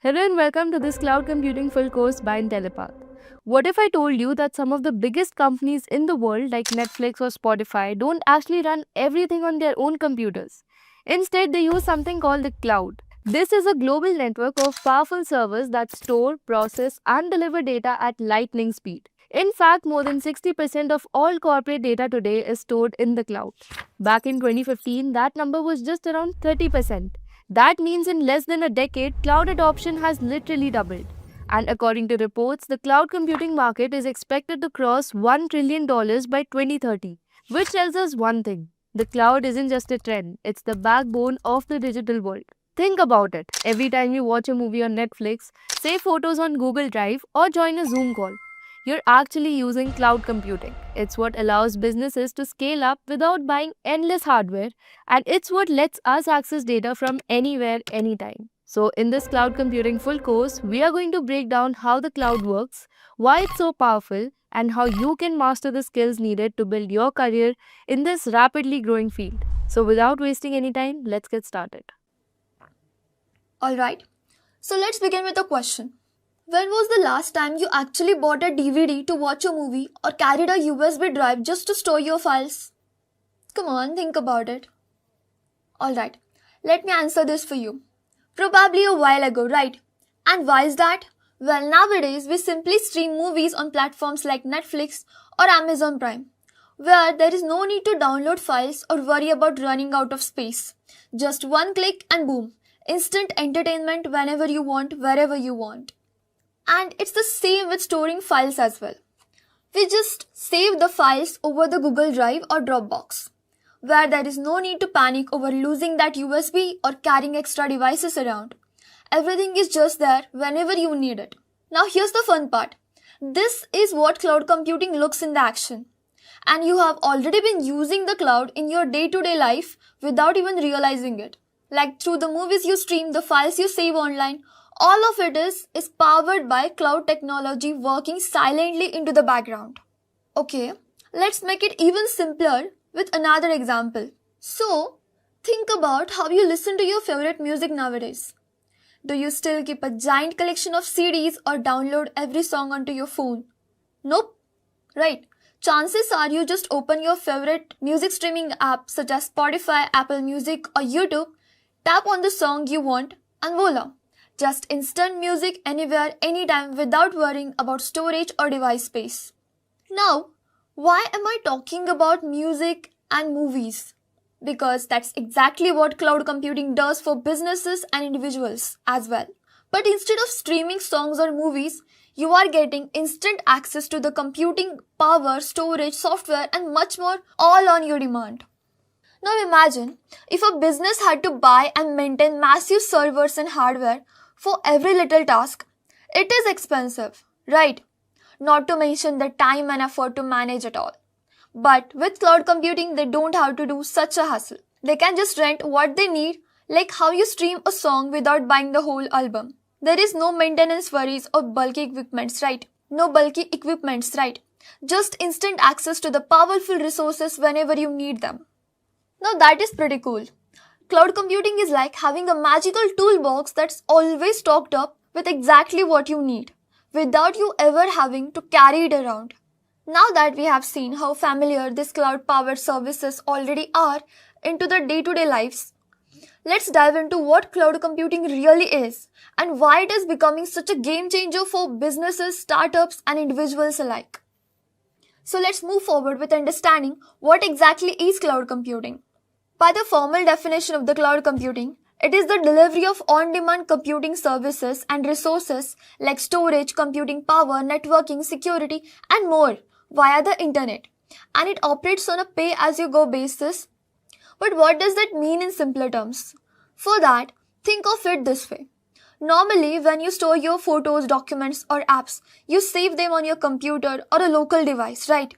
Hello and welcome to this cloud computing full course by Intellipaat. What if I told you that some of the biggest companies in the world like Netflix or Spotify don't actually run everything on their own computers? Instead, they use something called the cloud. This is a global network of powerful servers that store, process, and deliver data at lightning speed. In fact, more than 60% of all corporate data today is stored in the cloud. Back in 2015, that number was just around 30%. That means in less than a decade, cloud adoption has literally doubled. And according to reports, the cloud computing market is expected to cross $1 trillion by 2030, which tells us one thing. The cloud isn't just a trend, it's the backbone of the digital world. Think about it. Every time you watch a movie on Netflix, save photos on Google Drive, or join a Zoom call, you're actually using cloud computing. It's what allows businesses to scale up without buying endless hardware, and it's what lets us access data from anywhere, anytime. So, in this cloud computing full course, we are going to break down how the cloud works, why it's so powerful, and how you can master the skills needed to build your career in this rapidly growing field. So, without wasting any time, let's get started. Alright, so let's begin with a question. When was the last time you actually bought a DVD to watch a movie or carried a USB drive just to store your files? Come on, think about it. Alright, let me answer this for you. Probably a while ago, right? And why is that? Well, nowadays we simply stream movies on platforms like Netflix or Amazon Prime, where there is no need to download files or worry about running out of space. Just one click and boom, instant entertainment whenever you want, wherever you want. And it's the same with storing files as well. We just save the files over the Google Drive or Dropbox, where there is no need to panic over losing that USB or carrying extra devices around. Everything is just there whenever you need it. Now here's the fun part. This is what cloud computing looks in the action. And you have already been using the cloud in your day-to-day life without even realizing it. Like through the movies you stream, the files you save online, all of it is powered by cloud technology working silently into the background. Okay, let's make it even simpler with another example. So, think about how you listen to your favorite music nowadays. Do you still keep a giant collection of CDs or download every song onto your phone? Nope. Right. Chances are you just open your favorite music streaming app such as Spotify, Apple Music or YouTube, tap on the song you want and voila. Just instant music anywhere, anytime without worrying about storage or device space. Now, why am I talking about music and movies? Because that's exactly what cloud computing does for businesses and individuals as well. But instead of streaming songs or movies, you are getting instant access to the computing power, storage, software and much more all on your demand. Now imagine if a business had to buy and maintain massive servers and hardware for every little task. It is expensive, right? Not to mention the time and effort to manage it all. But with cloud computing, they don't have to do such a hassle. They can just rent what they need, like how you stream a song without buying the whole album. There is no maintenance worries or bulky equipments, right? No bulky equipments, right? Just instant access to the powerful resources whenever you need them. Now that is pretty cool. Cloud computing is like having a magical toolbox that's always stocked up with exactly what you need, without you ever having to carry it around. Now that we have seen how familiar these cloud-powered services already are into the day-to-day lives, let's dive into what cloud computing really is and why it is becoming such a game changer for businesses, startups, and individuals alike. So let's move forward with understanding what exactly is cloud computing. By the formal definition of the cloud computing, it is the delivery of on-demand computing services and resources like storage, computing power, networking, security, and more via the internet. And it operates on a pay-as-you-go basis. But what does that mean in simpler terms? For that, think of it this way. Normally, when you store your photos, documents, or apps, you save them on your computer or a local device, right?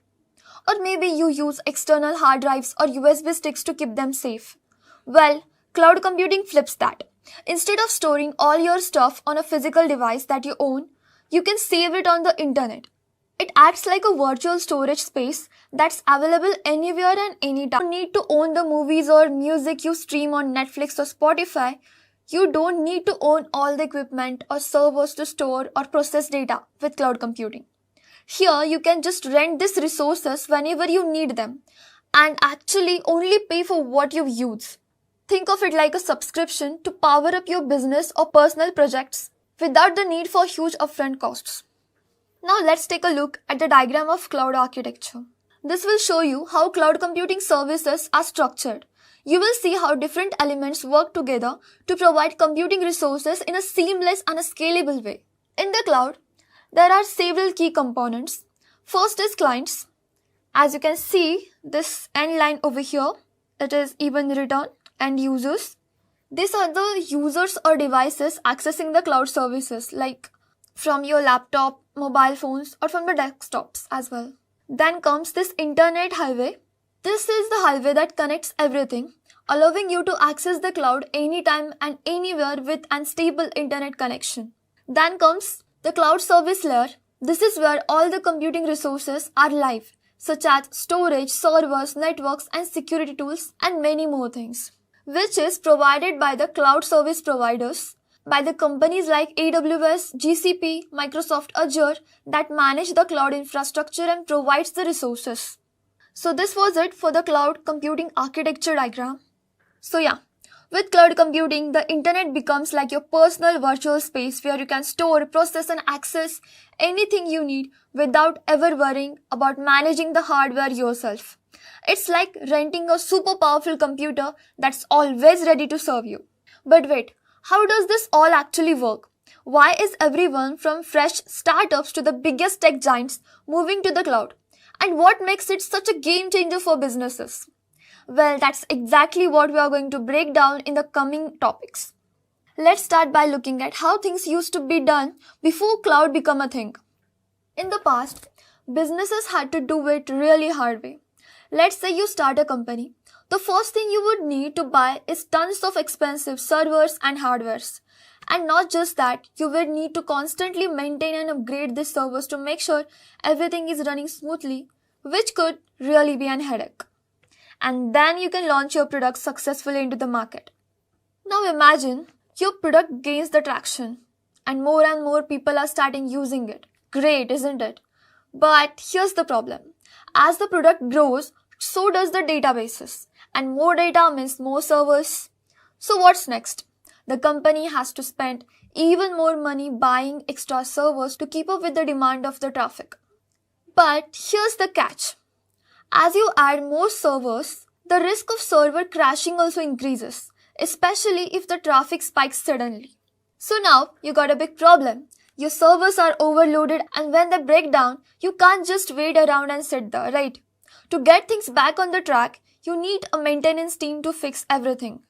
Or maybe you use external hard drives or USB sticks to keep them safe. Well, cloud computing flips that. Instead of storing all your stuff on a physical device that you own, you can save it on the internet. It acts like a virtual storage space that's available anywhere and anytime. You don't need to own the movies or music you stream on Netflix or Spotify. You don't need to own all the equipment or servers to store or process data with cloud computing. Here, you can just rent these resources whenever you need them and actually only pay for what you use. Think of it like a subscription to power up your business or personal projects without the need for huge upfront costs. Now let's take a look at the diagram of cloud architecture. This will show you how cloud computing services are structured. You will see how different elements work together to provide computing resources in a seamless and a scalable way. In the cloud, there are several key components. First is clients. As you can see, this end line over here, it is even written, and users. These are the users or devices accessing the cloud services, like from your laptop, mobile phones, or from the desktops as well. Then comes this internet highway. This is the highway that connects everything, allowing you to access the cloud anytime and anywhere with unstable internet connection. Then comes the cloud service layer. This is where all the computing resources are live, such as storage, servers, networks, and security tools, and many more things, which is provided by the cloud service providers, by the companies like AWS, GCP, Microsoft Azure that manage the cloud infrastructure and provides the resources. So this was it for the cloud computing architecture diagram. So yeah, with cloud computing, the internet becomes like your personal virtual space where you can store, process, and access anything you need without ever worrying about managing the hardware yourself. It's like renting a super powerful computer that's always ready to serve you. But wait, how does this all actually work? Why is everyone from fresh startups to the biggest tech giants moving to the cloud? And what makes it such a game changer for businesses? Well, that's exactly what we are going to break down in the coming topics. Let's start by looking at how things used to be done before cloud became a thing. In the past, businesses had to do it really hard way. Let's say you start a company. The first thing you would need to buy is tons of expensive servers and hardwares. And not just that, you would need to constantly maintain and upgrade these servers to make sure everything is running smoothly, which could really be an headache. And then you can launch your product successfully into the market. Now imagine your product gains the traction and more people are starting using it. Great, isn't it? But here's the problem. As the product grows, so does the databases. And more data means more servers. So what's next? The company has to spend even more money buying extra servers to keep up with the demand of the traffic. But here's the catch. As you add more servers, the risk of server crashing also increases, especially if the traffic spikes suddenly. So now you got a big problem. Your servers are overloaded and when they break down, you can't just wait around and sit there, right? To get things back on the track, you need a maintenance team to fix everything,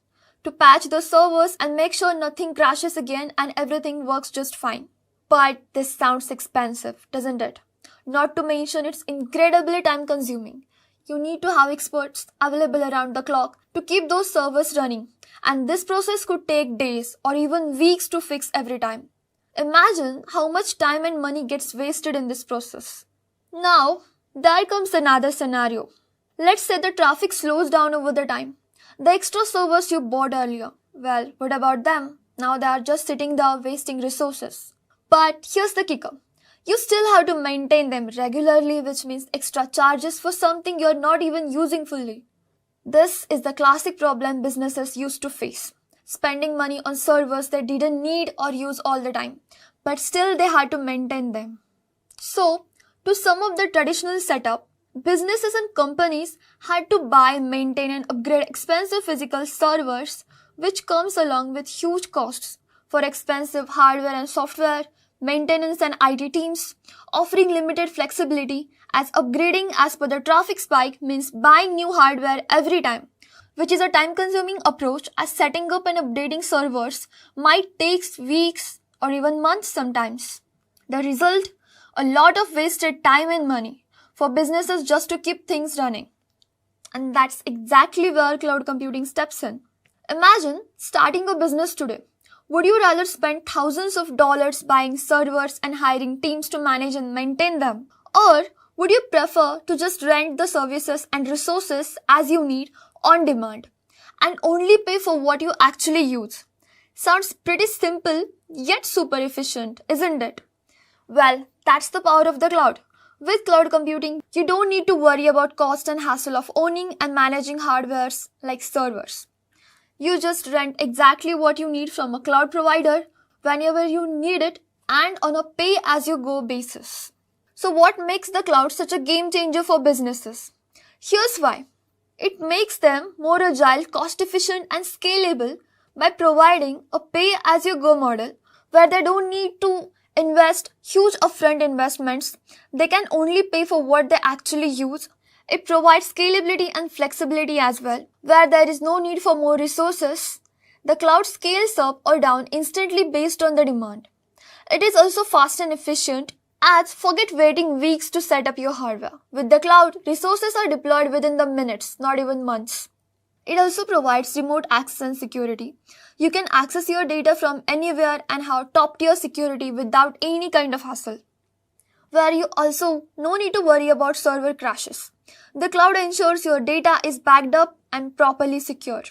to patch the servers and make sure nothing crashes again and everything works just fine. But this sounds expensive, doesn't it? Not to mention it's incredibly time consuming. You need to have experts available around the clock to keep those servers running, and this process could take days or even weeks to fix every time. Imagine how much time and money gets wasted in this process. Now, there comes another scenario. Let's say the traffic slows down over the time. The extra servers you bought earlier, well, what about them? Now they are just sitting there wasting resources. But here's the kicker. You still have to maintain them regularly, which means extra charges for something you're not even using fully. This is the classic problem businesses used to face. Spending money on servers they didn't need or use all the time, but still they had to maintain them. So, to sum up the traditional setup, businesses and companies had to buy, maintain and upgrade expensive physical servers, which comes along with huge costs for expensive hardware and software, maintenance and IT teams, offering limited flexibility as upgrading as per the traffic spike means buying new hardware every time, which is a time-consuming approach as setting up and updating servers might take weeks or even months sometimes. The result? A lot of wasted time and money for businesses just to keep things running. And that's exactly where cloud computing steps in. Imagine starting a business today. Would you rather spend thousands of dollars buying servers and hiring teams to manage and maintain them? Or would you prefer to just rent the services and resources as you need on demand and only pay for what you actually use? Sounds pretty simple, yet super efficient, isn't it? Well, that's the power of the cloud. With cloud computing, you don't need to worry about cost and hassle of owning and managing hardwares like servers. You just rent exactly what you need from a cloud provider whenever you need it and on a pay-as-you-go basis. So what makes the cloud such a game changer for businesses? Here's why. It makes them more agile, cost-efficient and scalable by providing a pay-as-you-go model where they don't need to invest huge upfront investments. They can only pay for what they actually use. It provides scalability and flexibility as well, where there is no need for more resources. The cloud scales up or down instantly based on the demand. It is also fast and efficient, as forget waiting weeks to set up your hardware. With the cloud, resources are deployed within the minutes, not even months. It also provides remote access and security. You can access your data from anywhere and have top-tier security without any kind of hassle. Where you also no need to worry about server crashes. The cloud ensures your data is backed up and properly secure.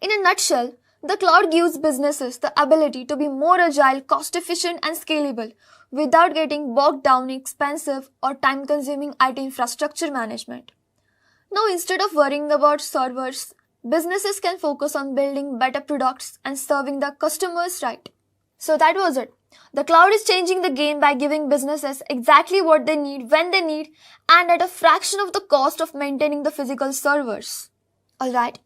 In a nutshell, the cloud gives businesses the ability to be more agile, cost-efficient and scalable without getting bogged down in expensive or time-consuming IT infrastructure management. Now, instead of worrying about servers, businesses can focus on building better products and serving the customers right. So that was it. The cloud is changing the game by giving businesses exactly what they need when they need and at a fraction of the cost of maintaining the physical servers. Alright,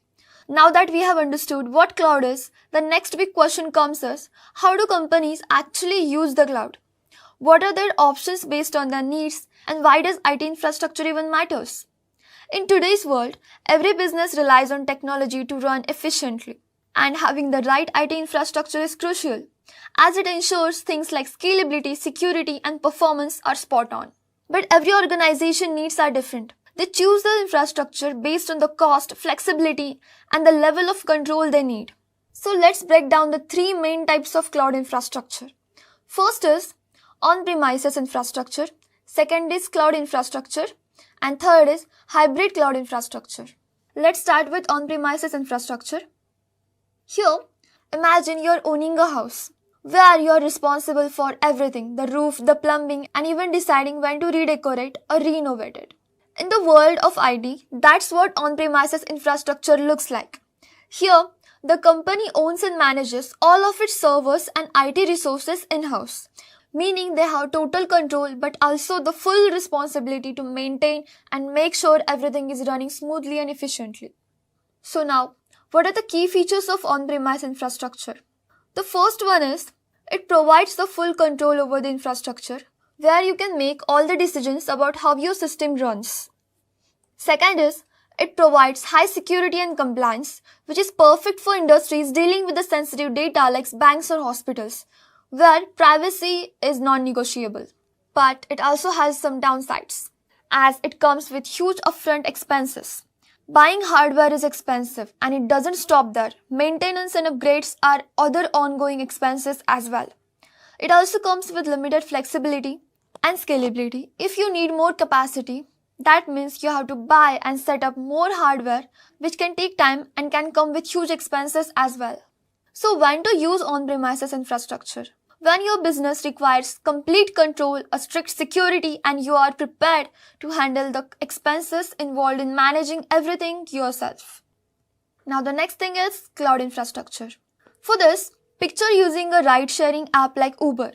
now that we have understood what cloud is, the next big question comes as, how do companies actually use the cloud? What are their options based on their needs and why does IT infrastructure even matters? In today's world, every business relies on technology to run efficiently, and having the right IT infrastructure is crucial, as it ensures things like scalability, security, and performance are spot on. But every organization needs are different. They choose the infrastructure based on the cost, flexibility, and the level of control they need. So let's break down the three main types of cloud infrastructure. First is on-premises infrastructure, second is cloud infrastructure, and third is hybrid cloud infrastructure. Let's start with on-premises infrastructure. Here, imagine you're owning a house where you're responsible for everything, the roof, the plumbing, and even deciding when to redecorate or renovate it. In the world of IT, that's what on-premises infrastructure looks like. Here, the company owns and manages all of its servers and IT resources in-house, meaning they have total control but also the full responsibility to maintain and make sure everything is running smoothly and efficiently. So now, what are the key features of on-premise infrastructure? The first one is, it provides the full control over the infrastructure, where you can make all the decisions about how your system runs. Second is, it provides high security and compliance, which is perfect for industries dealing with the sensitive data like banks or hospitals, where privacy is non-negotiable. But it also has some downsides, as it comes with huge upfront expenses. Buying hardware is expensive and it doesn't stop there. Maintenance and upgrades are other ongoing expenses as well. It also comes with limited flexibility and scalability. If you need more capacity, that means you have to buy and set up more hardware, which can take time and can come with huge expenses as well. So when to use on-premises infrastructure? When your business requires complete control, a strict security, and you are prepared to handle the expenses involved in managing everything yourself. Now the next thing is cloud infrastructure. For this, picture using a ride-sharing app like Uber.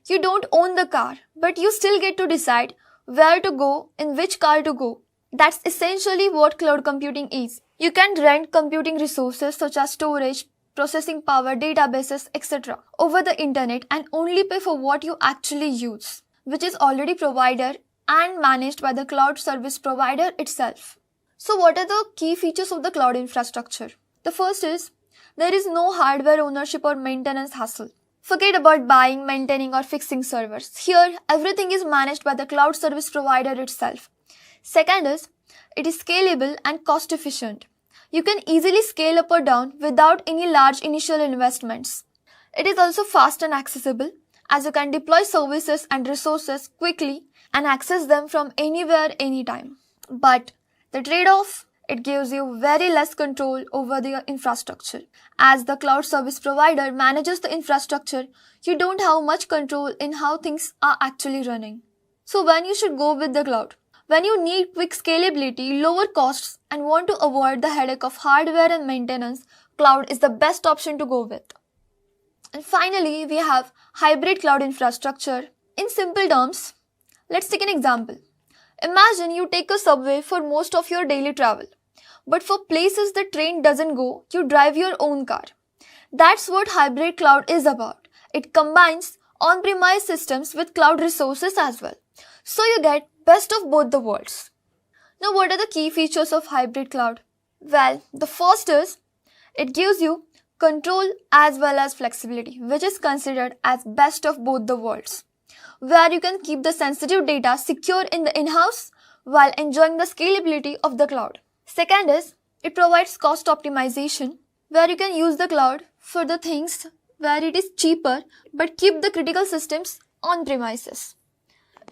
You don't own the car, but you still get to decide where to go, in which car to go. That's essentially what cloud computing is. You can rent computing resources such as storage, processing power, databases, etc. over the internet and only pay for what you actually use, which is already provided and managed by the cloud service provider itself. So what are the key features of the cloud infrastructure? The first is, there is no hardware ownership or maintenance hassle. Forget about buying, maintaining or fixing servers. Here, everything is managed by the cloud service provider itself. Second is, it is scalable and cost efficient. You can easily scale up or down without any large initial investments. It is also fast and accessible, as you can deploy services and resources quickly and access them from anywhere, anytime. But the trade-off, it gives you very less control over the infrastructure. As the cloud service provider manages the infrastructure, you don't have much control in how things are actually running. So when you should go with the cloud? When you need quick scalability, lower costs, and want to avoid the headache of hardware and maintenance, cloud is the best option to go with. And finally, we have hybrid cloud infrastructure. In simple terms, let's take an example. Imagine you take a subway for most of your daily travel. But for places the train doesn't go, you drive your own car. That's what hybrid cloud is about. It combines on-premise systems with cloud resources as well. So you get best of both the worlds. Now what are the key features of hybrid cloud? Well, the first is it gives you control as well as flexibility, which is considered as best of both the worlds, where you can keep the sensitive data secure in the in-house while enjoying the scalability of the cloud. Second is, it provides cost optimization, where you can use the cloud for the things where it is cheaper but keep the critical systems on premises.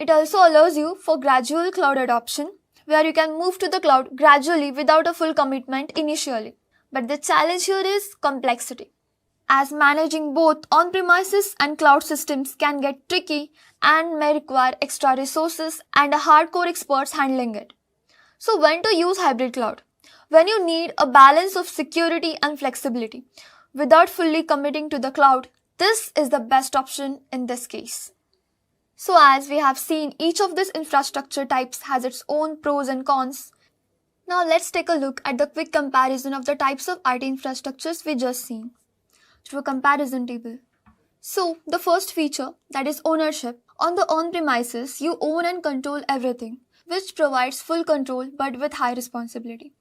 It also allows you for gradual cloud adoption, where you can move to the cloud gradually without a full commitment initially. But the challenge here is complexity, as managing both on-premises and cloud systems can get tricky and may require extra resources and hardcore experts handling it. So when to use hybrid cloud? When you need a balance of security and flexibility without fully committing to the cloud, this is the best option in this case. So as we have seen, each of these infrastructure types has its own pros and cons. Now let's take a look at the quick comparison of the types of IT infrastructures we just seen through a comparison table. So the first feature, that is ownership. On the on-premises, you own and control everything, which provides full control but with high responsibility.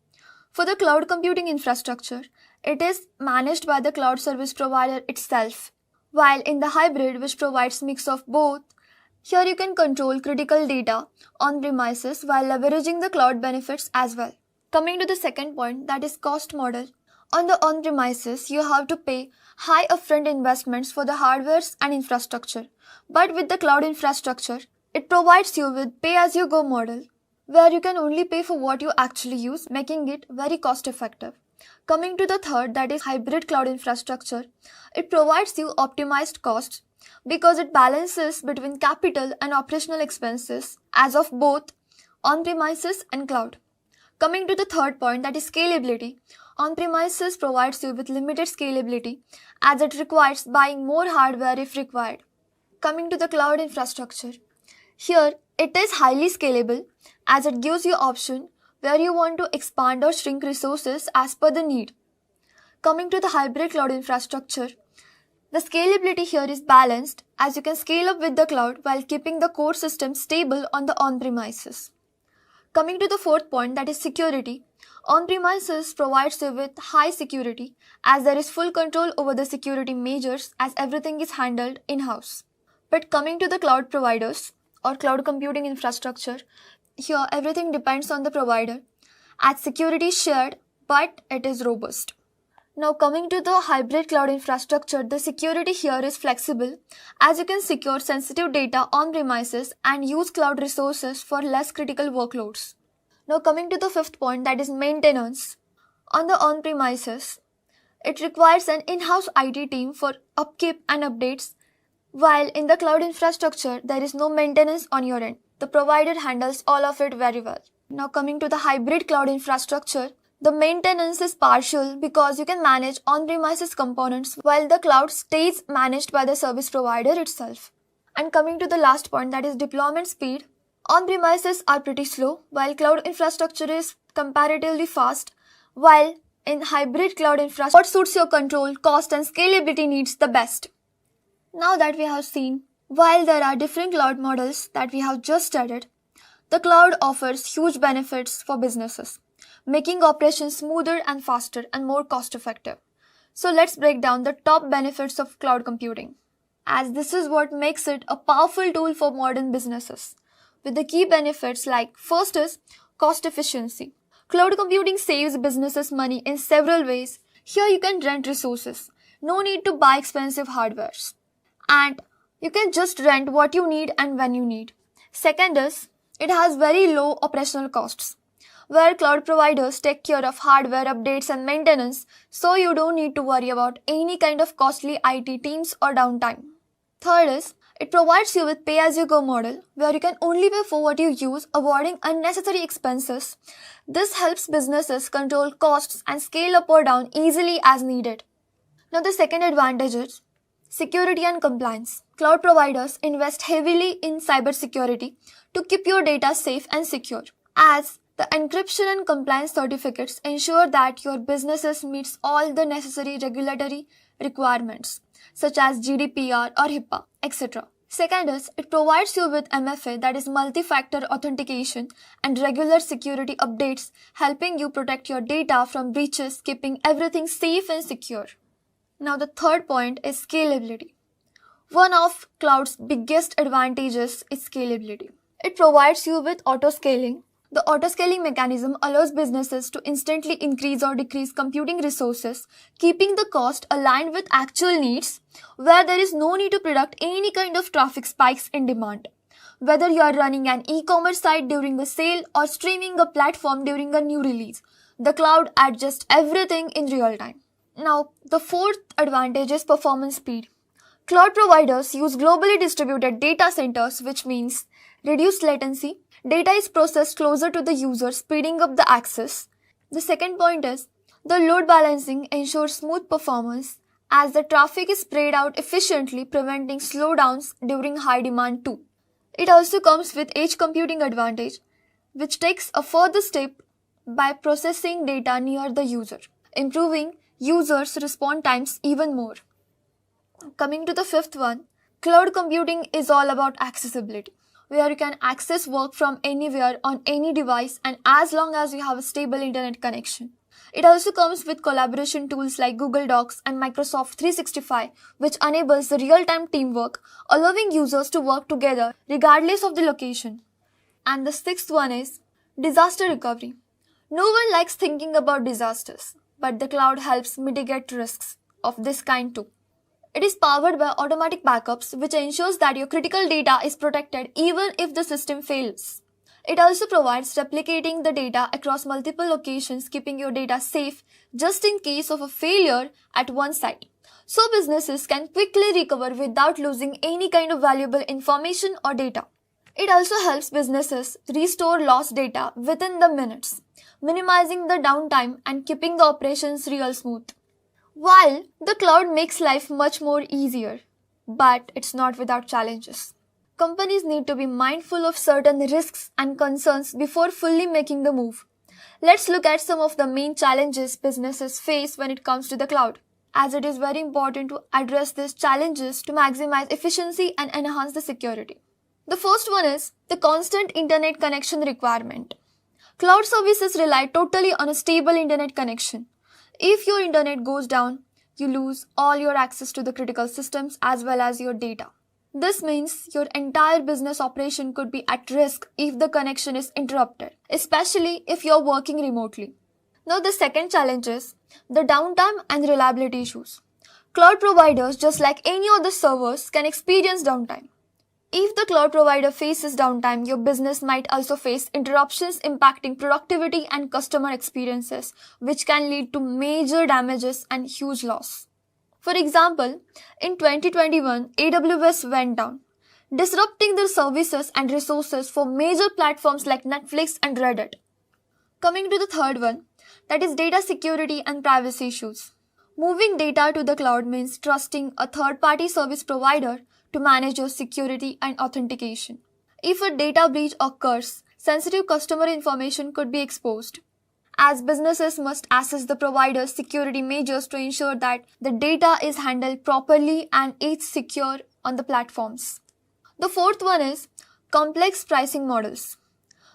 For the cloud computing infrastructure, it is managed by the cloud service provider itself. While in the hybrid, which provides mix of both, here you can control critical data on premises while leveraging the cloud benefits as well. Coming to the second point, that is cost model. On the on-premises, you have to pay high upfront investments for the hardwares and infrastructure. But with the cloud infrastructure, it provides you with pay-as-you-go model, where you can only pay for what you actually use, making it very cost-effective. Coming to the third, that is hybrid cloud infrastructure, it provides you optimized costs because it balances between capital and operational expenses as of both on-premises and cloud. Coming to the third point, that is scalability. On-premises provides you with limited scalability as it requires buying more hardware if required. Coming to the cloud infrastructure, here it is highly scalable as it gives you option where you want to expand or shrink resources as per the need. Coming to the hybrid cloud infrastructure, the scalability here is balanced as you can scale up with the cloud while keeping the core system stable on the on-premises. Coming to the fourth point, that is security. On-premises provides you with high security as there is full control over the security measures as everything is handled in-house. But coming to the cloud providers or cloud computing infrastructure, here everything depends on the provider as security is shared but it is robust. Now coming to the hybrid cloud infrastructure, the security here is flexible as you can secure sensitive data on premises and use cloud resources for less critical workloads. Now coming to the fifth point, that is maintenance. On the on-premises, it requires an in-house IT team for upkeep and updates, while in the cloud infrastructure, there is no maintenance on your end. The provider handles all of it very well. Now coming to the hybrid cloud infrastructure, the maintenance is partial because you can manage on-premises components while the cloud stays managed by the service provider itself. And coming to the last point, that is deployment speed. On-premises are pretty slow while cloud infrastructure is comparatively fast, while in hybrid cloud infrastructure, what suits your control, cost and scalability needs the best. Now that we have seen, while there are different cloud models that we have just studied, the cloud offers huge benefits for businesses, making operations smoother and faster and more cost-effective. So let's break down the top benefits of cloud computing, as this is what makes it a powerful tool for modern businesses. With the key benefits like, first is cost efficiency. Cloud computing saves businesses money in several ways. Here you can rent resources. No need to buy expensive hardwares. And you can just rent what you need and when you need. Second is, it has very low operational costs. where cloud providers take care of hardware updates and maintenance, so you don't need to worry about any kind of costly IT teams or downtime. Third is, it provides you with pay-as-you-go model where you can only pay for what you use, avoiding unnecessary expenses. This helps businesses control costs and scale up or down easily as needed. Now the second advantage is security and compliance. Cloud providers invest heavily in cybersecurity to keep your data safe and secure, as the encryption and compliance certificates ensure that your business meets all the necessary regulatory requirements such as GDPR or HIPAA, etc. Second is, it provides you with MFA, that is multi-factor authentication, and regular security updates, helping you protect your data from breaches, keeping everything safe and secure. Now the third point is scalability. One of cloud's biggest advantages is scalability. It provides you with auto-scaling. The auto-scaling mechanism allows businesses to instantly increase or decrease computing resources, keeping the cost aligned with actual needs, where there is no need to predict any kind of traffic spikes in demand. Whether you are running an e-commerce site during a sale or streaming a platform during a new release, the cloud adjusts everything in real time. Now, the fourth advantage is performance speed. Cloud providers use globally distributed data centers, which means reduced latency. Data is processed closer to the user, speeding up the access. The second point is, the load balancing ensures smooth performance as the traffic is spread out efficiently, preventing slowdowns during high demand too. It also comes with edge computing advantage, which takes a further step by processing data near the user, improving users' response times even more. Coming to the fifth one, cloud computing is all about accessibility, where you can access work from anywhere on any device and as long as you have a stable internet connection. It also comes with collaboration tools like Google Docs and Microsoft 365, which enables the real-time teamwork, allowing users to work together regardless of the location. And the sixth one is disaster recovery. No one likes thinking about disasters, but the cloud helps mitigate risks of this kind too. It is powered by automatic backups, which ensures that your critical data is protected even if the system fails. It also provides replicating the data across multiple locations, keeping your data safe just in case of a failure at one site, so businesses can quickly recover without losing any kind of valuable information or data. It also helps businesses restore lost data within the minutes, minimizing the downtime and keeping the operations real smooth. While the cloud makes life much more easier, but it's not without challenges. Companies need to be mindful of certain risks and concerns before fully making the move. Let's look at some of the main challenges businesses face when it comes to the cloud, as it is very important to address these challenges to maximize efficiency and enhance the security. The first one is the constant internet connection requirement. Cloud services rely totally on a stable internet connection. If your internet goes down, you lose all your access to the critical systems as well as your data. This means your entire business operation could be at risk if the connection is interrupted, especially if you're working remotely. Now the second challenge is the downtime and reliability issues. Cloud providers, just like any other servers, can experience downtime. If the cloud provider faces downtime, your business might also face interruptions impacting productivity and customer experiences, which can lead to major damages and huge loss. For example, in 2021, AWS went down, disrupting their services and resources for major platforms like Netflix and Reddit. Coming to the third one, that is data security and privacy issues. Moving data to the cloud means trusting a third-party service provider to manage your security and authentication. If a data breach occurs, sensitive customer information could be exposed, as businesses must assess the provider's security measures to ensure that the data is handled properly and is secure on the platforms. The fourth one is complex pricing models.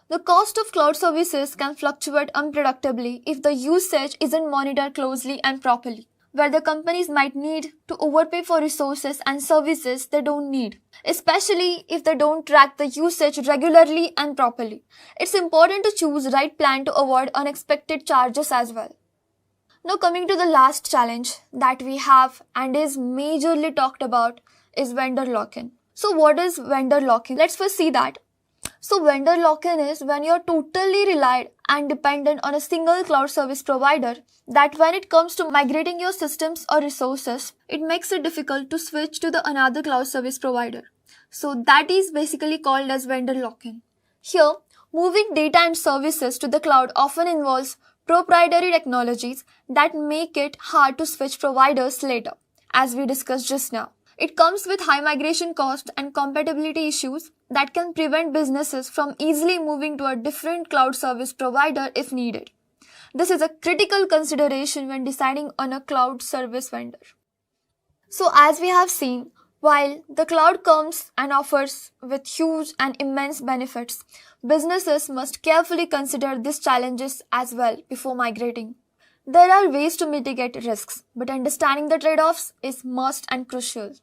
The cost of cloud services can fluctuate unpredictably if the usage isn't monitored closely and properly, where the companies might need to overpay for resources and services they don't need, especially if they don't track the usage regularly and properly. It's important to choose the right plan to avoid unexpected charges as well. Now coming to the last challenge that we have and is majorly talked about is vendor lock-in. So what is vendor lock-in? Let's first see that. So vendor lock-in is when you're totally relied and dependent on a single cloud service provider that when it comes to migrating your systems or resources, it makes it difficult to switch to the another cloud service provider. So that is basically called as vendor lock-in. Here, moving data and services to the cloud often involves proprietary technologies that make it hard to switch providers later, as we discussed just now. It comes with high migration costs and compatibility issues that can prevent businesses from easily moving to a different cloud service provider if needed. This is a critical consideration when deciding on a cloud service vendor. So as we have seen, while the cloud comes and offers with huge and immense benefits, businesses must carefully consider these challenges as well before migrating. There are ways to mitigate risks, but understanding the trade-offs is must and crucial.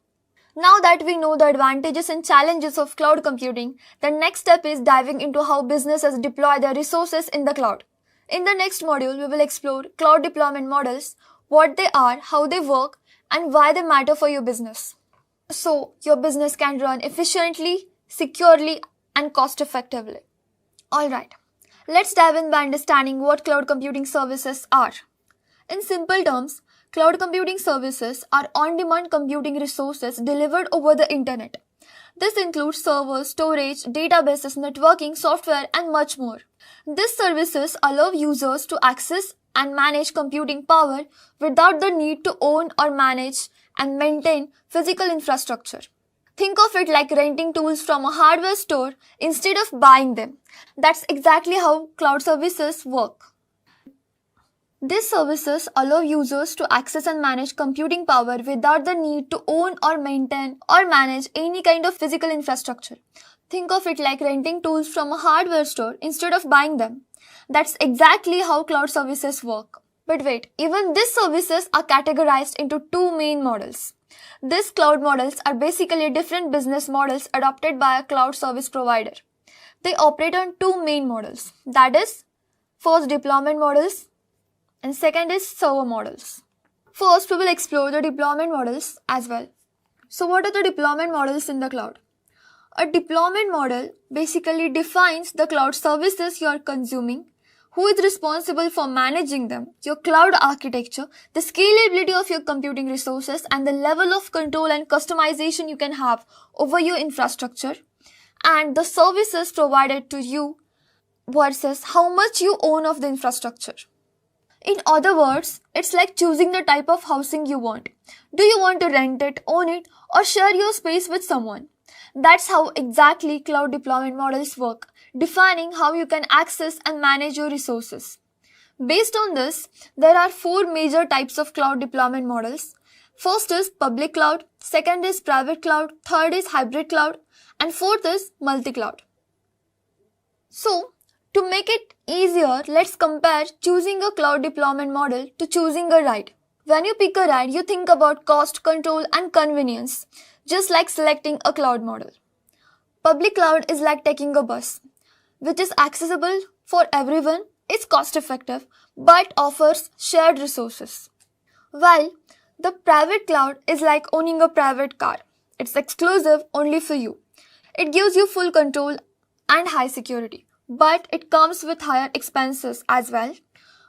Now that we know the advantages and challenges of cloud computing, the next step is diving into how businesses deploy their resources in the cloud. In the next module, we will explore cloud deployment models, what they are, how they work, and why they matter for your business. So your business can run efficiently, securely, and cost effectively. Alright, let's dive in by understanding what cloud computing services are. In simple terms, cloud computing services are on-demand computing resources delivered over the internet. This includes servers, storage, databases, networking, software, and much more. These services allow users to access and manage computing power without the need to own or manage and maintain physical infrastructure. Think of it like renting tools from a hardware store instead of buying them. That's exactly how cloud services work. These services allow users to access and manage computing power without the need to own or maintain or manage any kind of physical infrastructure. Think of it like renting tools from a hardware store instead of buying them. That's exactly how cloud services work. But wait, even these services are categorized into two main models. These cloud models are basically different business models adopted by a cloud service provider. They operate on two main models. That is, first deployment models and second is server models. First, we will explore the deployment models as well. So what are the deployment models in the cloud? A deployment model basically defines the cloud services you are consuming, who is responsible for managing them, your cloud architecture, the scalability of your computing resources, and the level of control and customization you can have over your infrastructure, and the services provided to you versus how much you own of the infrastructure. In other words, it's like choosing the type of housing you want. Do you want to rent it, own it, or share your space with someone? That's how exactly cloud deployment models work, defining how you can access and manage your resources. Based on this, there are four major types of cloud deployment models. First is public cloud, second is private cloud, third is hybrid cloud, and fourth is multi-cloud. So, to make it easier, let's compare choosing a cloud deployment model to choosing a ride. When you pick a ride, you think about cost, control, and convenience, just like selecting a cloud model. Public cloud is like taking a bus, which is accessible for everyone, is cost effective, but offers shared resources. While the private cloud is like owning a private car. It's exclusive only for you. It gives you full control and high security, but it comes with higher expenses as well.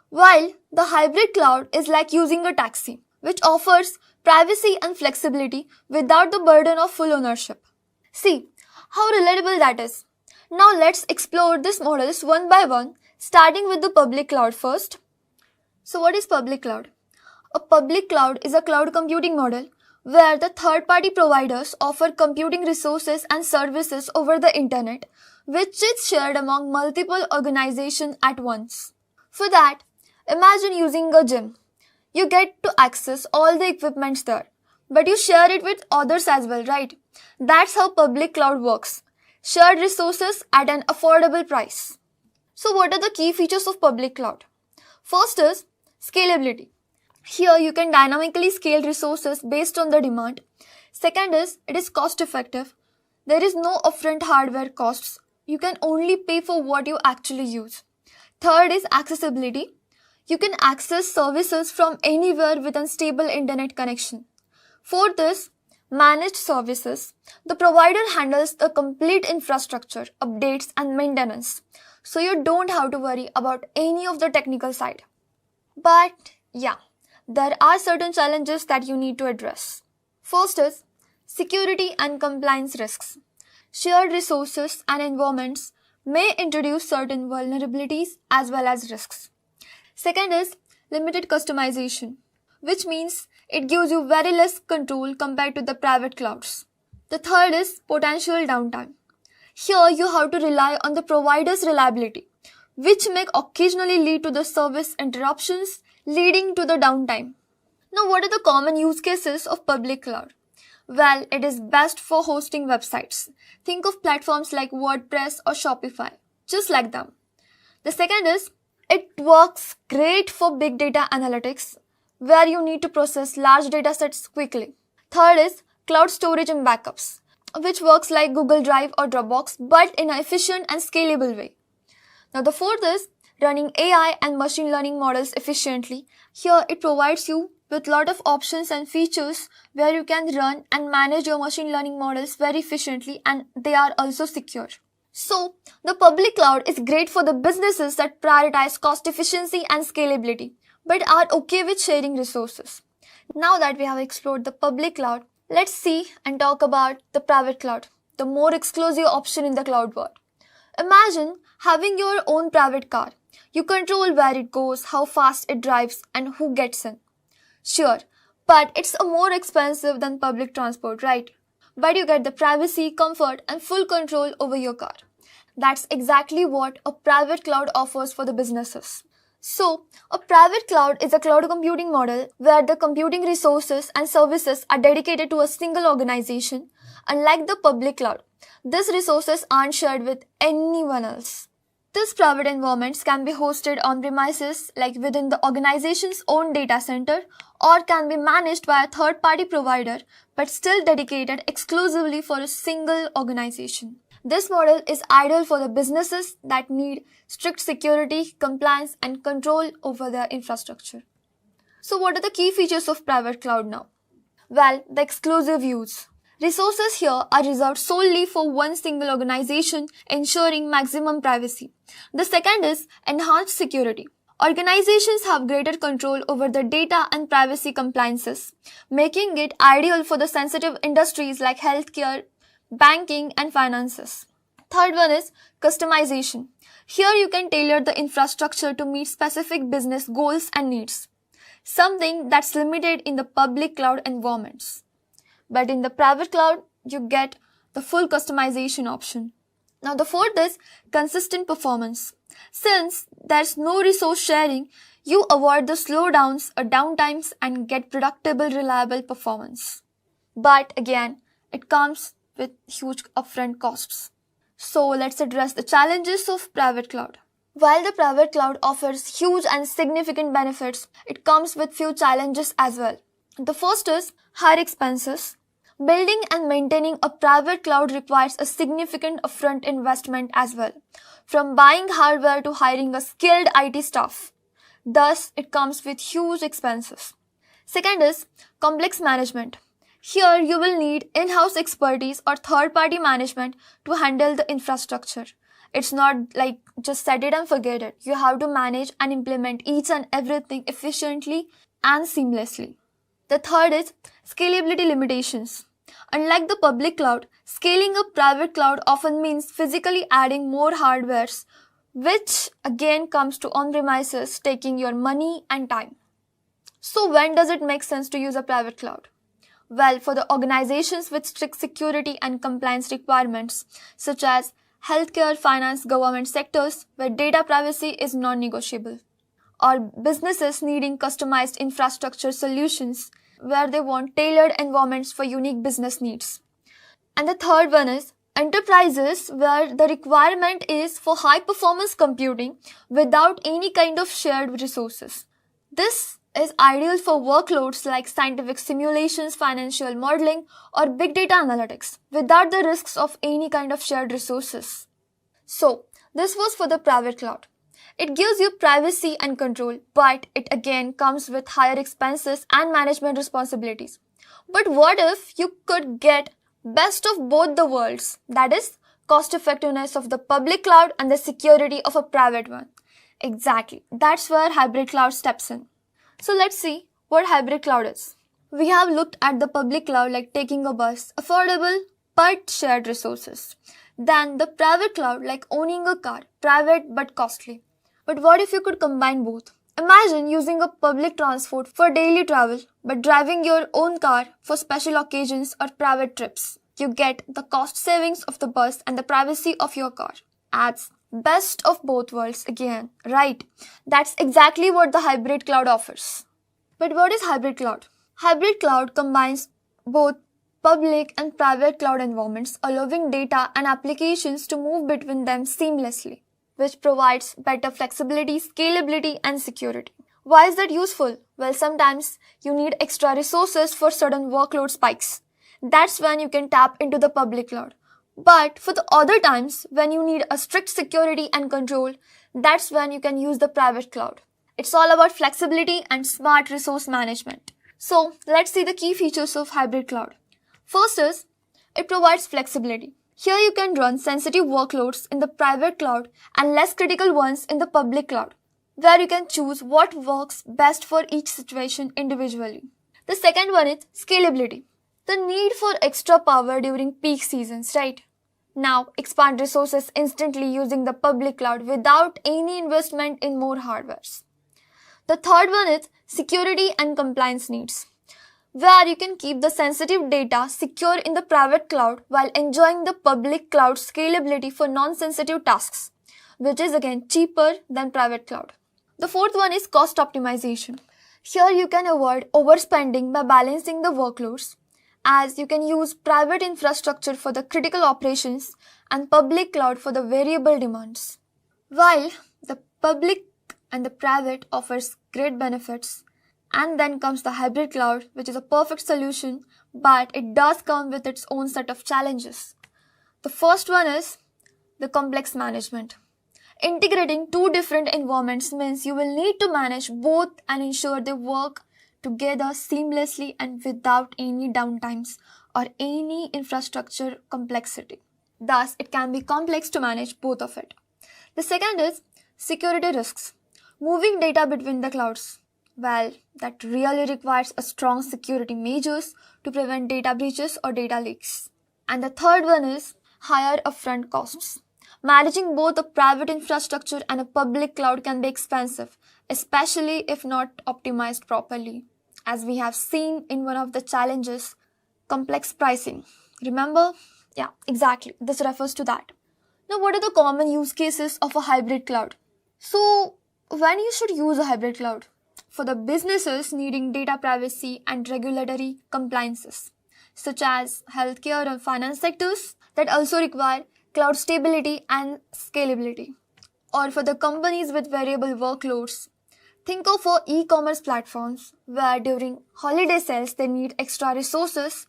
While the hybrid cloud is like using a taxi, which offers privacy and flexibility without the burden of full ownership. See how relatable that is. Now let's explore these models one by one, starting with the public cloud first. So what is public cloud? A public cloud is a cloud computing model where the third-party providers offer computing resources and services over the internet, which is shared among multiple organizations at once. For that, imagine using a gym. You get to access all the equipments there, but you share it with others as well, right? That's how public cloud works. Shared resources at an affordable price. So what are the key features of public cloud? First is scalability. Here you can dynamically scale resources based on the demand. Second is it is cost effective. There is no upfront hardware costs. You can only pay for what you actually use. Third is accessibility. You can access services from anywhere with a stable internet connection. Fourth is Managed services. The provider handles the complete infrastructure, updates and maintenance. So you don't have to worry about any of the technical side. But yeah, there are certain challenges that you need to address. First is security and compliance risks. Shared resources and environments may introduce certain vulnerabilities as well as risks. Second is limited customization, which means it gives you very less control compared to the private clouds. The third is potential downtime. Here you have to rely on the provider's reliability, which may occasionally lead to the service interruptions leading to the downtime. Now, what are the common use cases of public cloud? Well, it is best for hosting websites. Think of platforms like WordPress or Shopify, just like them. The second is, it works great for big data analytics, where you need to process large data sets quickly. Third is cloud storage and backups, which works like Google Drive or Dropbox, but in an efficient and scalable way. Now, the fourth is running AI and machine learning models efficiently. Here, it provides you with a lot of options and features where you can run and manage your machine learning models very efficiently, and they are also secure. So, the public cloud is great for the businesses that prioritize cost efficiency and scalability, but are okay with sharing resources. Now that we have explored the public cloud, let's see and talk about the private cloud, the more exclusive option in the cloud world. Imagine having your own private car. You control where it goes, how fast it drives, and who gets in. Sure, but it's more expensive than public transport, right? But you get the privacy, comfort, and full control over your car. That's exactly what a private cloud offers for the businesses. So, a private cloud is a cloud computing model where the computing resources and services are dedicated to a single organization. Unlike the public cloud, these resources aren't shared with anyone else. These private environments can be hosted on premises like within the organization's own data center, or can be managed by a third-party provider but still dedicated exclusively for a single organization. This model is ideal for the businesses that need strict security, compliance, and control over their infrastructure. So what are the key features of private cloud now? Well, the exclusive use. Resources here are reserved solely for one single organization, ensuring maximum privacy. The second is enhanced security. Organizations have greater control over the data and privacy compliances, making it ideal for the sensitive industries like healthcare, banking, and finances. Third one is customization. Here you can tailor the infrastructure to meet specific business goals and needs, something that's limited in the public cloud environments. But in the private cloud, you get the full customization option. Now the fourth is consistent performance. Since there's no resource sharing, you avoid the slowdowns or downtimes and get predictable, reliable performance. But again, it comes with huge upfront costs. So let's address the challenges of private cloud. While the private cloud offers huge and significant benefits, it comes with few challenges as well. The first is higher expenses. Building and maintaining a private cloud requires a significant upfront investment as well, from buying hardware to hiring a skilled IT staff. Thus, it comes with huge expenses. Second is complex management. Here, you will need in-house expertise or third-party management to handle the infrastructure. It's not like just set it and forget it. You have to manage and implement each and everything efficiently and seamlessly. The third is scalability limitations. Unlike the public cloud, scaling a private cloud often means physically adding more hardwares, which again comes to on-premises, taking your money and time. So when does it make sense to use a private cloud? Well, for the organizations with strict security and compliance requirements, such as healthcare, finance, government sectors, where data privacy is non-negotiable, or businesses needing customized infrastructure solutions, where they want tailored environments for unique business needs. And the third one is enterprises, where the requirement is for high performance computing without any kind of shared resources. This is ideal for workloads like scientific simulations, financial modeling, or big data analytics without the risks of any kind of shared resources. So, this was for the private cloud. It gives you privacy and control, but it again comes with higher expenses and management responsibilities. But what if you could get best of both the worlds? That is, cost effectiveness of the public cloud and the security of a private one. Exactly. That's where hybrid cloud steps in. So let's see what hybrid cloud is. We have looked at the public cloud like taking a bus, affordable but shared resources. Then the private cloud like owning a car, private but costly. But what if you could combine both? Imagine using a public transport for daily travel but driving your own car for special occasions or private trips. You get the cost savings of the bus and the privacy of your car. Adds best of both worlds again, right? That's exactly what the hybrid cloud offers. But what is hybrid cloud? Hybrid cloud combines both public and private cloud environments, allowing data and applications to move between them seamlessly, which provides better flexibility, scalability, and security. Why is that useful? Well, sometimes you need extra resources for certain workload spikes. That's when you can tap into the public cloud. But for the other times, when you need a strict security and control, that's when you can use the private cloud. It's all about flexibility and smart resource management. So let's see the key features of hybrid cloud. First is, it provides flexibility. Here you can run sensitive workloads in the private cloud and less critical ones in the public cloud, where you can choose what works best for each situation individually. The second one is scalability. The need for extra power during peak seasons, right? Now expand resources instantly using the public cloud without any investment in more hardwares. The third one is security and compliance needs, where you can keep the sensitive data secure in the private cloud while enjoying the public cloud scalability for non-sensitive tasks, which is again cheaper than private cloud. The fourth one is cost optimization. Here you can avoid overspending by balancing the workloads, as you can use private infrastructure for the critical operations and public cloud for the variable demands. While the public and the private offers great benefits, and then comes the hybrid cloud, which is a perfect solution, but it does come with its own set of challenges. The first one is the complex management. Integrating two different environments means you will need to manage both and ensure they work together seamlessly and without any downtimes or any infrastructure complexity. Thus, it can be complex to manage both of it. The second is security risks. Moving data between the clouds. Well, that really requires a strong security measures to prevent data breaches or data leaks. And the third one is higher upfront costs. Managing both a private infrastructure and a public cloud can be expensive, especially if not optimized properly. As we have seen in one of the challenges, complex pricing. Remember? Yeah, exactly. This refers to that. Now, what are the common use cases of a hybrid cloud? So, when you should use a hybrid cloud? For the businesses needing data privacy and regulatory compliances, such as healthcare and finance sectors that also require cloud stability and scalability. Or for the companies with variable workloads, think of for e-commerce platforms where during holiday sales they need extra resources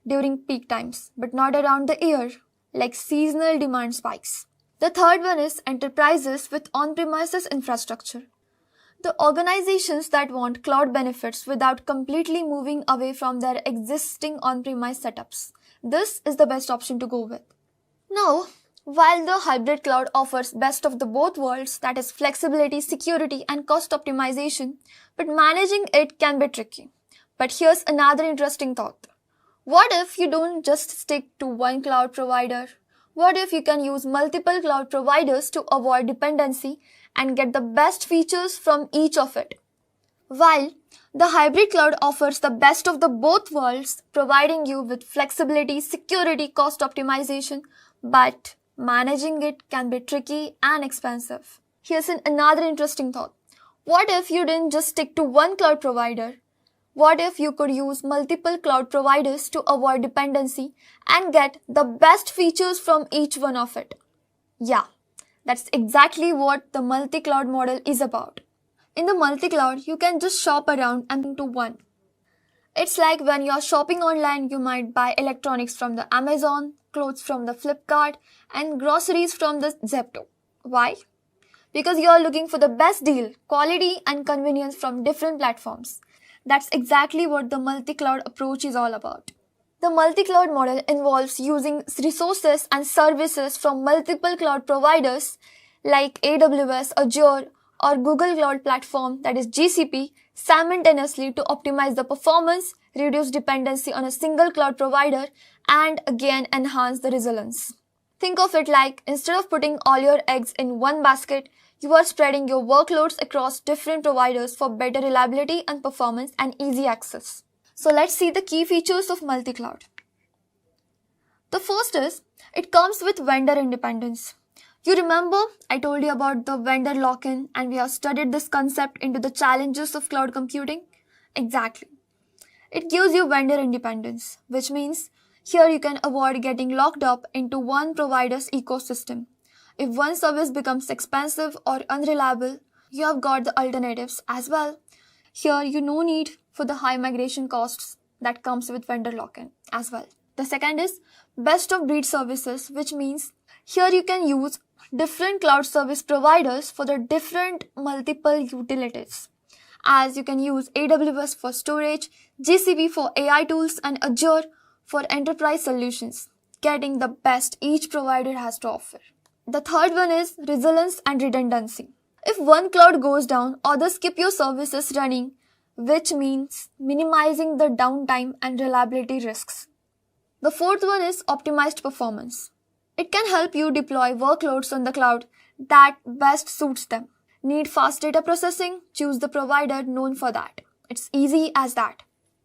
during peak times, but not around the year, like seasonal demand spikes. The third one is enterprises with on-premises infrastructure. The organizations that want cloud benefits without completely moving away from their existing on-premise setups. This is the best option to go with. Now, while the hybrid cloud offers best of the both worlds, that is flexibility, security, and cost optimization, but managing it can be tricky. But here's another interesting thought. What if you don't just stick to one cloud provider? What if you can use multiple cloud providers to avoid dependency and get the best features from each of it? While the hybrid cloud offers the best of the both worlds, providing you with flexibility, security, cost optimization, but managing it can be tricky and expensive. Here's another interesting thought. What if you didn't just stick to one cloud provider? What if you could use multiple cloud providers to avoid dependency and get the best features from each one of it? Yeah, that's exactly what the multi-cloud model is about. In the multi-cloud, you can just shop around and into one. It's like when you're shopping online, you might buy electronics from the Amazon, clothes from the Flipkart, and groceries from the Zepto. Why? Because you're looking for the best deal, quality, and convenience from different platforms. That's exactly what the multi-cloud approach is all about. The multi-cloud model involves using resources and services from multiple cloud providers like AWS, Azure, or Google Cloud Platform, that is GCP, simultaneously to optimize the performance, reduce dependency on a single cloud provider, and again enhance the resilience. Think of it like instead of putting all your eggs in one basket, you are spreading your workloads across different providers for better reliability and performance and easy access. So let's see the key features of multi-cloud. The first is, it comes with vendor independence. You remember I told you about the vendor lock-in and we have studied this concept into the challenges of cloud computing? Exactly. It gives you vendor independence, which means here you can avoid getting locked up into one provider's ecosystem. If one service becomes expensive or unreliable, you have got the alternatives as well. Here you no need for the high migration costs that comes with vendor lock-in as well. The second is best of breed services, which means here you can use different cloud service providers for the different multiple utilities. As you can use AWS for storage, GCP for AI tools, and Azure for enterprise solutions, getting the best each provider has to offer. The third one is resilience and redundancy. If one cloud goes down, others keep your services running, which means minimizing the downtime and reliability risks. The fourth one is optimized performance. It can help you deploy workloads on the cloud that best suits them. Need fast data processing? Choose the provider known for that. It's easy as that.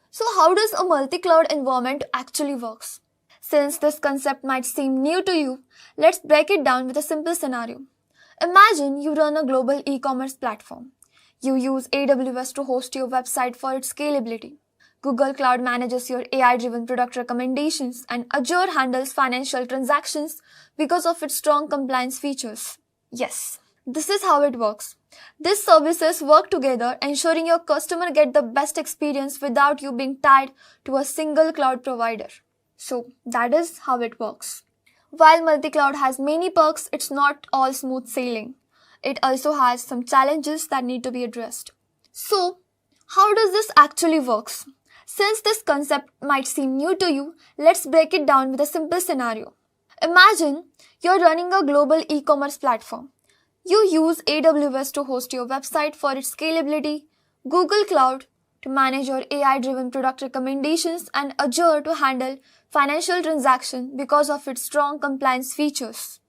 So how does a multi-cloud environment actually works? Since this concept might seem new to you, let's break it down with a simple scenario. Imagine you run a global e-commerce platform. You use AWS to host your website for its scalability. Google Cloud manages your AI-driven product recommendations, and Azure handles financial transactions because of its strong compliance features. Yes, this is how it works. These services work together, ensuring your customer get the best experience without you being tied to a single cloud provider. So that is how it works. While multi-cloud has many perks, it's not all smooth sailing. It also has some challenges that need to be addressed. So, how does this actually works? Since this concept might seem new to you, let's break it down with a simple scenario. Imagine you're running a global e-commerce platform. You use AWS to host your website for its scalability, Google Cloud to manage your AI-driven product recommendations, and Azure to handle financial transactions because of its strong compliance features.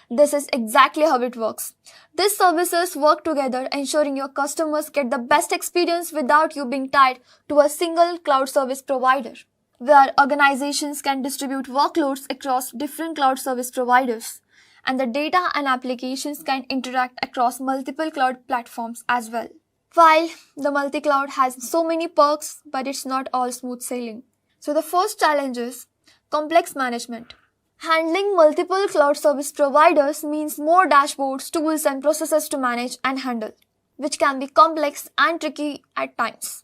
This is exactly how it works. These services work together, ensuring your customers get the best experience without you being tied to a single cloud service provider, where organizations can distribute workloads across different cloud service providers, and the data and applications can interact across multiple cloud platforms as well. While the multi-cloud has so many perks, but it's not all smooth sailing. So the first challenge is complex management. Handling multiple cloud service providers means more dashboards, tools, and processes to manage and handle, which can be complex and tricky at times.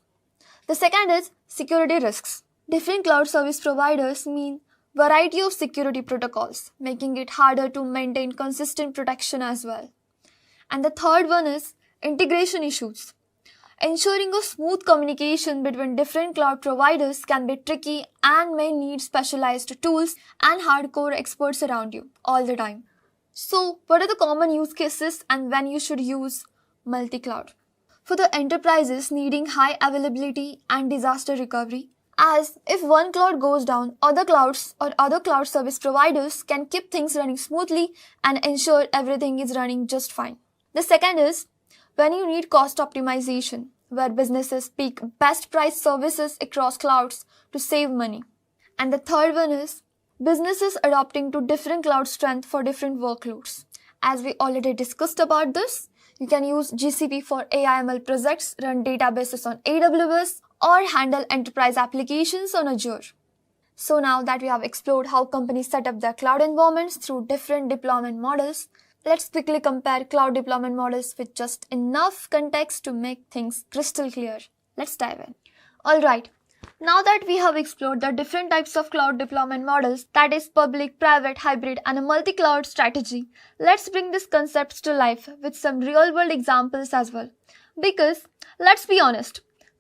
The second is security risks. Different cloud service providers mean variety of security protocols, making it harder to maintain consistent protection as well. And the third one is integration issues. Ensuring a smooth communication between different cloud providers can be tricky and may need specialized tools and hardcore experts around you all the time. So, what are the common use cases and when you should use multi-cloud? For the enterprises needing high availability and disaster recovery, as if one cloud goes down, other clouds or other cloud service providers can keep things running smoothly and ensure everything is running just fine. The second is when you need cost optimization, where businesses pick best price services across clouds to save money. And the third one is businesses adopting to different cloud strength for different workloads. As we already discussed about this, you can use GCP for AI/ML projects, run databases on AWS, or handle enterprise applications on Azure. So now that we have explored how companies set up their cloud environments through different deployment models, let's quickly compare cloud deployment models with just enough context to make things crystal clear. Let's dive in. Alright, now that we have explored the different types of cloud deployment models, that is public, private, hybrid, and a multi-cloud strategy, let's bring these concepts to life with some real-world examples as well. Because, let's be honest,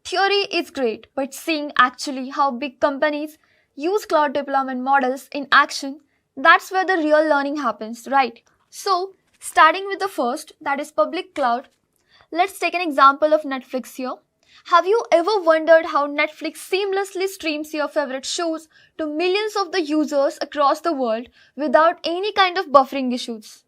Theory is great, but seeing actually how big companies use cloud deployment models in action, that's where the real learning happens, right? So, starting with the first, that is public cloud, let's take an example of Netflix here. Have you ever wondered how Netflix seamlessly streams your favorite shows to millions of the users across the world without any kind of buffering issues?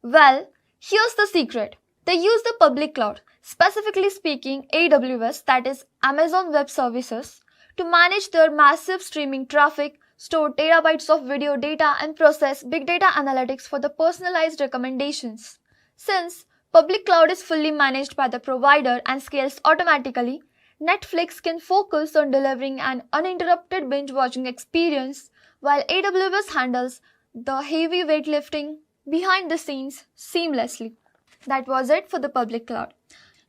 Well, here's the secret. They use the public cloud, specifically speaking AWS, that is Amazon Web Services, to manage their massive streaming traffic, store terabytes of video data, and process big data analytics for the personalized recommendations. Since public cloud is fully managed by the provider and scales automatically, Netflix can focus on delivering an uninterrupted binge watching experience while AWS handles the heavy weightlifting behind the scenes seamlessly. That was it for the public cloud.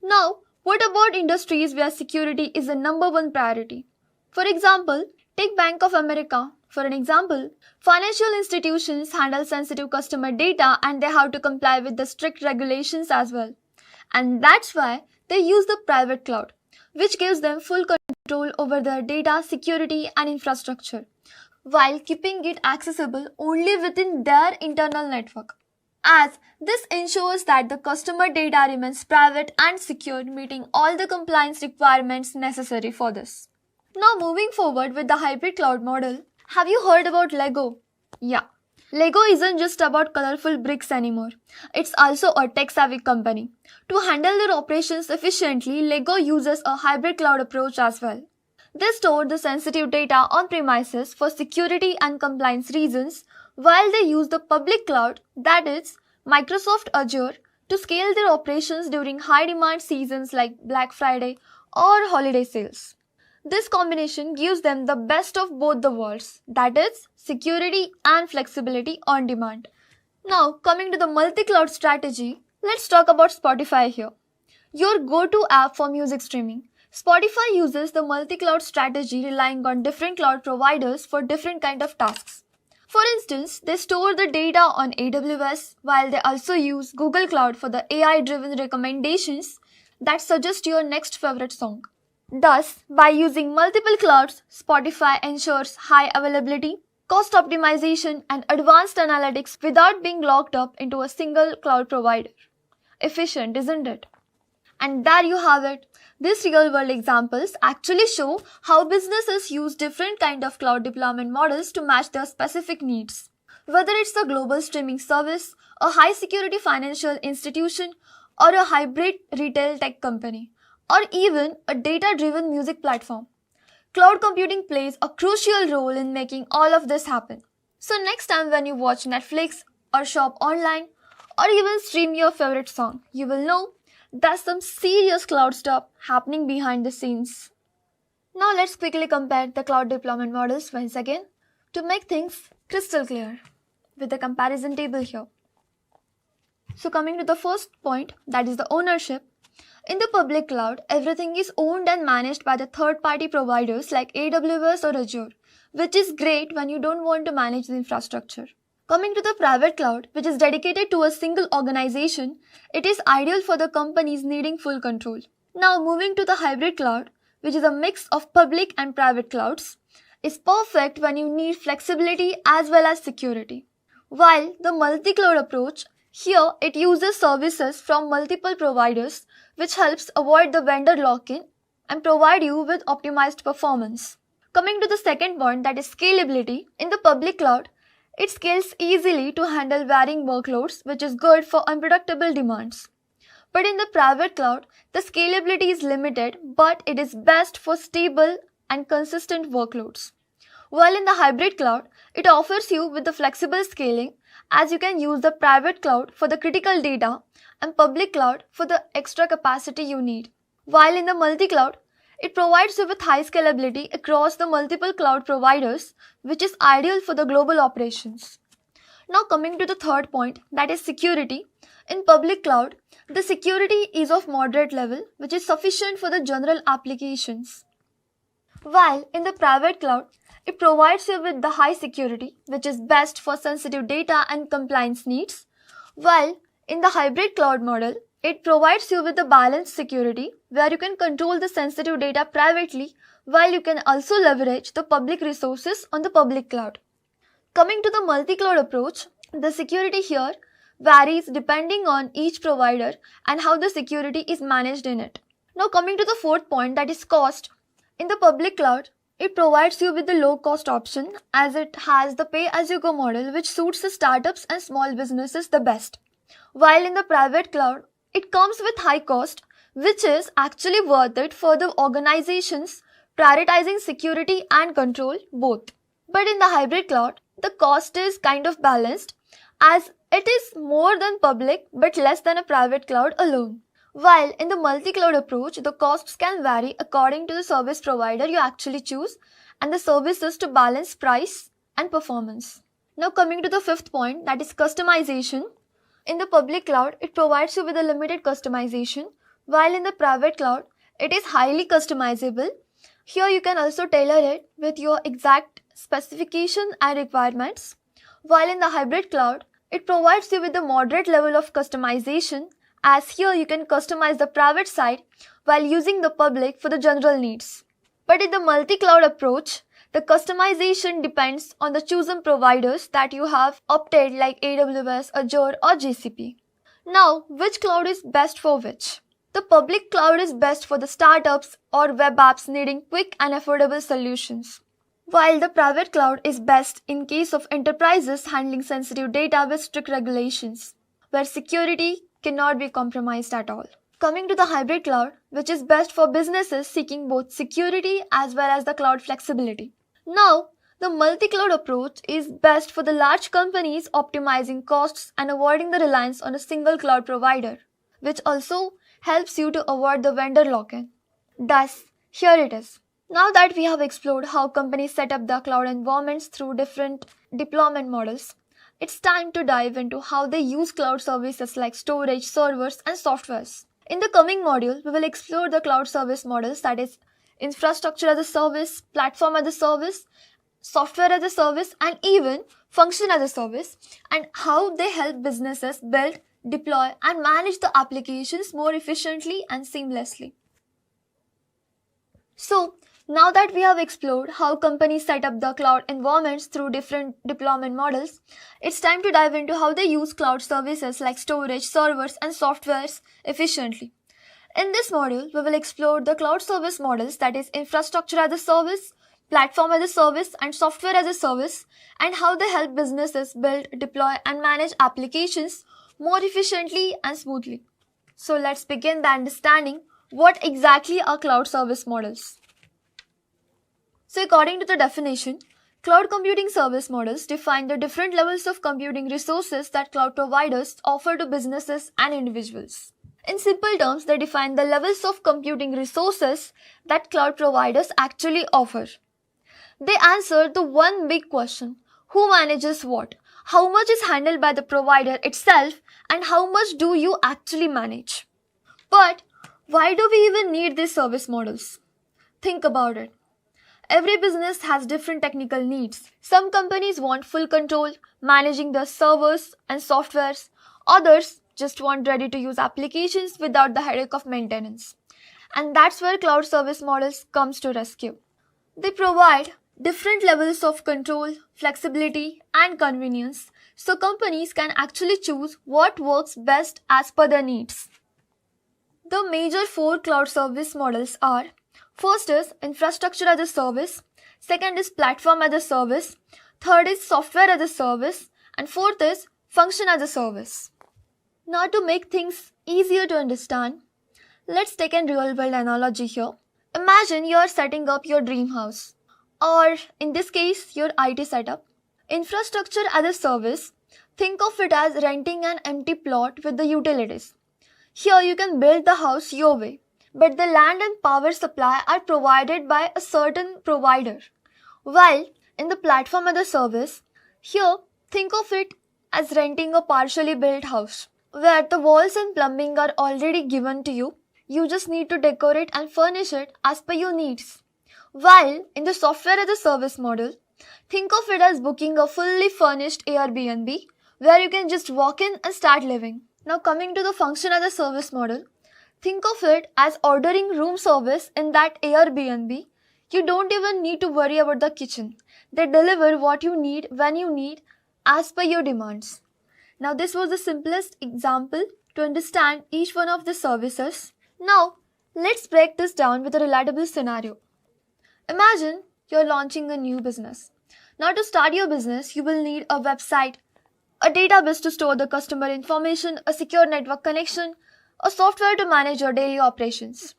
Now, what about industries where security is the number one priority? For example, take Bank of America. For an example, financial institutions handle sensitive customer data and they have to comply with the strict regulations as well. And that's why they use the private cloud, which gives them full control over their data, security, and infrastructure, while keeping it accessible only within their internal network. As this ensures that the customer data remains private and secure, meeting all the compliance requirements necessary for this. Now moving forward with the hybrid cloud model, have you heard about Lego? Yeah. Lego isn't just about colorful bricks anymore. It's also a tech-savvy company. To handle their operations efficiently, Lego uses a hybrid cloud approach as well. They store the sensitive data on premises for security and compliance reasons, while they use the public cloud, that is, Microsoft Azure, to scale their operations during high-demand seasons like Black Friday or holiday sales. This combination gives them the best of both the worlds, that is, security and flexibility on demand. Now, coming to the multi-cloud strategy, let's talk about Spotify here. Your go-to app for music streaming. Spotify uses the multi-cloud strategy relying on different cloud providers for different kind of tasks. For instance, they store the data on AWS while they also use Google Cloud for the AI-driven recommendations that suggest your next favorite song. Thus, by using multiple clouds, Spotify ensures high availability, cost optimization, and advanced analytics without being locked up into a single cloud provider. Efficient, isn't it? And there you have it. These real-world examples actually show how businesses use different kind of cloud deployment models to match their specific needs. Whether it's a global streaming service, a high-security financial institution, or a hybrid retail tech company, or even a data-driven music platform, cloud computing plays a crucial role in making all of this happen. So next time when you watch Netflix or shop online or even stream your favorite song, you will know there's some serious cloud stuff happening behind the scenes. Now let's quickly compare the cloud deployment models once again to make things crystal clear with the comparison table here. So coming to the first point, that is the ownership. In the public cloud, everything is owned and managed by the third-party providers like AWS or Azure, which is great when you don't want to manage the infrastructure. Coming to the private cloud, which is dedicated to a single organization, it is ideal for the companies needing full control. Now moving to the hybrid cloud, which is a mix of public and private clouds, is perfect when you need flexibility as well as security. While the multi-cloud approach, here it uses services from multiple providers, which helps avoid the vendor lock-in and provide you with optimized performance. Coming to the second point, that is scalability. In the public cloud, it scales easily to handle varying workloads, which is good for unpredictable demands. But in the private cloud, the scalability is limited, but it is best for stable and consistent workloads. While in the hybrid cloud, it offers you with the flexible scaling, as you can use the private cloud for the critical data and public cloud for the extra capacity you need. While in the multi-cloud, it provides you with high scalability across the multiple cloud providers, which is ideal for the global operations. Now coming to the third point, that is security. In public cloud, the security is of moderate level, which is sufficient for the general applications. While in the private cloud, it provides you with the high security, which is best for sensitive data and compliance needs. While in the hybrid cloud model, It provides you with a balanced security where you can control the sensitive data privately while you can also leverage the public resources on the public cloud. Coming to the multi-cloud approach, the security here varies depending on each provider and how the security is managed in it. Now coming to the fourth point, that is cost. In the public cloud, it provides you with the low cost option as it has the pay-as-you-go model which suits the startups and small businesses the best. While in the private cloud, it comes with high cost which is actually worth it for the organizations prioritizing security and control both. But in the hybrid cloud, the cost is kind of balanced as it is more than public but less than a private cloud alone. While in the multi-cloud approach, the costs can vary according to the service provider you actually choose and the services to balance price and performance. Now coming to the fifth point, that is customization. In the public cloud, it provides you with a limited customization, while in the private cloud, it is highly customizable. Here you can also tailor it with your exact specification and requirements. While in the hybrid cloud, it provides you with a moderate level of customization as here you can customize the private side while using the public for the general needs. But in the multi-cloud approach, the customization depends on the chosen providers that you have opted like AWS, Azure or GCP. Now, which cloud is best for which? The public cloud is best for the startups or web apps needing quick and affordable solutions, while the private cloud is best in case of enterprises handling sensitive data with strict regulations, where security cannot be compromised at all. Coming to the hybrid cloud, which is best for businesses seeking both security as well as the cloud flexibility. Now, the multi-cloud approach is best for the large companies optimizing costs and avoiding the reliance on a single cloud provider, which also helps you to avoid the vendor lock-in. Thus, here it is. Now that we have explored how companies set up their cloud environments through different deployment models, it's time to dive into how they use cloud services like storage, servers, and softwares. In the coming module, we will explore the cloud service models, that is, infrastructure as a service, platform as a service, software as a service, and even function as a service, and how they help businesses build, deploy, and manage the applications more efficiently and seamlessly. So, now that we have explored how companies set up the cloud environments through different deployment models, it's time to dive into how they use cloud services like storage, servers, and softwares efficiently. In this module, we will explore the cloud service models, that is infrastructure as a service, platform as a service, and software as a service, and how they help businesses build, deploy, and manage applications more efficiently and smoothly. So let's begin the understanding what exactly are cloud service models. So according to the definition, cloud computing service models define the different levels of computing resources that cloud providers offer to businesses and individuals. In simple terms, they define the levels of computing resources that cloud providers actually offer. They answer the one big question: who manages what? How much is handled by the provider itself, and how much do you actually manage? But why do we even need these service models? Think about it. Every business has different technical needs. Some companies want full control, managing their servers and softwares. Others just want ready-to-use applications without the headache of maintenance. And that's where cloud service models comes to rescue. They provide different levels of control, flexibility, and convenience, so companies can actually choose what works best as per their needs. The major four cloud service models are: first is infrastructure as a service, second is platform as a service, third is software as a service, and fourth is function as a service. Now to make things easier to understand, let's take a real world analogy here. Imagine you are setting up your dream house, or in this case your IT setup. Infrastructure as a service, think of it as renting an empty plot with the utilities. Here you can build the house your way, but the land and power supply are provided by a certain provider. While in the platform as a service, here think of it as renting a partially built house, where the walls and plumbing are already given to you. You just need to decorate and furnish it as per your needs. While in the software as a service model, think of it as booking a fully furnished Airbnb, where you can just walk in and start living. Now coming to the function as a service model, think of it as ordering room service in that Airbnb. You don't even need to worry about the kitchen. They deliver what you need when you need as per your demands. Now this was the simplest example to understand each one of the services. Now let's break this down with a relatable scenario. Imagine you're launching a new business. Now to start your business, you will need a website, a database to store the customer information, a secure network connection, a software to manage your daily operations.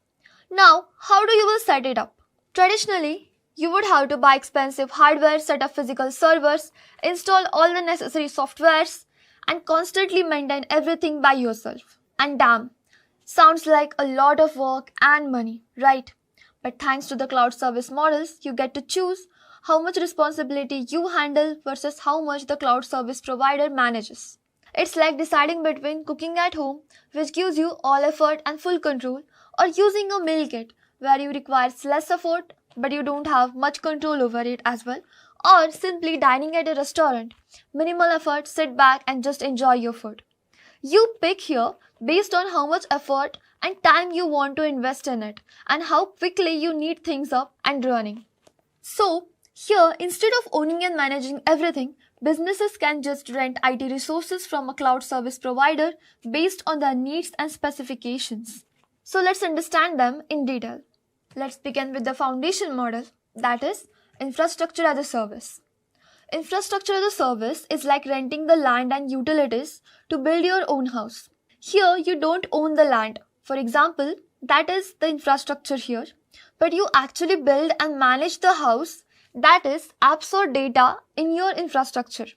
Now, how do you will set it up? Traditionally, you would have to buy expensive hardware, set up physical servers, install all the necessary softwares, and constantly maintain everything by yourself. And damn, sounds like a lot of work and money, right? But thanks to the cloud service models, you get to choose how much responsibility you handle versus how much the cloud service provider manages. It's like deciding between cooking at home, which gives you all effort and full control, or using a meal kit where you require less effort but you don't have much control over it as well, or simply dining at a restaurant, minimal effort, sit back and just enjoy your food. You pick here based on how much effort and time you want to invest in it and how quickly you need things up and running. So, here instead of owning and managing everything, businesses can just rent IT resources from a cloud service provider based on their needs and specifications. So, let's understand them in detail. Let's begin with the foundation model, that is, infrastructure as a service. Infrastructure as a service is like renting the land and utilities to build your own house. Here, you don't own the land. For example, that is the infrastructure here, but you actually build and manage the house, that is, apps or data in your infrastructure,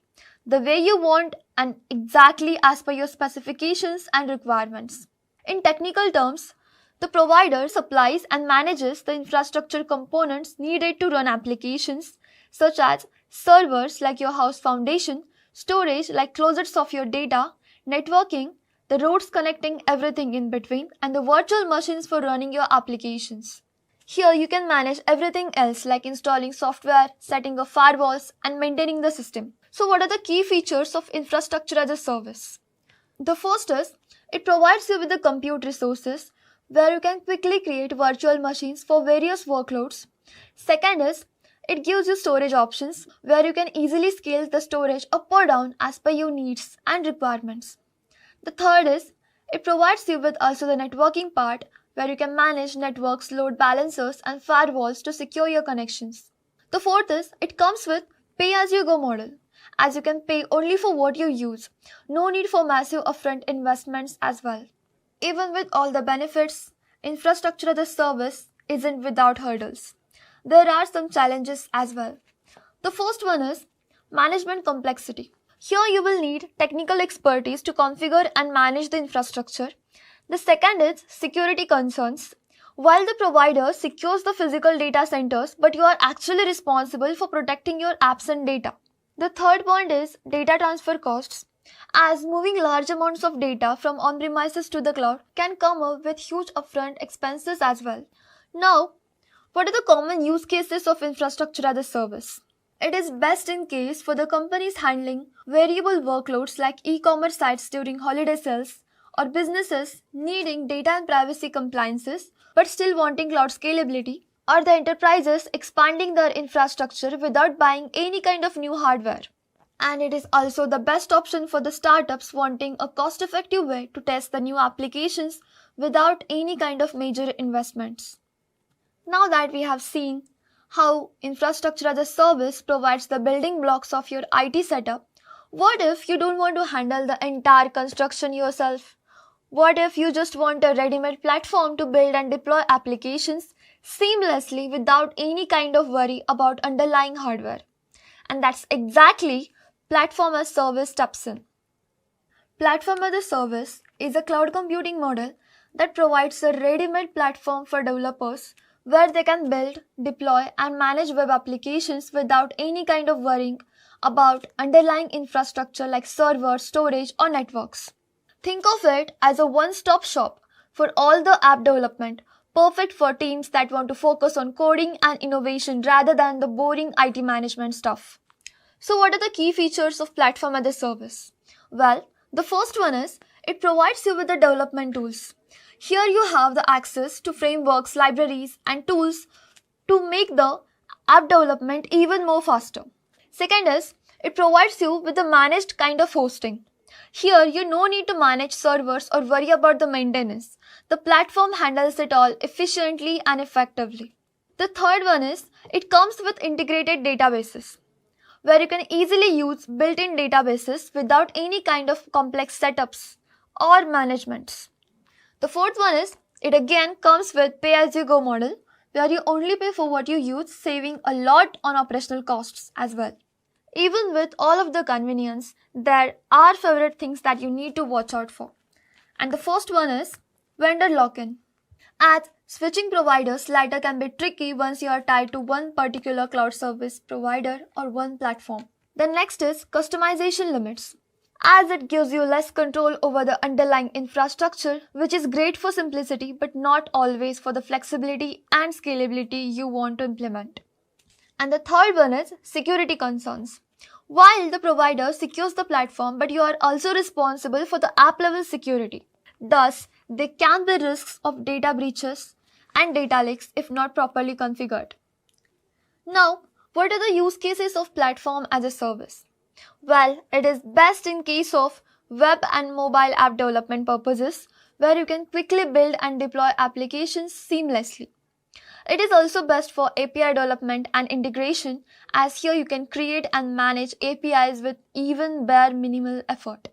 the way you want and exactly as per your specifications and requirements. In technical terms, the provider supplies and manages the infrastructure components needed to run applications such as servers like your house foundation, storage like closets of your data, networking, the roads connecting everything in between, and the virtual machines for running your applications. Here you can manage everything else like installing software, setting up firewalls, and maintaining the system. So what are the key features of infrastructure as a service? The first is, it provides you with the compute resources where you can quickly create virtual machines for various workloads. Second is, it gives you storage options where you can easily scale the storage up or down as per your needs and requirements. The third is, it provides you with also the networking part where you can manage networks, load balancers and firewalls to secure your connections. The fourth is, it comes with pay-as-you-go model, as you can pay only for what you use. No need for massive upfront investments as well. Even with all the benefits, infrastructure as a service isn't without hurdles. There are some challenges as well. The first one is management complexity. Here you will need technical expertise to configure and manage the infrastructure. The second is security concerns. While the provider secures the physical data centers, but you are actually responsible for protecting your apps and data. The third point is data transfer costs, as moving large amounts of data from on-premises to the cloud can come up with huge upfront expenses as well. Now, what are the common use cases of infrastructure as a service? It is best in case for the companies handling variable workloads like e-commerce sites during holiday sales or businesses needing data and privacy compliances but still wanting cloud scalability, or the enterprises expanding their infrastructure without buying any kind of new hardware. And it is also the best option for the startups wanting a cost-effective way to test the new applications without any kind of major investments. Now that we have seen how infrastructure as a service provides the building blocks of your IT setup, what if you don't want to handle the entire construction yourself? What if you just want a ready-made platform to build and deploy applications seamlessly without any kind of worry about underlying hardware? And that's exactly Platform as Service steps in. Platform as a Service is a cloud computing model that provides a ready-made platform for developers where they can build, deploy, and manage web applications without any kind of worrying about underlying infrastructure like servers, storage, or networks. Think of it as a one-stop shop for all the app development, perfect for teams that want to focus on coding and innovation rather than the boring IT management stuff. So what are the key features of Platform as a Service? Well, the first one is, it provides you with the development tools. Here you have the access to frameworks, libraries, and tools to make the app development even more faster. Second is, it provides you with the managed kind of hosting. Here you no need to manage servers or worry about the maintenance. The platform handles it all efficiently and effectively. The third one is, it comes with integrated databases, where you can easily use built-in databases without any kind of complex setups or managements. The fourth one is, it again comes with pay-as-you-go model, where you only pay for what you use, saving a lot on operational costs as well. Even with all of the convenience, there are favorite things that you need to watch out for. And the first one is vendor lock-in. As switching providers later can be tricky once you are tied to one particular cloud service provider or one platform. The next is customization limits, as it gives you less control over the underlying infrastructure, which is great for simplicity but not always for the flexibility and scalability you want to implement. And the third one is security concerns. While the provider secures the platform, but you are also responsible for the app level security. Thus, there can be risks of data breaches and data leaks if not properly configured. Now, what are the use cases of platform as a service? Well, it is best in case of web and mobile app development purposes, where you can quickly build and deploy applications seamlessly. It is also best for API development and integration, as here you can create and manage APIs with even bare minimal effort.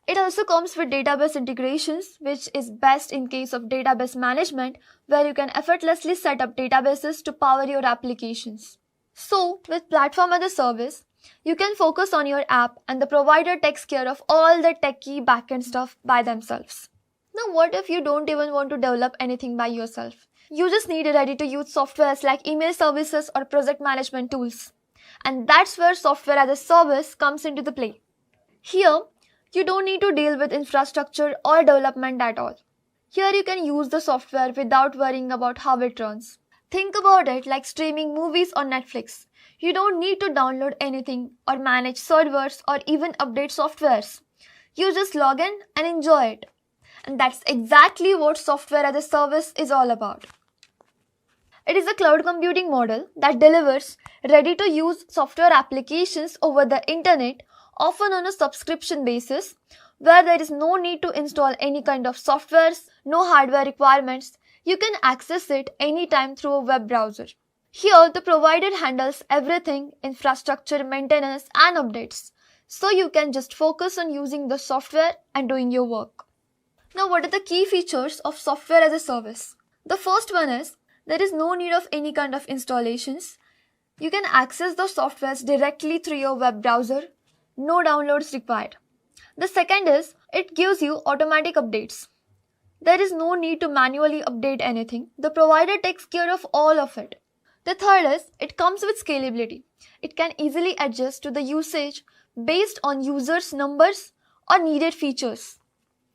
It also comes with database integrations, which is best in case of database management, where you can effortlessly set up databases to power your applications. So, with platform as a service, you can focus on your app and the provider takes care of all the techy backend stuff by themselves. Now, what if you don't even want to develop anything by yourself? You just need ready-to-use softwares like email services or project management tools. And that's where software as a service comes into the play. Here, you don't need to deal with infrastructure or development at all. Here you can use the software without worrying about how it runs. Think about it like streaming movies on Netflix. You don't need to download anything or manage servers or even update softwares. You just log in and enjoy it. And that's exactly what software as a service is all about. It is a cloud computing model that delivers ready-to-use software applications over the internet, often on a subscription basis, where there is no need to install any kind of softwares, no hardware requirements. You can access it anytime through a web browser. Here, the provider handles everything, infrastructure, maintenance, and updates. So you can just focus on using the software and doing your work. Now, what are the key features of software as a service? The first one is, there is no need of any kind of installations. You can access the softwares directly through your web browser. No downloads required. The second is, it gives you automatic updates. There is no need to manually update anything. The provider takes care of all of it. The third is, it comes with scalability. It can easily adjust to the usage based on users' numbers or needed features.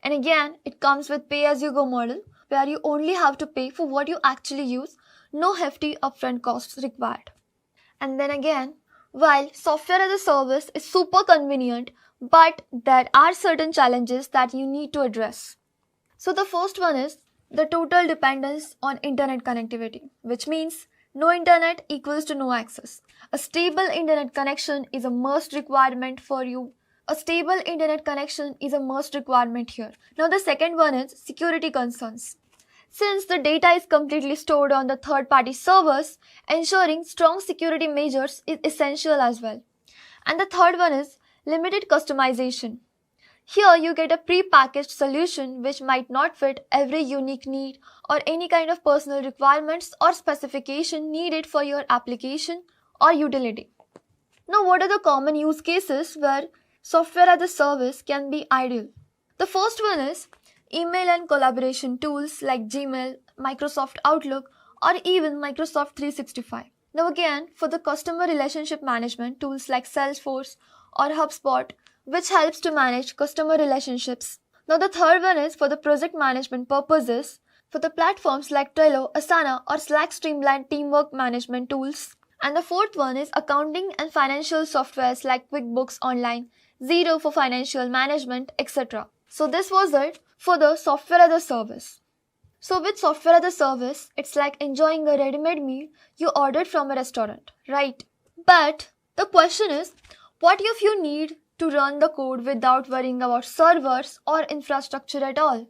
And again, it comes with pay-as-you-go model, where you only have to pay for what you actually use, no hefty upfront costs required. And then again, while software as a service is super convenient, but there are certain challenges that you need to address. So the first one is the total dependence on internet connectivity, which means no internet equals to no access. A stable internet connection is a must requirement for you. A stable internet connection is a must requirement here. Now the second one is security concerns. Since the data is completely stored on the third-party servers, ensuring strong security measures is essential as well. And the third one is limited customization. Here you get a pre-packaged solution which might not fit every unique need or any kind of personal requirements or specification needed for your application or utility. Now, what are the common use cases where software as a service can be ideal? The first one is email and collaboration tools like Gmail, Microsoft Outlook, or even Microsoft 365. Now again, for the customer relationship management, tools like Salesforce or HubSpot, which helps to manage customer relationships. Now the third one is for the project management purposes, for the platforms like Trello, Asana, or Slack streamlined teamwork management tools. And the fourth one is accounting and financial softwares like QuickBooks Online, Xero for financial management, etc. So this was it for the software as a service. So with software as a service, it's like enjoying a ready-made meal you ordered from a restaurant, right? But the question is, what if you need to run the code without worrying about servers or infrastructure at all?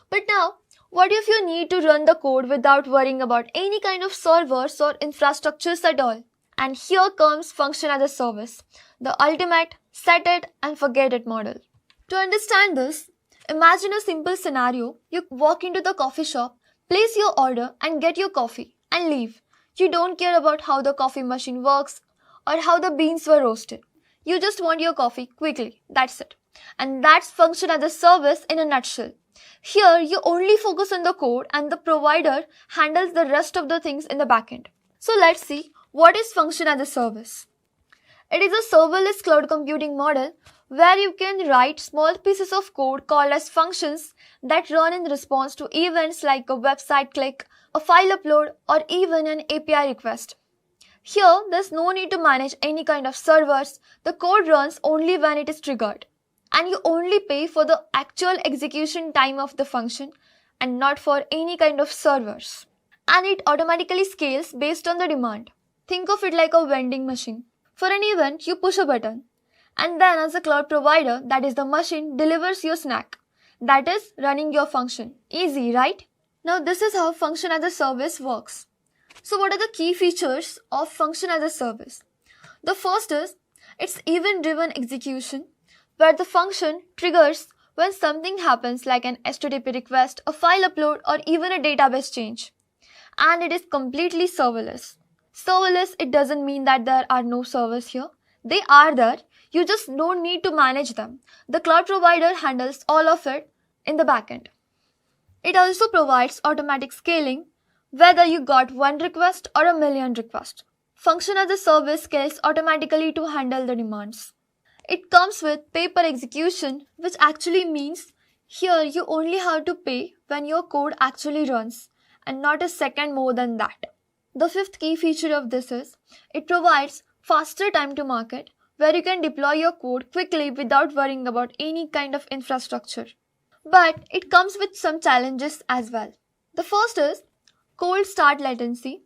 But now, what if you need to run the code without worrying about any kind of servers or infrastructures at all? And here comes function as a service, the ultimate set it and forget it model. To understand this, imagine a simple scenario. You walk into the coffee shop, place your order and get your coffee and leave. You don't care about how the coffee machine works or how the beans were roasted. You just want your coffee quickly. That's it. And that's function as a service in a nutshell. Here, you only focus on the code and the provider handles the rest of the things in the backend. So let's see what is function as a service. It is a serverless cloud computing model where you can write small pieces of code called as functions that run in response to events like a website click, a file upload, or even an API request. Here, there's no need to manage any kind of servers. The code runs only when it is triggered. And you only pay for the actual execution time of the function and not for any kind of servers. And it automatically scales based on the demand. Think of it like a vending machine. For an event, you push a button. And then as a cloud provider, that is the machine, delivers your snack. That is running your function. Easy, right? Now this is how function as a service works. So what are the key features of function as a service? The first is, it's event-driven execution, where the function triggers when something happens like an HTTP request, a file upload, or even a database change. And it is completely serverless. Serverless, it doesn't mean that there are no servers here. They are there. You just don't need to manage them. The cloud provider handles all of it in the backend. It also provides automatic scaling, whether you got one request or a million requests. Function as a service scales automatically to handle the demands. It comes with pay-per execution, which actually means here you only have to pay when your code actually runs and not a second more than that. The fifth key feature of this is it provides faster time to market where you can deploy your code quickly without worrying about any kind of infrastructure. But it comes with some challenges as well. The first is cold start latency.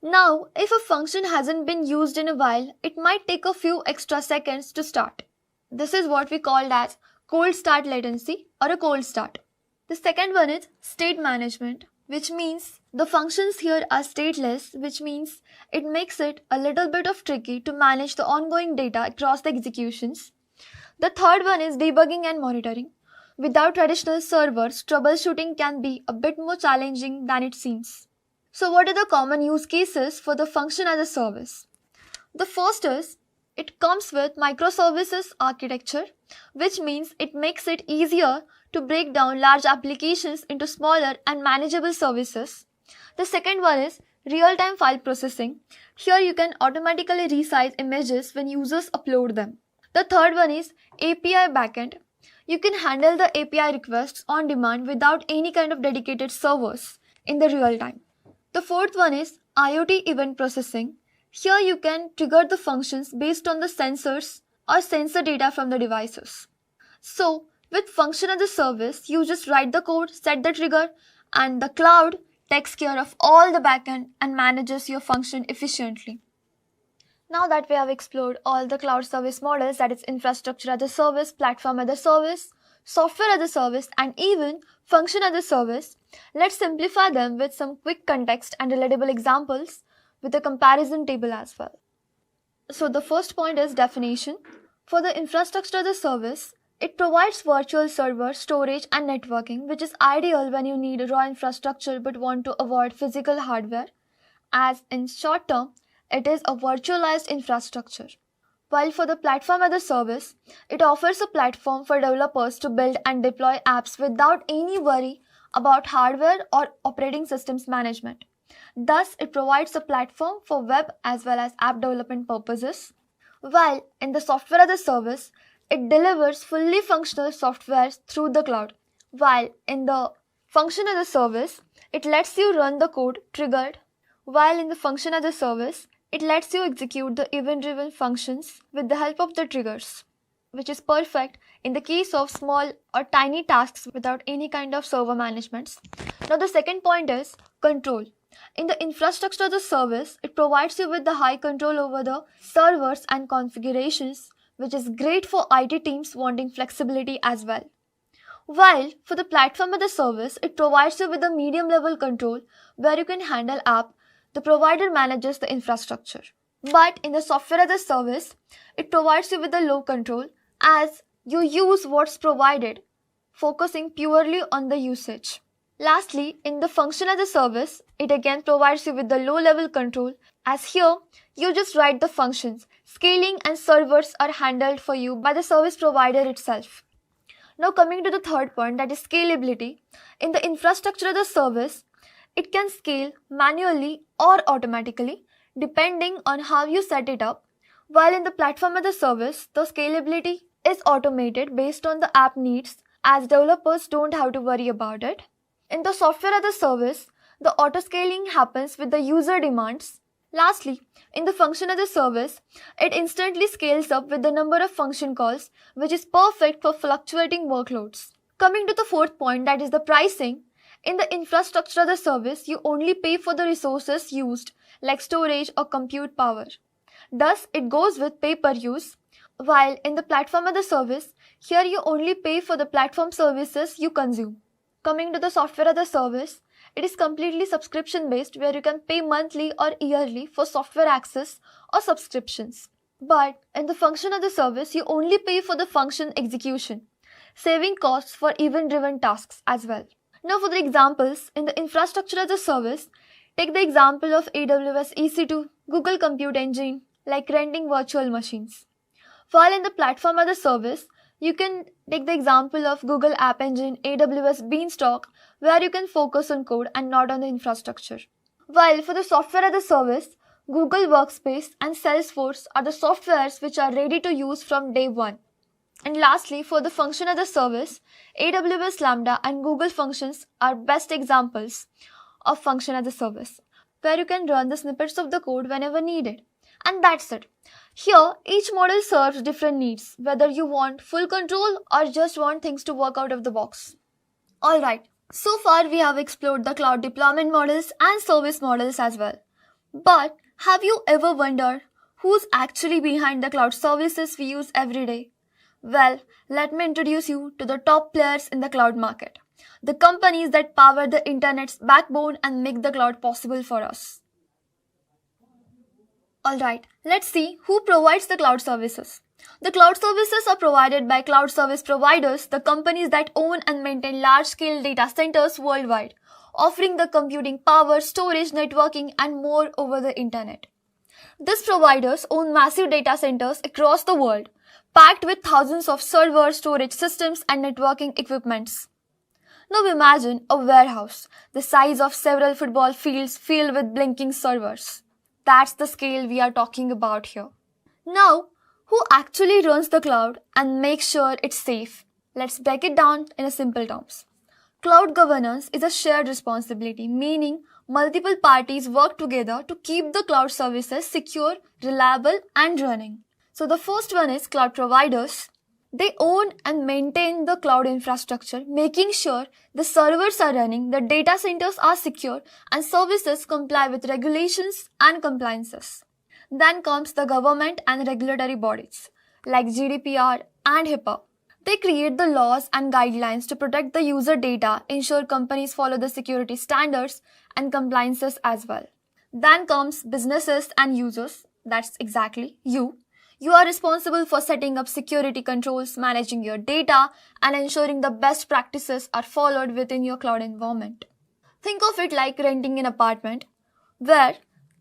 Now, if a function hasn't been used in a while, it might take a few extra seconds to start. This is what we call as cold start latency or a cold start. The second one is state management, which means the functions here are stateless, which means it makes it a little bit of tricky to manage the ongoing data across the executions. The third one is debugging and monitoring. Without traditional servers, troubleshooting can be a bit more challenging than it seems. So what are the common use cases for the function as a service? The first is, it comes with microservices architecture, which means it makes it easier to break down large applications into smaller and manageable services. The second one is real-time file processing. Here you can automatically resize images when users upload them. The third one is API backend. You can handle the API requests on demand without any kind of dedicated servers in the real time. The fourth one is IoT event processing. Here you can trigger the functions based on the sensors or sensor data from the devices. So with function as a service, you just write the code, set the trigger, and the cloud takes care of all the backend and manages your function efficiently. Now that we have explored all the cloud service models, that is infrastructure as a service, platform as a service, software as a service, and even function as a service, let's simplify them with some quick context and relatable examples with a comparison table as well. So the first point is definition. For the infrastructure as a service, it provides virtual server, storage, and networking, which is ideal when you need raw infrastructure but want to avoid physical hardware, as in short term, it is a virtualized infrastructure. While for the platform as a service, it offers a platform for developers to build and deploy apps without any worry about hardware or operating systems management. Thus, it provides a platform for web as well as app development purposes. While in the software as a service, it delivers fully functional software through the cloud. While in the function as a service, it lets you run the code triggered. While in the function as a service, it lets you execute the event-driven functions with the help of the triggers. which is perfect in the case of small or tiny tasks without any kind of server management. Now the second point is control. In the infrastructure as a service, it provides you with the high control over the servers and configurations, which is great for IT teams wanting flexibility as well. While for the platform as a service, it provides you with a medium level control where you can handle app, the provider manages the infrastructure. But in the software as a service, it provides you with a low control as you use what's provided, focusing purely on the usage. Lastly, in the function as a service, it again provides you with the low level control as here you just write the functions. Scaling and servers are handled for you by the service provider itself. Now coming to the third point, that is scalability. In the infrastructure as a service, it can scale manually or automatically depending on how you set it up, while in the platform as a service, the scalability is automated based on the app needs as developers don't have to worry about it. In the software as a service, the auto scaling happens with the user demands. Lastly, in the function as a service, it instantly scales up with the number of function calls, which is perfect for fluctuating workloads. Coming to the fourth point, that is the pricing. In the infrastructure as a service, you only pay for the resources used, like storage or compute power. Thus, it goes with pay per use. While in the platform as a service, here you only pay for the platform services you consume. Coming to the software as a service, it is completely subscription based where you can pay monthly or yearly for software access or subscriptions. But in the function as a service, you only pay for the function execution, saving costs for event driven tasks as well. Now for the examples, in the infrastructure as a service, take the example of AWS EC2, Google Compute Engine, like renting virtual machines. While in the platform as a service, you can take the example of Google App Engine, AWS Beanstalk, where you can focus on code and not on the infrastructure. While for the software as a service, Google Workspace and Salesforce are the softwares which are ready to use from day one. And lastly, for the function as a service, AWS Lambda and Google Functions are best examples of function as a service, where you can run the snippets of the code whenever needed. And that's it. Here, each model serves different needs, whether you want full control or just want things to work out of the box. Alright, so far we have explored the cloud deployment models and service models as well. But have you ever wondered who's actually behind the cloud services we use every day? Well, let me introduce you to the top players in the cloud market, the companies that power the internet's backbone and make the cloud possible for us. Alright, let's see who provides the cloud services. The cloud services are provided by cloud service providers, the companies that own and maintain large-scale data centers worldwide, offering the computing power, storage, networking, and more over the internet. These providers own massive data centers across the world, packed with thousands of server, storage systems, and networking equipments. Now imagine a warehouse, the size of several football fields filled with blinking servers. That's the scale we are talking about here. Now, who actually runs the cloud and makes sure it's safe? Let's break it down in simple terms. Cloud governance is a shared responsibility, meaning multiple parties work together to keep the cloud services secure, reliable, and running. So the first one is cloud providers. They own and maintain the cloud infrastructure, making sure the servers are running, the data centers are secure, and services comply with regulations and compliances. Then comes the government and regulatory bodies like GDPR and HIPAA. They create the laws and guidelines to protect the user data, ensure companies follow the security standards and compliances as well. Then comes businesses and users. That's exactly you. You are responsible for setting up security controls, managing your data, and ensuring the best practices are followed within your cloud environment. Think of it like renting an apartment, where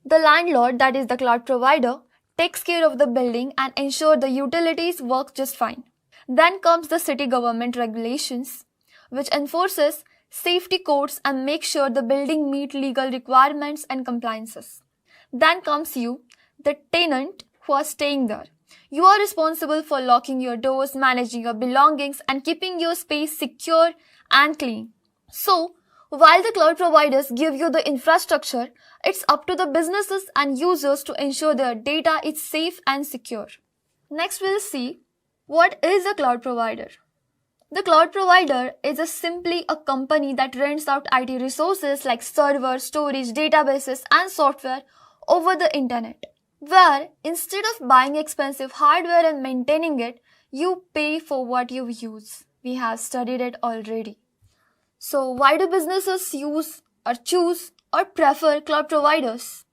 the landlord, that is the cloud provider, takes care of the building and ensure the utilities work just fine. Then comes the city government regulations, which enforces safety codes and makes sure the building meet legal requirements and compliances. Then comes you, the tenant, who are staying there. You are responsible for locking your doors, managing your belongings, and keeping your space secure and clean. So, while the cloud providers give you the infrastructure, it's up to the businesses and users to ensure their data is safe and secure. Next, we'll see What is a cloud provider? The cloud provider is simply a company that rents out IT resources like servers, storage, databases, and software over the internet, where instead of buying expensive hardware and maintaining it, you pay for what you use. We have studied it already. So why do businesses use or choose or prefer cloud providers?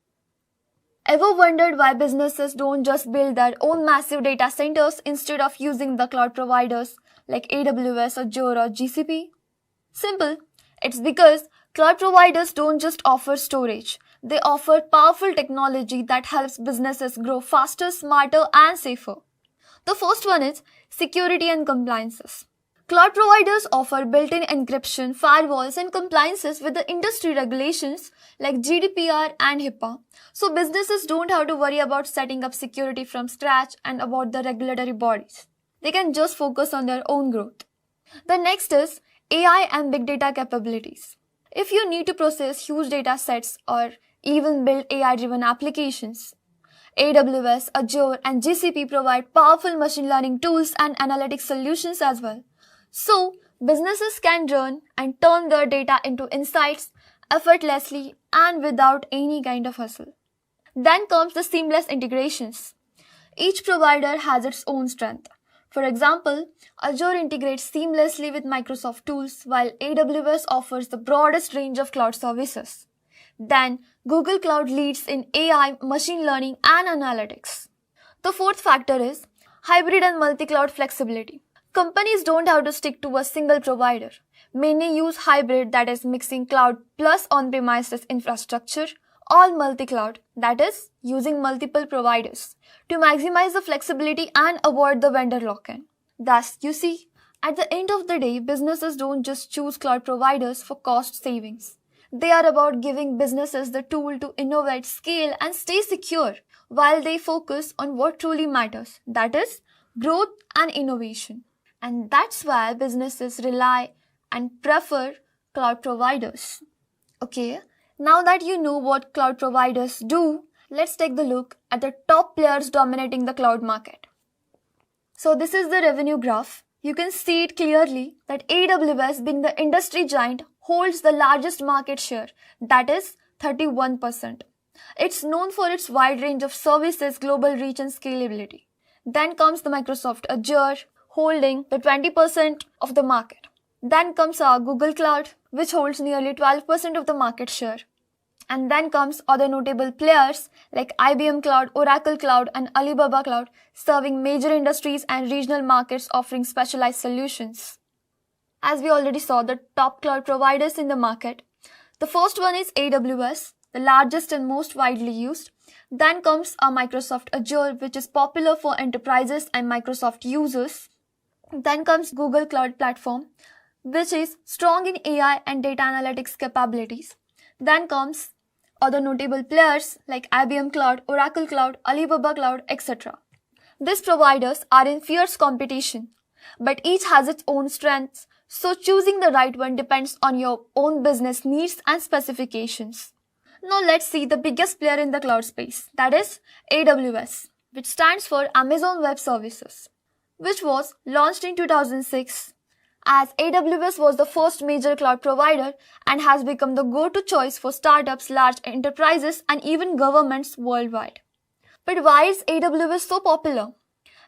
Ever wondered why businesses don't just build their own massive data centers instead of using the cloud providers like AWS, Azure, or GCP? Simple. It's because cloud providers don't just offer storage. They offer powerful technology that helps businesses grow faster, smarter, and safer. The first one is security and compliances. Cloud providers offer built-in encryption, firewalls, and compliances with the industry regulations like GDPR and HIPAA. So businesses don't have to worry about setting up security from scratch and about the regulatory bodies. They can just focus on their own growth. The next is AI and big data capabilities. If you need to process huge data sets or even build AI-driven applications, AWS, Azure, and GCP provide powerful machine learning tools and analytics solutions as well. So, businesses can run and turn their data into insights effortlessly and without any kind of hustle. Then comes the seamless integrations. Each provider has its own strength. For example, Azure integrates seamlessly with Microsoft tools while AWS offers the broadest range of cloud services. Then, Google Cloud leads in AI, machine learning, and analytics. The fourth factor is hybrid and multi-cloud flexibility. Companies don't have to stick to a single provider. Many use hybrid, that is mixing cloud plus on-premises infrastructure, or multi-cloud, that is using multiple providers, to maximize the flexibility and avoid the vendor lock-in. Thus, you see, at the end of the day, businesses don't just choose cloud providers for cost savings. They are about giving businesses the tool to innovate, scale, and stay secure while they focus on what truly matters, that is, growth and innovation. And that's why businesses rely and prefer cloud providers. Okay, now that you know what cloud providers do, let's take a look at the top players dominating the cloud market. So this is the revenue graph. You can see it clearly that AWS, being the industry giant, holds the largest market share, that is 31%. It's known for its wide range of services, global reach, and scalability. Then comes the Microsoft Azure, holding the 20% of the market. Then comes our Google Cloud, which holds nearly 12% of the market share. And then comes other notable players like IBM Cloud, Oracle Cloud, and Alibaba Cloud, serving major industries and regional markets offering specialized solutions. As we already saw, the top cloud providers in the market. The first one is AWS, the largest and most widely used. Then comes our Microsoft Azure, which is popular for enterprises and Microsoft users. Then comes Google Cloud Platform, which is strong in AI and data analytics capabilities. Then comes other notable players like IBM Cloud, Oracle Cloud, Alibaba Cloud, etc. These providers are in fierce competition, but each has its own strengths, so choosing the right one depends on your own business needs and specifications. Now let's see the biggest player in the cloud space, that is AWS, which stands for Amazon Web Services, which was launched in 2006. As AWS was the first major cloud provider and has become the go-to choice for startups, large enterprises, and even governments worldwide. But why is AWS so popular?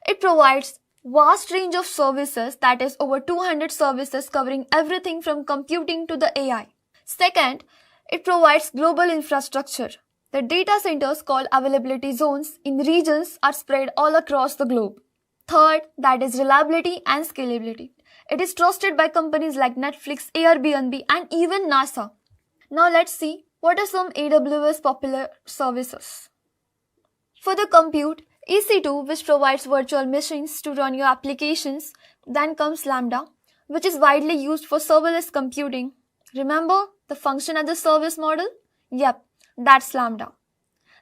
It provides vast range of services, that is over 200 services covering everything from computing to the AI. Second, it provides global infrastructure. The data centers called availability zones in regions are spread all across the globe. Third, that is reliability and scalability. It is trusted by companies like Netflix, Airbnb, and even NASA. Now let's see what are some AWS popular services. For the compute, EC2, which provides virtual machines to run your applications. Then comes Lambda, which is widely used for serverless computing. Remember the function as a service model? Yep, that's Lambda.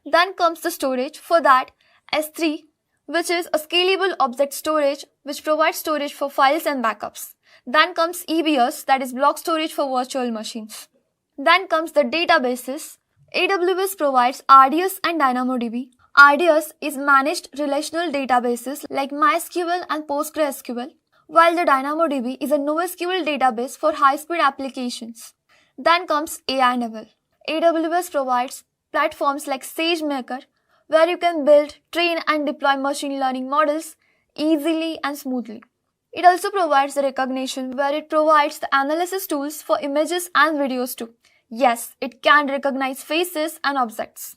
Then comes the storage. For that, S3, which is a scalable object storage, which provides storage for files and backups. Then comes EBS, that is block storage for virtual machines. Then comes the databases. AWS provides RDS and DynamoDB. RDS is managed relational databases like MySQL and PostgreSQL, while the DynamoDB is a NoSQL database for high-speed applications. Then comes AI/ML. AWS provides platforms like SageMaker, where you can build, train, and deploy machine learning models easily and smoothly. It also provides recognition, where it provides the analysis tools for images and videos too. Yes, it can recognize faces and objects.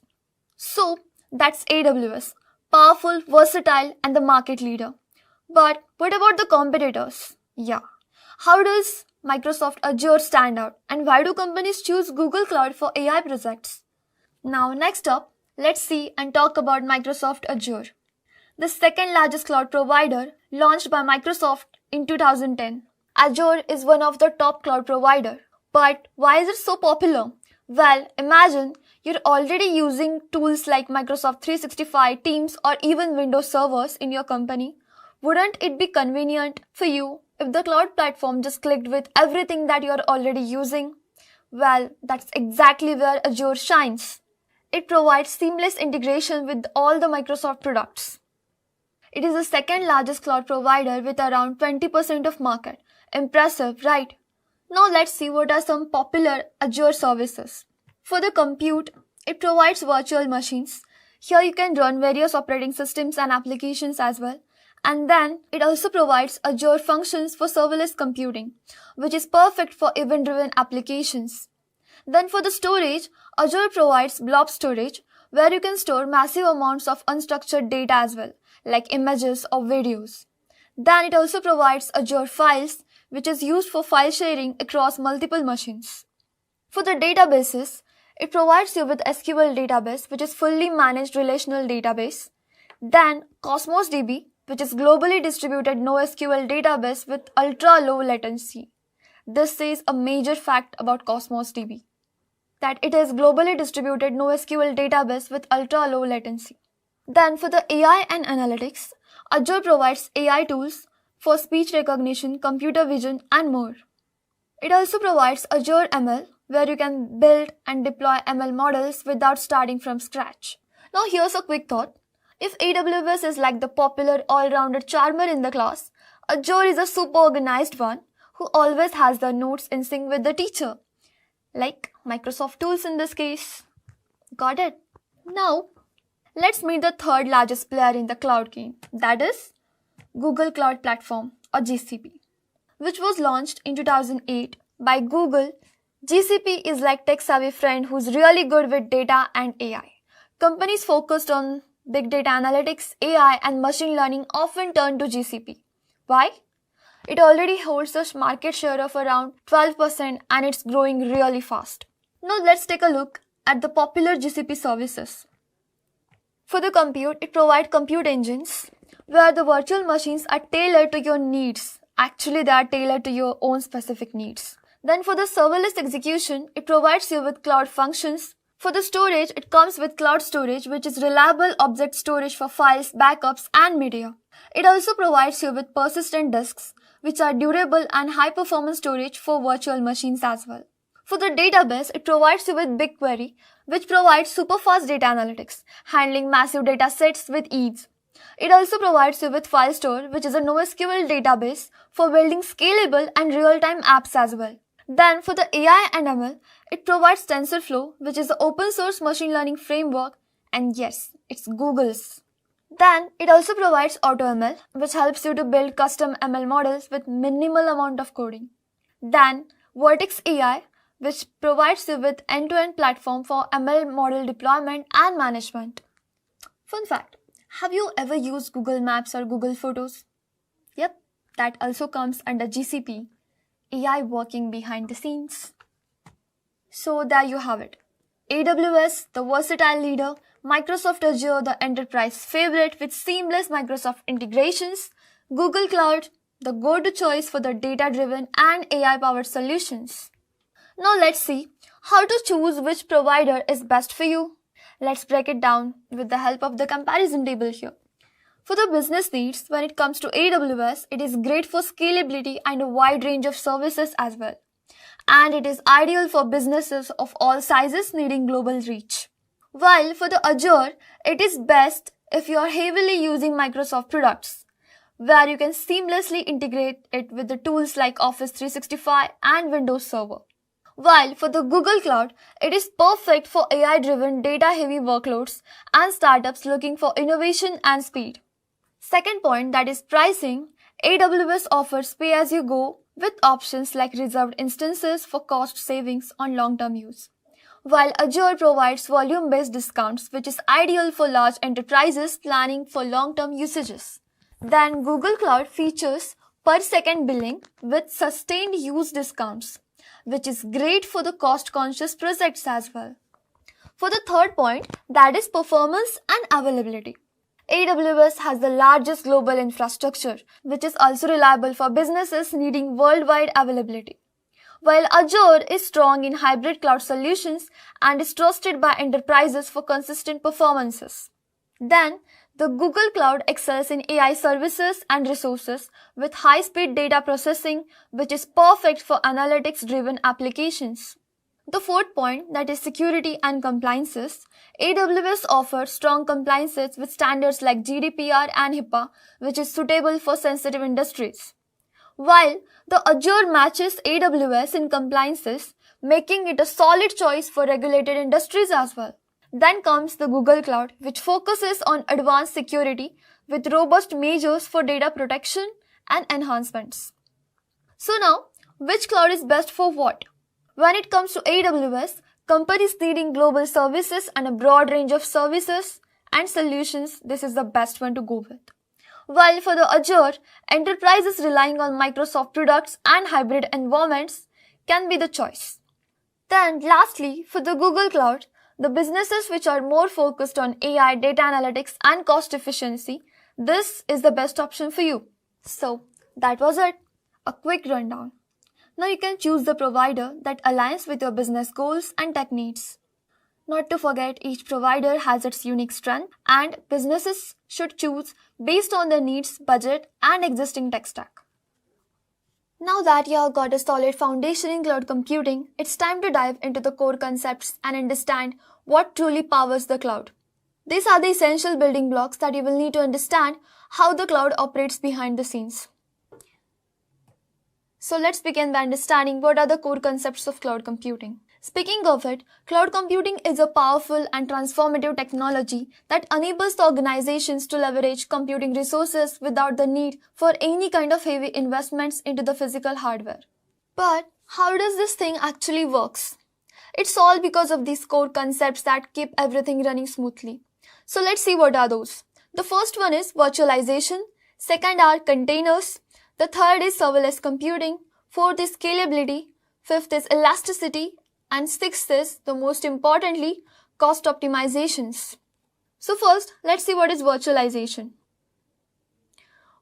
So, that's AWS. Powerful, versatile, and the market leader. But what about the competitors? Yeah. How does Microsoft Azure stand out? And why do companies choose Google Cloud for AI projects? Now, next up, let's see and talk about Microsoft Azure, the second largest cloud provider launched by Microsoft in 2010. Azure is one of the top cloud providers. But why is it so popular? Well, imagine you're already using tools like Microsoft 365, Teams, or even Windows servers in your company. Wouldn't it be convenient for you if the cloud platform just clicked with everything that you're already using? Well, that's exactly where Azure shines. It provides seamless integration with all the Microsoft products. It is the second largest cloud provider with around 20% of market. Impressive, right? Now let's see what are some popular Azure services. For the compute, it provides virtual machines. Here you can run various operating systems and applications as well. And then it also provides Azure Functions for serverless computing, which is perfect for event-driven applications. Then for the storage, Azure provides blob storage, where you can store massive amounts of unstructured data as well, like images or videos. Then it also provides Azure Files, which is used for file sharing across multiple machines. For the databases, it provides you with SQL database, which is fully managed relational database. Then Cosmos DB, which is globally distributed NoSQL database with ultra-low latency. This is a major fact about Cosmos DB, that it is globally distributed NoSQL database with ultra-low latency. Then for the AI and analytics, Azure provides AI tools for speech recognition, computer vision, and more. It also provides Azure ML, where you can build and deploy ML models without starting from scratch. Now here's a quick thought. If AWS is like the popular all-rounded charmer in the class, Azure is a super organized one who always has the notes in sync with the teacher. Like Microsoft tools in this case. Got it? Now, let's meet the third largest player in the cloud game. That is Google Cloud Platform, or GCP, which was launched in 2008 by Google. GCP is like tech-savvy friend who's really good with data and AI. Companies focused on big data analytics, AI, and machine learning often turn to GCP. Why? It already holds a market share of around 12% and it's growing really fast. Now let's take a look at the popular GCP services. For the compute, it provides compute engines where the virtual machines are tailored to your needs. Actually, they are tailored to your own specific needs. Then for the serverless execution, it provides you with cloud functions. For the storage, it comes with cloud storage, which is reliable object storage for files, backups, and media. It also provides you with persistent disks, which are durable and high-performance storage for virtual machines as well. For the database, it provides you with BigQuery, which provides super-fast data analytics, handling massive data sets with ease. It also provides you with FileStore, which is a NoSQL database for building scalable and real-time apps as well. Then for the AI and ML, it provides TensorFlow, which is an open-source machine learning framework, and yes, it's Google's. Then it also provides AutoML, which helps you to build custom ML models with minimal amount of coding. Then Vertex AI, which provides you with end-to-end platform for ML model deployment and management. Fun fact, have you ever used Google Maps or Google Photos? Yep, that also comes under GCP, AI working behind the scenes. So there you have it. AWS, the versatile leader, Microsoft Azure, the enterprise favorite with seamless Microsoft integrations, Google Cloud, the go-to choice for the data-driven and AI-powered solutions. Now let's see how to choose which provider is best for you. Let's break it down with the help of the comparison table here. For the business needs, when it comes to AWS, it is great for scalability and a wide range of services as well. And it is ideal for businesses of all sizes needing global reach. While for the Azure, it is best if you are heavily using Microsoft products, where you can seamlessly integrate it with the tools like Office 365 and Windows Server. While for the Google Cloud, it is perfect for AI-driven data-heavy workloads and startups looking for innovation and speed. Second point, that is pricing. AWS offers pay-as-you-go with options like reserved instances for cost savings on long-term use, while Azure provides volume-based discounts, which is ideal for large enterprises planning for long-term usages. Then Google Cloud features per-second billing with sustained use discounts, which is great for the cost-conscious projects as well. For the third point, that is performance and availability. AWS has the largest global infrastructure, which is also reliable for businesses needing worldwide availability, while Azure is strong in hybrid cloud solutions and is trusted by enterprises for consistent performances. Then, the Google Cloud excels in AI services and resources with high-speed data processing, which is perfect for analytics-driven applications. The fourth point, that is security and compliances. AWS offers strong compliances with standards like GDPR and HIPAA, which is suitable for sensitive industries, while the Azure matches AWS in compliances, making it a solid choice for regulated industries as well. Then comes the Google Cloud, which focuses on advanced security with robust measures for data protection and enhancements. So now, which cloud is best for what? When it comes to AWS, companies needing global services and a broad range of services and solutions, this is the best one to go with. While for the Azure, enterprises relying on Microsoft products and hybrid environments can be the choice. Then lastly, for the Google Cloud, the businesses which are more focused on AI, data analytics and cost efficiency, this is the best option for you. So that was it. A quick rundown. Now you can choose the provider that aligns with your business goals and tech needs. Not to forget, each provider has its unique strength and businesses should choose based on their needs, budget and existing tech stack. Now that you have got a solid foundation in cloud computing, it's time to dive into the core concepts and understand what truly powers the cloud. These are the essential building blocks that you will need to understand how the cloud operates behind the scenes. So let's begin by understanding what are the core concepts of cloud computing. Speaking of it, cloud computing is a powerful and transformative technology that enables the organizations to leverage computing resources without the need for any kind of heavy investments into the physical hardware. But how does this thing actually works? It's all because of these core concepts that keep everything running smoothly. So let's see what are those. The first one is virtualization, second are containers, the third is serverless computing, fourth is scalability, fifth is elasticity, and sixth is, the most importantly, cost optimizations. So first, let's see what is virtualization.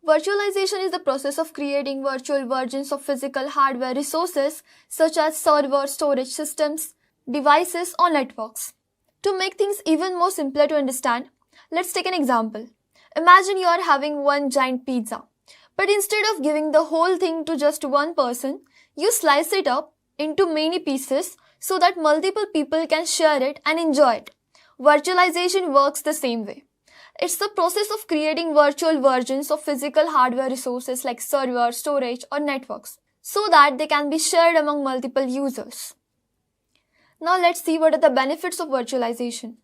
Virtualization is the process of creating virtual versions of physical hardware resources such as server, storage systems, devices or networks. To make things even more simpler to understand, let's take an example. Imagine you are having one giant pizza, but instead of giving the whole thing to just one person, you slice it up into many pieces so that multiple people can share it and enjoy it. Virtualization works the same way. It's the process of creating virtual versions of physical hardware resources like server, storage or networks so that they can be shared among multiple users. Now let's see what are the benefits of virtualization.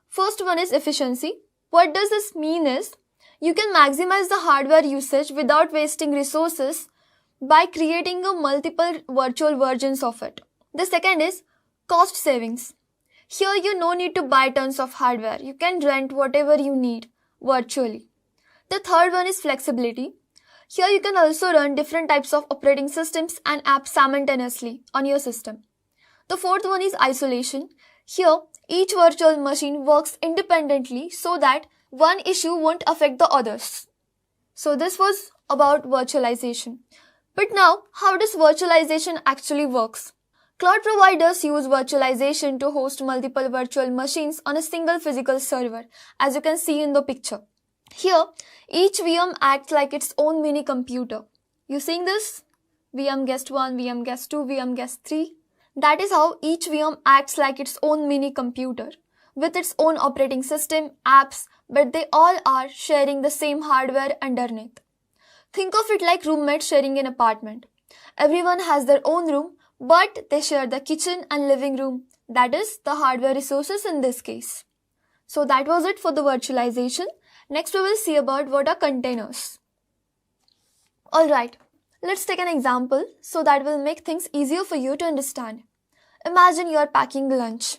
First one is efficiency. What does this mean is, you can maximize the hardware usage without wasting resources by creating a multiple virtual versions of it. The second is cost savings. Here you no need to buy tons of hardware. You can rent whatever you need virtually. The third one is flexibility. Here you can also run different types of operating systems and apps simultaneously on your system. The fourth one is isolation. Here each virtual machine works independently so that one issue won't affect the others. So this was about virtualization. But now, how does virtualization actually works? Cloud providers use virtualization to host multiple virtual machines on a single physical server, as you can see in the picture. Here, each VM acts like its own mini computer. You seeing this? VM guest 1, VM guest 2, VM guest 3. That is how each VM acts like its own mini computer, with its own operating system, apps, but they all are sharing the same hardware underneath. Think of it like roommates sharing an apartment. Everyone has their own room, but they share the kitchen and living room. That is the hardware resources in this case. So that was it for the virtualization. Next we will see about what are containers. Alright, let's take an example so that will make things easier for you to understand. Imagine you are packing lunch.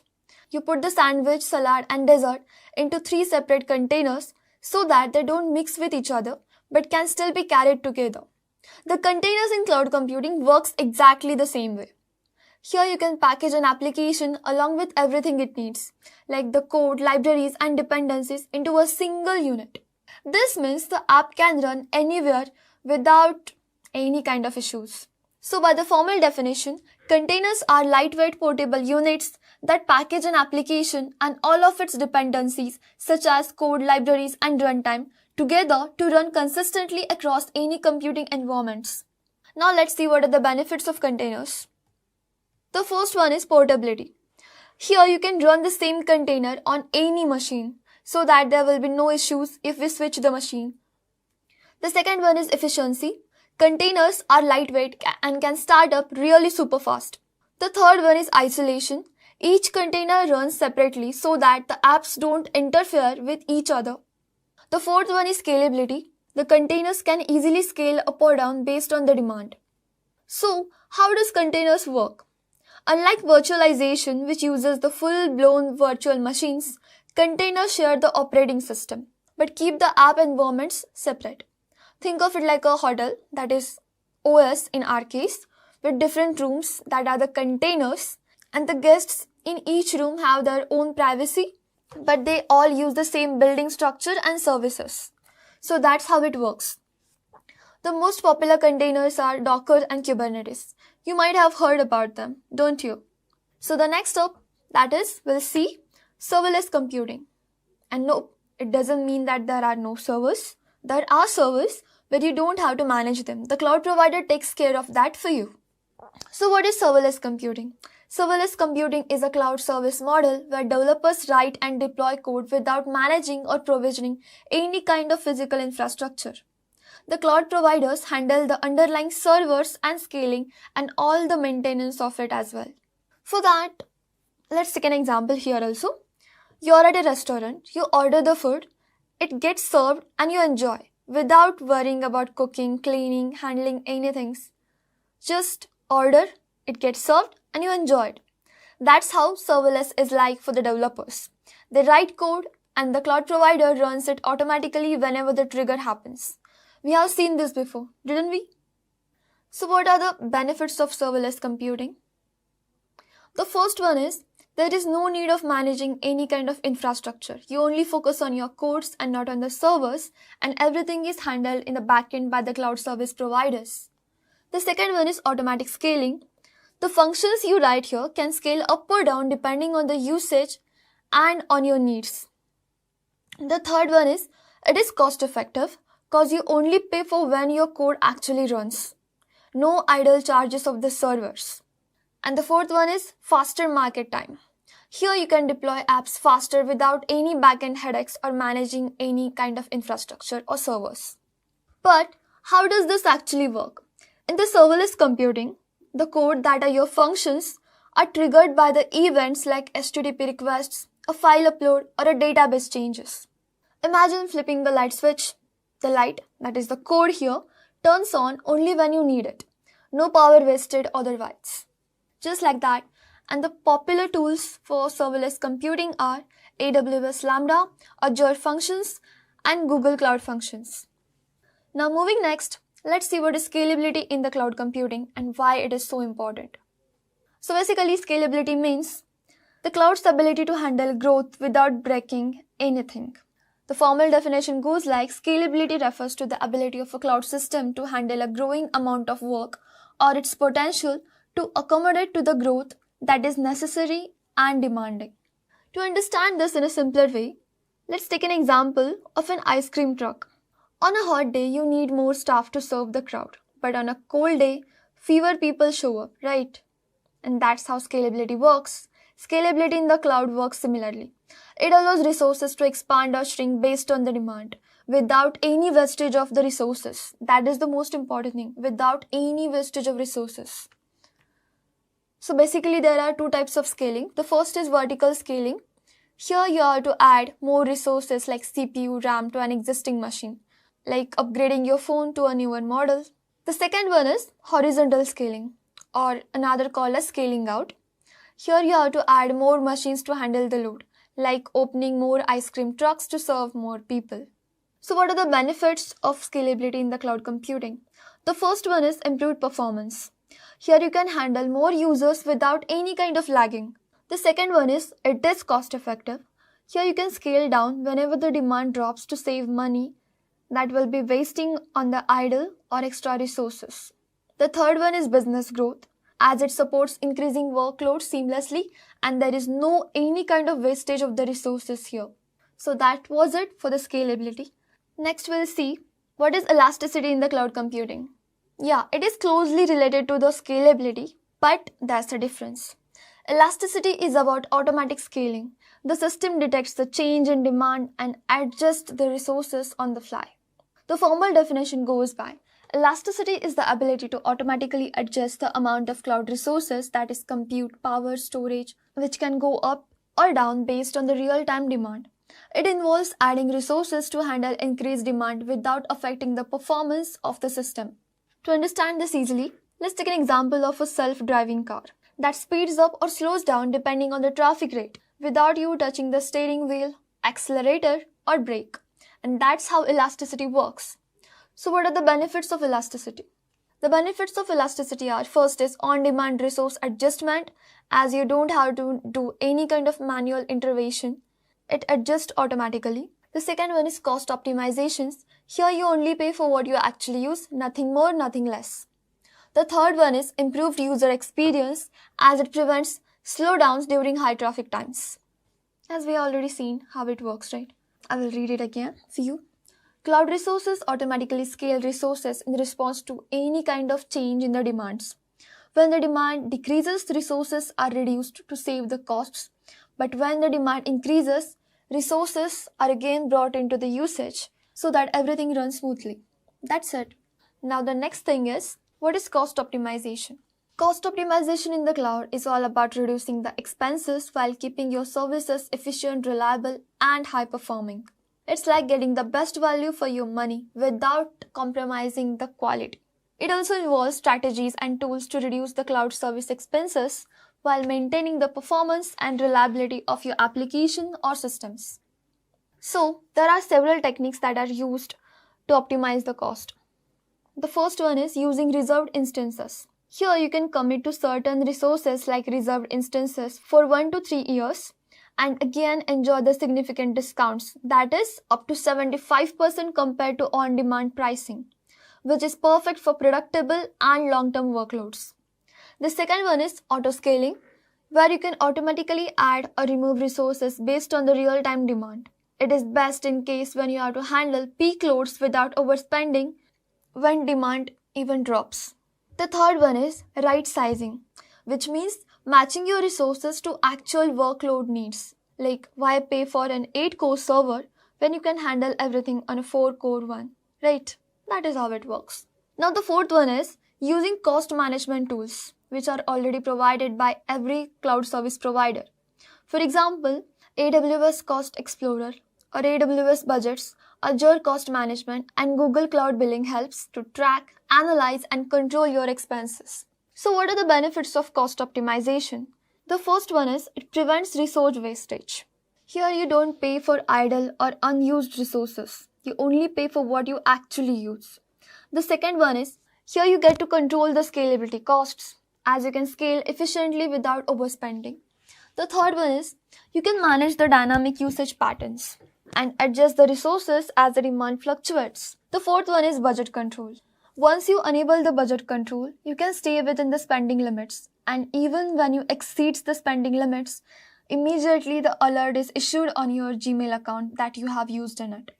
You put the sandwich, salad and dessert into 3 separate containers so that they don't mix with each other but can still be carried together. The containers in cloud computing works exactly the same way. Here you can package an application along with everything it needs, like the code, libraries and dependencies into a single unit. This means the app can run anywhere without any kind of issues. So by the formal definition, containers are lightweight portable units that package an application and all of its dependencies such as code, libraries and runtime together to run consistently across any computing environments. Now let's see what are the benefits of containers. The first one is portability. Here you can run the same container on any machine so that there will be no issues if we switch the machine. The second one is efficiency. Containers are lightweight and can start up really super fast. The third one is isolation. Each container runs separately so that the apps don't interfere with each other. The fourth one is scalability. The containers can easily scale up or down based on the demand. So, how does containers work? Unlike virtualization, which uses the full-blown virtual machines, containers share the operating system, but keep the app environments separate. Think of it like a hotel, that is OS in our case, with different rooms that are the containers, and the guests in each room have their own privacy, but they all use the same building structure and services. So that's how it works. The most popular containers are Docker and Kubernetes. You might have heard about them, don't you? So the next up, that is, we'll see serverless computing. And no, it doesn't mean that there are no servers. There are servers, but you don't have to manage them. The cloud provider takes care of that for you. So what is serverless computing? Serverless computing is a cloud service model where developers write and deploy code without managing or provisioning any kind of physical infrastructure. The cloud providers handle the underlying servers and scaling and all the maintenance of it as well. For that, let's take an example here also. You're at a restaurant, you order the food, it gets served and you enjoy without worrying about cooking, cleaning, handling anything. Just order, it gets served and you enjoy it. That's how serverless is like for the developers. They write code and the cloud provider runs it automatically whenever the trigger happens. We have seen this before, didn't we? So what are the benefits of serverless computing? The first one is there is no need of managing any kind of infrastructure. You only focus on your codes and not on the servers, and everything is handled in the backend by the cloud service providers. The second one is automatic scaling. The functions you write here can scale up or down depending on the usage and on your needs. The third one is it is cost effective because you only pay for when your code actually runs. No idle charges of the servers. And the fourth one is faster market time. Here you can deploy apps faster without any backend headaches or managing any kind of infrastructure or servers. But how does this actually work? In the serverless computing, the code that are your functions are triggered by the events like HTTP requests, a file upload, or a database changes. Imagine flipping the light switch. The light, that is the code here, turns on only when you need it. No power wasted otherwise. Just like that. And the popular tools for serverless computing are AWS Lambda, Azure Functions, and Google Cloud Functions. Now moving next, let's see what is scalability in the cloud computing and why it is so important. So basically, scalability means the cloud's ability to handle growth without breaking anything. The formal definition goes like scalability refers to the ability of a cloud system to handle a growing amount of work or its potential to accommodate to the growth that is necessary and demanding. To understand this in a simpler way, let's take an example of an ice cream truck. On a hot day, you need more staff to serve the crowd, but on a cold day, fewer people show up, right? And that's how scalability works. Scalability in the cloud works similarly. It allows resources to expand or shrink based on the demand without any vestige of the resources. That is the most important thing, without any vestige of resources. So basically there are two types of scaling. The first is vertical scaling. Here you are to add more resources like CPU, RAM to an existing machine, like upgrading your phone to a newer model. The second one is horizontal scaling, or another called as scaling out. Here you have to add more machines to handle the load, like opening more ice cream trucks to serve more people. So what are the benefits of scalability in the cloud computing? The first one is improved performance. Here you can handle more users without any kind of lagging. The second one is it is cost effective. Here you can scale down whenever the demand drops to save money that will be wasting on the idle or extra resources. The third one is business growth, as it supports increasing workload seamlessly and there is no any kind of wastage of the resources here. So that was it for the scalability. Next we'll see what is elasticity in the cloud computing. Yeah, it is closely related to the scalability, but there's a difference. Elasticity is about automatic scaling. The system detects the change in demand and adjusts the resources on the fly. The formal definition goes by elasticity is the ability to automatically adjust the amount of cloud resources, that is compute, power, storage, which can go up or down based on the real-time demand. It involves adding resources to handle increased demand without affecting the performance of the system. To understand this easily, let's take an example of a self-driving car that speeds up or slows down depending on the traffic rate without you touching the steering wheel, accelerator, or brake. And that's how elasticity works. So what are the benefits of elasticity? The benefits of elasticity are, first is on-demand resource adjustment, as you don't have to do any kind of manual intervention. It adjusts automatically. The second one is cost optimizations. Here you only pay for what you actually use, nothing more, nothing less. The third one is improved user experience, as it prevents slowdowns during high traffic times. As we already seen how it works, right? I will read it again for you. Cloud resources automatically scale resources in response to any kind of change in the demands. When the demand decreases, resources are reduced to save the costs. But when the demand increases, resources are again brought into the usage so that everything runs smoothly. That's it. Now the next thing is, what is cost optimization? Cost optimization in the cloud is all about reducing the expenses while keeping your services efficient, reliable, and high performing. It's like getting the best value for your money without compromising the quality. It also involves strategies and tools to reduce the cloud service expenses while maintaining the performance and reliability of your application or systems. So, there are several techniques that are used to optimize the cost. The first one is using reserved instances. Here you can commit to certain resources like reserved instances for 1 to 3 years and again enjoy the significant discounts, that is up to 75% compared to on-demand pricing, which is perfect for predictable and long-term workloads. The second one is auto-scaling, where you can automatically add or remove resources based on the real-time demand. It is best in case when you have to handle peak loads without overspending when demand even drops. The third one is right sizing, which means matching your resources to actual workload needs. Like, why pay for an 8-core server when you can handle everything on a 4-core one, right? That is how it works. Now the fourth one is using cost management tools, which are already provided by every cloud service provider. For example, AWS Cost Explorer or AWS Budgets, Azure Cost Management, and Google Cloud Billing helps to track, analyze, and control your expenses. So what are the benefits of cost optimization? The first one is it prevents resource wastage. Here you don't pay for idle or unused resources. You only pay for what you actually use. The second one is here you get to control the scalability costs, as you can scale efficiently without overspending. The third one is you can manage the dynamic usage patterns and adjust the resources as the demand fluctuates. The fourth one is budget control. Once you enable the budget control, you can stay within the spending limits, and even when you exceed the spending limits, immediately the alert is issued on your Gmail account that you have used in it.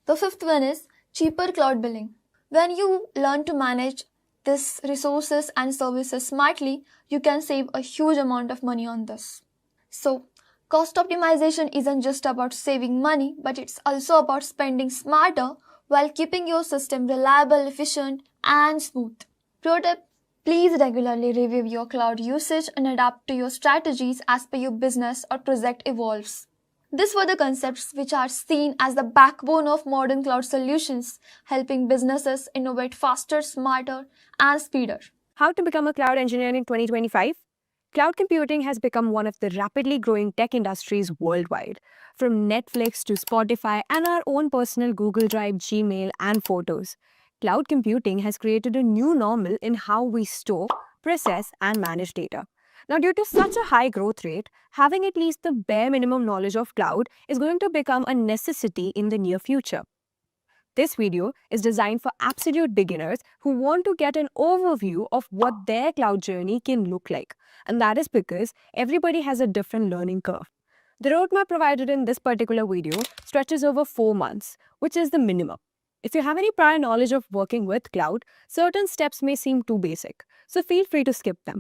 The fifth one is cheaper cloud billing. When you learn to manage these resources and services smartly, you can save a huge amount of money on this. So, cost optimization isn't just about saving money, but it's also about spending smarter while keeping your system reliable, efficient, and smooth. Pro tip: please regularly review your cloud usage and adapt to your strategies as per your business or project evolves. These were the concepts which are seen as the backbone of modern cloud solutions, helping businesses innovate faster, smarter, and speedier. How to become a cloud engineer in 2025? Cloud computing has become one of the rapidly growing tech industries worldwide. From Netflix to Spotify and our own personal Google Drive, Gmail, and photos. Cloud computing has created a new normal in how we store, process, and manage data. Now, due to such a high growth rate, having at least the bare minimum knowledge of cloud is going to become a necessity in the near future. This video is designed for absolute beginners who want to get an overview of what their cloud journey can look like. And that is because everybody has a different learning curve. The roadmap provided in this particular video stretches over 4 months, which is the minimum. If you have any prior knowledge of working with cloud, certain steps may seem too basic, so feel free to skip them.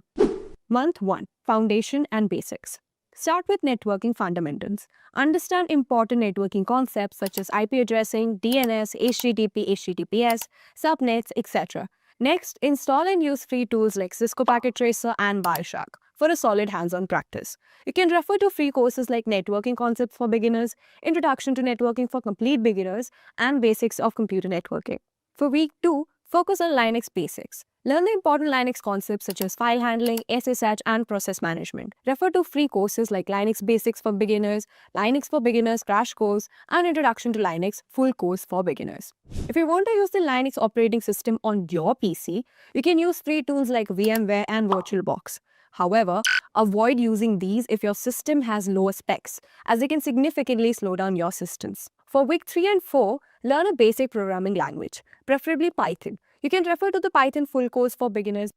Month 1. Foundation and Basics. Start with networking fundamentals. Understand important networking concepts such as IP addressing, DNS, HTTP, HTTPS, subnets, etc. Next, install and use free tools like Cisco Packet Tracer and Wireshark for a solid hands-on practice. You can refer to free courses like Networking Concepts for Beginners, Introduction to Networking for Complete Beginners, and Basics of Computer Networking. For week 2, focus on Linux basics. Learn the important Linux concepts such as file handling, SSH, and process management. Refer to free courses like Linux Basics for Beginners, Linux for Beginners Crash Course, and Introduction to Linux Full Course for Beginners. If you want to use the Linux operating system on your PC, you can use free tools like VMware and VirtualBox. However, avoid using these if your system has lower specs, as they can significantly slow down your systems. For week 3 and 4, learn a basic programming language, preferably Python. You can refer to the Python full course for beginners.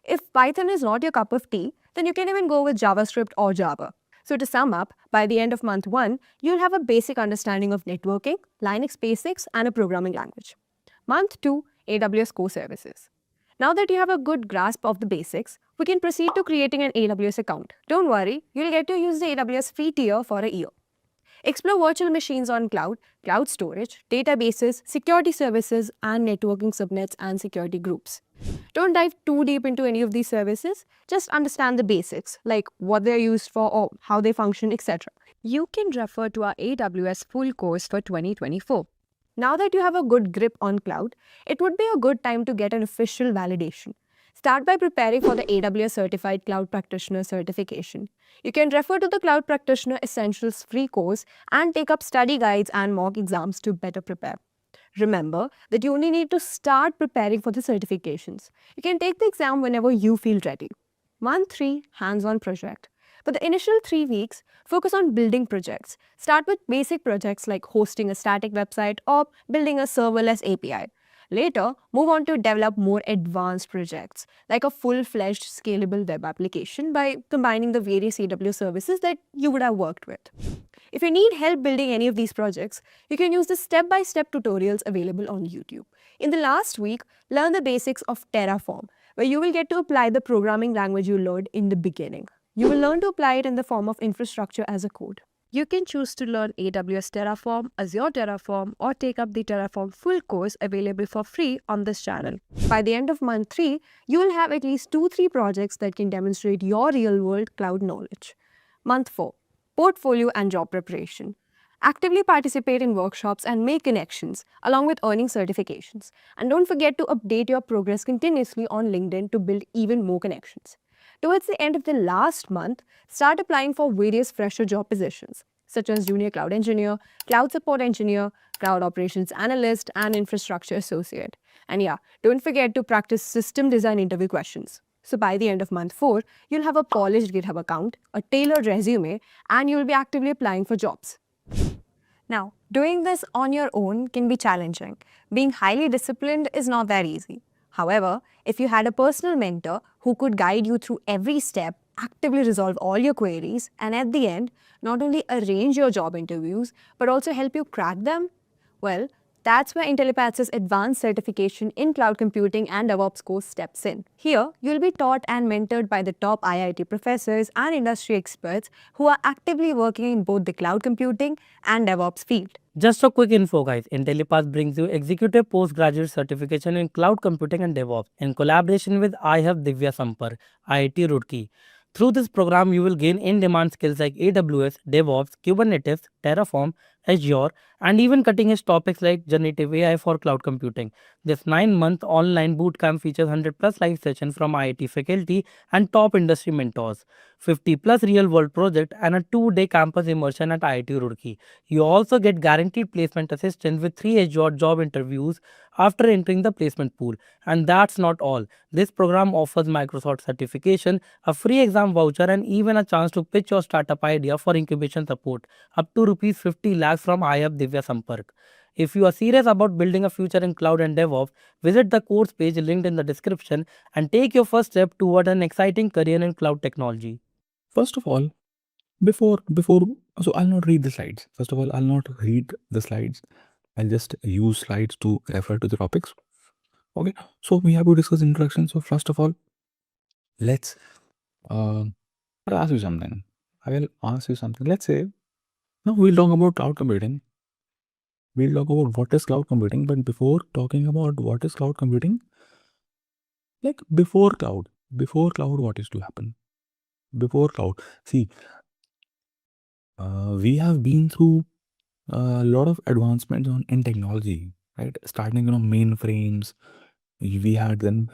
If Python is not your cup of tea, then you can even go with JavaScript or Java. So to sum up, by the end of month 1, you'll have a basic understanding of networking, Linux basics, and a programming language. Month 2, AWS core services. Now that you have a good grasp of the basics, we can proceed to creating an AWS account. Don't worry, you'll get to use the AWS free tier for a year. Explore virtual machines on cloud, cloud storage, databases, security services, and networking subnets and security groups. Don't dive too deep into any of these services, just understand the basics, like what they're used for or how they function, etc. You can refer to our AWS full course for 2024. Now that you have a good grip on cloud, it would be a good time to get an official validation. Start by preparing for the AWS Certified Cloud Practitioner certification. You can refer to the Cloud Practitioner Essentials free course and take up study guides and mock exams to better prepare. Remember that you only need to start preparing for the certifications. You can take the exam whenever you feel ready. Month 3, hands-on project. For the initial 3 weeks, focus on building projects. Start with basic projects like hosting a static website or building a serverless API. Later, move on to develop more advanced projects, like a full-fledged scalable web application by combining the various AWS services that you would have worked with. If you need help building any of these projects, you can use the step-by-step tutorials available on YouTube. In the last week, learn the basics of Terraform, where you will get to apply the programming language you learned in the beginning. You will learn to apply it in the form of infrastructure as a code. You can choose to learn AWS Terraform, Azure Terraform, or take up the Terraform full course available for free on this channel. By the end of month 3, you will have at least 2-3 projects that can demonstrate your real-world cloud knowledge. Month 4, portfolio and job preparation. Actively participate in workshops and make connections, along with earning certifications. And don't forget to update your progress continuously on LinkedIn to build even more connections. Towards the end of the last month, start applying for various fresher job positions, such as Junior Cloud Engineer, Cloud Support Engineer, Cloud Operations Analyst, and Infrastructure Associate. And yeah, don't forget to practice system design interview questions. So by the end of month 4, you'll have a polished GitHub account, a tailored resume, and you'll be actively applying for jobs. Now, doing this on your own can be challenging. Being highly disciplined is not that easy. However, if you had a personal mentor who could guide you through every step, actively resolve all your queries, and at the end, not only arrange your job interviews, but also help you crack them, well, That's where Intellipaat's advanced certification in cloud computing and DevOps course steps in. Here, you'll be taught and mentored by the top IIT professors and industry experts who are actively working in both the cloud computing and DevOps field. Just a quick info, guys. Intellipaat brings you executive postgraduate certification in cloud computing and DevOps in collaboration with iHub Divya Sampar, IIT Roorkee. Through this program, you will gain in-demand skills like AWS, DevOps, Kubernetes, Terraform, Azure, and even cutting-edge topics like generative AI for cloud computing. This 9-month online bootcamp features 100 plus live sessions from IIT faculty and top industry mentors, 50 plus real-world projects, and a 2-day campus immersion at IIT Roorkee. You also get guaranteed placement assistance with 3 Azure job interviews after entering the placement pool. And that's not all. This program offers Microsoft certification, a free exam voucher, and even a chance to pitch your startup idea for incubation support, up to rupees 50 lakhs from iHub Divya Sampark. If you are serious about building a future in cloud and DevOps, visit the course page linked in the description and take your first step toward an exciting career in cloud technology. First of all, before so I'll not read the slides. First of all, I'll not read the slides. I'll just use slides to refer to the topics. Okay, so we have to discuss introduction. So first of all, let's I'll ask you something. I will ask you something. Let's say now we'll talk about cloud computing. We'll talk about what is cloud computing, but before talking about what is cloud computing, like before cloud, what is to happen? Before cloud, see, we have been through a lot of advancements in technology, right? Starting mainframes, we had then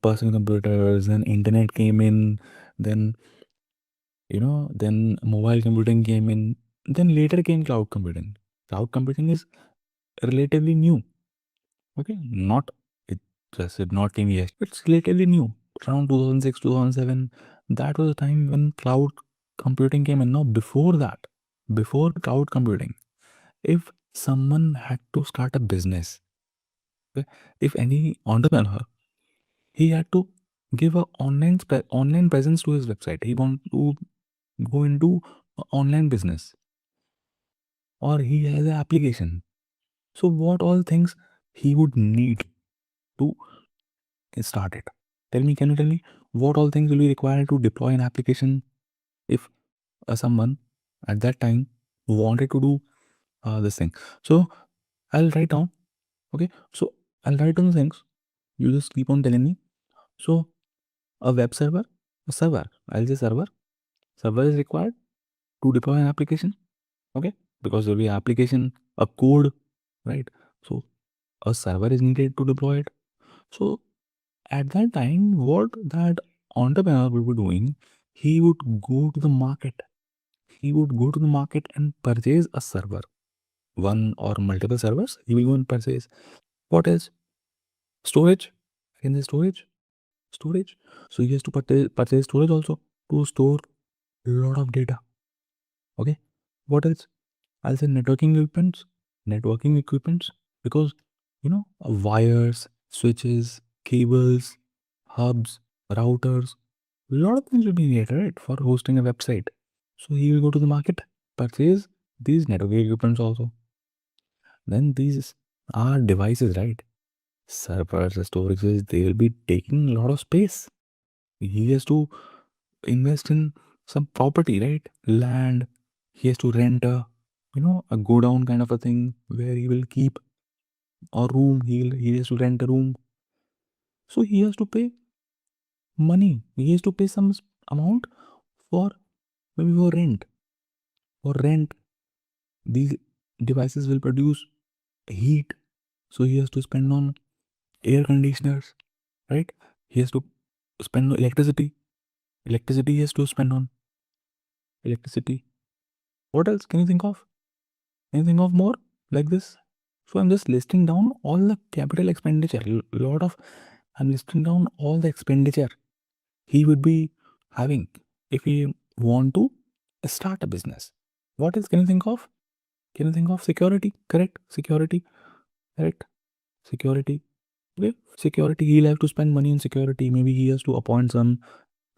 personal computers, then internet came in, then then mobile computing came in, then later came cloud computing. Cloud computing is relatively new. Okay, not it just not 10 years. It's relatively new. Around 2006, 2007, that was the time when cloud computing came in. Now, before that, before cloud computing, if someone had to start a business, okay, if any entrepreneur, he had to give a online presence to his website. He want to go into a online business, or he has an application. So, what all things he would need to start it? Tell me, can you tell me what all things will be required to deploy an application if someone at that time wanted to do this thing? So I'll write down. Okay, so I'll write down the things. You just keep on telling me. So a web server, a server. I'll say server. Server is required to deploy an application. Okay, because there will be an application, a code, right? So a server is needed to deploy it. So at that time, what that entrepreneur would be doing, he would go to the market. He would go to the market and purchase a server, one or multiple servers. He will go and purchase. What else? Storage. In the storage. So he has to purchase storage also to store a lot of data. Okay. What else? I'll say networking equipments. Because wires, switches, cables, hubs, routers, a lot of things will be needed, right, for hosting a website. So he will go to the market, purchase these networking equipments also. Then these are devices, right? Servers, storages, they will be taking a lot of space. He has to invest in some property, right? Land. He has to rent a go down kind of a thing where he will keep a room. He has to rent a room. So he has to pay money. He has to pay some amount for maybe for rent. For rent, these devices will produce heat. So he has to spend on air conditioners, right? He has to spend on electricity. Electricity he has to spend on electricity. What else can you think of? Can you think of more like this? So I'm just listing down all the capital expenditure. I'm listing down all the expenditure he would be having if he want to start a business. What else can you think of? Can you think of security? Correct. Security. Correct. Security. Okay. Security. He'll have to spend money on security. Maybe he has to appoint some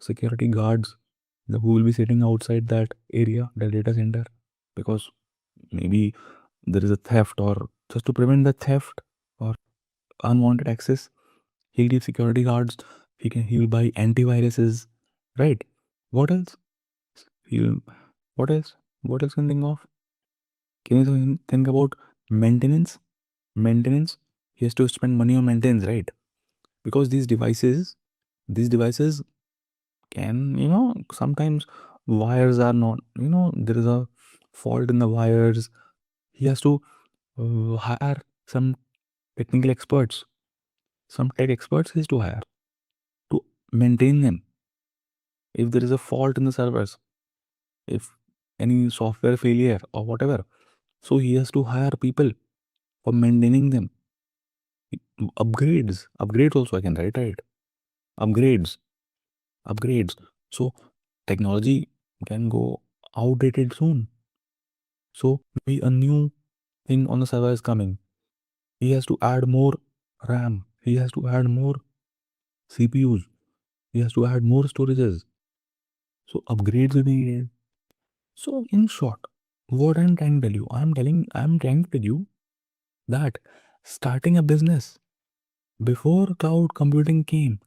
security guards who will be sitting outside that area, the data center, because maybe there is a theft or just to prevent the theft or unwanted access. He'll give security guards. He'll buy antiviruses, right? What else? He'll what else? What else can you think of? Can you think about maintenance? Maintenance. He has to spend money on maintenance, right? Because these devices can, sometimes wires are not, there is a fault in the wires. He has to hire some technical experts, some tech experts he has to hire to maintain them. If there is a fault in the servers, if any software failure or whatever, so he has to hire people for maintaining them. Upgrades also I can write, right? Upgrades, upgrades. So technology can go outdated soon. So maybe a new thing on the server is coming. He has to add more RAM. He has to add more CPUs. He has to add more storages. So upgrades will be needed. So in short, what I'm trying to tell you, I'm trying to tell you that starting a business before cloud computing came,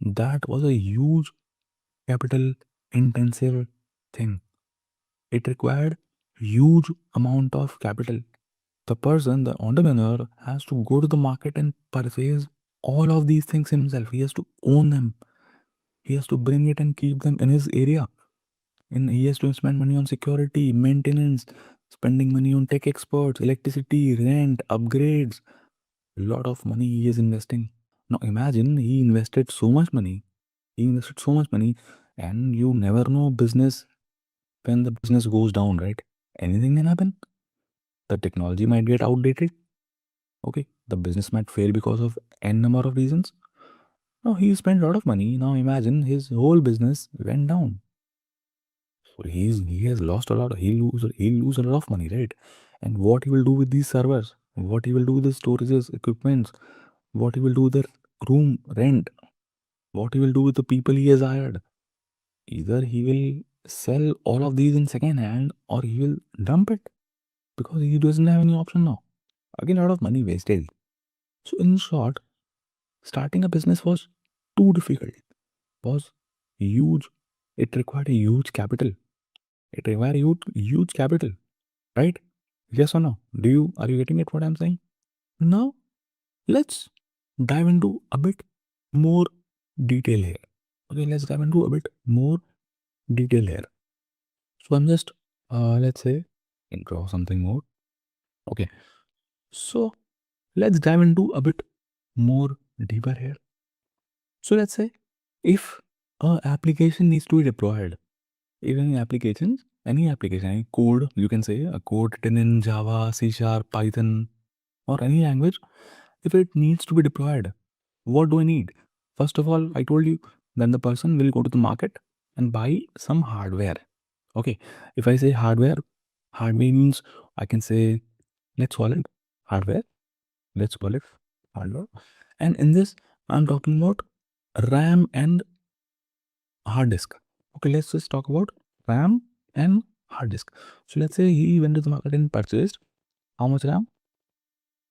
that was a huge capital intensive thing. It required huge amount of capital. The person, the entrepreneur, has to go to the market and purchase all of these things himself. He has to own them. He has to bring it and keep them in his area. And he has to spend money on security, maintenance, spending money on tech experts, electricity, rent, upgrades. A lot of money he is investing. Now imagine he invested so much money. He invested so much money, and you never know business when the business goes down, right? Anything can happen. The technology might get outdated. Okay, the business might fail because of n number of reasons. Now he spent a lot of money. Now imagine his whole business went down. So he has lost a lot. He'll lose a lot of money, right? And what he will do with these servers? What he will do with the storages, equipments? What he will do with the room rent? What he will do with the people he has hired? Either he will sell all of these in second hand, or he will dump it because he doesn't have any option now. Again, a lot of money wasted. So in short, starting a business was too difficult. Was huge. It required a huge capital. It required huge capital, right? Yes or no? Are you getting it what I'm saying? Now let's dive into a bit more detail here. Okay, let's dive into a bit more detail here. So I'm just let's say intro something more. Okay, so let's dive into a bit more deeper here. So let's say if a application needs to be deployed, even any application, any code, you can say a code written in Java, C Sharp, Python, or any language, if it needs to be deployed, what do I need? First of all, I told you, then the person will go to the market and buy some hardware. Okay, if I say hardware means I can say, let's call it hardware. Let's call it hardware. And in this, I'm talking about RAM and hard disk. Okay, let's just talk about RAM and hard disk. So let's say he went to the market and purchased how much RAM?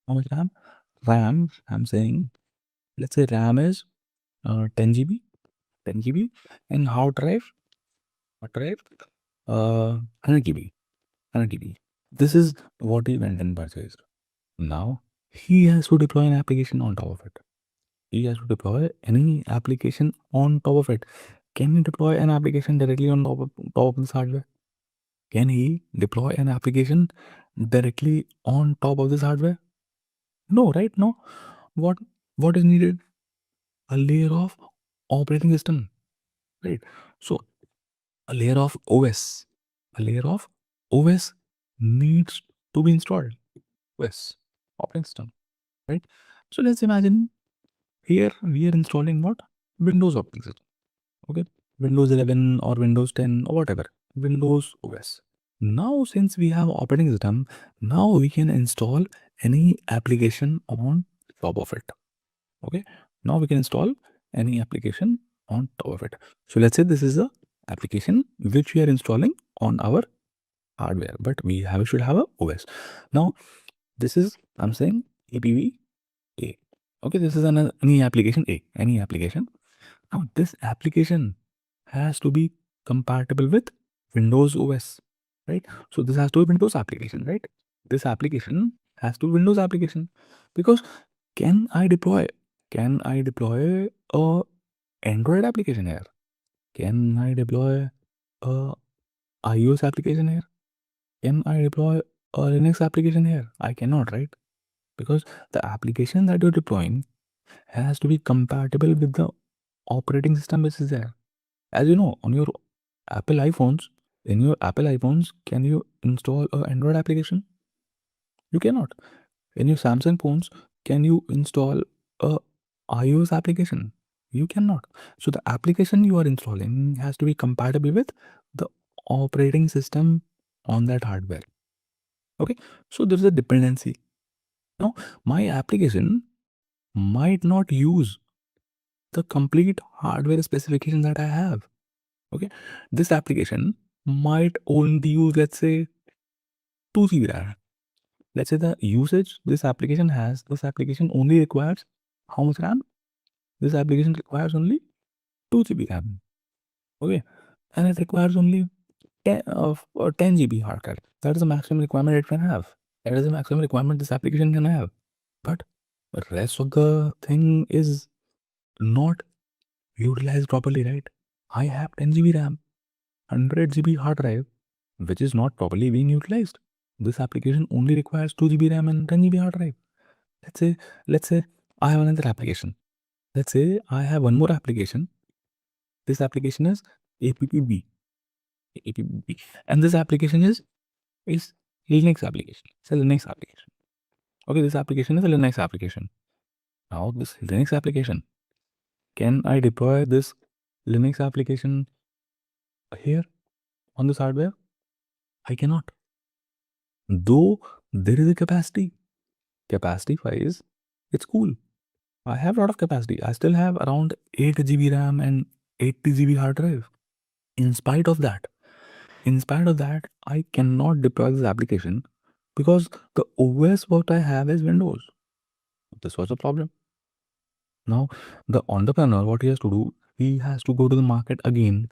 How much RAM? RAM, I'm saying, let's say RAM is 10 GB, 10 GB, and hard drive, 100 GB, 100 GB. This is what he went and purchased. Now he has to deploy an application on top of it. He has to deploy any application on top of it. Can he deploy an application directly on top of this hardware? Can he deploy an application directly on top of this hardware? No, right? No. What is needed? A layer of operating system, right? So a layer of OS, a layer of OS needs to be installed. OS, operating system, right? So let's imagine here we are installing what? Windows operating system. Okay, Windows 11 or Windows 10 or whatever, Windows OS. Now, since we have operating system, now we can install any application on top of it. Okay, now we can install any application on top of it. So let's say this is the application which we are installing on our hardware, but should have a OS. Now, This is, I'm saying, APV A. Okay, this is any application A, any application. Now, this application has to be compatible with Windows OS, right? So this has to be Windows application, right? This application has to be Windows application, because can I deploy? Can I deploy a Android application here? Can I deploy a iOS application here? Can I deploy a Linux application here? I cannot, right? Because the application that you're deploying has to be compatible with the operating system which is there. As you know, on your Apple iPhones, in your Apple iPhones, can you install an Android application? You cannot. In your Samsung phones, can you install a iOS application? You cannot. So the application you are installing has to be compatible with the operating system on that hardware. Okay, so there's a dependency. Now, my application might not use the complete hardware specification that I have. Okay, this application might only use, let's say, 2 GB RAM. Let's say the usage this application has, this application only requires how much RAM? This application requires only 2 GB RAM. Okay, and it requires only 10 GB hard drive. That is the maximum requirement it can have. That is the maximum requirement this application can have. But the rest of the thing is not utilized properly, right? I have 10 GB RAM, 100 GB hard drive, which is not properly being utilized. This application only requires 2 GB RAM and 10 GB hard drive. Let's say I have another application. Let's say I have one more application. This application is APPB. APPB. And this application is Linux application. It's a Linux application. Okay, this application is a Linux application. Now this Linux application, can I deploy this Linux application here on this hardware? I cannot. Though there is a capacity. Capacity wise, it's cool. I have a lot of capacity. I still have around 8 GB RAM and 80 GB hard drive. In spite of that, I cannot deploy this application because the OS what I have is Windows. This was a problem. Now, the entrepreneur, what he has to do, he has to go to the market again,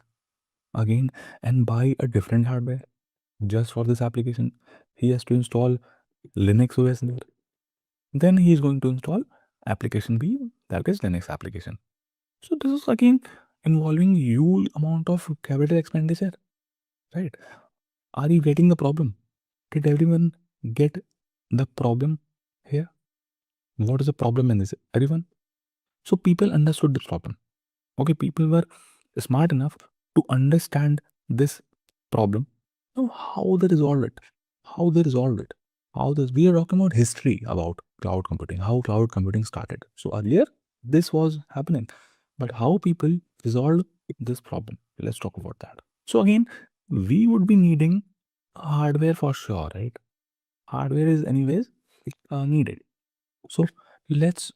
and buy a different hardware just for this application. He has to install Linux OS there. Then he is going to install application B, that is Linux application. So this is again involving huge amount of capital expenditure, right? Are you getting the problem? Did everyone get the problem here? What is the problem in this? Everyone? So people understood this problem. Okay, people were smart enough to understand this problem. Now, how they resolve it? How they resolve it? How this? We are talking about history about cloud computing. How cloud computing started. So earlier this was happening, but how people resolved this problem? Let's talk about that. So again, we would be needing hardware for sure, right? Hardware is anyways needed. So let's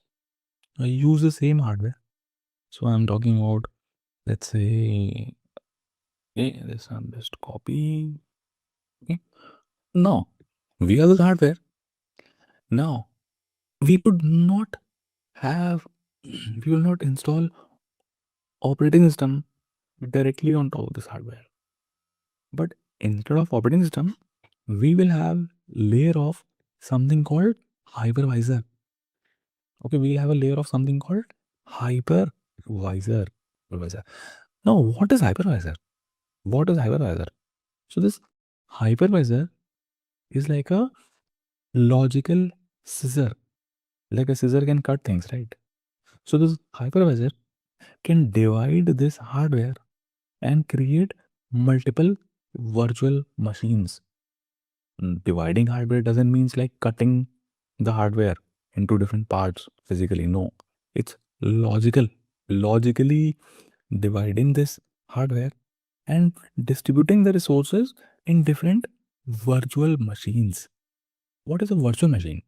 use the same hardware. So I'm talking about, let's say, okay, this I'm just copying. Okay. Now we have this hardware. Now we would not have, we will not install operating system directly on top of this hardware. But instead of operating system, we will have layer of something called hypervisor. Okay, we have a layer of something called hypervisor. Hypervisor. Now, what is hypervisor? What is hypervisor? So this hypervisor is like a logical scissor. Like a scissor can cut things, right? So this hypervisor can divide this hardware and create multiple virtual machines. Dividing hardware doesn't mean like cutting the hardware into different parts physically. No, it's logical. Logically dividing this hardware and distributing the resources in different virtual machines. What is a virtual machine?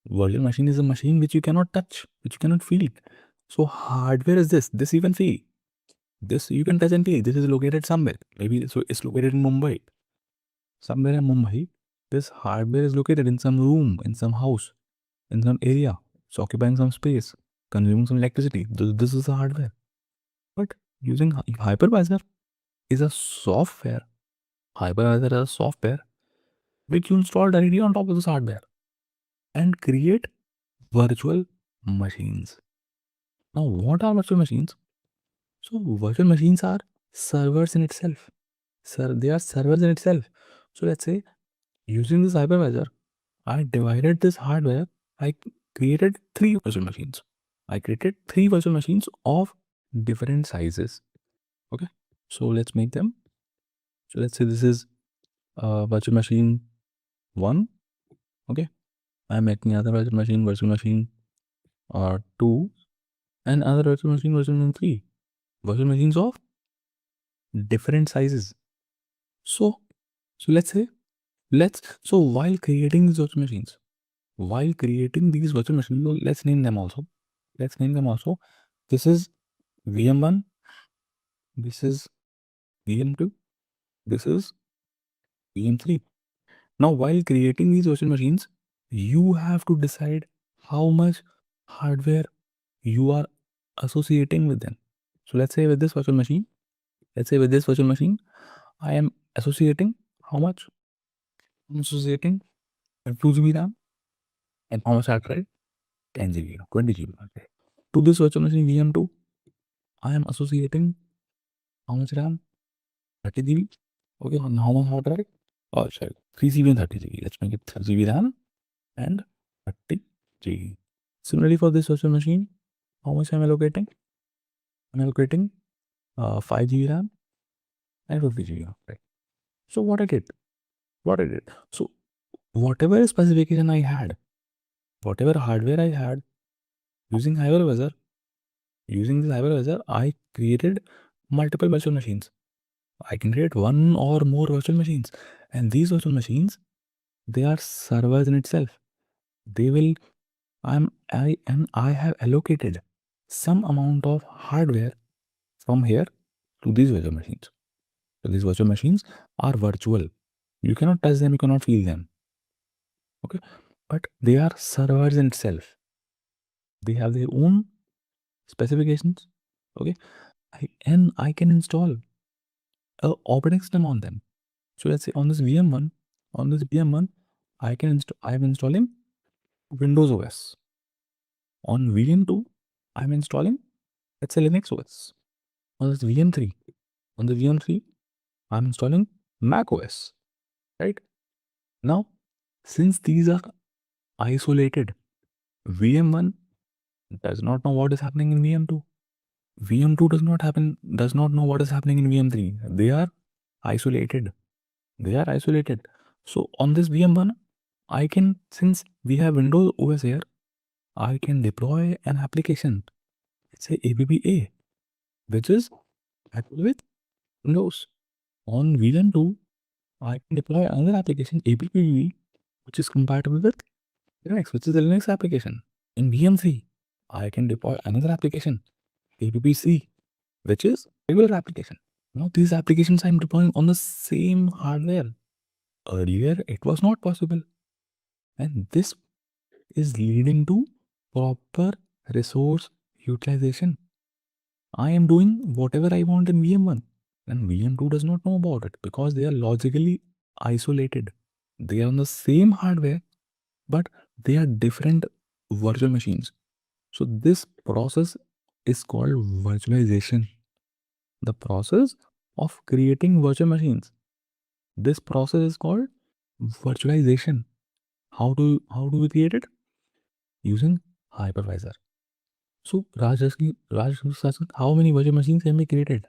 Virtual machine is a machine which you cannot touch, which you cannot feel. So hardware is this. This you can see. This you can touch and feel. This is located somewhere. Maybe so it's located in Mumbai. Somewhere in Mumbai, This hardware is located in some room, in some house, in some area. It's occupying some space, consuming some electricity. This is the hardware. But using hypervisor is a software. Hypervisor is a software which you install directly on top of this hardware and create virtual machines. Now, what are virtual machines? So, virtual machines are servers in itself. They are servers in itself. So, let's say using this hypervisor, I divided this hardware. I created 3 virtual machines. I created 3 virtual machines of different sizes. Okay. So, let's make them. So, let's say this is virtual machine 1. Okay. I'm making another virtual machine 2, and other virtual machine 3. Virtual machines of different sizes. So let's say while creating these virtual machines, let's name them also. This is VM1, this is VM2, this is VM3. Now, while creating these virtual machines, you have to decide how much hardware you are associating with them. So let's say with this virtual machine, I am associating how much? I'm associating 2 GB RAM and how much hard drive? 10 GB, 20 GB. Okay. To this virtual machine VM2, I am associating how much RAM? 30 GB. Okay, and how much hard drive? Oh, sorry, 3 GB and 30 GB. Let's make it 30 GB RAM and 30 GB. Similarly, for this virtual machine, how much I'm allocating? I'm allocating 5 GB RAM and 50 GB. Right. So what I did? So whatever specification I had, whatever hardware I had, using this hypervisor, I created multiple virtual machines. I can create one or more virtual machines, and these virtual machines, they are servers in itself. They will, I have allocated some amount of hardware from here to these virtual machines. So these virtual machines are virtual. You cannot touch them, you cannot feel them. Okay, but they are servers in itself. They have their own specifications. Okay, and I can install a operating system on them. So let's say on this VM1, I am installing Windows OS. On VM2, I'm installing, let's say, Linux OS. On this VM3, I'm installing Mac OS. Right? Now, since these are isolated, VM1 does not know what is happening in VM2. VM2 does not know what is happening in VM3. They are isolated. So on this VM1, since we have Windows OS here, I can deploy an application. Let's say ABBA, which is compatible with Windows. On VM2, I can deploy another application, ABBV, which is compatible with Linux, which is the Linux application. In VM3, I can deploy another application, ABBC, which is regular application. Now these applications I'm deploying on the same hardware. Earlier, it was not possible. And this is leading to proper resource utilization. I am doing whatever I want in VM1, and VM2 does not know about it because they are logically isolated. They are on the same hardware, but they are different virtual machines. So this process is called virtualization. The process of creating virtual machines. This process is called virtualization. How do we create it? Using hypervisor. So Raj was asking, how many virtual machines can be created?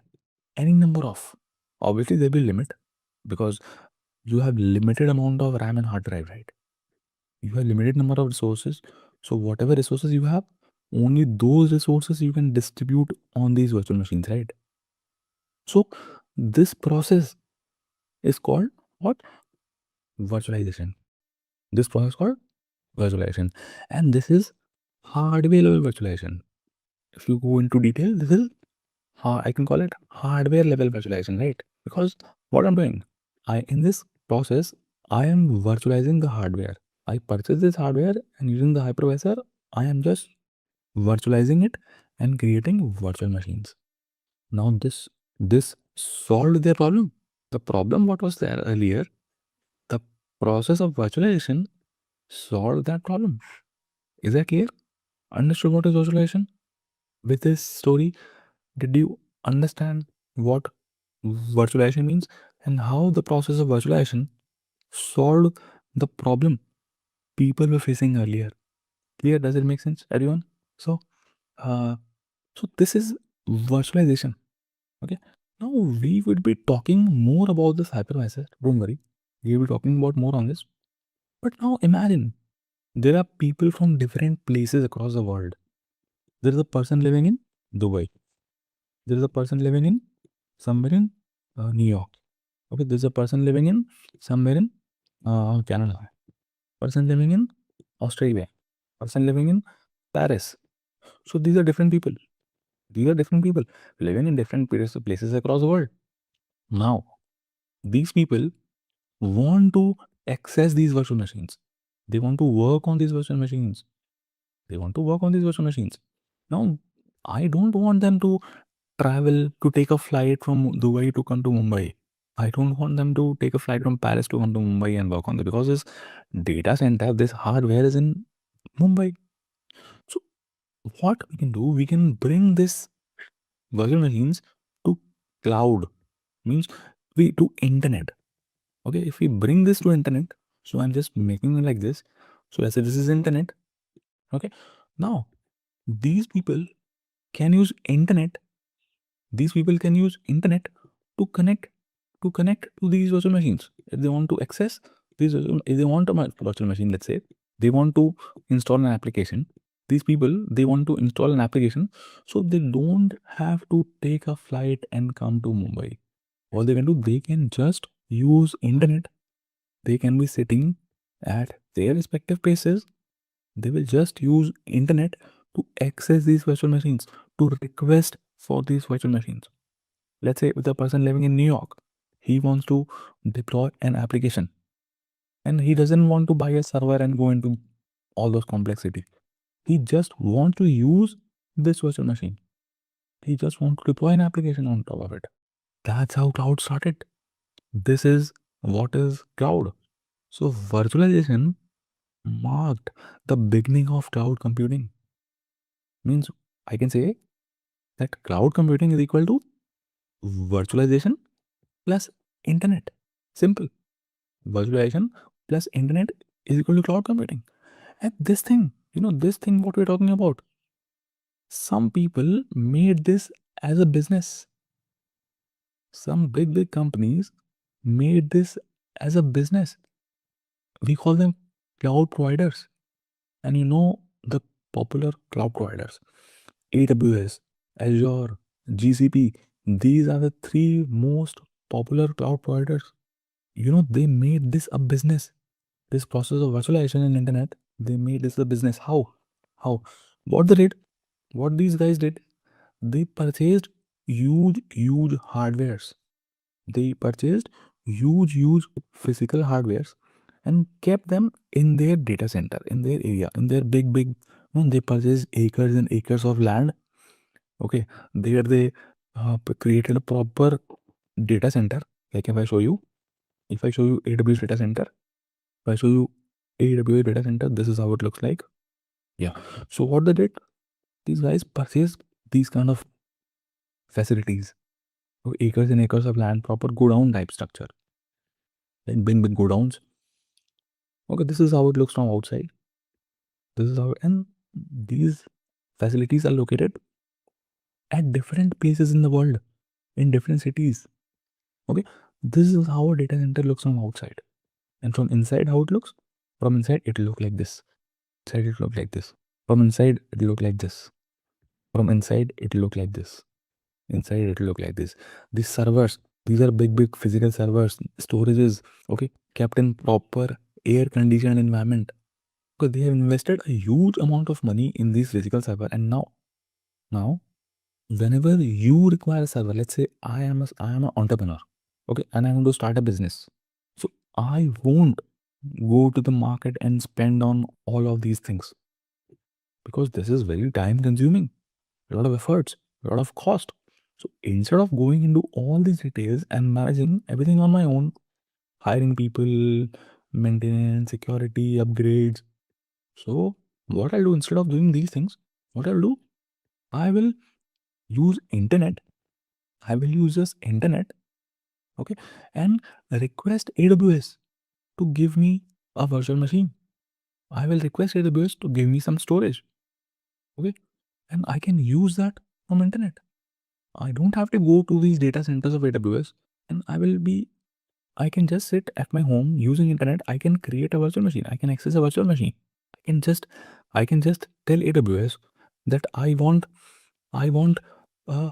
Any number of. Obviously there will be limit because you have limited amount of RAM and hard drive, right? You have limited number of resources. So whatever resources you have, only those resources you can distribute on these virtual machines, right? So this process is called what? Virtualization. This process is called virtualization. And this is hardware level virtualization. If you go into detail, this is I can call it hardware level virtualization, right? Because what I'm doing, in this process, I am virtualizing the hardware. I purchase this hardware and using the hypervisor, I am just virtualizing it and creating virtual machines. Now this solved their problem. The problem what was there earlier, the process of virtualization solved that problem. Is that clear? Understood what is virtualization? With this story, did you understand what virtualization means and how the process of virtualization solved the problem people were facing earlier? Clear? Does it make sense, everyone? So, uh, so this is virtualization. Okay. Now we would be talking more about this hypervisor. Don't worry, we will be talking about more on this. But now imagine there are people from different places across the world. There is a person living in Dubai. There is a person living in somewhere in New York. Okay, there's a person living in somewhere in Canada. Person living in Australia. Person living in Paris. So these are different people. These are different people living in different places across the world. Now, these people want to access these virtual machines. They want to work on these virtual machines. They want to work on these virtual machines. Now, I don't want them to travel to take a flight from Dubai to come to Mumbai. I don't want them to take a flight from Paris to come to Mumbai and work on it because this data center, this hardware is in Mumbai. So, what we can do, we can bring this virtual machines to cloud, means we to internet. Okay, if we bring this to internet, so I'm just making it like this. So let's say this is internet. Okay, now these people can use internet. These people can use internet to connect to these virtual machines. If they want to access these, if they want a virtual machine, let's say they want to install an application. These people, they want to install an application, so they don't have to take a flight and come to Mumbai. All they can do, they can just use internet. They can be sitting at their respective places. They will just use internet to access these virtual machines, to request for these virtual machines. Let's say with a person living in New York, he wants to deploy an application and he doesn't want to buy a server and go into all those complexity. He just wants to use this virtual machine. He just wants to deploy an application on top of it. That's how cloud started. This is what is cloud. So virtualization marked the beginning of cloud computing. Means I can say that cloud computing is equal to virtualization plus internet. Simple. Virtualization plus internet is equal to cloud computing. And this thing, this thing what we're talking about, some people made this as a business. Some big companies made this as a business. We call them cloud providers. And the popular cloud providers, AWS, Azure, GCP, these are the three most popular cloud providers. They made this a business. This process of virtualization and internet, they made this a business. How? What they did, what these guys did, they purchased huge hardwares. They purchased huge physical hardwares and kept them in their data center, in their area, in their big. They purchased acres and acres of land. Okay, there they created a proper data center. Like if I show you AWS data center, if I show you AWS data center, this is how it looks like. Yeah. So what they did, these guys purchased these kind of facilities, acres and acres of land, proper godown type structure, like big godowns. Okay, this is how it looks from outside. This is how, and these facilities are located at different places in the world, in different cities. Okay, this is how a data center looks from outside, and from inside, how it looks. From inside, it will look like this. Inside, it look like this. From inside, it will look like this. From inside, it will look like this. Inside, it will look like this. These servers, these are big physical servers, storages. Okay, kept in proper air conditioned environment. Because they have invested a huge amount of money in these physical server, and now whenever you require a server, let's say I am an entrepreneur, okay, and I want to start a business. So I won't go to the market and spend on all of these things because this is very time consuming, a lot of efforts, a lot of cost. So instead of going into all these details and managing everything on my own, hiring people, maintenance, security, upgrades. So what I'll do instead of doing these things, what I'll do, I will use internet. I will use this internet, okay, and request AWS to give me a virtual machine. I will request AWS to give me some storage, okay, and I can use that from internet. I don't have to go to these data centers of AWS, and I can just sit at my home using internet. I can create a virtual machine. I can access a virtual machine. I can just, I can just tell AWS that I want, uh,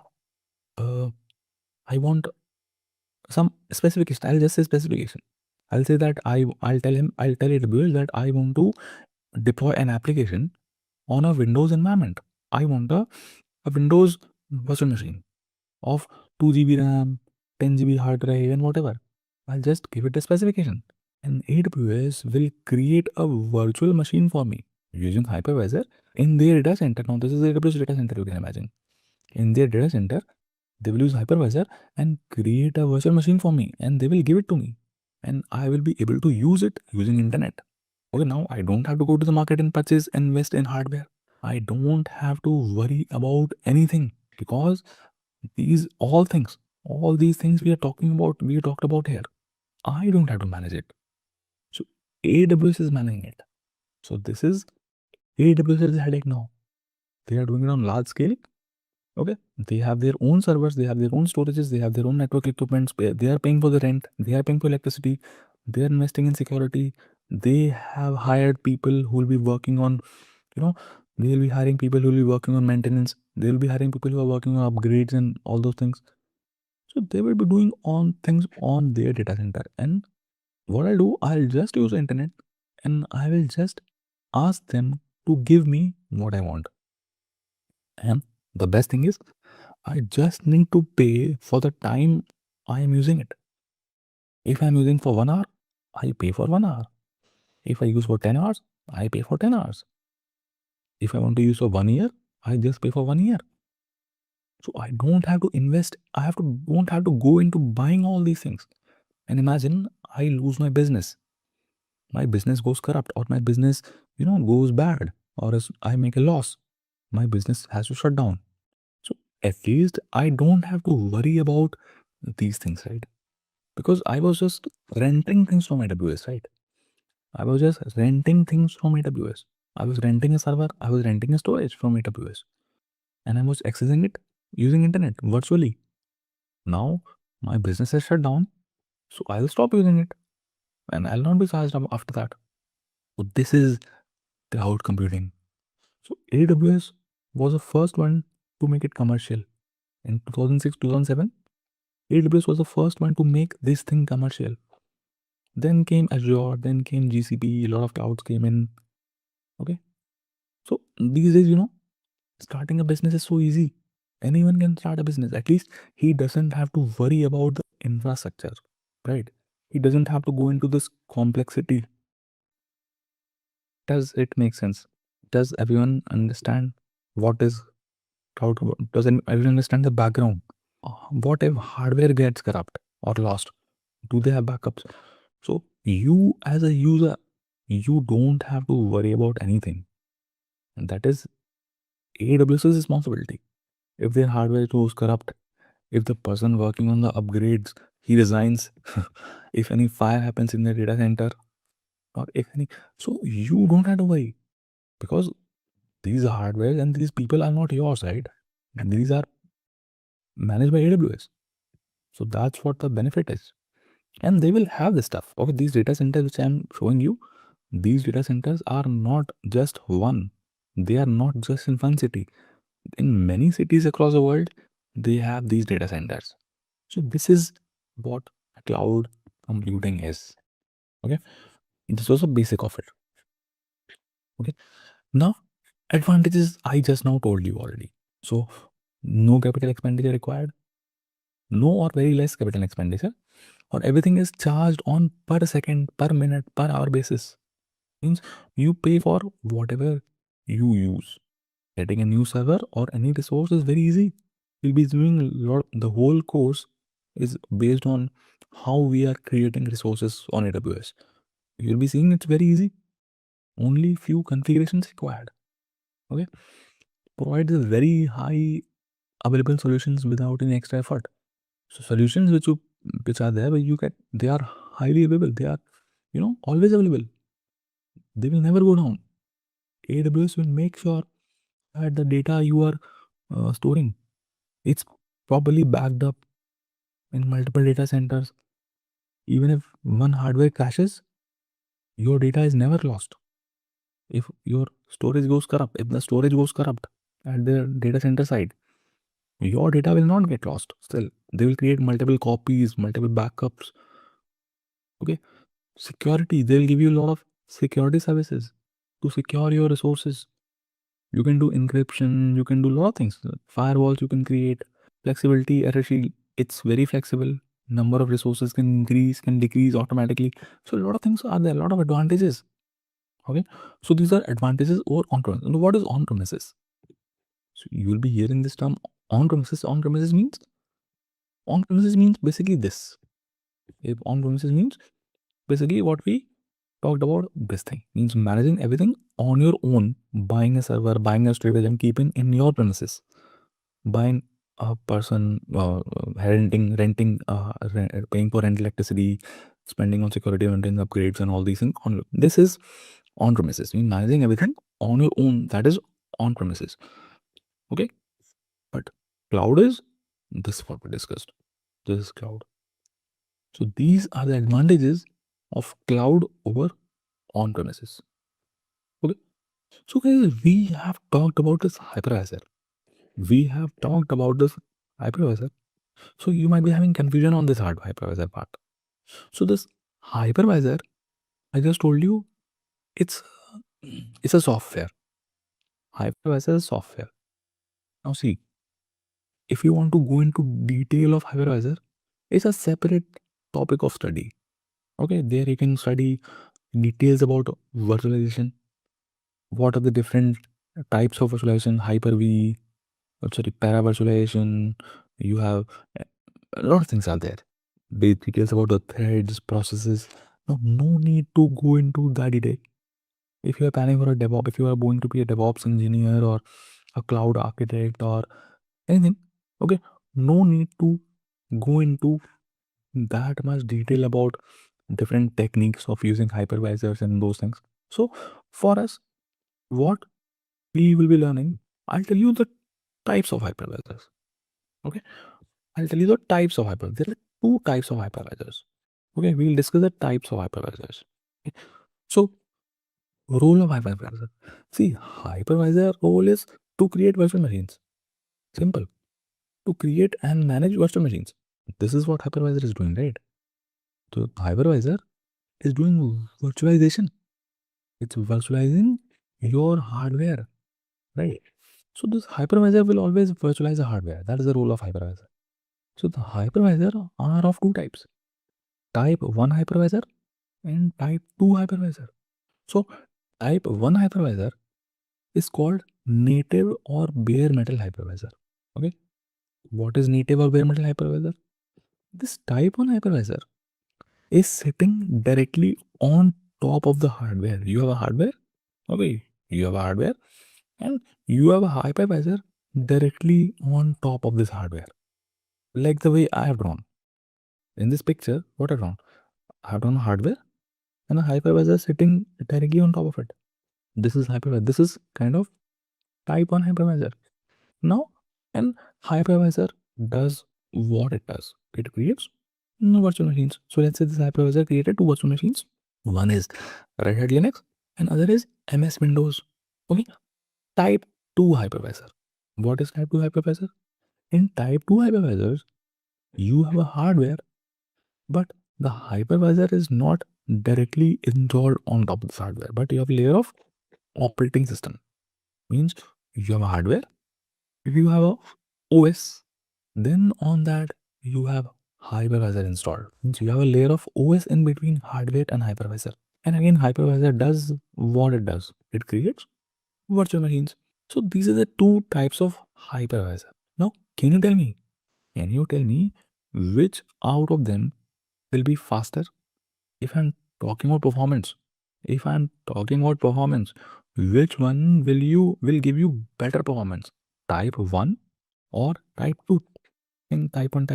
uh, I want some specification. I'll just say specification. I'll say that I'll tell AWS that I want to deploy an application on a Windows environment. I want a Windows virtual machine of 2 GB RAM, 10 GB hard drive, and whatever. I'll just give it a specification. And AWS will create a virtual machine for me using hypervisor in their data center. Now, this is AWS data center, you can imagine. In their data center, they will use hypervisor and create a virtual machine for me, and they will give it to me. And I will be able to use it using internet. Okay, now I don't have to go to the market and purchase and invest in hardware. I don't have to worry about anything because all these things we talked about here, I don't have to manage it. So AWS is managing it. So this is AWS headache now. They are doing it on large scale. Okay, they have their own servers, they have their own storages, they have their own network equipment. They are paying for the rent, they are paying for electricity, they are investing in security. They have hired people who will be working on, you know, they will be hiring people who will be working on maintenance. They will be hiring people who are working on upgrades and all those things. So they will be doing on things on their data center. And what I'll do, I'll just use the internet and I will just ask them to give me what I want. And the best thing is, I just need to pay for the time I am using it. If I'm using for 1 hour, I pay for 1 hour. If I use for 10 hours, I pay for 10 hours. If I want to use for 1 year, I just pay for 1 year. So I don't have to invest. Don't have to go into buying all these things. And imagine I lose my business. My business goes corrupt, or my business, goes bad, or else I make a loss. My business has to shut down. So at least I don't have to worry about these things, right? Because I was just renting things from AWS, right? I was just renting things from AWS. I was renting a server, I was renting a storage from AWS, and I was accessing it using internet virtually. Now my business has shut down, so I'll stop using it and I'll not be charged after that. So this is cloud computing. So AWS was the first one to make it commercial. In 2006, 2007, AWS was the first one to make this thing commercial. Then came Azure, then came GCP, a lot of clouds came in. Okay. So these days, starting a business is so easy. Anyone can start a business. At least he doesn't have to worry about the infrastructure, right? He doesn't have to go into this complexity. Does it make sense? Does everyone understand what is cloud? Does everyone understand the background? What if hardware gets corrupt or lost? Do they have backups? So you as a user, you don't have to worry about anything. And that is AWS's responsibility. If their hardware goes corrupt, if the person working on the upgrades, he resigns, if any fire happens in the data center, or if any, so you don't have to worry because these hardware and these people are not yours, right? And these are managed by AWS. So that's what the benefit is. And they will have this stuff. Okay, these data centers which I'm showing you, these data centers are not just one. They are not just in one city. In many cities across the world, they have these data centers. So this is what cloud computing is. Okay, this was a basic of it. Okay, now advantages I just now told you already. So no capital expenditure required, no or very less capital expenditure. or everything is charged on per second, per minute, per hour basis. Means you pay for whatever you use. Getting a new server or any resource is very easy. We'll be doing a lot. The whole course is based on how we are creating resources on AWS. You'll be seeing it's very easy. Only few configurations required. Okay, provides a very high available solutions without any extra effort. So solutions which are there, but you get, they are highly available. They are, always available. They will never go down. AWS will make sure that the data you are storing, it's properly backed up in multiple data centers. Even if one hardware crashes, your data is never lost. If your storage goes corrupt, if the storage goes corrupt at the data center side, your data will not get lost. Still, they will create multiple copies, multiple backups. Okay, security, they will give you a lot of security services to secure your resources. You can do encryption, you can do a lot of things. Firewalls you can create, flexibility, error shield, it's very flexible. Number of resources can increase, can decrease automatically. So a lot of things are there, a lot of advantages. Okay, so these are advantages over on-premises. What is on-premises? So you will be hearing this term on-premises. On-premises means basically this. If on-premises means basically what we talked about, this thing means managing everything on your own, buying a server, buying a storage, and keeping in your premises. Buying a person, renting, paying for rent, electricity, spending on security, maintenance, upgrades, and all these things. This is on premises. Means managing everything on your own. That is on premises. Okay, but cloud is this is what we discussed. This is cloud. So these are the advantages of cloud over on premises. Okay. So guys, we have talked about this hypervisor. We have talked about this hypervisor. So you might be having confusion on this hard hypervisor part. So this hypervisor, I just told you, it's it's a software. Hypervisor is software. Now see, if you want to go into detail of hypervisor, it's a separate topic of study. Okay, there you can study details about virtualization. What are the different types of virtualization? Hyper-V, para virtualization. You have a lot of things are there. The details about the threads, processes. No need to go into that detail. If you are planning for a DevOps, if you are going to be a DevOps engineer or a cloud architect or anything, okay, no need to go into that much detail about different techniques of using hypervisors and those things. So for us, what we will be learning, I'll tell you the types of hypervisors. Okay, I'll tell you the types of hypervisors. There are two types of hypervisors. Okay, we'll discuss the types of hypervisors. Okay. So role of hypervisor. See, hypervisor role is to create virtual machines. Simple. To create and manage virtual machines. This is what hypervisor is doing, right? So hypervisor is doing virtualization. It's virtualizing your hardware, right? So this hypervisor will always virtualize the hardware. That is the role of hypervisor. So the hypervisor are of two types. Type 1 hypervisor and type 2 hypervisor. So type 1 hypervisor is called native or bare metal hypervisor. Okay. What is native or bare metal hypervisor? This type 1 hypervisor is sitting directly on top of the hardware. You have a hardware. Okay. You have a hardware and you have a hypervisor directly on top of this hardware. Like the way I have drawn. In this picture, what I've drawn? I have drawn a hardware and a hypervisor sitting directly on top of it. This is hypervisor. This is kind of type 1 hypervisor. Now, an hypervisor does what it does. It creates virtual machines. So let's say this hypervisor created two virtual machines. One is Red Hat Linux and other is MS Windows. Okay. Type 2 hypervisor. What is type 2 hypervisor? In type 2 hypervisors, you have a hardware, but the hypervisor is not directly installed on top of this hardware, but you have a layer of operating system. Means you have a hardware, if you have a OS, then on that you have hypervisor installed. Means you have a layer of OS in between hardware and hypervisor. And again, hypervisor does what it does. It creates virtual machines. So these are the two types of hypervisor. Now, can you tell me which out of them will be faster? If I'm talking about performance, which one will give you better performance? Type 1 or type 2? Think type 1.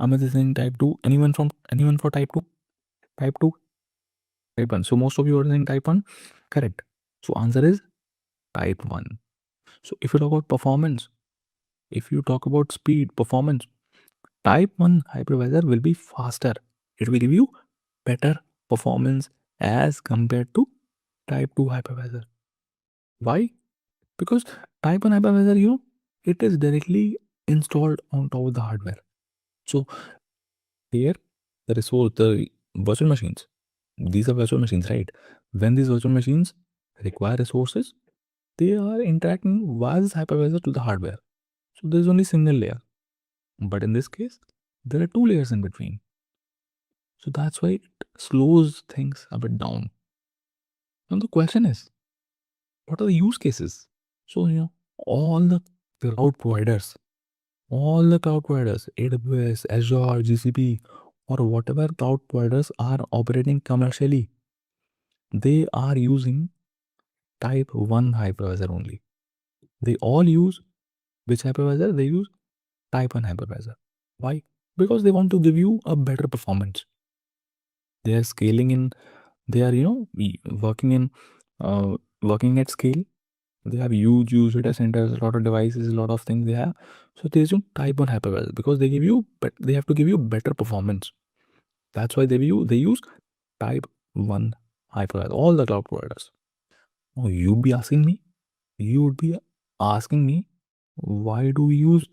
Amit is saying type 2. Anyone for type 2? Type 2, type 1. So most of you are saying type 1. Correct. So answer is type 1. So if you talk about performance, if you talk about speed, performance, type 1 hypervisor will be faster. It will give you better performance as compared to type 2 hypervisor. Why? Because type 1 hypervisor, it is directly installed on top of the hardware. So here, the virtual machines, these are virtual machines, right? When these virtual machines require resources, they are interacting via this hypervisor to the hardware. So there is only single layer. But in this case, there are two layers in between. So that's why it slows things a bit down. Now the question is, what are the use cases? So all the cloud providers, AWS, Azure, GCP, or whatever cloud providers are operating commercially, they are using type 1 hypervisor only. They all use which hypervisor? They use type 1 hypervisor. Why? Because they want to give you a better performance. They are scaling in, they are, working in, working at scale. They have huge data centers, a lot of devices, a lot of things they have. So they use type 1 hypervisor because they give you, but they have to give you better performance. That's why they use type 1 hypervisor, all the cloud providers. Oh, you would be asking me, why do we use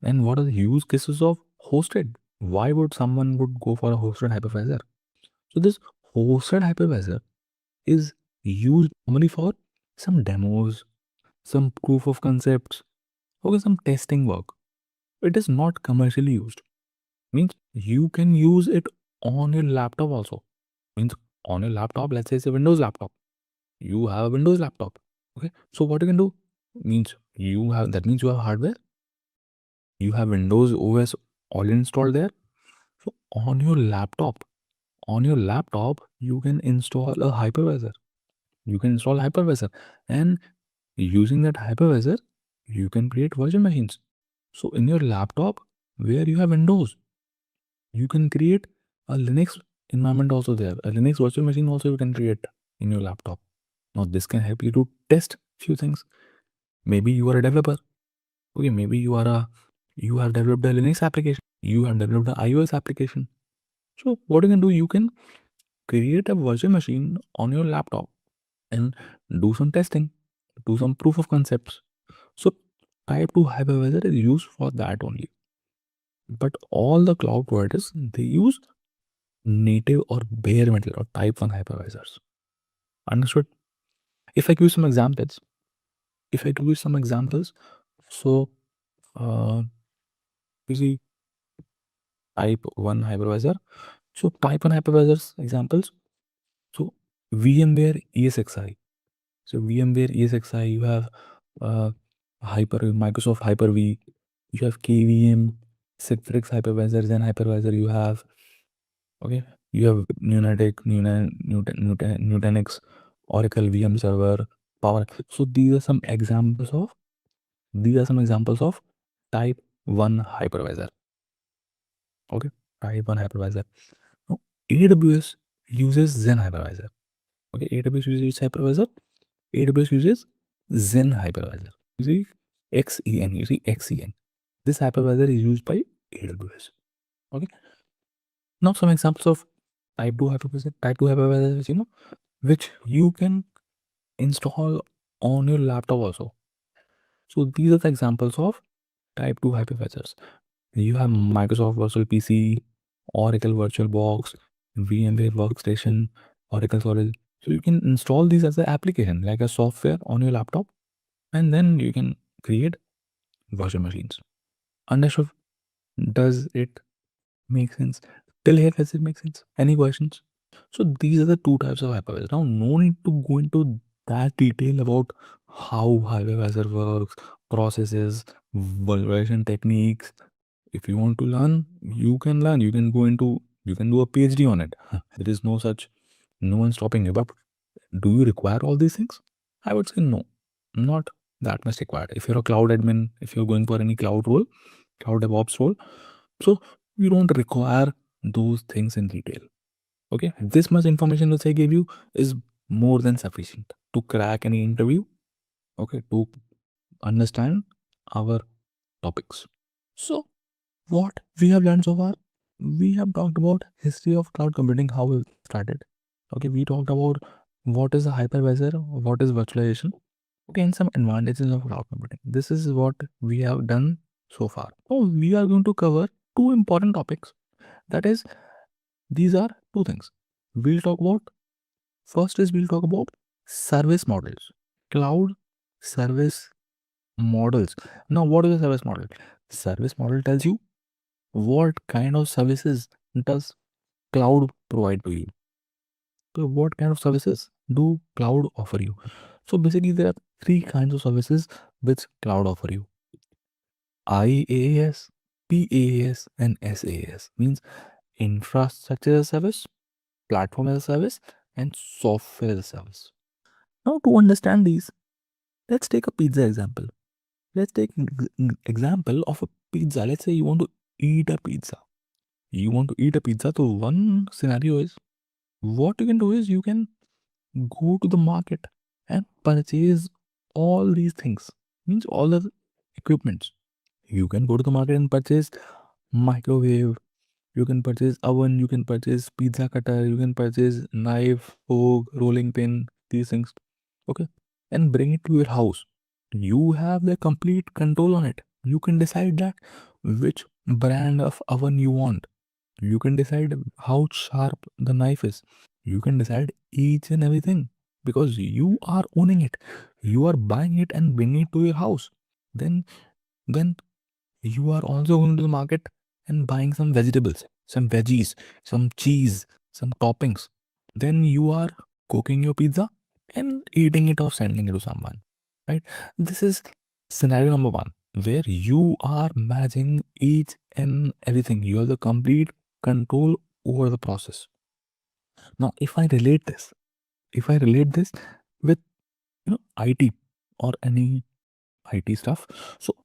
and what are the use cases of hosted? Why would someone would go for a hosted hypervisor? So this hosted hypervisor is used normally for some demos, some proof of concepts, or some testing work. It is not commercially used. Means you can use it on your laptop also. Means on your laptop, let's say it's a Windows laptop. You have a Windows laptop. Okay. So what you can do means you have hardware. You have Windows OS all installed there. So on your laptop, you can install a hypervisor. And using that hypervisor, you can create virtual machines. So in your laptop, where you have Windows, you can create a Linux environment also there. A Linux virtual machine also you can create in your laptop. Now this can help you to test few things. Maybe you are a developer. Okay, maybe you have developed a Linux application. You have developed an iOS application. So what you can do, you can create a virtual machine on your laptop and do some testing, do some proof of concepts. So type 2 hypervisor is used for that only. But all the cloud providers, they use native or bare metal or type 1 hypervisors. Understood? If I give you some examples, so you see type 1 hypervisor. So type 1 hypervisors examples. So VMware ESXi. So VMware ESXi, you have Microsoft Hyper-V, you have KVM, Citrix hypervisor, Zen hypervisor, you have Nutanix, Oracle VM server, Power. So these are some examples of type 1 hypervisor. Okay, type 1 hypervisor. Now, AWS uses Zen hypervisor. Okay, AWS uses hypervisor. AWS uses Zen hypervisor. You see XEN. This hypervisor is used by AWS. Okay. Now some examples of type 2 hypervisor. Type 2 hypervisors, which you can install on your laptop also. So these are the examples of type 2 hypervisors. You have Microsoft Virtual PC, Oracle VirtualBox, VMware Workstation, Oracle Storage. So you can install these as an application, like a software on your laptop, and then you can create virtual machines. Understood? Does it Make sense? Till here, does it make sense? Any questions? So these are the two types of hypervisor. Now, no need to go into that detail about how hypervisor works, processes, virtualization techniques. If you want to learn, you can learn. You can you can do a PhD on it. There is no one stopping you. But do you require all these things? I would say no, not that much required. If you're a cloud admin, if you're going for any cloud role, cloud DevOps role, so you don't require those things in detail. Okay, this much information which I gave you is more than sufficient to crack any interview. Okay, to understand our topics. So what we have learned so far, we have talked about history of cloud computing, how it started. Okay, we talked about what is a hypervisor, what is virtualization, okay, and some advantages of cloud computing. This is what we have done so far. So we are going to cover two important topics. That is, these are two things. We'll talk about first is we'll talk about service models, cloud service models. Now, what is a service model? Service model tells you what kind of services does cloud provide to you. So what kind of services do cloud offer you? So basically there are three kinds of services which cloud offer you: IaaS, PaaS, and SaaS. Means infrastructure as a service, platform as a service, and software as a service. Now to understand these, let's take a pizza example. Let's take an example of a pizza. Let's say you want to eat a pizza. You want to eat a pizza. So one scenario is, what you can do is you can go to the market and purchase all these things. Means all the equipments. You can go to the market and purchase microwave. You can purchase oven. You can purchase pizza cutter. You can purchase knife, fork, rolling pin. These things. Okay, and bring it to your house. You have the complete control on it. You can decide that which brand of oven you want. You can decide how sharp the knife is. You can decide each and everything because you are owning it. You are buying it and bringing it to your house. Then when you are also going to the market and buying some vegetables, some veggies, some cheese, some toppings, then you are cooking your pizza and eating it or sending it to someone, right? This is scenario number one, where you are managing each and everything. You have the complete control over the process. Now if I relate this with IT or any IT stuff, so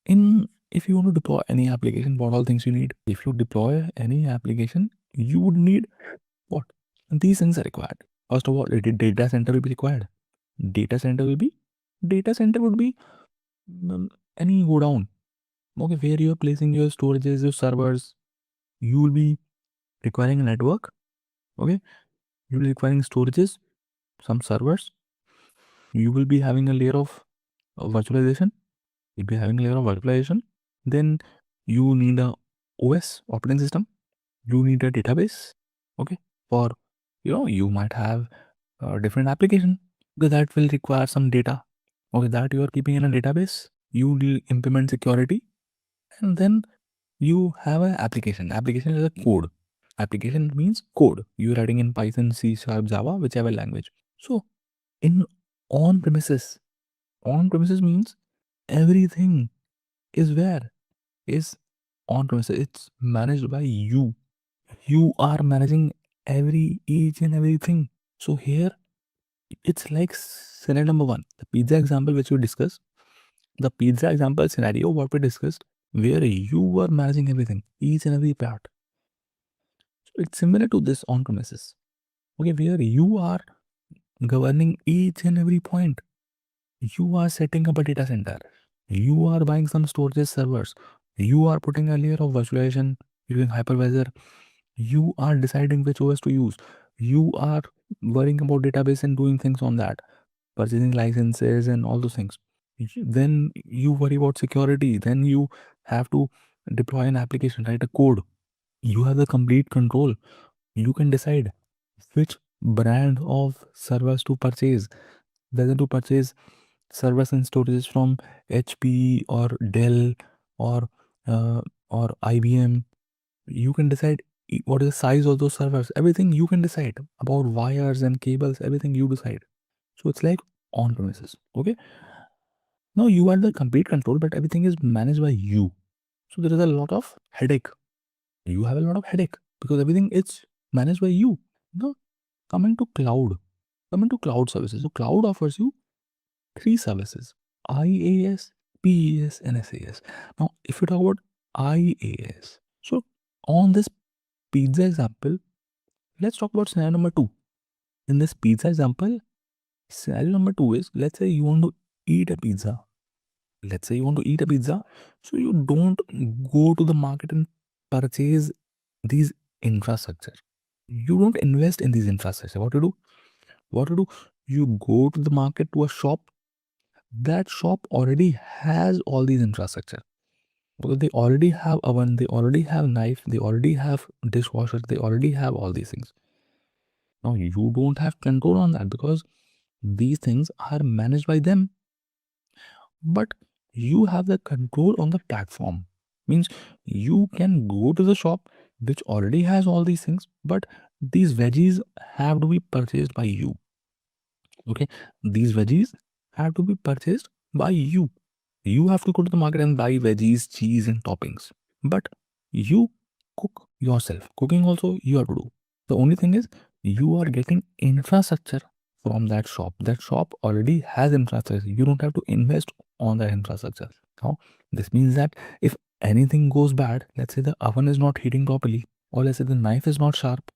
in if you want to deploy any application, what all things you need? If you deploy any application, you would need what? These things are required. First of all, a data center will be required. Data center will be data center would be any go down. Okay, where you are placing your storages, your servers, you will be requiring a network. Okay, you will be requiring storages, some servers. You will be having a layer of virtualization. You'll be having a layer of virtualization. Then you need a OS operating system. You need a database. Okay, for you might have a different application because that will require some data. Okay, that you are keeping in a database. You will implement security, and then you have an application. Application is a code. Application means code. You're writing in Python, C Sharp, Java, whichever language. So in on premises means everything is where is on premises. It's managed by you. You are managing each and everything. So here it's like scenario number one, the pizza example which we discussed. The pizza example scenario what we discussed, where you were managing everything, each and every part. So it's similar to this on premises. Okay, where you are governing each and every point. You are setting up a data center. You are buying some storage servers. You are putting a layer of virtualization using hypervisor. You are deciding which OS to use. You are worrying about database and doing things on that, purchasing licenses and all those things. Then you worry about security. Then you have to deploy an application, write a code. You have the complete control. You can decide which brand of servers to purchase, whether to purchase servers and storages from HP or Dell or uh, or IBM. You can decide what is the size of those servers. Everything you can decide about wires and cables. Everything you decide. So it's like on premises. Okay. Now you are the complete control, but everything is managed by you. So there is a lot of headache. You have a lot of headache because everything is managed by you. Now coming to cloud services. So cloud offers you three services: IaaS, PaaS, and SaaS. Now, if you talk about IaaS, so on this pizza example, let's talk about scenario number two. In this pizza example, scenario number two is, let's say you want to eat a pizza. Let's say you want to eat a pizza, so you don't go to the market and purchase these infrastructure. You don't invest in these infrastructure. What to do? What to do? You go to the market, to a shop. That shop already has all these infrastructure, because they already have oven, they already have knife, they already have dishwasher, they already have all these things. Now you don't have control on that because these things are managed by them, but you have the control on the platform. Means you can go to the shop which already has all these things, but these veggies have to be purchased by you. Okay, these veggies have to be purchased by you. You have to go to the market and buy veggies, cheese, and toppings. But you cook yourself. Cooking also you have to do. The only thing is you are getting infrastructure from that shop. That shop already has infrastructure. You don't have to invest on that infrastructure. Now, this means that if anything goes bad, let's say the oven is not heating properly, or let's say the knife is not sharp,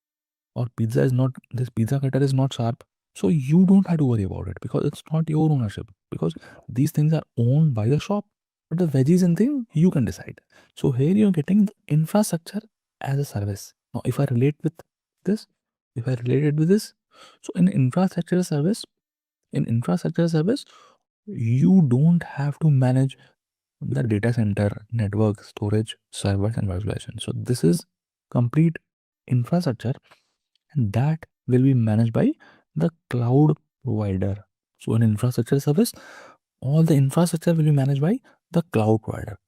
or this pizza cutter is not sharp, so you don't have to worry about it because it's not your ownership, because these things are owned by the shop. But the veggies and thing you can decide. So here you're getting the infrastructure as a service. Now if I relate with this, if I relate it with this, so in infrastructure service, you don't have to manage the data center, network, storage, servers, and virtualization. So this is complete infrastructure, and that will be managed by the cloud provider. So an infrastructure service, all the infrastructure will be managed by the cloud provider.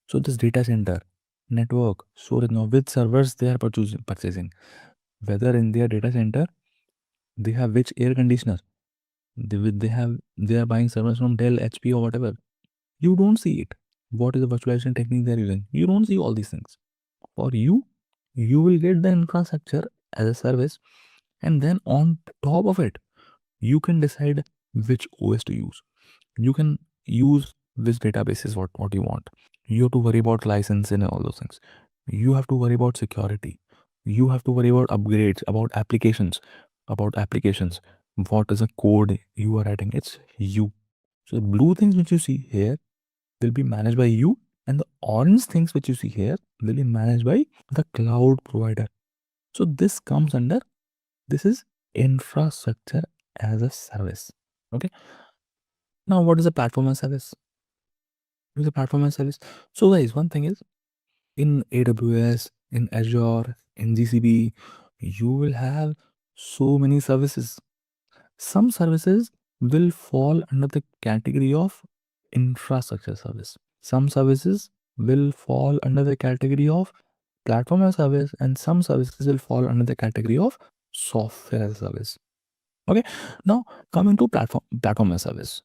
So this data center, network, storage, now which servers they are purchasing, whether in their data center they have which air conditioner, they are buying servers from Dell, HP, or whatever. You don't see it. What is the virtualization technique they're using? You don't see all these things. For you, you will get the infrastructure as a service, and then on top of it, you can decide which OS to use. You can use which databases, what you want. You have to worry about license and all those things. You have to worry about security. You have to worry about upgrades, about applications. What is the code you are writing? It's you. So the blue things which you see here will be managed by you, and the orange things which you see here will be managed by the cloud provider. So this is infrastructure as a service. Okay. Now, what is a platform as a service? What is a platform as a service? So, guys, one thing is, in AWS, in Azure, in GCP, you will have so many services. Some services will fall under the category of infrastructure service. Some services will fall under the category of platform as a service, and some services will fall under the category of software as a service. Okay. Now, coming to platform as a service.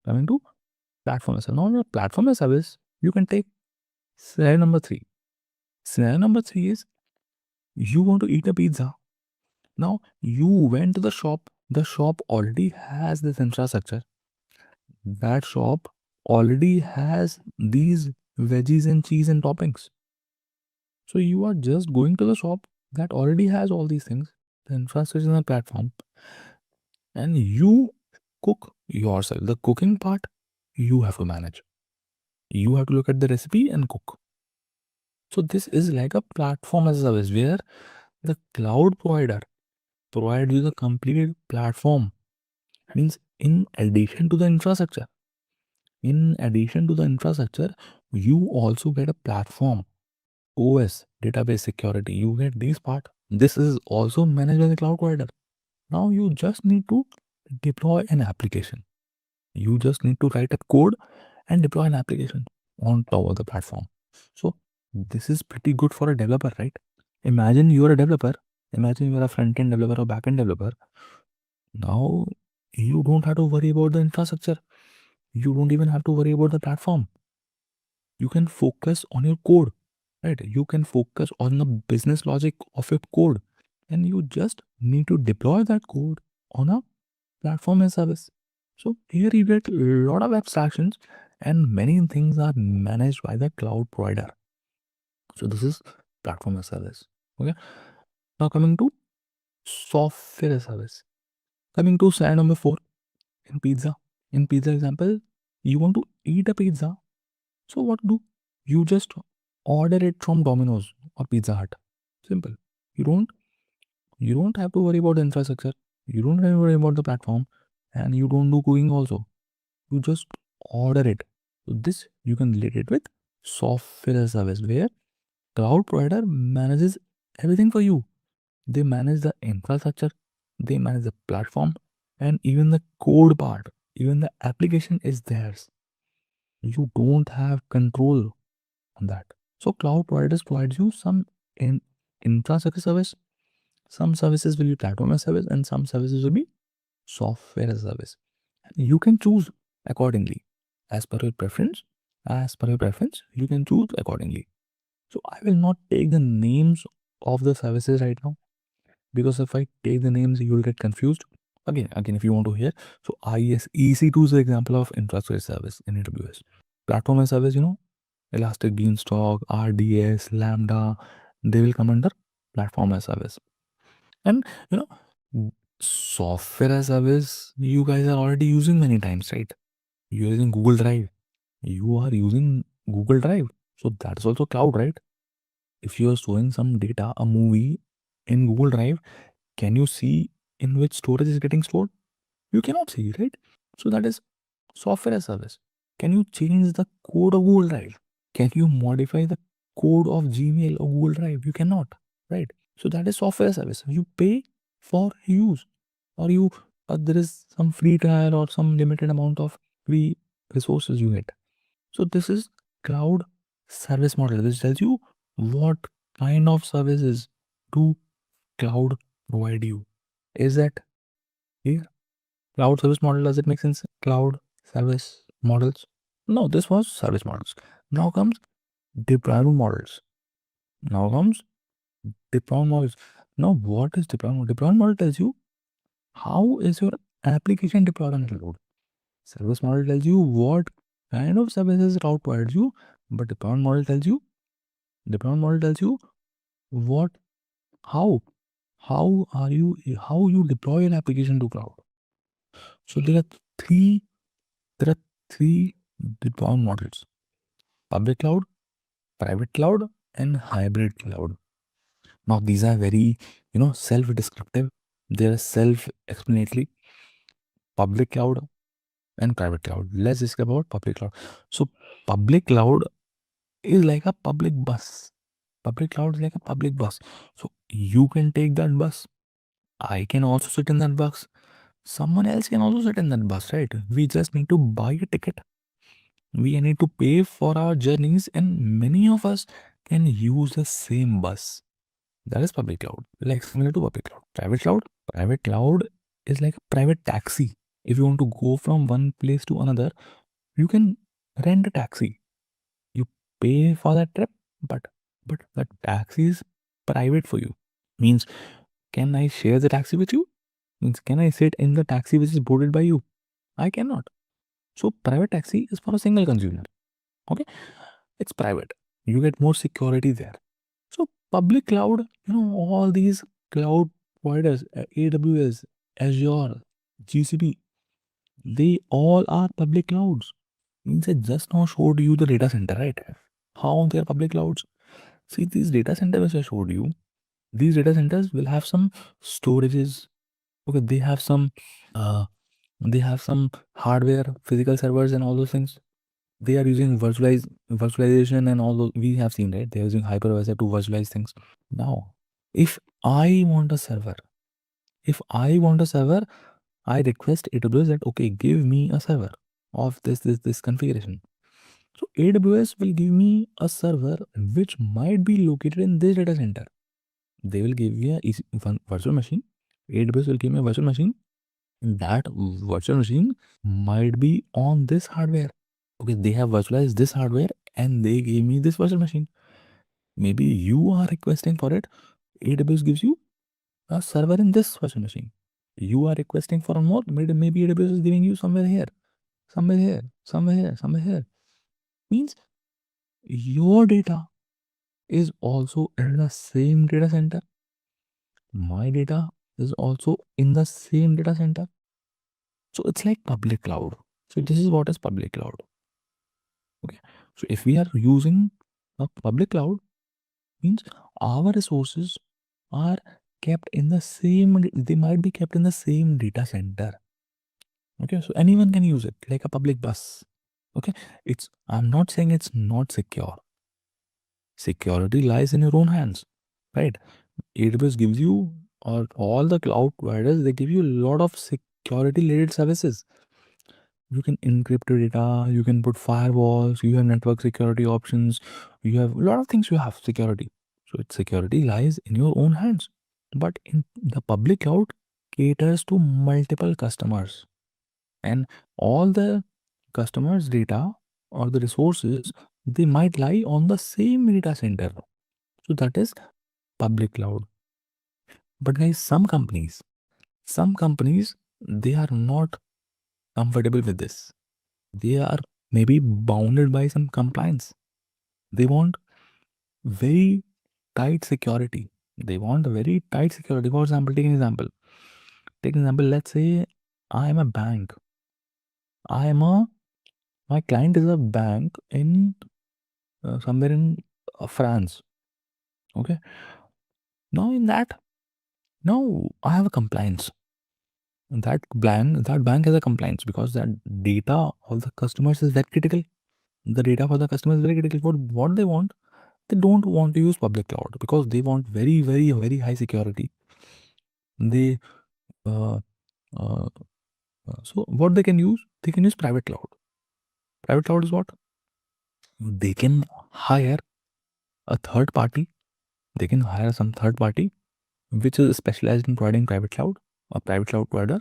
Coming to platform as a service. Now, your platform as a service, you can take scenario number three. Scenario number three is, you want to eat a pizza. Now, you went to the shop. The shop already has this infrastructure. That shop already has these veggies and cheese and toppings. So you are just going to the shop that already has all these things, the infrastructure and the platform, and you cook yourself. The cooking part you have to manage. You have to look at the recipe and cook. So this is like a platform as a service where the cloud provider provides you the complete platform. Means in addition to the infrastructure, you also get a platform, OS, database security. You get this part. This is also managed by the cloud provider. Now you just need to deploy an application. You just need to write a code and deploy an application on top of the platform. So This is pretty good for a developer, right? Imagine you're a developer. Imagine you're a front-end developer or back-end developer. Now you don't have to worry about the infrastructure. You don't even have to worry about the platform. You can focus on your code, right? You can focus on the business logic of your code, and you just need to deploy that code on a platform as service. So here you get a lot of abstractions, and many things are managed by the cloud provider. So this is platform as service. Okay. Now coming to software as service. Coming to slide number 4 in pizza. In pizza example, you want to eat a pizza. So what do? You just order it from Domino's or Pizza Hut. Simple. You don't you don't have to worry about the infrastructure. You don't have to worry about the platform, and you don't do cooking also. You just order it. So this you can relate it with software as a service where cloud provider manages everything for you. They manage the infrastructure, they manage the platform, and even the code part, even the application is theirs. You don't have control on that. So cloud providers provide you some infrastructure service, some services will be platform as service, and some services will be software as a service. You can choose accordingly as per your preference. As per your preference, you can choose accordingly. So I will not take the names of the services right now, because if I take the names, you will get confused. Again, if you want to hear, so IS EC2 is the example of infrastructure service in AWS. Platform as service, Elastic Beanstalk, RDS, Lambda, they will come under platform as service. And software as service, you guys are already using many times, right? You're using Google Drive. You are using Google Drive. So that's also cloud, right? If you are storing some data, a movie in Google Drive, can you see in which storage is getting stored? You cannot see, right? So that is software as service. Can you change the code of Google Drive? Can you modify the code of Gmail or Google Drive? You cannot, right? So that is software as service. You pay for use, or there is some free trial or some limited amount of free resources you get. So this is cloud service model, which tells you what kind of services do cloud provide you. Is that here? Cloud service model, does it make sense? Cloud service models. No, this was service models. Now comes deployment models. Now comes deployment models. Now what is deployment? Deployment model tells you how is your application deployed on cloud. Service model tells you what kind of services cloud provides you, but deployment model tells you what how how you deploy an application to cloud. So three there are three deployment models: public cloud, private cloud, and hybrid cloud. Now these are very self-descriptive. They are self-explanatory. Public cloud and private cloud. Let's discuss about public cloud. So public cloud is like a public bus. Public cloud is like a public bus. So you can take that bus. I can also sit in that bus. Someone else can also sit in that bus, right? We just need to buy a ticket. We need to pay for our journeys, and many of us can use the same bus. That is public cloud, like similar to public cloud. Private cloud is like a private taxi. If you want to go from one place to another, you can rent a taxi. You pay for that trip, but the taxi is private for you. Means, can I share the taxi with you? Means, can I sit in the taxi which is boarded by you? I cannot. So private taxi is for a single consumer. Okay, it's private. You get more security there. So public cloud, all these cloud providers, AWS, Azure, GCP, they all are public clouds. Means I just now showed you the data center, right? How they are public clouds. See, these data centers which I showed you, these data centers will have some storages. Okay, uh, they have some hardware, physical servers, and all those things. They are using virtualization and all those we have seen, right? They're using hypervisor to virtualize things. Now, if I want a server, I request AWS that okay, give me a server of this configuration. So AWS will give me a server which might be located in this data center. They will give me one virtual machine. AWS will give me a virtual machine. That virtual machine might be on this hardware. Okay, they have virtualized this hardware and they gave me this virtual machine. Maybe you are requesting for it. AWS gives you a server in this virtual machine. You are requesting for more. Maybe AWS is giving you somewhere here, somewhere here, somewhere here, somewhere here. Means your data is also in the same data center. My data is also in the same data center. So it's like public cloud. So this is what is public cloud. Okay. So if we are using a public cloud, means our resources are kept in the same, they might be kept in the same data center. Okay. So anyone can use it like a public bus. Okay. I'm not saying it's not secure. Security lies in your own hands, right? AWS gives you, or all the cloud providers, they give you a lot of security related services. You can encrypt your data, you can put firewalls, you have network security options, you have a lot of things, you have security. So its security lies in your own hands. But in the public cloud caters to multiple customers, and all the customers' data or the resources, they might lie on the same data center. So that is public cloud. But guys, some companies, they are not comfortable with this. They are maybe bounded by some compliance. They want very tight security. They want a very tight security. For example, take an example. Take an example. Let's say I am a bank. I am a My client is a bank in somewhere in France. Okay. Now in that, now I have a compliance. That bank has a compliance because that data of the customers is very critical. The data for the customer is very critical. What they want, they don't want to use public cloud because they want very, very, very high security. They uh, uh, so what they can use? They can use private cloud. Private cloud is what? They can hire a third party. They can hire some third party which is specialized in providing private cloud, a private cloud provider.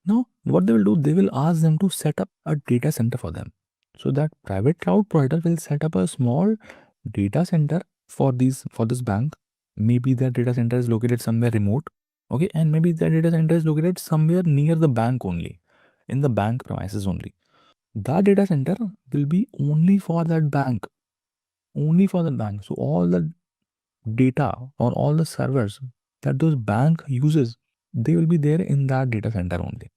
Now, what they will do, they will ask them to set up a data center for them. So that private cloud provider will set up a small data center for this bank. Maybe their data center is located somewhere remote. Okay, and maybe their data center is located somewhere near the bank only, in the bank premises only. That data center will be only for that bank, only for the bank. So all the data or all the servers that those bank uses, they will be there in that data center only.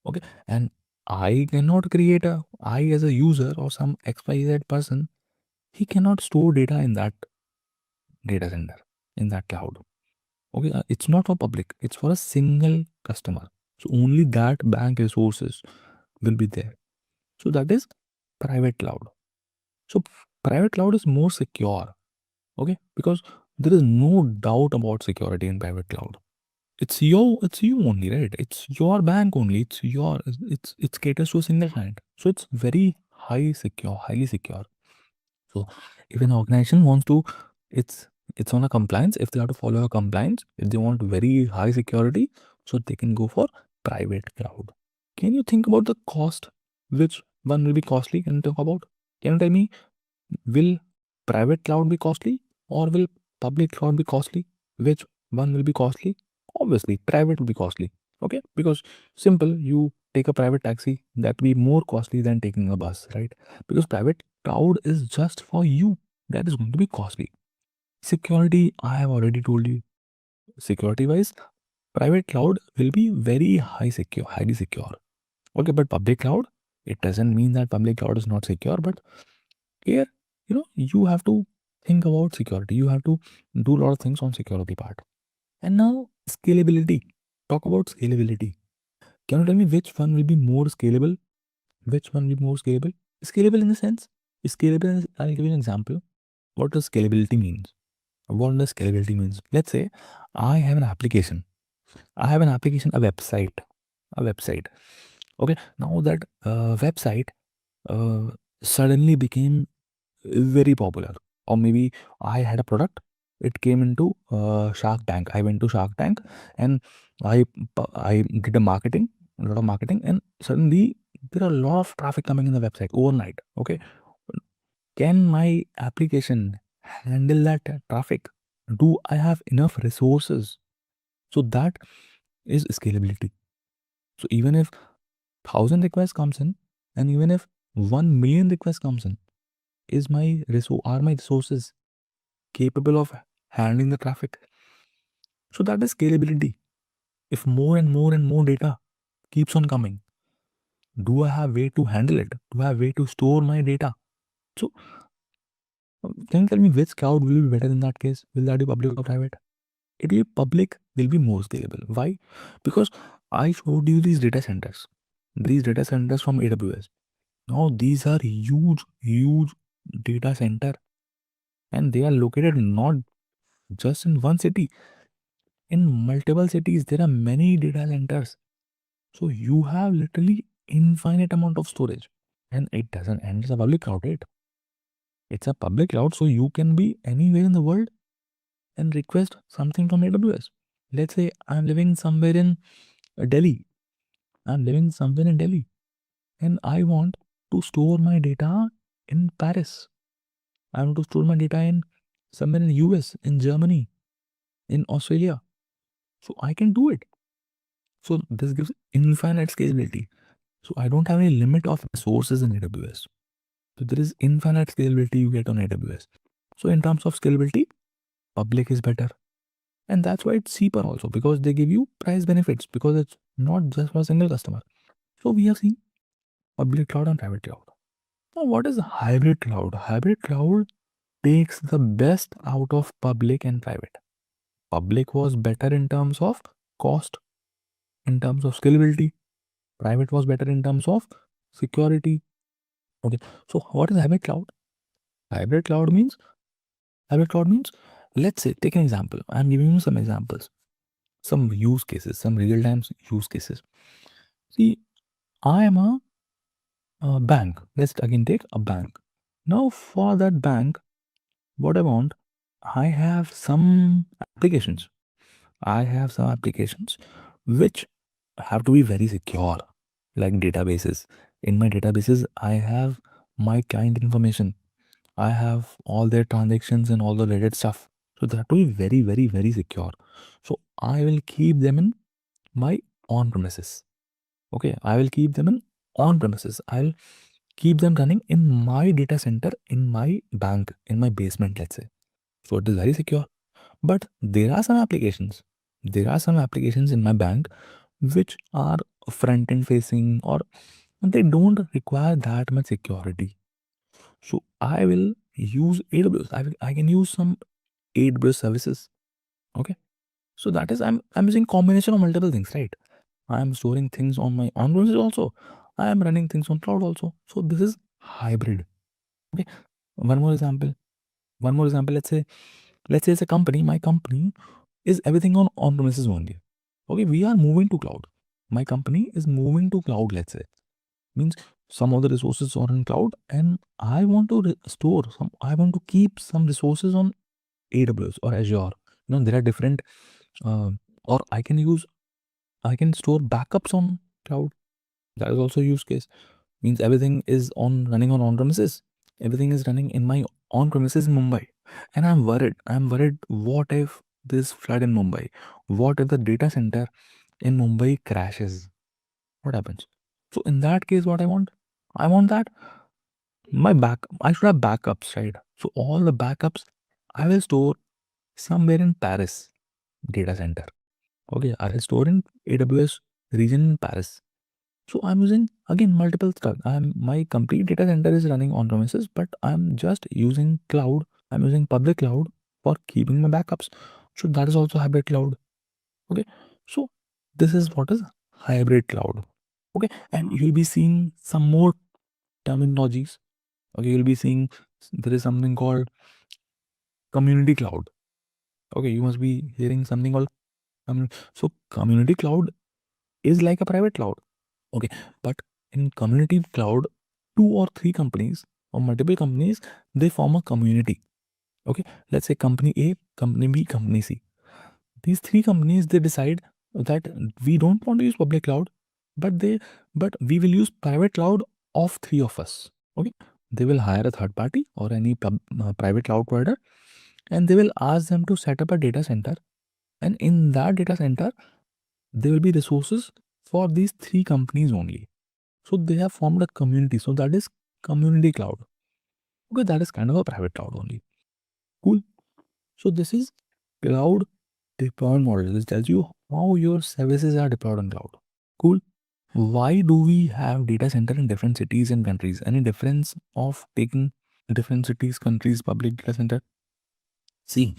Okay, and I cannot create a I as a user or some XYZ person, he cannot store data in that data center, in that cloud. Okay, it's not for public, it's for a single customer. So only that bank resources will be there. So that is private cloud. So private cloud is more secure. Okay, because there is no doubt about security in private cloud. It's you only, right? It's your bank only. It's caters to a single client. So it's very highly secure. So if an organization wants to, it's it's on a compliance. If they have to follow a compliance, if they want very high security, so they can go for private cloud. Can you think about the cost? Which one will be costly? Can you talk about? Can you tell me, will private cloud be costly or will public cloud be costly? Which one will be costly? Obviously, private will be costly. Okay, because simple, you take a private taxi, that will be more costly than taking a bus, right? Because private cloud is just for you. That is going to be costly. Security, I have already told you. Security wise, private cloud will be very highly secure. Okay, but public cloud, it doesn't mean that public cloud is not secure, but here, you have to think about security. You have to do a lot of things on security part. And now scalability. Talk about scalability. Can you tell me which one will be more scalable? Which one will be more scalable? Scalable in the sense, scalable, I'll give you an example. What does scalability means? What does scalability means? Let's say I have an application. I have an application, a website. A website. Okay. Now that website, uh, suddenly became very popular. Or maybe I had a product, it came into Shark Tank. I went to Shark Tank and I I did a lot of marketing, and suddenly there are a lot of traffic coming in the website overnight. Okay, can my application handle that traffic? Do I have enough resources? So that is scalability. So even if 1,000 requests comes in, and even if 1 million requests comes in, are my resources capable of handling the traffic? So that is scalability. If more and more and more data keeps on coming, do I have way to handle it? Do I have way to store my data? So can you tell me which cloud will be better in that case? Will that be public or private? It will be public, will be more scalable. Why? Because I showed you these data centers. These data centers from AWS. Now these are huge data center, and they are located not just in one city. In multiple cities, there are many data centers. So you have literally infinite amount of storage. And it doesn't end as a public cloud, right? It's a public cloud, so you can be anywhere in the world and request something from AWS. Let's say I'm living somewhere in Delhi. I'm living somewhere in Delhi, and I want to store my data in Paris. I want to store my data in somewhere in US, in Germany, in Australia. So I can do it. So this gives infinite scalability. So I don't have any limit of resources in AWS. So there is infinite scalability you get on AWS. So in terms of scalability, public is better. And that's why it's cheaper also, because they give you price benefits, because it's not just for a single customer. So we have seen public cloud and private cloud. Now what is hybrid cloud? Hybrid cloud takes the best out of public and private. Public was better in terms of cost, in terms of scalability. Private was better in terms of security. Okay. So what is hybrid cloud? Hybrid cloud means hybrid cloud means, let's say, take an example. I'm giving you some examples, some use cases, some real time use cases. See, I am a bank. Let's again take a bank. Now for that bank, what I want, I have some applications. I have some applications which have to be very secure, like databases. In my databases, I have my client information. I have all their transactions and all the related stuff. So that will be very secure. So I will keep them in my on premises. Okay, I will keep them in on premises. I'll keep them running in my data center, in my bank, in my basement, let's say. So it is very secure. But there are some applications. There are some applications in my bank which are front end facing, or they don't require that much security. So I will use AWS. I can use some AWS services. Okay. So that is, I'm using combination of multiple things, right? I am storing things on my on-premises also. I am running things on cloud also. So this is hybrid. Okay. One more example. One more example. Let's say it's a company. My company is everything on on-premises only. Okay. We are moving to cloud. My company is moving to cloud. Let's say, means some of the resources are in cloud, and I want to store some. I want to keep some resources on AWS or Azure. There are different. Or I can store backups on cloud. That is also a use case. Means everything is running on premises. Everything is running in my on premises in Mumbai, and I'm worried. What if this flood in Mumbai? What if the data center in Mumbai crashes? What happens? So in that case, what I want that I should have backups, right? So all the backups I will store somewhere in Paris data center. Okay, I will store in AWS region in Paris. So I'm using again multiple stuff. My complete data center is running on premises, but I'm just using cloud. I'm using public cloud for keeping my backups. So that is also hybrid cloud. Okay. So this is what is hybrid cloud. Okay. And you'll be seeing some more terminologies. Okay, you'll be seeing there is something called community cloud. Okay, you must be hearing something called so community cloud is like a private cloud. Okay, but in community cloud, 2 or 3 companies or multiple companies, they form a community. Okay, let's say company A, company B, company C. These 3 companies, they decide that we don't want to use public cloud, but we will use private cloud of 3 of us. Okay, they will hire a third party or any private cloud provider, and they will ask them to set up a data center, and in that data center there will be resources for these 3 companies only. So they have formed a community. So that is community cloud. Okay, that is kind of a private cloud only. Cool. So this is cloud deployment model. This tells you how your services are deployed on cloud. Cool. Why do we have data center in different cities and countries? Any difference of taking different cities, countries, public data center? See,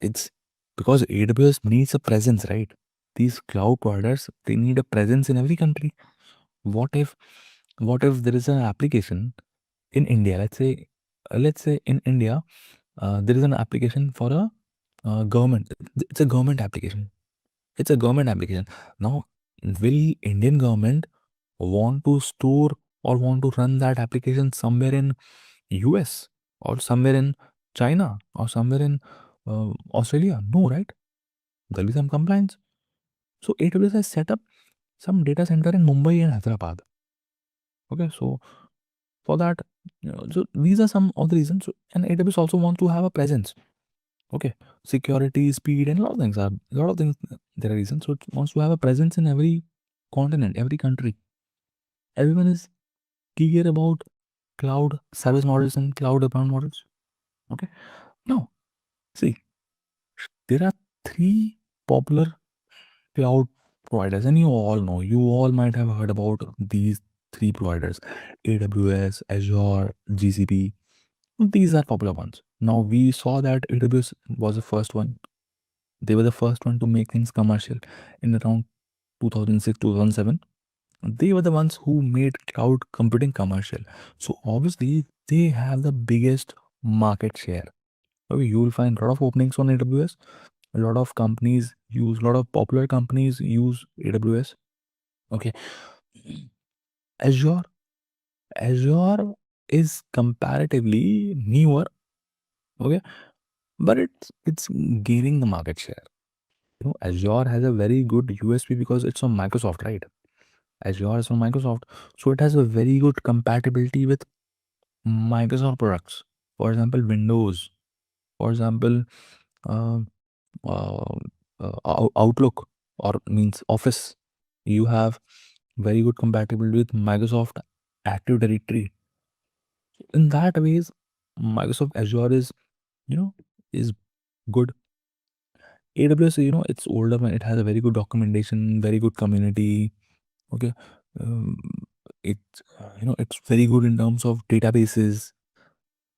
it's because AWS needs a presence, right? These cloud providers, they need a presence in every country. What if there is an application in India? Let's say in India, there is an application for a government. It's a government application. It's a government application. Now, will Indian government want to store or want to run that application somewhere in US or somewhere in China or somewhere in Australia? No, right? There'll be some compliance. So AWS has set up some data center in Mumbai and Hyderabad. Okay, so for that, so these are some of the reasons. And AWS also wants to have a presence. Okay, security, speed, and a lot of things are a lot of things. There are reasons. So it wants to have a presence in every continent, every country. Everyone is clear about cloud service models and cloud deployment models. Okay, now see, there are 3 popular cloud providers, and you all might have heard about these 3 providers: AWS, Azure, GCP. These are popular ones. Now we saw that AWS was the first one. They were the first one to make things commercial in around 2006, 2007. They were the ones who made cloud computing commercial. So obviously they have the biggest market share. Okay, you will find a lot of openings on AWS. A lot of companies use, a lot of popular companies use AWS. Okay, Azure. Azure is comparatively newer. Okay, but it's gaining the market share. Azure has a very good USP because it's from Microsoft, right? Azure is from Microsoft, so it has a very good compatibility with Microsoft products. For example, Windows. For example, uh, uh, Outlook or means Office. You have very good compatibility with Microsoft Active Directory. In that ways, Microsoft Azure is you know is good. AWS, it's older and it has a very good documentation, very good community. Okay, um, it it's very good in terms of databases.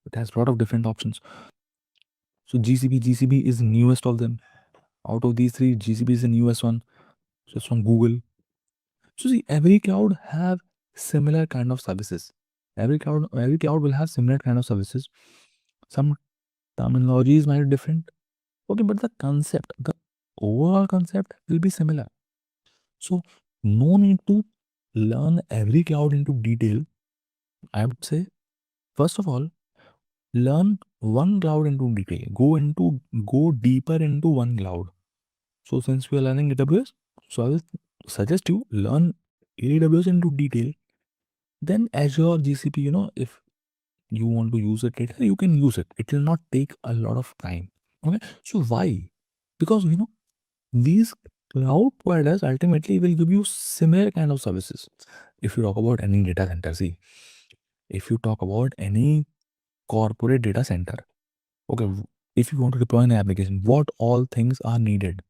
It has a lot of different options. So GCP is the newest of them. Out of these 3, GCP is the newest one. So it's from Google. So see, every cloud have similar kind of services. Every cloud will have similar kind of services. Some terminologies might be different. Okay, but the overall concept will be similar. So no need to learn every cloud into detail. I would say, first of all, learn one cloud into detail. Go deeper into one cloud. So since we are learning AWS, so I will suggest you learn AWS into detail. Then Azure, GCP, if you want to use it later, you can use it. It will not take a lot of time. Okay. So why? Because these cloud providers ultimately will give you similar kind of services. If you talk about any data center, see, if you talk about any corporate data center, okay, if you want to deploy an application, what all things are needed?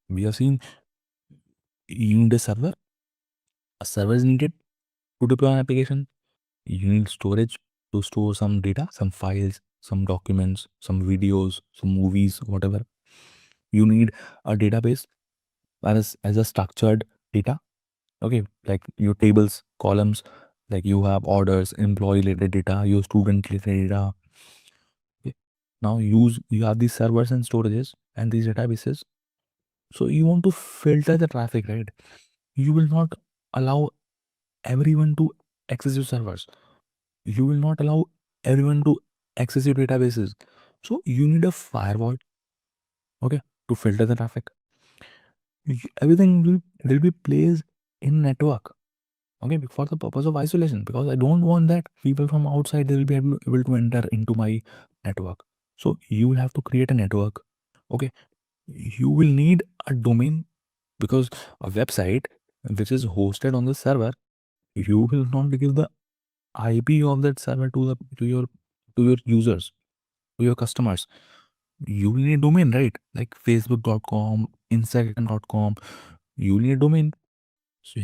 We have seen you need a server is needed to deploy an application. You need storage to store some data, some files, some documents, some videos, some movies, whatever. You need a database as a structured data. Okay, like your tables, columns, like you have orders, employee related data, your student related data. Okay. Now you have these servers and storages and these databases. So you want to filter the traffic, right? You will not allow everyone to access your servers. You will not allow everyone to access your databases. So you need a firewall, okay, to filter the traffic. Everything will be placed in network, okay, for the purpose of isolation, because I don't want that people from outside they will be able to enter into my network. So you will have to create a network, okay. You will need a domain, because a website which is hosted on the server, you will not give the IP of that server to your users, to your customers. You will need a domain, right? Like facebook.com, instagram.com. You will need a domain. So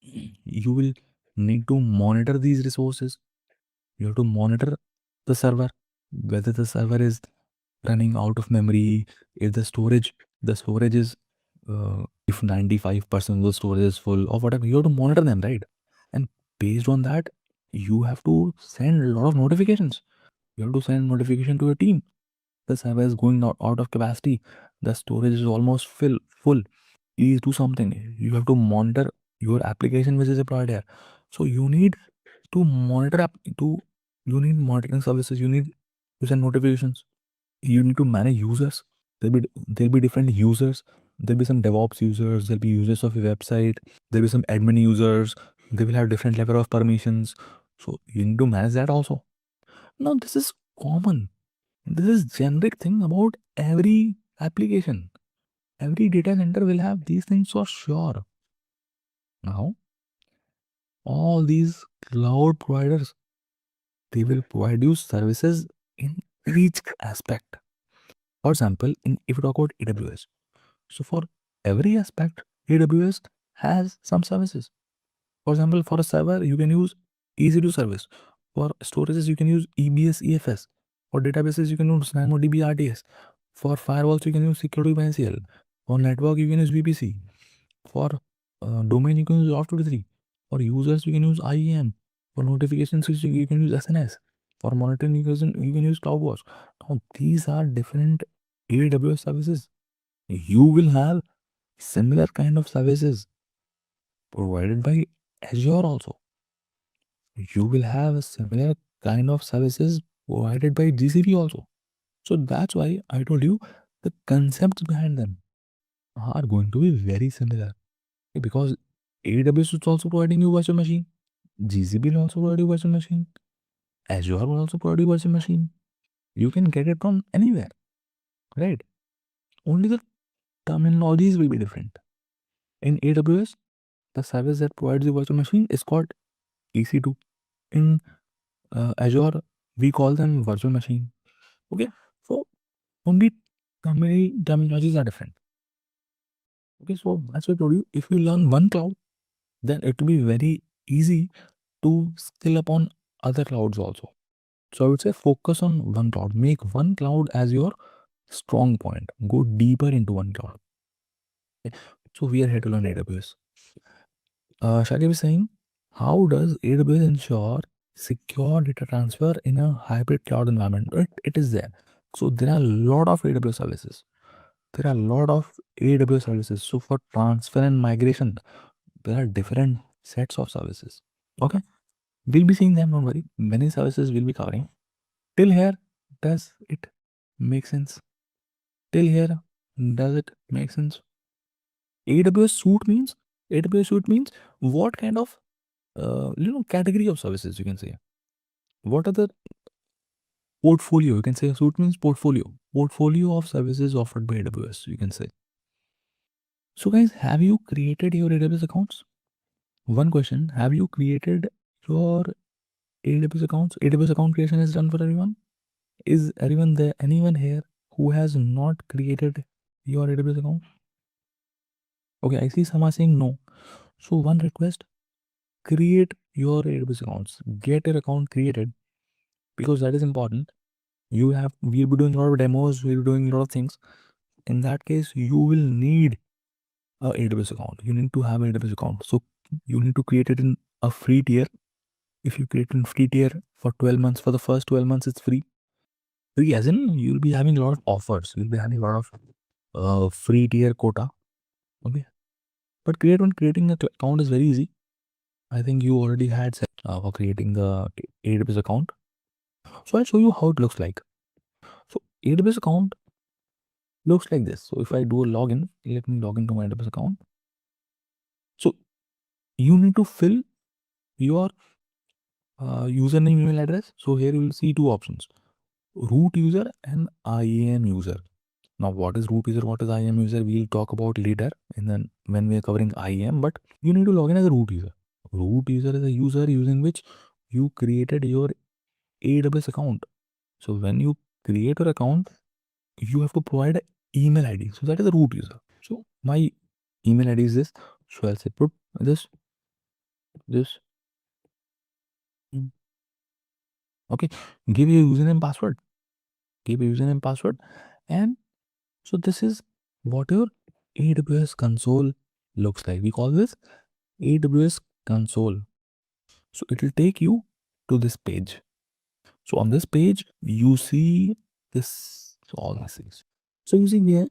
you will need to monitor these resources. You have to monitor the server, whether the server is running out of memory, if the storage is, if 95% of the storage is full or whatever. You have to monitor them, right? And based on that, you have to send a lot of notifications. You have to send notification to your team. The server is going out of capacity. The storage is almost full. Please do something. You have to monitor your application which is deployed here. So you need to monitor you need monitoring services. You need to send notifications. You need to manage users. There'll be different users. There'll be some DevOps users. There'll be users of your website. There'll be some admin users. They will have different level of permissions. So you need to manage that also. Now this is common. This is generic thing about every application. Every data center will have these things for sure. Now, all these cloud providers, they will provide you services in each aspect. For example, if you talk about AWS, so for every aspect, AWS has some services. For example, for a server, you can use EC2 service. For storages, you can use EBS EFS. For databases, you can use DynamoDB RDS. For firewalls, you can use security by NCL. For network, you can use VPC. For domain, you can use Auth23. For users, you can use IAM. For notifications, you can use SNS. For monitoring, you can use CloudWatch. Now, these are different AWS services. You will have similar kind of services provided by Azure also. You will have a similar kind of services provided by GCP also. So that's why I told you the concepts behind them are going to be very similar. Because AWS is also providing you virtual machine. GCP will also provide you virtual machine. Azure will also provide you virtual machine. You can get it from anywhere, right? Only the terminologies will be different. In AWS, the service that provides you virtual machine is called EC2. In Azure, we call them virtual machine. Okay, so only terminologies are different. Okay, so that's what I told you. If you learn one cloud, then it will be very easy to skill upon other clouds also. So I would say focus on one cloud. Make one cloud as your strong point. Go deeper into one cloud. Okay. So we are here to learn AWS. Shaggy was saying, how does AWS ensure secure data transfer in a hybrid cloud environment? It is there. So there are a lot of AWS services. There are a lot of AWS services. So for transfer and migration, there are different sets of services. Okay. We'll be seeing them, don't worry. Many services we'll be covering. Till here, does it make sense? Till here, does it make sense? AWS Suite means what kind of category of services you can say. What are the portfolio? You can say suite means portfolio of services offered by AWS, you can say. So guys, have you created your AWS accounts? One question, have you created your AWS accounts? AWS account creation is done for everyone. Is anyone here who has not created your AWS account? Okay, I see some are saying no. So one request, create your AWS accounts. Get your account created, because that is important. We'll be doing a lot of demos, we'll be doing a lot of things. In that case, you will need a AWS account. You need to have an AWS account. So you need to create it in a free tier. If you create in free tier for 12 months, for the first 12 months, it's free. Free as in you'll be having a lot of offers. You'll be having a lot of free tier quota. Okay. But creating an account is very easy. I think you already had for creating the AWS account. So I'll show you how it looks like. So AWS account looks like this. So if I do a login, let me log into my AWS account. So you need to fill your username email address. So here you will see two options: root user and IAM user. Now what is root user, what is IAM user, we'll talk about later and then when we are covering IAM, but you need to log in as a root user. Root user is a user using which you created your AWS account. So when you create your account, you have to provide an email ID. So that is a root user. So my email ID is this. So I'll say put this. Okay. Give your username password. Give your username password. And so this is what your AWS console looks like. We call this AWS console. So it will take you to this page. So on this page, you see this, so all these things. So you see here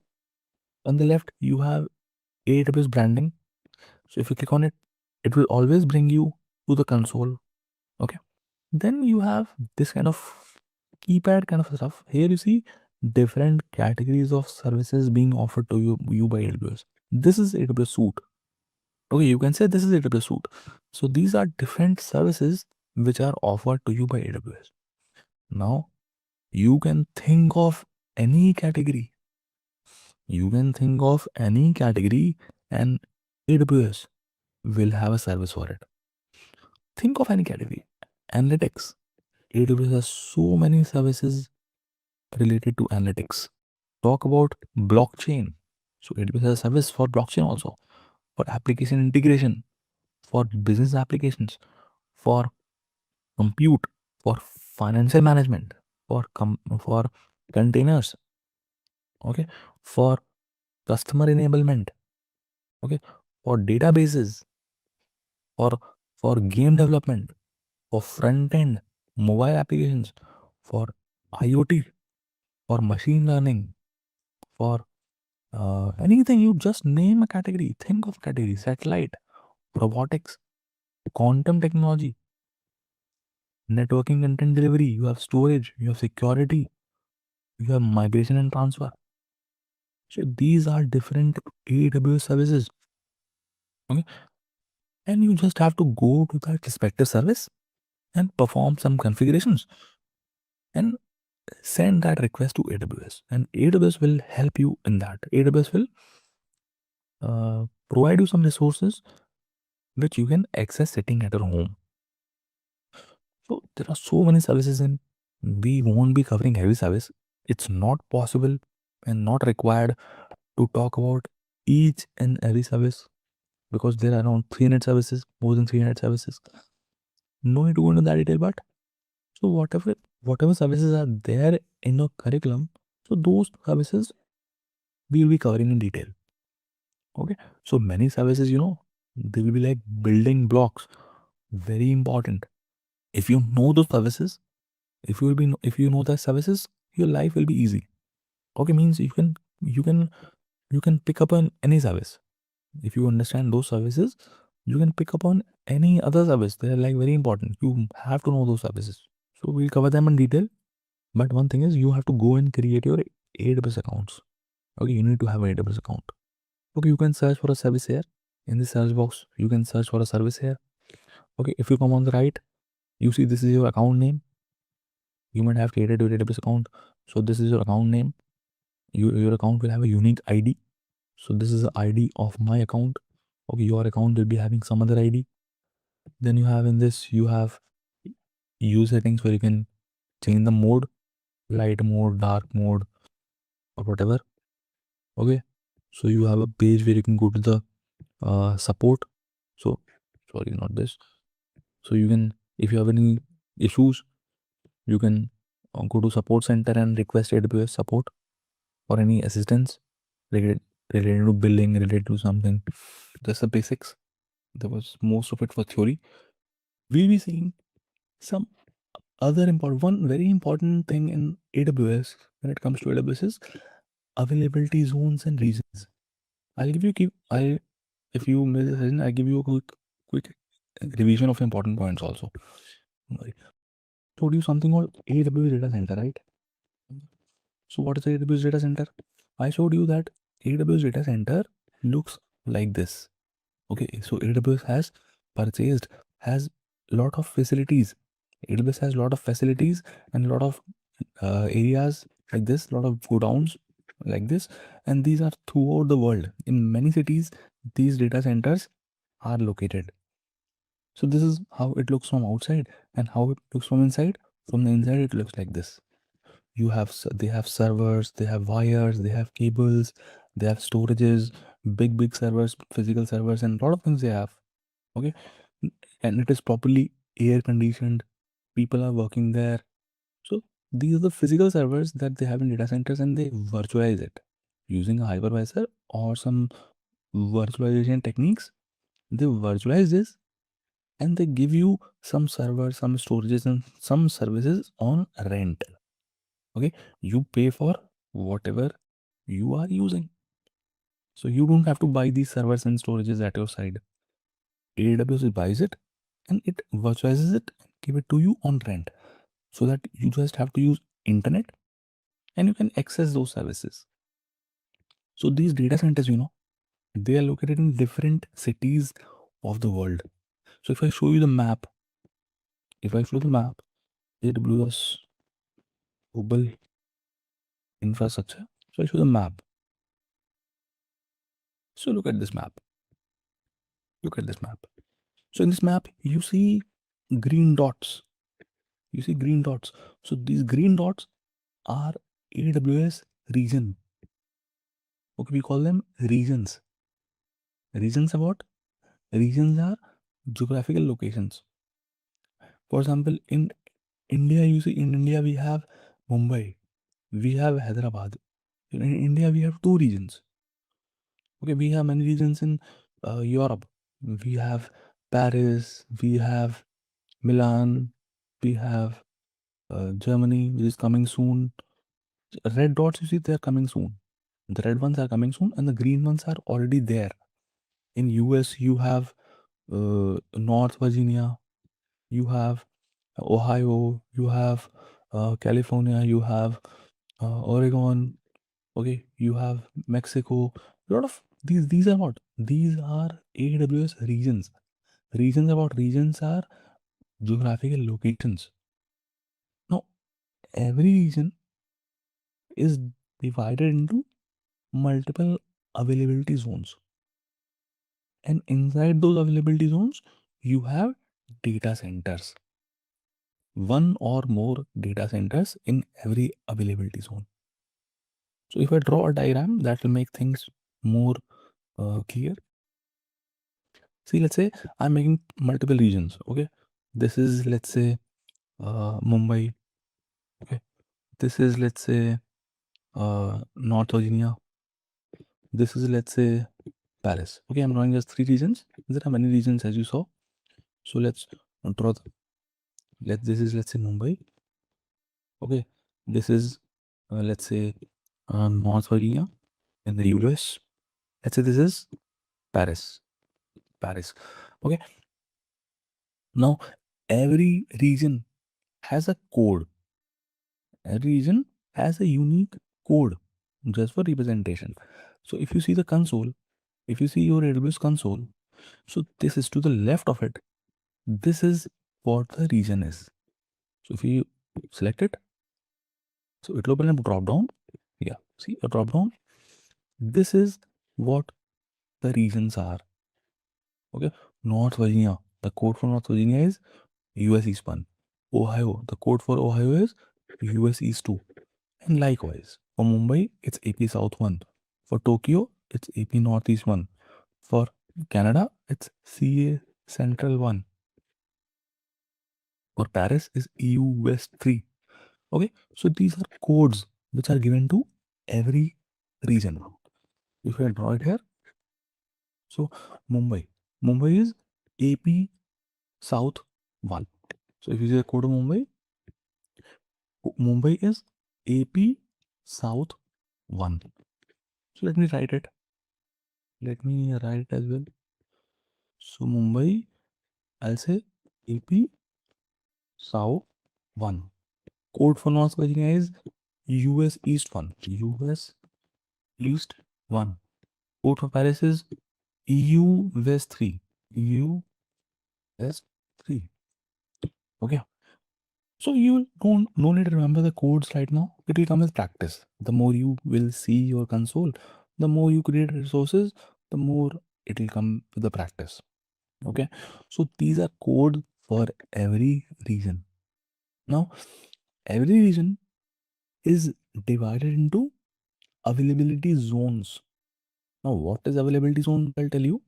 on the left, you have AWS branding. So if you click on it, it will always bring you to the console. Okay. Then you have this kind of keypad kind of stuff. Here you see different categories of services being offered to you by AWS. This is AWS Suite. Okay, you can say this is AWS Suite. So these are different services which are offered to you by AWS. Now you can think of any category. You can think of any category and AWS will have a service for it. Think of any category. Analytics. AWS has so many services related to analytics. Talk about blockchain. So AWS has a service for blockchain also, for application integration, for business applications, for compute, for financial management, for containers, okay, for customer enablement, okay, for databases, for for game development, for front end mobile applications, for IoT, for machine learning, for anything. You just name a category. Think of category: satellite, robotics, quantum technology, networking, content delivery. You have storage. You have security. You have migration and transfer. So these are different AWS services. Okay, and you just have to go to that respective service and perform some configurations and send that request to AWS, and AWS will help you in that. AWS will provide you some resources which you can access sitting at your home. So there are so many services, and we won't be covering every service. It's not possible and not required to talk about each and every service because there are around 300 services, more than 300 services. No need to go into that detail, but so whatever services are there in your curriculum, so those services we will be covering in detail. Okay, so many services, they will be like building blocks, very important. If you know those services, if you know the services, your life will be easy. Okay, means you can pick up on any service. If you understand those services, you can pick up on any other service. They're like very important. You have to know those services. So we'll cover them in detail. But one thing is you have to go and create your AWS accounts. Okay, you need to have an AWS account. Okay, you can search for a service here. In the search box, you can search for a service here. Okay, if you come on the right, you see this is your account name. You might have created your AWS account. So this is your account name. Your account will have a unique ID. So this is the ID of my account. Okay, your account will be having some other ID. Then you have in this, you have use settings where you can change the mode, light mode, dark mode, or whatever. Okay, so you have a page where you can go to the support. So sorry, not this. So you can, if you have any issues, you can go to support center and request AWS support or any assistance related to billing, related to something. That's the basics. There was most of it for theory. We'll be seeing some other important, one very important thing in AWS when it comes to AWS is availability zones and regions. I'll give you, I if you miss a session, I'll give you a quick revision of important points also. I told you something called AWS data center, right? So what is the AWS data center? I showed you that AWS data center looks like this. Okay, so AWS has lot of facilities. AWS has lot of facilities and lot of areas like this, lot of godowns like this, and these are throughout the world. In many cities, these data centers are located. So this is how it looks from outside, and how it looks from inside. From the inside, it looks like this. They have servers, they have wires, they have cables, they have storages, big servers, physical servers, and a lot of things they have. Okay, and it is properly air conditioned. People are working there. So these are the physical servers that they have in data centers, and they virtualize it using a hypervisor or some virtualization techniques. They virtualize this, and they give you some servers, some storages, and some services on rent. Okay, you pay for whatever you are using. So you don't have to buy these servers and storages at your side. AWS buys it and it virtualizes it, give it to you on rent, so that you just have to use internet and you can access those services. So these data centers, they are located in different cities of the world. So if I show you the map, AWS global infrastructure. So I show the map. So look at this map. Look at this map. So in this map, you see green dots. You see green dots. So these green dots are AWS region. Okay, we call them regions. Regions are what? Regions are geographical locations. For example, in India, in India we have Mumbai, we have Hyderabad. In India, we have two regions. Okay, we have many regions in Europe. We have Paris, we have Milan, we have Germany, which is coming soon. Red dots, you see, they are coming soon. The red ones are coming soon, and the green ones are already there. In US, you have North Virginia, you have Ohio, you have California, you have Oregon. Okay, you have Mexico. A lot of these are what? These are AWS regions. Regions are geographical locations. Now, every region is divided into multiple availability zones. And inside those availability zones, you have data centers. One or more data centers in every availability zone. So if I draw a diagram, that will make things more clear. See, let's say I'm making multiple regions. Okay, this is, let's say, Mumbai. Okay, this is, let's say, North Virginia. This is, let's say, Paris. Okay, I'm drawing just three regions. There are many regions, as you saw. So let's draw. This is, let's say, Mumbai. Okay, this is, let's say, North Virginia in the US. Let's say this is Paris. Okay, now every region has a code. Every region has a unique code just for representation. So if you see the console, if you see your AWS console, so this is to the left of it. This is what the region is. So if you select it, so it will open a drop down. Yeah, see a drop down. This is what the regions are. Okay, North Virginia. The code for North Virginia is US East 1. Ohio. The code for Ohio is US East 2. And likewise, for Mumbai, it's AP South 1. For Tokyo, it's AP Northeast 1. For Canada, it's CA Central 1. For Paris, is EU West 3. Okay, so these are codes which are given to every region. If I draw it here, so Mumbai is AP South 1. So if you see the code of Mumbai is AP South 1. So let me write it. Let me write it as well. So Mumbai I'll say AP South 1. Code for North Virginia is US East 1. US East 1. Code for Paris is EU West 3. EU West 3. Okay. So you don't no need to remember the codes right now. It will come with practice. The more you will see your console, the more you create resources, the more it will come with the practice. Okay. So these are code for every region. Now, every region is divided into availability zones. Now, what is availability zone? I'll tell you.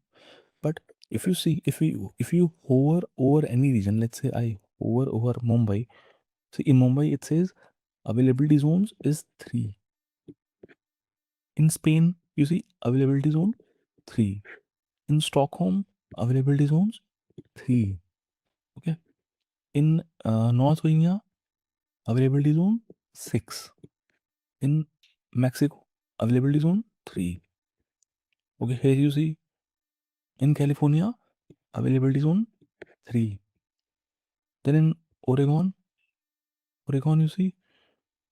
But if you see, if you hover over any region, let's say I hover over Mumbai. So in Mumbai, it says availability zones is 3. In Spain, you see availability zone 3. In Stockholm, availability zones 3. Okay. In North Virginia, availability zone 6. In Mexico, availability zone 3. Okay, here you see in California, availability zone 3. Then in Oregon, you see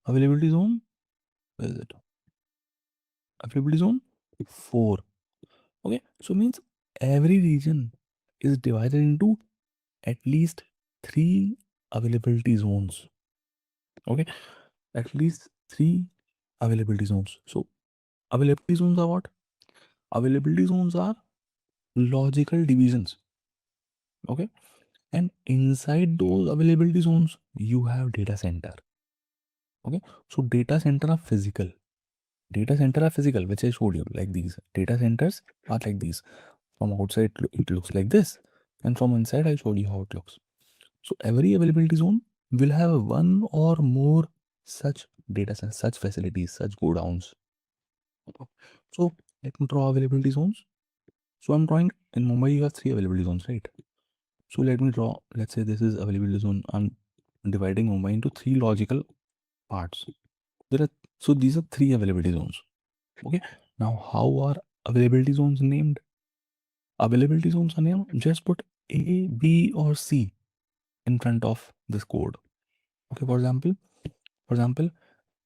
availability zone, where is it? Availability zone 4. Okay, so means every region is divided into at least 3 availability zones. Okay, at least 3 availability zones. So availability zones are what? Availability zones are logical divisions. Okay, and inside those availability zones, you have data center. Okay, so data center are physical. Data center are physical, which I showed you, like these. Data centers are like these. From outside, it looks like this, and from inside, I showed you how it looks. So every availability zone will have one or more such data centers, such facilities, such go downs. So let me draw availability zones. So I'm drawing in Mumbai. You have 3 availability zones, right? So let me draw. Let's say this is availability zone. I'm dividing Mumbai into 3 logical parts. So these are 3 availability zones. Okay. Now how are availability zones named? Availability zones are named. Just put A, B, or C in front of this code. Okay. For example,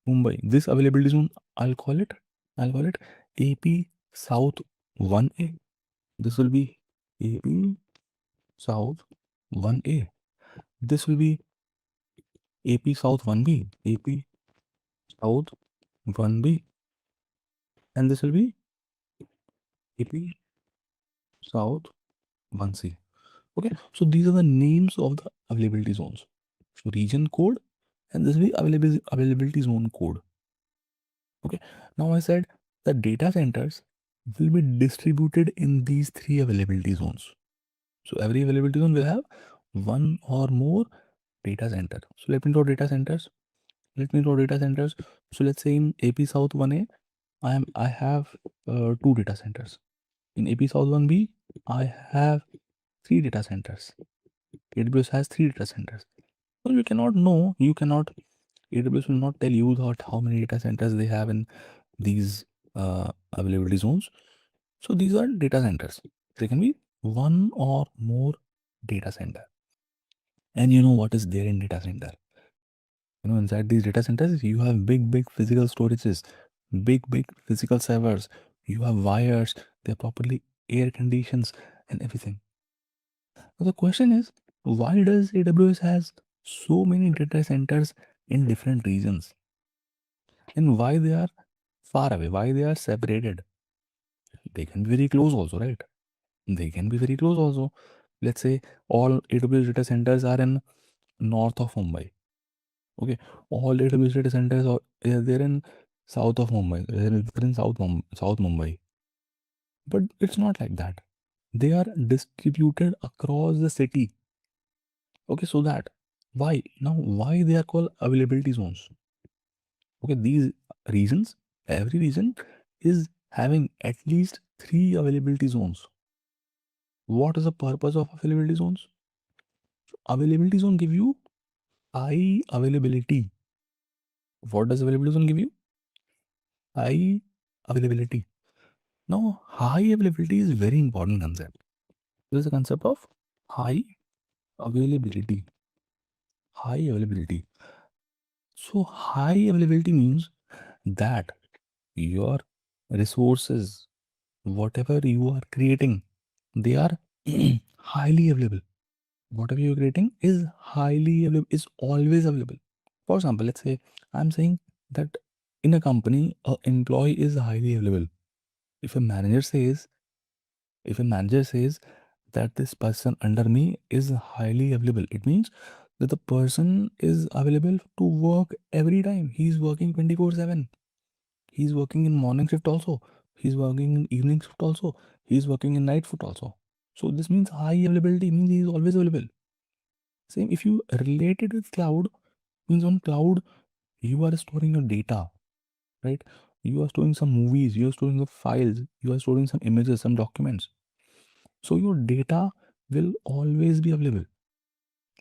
Mumbai. This availability zone, I'll call it AP South 1A. This will be AP South 1A. This will be AP South 1B, AP South 1B, and this will be AP South 1C. Okay, so these are the names of the availability zones. So region code, and this will be availability zone code. Okay, now I said the data centers will be distributed in these 3 availability zones. So every availability zone will have one or more data center. So let me draw data centers. So let's say in AP South 1A, I have 2 data centers. In AP South 1B, I have 3 data centers. AWS has 3 data centers. So you cannot know, AWS will not tell you that how many data centers they have in these availability zones. So these are data centers. They can be one or more data center. And you know what is there in data center? Inside these data centers, you have big physical storages, big physical servers. You have wires, they're properly air conditions and everything. So the question is, why does AWS has so many data centers in different regions? And why they are far away? Why they are separated? They can be very close also, right? They can be very close also. Let's say all AWS data centers are in north of Mumbai. Okay, all AWS data centers are they're in south of Mumbai. They're in South Mumbai. But it's not like that. They are distributed across the city. Okay, so that why they are called availability zones? Okay, these regions, every region is having at least 3 availability zones. What is the purpose of availability zones? Availability zone give you high availability. What does availability zone give you? High availability. Now, high availability is very important concept. There is a concept of high Availability. High availability. So high availability means that your resources, whatever you are creating, they are highly available. Whatever you're creating is highly available, is always available. For example, let's say I'm saying that in a company, an employee is highly available. If a manager says, if a manager says that this person under me is highly available, it means that the person is available to work every time. He's working 24/7. He's working in morning shift also. He's working in evening shift also. He's working in night shift also. So this means high availability means he is always available. Same if you relate it with cloud, means on cloud you are storing your data, right? You are storing some movies, you are storing the files, you are storing some images, some documents. So your data will always be available.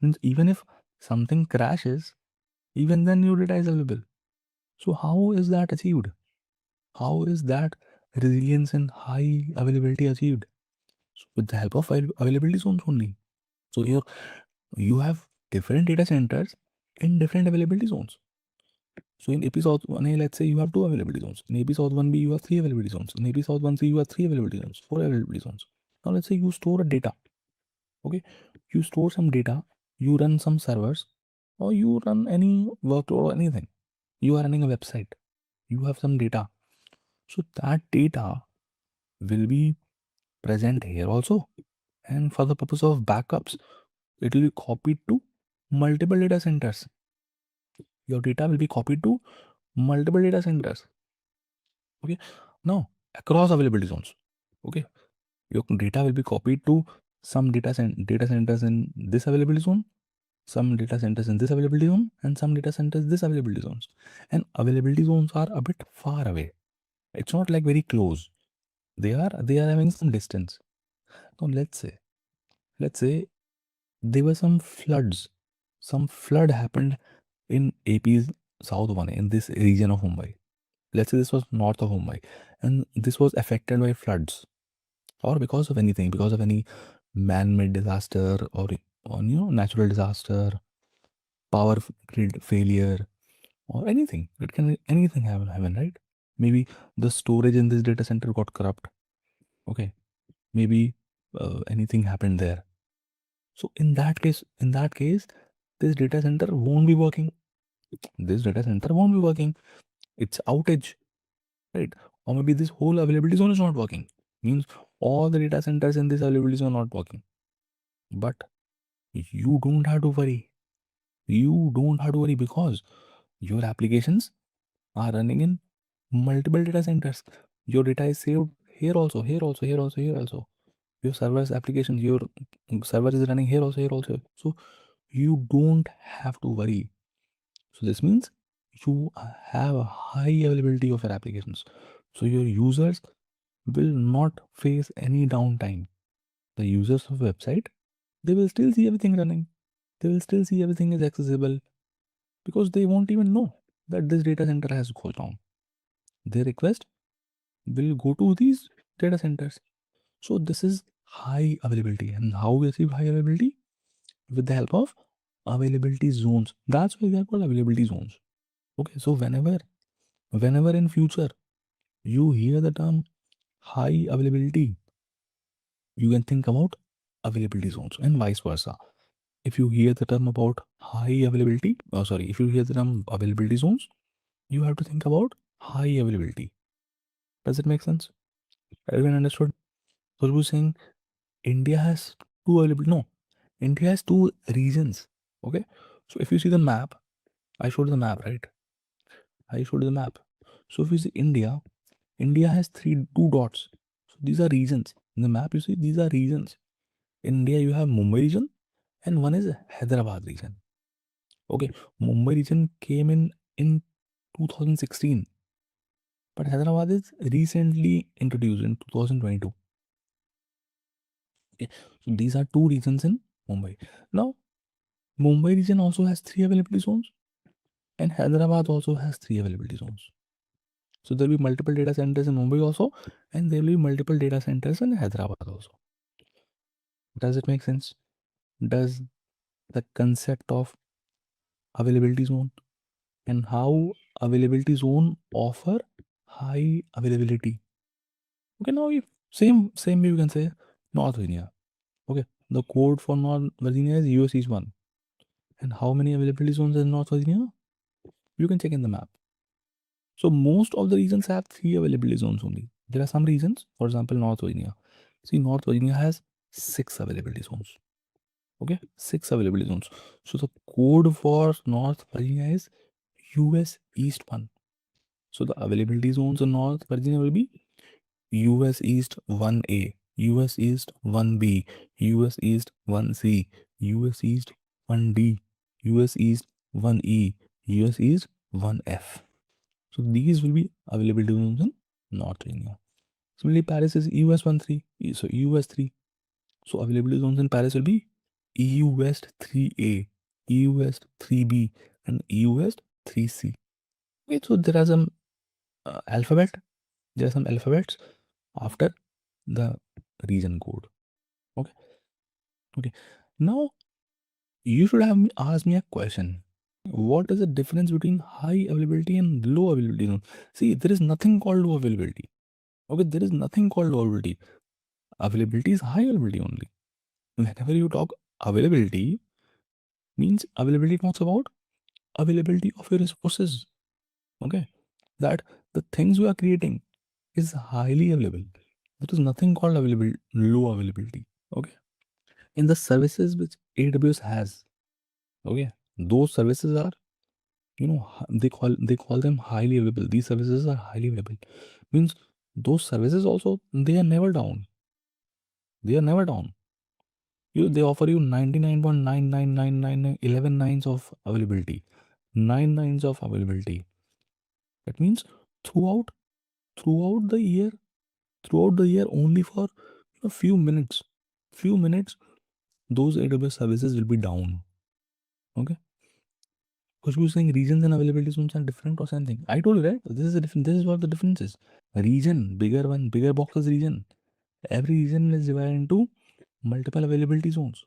Means even if something crashes, even then your data is available. So how is that achieved? How is that resilience and high availability achieved? So with the help of availability zones only. So here you have different data centers in different availability zones. So in episode 1A, let's say you have two availability zones. In episode 1B, you have three availability zones. In episode 1C, you have three availability zones, four availability zones. Now let's say you store a data. Okay, you store some data, you run some servers, or you run any workload or anything. You are running a website. You have some data. So that data will be present here also. And for the purpose of backups, it will be copied to multiple data centers. Your data will be copied to multiple data centers. Okay, now across availability zones. Okay, your data will be copied to some data centers in this availability zone, some data centers in this availability zone, and some data centers this availability zones. And availability zones are a bit far away. It's not like very close. They are having some distance. Now let's say there were some floods. Some flood happened in AP's South one in this region of Mumbai. Let's say this was north of Mumbai, and this was affected by floods, or because of anything, because of any man-made disaster, or natural disaster, power grid failure, or anything. It can anything happen, right? Maybe the storage in this data center got corrupt. Okay, maybe anything happened there. So in that case, this data center won't be working. This data center won't be working. It's outage, right? Or maybe this whole availability zone is not working. Means all the data centers in this availability zone are not working. But you don't have to worry. You don't have to worry because your applications are running in multiple data centers. Your data is saved here also, here also, here also, here also. Your server's applications, your server is running here also, here also. So you don't have to worry. So this means you have a high availability of your applications. So your users will not face any downtime. The users of website, they will still see everything running. They will still see everything is accessible because they won't even know that this data center has gone down. Their request will go to these data centers. So this is high availability. And how we achieve high availability? With the help of availability zones. That's why they are called availability zones. Okay, so whenever in future you hear the term high availability, you can think about availability zones and vice versa. If you hear the term about high availability, if you hear the term availability zones, you have to think about high availability. Does it make sense? Everyone understood? So we're saying India has two available. No, India has two regions. Okay, so if you see the map, I showed the map, right? I showed the map. So if you see India, India has two dots. So these are regions. In the map, you see these are regions. In India, you have Mumbai region, and one is Hyderabad region. Okay, Mumbai region came in 2016, but Hyderabad is recently introduced in 2022. Okay, so these are two regions in Mumbai. Now, Mumbai region also has three availability zones, and Hyderabad also has three availability zones. So there will be multiple data centers in Mumbai also, and there will be multiple data centers in Hyderabad also. Does it make sense? Does the concept of availability zone and how availability zone offer high availability. Okay, now if same way you can say North Virginia. Okay, the code for North Virginia is US East 1. And how many availability zones in North Virginia? You can check in the map. So most of the regions have 3 availability zones only. There are some regions, for example, North Virginia. See, North Virginia has 6 availability zones. Okay, 6 availability zones. So the code for North Virginia is US East 1. So the availability zones in North Virginia will be US East 1A, US East 1B, US East 1C, US East 1D, US East 1E, US East 1F. So these will be availability zones in North Virginia. Similarly, Paris is US 13, so US 3. So availability zones in Paris will be EU West 3A, EU West 3B, and EU West 3C. Okay, so there are some alphabet. There are some alphabets after the region code. Okay. Okay. Now you should have asked me a question. What is the difference between high availability and low availability zone? See, there is nothing called low availability. Okay, there is nothing called low availability. Availability is high availability only. Whenever you talk availability, means availability talks about availability of your resources. Okay, that the things you are creating is highly available. There is nothing called available low availability. Okay, in the services which AWS has, okay, those services are, they call them highly available. These services are highly available. Means those services also, they are never down. They are never down. They offer you 99.99999 nines of availability, 9 nines of availability. That means throughout throughout the year, only for a few minutes, those AWS services will be down. Okay, because you were saying regions and availability zones are different or something. I told you, right? This is a different. This is what the difference is. Region, bigger one, bigger box is region. Every region is divided into multiple availability zones,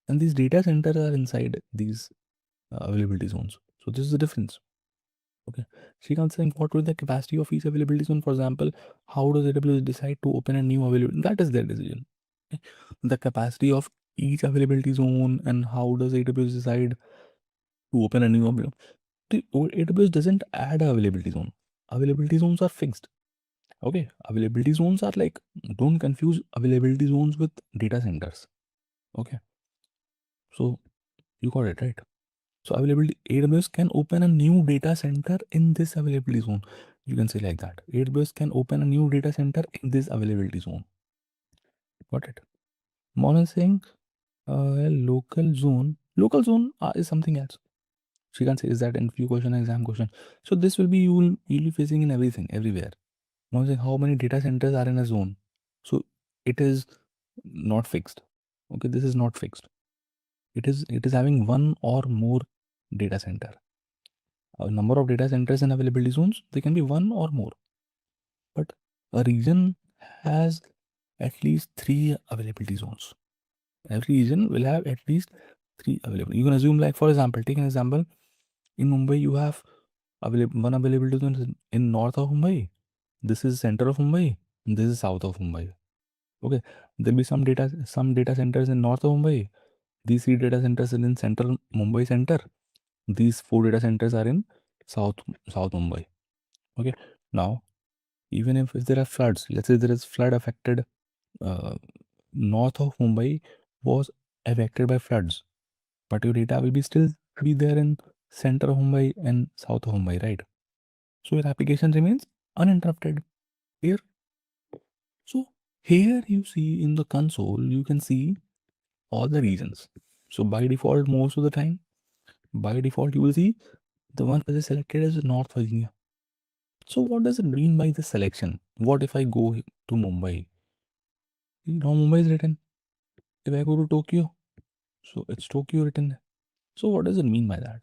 and these data centers are inside these availability zones. So this is the difference. Okay. Srikanth saying what will the capacity of each availability zone? For example, how does AWS decide to open a new availability? That is their decision. Okay. The capacity of each availability zone and how does AWS decide to open a new availability? AWS doesn't add a availability zone. Availability zones are fixed. Okay. Availability zones are like, don't confuse availability zones with data centers. Okay. So you got it right. So availability, AWS can open a new data center in this availability zone. You can say like that. AWS can open a new data center in this availability zone. Got it? Mon is saying local zone. Local zone is something else. She can say is that in few question, exam question. So this will be you'll be facing in everything, everywhere. Mon is saying how many data centers are in a zone. So it is not fixed. Okay, this is not fixed. It is having one or more data center. A number of data centers and availability zones, they can be one or more, but a region has at least 3 availability zones. Every region will have at least 3 available. You can assume, like for example, take an example. In Mumbai you have one availability zone in north of Mumbai. This is center of Mumbai. This is south of Mumbai. Okay, there'll be some data centers in north of Mumbai. These 3 data centers are in central Mumbai center. These 4 data centers are in south Mumbai. Okay, now even if there are floods, let's say there is flood affected, uh, north of Mumbai was affected by floods, but your data will be still be there in center of Mumbai and south of Mumbai, right? So your application remains uninterrupted here. So here you see in the console, you can see all the regions. So by default, most of the time, by default, you will see the one which is selected as North Virginia. So what does it mean by the selection? What if I go to Mumbai? Now Mumbai is written. If I go to Tokyo, so it's Tokyo written. So what does it mean by that?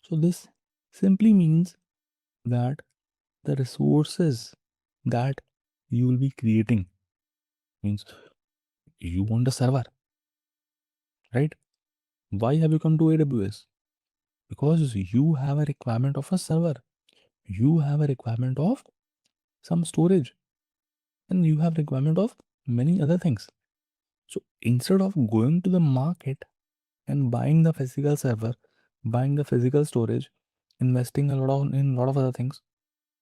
So this simply means that the resources that you will be creating, means you want a server, right? Why have you come to AWS? Because you have a requirement of a server, you have a requirement of some storage, and you have requirement of many other things. So instead of going to the market and buying the physical server, buying the physical storage, investing in a lot of other things,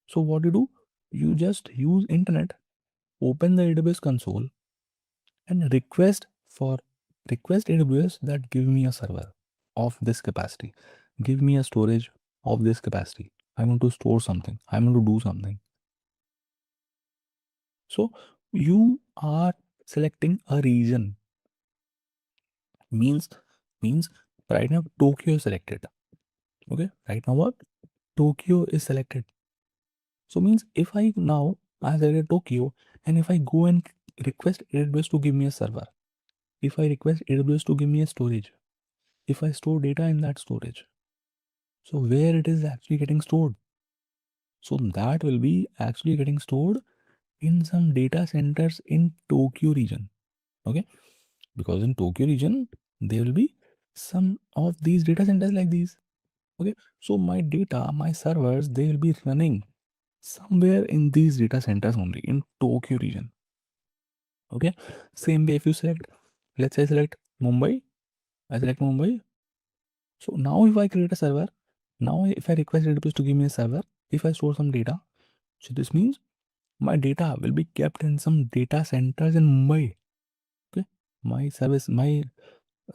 so what do? You just use internet, open the AWS console, and request AWS that give me a server of this capacity, give me a storage of this capacity. I want to store something, I want to do something. So you are selecting a region. Means right now Tokyo is selected. Okay, right now what? Tokyo is selected. So means if I now I selected Tokyo, and if I go and request AWS to give me a server, if I request AWS to give me a storage, if I store data in that storage, so where it is actually getting stored? So that will be actually getting stored in some data centers in Tokyo region. Okay, because in Tokyo region there will be some of these data centers like these. Okay, so my data, my servers, they will be running somewhere in these data centers only in Tokyo region. Okay, same way if you select, let's say I select Mumbai, I select Mumbai. So now if I create a server, now if I request AWS to give me a server, if I store some data, so this means my data will be kept in some data centers in Mumbai. Okay, my service, my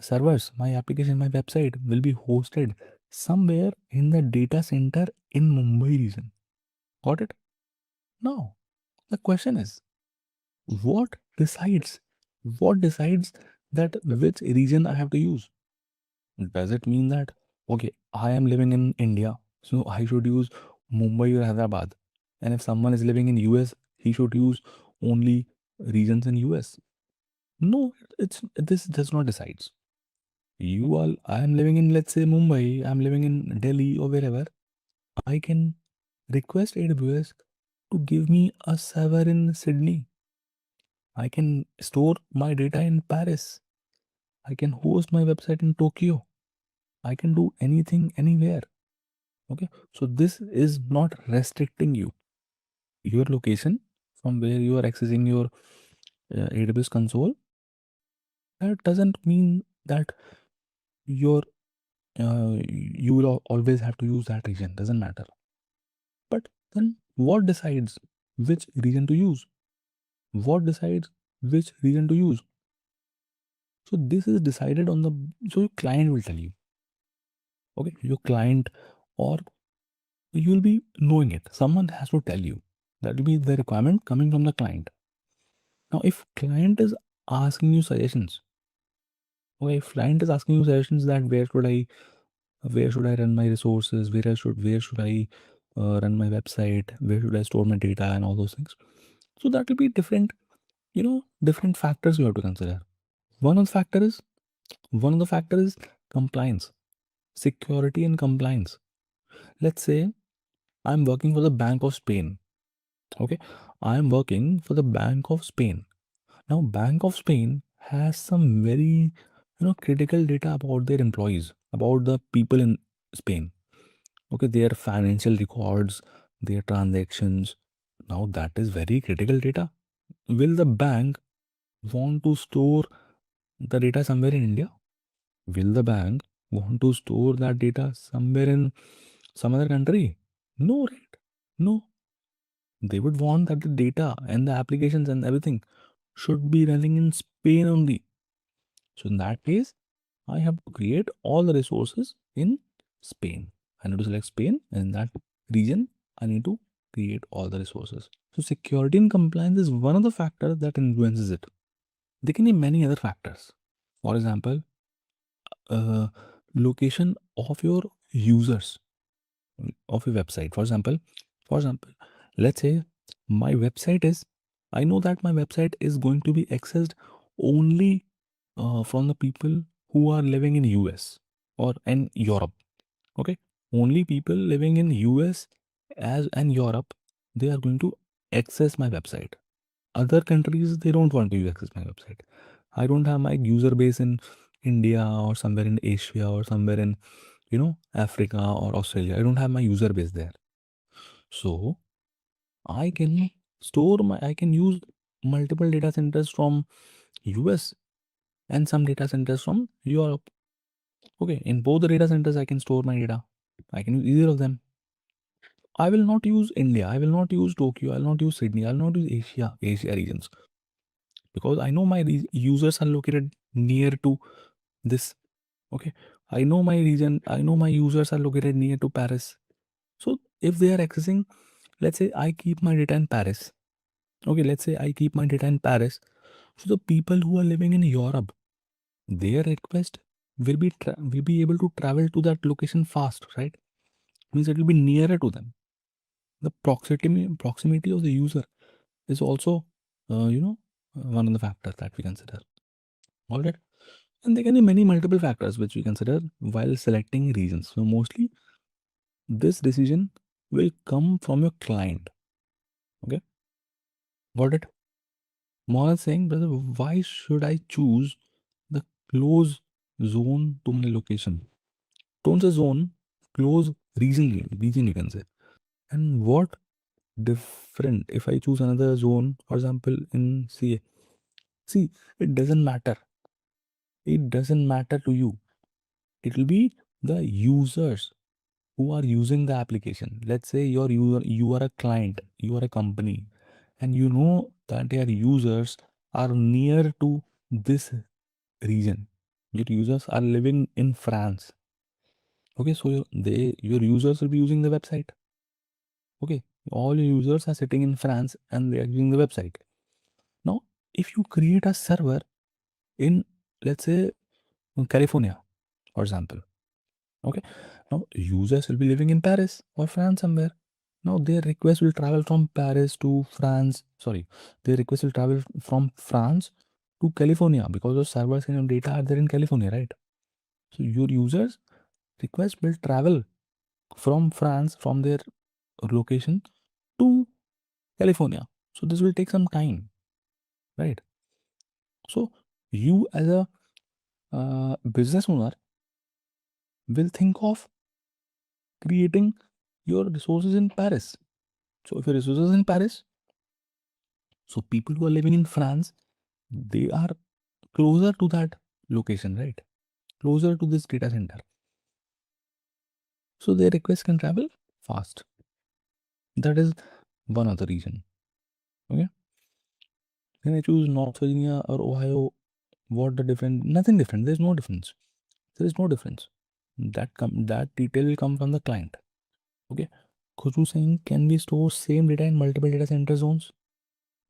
servers, my application, my website will be hosted somewhere in the data center in Mumbai region. Got it? Now, the question is, what decides? What decides that which region I have to use? Does it mean that, okay, I am living in India, so I should use Mumbai or Hyderabad? And if someone is living in US, he should use only regions in US? No, it's this does not decides. You all, I am living in, let's say, Mumbai, I'm living in Delhi or wherever. I can request AWS to give me a server in Sydney. I can store my data in Paris. I can host my website in Tokyo. I can do anything anywhere. Okay, so this is not restricting you. Your location from where you are accessing your AWS console, that doesn't mean that your you will always have to use that region. Doesn't matter. But then what decides which region to use? What decides which region to use? So this is decided on the, so your client will tell you. Okay, your client, or you'll be knowing it. Someone has to tell you. That will be the requirement coming from the client. Now, if client is asking you suggestions, okay, if client is asking you suggestions that where should I run my resources, where should I run my website, where should I store my data, and all those things. So that will be different, different factors you have to consider. One of the factor is one of the factor is compliance, security, and compliance. Let's say I'm working for the Bank of Spain. Okay, I'm working for the Bank of Spain. Now, Bank of Spain has some very, critical data about their employees, about the people in Spain. Okay, their financial records, their transactions. Now, that is very critical data. Will the bank want to store the data somewhere in India? Will the bank want to store that data somewhere in some other country? No, right? No. They would want that the data and the applications and everything should be running in Spain only. So in that case, I have to create all the resources in Spain. I need to select Spain, and in that region, I need to create all the resources. So security and compliance is one of the factors that influences it. There can be many other factors. For example, uh, location of your users of your website. For example, let's say my website is, I know that my website is going to be accessed only from the people who are living in US or in Europe. Okay, only people living in US as and Europe, they are going to access my website. Other countries, they don't want to access my website. I don't have my user base in India or somewhere in Asia or somewhere in, Africa or Australia. I don't have my user base there. So I can I can use multiple data centers from US and some data centers from Europe. Okay, in both the data centers, I can store my data. I can use either of them. I will not use India. I will not use Tokyo. I will not use Sydney. I will not use Asia regions, because I know my users are located near to this. Okay, I know my region. I know my users are located near to Paris. So if they are accessing, let's say I keep my data in Paris. Okay, let's say I keep my data in Paris. So the people who are living in Europe, their request will be able to travel to that location fast, right? Means it will be nearer to them. The proximity of the user is also, one of the factors that we consider. All right, and there can be many multiple factors which we consider while selecting regions. So mostly, this decision will come from your client. Okay, got it? More saying, brother, why should I choose the close zone to my location? Don't say zone, close region you can say. And what different if I choose another zone, for example, in CA? See, it doesn't matter. It doesn't matter to you. It will be the users who are using the application. Let's say you are a client, you are a company, and you know that their users are near to this region. Your users are living in France. Okay, so your users will be using the website. Okay, all your users are sitting in France and they are using the website. Now, if you create a server in, let's say, in California, for example, okay, now users will be living in Paris or France somewhere. Now their request will travel from Paris to France. Sorry, their request will travel from France to California because the servers and your data are there in California, right? So your users request will travel from France, from their location to California. So this will take some time, right? So you as a business owner will think of creating your resources in Paris. So if your resources in Paris, so people who are living in France, they are closer to that location, right? Closer to this data center. So their request can travel fast. That is one other reason. Okay. Then I choose North Virginia or Ohio. What the difference? Nothing different. There's no difference. There is no difference. That detail will come from the client. Okay. Khushbu saying, can we store same data in multiple data center zones?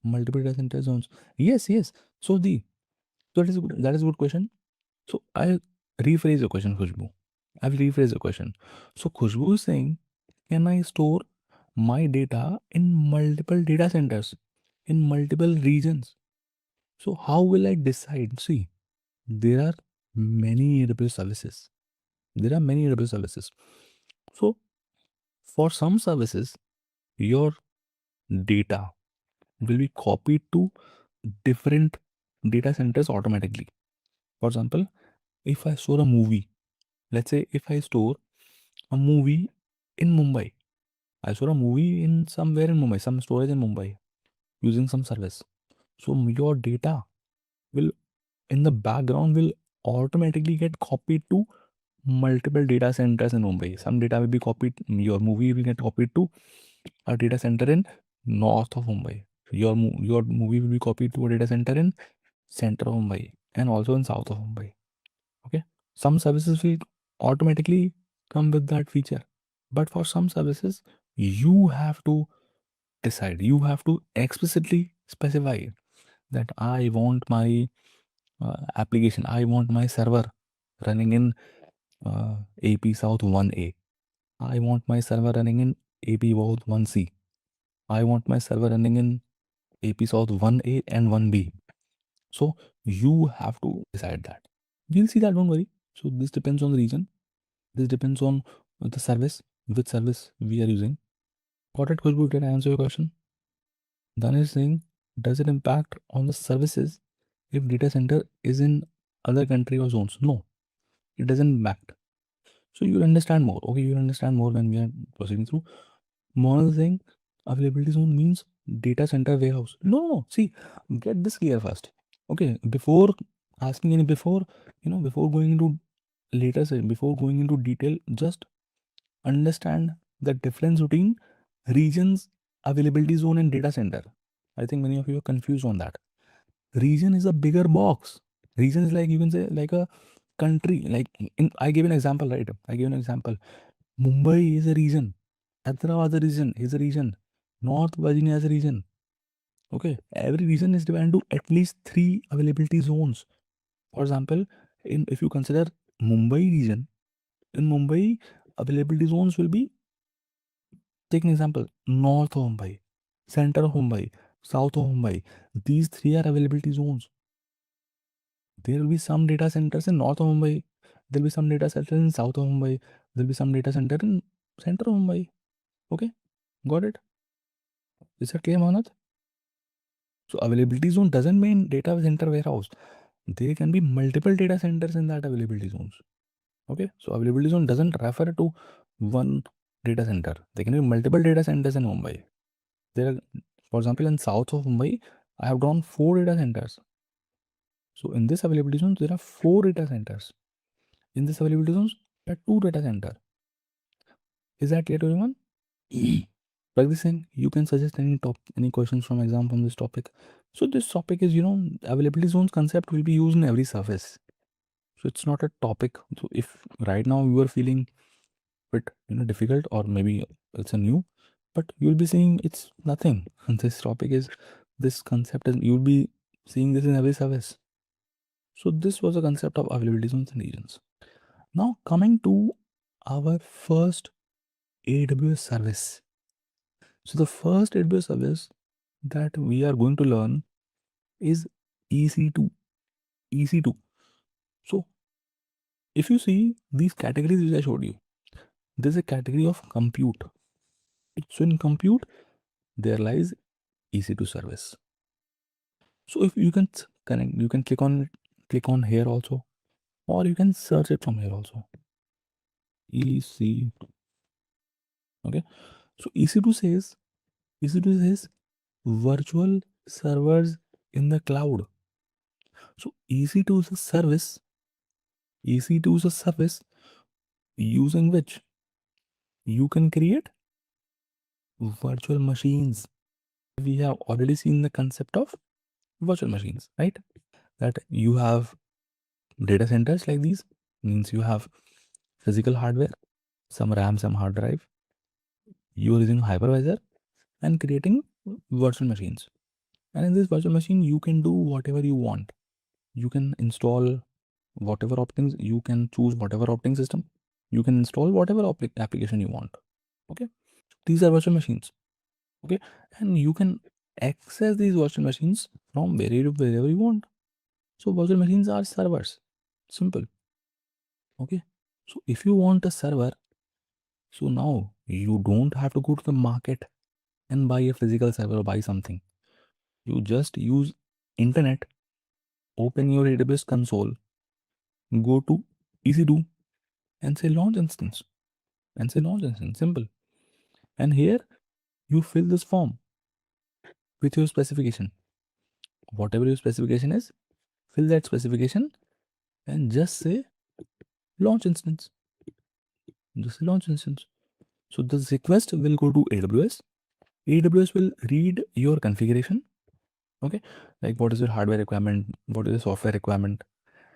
Multiple data center zones. Yes, yes. So that is a good question. So I'll rephrase the question, Khushbu. I will rephrase the question. So Khushbu is saying, can I store my data in multiple data centers, in multiple regions? So how will I decide? See, there are many AWS services. There are many AWS services. So for some services, your data will be copied to different data centers automatically. For example, if I store a movie, let's say if I store a movie in Mumbai, I store a movie in somewhere in Mumbai, some storage in Mumbai using some service. So your data will in the background will automatically get copied to multiple data centers in Mumbai. Some data will be copied, your movie will get copied to a data center in north of Mumbai. Your movie will be copied to a data center in center of Mumbai and also in south of Mumbai. Okay. Some services will automatically come with that feature. But for some services, you have to decide. You have to explicitly specify that I want my application, I want my server running in AP South 1A. I want my server running in AP South 1C. I want my server running in AP South 1A and 1B. So you have to decide that. We'll see that, don't worry. So this depends on the region. This depends on the service, which service we are using. Got it, Khushbu? Did I answer your question? Then is saying, does it impact on the services if data center is in other country or zones. No, it doesn't impact. So you'll understand more. Okay, you'll understand more when we are proceeding through. More thing, availability zone means data center warehouse. No, no. See, get this clear first. Okay, before asking any, before going into later, say, before going into detail, just understand the difference between regions, availability zone, and data center. I think many of you are confused on that. Region is a bigger box. Region is like, you can say, like a country. Like I gave an example, right? I gave an example. Mumbai is a region. Hyderabad is a region. North Virginia is a region. Okay, every region is divided into at least 3 availability zones. For example, in if you consider Mumbai region, in Mumbai, availability zones will be, take an example, north of Mumbai, center of Mumbai, south of Mumbai. These three are availability zones. There will be some data centers in north of Mumbai. There will be some data centers in south of Mumbai. There will be some data center in center of Mumbai. Okay, got it? Is that clear, Manat? So availability zone doesn't mean data center warehouse. There can be multiple data centers in that availability zones. Okay, so availability zone doesn't refer to one data center. There can be multiple data centers in Mumbai. There are, for example, in south of Mumbai, I have drawn 4 data centers. So in this availability zone, there are 4 data centers. In this availability zones, there are 2 data centers. Is that clear to everyone? Practicing, you can suggest any questions from exam from this topic. So this topic is, availability zones concept will be used in every surface. So it's not a topic. So if right now you are feeling bit difficult, or maybe it's a new, but you'll be seeing it's nothing. And this concept is, you'll be seeing this in every service. So this was the concept of availability zones and regions. Now coming to our first AWS service. So the first AWS service that we are going to learn is EC2. EC2. So if you see these categories which I showed you, there's a category of compute. So in compute, there lies EC2 service. So if you can connect, you can click on here also, or you can search it from here also. EC. Okay. So EC2 says virtual servers in the cloud. So EC2 is a service. EC2 is a service using which you can create virtual machines. We have already seen the concept of virtual machines, right? That you have data centers like these, means you have physical hardware, some RAM, some hard drive. You are using hypervisor and creating virtual machines. And in this virtual machine, you can do whatever you want. You can install whatever options, you can choose whatever operating system, you can install whatever application you want. Okay, these are virtual machines. Okay, and you can access these virtual machines from wherever you want. So virtual machines are servers. Simple. Okay, so if you want a server, so now you don't have to go to the market and buy a physical server or buy something. You just use internet, open your AWS console, go to EC2 and say launch instance. Simple. And here you fill this form with your specification. Whatever your specification is, fill that specification and just say launch instance. Just say launch instance. So this request will go to AWS. AWS will read your configuration. Okay, like what is your hardware requirement, what is the software requirement,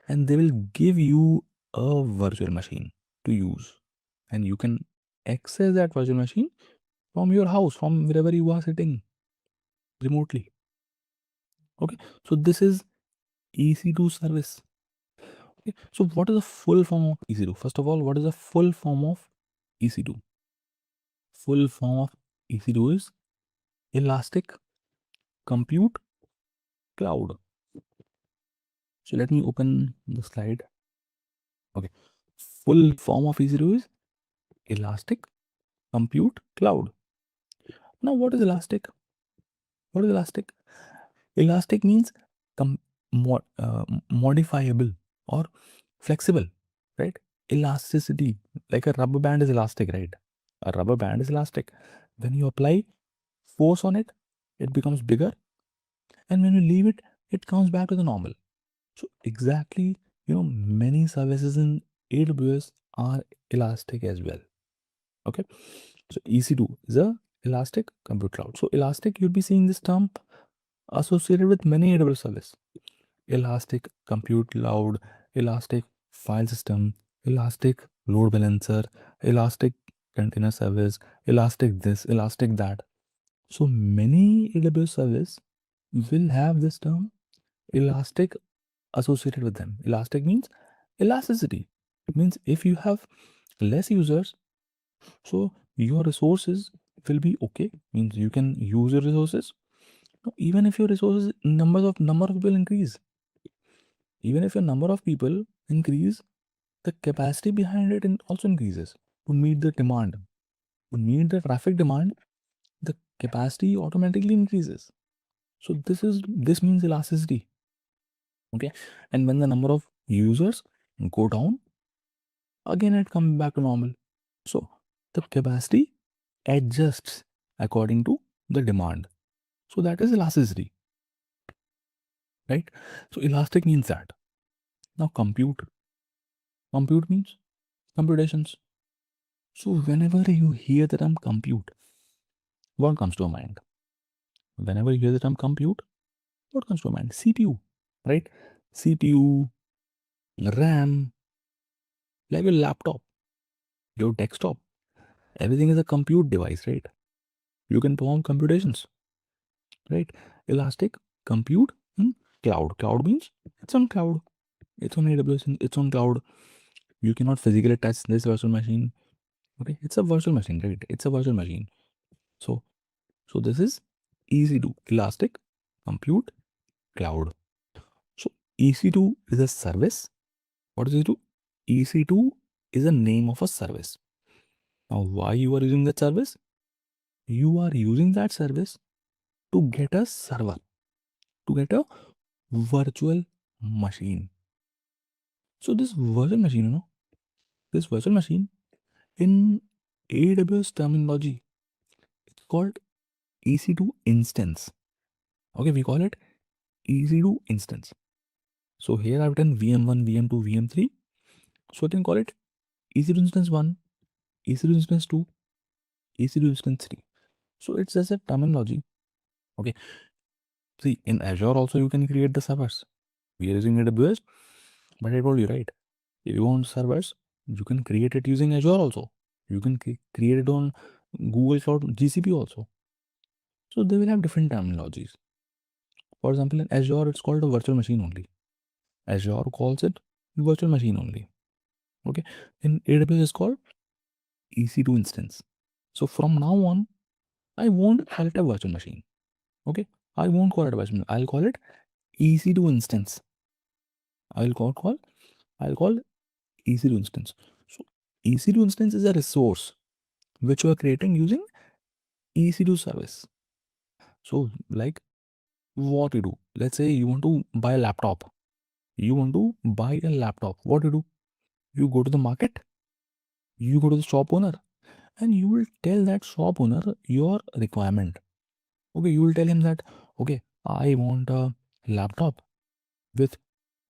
and they will give you a virtual machine to use, and you can access that virtual machine from your house, from wherever you are sitting remotely. Okay, so this is EC2 service. Okay, so what is the full form of EC2? First of all, what is the full form of EC2? Full form of EC2 is Elastic Compute Cloud. So let me open the slide. Okay, full form of EC2 is Elastic Compute Cloud. Now, what is Elastic? What is Elastic? Elastic means modifiable. or flexible, right? Elasticity, like a rubber band is elastic, right? A rubber band is elastic. When you apply force on it, it becomes bigger, and when you leave it, it comes back to the normal. So exactly, many services in AWS are elastic as well. Okay, so EC2 is a elastic compute cloud. So elastic, you'll be seeing this term associated with many AWS service. Elastic compute cloud, elastic file system, elastic load balancer, elastic container service, elastic this, elastic that. So many AWS service will have this term elastic associated with them. Elastic means elasticity. It means if you have less users, so your resources will be okay. Means you can use your resources. Even if your resources number of people increase, even if your number of people increase, the capacity behind it also increases to meet the demand. To meet the traffic demand, the capacity automatically increases. So this means elasticity. Okay, and when the number of users go down, again it comes back to normal. So the capacity adjusts according to the demand. So that is elasticity, right? So elastic means that. Now compute means computations. So whenever you hear the term compute, what comes to your mind? Whenever you hear the term compute, what comes to your mind? CPU, right? CPU, RAM, like your laptop, your desktop, everything is a compute device, right? You can perform computations, right? Elastic, compute, and cloud. Cloud means it's on cloud. It's on AWS, and it's on cloud. You cannot physically touch this virtual machine. Okay, it's a virtual machine, right? It's a virtual machine. So, so this is EC2, elastic, compute, cloud. So EC2 is a service. What is EC2? EC2 is a name of a service. Now, why you are using that service? You are using that service to get a server, to get a virtual machine. So this virtual machine, this virtual machine in AWS terminology, it's called EC2 instance. Okay, we call it EC2 instance. So here I've written VM1, VM2, VM3. So I can call it EC2 instance 1, EC2 instance 2, EC2 instance 3. So it's just a terminology. Okay. See, in Azure also you can create the servers. We are using AWS, but I told you, right? If you want servers, you can create it using Azure also. You can create it on Google Cloud GCP also. So they will have different terminologies. For example, in Azure, it's called a virtual machine only. Azure calls it virtual machine only. Okay. In AWS, it's called EC2 instance. So from now on, I won't call it a virtual machine. Okay. I won't call it a virtual machine. I'll call it EC2 instance. I'll call EC2 instance. So EC2 instance is a resource which you are creating using EC2 service. So like what you do, let's say you want to buy a laptop. You want to buy a laptop. What do? You go to the market, you go to the shop owner, and you will tell that shop owner your requirement. Okay, you will tell him that, okay, I want a laptop with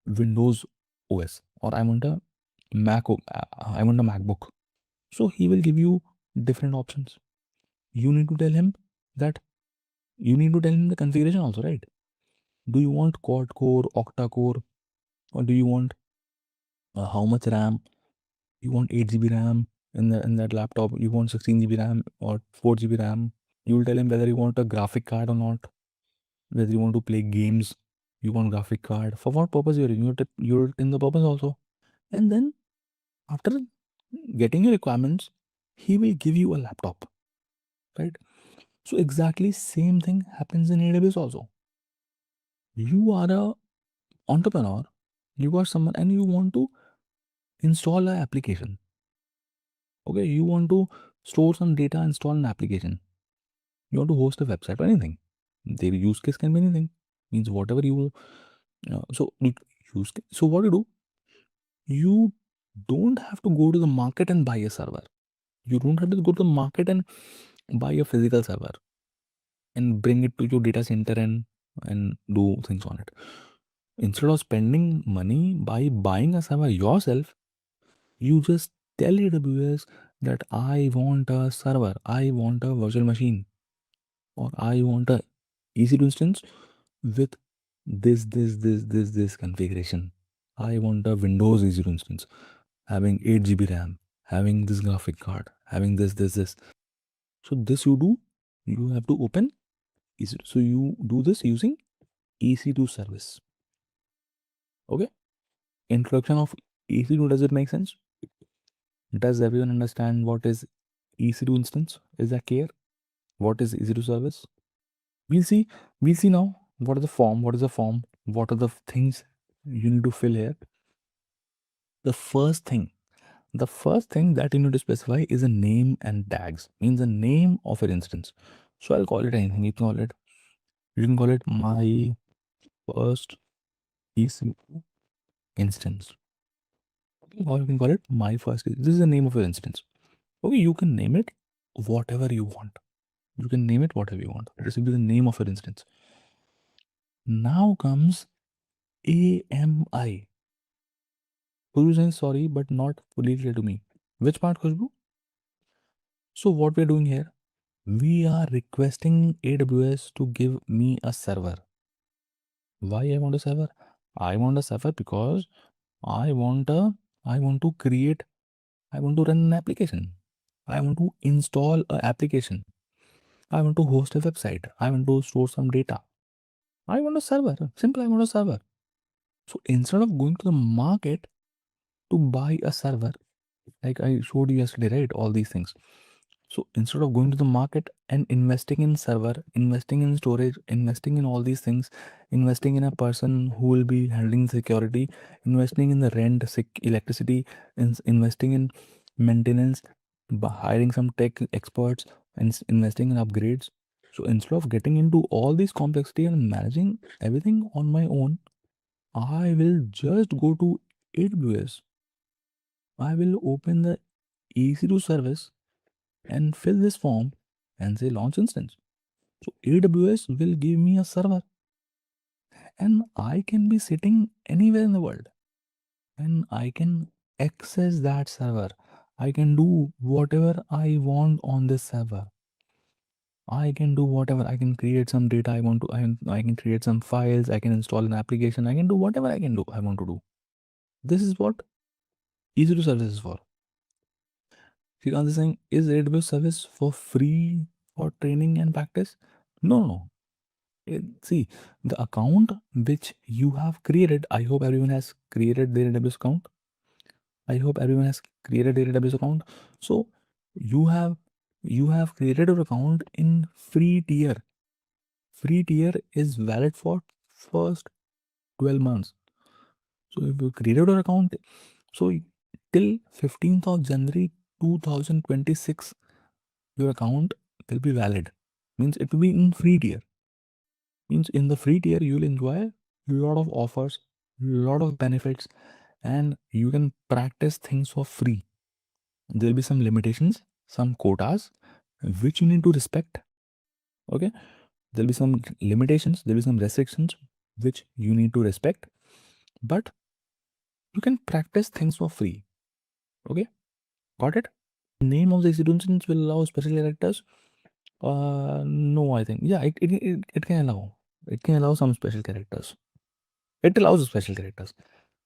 Windows OS, or I want a I want a MacBook. So he will give you different options. You need to tell him that you need to tell him the configuration also, right? Do you want quad core, octa core, or do you want how much RAM? You want 8 GB RAM in that laptop. You want 16 GB RAM or 4 GB RAM. You will tell him whether you want a graphic card or not. Whether you want to play games, you want graphic card. For what purpose you're in? You're in the purpose also. And then after getting your requirements, he will give you a laptop, right? So exactly same thing happens in AWS also. You are a entrepreneur, you are someone, and you want to install an application. Okay, you want to store some data, install an application. You want to host a website or anything. The use case can be anything. Means whatever you so you use. So what do you do? You don't have to go to the market and buy a server. You don't have to go to the market and buy a physical server and bring it to your data center and do things on it. Instead of spending money by buying a server yourself, you just tell AWS that I want a server, I want a virtual machine, or I want a EC2 instance with this configuration. I want a Windows EC2 instance having 8 GB RAM, having this graphic card, having this. So this you have to open EC2. So you do this using EC2 service. Okay. Introduction of EC2, does it make sense? Does everyone understand what is EC2 instance? Is that clear? What is EC2 service? We'll see. We'll see now. What is the form? What is the form? What are the things you need to fill here? The first thing that you need to specify is a name and tags. Means the name of an instance. So I'll call it anything. You can call it my first EC2 instance. Or you can call it my first. This is the name of your instance. Okay, you can name it whatever you want. You can name it whatever you want. This will be the name of your instance. Now comes AMI. Khushbu saying sorry, but not fully clear to me. Which part, Khushbu? So what we're doing here, we are requesting AWS to give me a server. Why I want a server? I want a server because I want to run an application. I want to install an application. I want to host a website. I want to store some data. I want a server. Simple, I want a server. So instead of going to the market to buy a server, like I showed you yesterday, right? All these things. So instead of going to the market and investing in server, investing in storage, investing in all these things, investing in a person who will be handling security, investing in the rent, electricity, investing in maintenance, hiring some tech experts, and investing in upgrades. So instead of getting into all this complexity and managing everything on my own, I will just go to AWS. I will open the EC2 service and fill this form and say launch instance. So AWS will give me a server and I can be sitting anywhere in the world and I can access that server. I can do whatever I want on this server. I can do whatever. I can create some data I want to. I can create some files. I can install an application. I can do whatever I want to do. This is what EC2 service is for. Shrikant is saying, is AWS service for free for training and practice? No, no. See, the account which you have created, I hope everyone has created their AWS account. I hope everyone has created their AWS account. So you have created your account in free tier. Free tier is valid for first 12 months. So if you created your account, so till 15th of January 2026, your account will be valid. Means it will be in free tier. Means in the free tier you will enjoy a lot of offers, lot of benefits, and you can practice things for free. There will be some limitations, some quotas which you need to respect. Okay, there will be some limitations, there will be some restrictions which you need to respect, but you can practice things for free. Okay, got it? Name of the institutions will allow special characters. No, I think it can allow. It can allow some special characters. It allows special characters.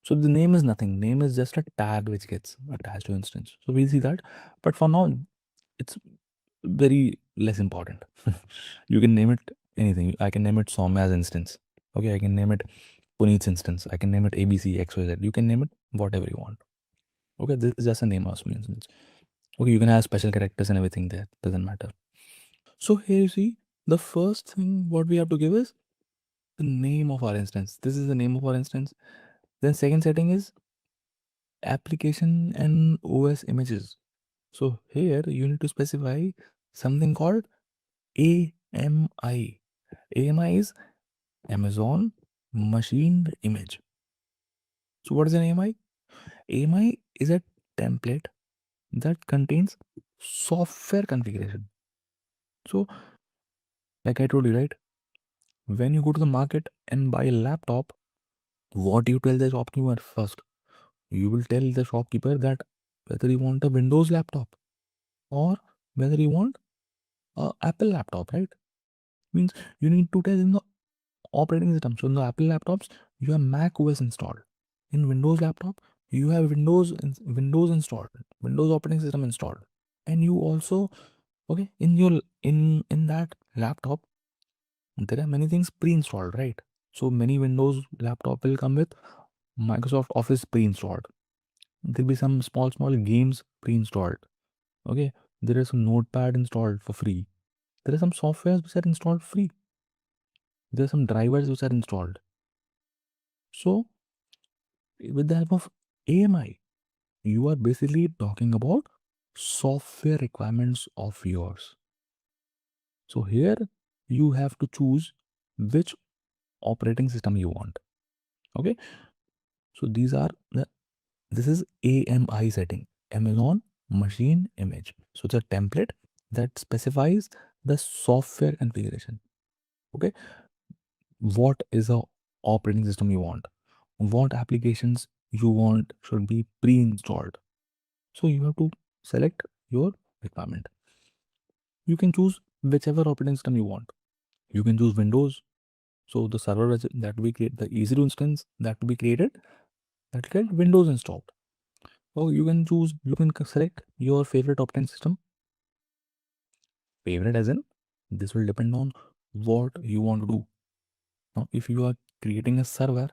So the name is nothing. Name is just a tag which gets attached to instance. So we'll see that. But for now, it's very less important. You can name it anything. I can name it Soumya's instance. Okay, I can name it Puneet's instance. I can name it ABC XYZ. You can name it whatever you want. Okay, this is just a name of some instance. Okay, you can have special characters and everything there. Doesn't matter. So here you see the first thing what we have to give is the name of our instance. This is the name of our instance. Then second setting is application and OS images. So here you need to specify something called AMI. AMI is Amazon Machine Image. So what is an AMI? AMI is a template that contains software configuration. So, like I told you, right? When you go to the market and buy a laptop, what you tell the shopkeeper first? You will tell the shopkeeper that whether you want a Windows laptop or whether you want a Apple laptop, right? Means you need to tell in the operating system. So in the Apple laptops, you have Mac OS installed. In Windows laptop, you have Windows installed, Windows operating system installed, and you also in your in that laptop there are many things pre-installed, right? So many Windows laptop will come with Microsoft Office pre-installed. There'll be some small games pre-installed. Okay, there is some Notepad installed for free. There are some softwares which are installed free. There are some drivers which are installed. So with the help of AMI, you are basically talking about software requirements of yours. So here you have to choose which operating system you want. Okay, so this is AMI setting, Amazon Machine Image. So it's a template that specifies the software configuration. Okay, what is a operating system you want, what applications you want should be pre-installed. So you have to select your requirement. You can choose whichever operating system you want. You can choose Windows. So the server that we create, the EC2 instance that will be created, that will get Windows installed. Or you can select your favorite operating system. Favorite as in, this will depend on what you want to do. Now, if you are creating a server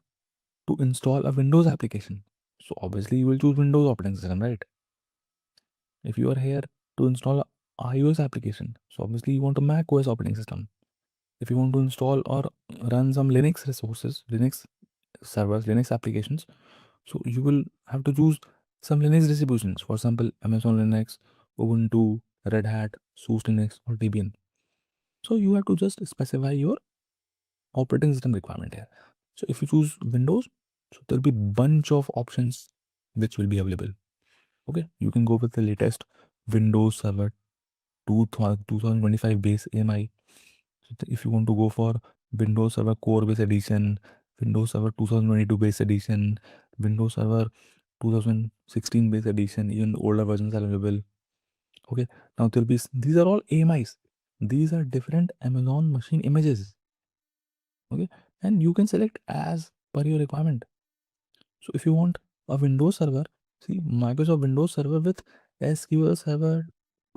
to install a Windows application, so obviously you will choose Windows operating system, right? If you are here to install a iOS application, so obviously you want a Mac OS operating system. If you want to install or run some Linux resources, Linux servers, Linux applications, so you will have to choose some Linux distributions. For example, Amazon Linux, Ubuntu, Red Hat, SUSE Linux, or Debian. So you have to just specify your operating system requirement here. So if you choose Windows, so there'll be bunch of options which will be available. Okay, you can go with the latest Windows Server 2025 base AMI. So if you want to go for Windows Server Core Base Edition, Windows Server 2022 Base Edition, Windows Server 2016 Base Edition, even older versions are available. Okay, now there'll be these are all AMIs. These are different Amazon machine images. Okay, and you can select as per your requirement. So if you want a Windows server, see Microsoft Windows Server with SQL Server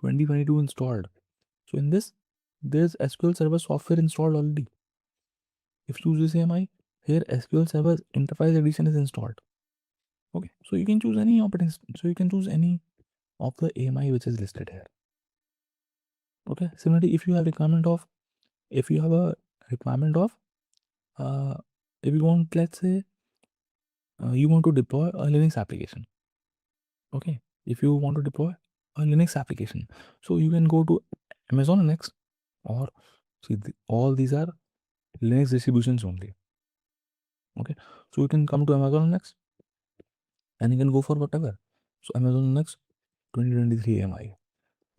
2022 installed. So in this, there's SQL Server software installed already. If you choose this AMI, here SQL Server Enterprise Edition is installed. Okay, so you can choose any so you can choose any of the AMI which is listed here. Okay, similarly, if you have a requirement of, uh, if you want, let's say, you want to deploy a Linux application. Okay, if you want to deploy a Linux application, so you can go to Amazon Linux, or see all these are Linux distributions only. Okay, so you can come to Amazon Linux and you can go for whatever. So Amazon Linux 2023 AMI,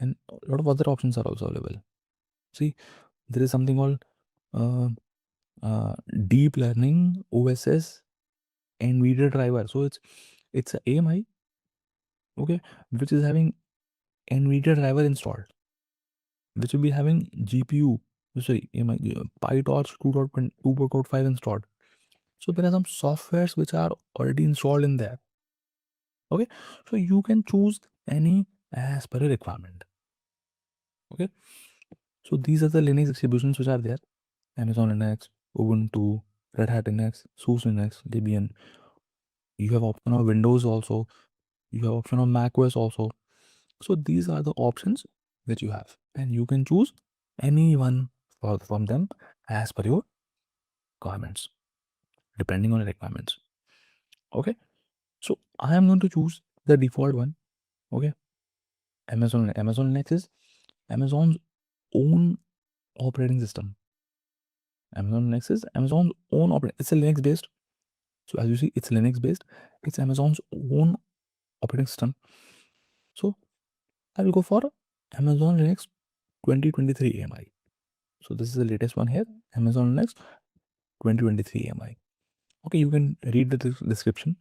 and a lot of other options are also available. See, there is something called uh, deep learning OSS NVIDIA driver. So it's a AMI, okay, which is having NVIDIA driver installed, which will be having GPU, sorry, AMI, PyTorch 2.5 installed. So there are some softwares which are already installed in there. Okay, so you can choose any as per your requirement. Okay, so these are the Linux distributions which are there: Amazon Linux, Ubuntu, Red Hat Linux, SUSE Linux, Debian. You have option of Windows also. You have option of Mac OS also. So these are the options which you have, and you can choose any one from them as per your requirements, depending on the requirements. Okay, so I am going to choose the default one. Okay, Amazon Linux is Amazon's own operating system. Amazon Linux is Amazon's own operating. It's a Linux based. So as you see, it's Linux based. It's Amazon's own operating system. So I will go for Amazon Linux 2023 AMI. So this is the latest one here, Amazon Linux 2023 AMI. Okay, you can read the description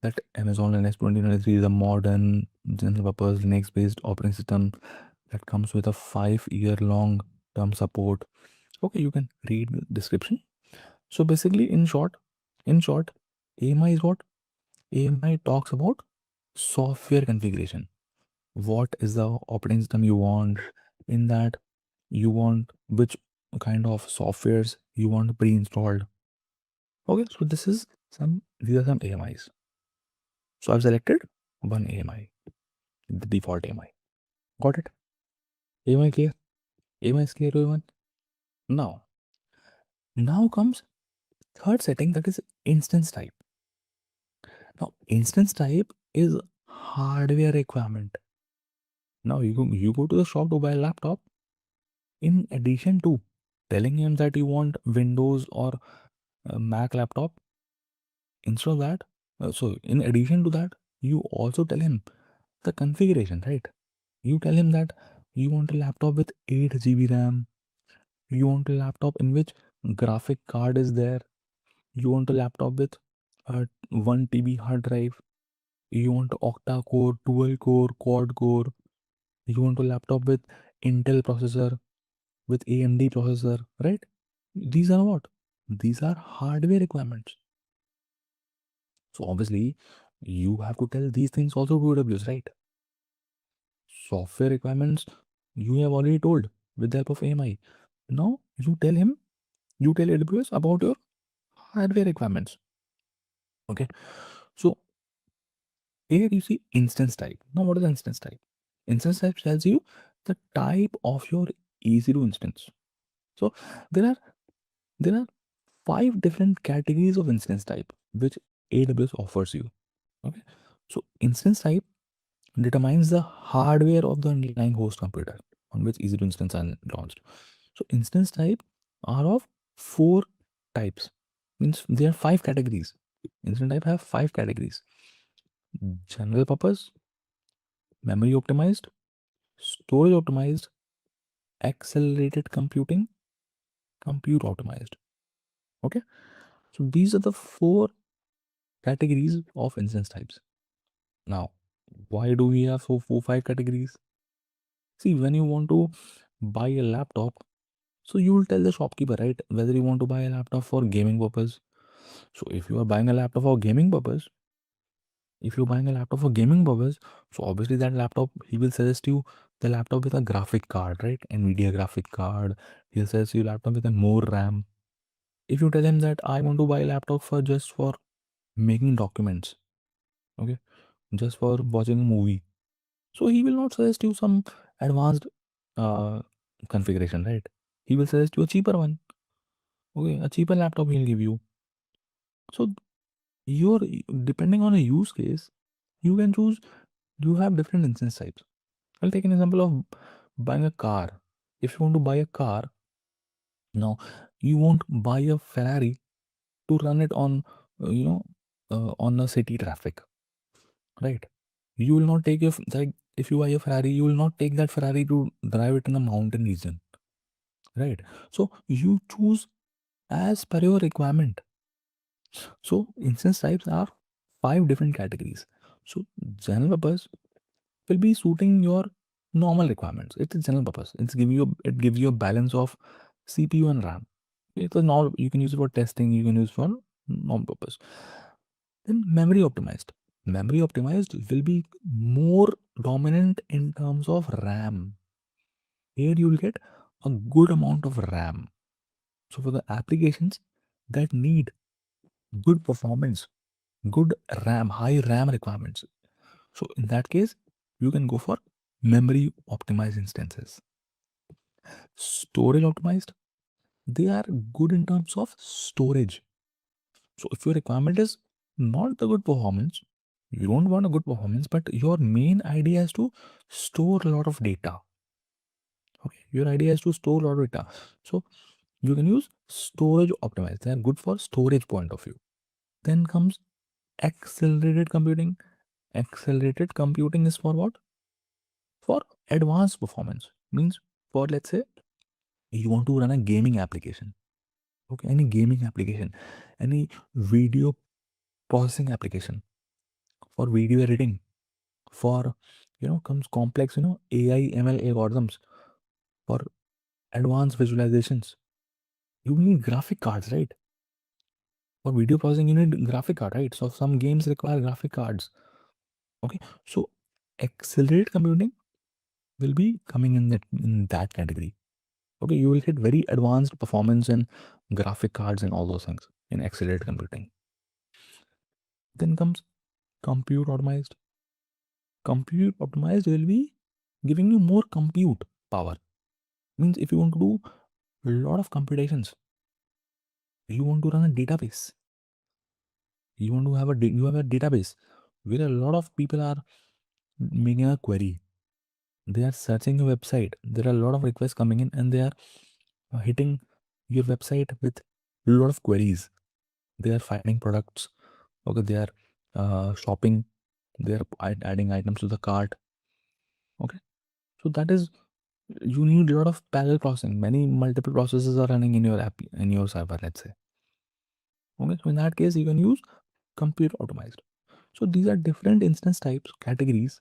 that Amazon Linux 2023 is a modern general purpose Linux based operating system that comes with a 5-year long term support. Okay, you can read the description. So basically, in short, AMI is what? AMI talks about software configuration. What is the operating system you want? In that, you want which kind of softwares you want pre-installed. Okay, so these are some AMIs. So I've selected one AMI, the default AMI. Got it? AMI clear? AMI is clear to everyone? Now comes third setting, that is instance type. Now instance type is hardware requirement. Now you go to the shop to buy a laptop. In addition to telling him that you want Windows or Mac laptop, instead of that, so in addition to that, you also tell him the configuration, right? You tell him that you want a laptop with 8 GB RAM. You want a laptop in which graphic card is there. You want a laptop with a 1 TB hard drive. You want octa core, dual core, quad core. You want a laptop with Intel processor, with AMD processor, right? These are what? These are hardware requirements. So obviously, you have to tell these things also to AWS, right? Software requirements you have already told with the help of AMI. Now you tell AWS about your hardware requirements. Okay. So here you see instance type. Now what is instance type? Instance type tells you the type of your EC2 instance. So there are there are 5 different categories of instance type which AWS offers you. Okay. So instance type determines the hardware of the underlying host computer on which EC2 instance are launched. So instance type are of 4 types. Means there are 5 categories. Instance type have 5 categories: general purpose, memory optimized, storage optimized, accelerated computing, compute optimized. Okay, so these are the 4 categories of instance types. Now, why do we have 5 categories? See, when you want to buy a laptop, so you will tell the shopkeeper, right, whether you want to buy a laptop for gaming purpose. So if you are buying a laptop for gaming purpose, so obviously that laptop, he will suggest you the laptop with a graphic card, right? NVIDIA graphic card. He'll suggest you laptop with a more RAM. If you tell him that I want to buy a laptop for just for making documents, okay, just for watching a movie, so he will not suggest you some advanced uh, configuration, right? He will suggest you a cheaper one. Okay, a cheaper laptop he'll give you. So you're depending on a use case, you can choose. You have different instance types. I'll take an example of buying a car. If you want to buy a car, now you won't buy a Ferrari to run it on, on a city traffic, right? You will not take like if you buy a Ferrari, you will not take that Ferrari to drive it in a mountain region, right? So you choose as per your requirement. So instance types are 5 different categories. So general purpose will be suiting your normal requirements. It's a general purpose. It gives you a balance of CPU and RAM. It's a normal, you can use it for testing, you can use it for normal purpose. Then memory optimized. Memory optimized will be more dominant in terms of RAM. Here you will get a good amount of RAM. So for the applications that need good performance, good RAM, high RAM requirements. So in that case, you can go for memory optimized instances. Storage optimized, they are good in terms of storage. So if your requirement is not the good performance, you don't want a good performance, but your main idea is to store a lot of data. Okay, your idea is to store a lot of data. So you can use storage optimized. They are good for storage point of view. Then comes accelerated computing. Accelerated computing is for what? For advanced performance. Means for, let's say, you want to run a gaming application. Okay, any gaming application, any video processing application, for video editing, for comes complex AI ML algorithms, for advanced visualizations. You need graphic cards, right? For video processing, you need graphic card, right? So some games require graphic cards. Okay, so accelerated computing will be coming in that category. Okay, you will get very advanced performance and graphic cards and all those things in accelerated computing. Then comes compute optimized. Compute optimized will be giving you more compute power. Means if you want to do a lot of computations, you want to run a database, you want to have you have a database where a lot of people are making a query, they are searching your website, there are a lot of requests coming in, and they are hitting your website with a lot of queries. They are finding products. Okay, they are shopping, they are adding items to the cart. Okay, so that is, you need a lot of parallel processing. Many multiple processes are running in your app, in your server, let's say. Okay, so in that case you can use compute optimized. So these are different instance types, categories,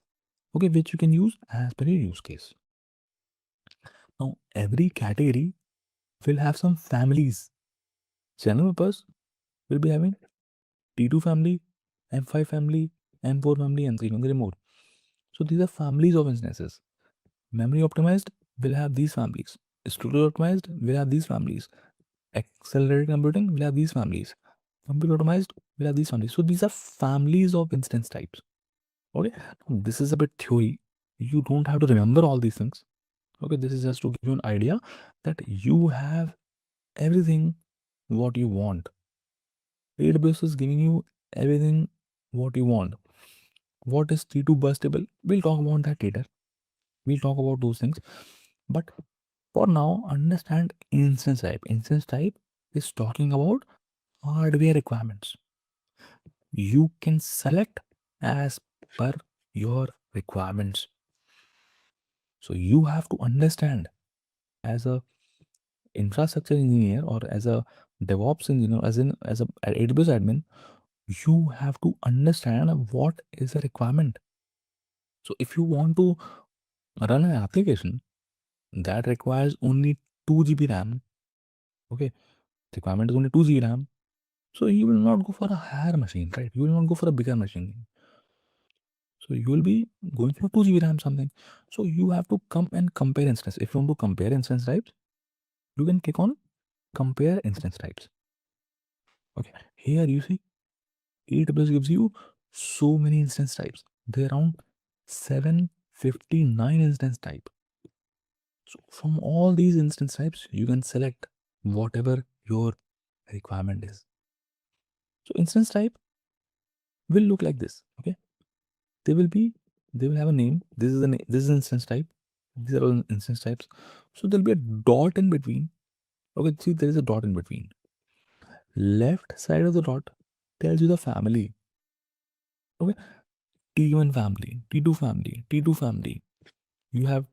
okay, which you can use as per your use case. Now every category will have some families. General purpose will be having T2 family, M5 family, M4 family, and 3 family more. So these are families of instances. Memory optimized will have these families. Storage optimized will have these families. Accelerated computing will have these families. Compute optimized will have these families. So these are families of instance types. Okay, now, this is a bit theory. You don't have to remember all these things. Okay, this is just to give you an idea that you have everything what you want. AWS is giving you everything what you want. What is T2 burstable? We'll talk about that later. We'll talk about those things. But for now, understand instance type. Instance type is talking about hardware requirements. You can select as per your requirements. So you have to understand, as a infrastructure engineer or as a DevOps engineer, as a AWS admin, you have to understand what is the requirement. So if you want to run an application that requires only 2 GB RAM, okay, requirement is only 2 GB RAM, so you will not go for a higher machine, right? You will not go for a bigger machine. So you will be going for 2 GB RAM something. So you have to come and compare instance. If you want to compare instance types, you can click on compare instance types. Okay, here you see AWS gives you so many instance types. There are around 759 instance type. So from all these instance types, you can select whatever your requirement is. So instance type will look like this. Okay, they will have a name. This is this is instance type. These are all instance types. So there'll be a dot in between. Okay, see, there is a dot in between. Left side of the dot tells you the family. Okay, T1 family, T2 family, T2 family. You have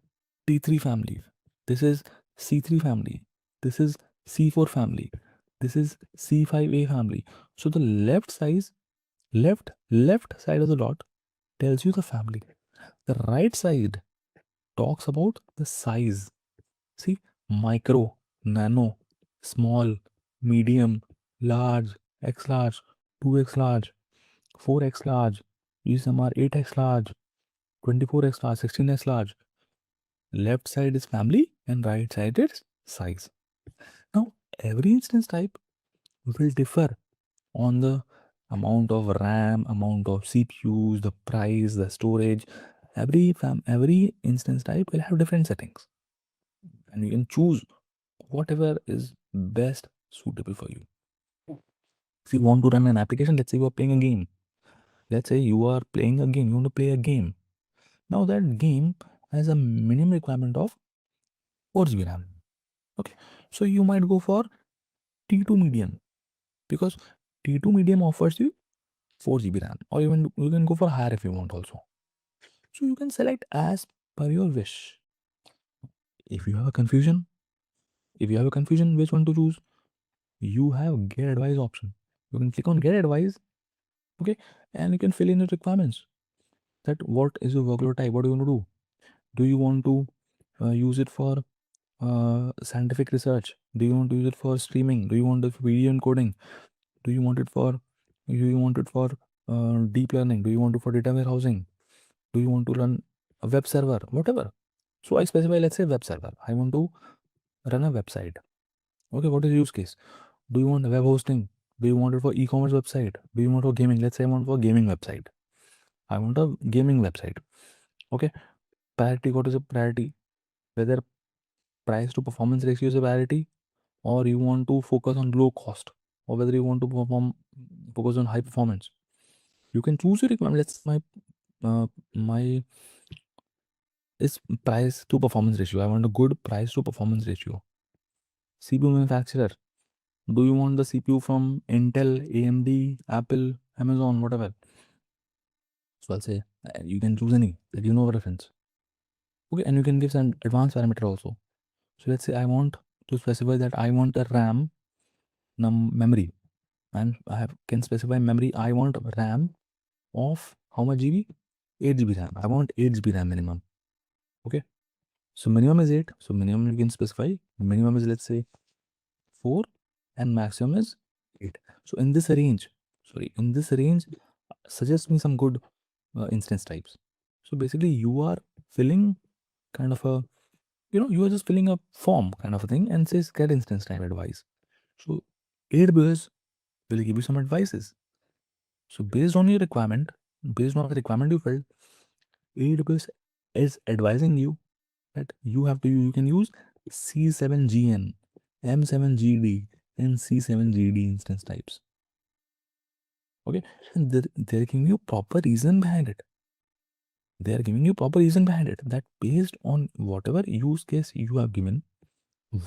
T3 family. This is C3 family. This is C4 family. This is C5A family. So the left side of the dot tells you the family. The right side talks about the size. See, micro, nano, small, medium, large, X large, 2X large, 4X large, USMR 8X large, 24X large, 16X large. Left side is family and right side is size. Now, every instance type will differ on the amount of RAM, amount of CPUs, the price, the storage. Every instance type will have different settings, and you can choose whatever is best suitable for you. If you want to run an application, let's say you are playing a game. Let's say you are playing a game, you want to play a game. Now that game has a minimum requirement of 4 GB RAM. Okay, so you might go for T2 medium, because T2 medium offers you 4 GB RAM, or even you can go for higher if you want also. So you can select as per your wish. If you have a confusion, which one to choose, you have get advice option. You can click on get advice, okay, and you can fill in your requirements. That what is your workload type? What do you want to do? Do you want to use it for scientific research? Do you want to use it for streaming? Do you want it for video encoding? Do you want it for deep learning? Do you want it for data warehousing? Do you want to run a web server? Whatever. So I specify, let's say web server. I want to run a website. Okay, what is the use case? Do you want web hosting? Do you want it for e-commerce website? Do you want for gaming? Let's say I want for gaming website. I want a gaming website. Okay. Priority, what is a priority? Whether price to performance ratio is a priority, or you want to focus on low cost, or whether you want to focus on high performance. You can choose your requirement. Let's my is price to performance ratio. I want a good price to performance ratio. CPU manufacturer. Do you want the CPU from Intel, AMD, Apple, Amazon, whatever? So I'll say you can choose any that you know reference. Okay, and you can give some advanced parameter also. So let's say I want to specify that I want a RAM memory, and can specify memory. I want RAM of how much GB? 8 GB RAM. I want 8 GB RAM minimum. Okay. So minimum is 8. So minimum you can specify. Minimum is, let's say, 4, and maximum is 8. So in this range, suggest me some good instance types. So basically you are filling kind of a, you are just filling a form kind of a thing and says get instance type advice. So AWS will give you some advices. So based on your requirement, based on the requirement you filled, AWS is advising you that you can use C7GN, M7GD, and C7GD instance types. Okay, and they're giving you proper reason behind it. They are giving you proper reason behind it, that based on whatever use case you have given,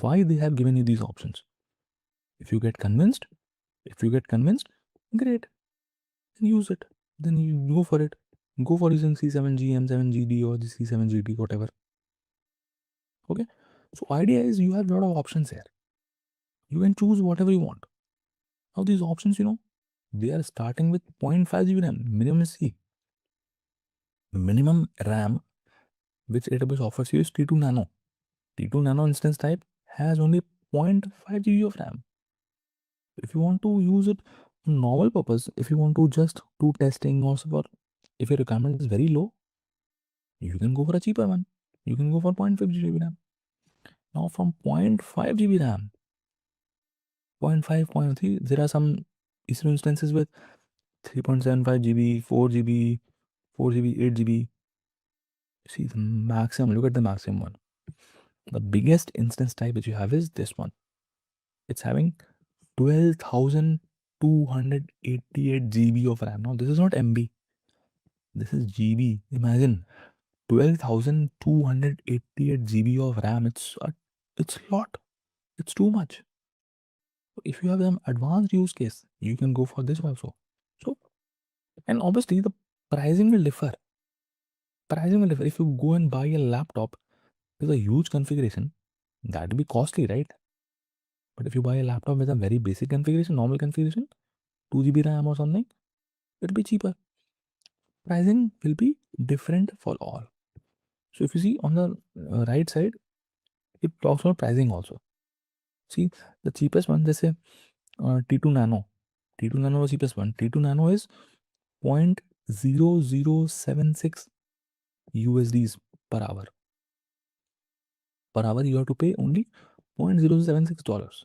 why they have given you these options. If you get convinced, great, then use it. Then you go for it. Go for using C7G, M7GD, or the C7GD, whatever. Okay. So idea is you have a lot of options here. You can choose whatever you want. Now these options, they are starting with 0.5 GB RAM. Minimum is C. Minimum RAM which AWS offers you is T2 Nano. T2 Nano instance type has only 0.5 GB of RAM. If you want to use it for normal purpose, if you want to just do testing or support, if your requirement is very low, you can go for a cheaper one. You can go for 0.5 GB RAM. Now from 0.5 GB RAM, 0.5, 0.3, there are some instances with 3.75 GB, 4 GB, 4 GB, 8 GB. See the maximum, look at the maximum one. The biggest instance type that you have is this one. It's having 12,288 GB of RAM. Now this is not MB, this is GB. Imagine 12,288 GB of RAM. It's a lot. It's too much. If you have an advanced use case, you can go for this also. So, and obviously the pricing will differ. If you go and buy a laptop with a huge configuration, that will be costly, right? But if you buy a laptop with a very basic configuration, normal configuration, 2 GB RAM or something, it'll be cheaper. Pricing will be different for all. So if you see on the right side, it talks about pricing also. See the cheapest one, let's say T2 Nano. T2 Nano is cheapest one. T2 Nano is 0.0076 USDs per hour. Per hour you have to pay only $0.076.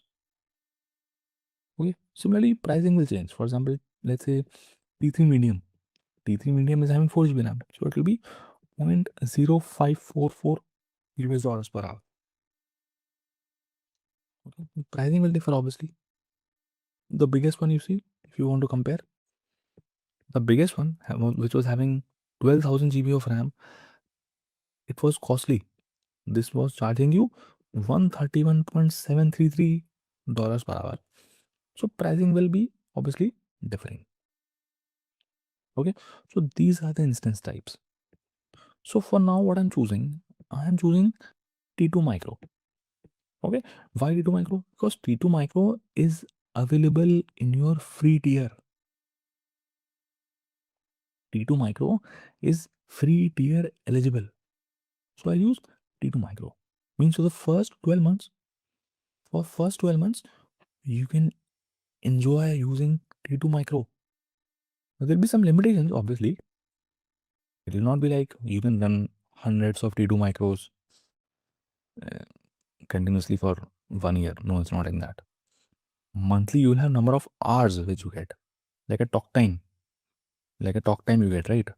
Okay. Similarly, pricing will change. For example, let's say T3 Medium. T3 Medium is having 4 GB RAM, so it will be 0.0544 US dollars per hour. Okay. Pricing will differ obviously. The biggest one you see, if you want to compare, the biggest one, which was having 12,000 GB of RAM, it was costly. This was charging you $131.733 per hour. So pricing will be obviously differing. Okay, so these are the instance types. So for now, what I'm choosing, I am choosing T2 micro. Okay, why T2 micro? Because T2 micro is available in your free tier. T2 micro is free tier eligible. So I use T2 micro. Means for the first 12 months, you can enjoy using T2 micro. There'll be some limitations, obviously. It will not be like you can run hundreds of T2 micros uh, continuously for 1 year. No, it's not like that. Monthly, you will have number of hours which you get, like a talk time, you get, right?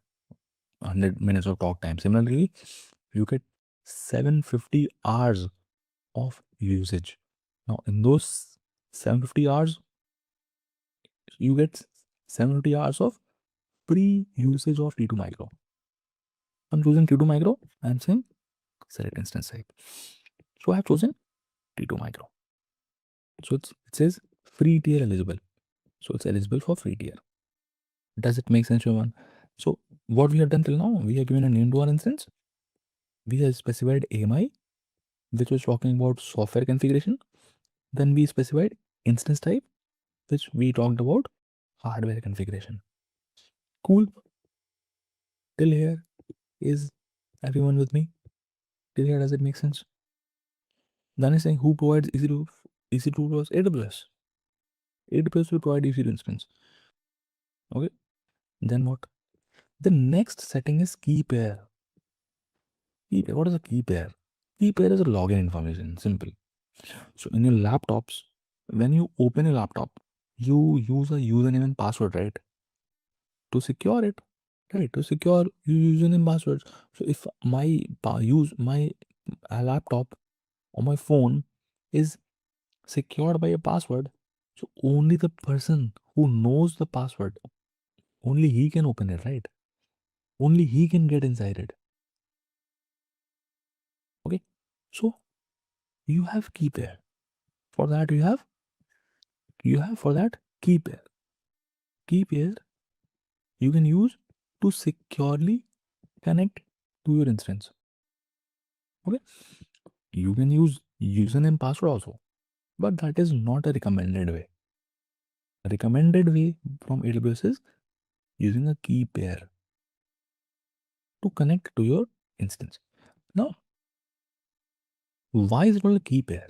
100 minutes of talk time. Similarly, you get 750 hours of usage. Now, in those 750 hours, you get 750 hours of free usage of T2 micro. I'm choosing T2 micro. I'm saying select instance type. So I have chosen T2 micro. So it says free tier eligible. So it's eligible for free tier. Does it make sense, Jovan? So what we have done till now, we have given a name to our instance. We have specified AMI, which was talking about software configuration. Then we specified instance type, which we talked about hardware configuration. Cool. Till here, is everyone with me? Till here, does it make sense? Then is saying who provides EC2? EC2 was AWS. AWS will provide EC2 instance. Okay. Then what? The next setting is key pair. Key pair. What is a key pair? Key pair is a login information. Simple. So in your laptops, when you open a laptop, you use a username and password, right? To secure it, right? To secure your username and passwords. So if my use my laptop or my phone is secured by a password, so only the person who knows the password, only he can open it, right? Only he can get inside it. Okay. So you have key pair. For that you have for that key pair. Key pair you can use to securely connect to your instance. Okay. You can use username password also, but that is not a recommended way. A recommended way from AWS is using a key pair to connect to your instance. Now, why is it called a key pair?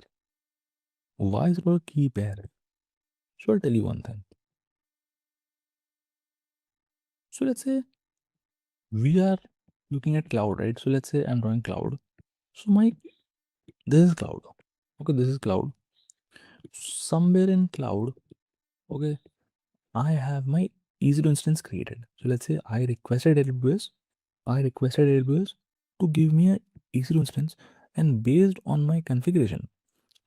Why is it called a key pair? So I'll tell you one thing. So let's say we are looking at cloud, right? So let's say I'm drawing cloud. So this is cloud. Okay, this is cloud. Somewhere in cloud, okay, I have my EC2 instance created. So let's say I requested AWS to give me a EC2 instance, and based on my configuration,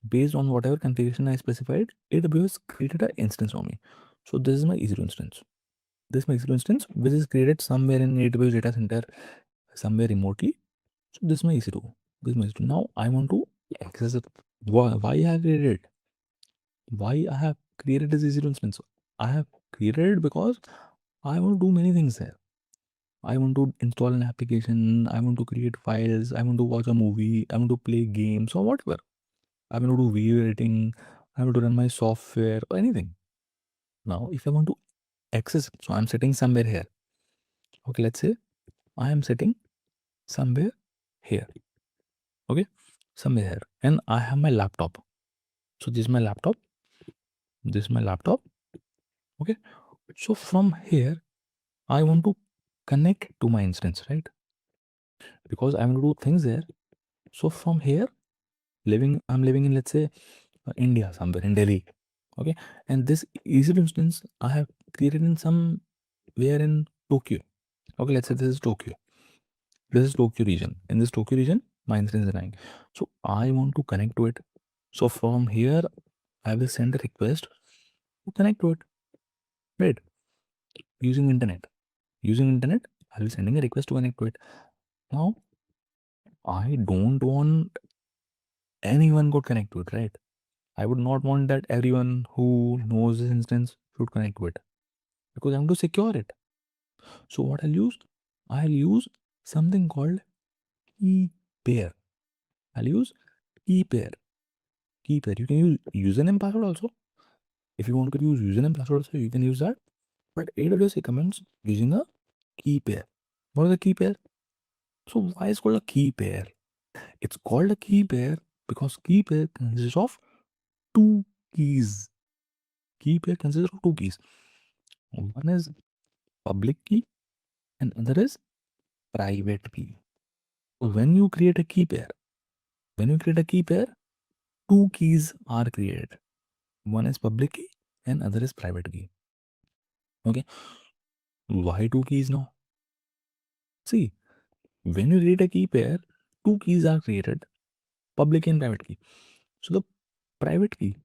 based on whatever configuration I specified, AWS created an instance for me. So this is my EC2 instance. This is my EC2 instance, which is created somewhere in AWS data center, somewhere remotely. So this is my EC2. This is my EC2. Now I want to access it. Why I have created it? Why I have created this EC2 instance? I have created it because I want to do many things there. I want to install an application. I want to create files. I want to watch a movie. I want to play games or whatever. I want to do video editing. I want to run my software or anything. Now, if I want to access it, so I'm sitting somewhere here. Okay, let's say I am sitting somewhere here. Okay, somewhere here. And I have my laptop. So this is my laptop. This is my laptop. Okay. So from here, I want to connect to my instance, right? Because I want to do things there. So from here, I'm living in, let's say, India, somewhere in Delhi. Okay. And this EC2 instance I have created in somewhere in Tokyo. Okay, let's say this is Tokyo. This is Tokyo region. In this Tokyo region, my instance is running. So I want to connect to it. So from here, I will send a request to connect to it. Right. Using internet. I'll be sending a request to connect to it. Now, I don't want anyone could connect to it, right? I would not want that everyone who knows this instance should connect to it, because I'm to secure it. So what I'll use? I'll use something called key pair. I'll use key pair. Key pair. You can use username password also. If you want to use username password also, you can use that. But AWS recommends using a key pair. What is a key pair? So why is it called a key pair? It's called a key pair because key pair consists of two keys. Key pair consists of two keys. One is public key and other is private key. So when you create a key pair, two keys are created. One is public key and other is private key. Okay. Why two keys now? See, when you create a key pair, two keys are created, public key and private key. So the private key,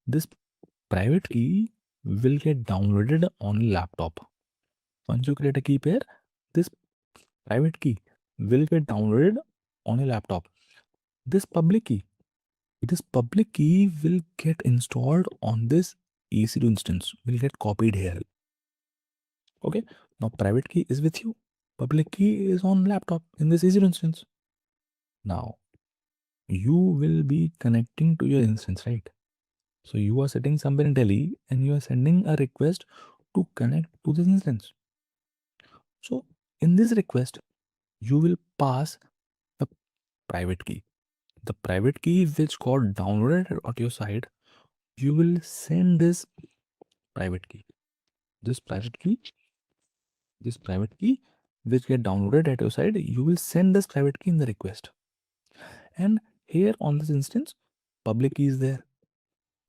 this private key will get downloaded on a laptop. Once you create a key pair, this private key will get downloaded on a laptop. This public key will get installed on this EC2 instance, will get copied here. Okay, now private key is with you, public key is on laptop in this EC2 instance. Now you will be connecting to your instance, right? So you are sitting somewhere in Delhi and you are sending a request to connect to this instance. So in this request, you will pass the private key. The private key which got downloaded at your side, you will send this private key. This private key which get downloaded at your side, you will send this private key in the request. And here on this instance, public key is there.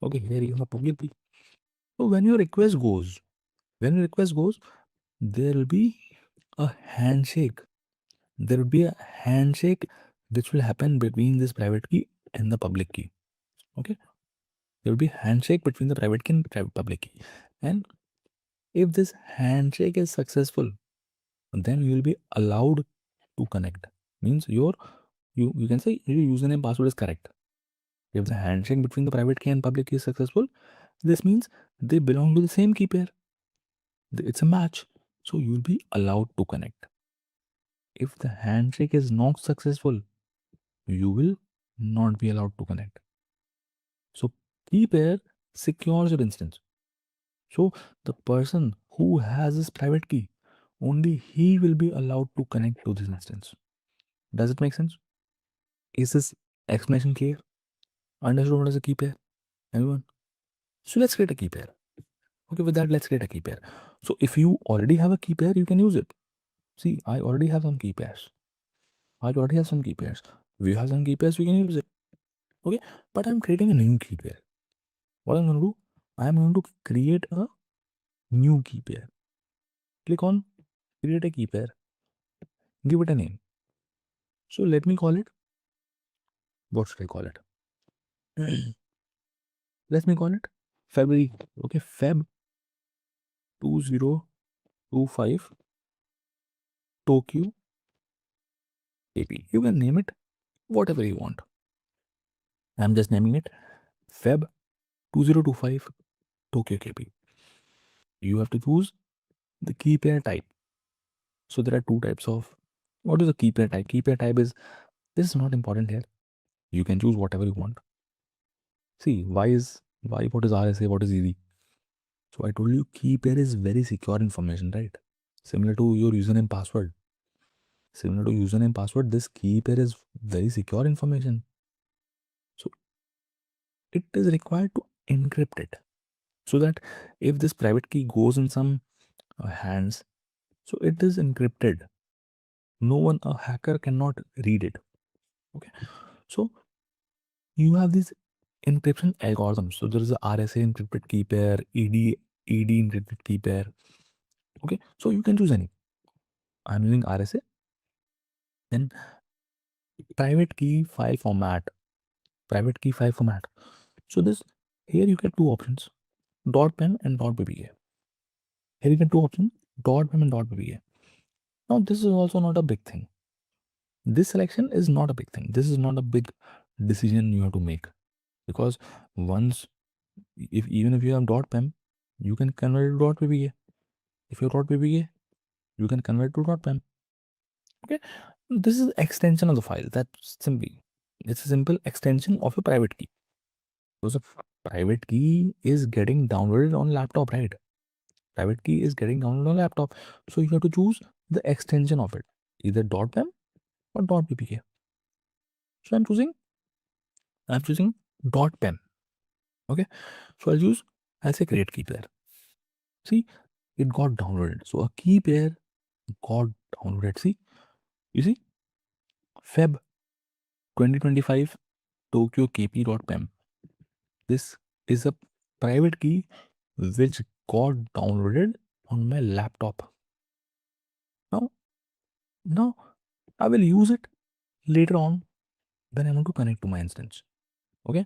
Okay, here you have public key. So when your request goes, there will be a handshake. There will be a handshake which will happen between this private key and the public key. Okay, there will be a handshake between the private key and the public key. And if this handshake is successful, then you will be allowed to connect. Means you can say your username password is correct. If the handshake between the private key and public key is successful, this means they belong to the same key pair. It's a match. So you'll be allowed to connect. If the handshake is not successful, you will not be allowed to connect. So key pair secures your instance. So the person who has this private key, only he will be allowed to connect to this instance. Does it make sense? Is this explanation clear? Understood what is a key pair? Everyone? So let's create a key pair. Okay, with that, let's create a key pair. So if you already have a key pair, you can use it. See, I already have some key pairs. We have some key pairs, we can use it. Okay, but I'm creating a new key pair. What I'm going to do, I'm going to create a new key pair. Click on create a key pair. Give it a name. So let me call it, what should I call it? Let me call it February. Okay, Feb 2025 Tokyo AP. You can name it whatever you want. I'm just naming it Feb 2025 Tokyo KP. You have to choose the key pair type. So there are two types of, what is the key pair type? Key pair type is, this is not important here. You can choose whatever you want. See, what is RSA, what is EZ? So I told you key pair is very secure information, right? Similar to your username password. This key pair is very secure information. So it is required to encrypt it so that if this private key goes in some hands, so it is encrypted. No one, a hacker cannot read it. Okay, so you have these encryption algorithms. So there is a RSA encrypted key pair, ED encrypted key pair. Okay, so you can choose any. I'm using RSA. Then private key file format. So this, here you get two options, .pem and .ppk. Here you get two options, .pem and .ppk. Now this is also not a big thing. This selection is not a big thing. This is not a big decision you have to make, because once, even if you have .pem, you can convert it to .ppk. If you're .ppk, You can convert to .pem. Okay, this is extension of the file. That's simply, it's a simple extension of a private key. Because a private key is getting downloaded on laptop, right? Private key is getting downloaded on laptop. So you have to choose the extension of it, either .pem or .ppk. So I'm choosing .pem. Okay, so I'll say create key pair. See, it got downloaded. So a key pair got downloaded. See, you see, Feb 2025 Tokyo kp.pem. This is a private key which got downloaded on my laptop. Now I will use it later on when I want to connect to my instance. Okay,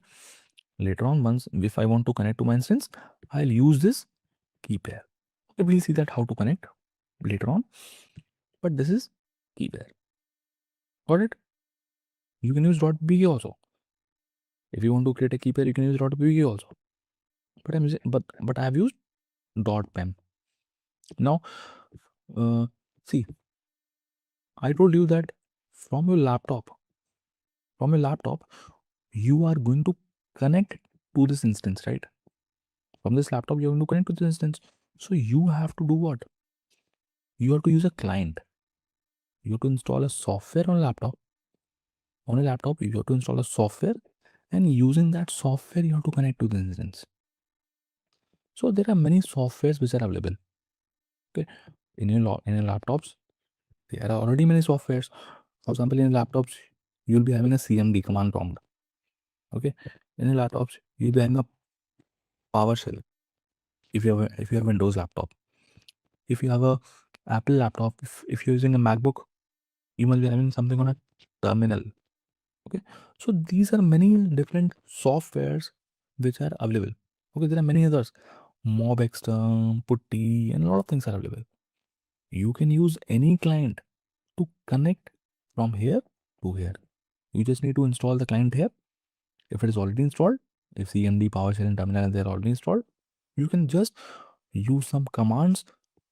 later on, once if I want to connect to my instance, I'll use this key pair. Okay, we'll see that how to connect later on, but this is key pair. Got it? You can use .bg also. If you want to create a key pair, you can use .bg also. But I'm using, but I have used .pem. Now, see, I told you that from your laptop, you are going to connect to this instance, right? From this laptop, you're going to connect to this instance. So you have to do what? You have to use a client. You have to install a software on a laptop. On a laptop, you have to install a software, and using that software, you have to connect to the instance. So there are many softwares which are available. Okay, in your laptops, there are already many softwares. For example, in your laptops, you'll be having a CMD command prompt. Okay, in your laptops, you'll be having a PowerShell. If you have a Windows laptop, if you have a Apple laptop, if you're using a MacBook, you must be having something on a terminal. Okay, so these are many different softwares which are available. Okay, there are many others, MobXterm, Putty, and a lot of things are available. You can use any client to connect from here to here. You just need to install the client here. If it is already installed, if CMD, PowerShell, and terminal they are already installed, you can just use some commands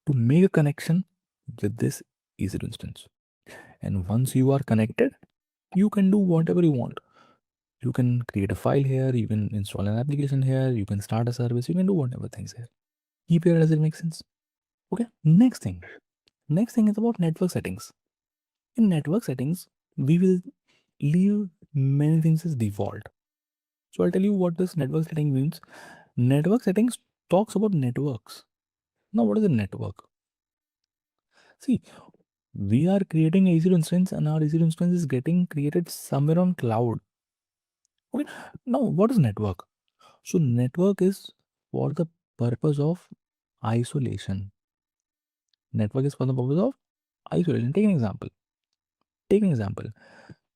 to make a connection with this EC2 instance. And once you are connected, you can do whatever you want. You can create a file here, you can install an application here, you can start a service, you can do whatever things here. Keep here, does it make sense? Okay, next thing is about network settings. In network settings, we will leave many things as default. So I'll tell you what this network setting means. Network settings talks about networks. Now, what is a network? See, we are creating a EC2 instance, and our EC2 instance is getting created somewhere on cloud. Okay. Now, what is network? So network is for the purpose of isolation. Network is for the purpose of isolation. Take an example.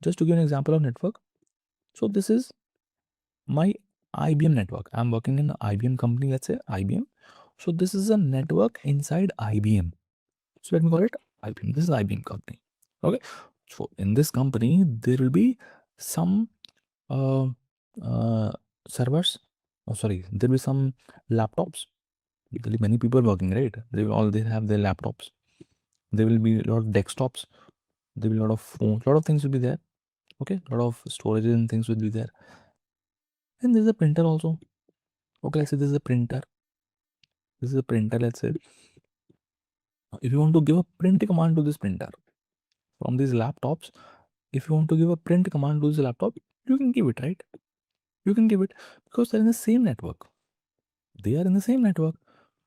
Just to give an example of network. So this is my IBM network. I'm working in an IBM company, let's say IBM. So this is a network inside IBM. So let me call it IBM. This is IBM company. Okay. So in this company, there will be some uh, servers. Oh, sorry. There will be some laptops. There will be many people working, right? They have their laptops. There will be a lot of desktops. There will be a lot of phones. A lot of things will be there. Okay. A lot of storage and things will be there. And there's a printer also. Okay. Let's say this is a printer. This is a printer. Let's say if you want to give a print command to this printer from these laptops, if you want to give a print command to this laptop, you can give it, right? You can give it because they're in the same network. They are in the same network,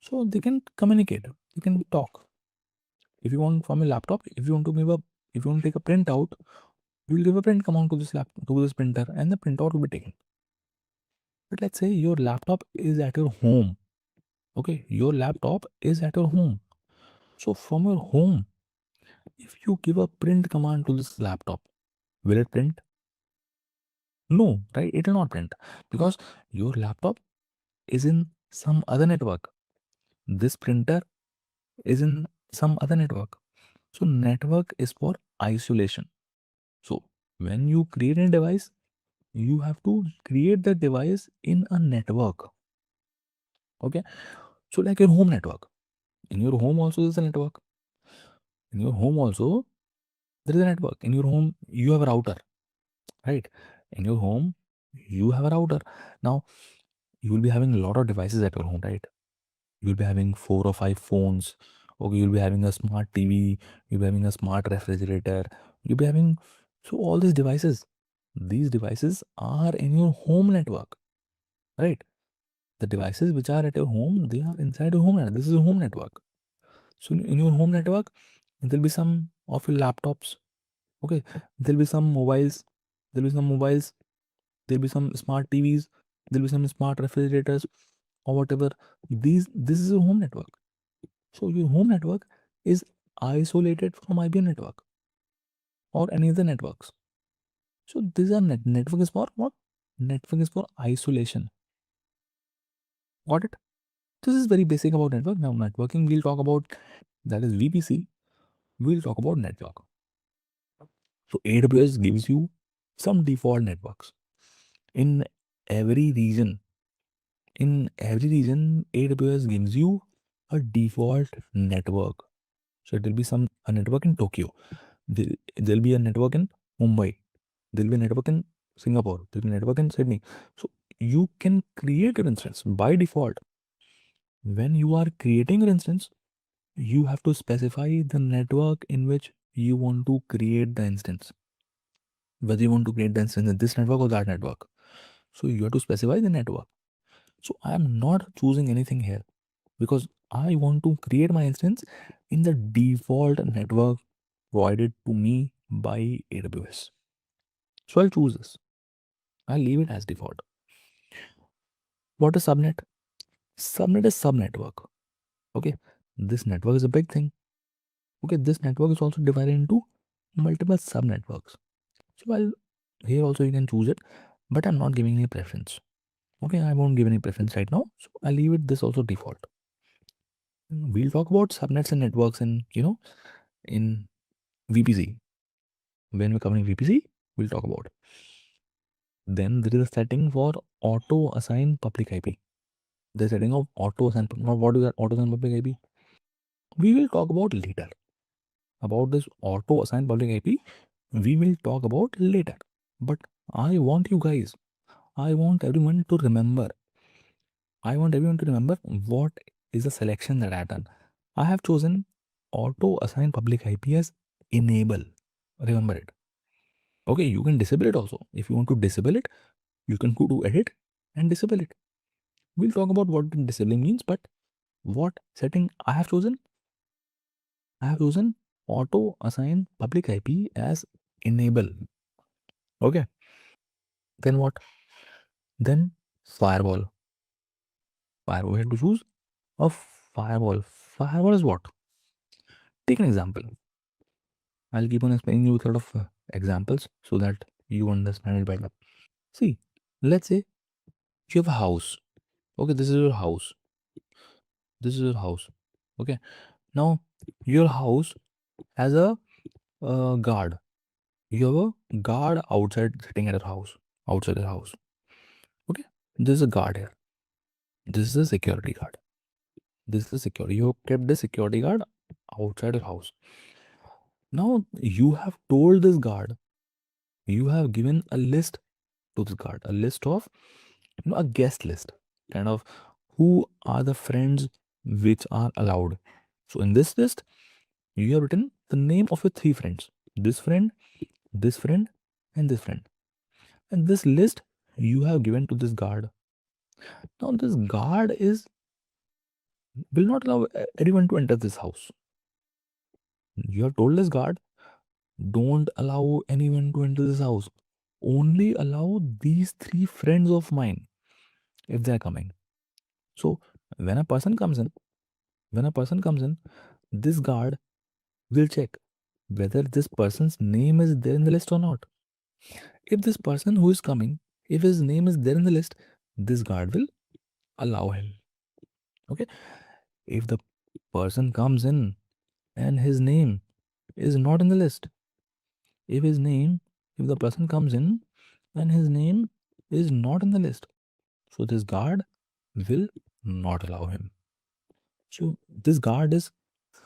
so they can communicate. They can talk. If you want from a laptop, if you want to take a print out, you will give a print command to this printer, and the printout will be taken. But let's say your laptop is at your home. Okay, your laptop is at your home. So from your home, if you give a print command to this laptop, will it print? No, right? It will not print because your laptop is in some other network. This printer is in some other network. So network is for isolation. So when you create a device, you have to create the device in a network. Okay. So like your home network. In your home also there's a network. In your home also, there is a network. In your home, you have a router, right? In your home, you have a router. Now, you will be having a lot of devices at your home, right? You'll be having 4 or 5 phones. Okay, you'll be having a smart TV. You'll be having a smart refrigerator. You'll be having so all these devices. These devices are in your home network, right? The devices which are at your home, they are inside your home network. This is a home network. So in your home network, there'll be some of your laptops. Okay, there'll be some mobiles. There'll be some mobiles. There'll be some smart TVs. There'll be some smart refrigerators or whatever. This is a home network. So your home network is isolated from IBM network or any other networks. So these are network is for what? Network is for isolation. Got it? This is very basic about network. Now networking we'll talk about, that is VPC. We'll talk about network. So AWS gives you some default networks in every region. In every region, AWS gives you a default network. So it will be a network in Tokyo. There'll be a network in Mumbai. There'll be a network in Singapore. There'll be a network in Sydney. So you can create your instance by default. When you are creating your instance, you have to specify the network in which you want to create the instance. Whether you want to create the instance in this network or that network. So you have to specify the network. So I am not choosing anything here because I want to create my instance in the default network provided to me by AWS. So I'll choose this. I'll leave it as default. What is subnet? Subnet is subnetwork. Okay, this network is a big thing. Okay, this network is also divided into multiple subnetworks. So I'll here also you can choose it, but I'm not giving any preference. Okay, I won't give any preference right now. So I'll leave it this also default. We'll talk about subnets and networks in VPC. When we're covering VPC, we'll talk about. Then there is a setting for auto assign public IP. The setting of auto assign. Now, what is that auto assign public IP? We will talk about later. About this auto assign public IP, we will talk about later. But I want you guys, I want everyone to remember. I want everyone to remember what is the selection that I have done. I have chosen auto assign public IP as enable. Remember it. Okay, you can disable it also. If you want to disable it, you can go to edit and disable it. We'll talk about what disabling means, but what setting I have chosen? I have chosen auto assign public IP as enable. Okay. Then what? Then firewall. Firewall. We have to choose a firewall. Firewall is what? Take an example. I'll keep on explaining you with a lot of examples so that you understand it better. See, let's say you have a house. Okay, this is your house. This is your house. Okay. Now your house has a guard. You have a guard outside sitting at your house. Outside your house. Okay. This is a guard here. This is a security guard. This is a security. You have kept the security guard outside your house. Now you have told this guard, you have given a list to this guard, a list of, a guest list, kind of who are the friends which are allowed. So in this list, you have written the name of your 3 friends, this friend, this friend, and this friend. And this list you have given to this guard. Now this guard will not allow anyone to enter this house. You have told this guard, don't allow anyone to enter this house. Only allow these 3 friends of mine if they are coming. So when a person comes in, this guard will check whether this person's name is there in the list or not. If this person who is coming, if his name is there in the list, this guard will allow him. Okay. If the person comes in and his name is not in the list, if the person comes in and his name is not in the list, so this guard will not allow him. So this guard is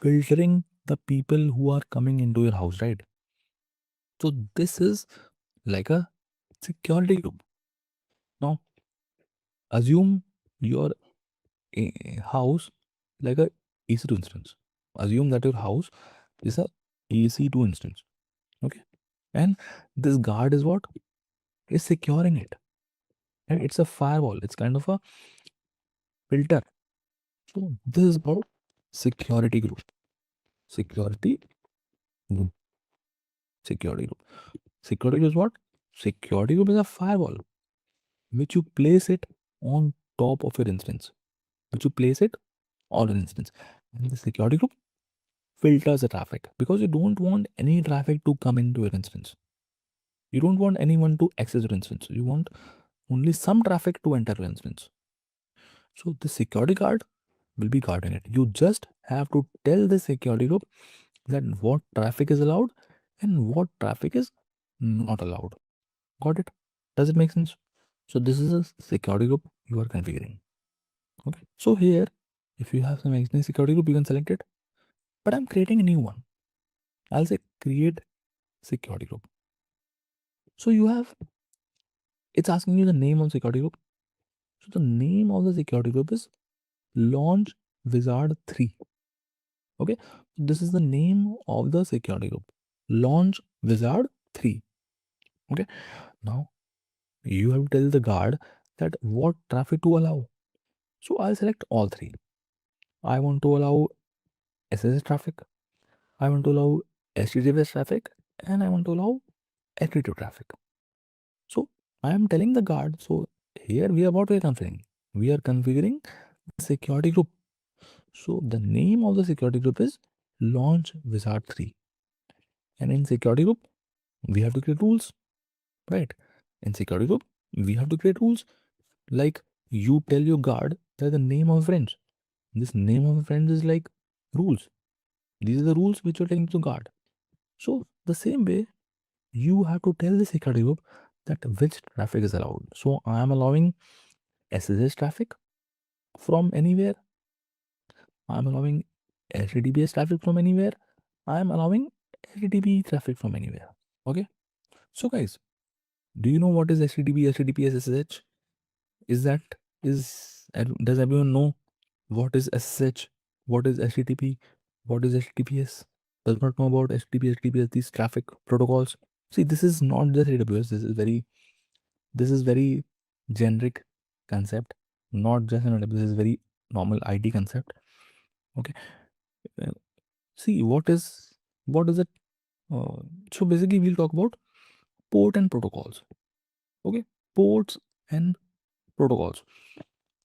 filtering the people who are coming into your house, right? So this is like a security group. Now assume your house like a EC2 instance. Assume that your house is a EC2 instance. Okay. And this guard is what? Is securing it. And it's a firewall. It's kind of a filter. So this is about security group. Security group. Security group. Security group is what? Security group is a firewall which you place it on top of your instance. Which you place it on an instance. And the security group filters the traffic because you don't want any traffic to come into your instance. You don't want anyone to access your instance. You want only some traffic to enter your instance. So the security guard will be guarding it. You just have to tell the security group that what traffic is allowed and what traffic is not allowed. Got it? Does it make sense? So this is a security group you are configuring. Okay. So here, if you have some existing security group, you can select it. But I'm creating a new one. I'll say create security group. So you have, it's asking you the name of security group. So the name of the security group is Launch Wizard 3. Okay. This is the name of the security group. Launch Wizard 3. Okay. Now you have to tell the guard that what traffic to allow. So I'll select all three. I want to allow SSH traffic. I want to allow HTTPS traffic, and I want to allow HTTP traffic. So I am telling the guard. So here we are configuring. We are configuring the security group. So the name of the security group is Launch Wizard 3. And in security group, we have to create rules, right? In security group, we have to create rules like you tell your guard that the name of friends. This name of friends is like rules. These are the rules which you're telling to guard. So the same way, you have to tell the security group that which traffic is allowed. So I am allowing SSH traffic from anywhere. I am allowing HTTPS traffic from anywhere. I am allowing HTTP traffic from anywhere. Okay. So guys, do you know what is HTTP, HTTPS, SSH? Is that does everyone know what is SSH? What is HTTP? What is HTTPS? Does not know about HTTP, HTTPS, these traffic protocols. See, this is not just AWS. This is very generic concept, not just an AWS. This is very normal IT concept. Okay. Uh, See, what is it? So basically, we'll talk about port and protocols. Okay, ports and protocols.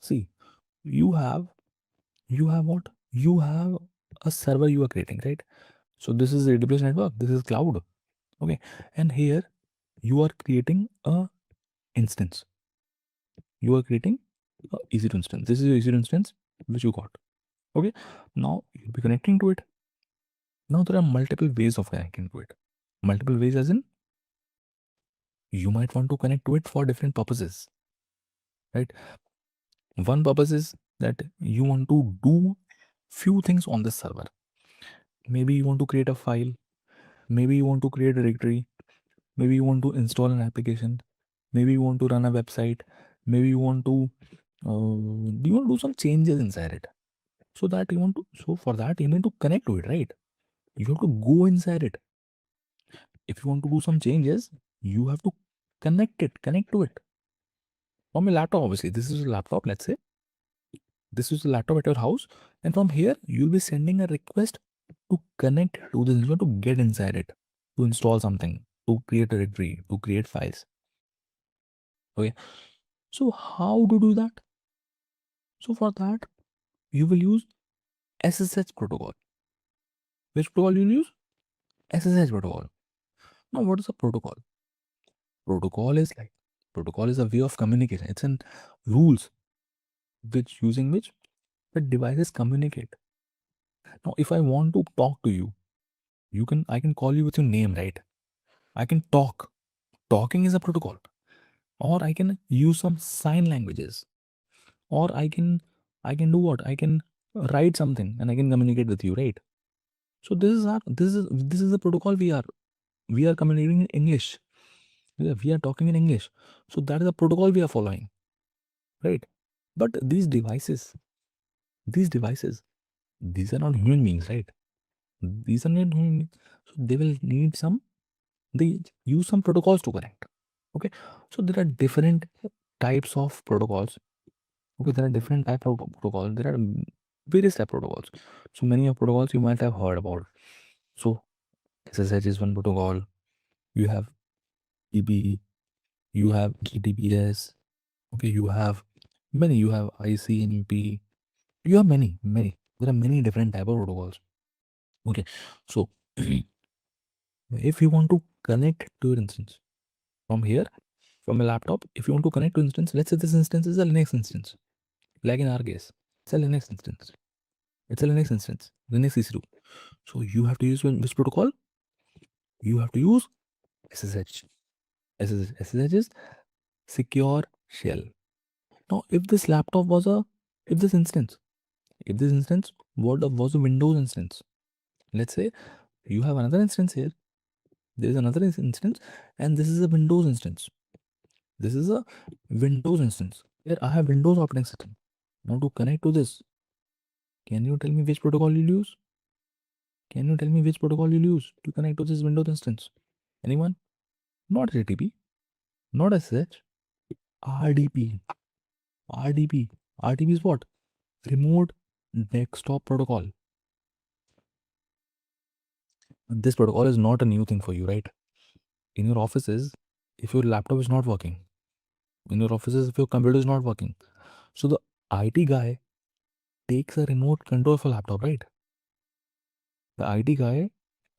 See, you have what? You have a server you are creating, right? So this is AWS network. This is cloud. Okay, and here you are creating a instance. You are creating a EC2 instance. This is your EC2 instance which you got. Okay, now you'll be connecting to it. Now there are multiple ways of connecting to it. Multiple ways as in you might want to connect to it for different purposes, right? One purpose is that you want to do few things on this server. Maybe you want to create a file. Maybe you want to create a directory. Maybe you want to install an application. Maybe you want to run a website. Maybe you want to do some changes inside it. So for that you need to connect to it, right? You have to go inside it. If you want to do some changes, you have to connect to it from your laptop. Obviously, this is a laptop. Let's say this is a laptop at your house, and from here you'll be sending a request to connect to this. You have to get inside it to install something, to create a directory, to create files. Okay, so how to do that? So for that, you will use SSH protocol. Which protocol you'll use? SSH protocol. Now, what is a protocol? Protocol is a way of communication. It's in rules using which the devices communicate. Now, if I want to talk to you, I can call you with your name, right? I can talk. Talking is a protocol. Or I can use some sign languages. Or I can do what? I can write something and I can communicate with you, right? So this is the protocol we are communicating in English. Yeah, we are talking in English. So that is the protocol we are following, right? But these devices, these are not human beings, right? These are not human beings. So they will need they use some protocols to connect. Okay. So there are different types of protocols. Okay, there are different types of protocols. There are various type of protocols. So many of protocols you might have heard about. So SSH is one protocol. You have TB, you have TTPS. Okay, you have many. You have ICMP. You have many. There are many different type of protocols. Okay, so if you want to connect to your instance from here, from a laptop, if you want to connect to instance, let's say this instance is a Linux instance, like in our case, it's a Linux instance. It's a Linux instance, Linux EC2. So you have to use which protocol? You have to use SSH. SSH is secure shell. Now, if this instance, was a Windows instance, let's say you have another instance here. There is another instance, and this is a Windows instance. This is a Windows instance. Here I have Windows operating system. Now to connect to this, can you tell me which protocol you'll use? Can you tell me which protocol you'll use to connect to this Windows instance? Anyone? Not HTTP, not SSH, RDP. RDP. RDP is what? Remote desktop protocol. This protocol is not a new thing for you, right? In your offices, if your laptop is not working, in your offices, if your computer is not working, so the IT guy takes a remote control of a laptop, right? The IT guy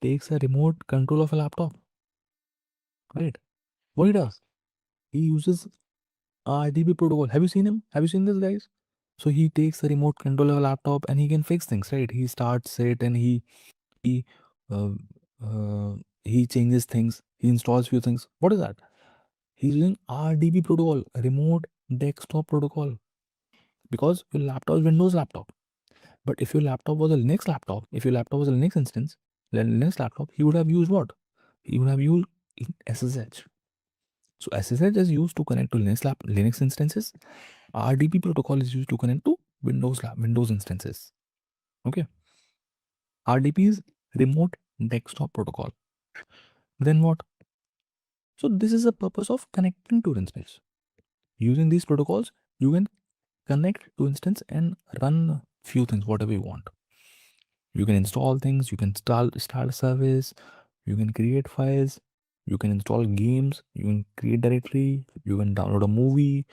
takes a remote control of a laptop, right? What he does? He uses RDP protocol. Have you seen him? Have you seen this, guys? So he takes the remote control of a laptop and he can fix things, right? He starts it and he uh, uh, he changes things. He installs few things. What is that? He's using RDP protocol, remote desktop protocol, because your laptop is Windows laptop. But if your laptop was a Linux laptop, if your laptop was a Linux instance, then Linux laptop, he would have used what? He would have used SSH. So SSH is used to connect to Linux instances. RDP protocol is used to connect to Windows instances. Okay. RDP is remote desktop protocol. Then what? So this is the purpose of connecting to instance. Using these protocols, you can connect to instance and run few things, whatever you want. You can install things, you can start a service, you can create files, you can install games, you can create directory, you can download a movie,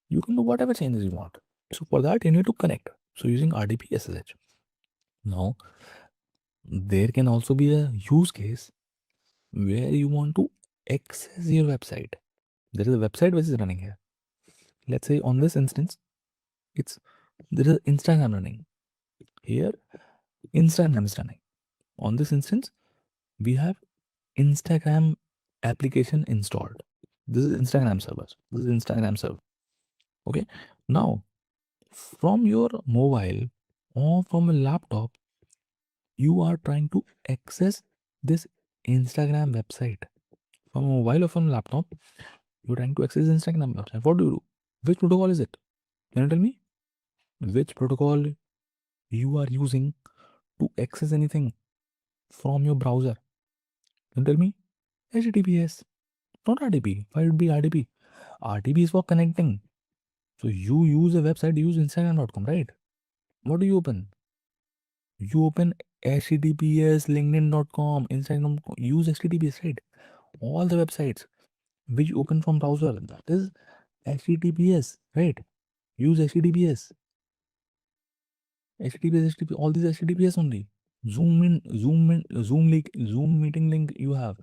you can do whatever changes you want. So for that, you need to connect. So using RDP SSH. Now, there can also be a use case where you want to access your website. There is a website which is running here. Let's say on this instance, there is Instagram running. Here, Instagram is running. On this instance, we have Instagram application installed. This is Instagram servers. This is Instagram server. Okay. Now, from your mobile or from a laptop, you are trying to access this Instagram website. From a mobile or from a laptop, you're trying to access Instagram website. What do you do? Which protocol is it? Can you tell me? Which protocol you are using to access anything from your browser? Can you tell me? HTTPS, not RDP. Why would it be RDP? RDP is for connecting. So you use a website, you use Instagram.com, right? What do you open? You open HTTPS, LinkedIn.com, Instagram.com. Use HTTPS, right? All the websites which you open from browser, that is HTTPS, right? Use HTTPS. HTTPS, HTTP, all these HTTPS only. Zoom meeting link you have.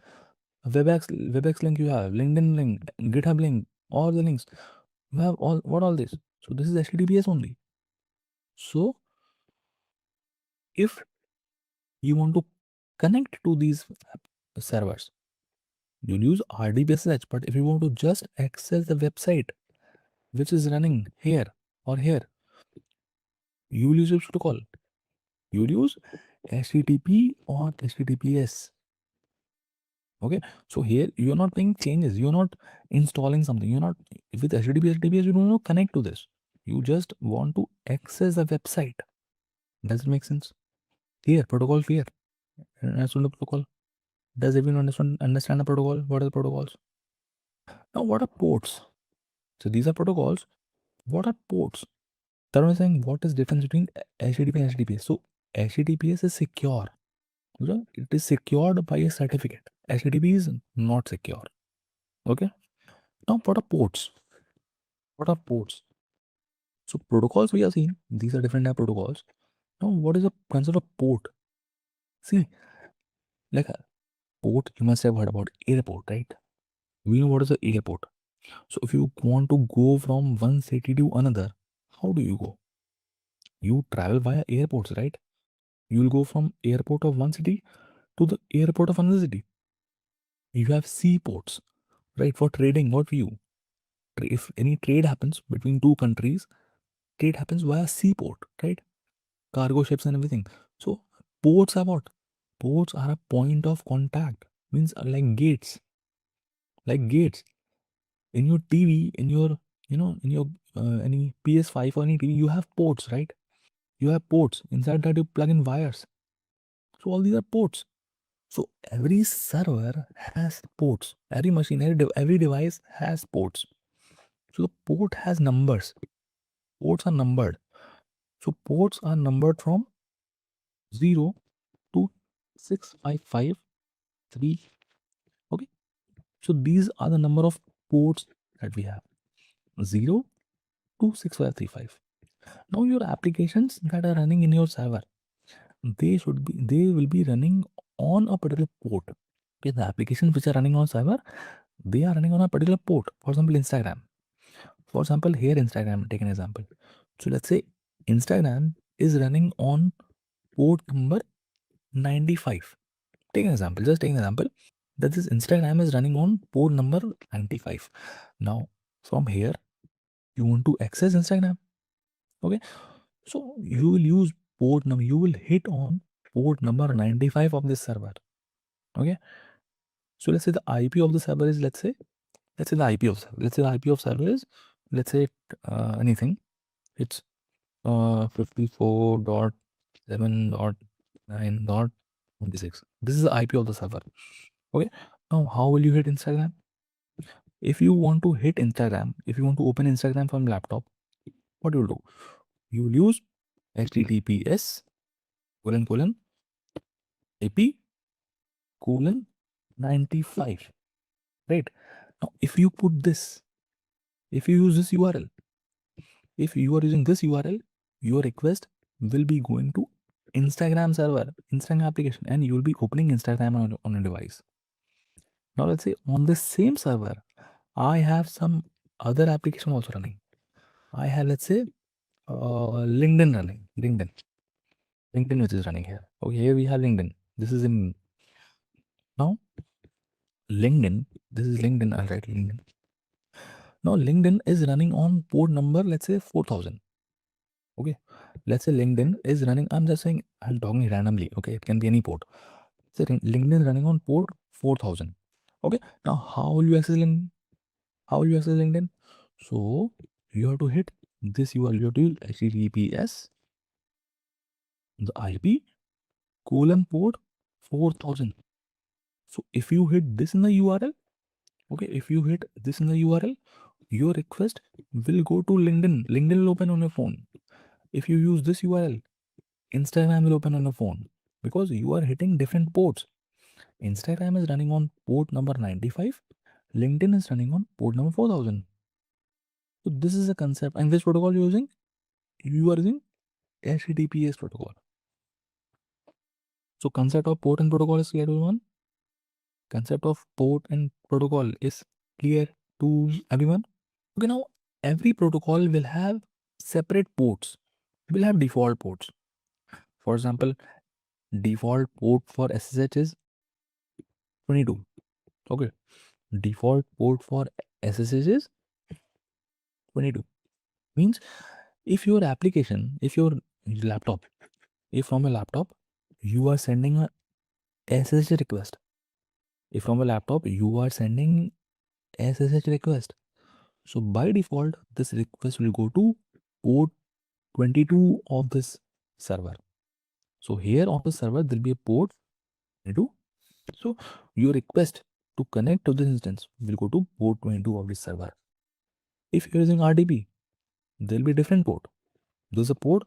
WebEx link you have. LinkedIn link, GitHub link, all the links. You have all this. So this is HTTPS only. So if you want to connect to these servers, you'll use RDBSH. But if you want to just access the website which is running here or here, you will use which protocol? You will use HTTP or HTTPS. Okay, so here you're not making changes, you're not installing something, you're not with HTTPS, you don't connect to this. You just want to access a website. Does it make sense? Here, protocol here. Understand the protocol? Does everyone understand the protocol? What are the protocols? Now, what are ports? So these are protocols. What are ports? Tarun is saying what is difference between HTTP and HTTPS? So HTTPS is secure. Okay? It is secured by a certificate. HTTP is not secure. Okay. Now, what are ports? What are ports? So protocols we have seen. These are different type of protocols. Now, what is the concept of port? See, like a port, you must have heard about airport, right? We know what is the airport. So if you want to go from one city to another, how do you go? You travel via airports, right? You will go from airport of one city to the airport of another city. You have seaports, right? For trading, not for you. If any trade happens between two countries, trade happens via seaport, right? Cargo ships and everything. So ports are what? Ports are a point of contact. Means like gates. Like gates. In your TV, in your, in your any PS5 or any TV, you have ports, right? You have ports. Inside that you plug in wires. So all these are ports. So every server has ports. Every machine, every device has ports. So the port has numbers. Ports are numbered. So ports are numbered from 0 to 6553. Okay. So these are the number of ports that we have. 0 to 6535. Now your applications that are running in your server, they will be running on a particular port. Okay, the applications which are running on server, they are running on a particular port. For example, Instagram. For example, here Instagram, take an example. So let's say Instagram is running on port number 95. Take an example, just take an example that this Instagram is running on port number 95. Now, from here, you want to access Instagram. Okay, so you will use port number, you will hit on port number 95 of this server. Okay, so let's say the IP of the server is, let's say the IP of server. Let's say the IP of server is, let's say anything. It's 54.7.9.26. This is the IP of the server. Okay. Now, how will you hit Instagram? If you want to hit Instagram, if you want to open Instagram from laptop, what you will do? You will use HTTPS colon IP colon 95. Right. Now, if you put this, if you use this URL, if you are using this URL, your request will be going to Instagram server, Instagram application, and you will be opening Instagram on a device. Now, let's say on the same server, I have some other application also running. I have, let's say, LinkedIn running. LinkedIn which is running here. Okay, here we have LinkedIn. This is in now LinkedIn. This is LinkedIn. I'll write LinkedIn. Now LinkedIn is running on port number, let's say 4000. Okay, let's say LinkedIn is running. I'm just saying, I'm talking randomly. Okay, it can be any port. So LinkedIn is running on port 4000. Okay, now how will you access LinkedIn? How will you access LinkedIn? So you have to hit this URL. You have to use HTTPS the IP colon port 4000. So if you hit this in the URL, okay, if you hit this in the URL, your request will go to LinkedIn. LinkedIn will open on your phone. If you use this URL, Instagram will open on your phone because you are hitting different ports. Instagram is running on port number 95. LinkedIn is running on port number 4000. So this is a concept. And which protocol you are using? You are using HTTPS protocol. So concept of port and protocol is clear to everyone. Concept of port and protocol is clear to everyone. Okay, now every protocol will have separate ports. Will have default ports. For example, default port for SSH is 22. Okay, default port for SSH is 22. Means if your application, if your laptop, if from a laptop you are sending a SSH request. If from a laptop, you are sending SSH request. So by default, this request will go to port 22 of this server. So here on the server, there'll be a port 22. So your request to connect to this instance will go to port 22 of this server. If you're using RDP, there'll be a different port. There's a port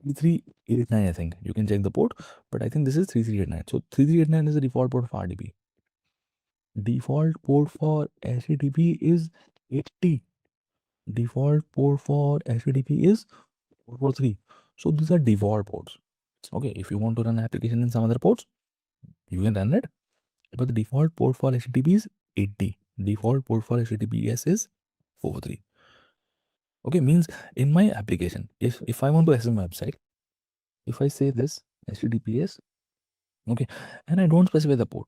3389, I think. You can check the port, but I think this is 3389. So 3389 is the default port of RDP. Default port for HTTP is 80. Default port for HTTP is 443. So these are default ports. Okay, if you want to run an application in some other ports, you can run it. But the default port for HTTP is 80. Default port for HTTPS is 43. Okay, means in my application, if I want to access my website, if I say this HTTPS, okay, and I don't specify the port,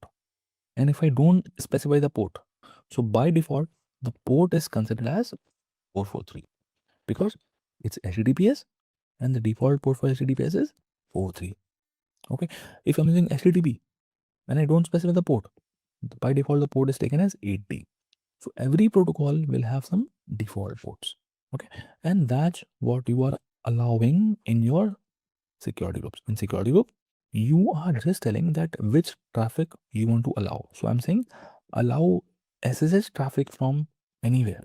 and if I don't specify the port, so by default, the port is considered as 443 because it's HTTPS and the default port for HTTPS is 43. Okay, if I'm using HTTP and I don't specify the port, by default, the port is taken as 80. So every protocol will have some default ports. Okay, and that's what you are allowing in your security groups. In security group, you are just telling that which traffic you want to allow. So I'm saying allow SSH traffic from anywhere.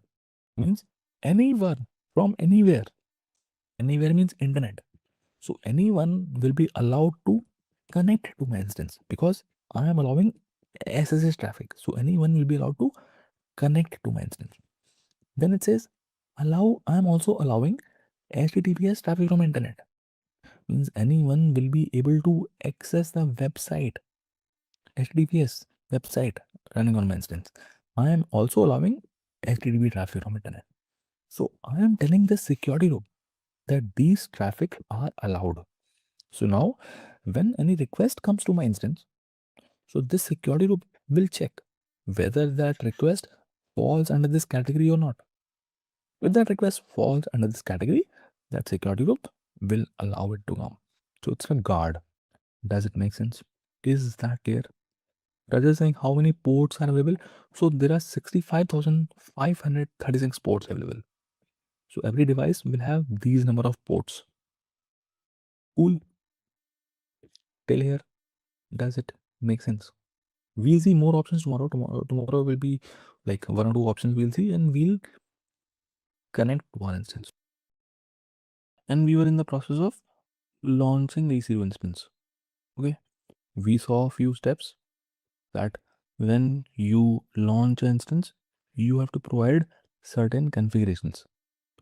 Means anyone from anywhere. Anywhere means internet. So anyone will be allowed to connect to my instance because I am allowing SSH traffic. So anyone will be allowed to connect to my instance. Then it says allow, I am also allowing HTTPS traffic from internet. Means anyone will be able to access the website, HTTPS website running on my instance. I am also allowing HTTP traffic from internet. So I am telling the security group that these traffic are allowed. So now when any request comes to my instance, so this security group will check whether that request falls under this category or not. If that request falls under this category, that security group will allow it to come. So it's a guard. Does it make sense? Is that clear? Rajat saying how many ports are available? So there are 65,536 ports available. So every device will have these number of ports. Cool. Till here, does it make sense? We'll see more options tomorrow. Tomorrow will be like 1 or 2 options we'll see, and we'll connect one instance. And we were in the process of launching the EC2 instance. Okay, we saw a few steps that when you launch an instance, you have to provide certain configurations.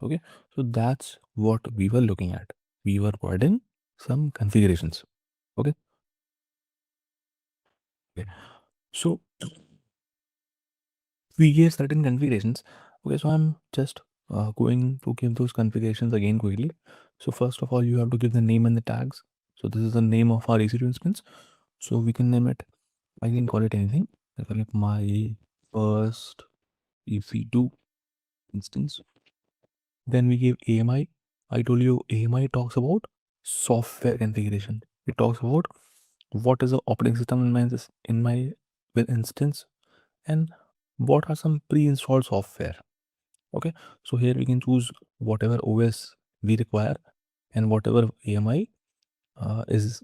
Okay, so that's what we were looking at. We were providing some configurations. Okay, so we gave certain configurations. Okay, so I'm just going to give those configurations again quickly. So first of all, you have to give the name and the tags. So this is the name of our EC2 instance. So we can name it, I can call it anything. I call it my first EC2 instance. Then we give AMI. I told you AMI talks about software configuration. It talks about what is the operating system in my instance and what are some pre-installed software. Okay, so here we can choose whatever OS we require and whatever AMI is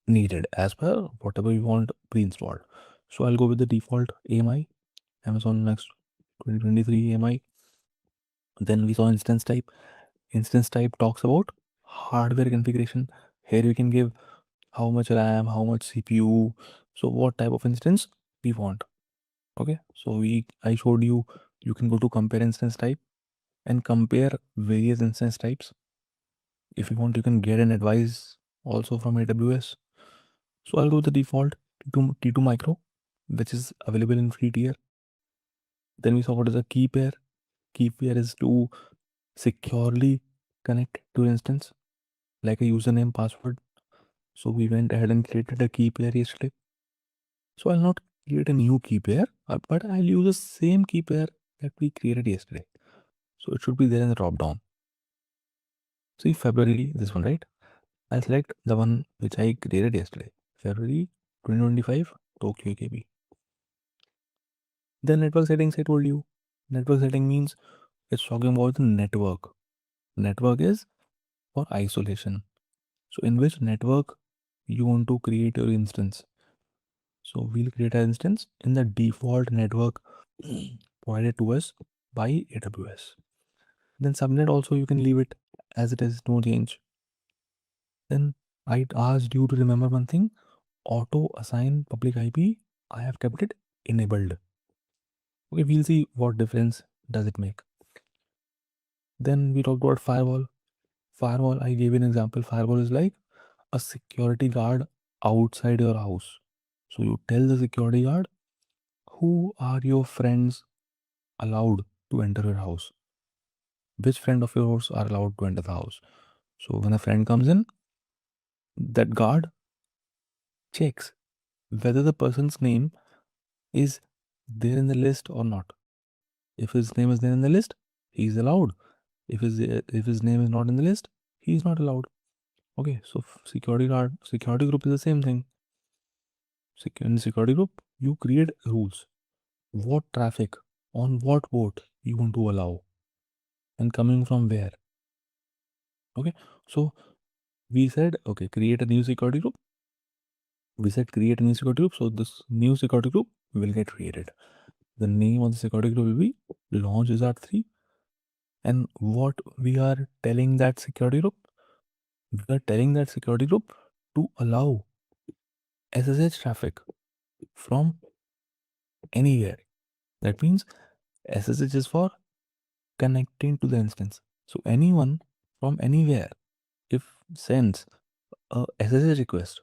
needed as per whatever we want pre-installed. So I'll go with the default AMI, Amazon Next 2023 AMI. Then we saw instance type. Instance type talks about hardware configuration. Here you can give how much RAM, how much CPU, so what type of instance we want. Okay, so I showed you can go to compare instance type and compare various instance types. If you want, you can get an advice also from AWS. So I'll go with the default T2 micro, which is available in free tier. Then we saw what is a key pair. Key pair is to securely connect to instance like a username password. So we went ahead and created a key pair yesterday. So I'll not create a new key pair, but I'll use the same key pair that we created yesterday. So it should be there in the drop down. See February, this one, right? I'll select the one which I created yesterday. February 2025, Tokyo KB. The network settings I told you. Network setting means it's talking about the network. Network is for isolation. So in which network you want to create your instance. So we'll create an instance in the default network provided to us by AWS. Then subnet also you can leave it as it is, no change. Then I asked you to remember one thing, auto assign public IP, I have kept it enabled. Okay, we'll see what difference does it make. Then we talked about firewall. Firewall, I gave an example. Firewall is like a security guard outside your house. So you tell the security guard who are your friends allowed to enter your house. Which friend of yours are allowed to enter the house. So when a friend comes in, that guard checks whether the person's name is there in the list or not. If his name is there in the list, he's allowed. If his name is not in the list, he's not allowed. Okay, so security guard, security group is the same thing. In security group, you create rules. What traffic on what port you want to allow, and coming from where. Okay, so we said okay, create a new security group. We said create a new security group, so this new security group will get created. The name of the security group will be launch wizard3. And what we are telling that security group, we are telling that security group to allow SSH traffic from anywhere. That means SSH is for connecting to the instance. So anyone from anywhere, if sends a SSH request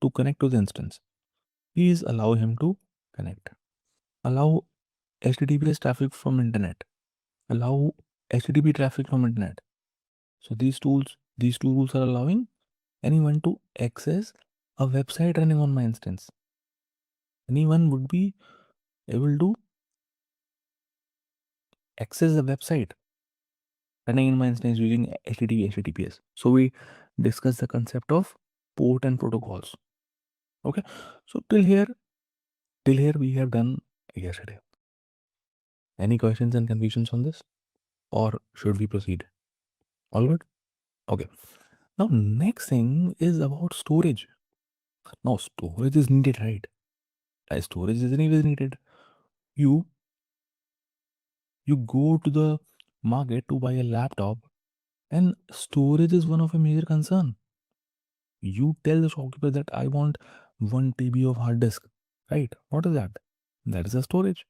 to connect to the instance, please allow him to connect. Allow HTTPS traffic from internet. Allow HTTP traffic from internet. So these two rules are allowing anyone to access a website running on my instance. Anyone would be able to access the website running in my instance using HTTPS. So we discussed the concept of port and protocols. Okay, so till here we have done yesterday. Any questions and confusions on this, or should we proceed? All good? Okay. Now next thing is about storage. Now storage is needed, right? Storage is anyways needed. You go to the market to buy a laptop, and storage is one of a major concern. You tell the shopkeeper that I want 1 TB of hard disk, right? What is that? That is a storage.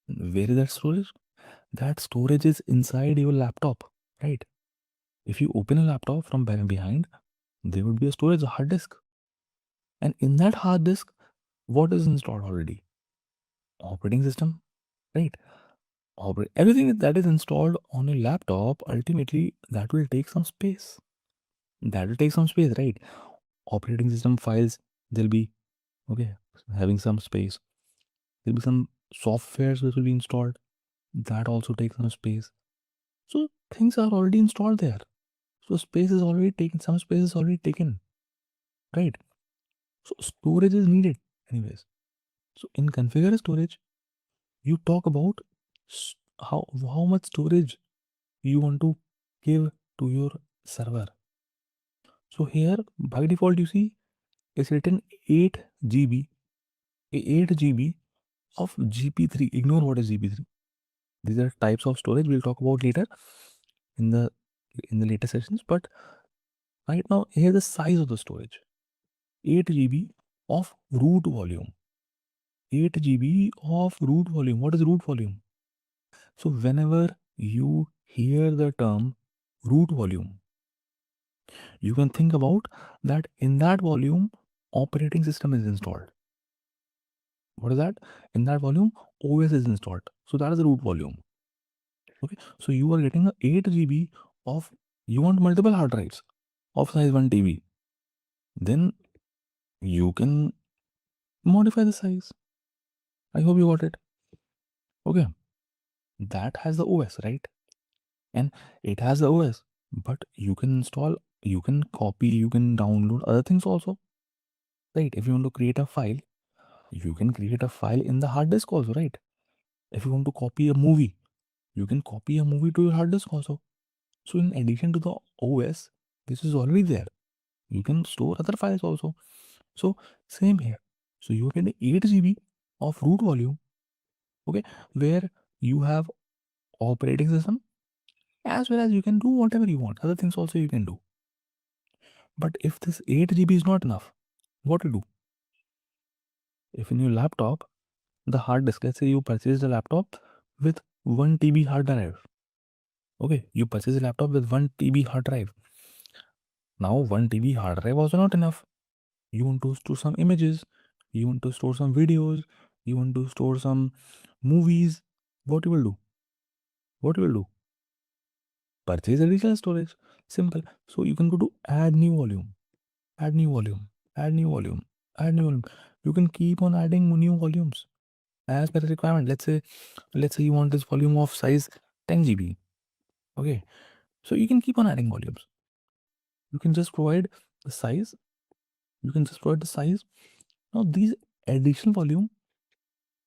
Where is that storage? That storage is inside your laptop, right? If you open a laptop from behind, there would be a storage, a hard disk. And in that hard disk, what is installed already? Operating system, right? Everything that is installed on a laptop, ultimately, that will take some space. That will take some space, right? Operating system files, they'll be, okay, having some space. There'll be some softwares which will be installed. That also takes some space. So things are already installed there. So space is already taken, some space is already taken, right? So storage is needed anyways. So in configure storage, you talk about how much storage you want to give to your server. So here by default you see it's written 8 GB, 8 GB of GP3. Ignore what is GP3. These are types of storage we'll talk about later in the later sessions. But right now here's the size of the storage: 8 GB of root volume. 8 GB of root volume. What is root volume? So whenever you hear the term root volume, you can think about that in that volume operating system is installed. What is that? In that volume OS is installed. So that is the root volume. Okay, so you are getting a 8 GB of, you want multiple hard drives of size 1 TB. Then you can modify the size. I hope you got it. Okay, that has the OS, right? And it has the OS, but you can install, you can copy, you can download other things also. right? If you want to create a file, you can create a file in the hard disk also, right? If you want to copy a movie, you can copy a movie to your hard disk also. So in addition to the OS, this is already there. You can store other files also. So same here. So you get 8 GB of root volume, okay, where you have operating system as well as you can do whatever you want. Other things also you can do. But if this 8 GB is not enough, what to do? If in your laptop, the hard disk, let's say you purchase a laptop with 1 TB hard drive. Okay, you purchase a laptop with 1 TB hard drive. Now 1 TB hard drive was not enough. You want to store some images, you want to store some videos, you want to store some movies. What you will do? What you will do? Purchase additional storage. Simple. So you can go to add new volume, add new volume, add new volume, add new volume. You can keep on adding new volumes as per the requirement. Let's say you want this volume of size 10 GB. Okay. So you can keep on adding volumes. You can just provide the size. You can just provide the size. Now these additional volume,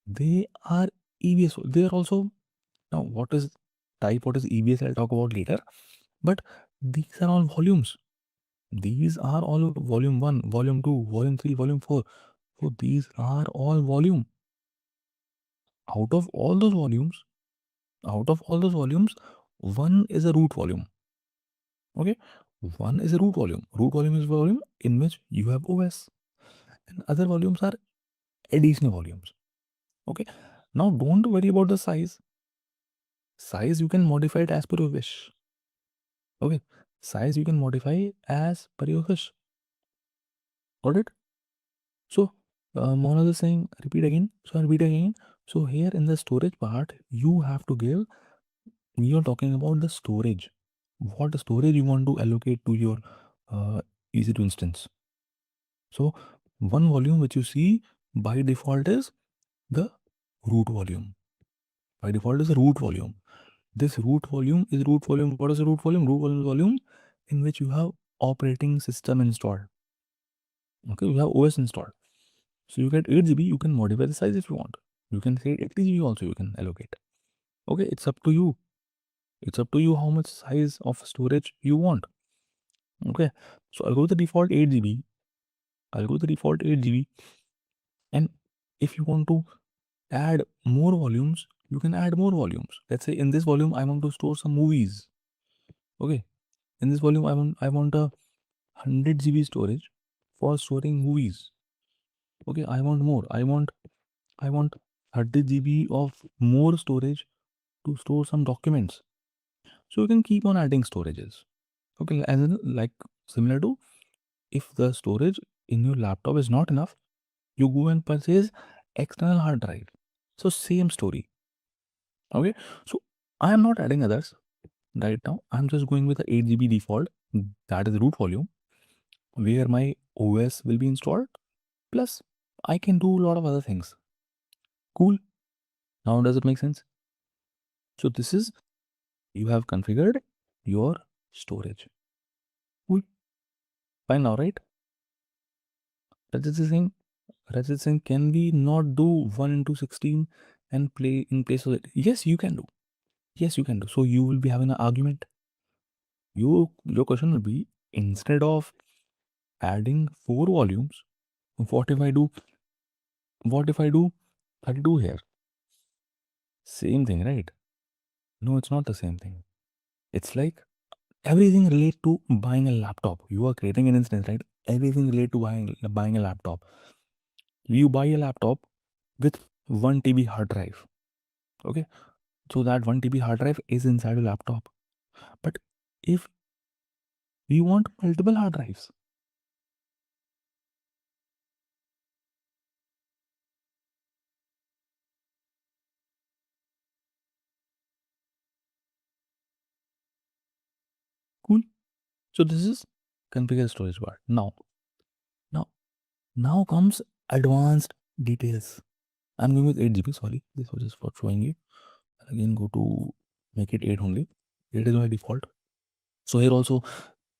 they are EBS. They are also, now what is type, what is EBS, I'll talk about later. But these are all volumes. These are all volume 1, volume 2, volume 3, volume 4. So these are all volume. Out of all those volumes, one is a root volume. Okay, one is a root volume. Root volume is volume in which you have OS, and other volumes are additional volumes. Okay, now don't worry about the size. Size you can modify it as per your wish. Okay, size you can modify as per your wish. Got it? So, Mohan is saying, repeat again. So, I'll repeat again. So, here in the storage part, you have to give, we are talking about the storage. What storage you want to allocate to your EC2 instance. So, one volume which you see by default is the root volume. By default is the root volume. This root volume is root volume. What is the root volume? Root volume is volume in which you have operating system installed. Okay, you have OS installed. So you get 8 GB, you can modify the size if you want. You can say 80 GB also you can allocate. Okay, it's up to you. It's up to you how much size of storage you want. Okay, so I'll go to the default 8 GB. I'll go to the default 8 GB. And if you want to add more volumes, you can add more volumes. Let's say in this volume, I want to store some movies. Okay, in this volume, I want a 100 GB storage for storing movies. Okay, I want more. I want 30 GB of more storage to store some documents. So you can keep on adding storages. Okay, as in, like similar to, if the storage in your laptop is not enough, you go and purchase external hard drive. So same story. Okay, so I am not adding others right now. I'm just going with the 8 GB default, that is root volume, where my OS will be installed. Plus, I can do a lot of other things. Cool. Now does it make sense? So this is, you have configured your storage. Cool. Fine now, right? Rajat Singh, can we not do 1 into 16 and play in place of it? Yes, you can do. Yes, you can do. So you will be having an argument. Your question will be, instead of adding 4 volumes, what if I do 32 here? Same thing, right? No, it's not the same thing. It's like everything relate to buying a laptop. You are creating an instance, right? Everything relate to buying a laptop. You buy a laptop with 1 TB hard drive. Okay, so that 1 TB hard drive is inside a laptop. But if you want multiple hard drives, cool. So this is configure storage part. Now comes advanced details. I'm going with 8 GB. Sorry, this was just for showing you. Again, go to make it 8 only. 8 is my default. So here also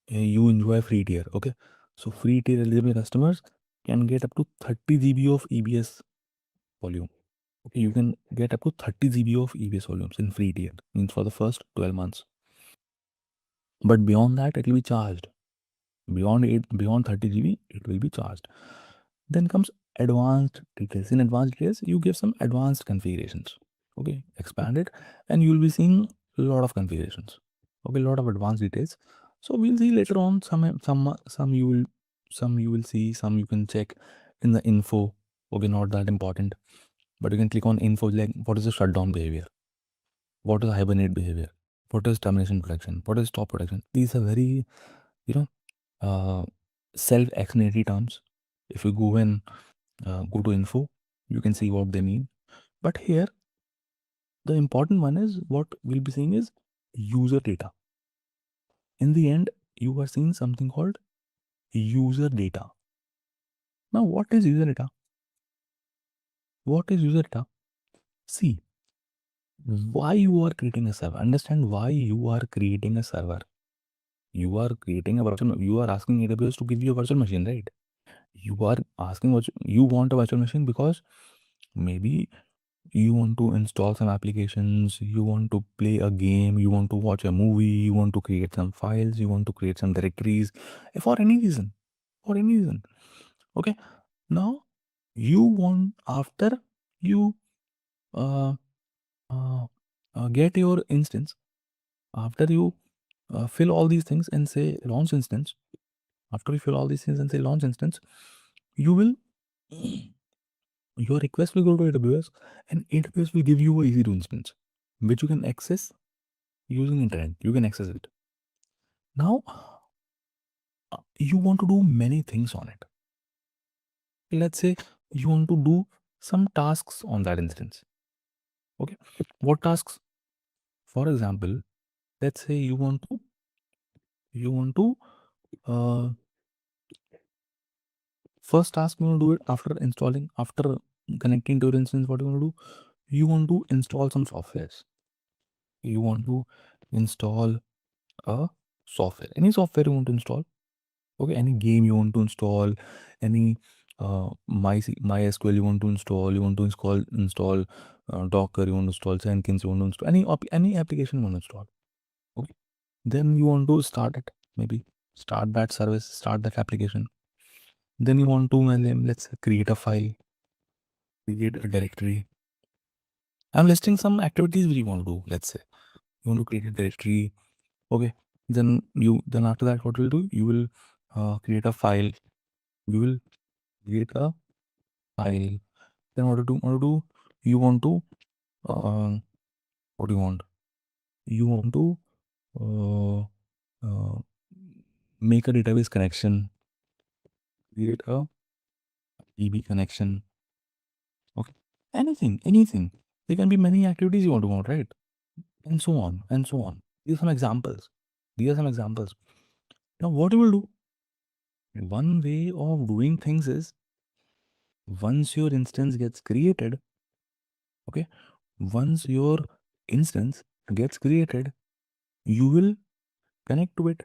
you enjoy free tier. Okay, so free tier eligible customers can get up to 30 GB of EBS volume. Okay, you can get up to 30 GB of EBS volumes in free tier, means for the first 12 months. But beyond that, it will be charged. Beyond 30 GB, it will be charged. Then comes advanced details. In advanced details, you give some advanced configurations. Okay, expand it, and you will be seeing a lot of configurations. Okay, a lot of advanced details. So we'll see later on. Some you will see, some you can check in the info. Okay, not that important, but you can click on info, like what is the shutdown behavior, what is hibernate behavior, what is termination protection, what is stop protection. These are very, you know, self-explanatory terms. If you go and go to info, you can see what they mean. But here, the important one is what we'll be seeing is user data. In the end, you are seeing something called user data. Now, what is user data? What is user data? See, why you are creating a server. Understand why you are creating a server. You are creating a virtual. You are asking AWS to give you a virtual machine, right? You are asking what you want a virtual machine because maybe you want to install some applications, you want to play a game, you want to watch a movie, you want to create some files, you want to create some directories, for any reason. For any reason. Okay. Now you want, after you uh, uh, get your instance, after you fill all these things and say launch instance, after you fill all these things and say launch instance, you will your request will go to AWS, and AWS will give you a EC2 instance which you can access using internet. You can access it. Now you want to do many things on it. Let's say you want to do some tasks on that instance. Okay, what tasks? For example, let's say you want to uh, first task you want to do it after installing, after connecting to your instance. What you want to do? You want to install some softwares. You want to install a software, any software you want to install. Okay, any game you want to install, any MySQL you want to install, install Docker, you want to install Jenkins, you want to install any application you want to install. Okay, then you want to start it, maybe start that service, start that application. Then you want to, let's create a file, create a directory. I'm listing some activities which you want to do. Let's say you want to create a directory. Okay, then after that, what will do? You will create a file. You will create a file. Then what to do? You want to what do you want? You want to uh, uh, make a database connection, create a DB connection. Okay, anything. There can be many activities you want to want, right? And so on and so on. These are some examples. Now, what you will do? One way of doing things is, once your instance gets created, okay, once your instance gets created, you will connect to it.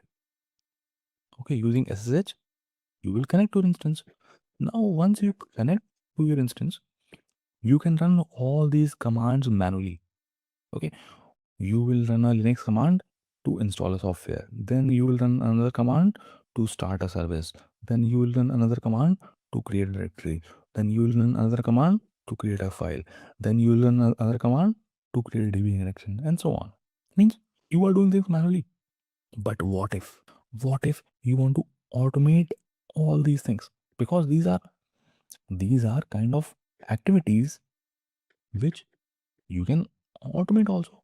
Okay, using SSH, you will connect to your instance. Now, once you connect to your instance, you can run all these commands manually. Okay, you will run a Linux command to install a software. Then you will run another command to start a service. Then you will run another command to create a directory. Then you will run another command to create a file. Then you will run another command to create a DB connection, and so on. Means you are doing things manually. But what if? What if you want to automate all these things? Because these are kind of activities which you can automate also.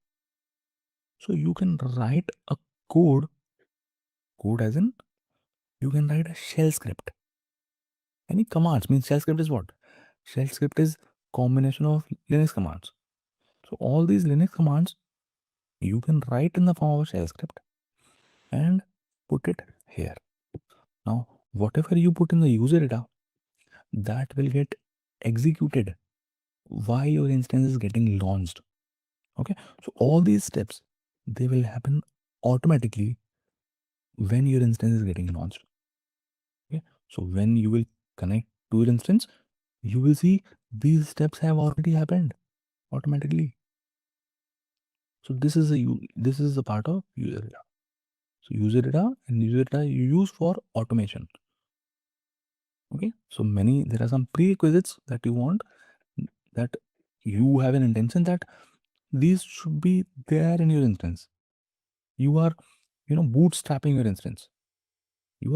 So you can write a code as in you can write a shell script. Any commands, means shell script is what? Shell script is combination of Linux commands. So all these Linux commands you can write in the form of a shell script and put it here. Now, whatever you put in the user data, that will get executed while your instance is getting launched. Okay, so all these steps, they will happen automatically when your instance is getting launched. Okay, so when you will connect to your instance, you will see these steps have already happened automatically. So this is a part of user data. So user data you use for automation. Okay, so there are some prerequisites that you want, that you have an intention that these should be there in your instance. You are bootstrapping your instance. You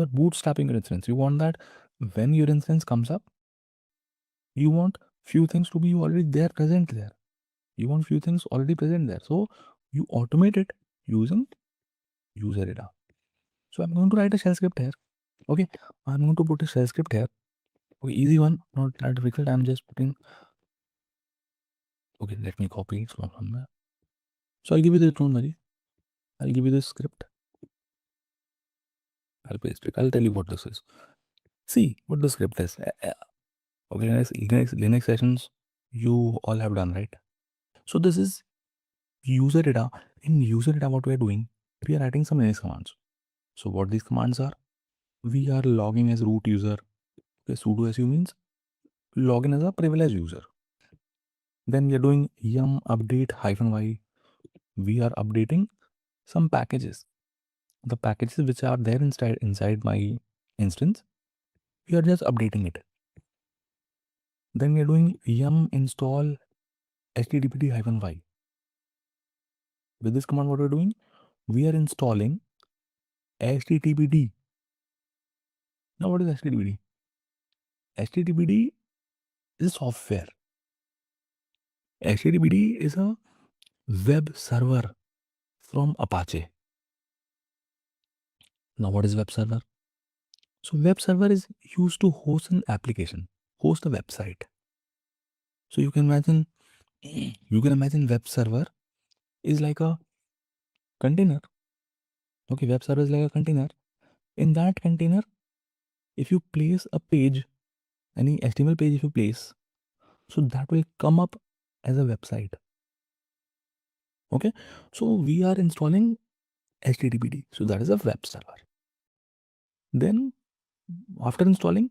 want that when your instance comes up, you want few things to be already there, present there. You want few things already present there. So you automate it using user data. So I'm going to write a shell script here. Okay, I'm going to put a shell script here. Okay, easy one, not that difficult. I'm just putting. Okay, let me copy it from somewhere. So I'll give you the tone, Maji. I'll give you this script. I'll paste it. I'll tell you what this is. See what the script is. Okay, Linux sessions you all have done, right? So this is user data. In user data, what we are doing, we are writing some Linux commands. So what these commands are, we are logging as root user. Okay, sudo su means login as a privileged user. Then we are doing yum update -y. We are updating some packages. The packages which are there inside my instance, we are just updating it. Then we are doing yum install httpd -y. With this command, what we're doing, we are installing httpd. Now, what is httpd? httpd is software. httpd is a web server from Apache. Now, what is web server? So, web server is used to host an application, host a website. So, you can imagine web server is like a container. Okay, web server is like a container. In that container, if you place a page, any HTML page, if you place, so that will come up as a website. Okay, so we are installing HTTPD, so that is a web server. Then after installing,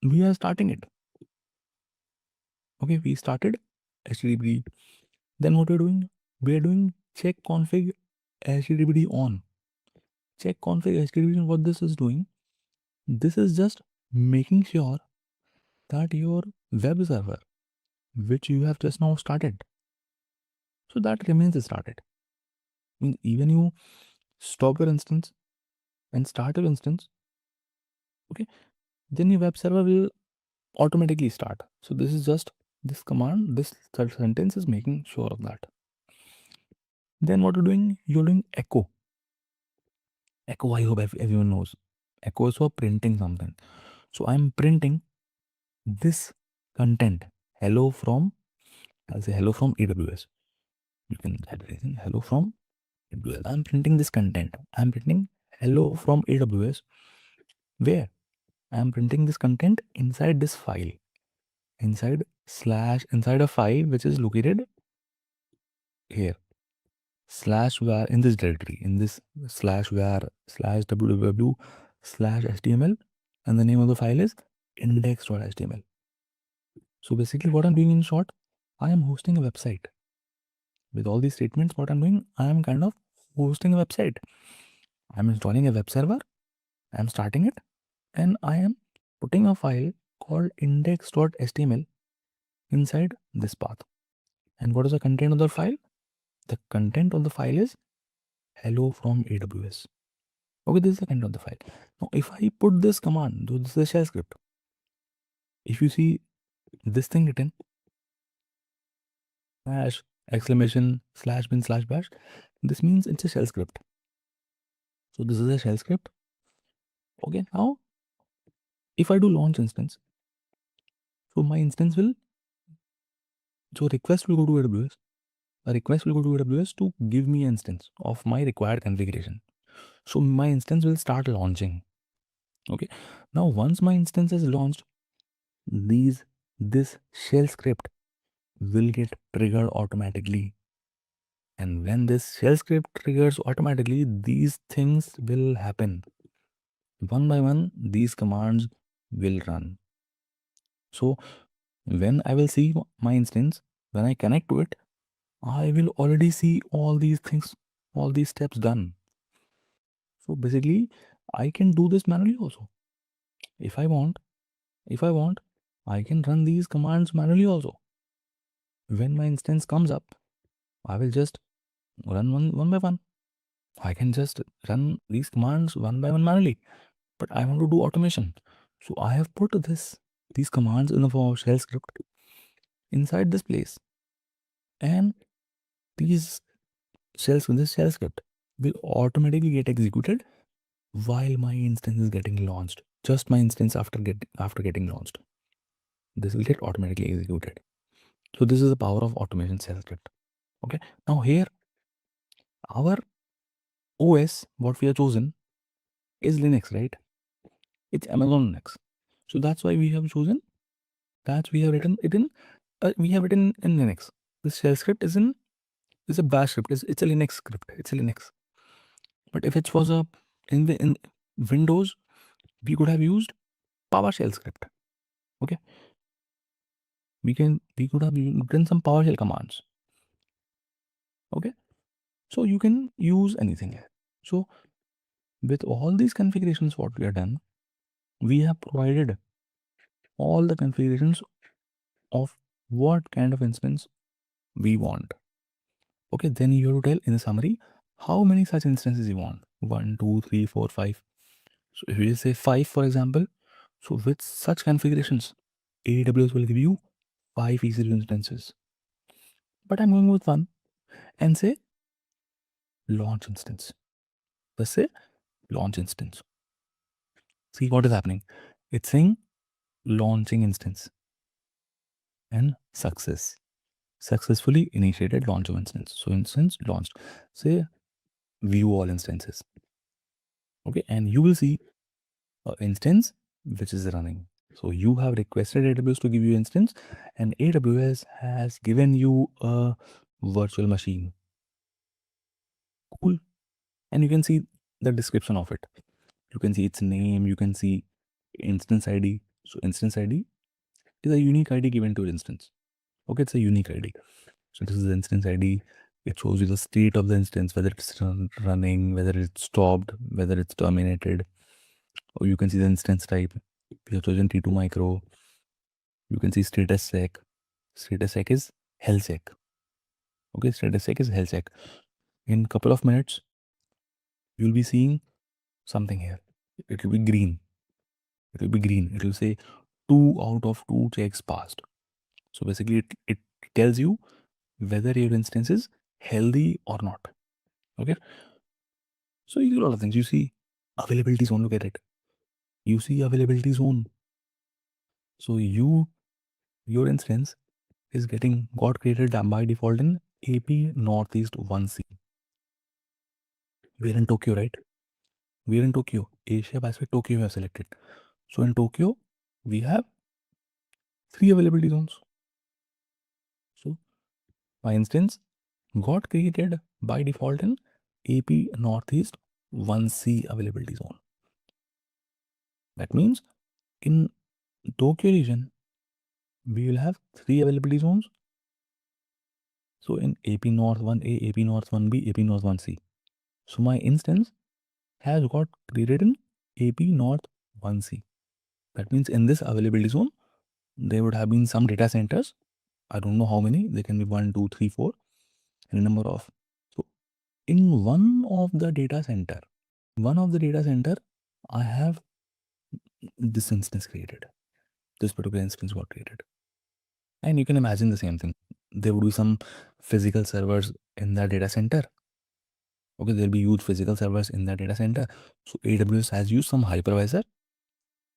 we are starting it. Okay, we started HTTPD. Then what we're doing, we are doing check config HTTPD on. Check config HTTPD on. What this is doing, this is just making sure that your web server, which you have just now started, so that remains started. Means even you stop your instance and start your instance, okay, then your web server will automatically start. So this is just this command, this sentence is making sure of that. Then what you're doing, echo. Echo, I hope everyone knows. Echo is for printing something. So I'm printing this content. Hello from, I'll say hello from AWS. You can type it in hello from AWS. I'm printing this content. I'm printing hello from AWS. Where? I'm printing this content inside this file. Inside a file which is located here. /var in this directory, in this /var /www /html, and the name of the file is index.html. So basically what I'm doing in short, I am hosting a website. With all these statements, what I'm doing, I am kind of hosting a website. I'm installing a web server, I'm starting it, and I am putting a file called index.html inside this path. And what is the content of the file? The content of the file is hello from AWS. Okay, this is the content of the file. Now, if I put this command, this is a shell script. If you see this thing written, / exclamation /bin/bash, this means it's a shell script. So this is a shell script. Okay, now if I do launch instance, so my instance will, so request will go to AWS. A request will go to AWS to give me an instance of my required configuration. So my instance will start launching. Okay, now once my instance is launched, this shell script will get triggered automatically. And when this shell script triggers automatically, these things will happen. One by one, these commands will run. So when I will see my instance, when I connect to it, I will already see all these things, all these steps done. So basically, I can do this manually also. If I want, I can run these commands manually also. When my instance comes up, I will just run one by one. I can just run these commands one by one manually. But I want to do automation. So I have put these commands in the form of shell script inside this place. And these this shell script will automatically get executed while my instance is getting launched. Just my instance after getting launched. This will get automatically executed. So this is the power of automation shell script. Okay. Now here our OS, what we have chosen is Linux, right? It's Amazon Linux. So that's why we have chosen that we have written it in Linux. This shell script is a bash script. It's a Linux script. It's a Linux. But if it was in Windows, we could have used PowerShell script. Okay. We could have written some PowerShell commands. Okay. So you can use anything. So with all these configurations, what we have done, we have provided all the configurations of what kind of instance we want. Okay, then you have to tell in the summary how many such instances you want. 1, 2, 3, 4, 5. So if you say 5, for example, so with such configurations, AWS will give you 5 EC2 instances. But I'm going with 1 and say launch instance. Let's say launch instance. See what is happening. It's saying launching instance and success. Successfully initiated launch of instance. So instance launched. Say view all instances. Okay, and you will see an instance which is running. So you have requested AWS to give you instance, and AWS has given you a virtual machine. Cool. And you can see the description of it. You can see its name, you can see instance ID. So instance ID is a unique ID given to instance. Okay, it's a unique ID. So this is the instance ID. It shows you the state of the instance, whether it's running, whether it's stopped, whether it's terminated. Or you can see the instance type. We have chosen T2 micro. You can see status sec. Status sec is health sec. Okay, status sec is health sec. In a couple of minutes, you'll be seeing something here. It will be green. It will be green. It will say 2 out of 2 checks passed. So basically, it tells you whether your instance is healthy or not. Okay. So you do a lot of things. You see availability zone. Look at it. You see availability zone. So your instance is got created by default in AP Northeast 1C. We're in Tokyo, right? We're in Tokyo. Asia Pacific Tokyo we have selected. So in Tokyo, we have 3 availability zones. So my instance got created by default in AP Northeast 1C availability zone. That means in Tokyo region, we will have 3 availability zones. So in AP North 1A, AP North 1B, AP North 1C. So my instance has got created in AP North 1C. That means in this availability zone, there would have been some data centers. I don't know how many. They can be 1, 2, 3, 4, and a number of. So in one of the data center, I have this instance created. This particular instance got created. And you can imagine the same thing. There would be some physical servers in that data center. Okay, there'll be huge physical servers in that data center. So AWS has used some hypervisor.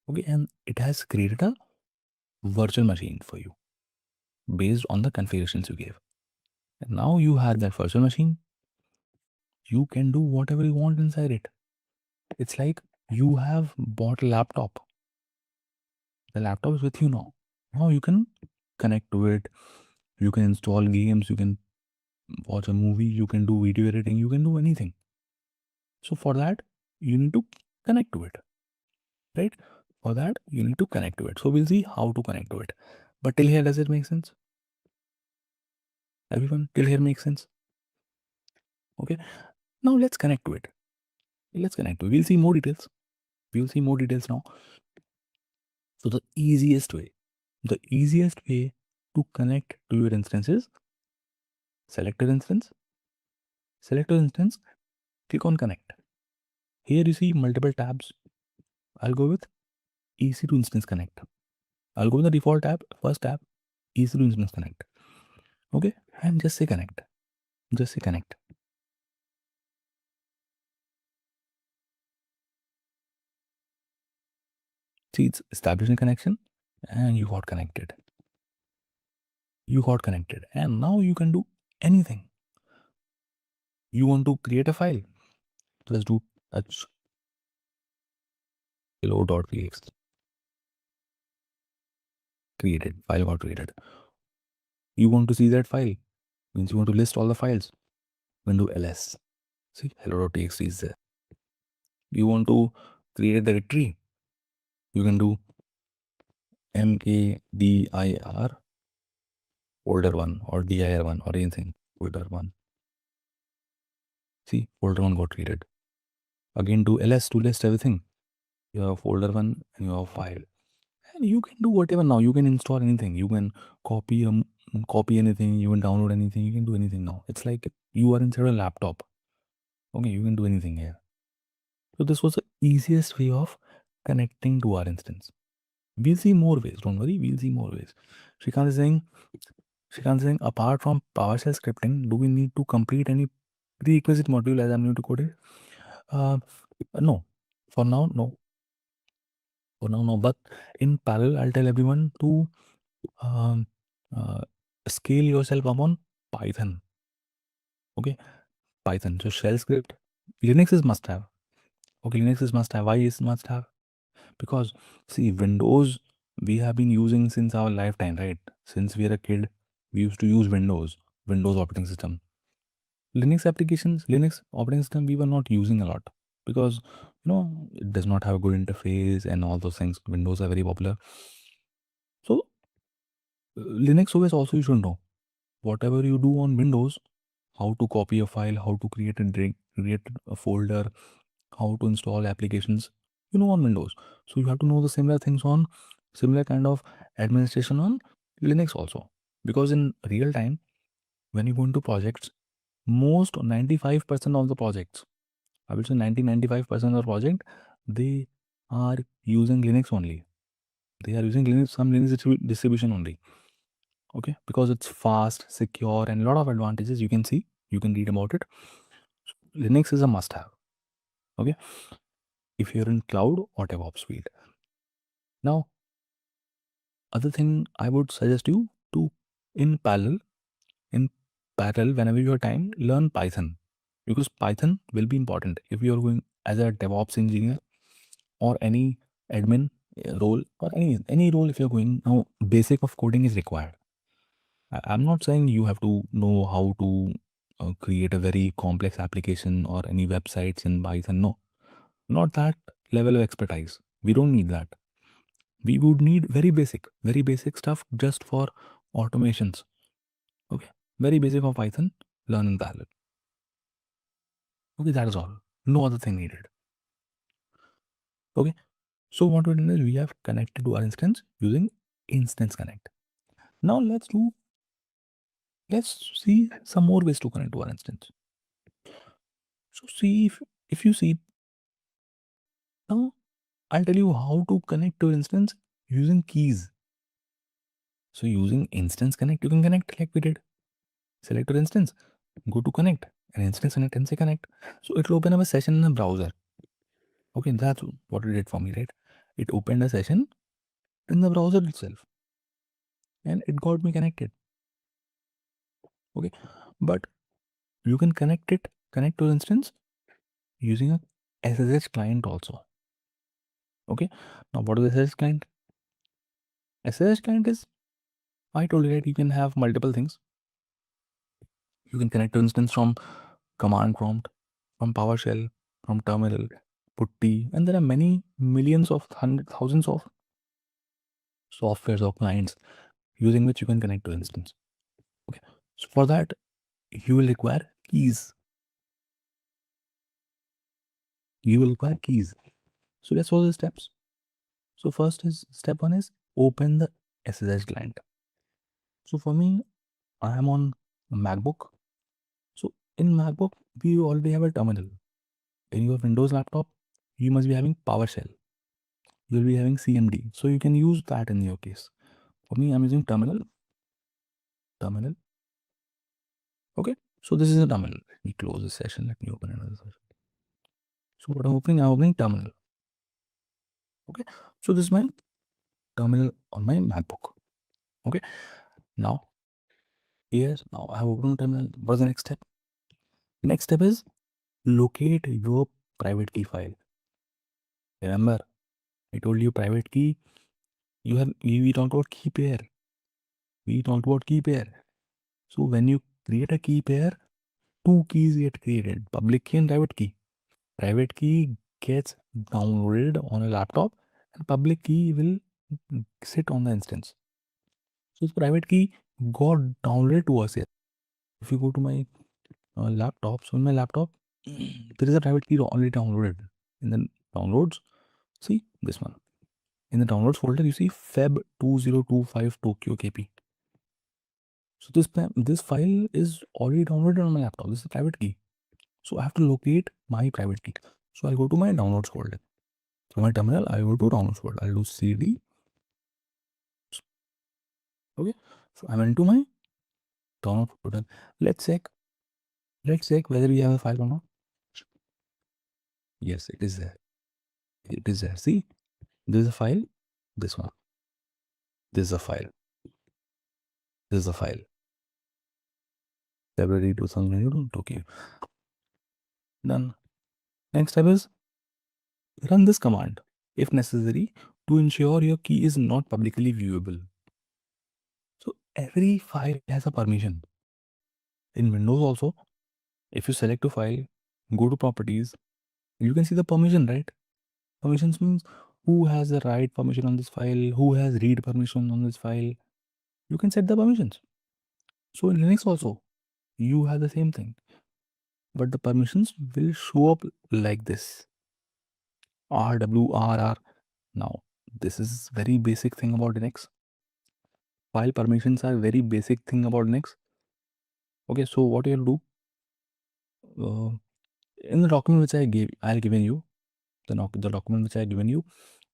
Okay, and it has created a virtual machine for you based on the configurations you gave. And now you have that virtual machine. You can do whatever you want inside it. It's like you have bought a laptop. The laptop is with you now. Now you can connect to it. You can install games. You can watch a movie. You can do video editing. You can do anything. So for that, you need to connect to it, right? For that, you need to connect to it. So we'll see how to connect to it. But till here, does it make sense? Everyone, till here makes sense? Okay. Now let's connect to it. Let's connect to it. We'll see more details. We'll see more details now. So the easiest way to connect to your instance is select your instance, click on connect. Here you see multiple tabs. I'll go with EC2 Instance Connect. I'll go with the default tab, first tab, EC2 Instance Connect. Okay, and just say connect. Just say connect. See, it's establishing connection, and you got connected. And now you can do anything. You want to create a file? Let's do hello.txt. Created. File got created. You want to see that file? Means you want to list all the files. You can do ls. See, hello.txt is there. You want to create a directory? You can do mkdir folder 1 or dir 1 or anything. Folder 1. See, folder 1 got created. Again, do ls to list everything. You have folder 1 and you have file. And you can do whatever now. You can install anything. You can copy anything. You can download anything. You can do anything now. It's like you are inside a laptop. Okay, you can do anything here. So this was the easiest way of connecting to our instance. We'll see more ways. Don't worry. We'll see more ways. Shrikant is saying, apart from PowerShell scripting, do we need to complete any prerequisite module as I'm new to code it? No. For now, no. But in parallel, I'll tell everyone to scale yourself upon Python. Okay, Python. So shell script. Linux is must have. Okay, Linux is must have. Why is must have? Because see, Windows we have been using since our lifetime, right? Since we are a kid, we used to use Windows operating system. Linux applications, Linux operating system, we were not using a lot because it does not have a good interface and all those things. Windows are very popular. So Linux OS also you should know. Whatever you do on Windows, how to copy a file, how to create a folder, how to install applications, on Windows. So you have to know the similar things on similar kind of administration on Linux also. Because in real time, when you go into projects, most 95% of the projects, I would say 95% of the project, they are using Linux only. They are using some Linux distribution only. Okay, because it's fast, secure, and a lot of advantages you can see. You can read about it. Linux is a must-have. Okay, if you're in cloud or DevOps field. Now, other thing I would suggest you to in parallel, whenever you have time, learn Python, because Python will be important if you are going as a DevOps engineer or any admin role or any role. If you're going now, basic of coding is required. I'm not saying you have to know how to create a very complex application or any websites in Python. No, not that level of expertise. We don't need that. We would need very basic stuff just for automations. Okay, very basic of Python, learn in parallel. Okay, that is all. No other thing needed. Okay, so what we did is we have connected to our instance using Instance Connect. Now let's see some more ways to connect to our instance. So see if you see now, I'll tell you how to connect to your instance using keys. So using Instance Connect, you can connect like we did. Select your instance, go to connect, and Instance Connect and say connect. So it will open up a session in a browser. Okay, that's what it did for me, right? It opened a session in the browser itself, and it got me connected. Okay, but you can connect to instance using a SSH client also. Okay, now what is SSH client? SSH client is, I told you, right, you can have multiple things. You can connect to instance from command prompt, from PowerShell, from terminal, putty, and there are many millions of thousands of softwares or clients using which you can connect to instance. Okay, so for that you will require keys. You will require keys. So let's follow the steps. So first is step one is open the SSH client. So for me, I am on a MacBook. So in MacBook, we already have a terminal. In your Windows laptop, you must be having PowerShell. You'll be having CMD. So you can use that in your case. For me, I'm using terminal. Terminal. Okay. So this is a terminal. Let me close this session. Let me open another session. So what I'm opening terminal. Okay. So this is my terminal on my MacBook. Okay. Now, yes, now I have opened terminal. What's the next step? The next step is locate your private key file. Remember, I told you private key. We talked about key pair. We talked about key pair. So when you create a key pair, two keys get created: public key and private key. Private key gets downloaded on a laptop, and public key will sit on the instance. So the private key got downloaded to us here. If you go to my laptop, so in my laptop, there is a private key already downloaded. In the downloads, see this one. In the downloads folder, you see Feb 2025 Tokyo KP. So this file is already downloaded on my laptop. This is a private key. So I have to locate my private key. So I'll go to my downloads folder. So my terminal, I go to downloads folder. I'll do CD. Okay. So I'm into my download folder. Let's check. Let's check whether we have a file or not. Yes, it is there. It is there. See, this is a file. This one. This is a file. This is a file. February 2022 Tokyo. Done. Next step is run this command if necessary to ensure your key is not publicly viewable. So every file has a permission. In Windows also, if you select a file, go to properties, you can see the permission, right? Permissions means who has the write permission on this file, who has read permission on this file. You can set the permissions. So in Linux also, you have the same thing. But the permissions will show up like this. RWRR. Now, this is very basic thing about Linux. File permissions are very basic thing about Linux. Okay, so what you'll do, in the document which I'll given you, the document which I've given you,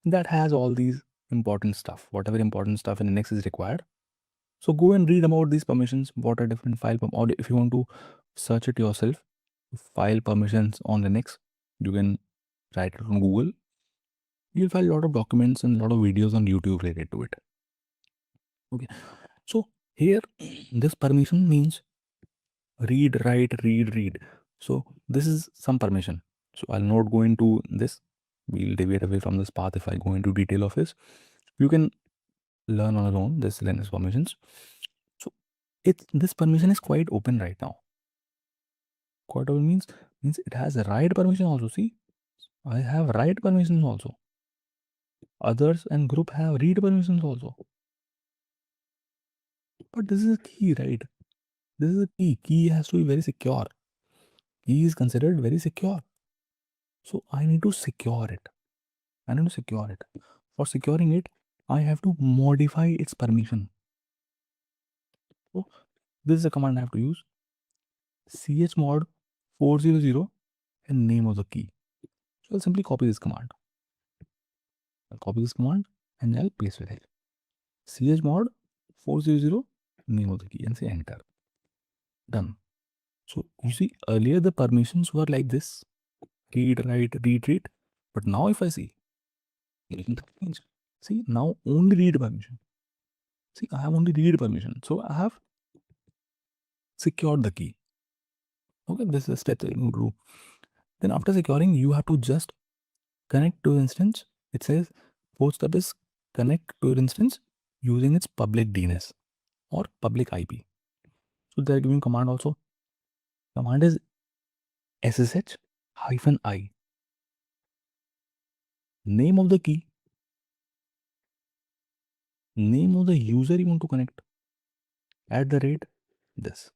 that has all these important stuff. Whatever important stuff in Linux is required. So go and read about these permissions. What are different file or if you want to search it yourself, file permissions on Linux, you can write it on Google. You'll find a lot of documents and a lot of videos on YouTube related to it. Okay, so here this permission means read, write, read. So this is some permission. So I'll not go into this. We'll deviate away from this path if I go into detail of this. You can learn on your own this Linux permissions. So this permission is quite open right now. Quite open means it has a write permission also. See, I have write permissions also. Others and group have read permissions also. But this is a key, right? This is a key. Key has to be very secure. Key is considered very secure. So I need to secure it. For securing it, I have to modify its permission. So this is a command I have to use. chmod 400 and name of the key. So I'll simply copy this command. And I'll paste it here. chmod 400 name of the key and say enter. Done. So you see earlier the permissions were like this: read, write, read. But now if I see, see now only read permission. See, I have only read permission. So I have secured the key. Okay, this is a step that you do. Then after securing, you have to just connect to the instance. It says fourth step is connect to your instance using its public DNS or public IP. So they're giving command also. Command is SSH-I. name of the key, name of the user you want to connect, at the rate this.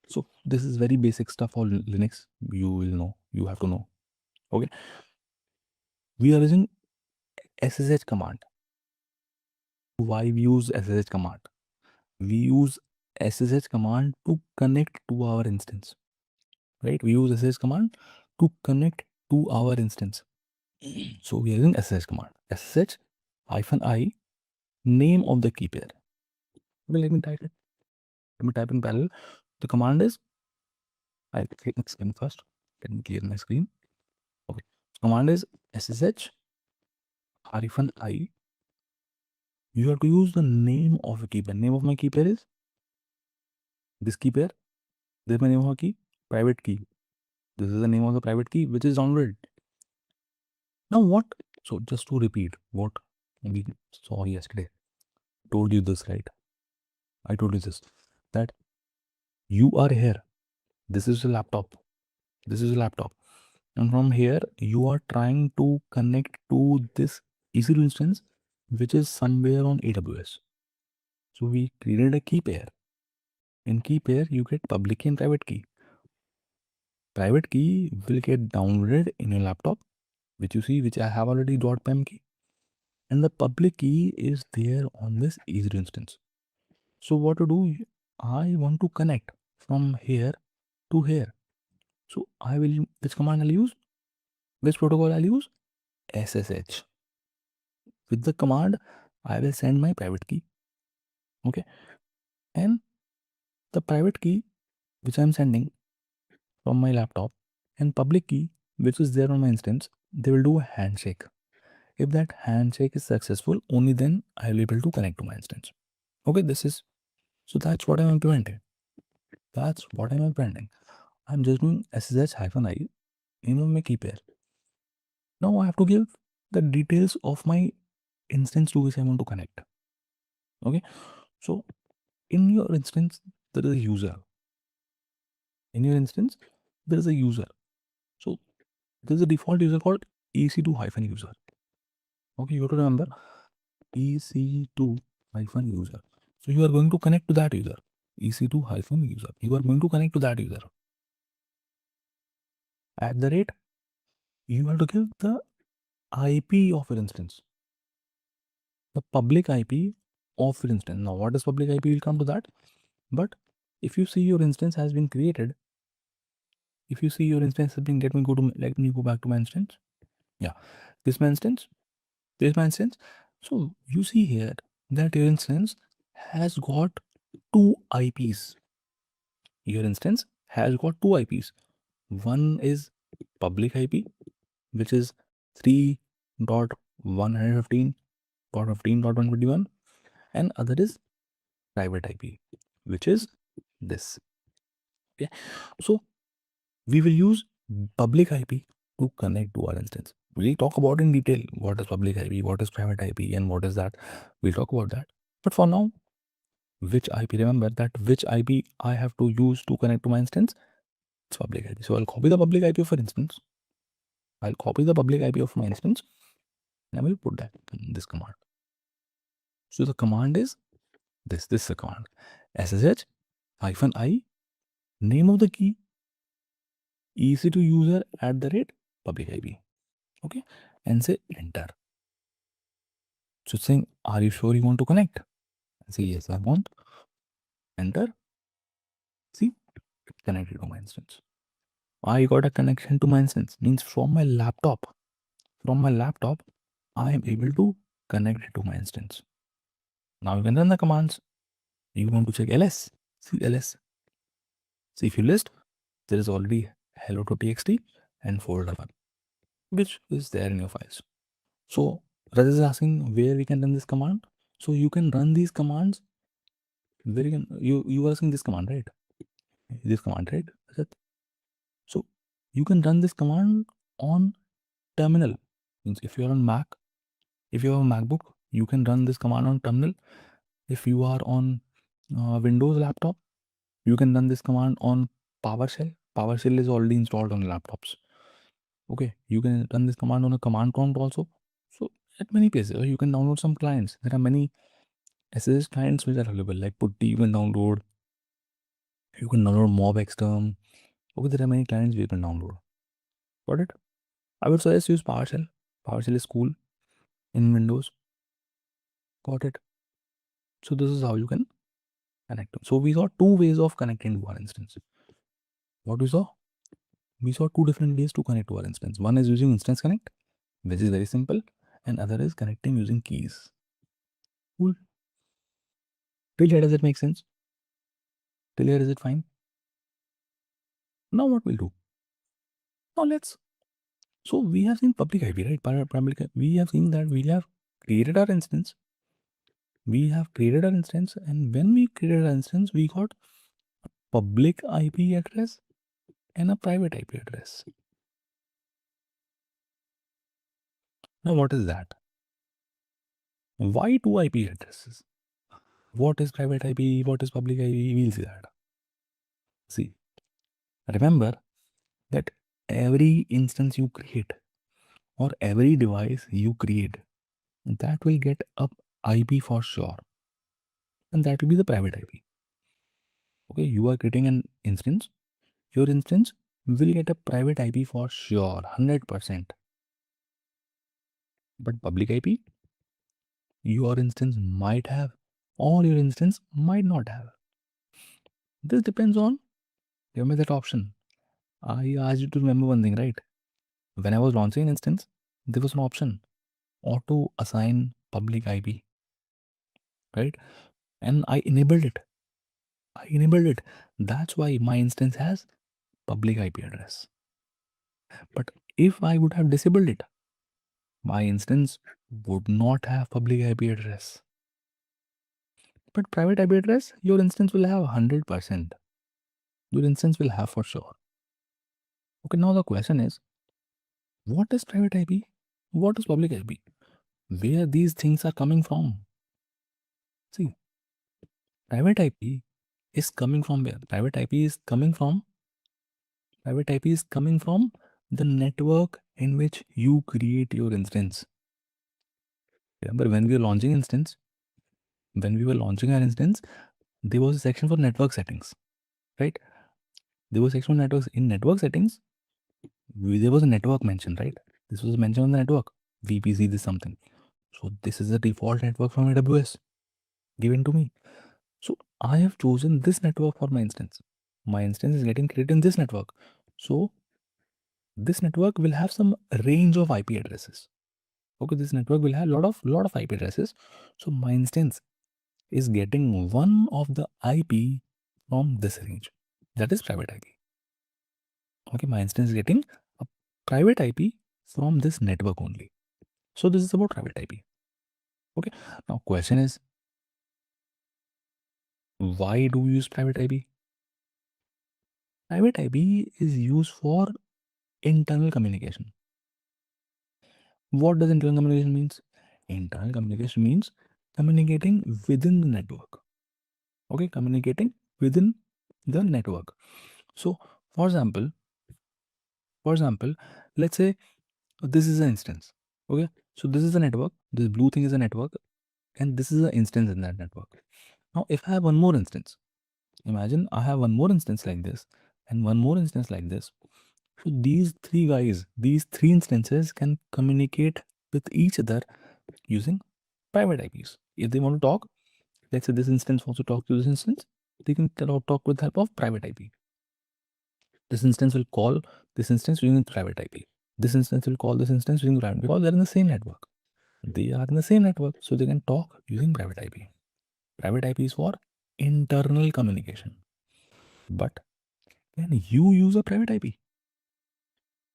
So this is very basic stuff for Linux. You will know, you have to know. Okay. We are using SSH command. Why we use SSH command? We use SSH command to connect to our instance, right? We use SSH command to connect to our instance. So we are using SSH command. SSH -I, name of the key pair. Okay, let me type it. Let me type in parallel. The command is, I'll click next screen first. Let me clear my screen. Okay. Command is SSH -I. You have to use the name of a key pair. Name of my key pair is this key pair. This is my name of a key, private key. This is the name of the private key which is downloaded. Now what? So just to repeat what we saw yesterday. Told you this, right? I told you this, that you are here. This is a laptop. This is a laptop. And from here, you are trying to connect to this EC2 instance, which is somewhere on AWS. So we created a key pair. In key pair, you get public key and private key. Private key will get downloaded in your laptop, which you see, which I have already .pem key. And the public key is there on this EC2 instance. So what to do? I want to connect from here to here. So I will, which command I'll use? Which protocol I'll use? SSH. With the command, I will send my private key. Okay. And the private key, which I'm sending from my laptop, and public key, which is there on my instance, they will do a handshake. If that handshake is successful, only then I will be able to connect to my instance. Okay, so that's what I'm implementing. That's what I'm implementing. I'm just doing SSH-I, name of my key pair. Now I have to give the details of my instance to which I want to connect. Okay, so in your instance, there is a user. In your instance, there is a user. So there is a default user called EC2-user. Okay, you have to remember EC2-user. So you are going to connect to that user. EC2-user. You are going to connect to that user. At the rate, you have to give the IP of your instance. The public IP of your instance. Now, what is public IP? We'll come to that. But if you see your instance has been created, if you see your instance has been, let me go back to my instance. Yeah, this my instance. This my instance. So you see here that your instance has got two IPs. Your instance has got two IPs. One is public IP, which is 3.115.15.121, and other is private IP, which is this. Okay, so we will use public IP to connect to our instance. We'll talk about in detail what is public IP, what is private IP, and what is that. We'll talk about that. But for now, which IP? Remember that which IP I have to use to connect to my instance? It's public IP. So I'll copy the public IP of an instance. I'll copy the public IP of my instance, and I will put that in this command. So the command is this. This is the command. SSH-I, name of the key, EC2 user at the rate public IP. Okay, and say enter. So it's saying, are you sure you want to connect? I say yes, I want. Enter. See, it connected to my instance. I got a connection to my instance. Means from my laptop, I am able to connect it to my instance. Now you can run the commands. You want to check ls. See ls. See if you list, there is already hello.txt and folder 1, which is there in your files. So Rajat is asking where we can run this command. So you can run these commands where you are asking this command, right? This command, right, Rajat? So you can run this command on terminal. Means if you are on Mac, if you have a MacBook, you can run this command on terminal. If you are on Windows laptop, you can run this command on PowerShell. PowerShell is already installed on laptops. Okay, you can run this command on a command prompt also. at many places. Or you can download some clients. There are many SSH clients which are available, like Putty you can download. You can download MobXterm. Okay, there are many clients you can download. Got it? I would suggest use PowerShell. PowerShell is cool in Windows. Got it? So this is how you can connect them. So we saw two ways of connecting to our instance. What we saw? We saw two different ways to connect to our instance. One is using Instance Connect, which is very simple, and other is connecting using keys. Cool. Till here, does it make sense? Till here, is it fine? Now what we'll do? Now let's. So we have seen public IP, right? We have seen that we have created our instance. We have created our instance, and when we created our instance, we got a public IP address and a private IP address. Now what is that? Why two IP addresses? What is private IP? What is public IP? We'll see that. See, remember that every instance you create or every device you create, that will get a IP for sure, and that will be the private IP. Okay, you are creating an instance, your instance will get a private IP for sure, 100%. But public IP, your instance might have, or your instance might not have. This depends on, remember that option. I asked you to remember one thing, right? When I was launching an instance, there was an option, auto assign public IP, right? And I enabled it. That's why my instance has public IP address. But if I would have disabled it, my instance would not have public IP address. But private IP address, your instance will have 100%. Your instance will have for sure. Okay, now the question is, what is private IP? What is public IP? Where these things are coming from? See, private IP is coming from where? Private IP is coming from the network in which you create your instance. Remember when we were launching our instance, there was a section for network settings, right? There was a section for networks. In network settings, there was a network mentioned, right? This was mentioned on the network. VPC this something. So this is the default network from AWS given to me. So I have chosen this network for my instance. My instance is getting created in this network. So this network will have some range of IP addresses. Okay, this network will have lot of IP addresses. So my instance is getting one of the IP from this range. That is private IP. Okay, my instance is getting a private IP from this network only. So this is about private IP. Okay, now question is, why do we use private IP? Private IP is used for internal communication. What does internal communication means? Internal communication means communicating within the network. Okay, communicating within the network. So for example, let's say this is an instance. Okay, so this is a network, this blue thing is a network, and this is an instance in that network. Now if I have one more instance, imagine I have one more instance like this and one more instance like this. So these three instances can communicate with each other using private IPs. If they want to talk, let's say this instance wants to talk to this instance, they can talk with the help of private IP. This instance will call this instance using private IP. This instance will call this instance using private, because they're in the same network. They are in the same network, so they can talk using private IP. Private IP is for internal communication. But can you use a private IP?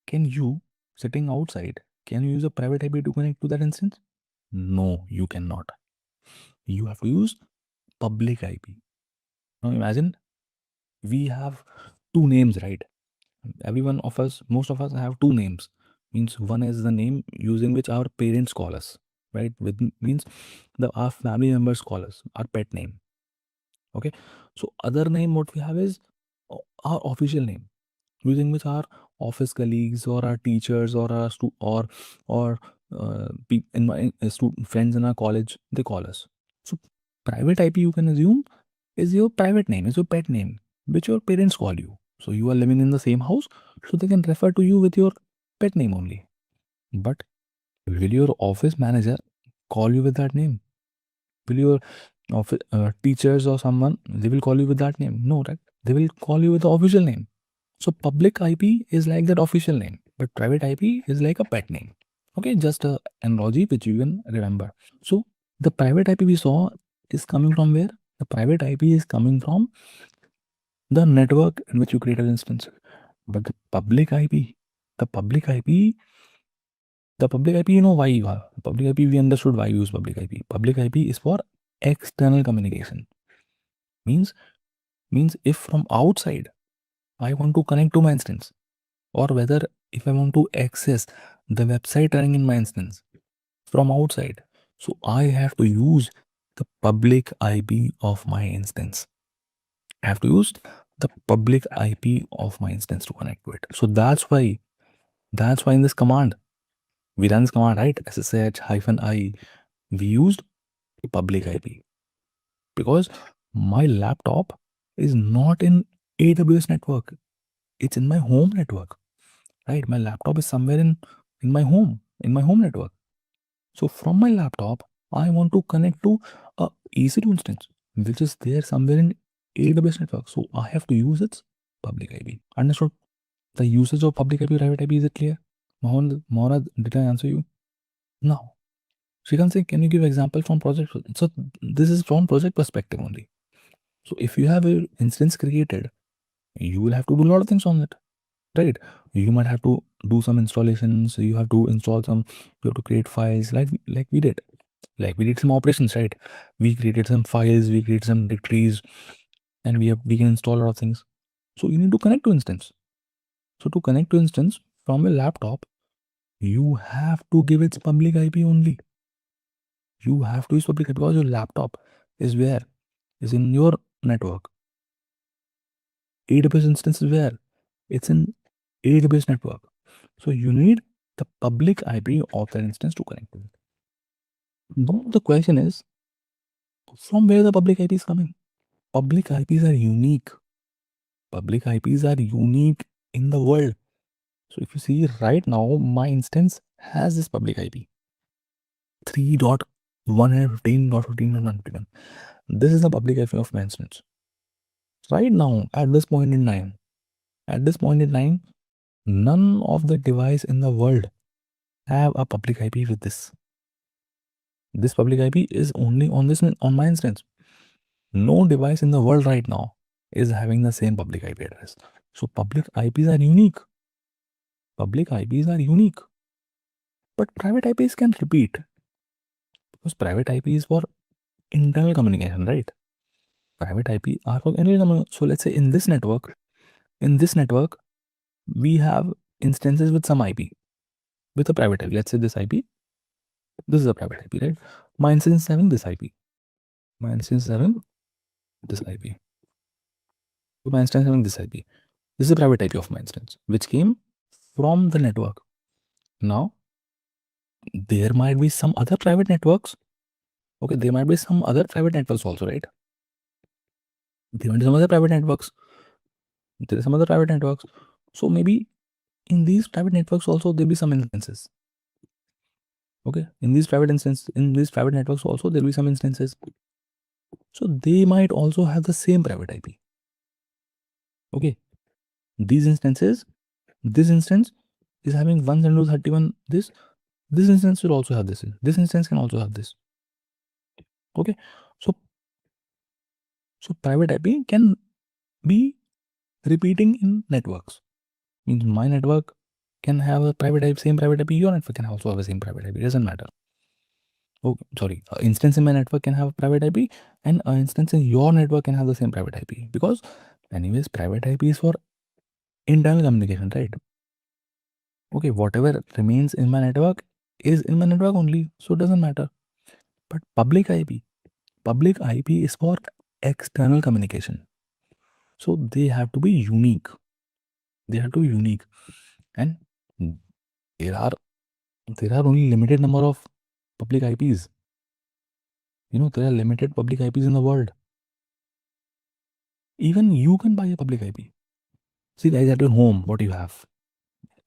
Can you, sitting outside, can you use a private IP to connect to that instance? No, you cannot. You have to use public IP. Now imagine we have two names, right? Most of us have two names. Means one is the name using which our parents call us, right? With means our family members call us, our pet name. Okay. So other name what we have is our official name, using which our office colleagues or our teachers or our or in my friends in our college, they call us. So private IP, you can assume, is your private name, is your pet name, which your parents call you. So you are living in the same house, so they can refer to you with your pet name only. But will your office manager call you with that name? Will your office teachers or someone, they will call you with that name? No, right? They will call you with the official name. So public IP is like that official name, but private IP is like a pet name. Okay, just a analogy which you can remember. So the private IP we saw is coming from where? The private IP is coming from the network in which you create an instance. But the public IP, the public IP, the public IP, you know why you have public IP. We understood why you use public IP. Public IP is for external communication. Means if from outside I want to connect to my instance, or whether if I want to access the website running in my instance from outside, so I have to use the public IP of my instance. I have to use the public IP of my instance to connect to it. So that's why in this command, we run this command, right? SSH-I, we used public IP because my laptop is not in AWS network. It's in my home network, right? My laptop is somewhere in my home network. So from my laptop, I want to connect to a EC2 instance, which is there somewhere in AWS network. So I have to use its public IP. Understood? The usage of public IP, private IP, is it clear? Mohana, did I answer you? Now, Shrikant Singh, can you give example from project? So this is from project perspective only. So if you have an instance created, you will have to do a lot of things on it, right? You might have to do some installations. You have to install some. You have to create files like we did. Like we did some operations, right? We created some files. We created some directories, and we can install a lot of things. So you need to connect to instance. So to connect to instance from a laptop, you have to give its public IP only. You have to use public IP because your laptop is where? Is in your network. AWS instance is where? It's in AWS network. So you need the public IP of that instance to connect to it. Now the question is, from where the public IP is coming? Public IPs are unique. Public IPs are unique in the world. So if you see right now, my instance has this public IP 3.115.15.151. This is the public IP of my instance. Right now, at this point in time, none of the device in the world have a public IP with this. This public IP is only on my instance. No device in the world right now is having the same public IP address. So public IPs are unique. Public IPs are unique. But private IPs can repeat. Because private IP is for internal communication, right? Private IP are for internal communication. So let's say in this network, we have instances with some IP, with a private IP. Let's say this IP, this is a private IP, right? My instance is having this IP. My instance is having this IP. My instance is having this IP. This is a private IP of my instance, which came from the network. Now, there might be some other private networks. Okay, there might be some other private networks also, right? There might be some other private networks. There are some other private networks. So maybe in these private networks also there'll be some instances. Okay, in these private networks also there'll be some instances. So they might also have the same private IP. Okay, these instances, this instance is having 172.31. This instance will also have this. This instance can also have this. Okay, so private IP can be repeating in networks. Means my network can have a private IP, same private IP. Your network can also have the same private IP. It doesn't matter. Oh, sorry. Instance in my network can have a private IP, and an instance in your network can have the same private IP. Because, anyways, private IP is for internal communication, right? Okay, whatever remains in my network is in my network only, so it doesn't matter. But public IP is for external communication. So they have to be unique. They have to be unique, and there are there are only limited number of public IPs. There are limited public IPs in the world. Even you can buy a public IP. See, guys, at your home, what you have.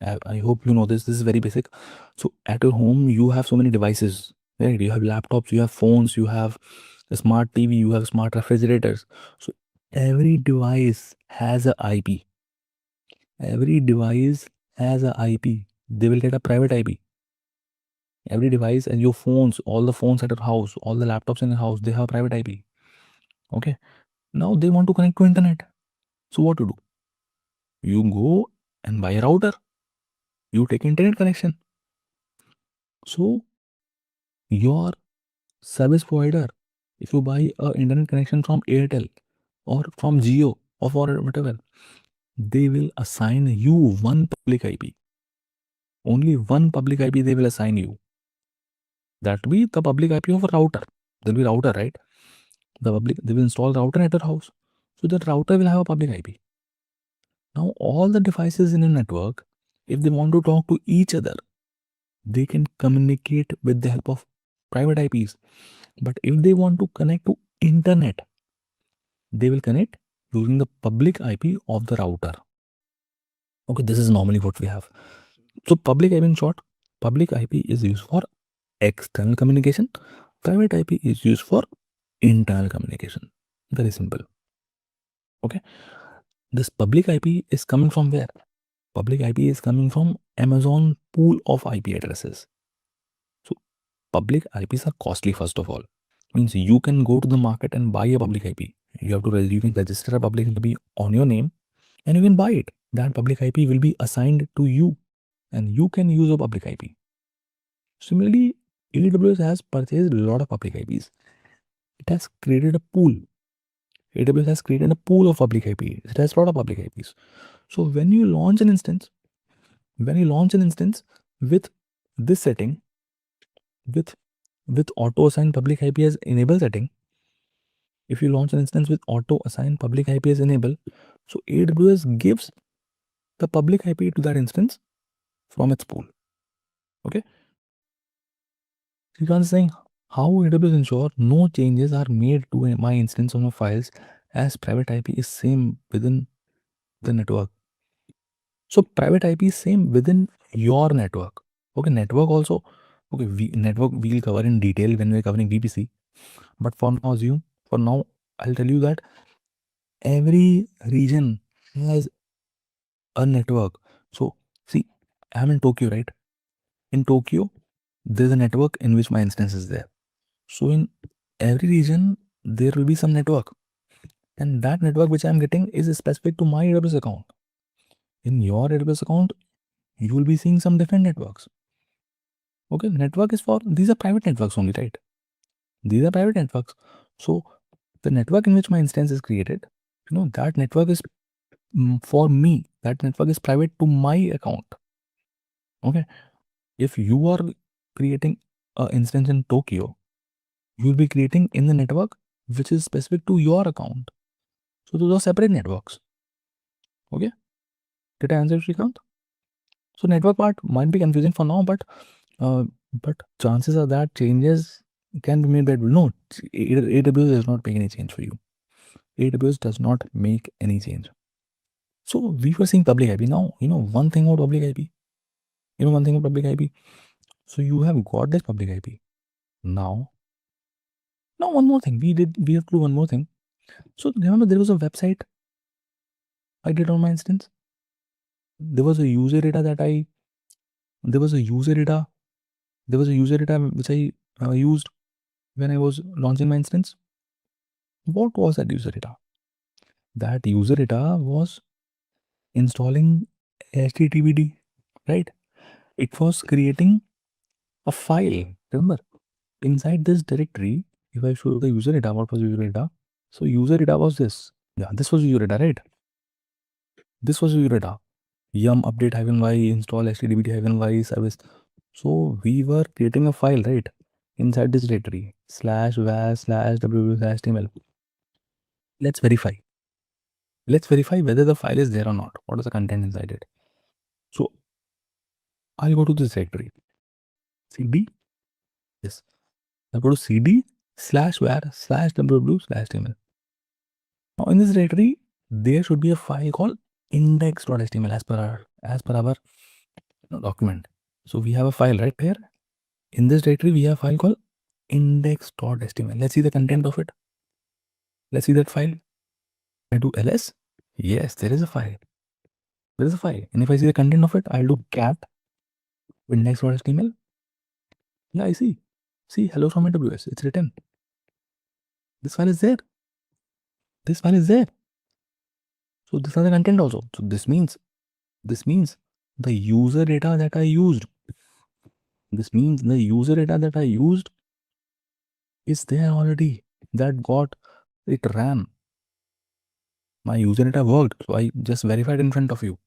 I hope you know this. This is very basic. So at your home, you have so many devices, right? You have laptops, you have phones, you have a smart TV, you have smart refrigerators. So every device has a IP. Every device has a IP. They will get a private IP. Every device and your phones, all the phones at your house, all the laptops in your house, they have private IP. Okay. Now they want to connect to internet. So what to do? You go and buy a router. You take internet connection. So your service provider, if you buy a internet connection from Airtel or from Jio or for whatever, they will assign you one public IP. Only one public IP they will assign you. That will be the public IP of a router. There will be router, right? They will install router at your house. So that router will have a public IP. Now all the devices in a network, if they want to talk to each other, they can communicate with the help of private IPs. But if they want to connect to internet, they will connect using the public IP of the router. Okay, this is normally what we have. So public IP, in short, public IP is used for external communication. Private IP is used for internal communication. Very simple. Okay. This public IP is coming from where? Public IP is coming from Amazon pool of IP addresses. So public IPs are costly, first of all. Means you can go to the market and buy a public IP. You can register a public IP on your name and you can buy it. That public IP will be assigned to you and you can use a public IP. Similarly, AWS has purchased a lot of public IPs. It has created a pool. AWS has created a pool of public IPs. It has a lot of public IPs. So when you launch an instance with this setting, with auto assign public IP as enable setting, if you launch an instance with auto assign public IP as enable, so AWS gives the public IP to that instance from its pool. Okay. You can saying how AWS ensure no changes are made to my instance of my files as private IP is same within the network. So private IP is same within your network. Okay, network also. Okay, network we'll cover in detail when we're covering VPC. But for now, I'll tell you that every region has a network. So see, I'm in Tokyo, right? In Tokyo, there's a network in which my instance is there. So in every region, there will be some network. And that network which I'm getting is specific to my AWS account. In your AWS account, you will be seeing some different networks. Okay, network is for, these are private networks only, right? These are private networks. So the network in which my instance is created, that network is for me. That network is private to my account. Okay. If you are creating an instance in Tokyo, you will be creating in the network which is specific to your account. So those are separate networks. Okay. Did I answer, Shrikant? So network part might be confusing for now, but chances are that changes can be made by no. AWS does not make any change for you. AWS does not make any change. So we were seeing public IP. Now one thing about public IP. So you have got this public IP. Now one more thing. We have to do one more thing. So remember there was a website I did on my instance. There was a user data which I used when I was launching my instance. What was that user data? That user data was installing HTTPD, right? It was creating a file. Remember, inside this directory, if I show the user data, what was user data? So user data was this. Yeah, this was user data, right? This was user data. Yum update -y install HTTPD-y service. So we were creating a file, right? Inside this directory /was/ww/html. Let's verify. Whether the file is there or not. What is the content inside it? So I'll go to this directory. cd. Yes. I'll go to cd/var/www/html. Now in this directory, there should be a file called index.html as per our document. So we have a file right here. In this directory, we have a file called index.html. Let's see the content of it. Let's see that file. I do ls. Yes, there is a file. There is a file. And if I see the content of it, I'll do cat index.html. Yeah, I see. See, hello from AWS. It's written. This file is there. This file is there. So this is the content also. So this means the user data that I used. This means the user data that I used is there already. That got it ran. My user data worked. So I just verified in front of you.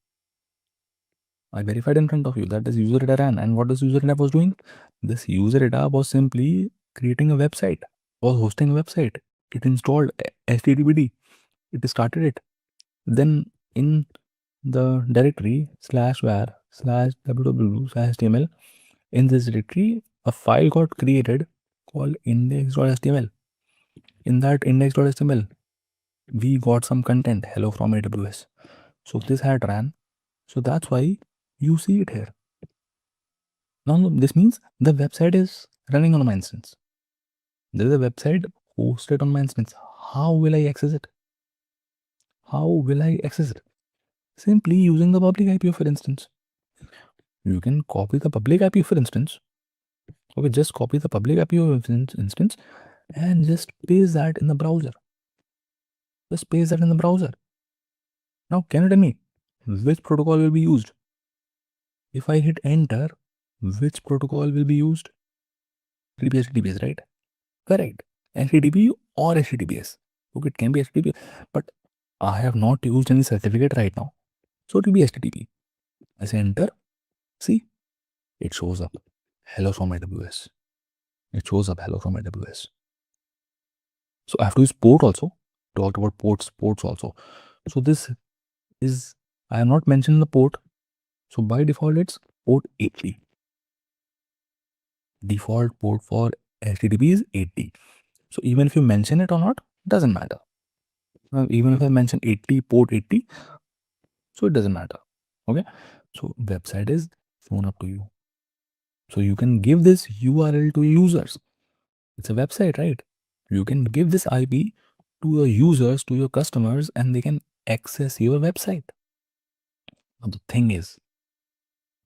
I verified in front of you that this user data ran. And what this user data was doing? This user data was simply creating a website, was hosting a website. It installed HTTPD. It started it. Then in the directory /var/www/html, in this directory, a file got created called index.html. In that index.html, we got some content, hello from AWS. So this had ran. So that's why you see it here. Now this means the website is running on my instance. There is a website hosted on my instance. How will I access it? How will I access it? Simply using the public IP of your instance. You can copy the public IP of your instance. Okay, just copy the public IP of your instance and just paste that in the browser. Just paste that in the browser. Now, can you tell me which protocol will be used? If I hit enter, which protocol will be used? HTTPS, right? Correct. HTTP or HTTPS. Okay, it can be HTTP, but I have not used any certificate right now. So it will be HTTP. I say enter. See, it shows up. Hello from AWS. It shows up hello from AWS. So I have to use port also. Talked about ports also. So this is, I have not mentioned the port. So by default, it's port 80. Default port for HTTP is 80. So even if you mention it or not, doesn't matter. Even if I mention 80, port 80, so it doesn't matter. Okay. So website is shown up to you. So you can give this URL to users. It's a website, right? You can give this IP to your users, to your customers, and they can access your website. Now the thing is,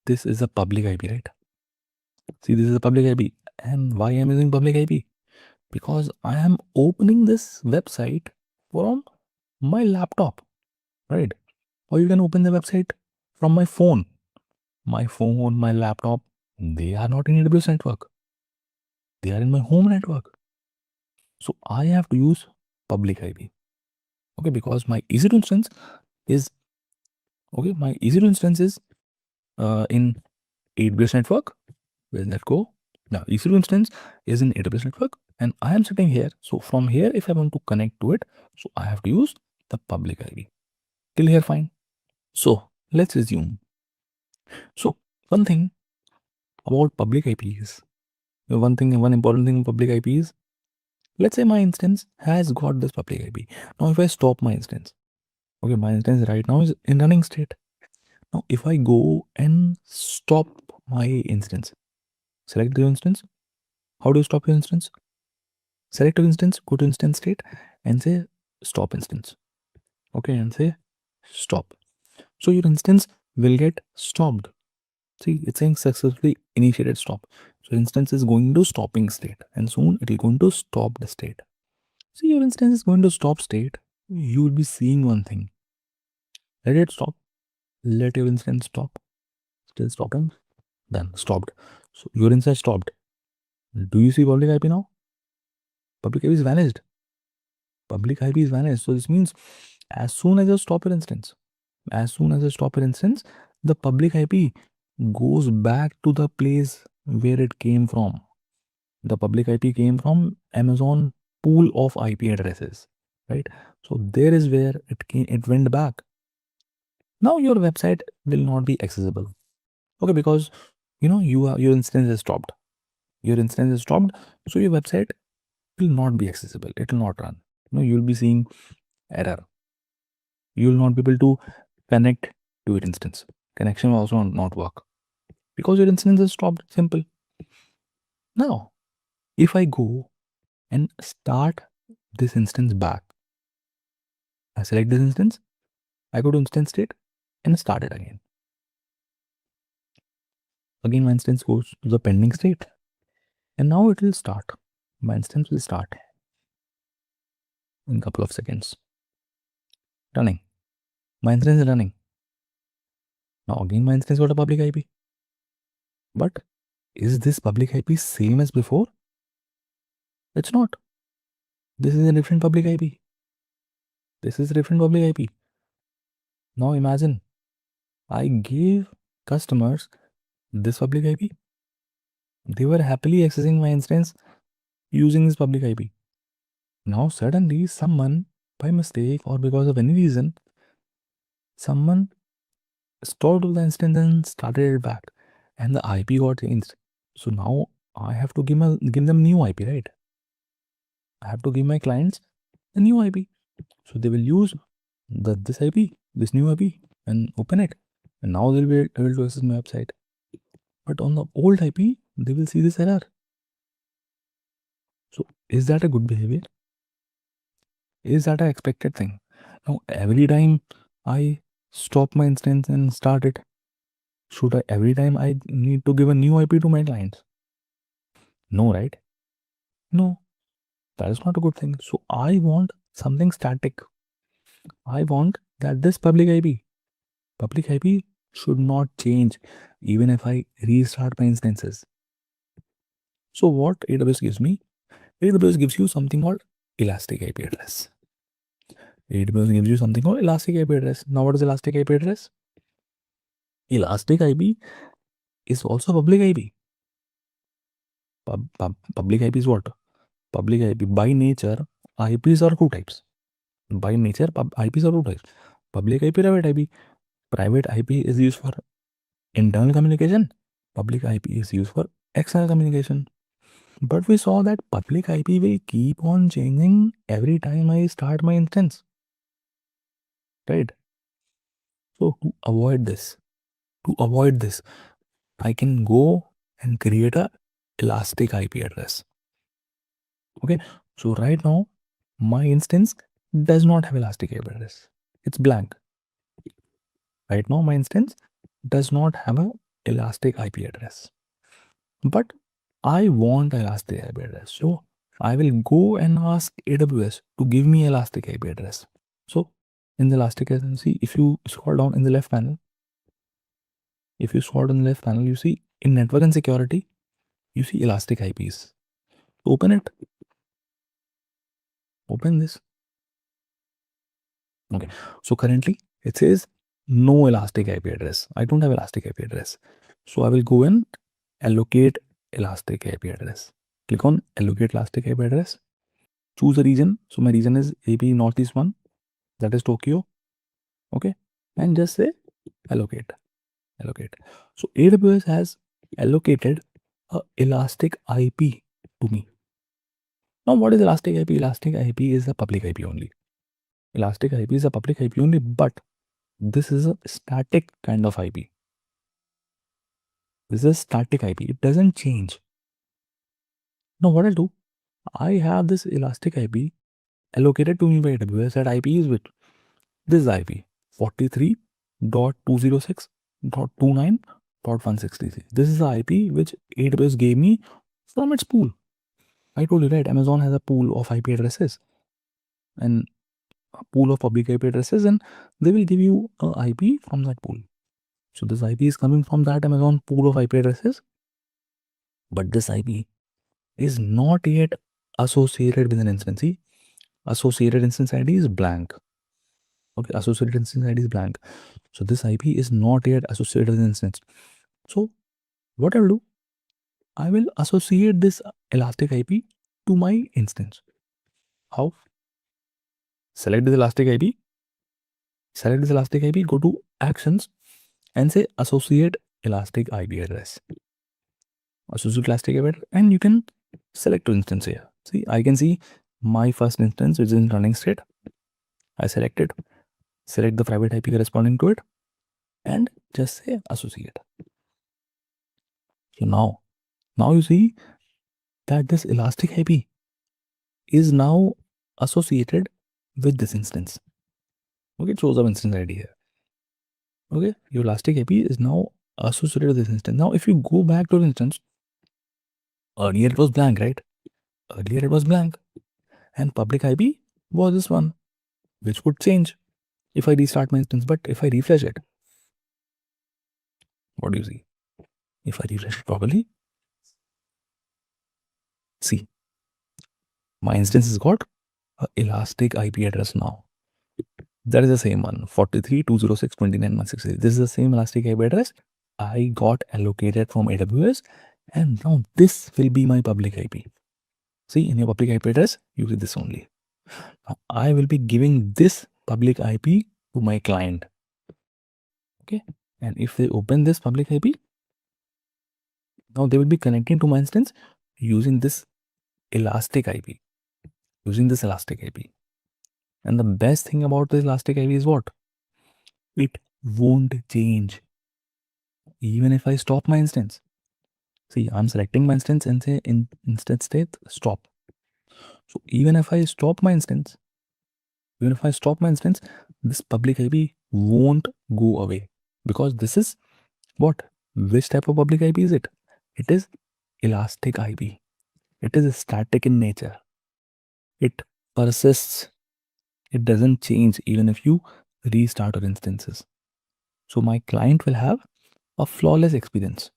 this is a public IP, right? See, this is a public IP. And why I'm using public IP? Because I am opening this website from my laptop, right? Or you can open the website from my phone. My phone, my laptop, they are not in AWS network. They are in my home network. So I have to use public IP. Okay, because my EC2 instance is in AWS network. Where did that go? Now EC2 instance is in AWS network, and I am sitting here. So from here, if I want to connect to it, so I have to use the public IP. Till here, fine. So let's resume. So one thing about public IP is, one important thing about public IP is, let's say my instance has got this public IP. Now if I stop my instance, okay, my instance right now is in running state. Now if I go and stop my instance, select the instance. How do you stop your instance? Select your instance, go to instance state and say stop instance. Okay, and say stop. So your instance will get stopped. See, it's saying successfully initiated stop. So instance is going to stopping state, and soon it will going to stop the state. See, your instance is going to stop state. You will be seeing one thing. Let it stop. Let your instance stop. Still stopping. Then stopped. So your instance stopped. Do you see public IP now? Public IP is vanished. Public IP is vanished. So this means as soon as you stop your instance, the public IP goes back to the place where it came from. The public IP came from Amazon pool of IP addresses, right? So there is where it went back. Now your website will not be accessible. Okay, because your instance is stopped. Your instance is stopped, so your website will not be accessible. It will not run. You'll be seeing error. You will not be able to connect to your instance. Connection will also not work because your instance is stopped. Simple. Now, if I go and start this instance back, I select this instance, I go to instance state and start it again. Again, my instance goes to the pending state, and now it will start. My instance will start in a couple of seconds. Running. My instance is running. Now again, my instance got a public IP. But is this public IP same as before? It's not. This is a different public IP. This is a different public IP. Now imagine I gave customers this public IP. They were happily accessing my instance using this public IP. Now suddenly someone, by mistake or because of any reason, someone stored the instance and started it back, and the IP got changed. So now I have to give them new IP, right? I have to give my clients a new IP. So they will use this IP, this new IP, and open it. And now they'll be able to access my website. But on the old IP, they will see this error. So is that a good behavior? Is that an expected thing? Now every time I stop my instance and start it, should I every time I need to give a new IP to my clients? No, right? No, that is not a good thing. So I want something static. I want that this public IP should not change even if I restart my instances. So what AWS gives me? AWS gives you something called elastic IP address. AWS gives you something called elastic IP address. Now what is elastic IP address? Elastic IP is also public IP. Public IP is what? Public IP. By nature, IPs are two types. By nature, IPs are two types. Public IP, private IP. Private IP is used for internal communication. Public IP is used for external communication. But we saw that public IP will keep on changing every time I start my instance. Right? So to avoid this, I can go and create a elastic IP address. Okay. So right now, my instance does not have elastic IP address. It's blank. Right now, my instance does not have a elastic IP address. But I want elastic IP address. So I will go and ask AWS to give me elastic IP address. So in the elastic see, if you scroll down in the left panel, you see in network and security, you see elastic IPs. Open it. Open this. Okay. So currently it says no elastic IP address. I don't have elastic IP address. So I will go and allocate elastic IP address. Click on allocate elastic IP address. Choose a region. So my region is AP Northeast 1. That is Tokyo. Okay. And just say allocate. So AWS has allocated a elastic IP to me. Now what is elastic IP? Elastic IP is a public IP only. Elastic IP is a public IP only, but this is a static kind of IP. This is a static IP. It doesn't change. Now what I'll do, I have this elastic IP allocated to me by AWS. That IP is with this IP 43.206.29.163. This is the IP which AWS gave me from its pool. I told you, right? Amazon has a pool of IP addresses and a pool of public IP addresses, and they will give you a IP from that pool. So this IP is coming from that Amazon pool of IP addresses, but this IP is not yet associated with an instance. See, associated instance ID is blank. Okay, associated instance ID is blank. So this IP is not yet associated with an instance. So what I will do, I will associate this elastic IP to my instance. How? Select this elastic IP. Go to actions and say associate elastic IP address. associate elastic IP address, and you can select two instance here. See, I can see my first instance which is in running state. I select it, select the private IP corresponding to it, and just say associate. So now you see that this elastic IP is now associated with this instance. Okay, it shows up instance ID here. Okay, your elastic IP is now associated with this instance. Now, if you go back to the instance, earlier it was blank, right? Earlier it was blank, and public IP was this one, which would change if I restart my instance. But if I refresh it, what do you see? If I refresh it properly, see, my instance has got an elastic IP address now. That is the same one, 43.206.29.168. This is the same elastic IP address I got allocated from AWS, and now this will be my public IP. See, in your public IP address, you see this only. Now, I will be giving this public IP to my client. Okay, and if they open this public IP, now they will be connecting to my instance using this elastic IP. And the best thing about the elastic IP is what? It won't change even if I stop my instance. See, I'm selecting my instance and say in instance state stop. So even if I stop my instance, this public IP won't go away, because this is what? Which type of public IP is it? It is elastic IP. It is static in nature. It persists. It doesn't change even if you restart your instances. So my client will have a flawless experience.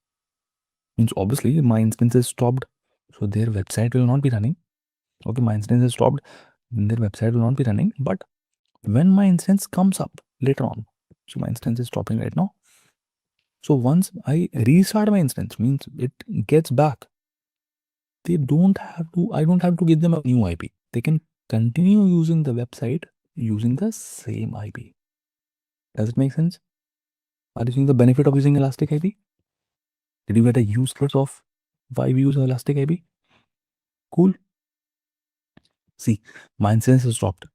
Means obviously my instance is stopped, so their website will not be running. Okay, my instance is stopped, then their website will not be running. But when my instance comes up later on, so my instance is stopping right now. So once I restart my instance, means it gets back. I don't have to give them a new IP. They can continue using the website using the same IP. Does it make sense? Are you seeing the benefit of using elastic IP? Did you get a use case of why we use elastic IP? Cool. See, my instance is stopped,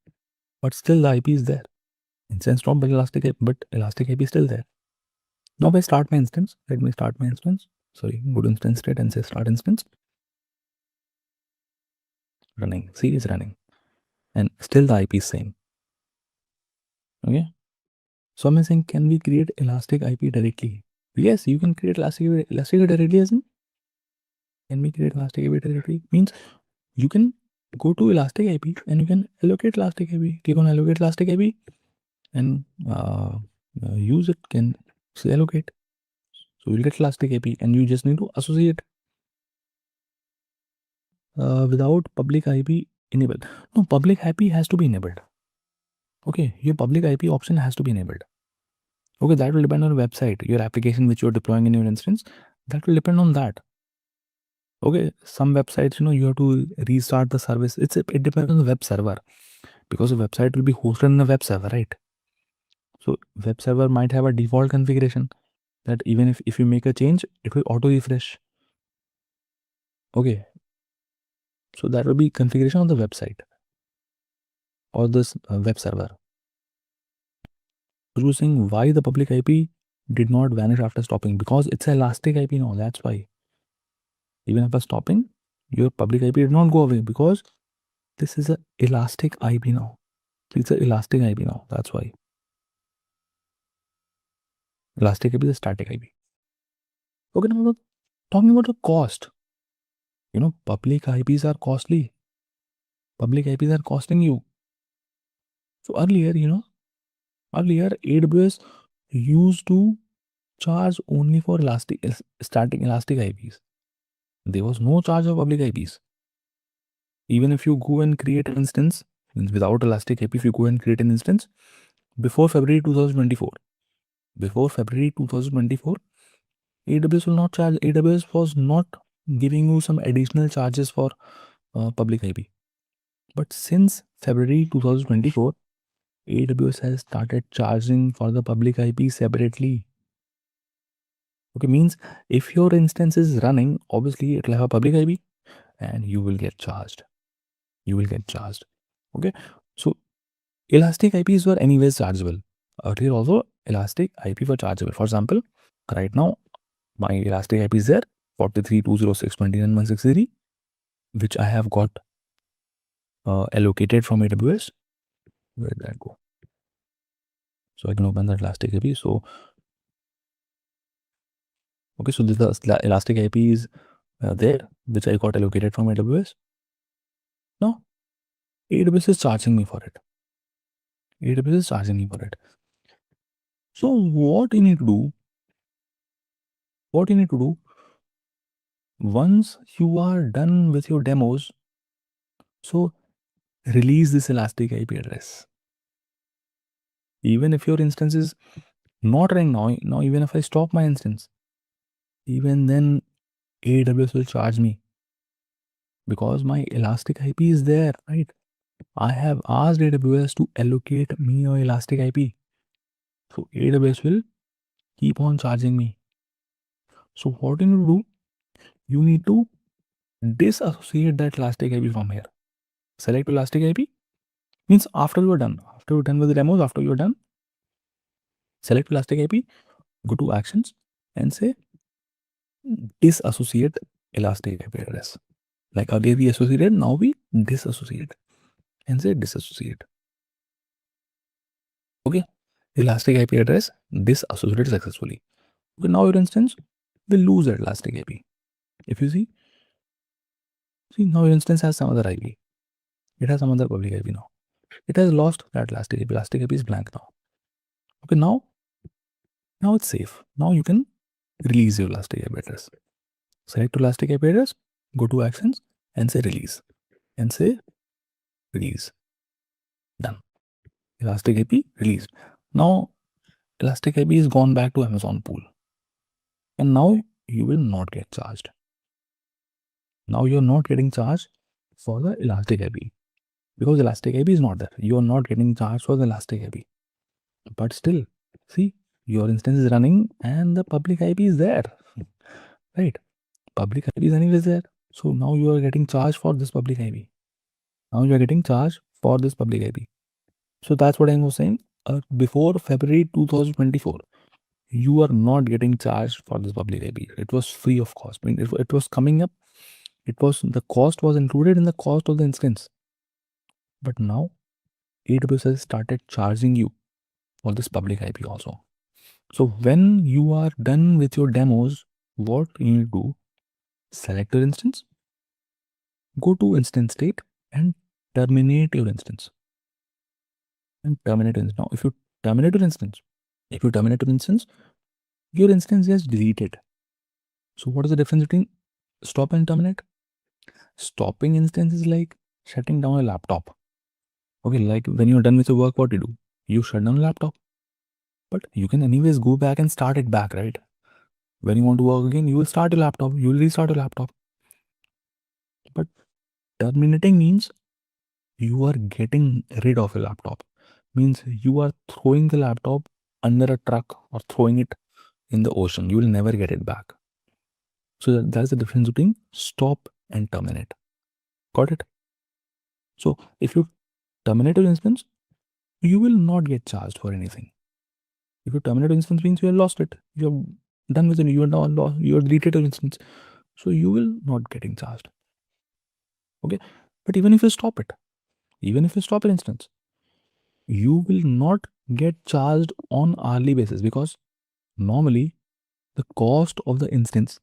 but still the IP is there. Instance stopped, but elastic IP is still there. Now if I start my instance, let me start my instance. Sorry, go to instance state and say start instance. Running. See, it's running. And still the IP is same. Okay. So I'm saying, can we create elastic IP directly? Yes, you can create elastic IP directly, as in, can we create elastic IP directly? Means you can go to elastic IP and you can allocate elastic IP. Click on allocate elastic IP and use it, can say allocate. So you'll get elastic IP and you just need to associate without public IP enabled. No, public IP has to be enabled. Okay, your public IP option has to be enabled. Okay, that will depend on your website, your application which you're deploying in your instance. That will depend on that. Okay, some websites, you have to restart the service. It depends on the web server, because the website will be hosted in a web server, right? So web server might have a default configuration that even if you make a change, it will auto refresh. Okay, so that will be configuration on the website or this web server. So you're saying why the public IP did not vanish after stopping? Because it's an elastic IP now. That's why. Even after stopping, your public IP did not go away, because this is an elastic IP now. It's an elastic IP now. That's why. Elastic IP is a static IP. Okay, now talking about the cost. Public IPs are costly. Public IPs are costing you. So earlier, AWS used to charge only for static elastic IPs. There was no charge of public IPs. Even if you go and create an instance, means without elastic IP, if you go and create an instance before February 2024, AWS will not charge. AWS was not giving you some additional charges for public IP. But since February 2024, AWS has started charging for the public IP separately. Okay, means if your instance is running, obviously it will have a public IP and you will get charged. You will get charged. Okay, so elastic IPs were anyways chargeable. Earlier also, elastic IP were chargeable. For example, right now, my elastic IP is there 43.206.29.163, which I have got allocated from AWS. Where did that go? So I can open that elastic IP. So, okay, so this is the elastic IP is there, which I got allocated from AWS. Now, AWS is charging me for it. AWS is charging me for it. So what you need to do, once you are done with your demos, so release this elastic IP address. Even if your instance is not running now even if I stop my instance, even then AWS will charge me because my elastic IP is there, right? I have asked AWS to allocate me a elastic IP. So AWS will keep on charging me. So what you need to do, you need to disassociate that elastic IP from here. Select elastic IP means after you're done with the demos, after you're done, select elastic IP, go to actions and say disassociate elastic IP address. Like earlier we associated, now we disassociate and say disassociate. Okay, elastic IP address disassociated successfully. Okay, now your instance will lose that elastic IP. If you see now your instance has some other IP. It has some other public IP now. It has lost that elastic IP. Elastic IP is blank now. Okay, now it's safe. Now you can release your elastic IP address. Select elastic IP address, go to actions and say release. And say release. Done. Elastic IP released. Now elastic IP is gone back to Amazon pool. And now you will not get charged. Now you're not getting charged for the elastic IP. Because elastic IP is not there. You're not getting charged for the elastic IP. But still, see, your instance is running and the public IP is there. Right? Public IP is anyways there. So now you are getting charged for this public IP. Now you are getting charged for this public IP. So that's what I was saying. Before February 2024, you are not getting charged for this public IP. It was free of cost. I mean, it was coming up. The cost was included in the cost of the instance. But now AWS has started charging you for this public IP also. So when you are done with your demos, what you need to do, select your instance, go to instance state and terminate your instance. Now, if you terminate your instance, your instance gets deleted. So what is the difference between stop and terminate? Stopping instance is like shutting down a laptop. Okay, like when you're done with your work, what you do? You shut down a laptop. But you can anyways go back and start it back, right? When you want to work again, you will start your laptop, you will restart your laptop. But terminating means you are getting rid of your laptop. Means you are throwing the laptop under a truck or throwing it in the ocean. You will never get it back. So that's the difference between stop and terminate. Got it? So if you terminate your instance, you will not get charged for anything. If you terminate your instance means you have lost it. You are done with it. You are now lost. You are deleted your instance. So you will not getting charged. Okay. But even if you stop it, even if you stop your instance, you will not get charged on hourly basis because normally the cost of the instance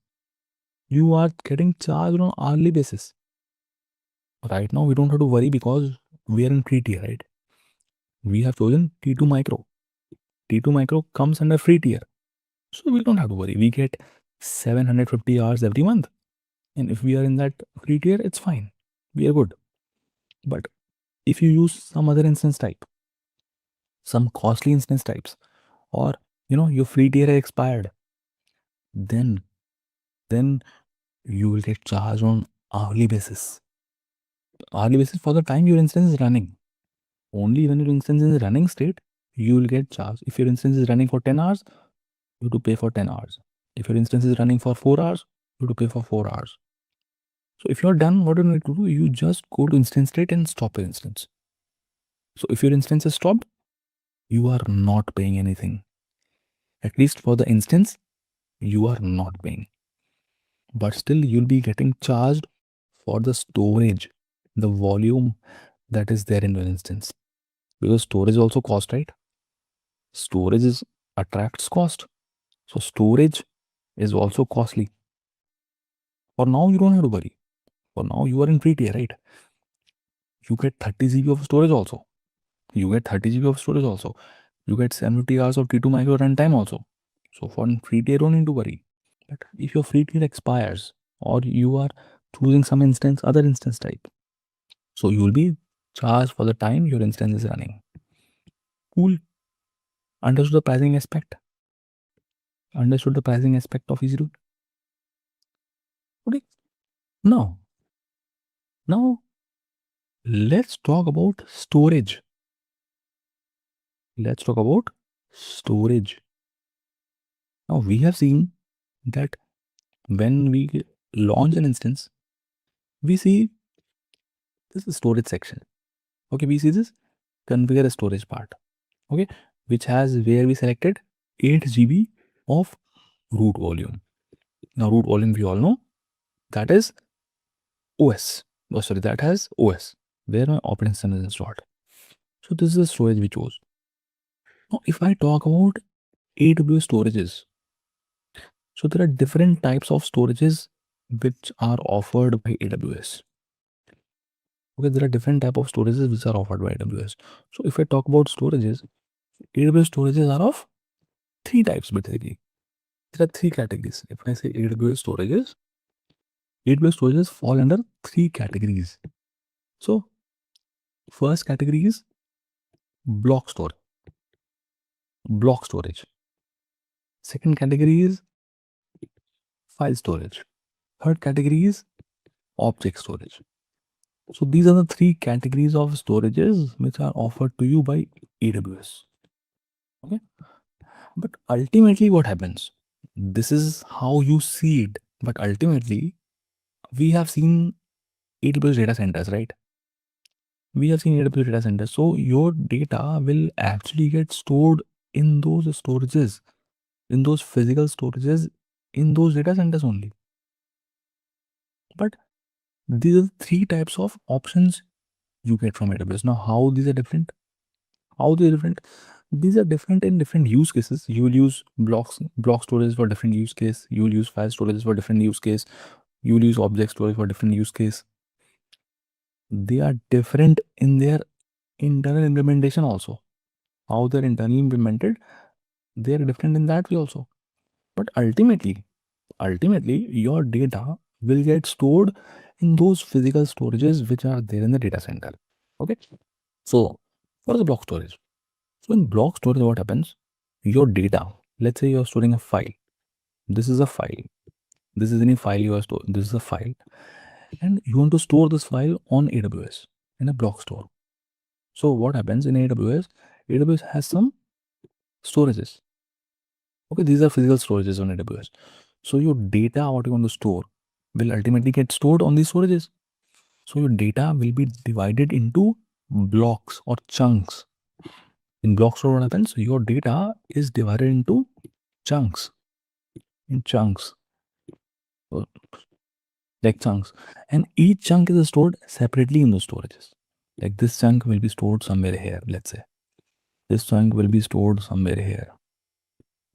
you are getting charged on hourly basis. Right now we don't have to worry because we are in free tier, right? We have chosen T2 micro. T2 micro comes under free tier. So we don't have to worry. We get 750 hours every month. And if we are in that free tier, it's fine. We are good. But if you use some other instance type, some costly instance types, or your free tier expired, then you will get charged on hourly basis. Hourly basis for the time your instance is running. Only when your instance is in running state, you will get charged. If your instance is running for 10 hours, you have to pay for 10 hours. If your instance is running for 4 hours, you have to pay for 4 hours. So if you're done, what do you need to do? You just go to instance state and stop your instance. So if your instance is stopped, you are not paying anything. At least for the instance, you are not paying. But still, you'll be getting charged for the storage, the volume that is there in your instance. Because storage also cost, right? Storage is attracts cost. So storage is also costly. For now, you don't have to worry. For now, you are in free tier, right? You get 30 GB of storage also. You get 30 GB of storage also. You get 70 hours of T2 micro runtime also. So for free tier, don't need to worry. But if your free tier expires or you are choosing some instance, other instance type, so you will be charged for the time your instance is running. Cool. Understood the pricing aspect. Understood the pricing aspect of EC2. Okay. Now let's talk about storage. Let's talk about storage. Now we have seen that when we launch an instance, we see this is storage section. Okay, we see this configure a storage part. Okay, which has where we selected 8 GB of root volume. Now root volume we all know that is OS. Oh sorry, that has OS where my operating system is installed. So this is the storage we chose. Now if I talk about AWS storages, so there are different types of storages which are offered by AWS. Okay, there are different type of storages which are offered by AWS. So if I talk about storages, AWS storages are of 3 types basically. There are 3 categories. If I say AWS storages fall under 3 categories. So first category is block storage. Second category is file storage. Third category is object storage. So these are the 3 categories of storages which are offered to you by AWS. Okay. But ultimately what happens? This is how you see it. But ultimately, we have seen AWS data centers, right? We have seen AWS data centers. So your data will actually get stored in those storages, in those physical storages, in those data centers only. But these are the 3 types of options you get from AWS. Now, how these are different? How they are different? These are different in different use cases. You will use block storage for different use case. You will use file storage for different use case. You will use object storage for different use case. They are different in their internal implementation also. How they're internally implemented, they are different in that way also. But ultimately, your data will get stored in those physical storages which are there in the data center. Okay. So what is the block storage? So in block storage, what happens? Your data, let's say you're storing a file. This is a file. This is any file you are storing. This is a file. And you want to store this file on AWS in a block store. So what happens in AWS? AWS has some storages. Okay, these are physical storages on AWS. So your data, what you want to store, will ultimately get stored on these storages. So your data will be divided into blocks or chunks. In block store, what happens? Your data is divided into chunks. In chunks. Like chunks. And each chunk is stored separately in those storages. Like this chunk will be stored somewhere here, let's say. This chunk will be stored somewhere here.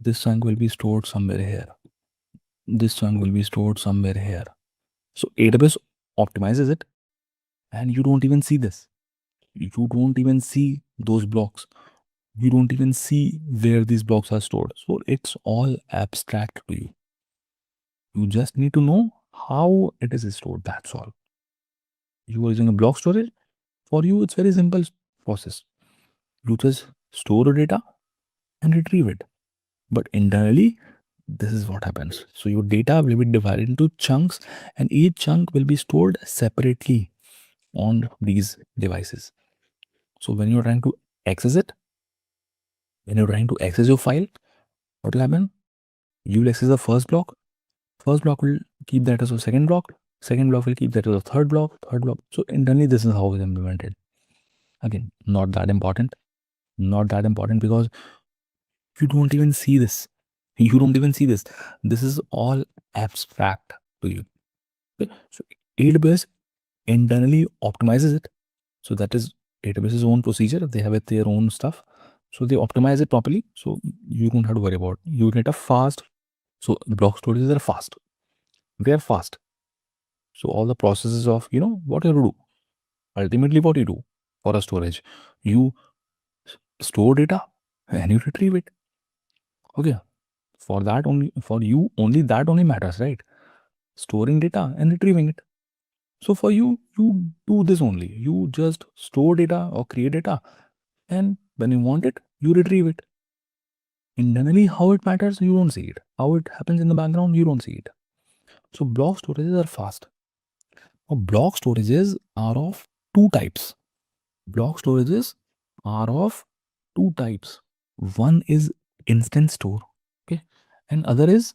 This chunk will be stored somewhere here. This chunk will be stored somewhere here. So AWS optimizes it and you don't even see this. You don't even see those blocks. You don't even see where these blocks are stored. So it's all abstract to you. You just need to know how it is stored. That's all. You are using a block storage. For you, it's very simple process. You just store the data and retrieve it. But internally, this is what happens. So your data will be divided into chunks and each chunk will be stored separately on these devices. So when you're trying to access it, when you're trying to access your file, what will happen? You will access the first block will keep that as a second block will keep that as a third block. So internally this is how it's implemented. Again, not that important because you don't even see this. This is all abstract to you. Okay? So AWS internally optimizes it. So that is AWS's own procedure. They have their own stuff. So they optimize it properly. So you don't have to worry about it. You get a fast. So block storages are fast. They are fast. So all the processes of, what you do. Ultimately, what you do for a storage, you store data and you retrieve it. Okay. For you, only that only matters, right? Storing data and retrieving it. So for you do this only. You just store data or create data, and when you want it, you retrieve it. Internally, how it matters, you don't see it. How it happens in the background, you don't see it. So block storages are fast. Now, block storages are of two types. Block storages are of two types. One is instant store, okay, and other is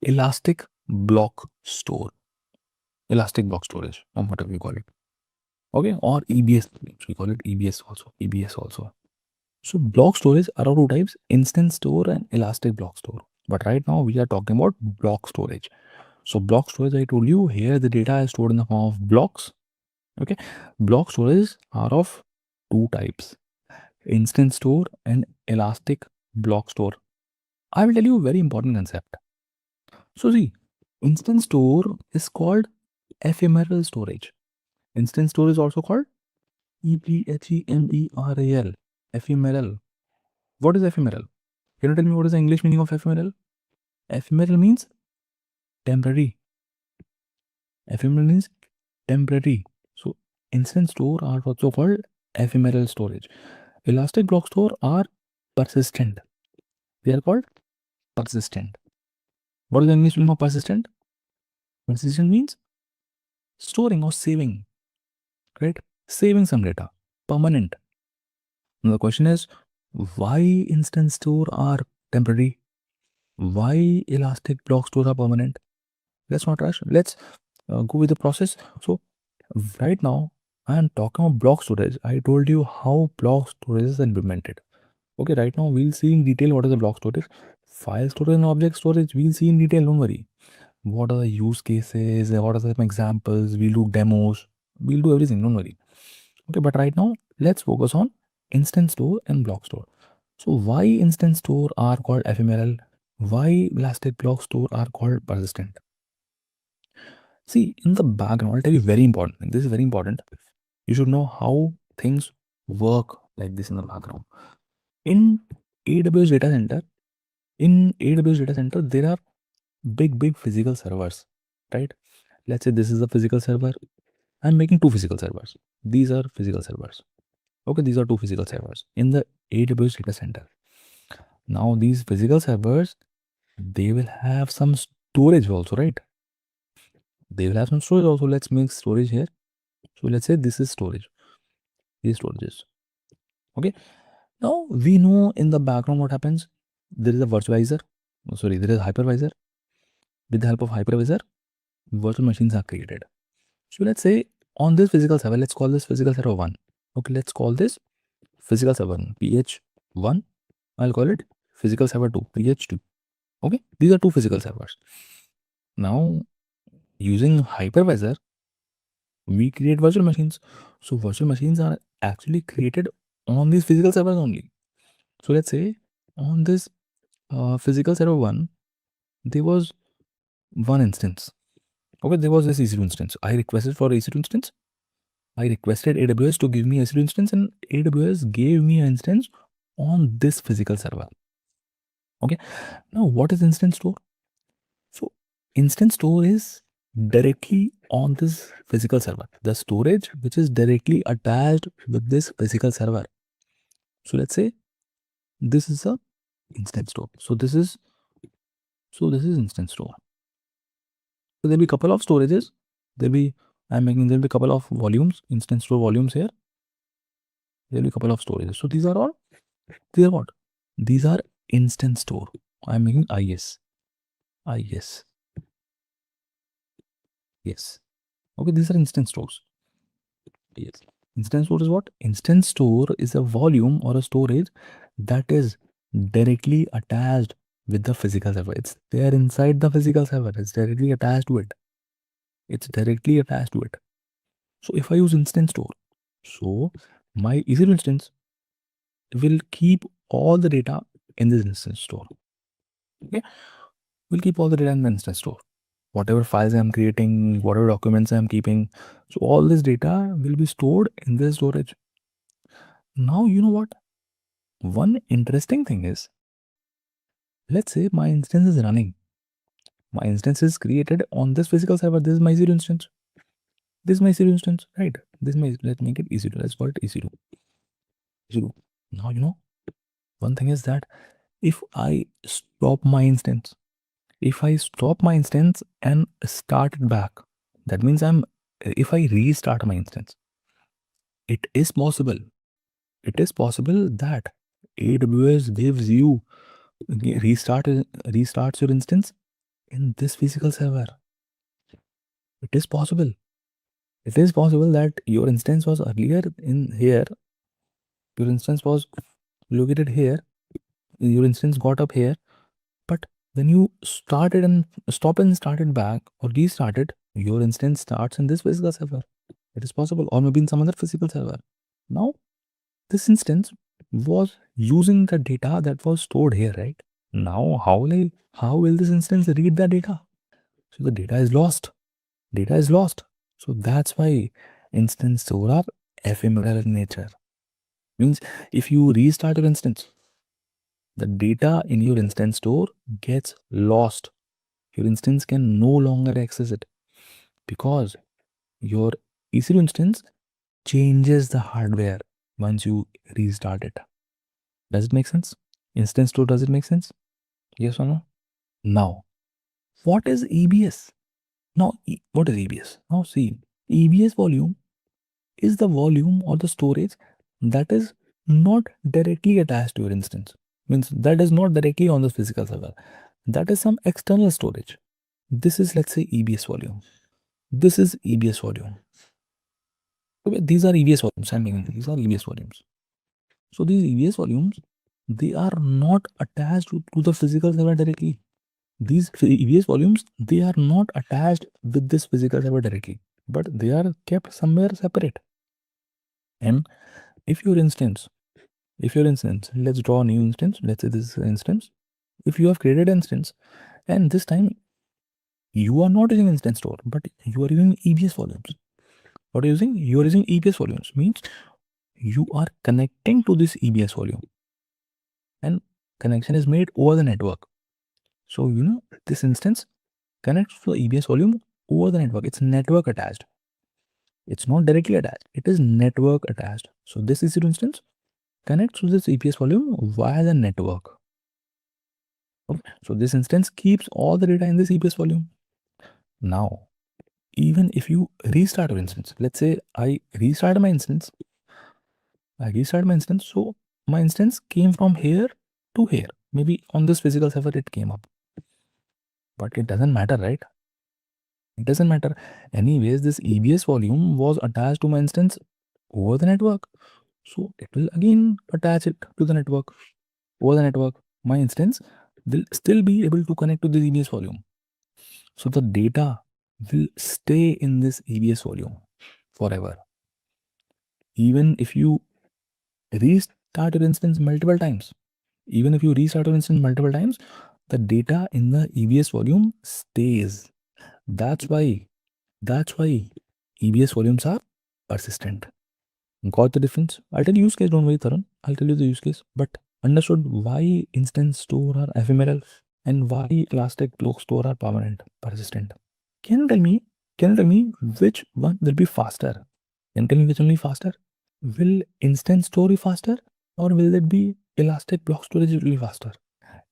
elastic block store, elastic block storage, or whatever you call it. Okay, or EBS. We call it EBS also. EBS also. So block storage are of two types: instant store and elastic block store. But right now we are talking about block storage. So block storage, I told you here, the data is stored in the form of blocks. Okay, block storage are of two types: instant store and elastic block store. I will tell you a very important concept. So see, instant store is called ephemeral storage. Instant store is also called EPHEMERAL. Ephemeral. What is ephemeral? Can you tell me what is the English meaning of ephemeral? Ephemeral means temporary. Ephemeral means temporary. So instant store are also called ephemeral storage. Elastic block store are persistent. They are called persistent. What is the English meaning of persistent? Persistent means storing or saving, right? Saving some data, permanent. Now the question is, why instant store are temporary? Why elastic block store are permanent? Let's not rush. Let's go with the process. So right now I am talking about block storage. I told you how block storage is implemented. Okay, right now we'll see in detail what is the block storage. File storage and object storage, we'll see in detail, don't worry. What are the use cases, what are some examples, we'll do demos, we'll do everything, don't worry. Okay, but right now let's focus on instant store and block store. So why instant store are called ephemeral? Why elastic block store are called persistent? See, in the background, I'll tell you very important thing. This is very important. You should know how things work like this in the background. In AWS data center, there are big physical servers, right? Let's say this is a physical server. I'm making two physical servers. These are physical servers. Okay, these are two physical servers in the AWS data center. Now these physical servers, they will have some storage also, right? They will have some storage also. Let's make storage here. So let's say this is storage. These storages. Okay. Now we know in the background what happens. There is a virtualizer. Oh, sorry, there is a hypervisor. With the help of hypervisor, virtual machines are created. So let's say on this physical server, let's call this physical server 1. Okay, let's call this physical server PH1. I'll call it physical server 2, PH2. Okay, these are two physical servers. Now, using hypervisor, we create virtual machines. So virtual machines are actually created on these physical servers only. So let's say on this physical server 1, there was one instance. Okay, there was this EC2 instance. I requested for EC2 instance. I requested AWS to give me EC2 instance, and AWS gave me an instance on this physical server. Okay, now what is instant store? So instant store is directly on this physical server, the storage which is directly attached with this physical server. So let's say this is a instant store. So this is instant store. So there'll be a couple of storages. There'll be a couple of volumes, instant store volumes here. There'll be a couple of storages. So these are what? These are instance store. I'm making IS. Yes. Okay, these are instance stores. Yes. Instance store is what? Instance store is a volume or a storage that is directly attached with the physical server. It's there inside the physical server. It's directly attached to it. So if I use instance store, so my EC2 instance will keep all the data in this instance store. Okay, we'll keep all the data in the instance store. Whatever files I'm creating, whatever documents I'm keeping, so all this data will be stored in this storage. Now, you know what? One interesting thing is, let's say my instance is running. My instance is created on this physical server. This is my EC2 instance. Right? Let's make it EC2. Let's call it EC2. Now, you know, one thing is that if I stop my instance, and start it back, that means if I restart my instance, it is possible that AWS gives you restarts your instance in this physical server. It is possible that your instance was earlier in here, your instance was located here, your instance got up here, but when you started and started back or restarted, your instance starts in this physical server. It is possible, or maybe in some other physical server. Now, this instance was using the data that was stored here, right? Now, how will this instance read the data? So the data is lost. So that's why instance store are ephemeral in nature. Means if you restart your instance, the data in your instance store gets lost. Your instance can no longer access it because your EC2 instance changes the hardware once you restart it. Does it make sense? Instance store, does it make sense? Yes or no? Now, what is EBS? What is EBS? Now, see, EBS volume is the volume or the storage that is not directly attached to your instance. Means that is not directly on the physical server. That is some external storage. This is, let's say, EBS volume. This is EBS volume. Okay, these are EBS volumes. These are EBS volumes. So these EBS volumes, they are not attached to the physical server directly. These EBS volumes, they are not attached with this physical server directly, but they are kept somewhere separate. And if your instance, let's draw a new instance. Let's say this is an instance. If you have created an instance, and this time you are not using instance store, but you are using EBS volumes. What are you using? You are using EBS volumes. Means you are connecting to this EBS volume, and connection is made over the network. So you know this instance connects to the EBS volume over the network. It's network attached. It's not directly attached. It is network attached. So this EC2 instance connects to this EBS volume via the network. Okay. So this instance keeps all the data in this EBS volume. Now, even if you restart your instance, let's say I restart my instance. So my instance came from here to here. Maybe on this physical server it came up. But it doesn't matter, right? It doesn't matter. Anyways, this EBS volume was attached to my instance over the network. So it will again attach it to the network. Over the network, my instance will still be able to connect to the EBS volume. So the data will stay in this EBS volume forever. Even if you restart your instance multiple times, the data in the EBS volume stays. That's why EBS volumes are persistent. Got the difference? I'll tell you use case, don't worry, Tarun. I'll tell you the use case. But understood why instance store are ephemeral and why elastic block store are permanent, persistent. Can you tell me which one will be faster? Can you tell me which one will be faster? Will instance store be faster or will it be elastic block storage will be faster?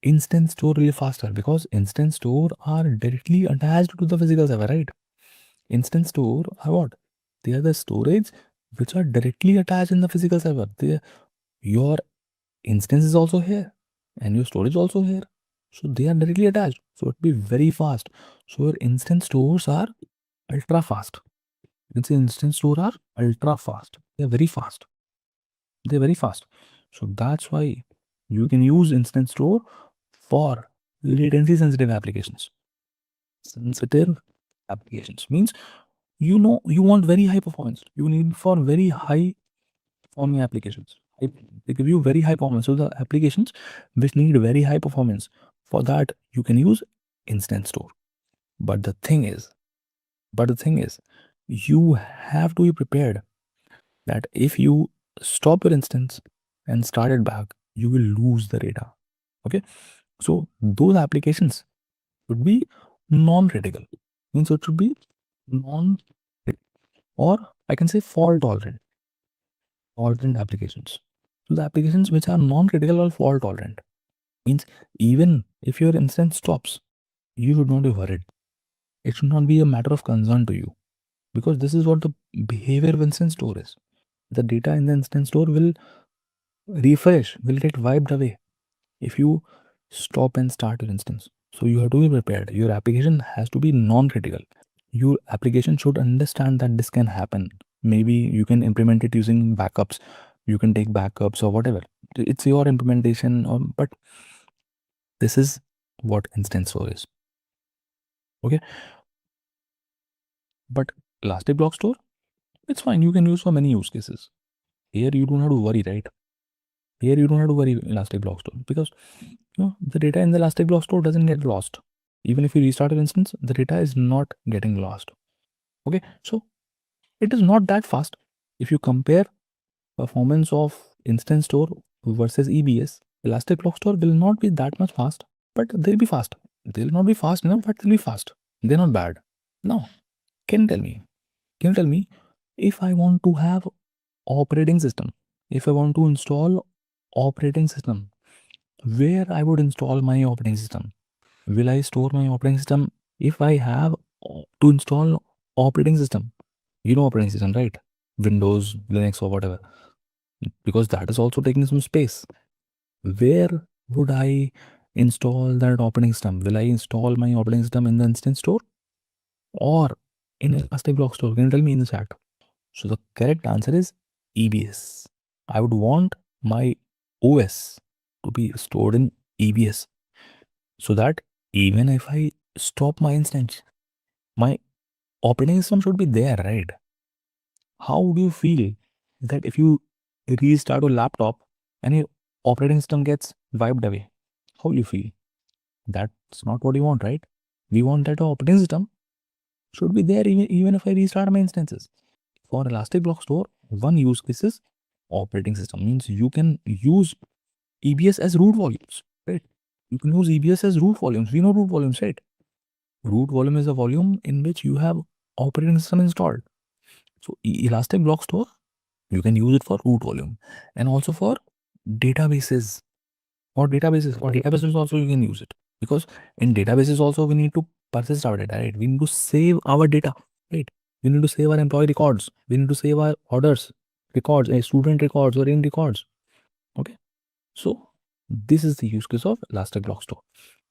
Instance store will be faster because instance store are directly attached to the physical server, right? Instance store are what? They are the storage which are directly attached in the physical server. Your instance is also here. and your storage also here. So they are directly attached. So it will be very fast. So your instance stores are ultra fast. You can say instance store are ultra fast. They're very fast. They're very fast. So that's why you can use instance store for latency sensitive applications. Sensitive applications means you want very high performance. You need for very high performing applications. They give you very high performance. So the applications which need very high performance, for that you can use instance store. But the thing is, you have to be prepared that if you stop your instance and start it back, you will lose the data. Okay, so those applications should be non-critical. Means it should be non, or I can say fault tolerant applications. So the applications which are non-critical or fault tolerant means even if your instance stops, you should not be worried. It should not be a matter of concern to you, because this is what the behavior of instance store is. The data in the instance store will refresh, will get wiped away if you stop and start your instance. So you have to be prepared. Your application has to be non-critical. Your application should understand that this can happen. Maybe you can implement it using backups. You can take backups or whatever. It's your implementation, but this is what instance store is. Okay. But Elastic Block Store, it's fine. You can use for many use cases. Here you don't have to worry, right? Here you don't have to worry Elastic Block Store, because the data in the Elastic Block Store doesn't get lost. Even if you restart an instance, the data is not getting lost. Okay, so it is not that fast. If you compare performance of instance store versus EBS, Elastic Block Store will not be that much fast, but they'll be fast. They'll not be fast enough, but they'll be fast. They're not bad. Now, can you tell me if I want to have operating system, if I want to install operating system, where I would install my operating system? Will I store my operating system if I have to install operating system? You know operating system, right? Windows, Linux, or whatever. Because that is also taking some space. Where would I install that operating system? Will I install my operating system in the instance store or in Elastic Block Store? Can you tell me in the chat? So the correct answer is EBS. I would want my OS to be stored in EBS, so that even if I stop my instance, my operating system should be there, right? How would you feel that if you restart your laptop and your operating system gets wiped away? How will you feel? That's not what you want, right? We want that operating system should be there even if I restart my instances. For Elastic Block Store, one use case is operating system. Means you can use EBS as root volumes, right? You can use EBS as root volumes. We know root volumes, right? Root volume is a volume in which you have operating system installed. So Elastic Block Store, you can use it for root volume and also for databases. For databases also you can use it, because in databases also we need to persist our data, right? We need to save our data, right? We need to save our employee records. We need to save our orders records, student records, or in records. Okay, so this is the use case of Elastic Block Store.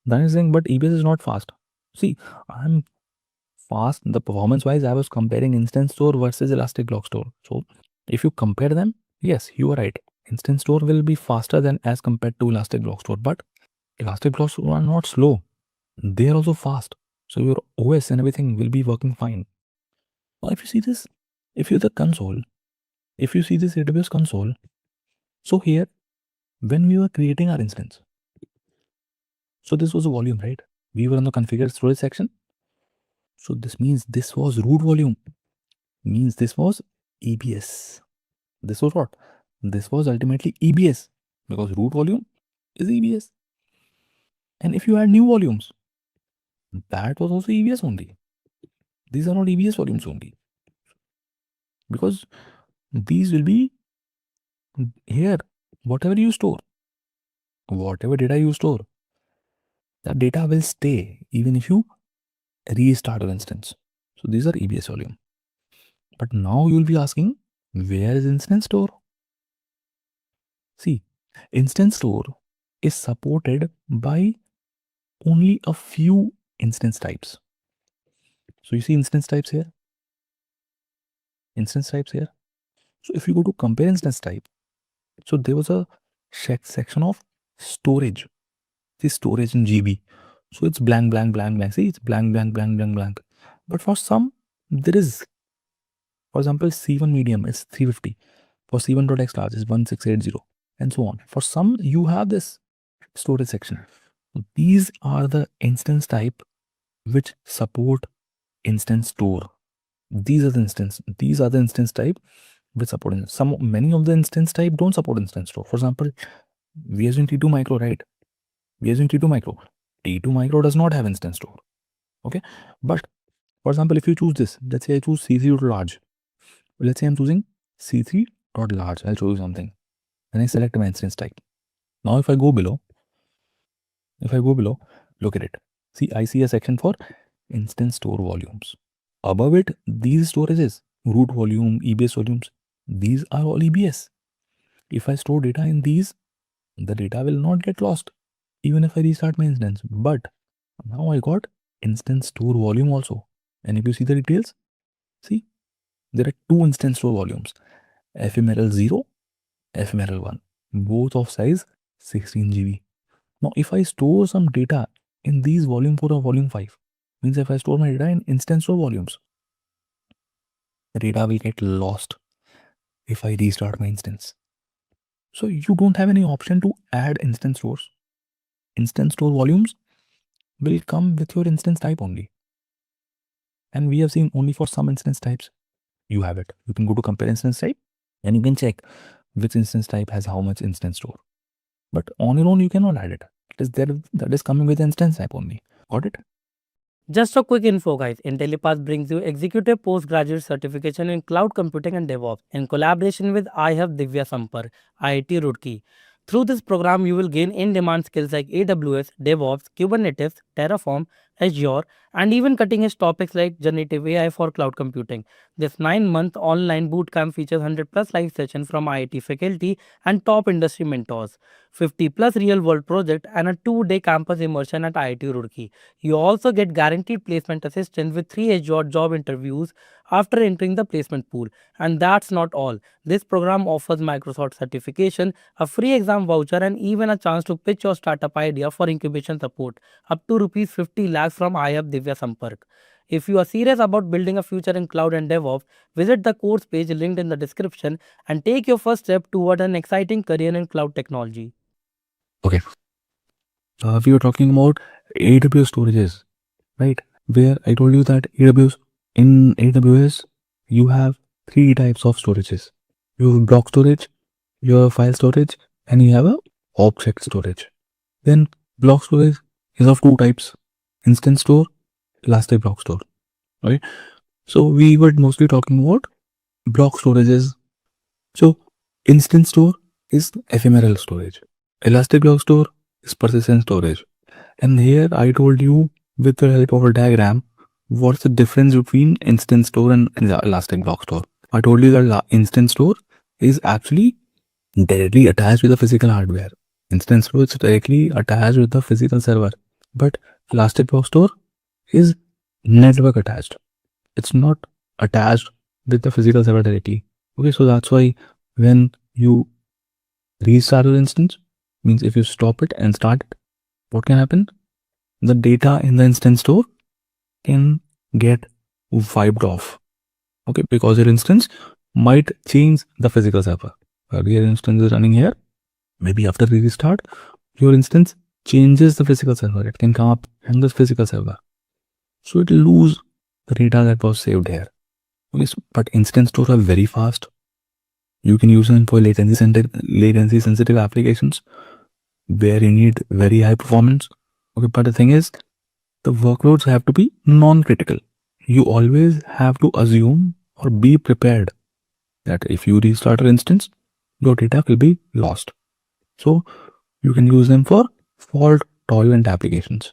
Then is saying, but EBS is not fast. See, I'm fast. The performance wise, I was comparing instance store versus Elastic Block Store. So if you compare them, yes, you are right. Instance store will be faster than as compared to Elastic Block Store, but Elastic Block Store are not slow. They are also fast. So your OS and everything will be working fine. Now, if you see this, if you see this AWS console, so here, when we were creating our instance, so this was a volume, right? We were on the configure storage section. So this means this was root volume, means this was EBS. This was what? This was ultimately EBS, because root volume is EBS. And if you add new volumes, that was also EBS only. These are not EBS volumes only, because these will be here. Whatever you store, whatever data you store, that data will stay even if you restart your instance. So these are EBS volume. But now you will be asking, where is instance store? See, instance store is supported by only a few instance types. So you see instance types here, instance types here. So if you go to compare instance type, so there was a section of storage. See storage in GB. So it's blank, blank, blank, blank. See, it's blank, blank, blank, blank, blank. But for some, there is, for example, C1 medium is 350. For C1.x large is 1680, and so on. For some, you have this storage section. These are the instance type which support instance store. These are the instance type which support many of the instance type don't support instance store. For example, we are using T2 micro, right? We are using T2 micro. T2 micro does not have instance store. Okay, but for example, if you choose this, let's say I choose C3 large. Let's say I'm choosing C3 large. I'll show you something. Then I select my instance type. Now if I go below, look at it. See, I see a section for instance store volumes. Above it, these storages, root volume, EBS volumes, these are all EBS. If I store data in these, the data will not get lost, even if I restart my instance. But now I got instance store volume also. And if you see the details, see, there are two instance store volumes, ephemeral 0, ephemeral 1, both of size 16 GB. Now, if I store some data in these volume 4 or volume 5, means if I store my data in instance store volumes, the data will get lost if I restart my instance. So you don't have any option to add instance stores. Instance store volumes will come with your instance type only. And we have seen only for some instance types, you have it. You can go to compare instance type and you can check which instance type has how much instance store. But on your own, you cannot add it. It is there, that is coming with instance type only. Got it? Just a quick info, guys. Intellipaat brings you executive postgraduate certification in cloud computing and DevOps in collaboration with I have Divya Sampar, IIT Roorkee. Through this program, you will gain in-demand skills like AWS, DevOps, Kubernetes, Terraform, Azure, and even cutting-edge topics like generative AI for cloud computing. This 9-month online bootcamp features 100 plus live sessions from IIT faculty and top industry mentors, 50 plus real-world projects, and a 2-day campus immersion at IIT Roorkee. You also get guaranteed placement assistance with 3 Azure job interviews after entering the placement pool. And that's not all. This program offers Microsoft certification, a free exam voucher, and even a chance to pitch your startup idea for incubation support, up to rupees 50 lakhs from IAP Divya Sampark. If you are serious about building a future in cloud and DevOps, visit the course page linked in the description and take your first step toward an exciting career in cloud technology. Okay. We were talking about AWS storages, right? Where I told you that in AWS, you have 3 types of storages. You have block storage, you have file storage, and you have a object storage. Then block storage is of 2 types, instance store, elastic block store, right? So we were mostly talking about block storages. So instance store is ephemeral storage. Elastic block store is persistent storage. And here I told you with the help of a diagram, what's the difference between instance store and elastic block store. I told you that instance store is actually directly attached with the physical hardware. Instance store is directly attached with the physical server. But elastic block store is network attached. It's not attached with the physical server directly. Okay, so that's why when you restart your instance, means if you stop it and start it, what can happen? The data in the instance store can get wiped off. Okay, because your instance might change the physical server. Earlier instance is running here. Maybe after the restart, your instance changes the physical server. It can come up in this physical server. So it will lose the data that was saved here. Okay, but instance stores are very fast. You can use them for latency sensitive applications where you need very high performance. Okay, but the thing is, the workloads have to be non-critical. You always have to assume or be prepared that if you restart an instance, your data will be lost. So you can use them for fault-tolerant applications.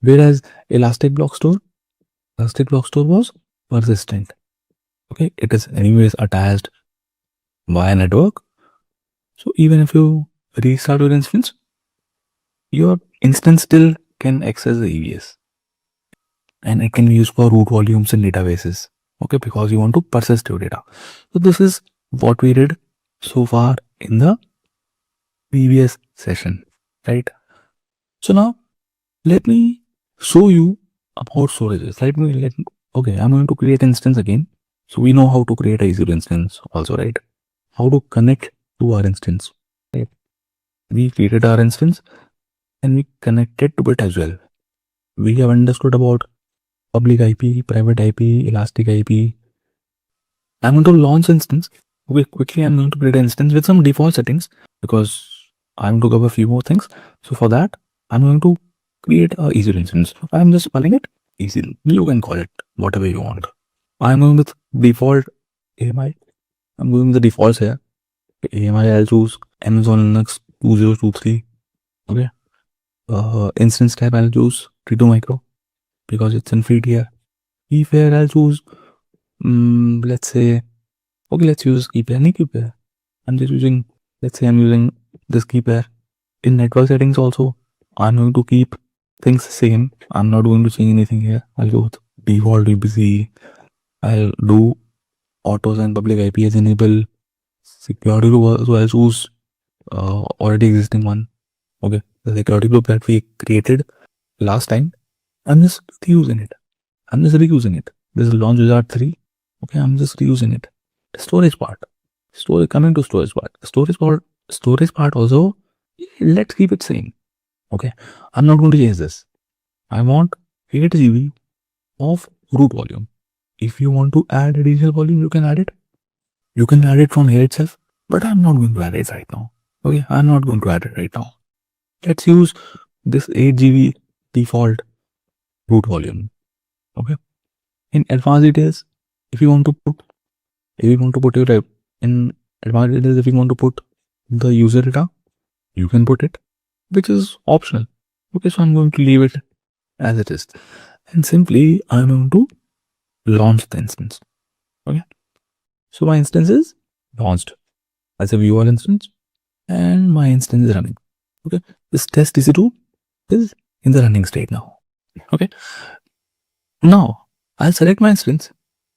Whereas Elastic Block Store was persistent. Okay, it is anyways attached via network. So even if you restart your instance, your instance still can access the EVS, and it can be used for root volumes in databases. Okay, because you want to persist your data. So this is what we did so far in the previous session, right? So now let me show you about storages. Okay, I'm going to create instance again. So we know how to create a EC2 instance also, right? How to connect to our instance, right? We created our instance and we connected to it as well. We have understood about public IP, private IP, elastic IP. I'm going to launch instance. Okay, quickly I'm going to create an instance with some default settings because I'm going to cover a few more things. So for that, I'm going to create a EC2 instance. I'm just calling it EC2. You can call it whatever you want. I'm going with default AMI. I'm going with the defaults here. AMI, I'll choose Amazon Linux 2023. Okay. Instance type, I'll choose T2 Micro because it's in free tier. Key pair, I'll choose, let's say, okay, let's use key pair, any key pair. I'm just using, let's say I'm using this key pair. In network settings also, I'm going to keep things same. I'm not going to change anything here. I'll go with default VPC. I'll do autos and public IP as enable. Security group, so I'll choose already existing one. Okay, the security group that we created last time, I'm just reusing it. This is launch wizard 3. Okay, I'm just reusing it. The storage part. Coming to storage part. Storage part also, let's keep it same. Okay, I'm not going to change this. I want 8 GB of root volume. If you want to add additional volume, you can add it. You can add it from here itself, but I'm not going to add it right now. Okay, I'm not going to add it right now. Let's use this 8 GB default root volume. Okay. In advanced details, if you want to put your in advanced details, if you want to put the user data, you can put it, which is optional. Okay, so I'm going to leave it as it is, and simply I'm going to launch the instance. Okay, so my instance is launched as a viewer instance, and my instance is running. Okay, this test EC2 is in the running state now. Okay, now I'll select my instance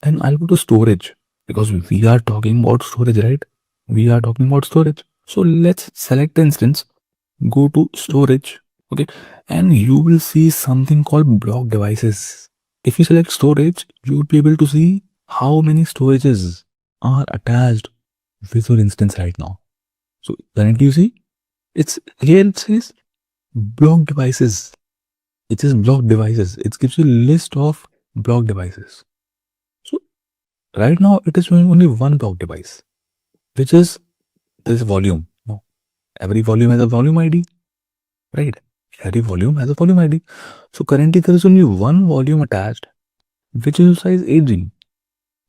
and I'll go to storage because we are talking about storage, right? We are talking about storage. So let's select the instance, go to storage, okay, and you will see something called block devices. If you select storage, you will be able to see how many storages are attached with your instance right now. So currently you see, it's here it says block devices. It says block devices. It gives you a list of block devices. So right now it is showing only one block device, which is this volume. No, every volume has a volume ID, right? Every volume has a volume ID. So currently there is only one volume attached, which is size 8 GB.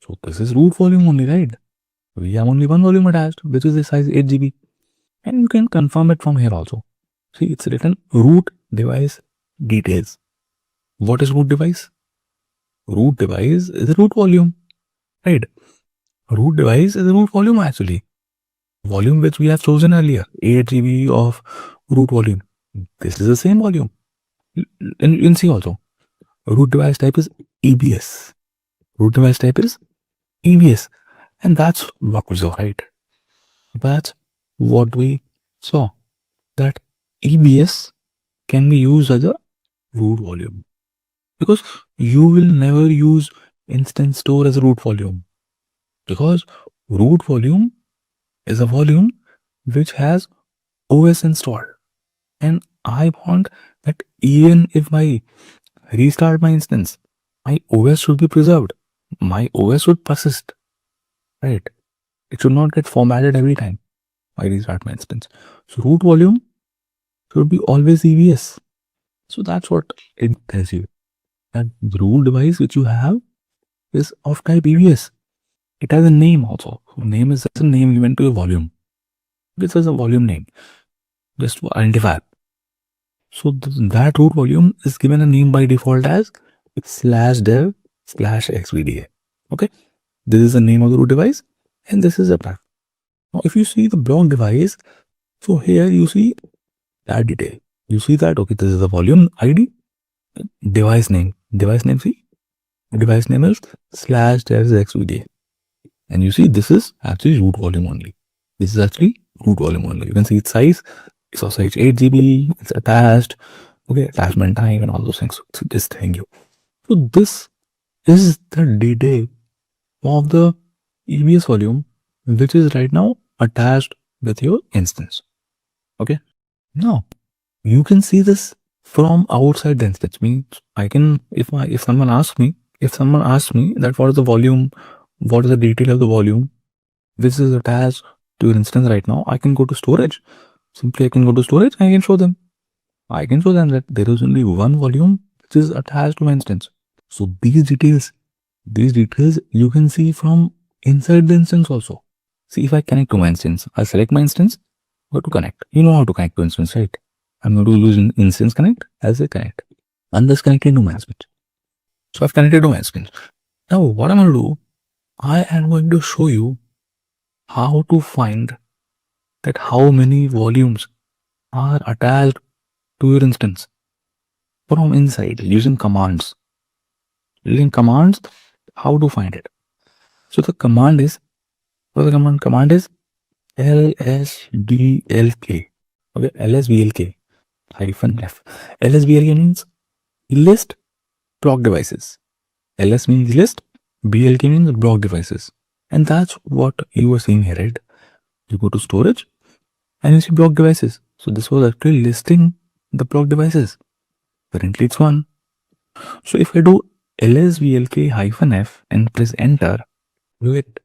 So this is root volume only, right? We have only one volume attached, which is the size 8 GB. And you can confirm it from here also. See, it's written root device details. What is root device? Root device is a root volume, right? Root device is a root volume actually. Volume which we have chosen earlier, 8 GB of root volume. This is the same volume. And you can see also, root device type is EBS. Root device type is EBS. And that's what we saw, right? That's what we saw. That EBS can be used as a root volume. Because you will never use instance store as a root volume. Because root volume is a volume which has OS installed. And I want that even if I restart my instance, my OS should be preserved. My OS should persist. Right? It should not get formatted every time I restart my instance. So root volume should be always EBS. So that's what it tells you. That the root device which you have is of type EBS. It has a name also. Name is just a name given to a volume. This is a volume name, just to identify. So that root volume is given a name by default as /dev/xvda. Okay, this is the name of the root device, and this is a path. Now, if you see the block device, so here you see that detail. You see that? Okay, this is the volume ID, device name. Device name, see? Device name is /xvda. And you see, this is actually root volume only. This is actually root volume only. You can see its size. It's also 8 GB. It's attached. Okay, attachment time and all those things. So this thing you. So this is the detail of the EBS volume, which is right now attached with your instance. Okay. Now you can see this from outside the instance. Means I can, if someone asks me that what is the volume, what is the detail of the volume, this is attached to your instance right now, I can go to storage. Simply I can go to storage and I can show them. I can show them that there is only one volume which is attached to my instance. So these details you can see from inside the instance also. See, if I connect to my instance, I select my instance, go to connect. You know how to connect to instance, right? I'm going to use instance connect as a connect. And this connected to my instance. So I've connected to my instance. Now what I'm going to do, I am going to show you how to find that how many volumes are attached to your instance from inside using commands. Using commands, how to find it. So the command is lsblk. Okay, lsblk -f. lsblk means list block devices. ls means list, blk means block devices. And that's what you were seeing here, right? You go to storage and you see block devices. So this was actually listing the block devices. Currently it's one. So if I do lsblk-f and press enter, wait,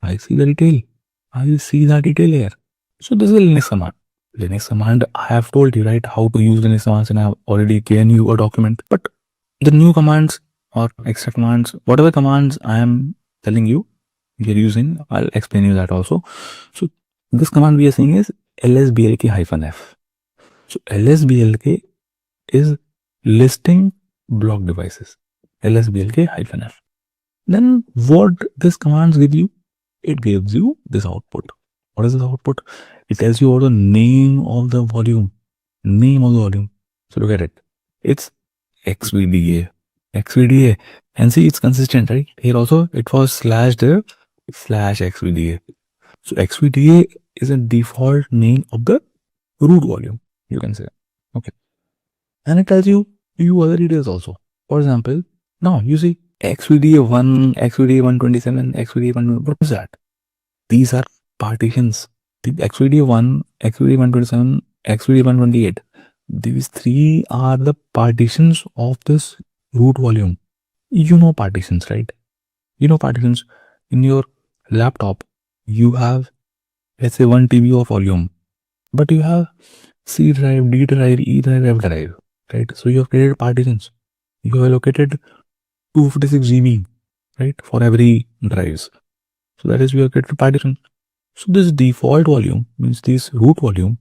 I see the detail. I see the detail here. So this is a Linux command. Linux command, I have told you, right, how to use Linux commands, and I have already given you a document. But the new commands or extra commands, whatever commands I am telling you, we are using, I'll explain you that also. So this command we are saying is lsblk-f. So lsblk is listing block devices. lsblk-f. Then what this commands give you? It gives you this output. What is this output? It tells you about the name of the volume. Name of the volume. So look at it. It's xvda. xvda. And see, it's consistent, right? Here also it was slash there, slash xvda. So xvda is a default name of the root volume, you can say. Okay. And it tells you other details also. For example, now you see xvda1, xvda127, xvda1, what is that? These are partitions. The xvda1, xvda127, xvda128. These three are the partitions of this root volume. You know partitions, right? You know partitions. In your laptop, you have, let's say, 1 TB of volume, but you have C drive, D drive, E drive, F drive, right? So you have created partitions. You have allocated 256 GB, right, for every drives. So that is, we have created partition. So this default volume means this root volume,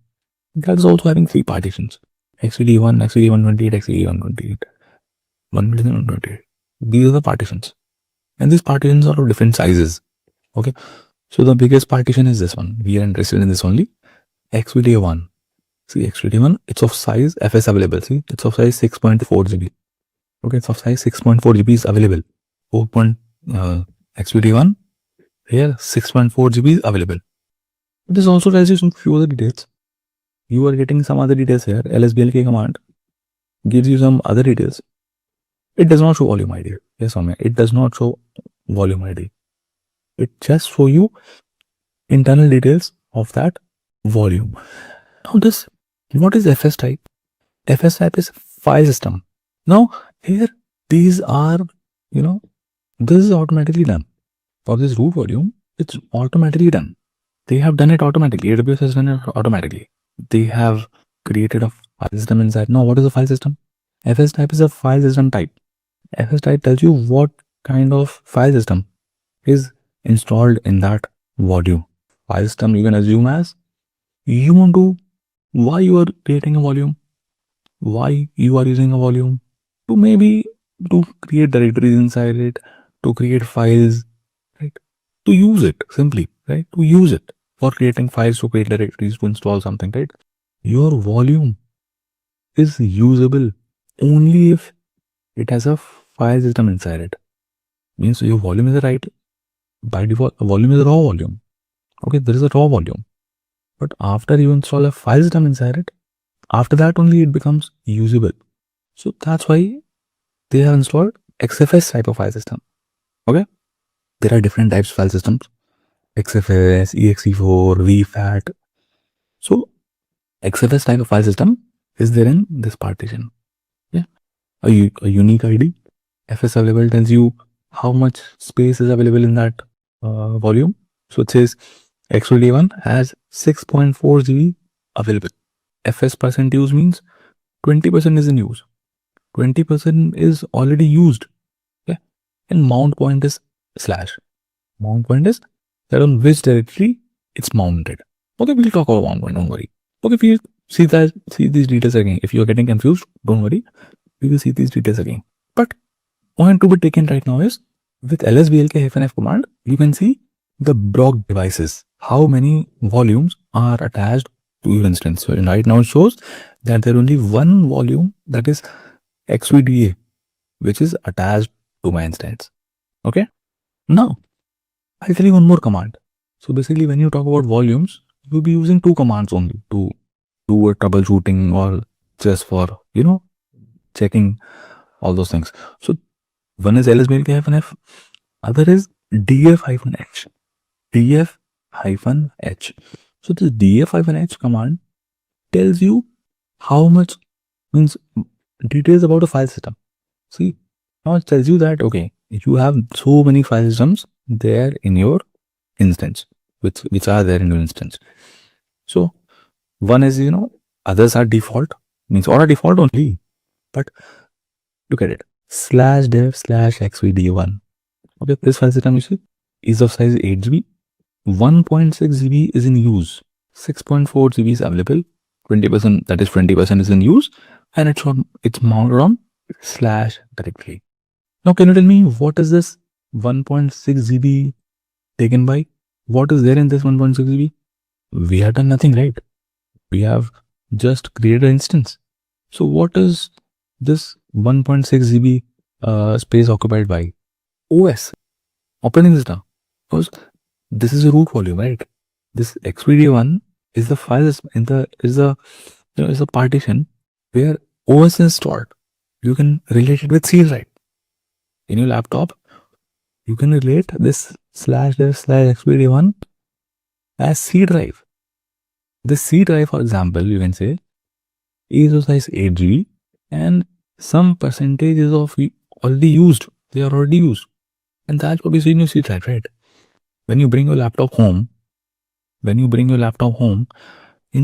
that is also having three partitions: xvd1, xvd128, xvd128, 128. These are the partitions, and these partitions are of different sizes. Okay, so the biggest partition is this one. We are interested in this only. xvd1. See, xvd1, it's of size fs available. See, it's of size 6.4 GB. Okay, it's of size 6.4 GB is available. xvd1 here 6.4 GB is available. This also tells you some few other details. You are getting some other details here. lsblk command gives you some other details. It does not show volume ID. Yes or no? It does not show volume ID. It just show you internal details of that volume. Now this, what is fs type? Fs type is file system. Now here, these are, this is automatically done. For this root volume, it's automatically done. They have done it automatically. AWS has done it automatically. They have created a file system inside. Now, what is a file system? FS type is a file system type. FS type tells you what kind of file system is installed in that volume. File system you can assume as you want to, why you are creating a volume, why you are using a volume, to maybe to create directories inside it, to create files, right? To use it simply, right? To use it for creating files, to create directories, to install something, right? Your volume is usable only if it has a file system inside it. Means your volume is right. By default, volume is a raw volume. Okay, there is a raw volume. But after you install a file system inside it, after that only it becomes usable. So that's why they have installed XFS type of file system. Okay, there are different types of file systems: XFS, exe4, vfat. So XFS type of file system is there in this partition. Yeah, a unique ID. FS available tells you how much space is available in that volume. So it says X21 has 6.4 GB available. FS percent use means 20% is in use. 20% is already used. Okay, and mount point is slash. Mount point is that on which directory it's mounted. Okay, we'll talk about mount point. Don't worry. Okay, if you see these details again. If you are getting confused, don't worry. We will see these details again. But point to be taken right now is with lsblk-f command, you can see the block devices, how many volumes are attached to your instance. So right now it shows that there is only one volume, that is xvda, which is attached to my instance. Okay, now I'll tell you one more command. So basically when you talk about volumes, you'll be using two commands only to do a troubleshooting or just for checking all those things. So one is lsblk-f, other is df-h. df-h. So this df-h command tells you how much, means details about a file system. See, now it tells you that okay, you have so many file systems there in your instance, which are there in your instance. So one is, others are default, means or a default only. But look at it, /dev/xvd1. Okay, this file system you see is of size 8 GB. 1.6 GB is in use. 6.4 GB is available. 20%, that is 20% is in use, and it's mounted on slash directory. Now, can you tell me what is this 1.6 GB taken by? What is there in this 1.6 GB? We have done nothing, right? We have just created an instance. So what is this 1.6 GB space occupied by? OS, operating system. Because this is a root volume, right? This xvd1 is the file is a partition where OS is stored. You can relate it with C drive. In your laptop, you can relate this /dev/xvd1 as C drive. This C drive, for example, you can say is of size 8 GB and some percentage is already used. They are already used. And that's what we see in your C drive, right? When you bring your laptop home, in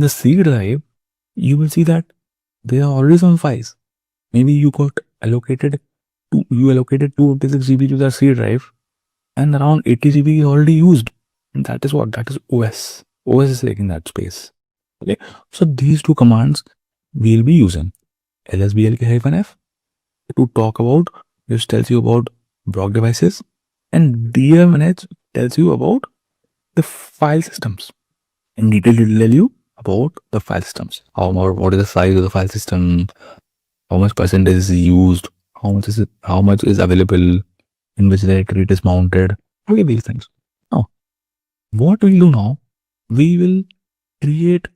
the C drive, you will see that there are already some files. Maybe you allocated 256 GB to the C drive, and around 80 GB is already used. And that is what? That is OS. OS is taking that space. Okay. So these two commands we'll be using. lsblk-f to talk about, which tells you about block devices, and df-h tells you about the file systems. In detail, it will tell you about the file systems. What is the size of the file system? How much percentage is used? How much is available? In which directory it is mounted? Okay, these things. Now, what we'll do now? We will create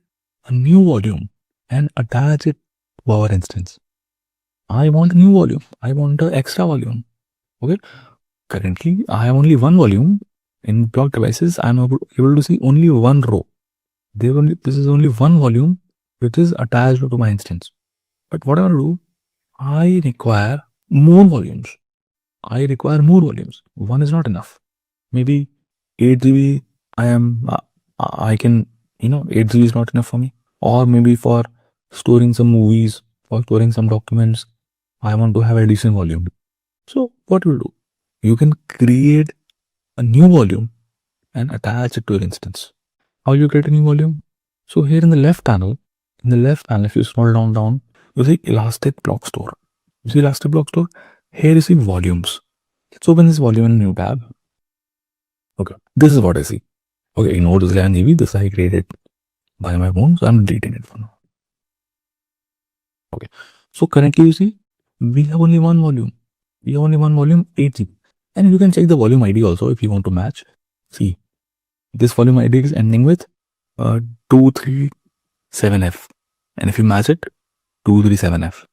a new volume and attach it to our instance. I want a new volume. I want an extra volume. Okay. Currently, I have only one volume. In block devices, I am able to see only one row. This is only one volume which is attached to my instance. But what I want to do, I require more volumes. One is not enough. Maybe 8 GB. I can, 8 GB is not enough for me. Or maybe for storing some movies, for storing some documents, I want to have additional volume. So what you will do? You can create a new volume and attach it to your instance. How you create a new volume? So here in the left panel, if you scroll down, you see Elastic Block Store. You see Elastic Block Store? Here you see volumes. Let's open this volume in a new tab. Okay, this is what I see. Okay, ignore this 11 GB. This I created by my phone, so I'm deleting it for now. Okay, So currently you see, we have only one volume. 8 GB. And you can check the volume ID also if you want to match. See, this volume ID is ending with 237F. And if you match it, 237F.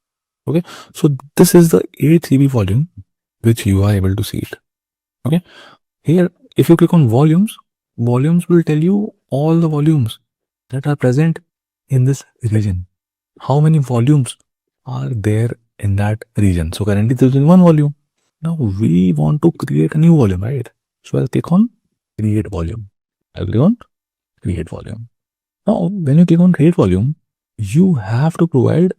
Okay, so this is the 8 GB volume which you are able to see it. Okay, here if you click on volumes, volumes will tell you all the volumes that are present in this region. How many volumes are there in that region? So currently there is one volume. Now we want to create a new volume, right? So I'll click on create volume. I'll click on create volume. Now when you click on create volume, you have to provide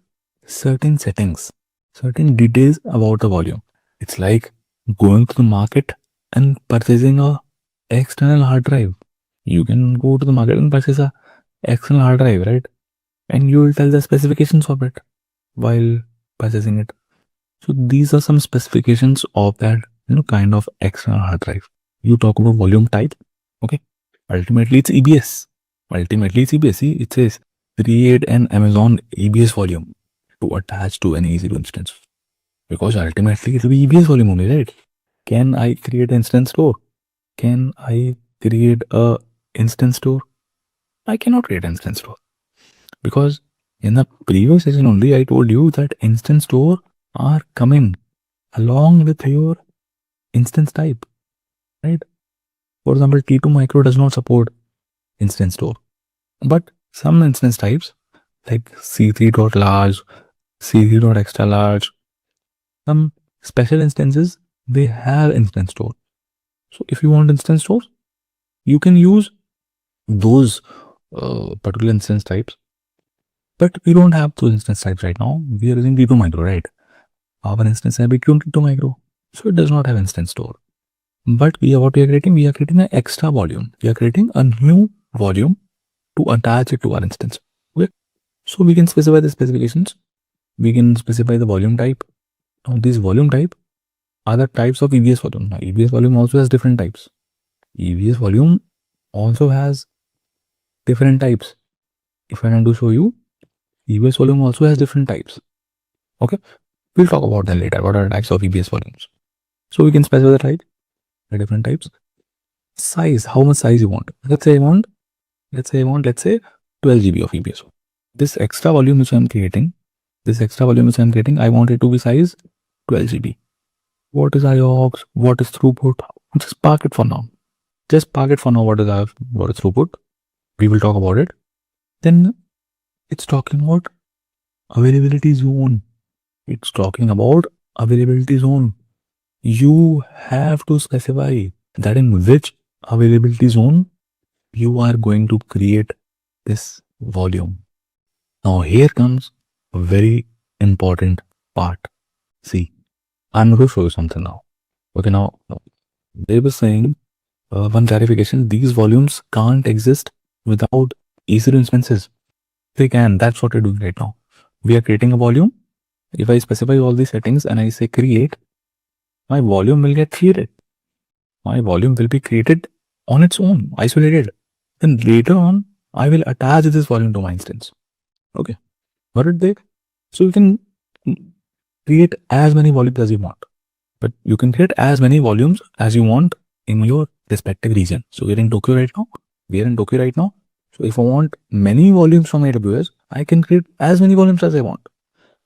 certain settings, certain details about the volume. It's like going to the market and purchasing a external hard drive. You can go to the market and purchase a external hard drive, right? And you will tell the specifications of it while purchasing it. So these are some specifications of that kind of external hard drive. You talk about volume type. Okay, ultimately it's EBS. See, it says create an Amazon EBS volume to attach to an EC2 instance, because ultimately it will be EBS volume only, right? Can I create an instance store? Can I create a instance store? I cannot create an instance store, because in the previous session only I told you that instance store are coming along with your instance type, right? For example, T2 Micro does not support instance store, but some instance types like C3.large, C3.extra large, some special instances, they have instance store. So if you want instance stores, you can use those particular instance types. But we don't have those instance types right now. We are using T2 Micro, right? Our instance is T2 Micro, so it does not have instance store. But what we are creating? We are creating an extra volume. We are creating a new volume to attach it to our instance. Okay, so we can specify the specifications. We can specify the volume type. Now these volume type are the types of EBS volume. Now EBS volume also has different types. EBS volume also has different types. If I want to show you, EBS volume also has different types. Okay, we'll talk about them later. What are the types of EBS volumes? So we can specify the type, the different types. Size, how much size you want? Let's say I want 12 GB of EBS. This extra volume which I'm creating, I want it to be size 12 GB. What is IOPS? What is throughput? Just park it for now. What is throughput? We will talk about it. Then it's talking about availability zone. You have to specify that in which availability zone you are going to create this volume. Now here comes a very important part. See, I'm going to show you something now. Okay, now they were saying one clarification: these volumes can't exist without EC2 instances. They can. That's what we're doing right now. We are creating a volume. If I specify all these settings and I say create, my volume will get created. My volume will be created on its own, isolated. Then later on, I will attach this volume to my instance. Okay, got it there? So you can create as many volumes as you want, but you can create as many volumes as you want in your respective region. So we're in Tokyo right now. So if I want many volumes from AWS, I can create as many volumes as I want,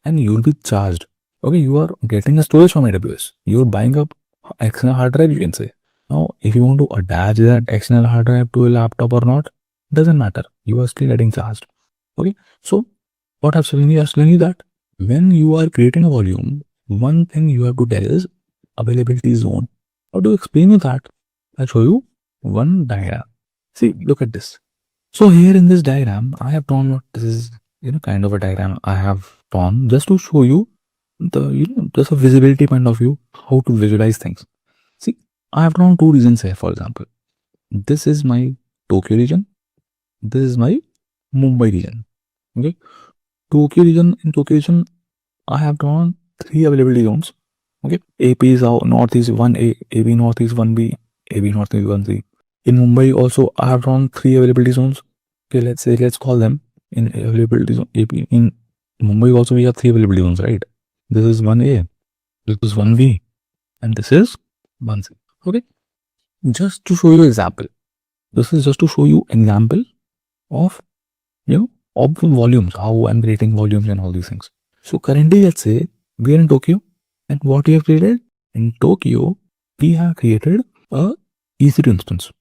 and you will be charged. Okay, you are getting a storage from AWS. You are buying up external hard drive, you can say. Now, if you want to attach that external hard drive to a laptop or not, doesn't matter. You are still getting charged. Okay, so what I've shown you that when you are creating a volume, one thing you have to tell is availability zone. How to explain you that? I'll show you one diagram. See, look at this. So here in this diagram, I have drawn this is kind of a diagram I have drawn just to show you the just a visibility point of view, how to visualize things. See, I have drawn two regions here. For example, this is my Tokyo region. This is my Mumbai region. Okay, in Tokyo region, I have drawn three availability zones. Okay, AP is our Northeast 1A, AB Northeast 1B, AB Northeast 1C. In Mumbai also, I have drawn three availability zones. Okay, let's call them in availability zone AP. In Mumbai also we have 3 availability zones, right? This is 1A, this is 1B, and this is 1C. Okay, just to show you example. This is just to show you example of of volumes, how I'm creating volumes and all these things. So currently, let's say we are in Tokyo, and what we have created in Tokyo, we have created a EC2 instance.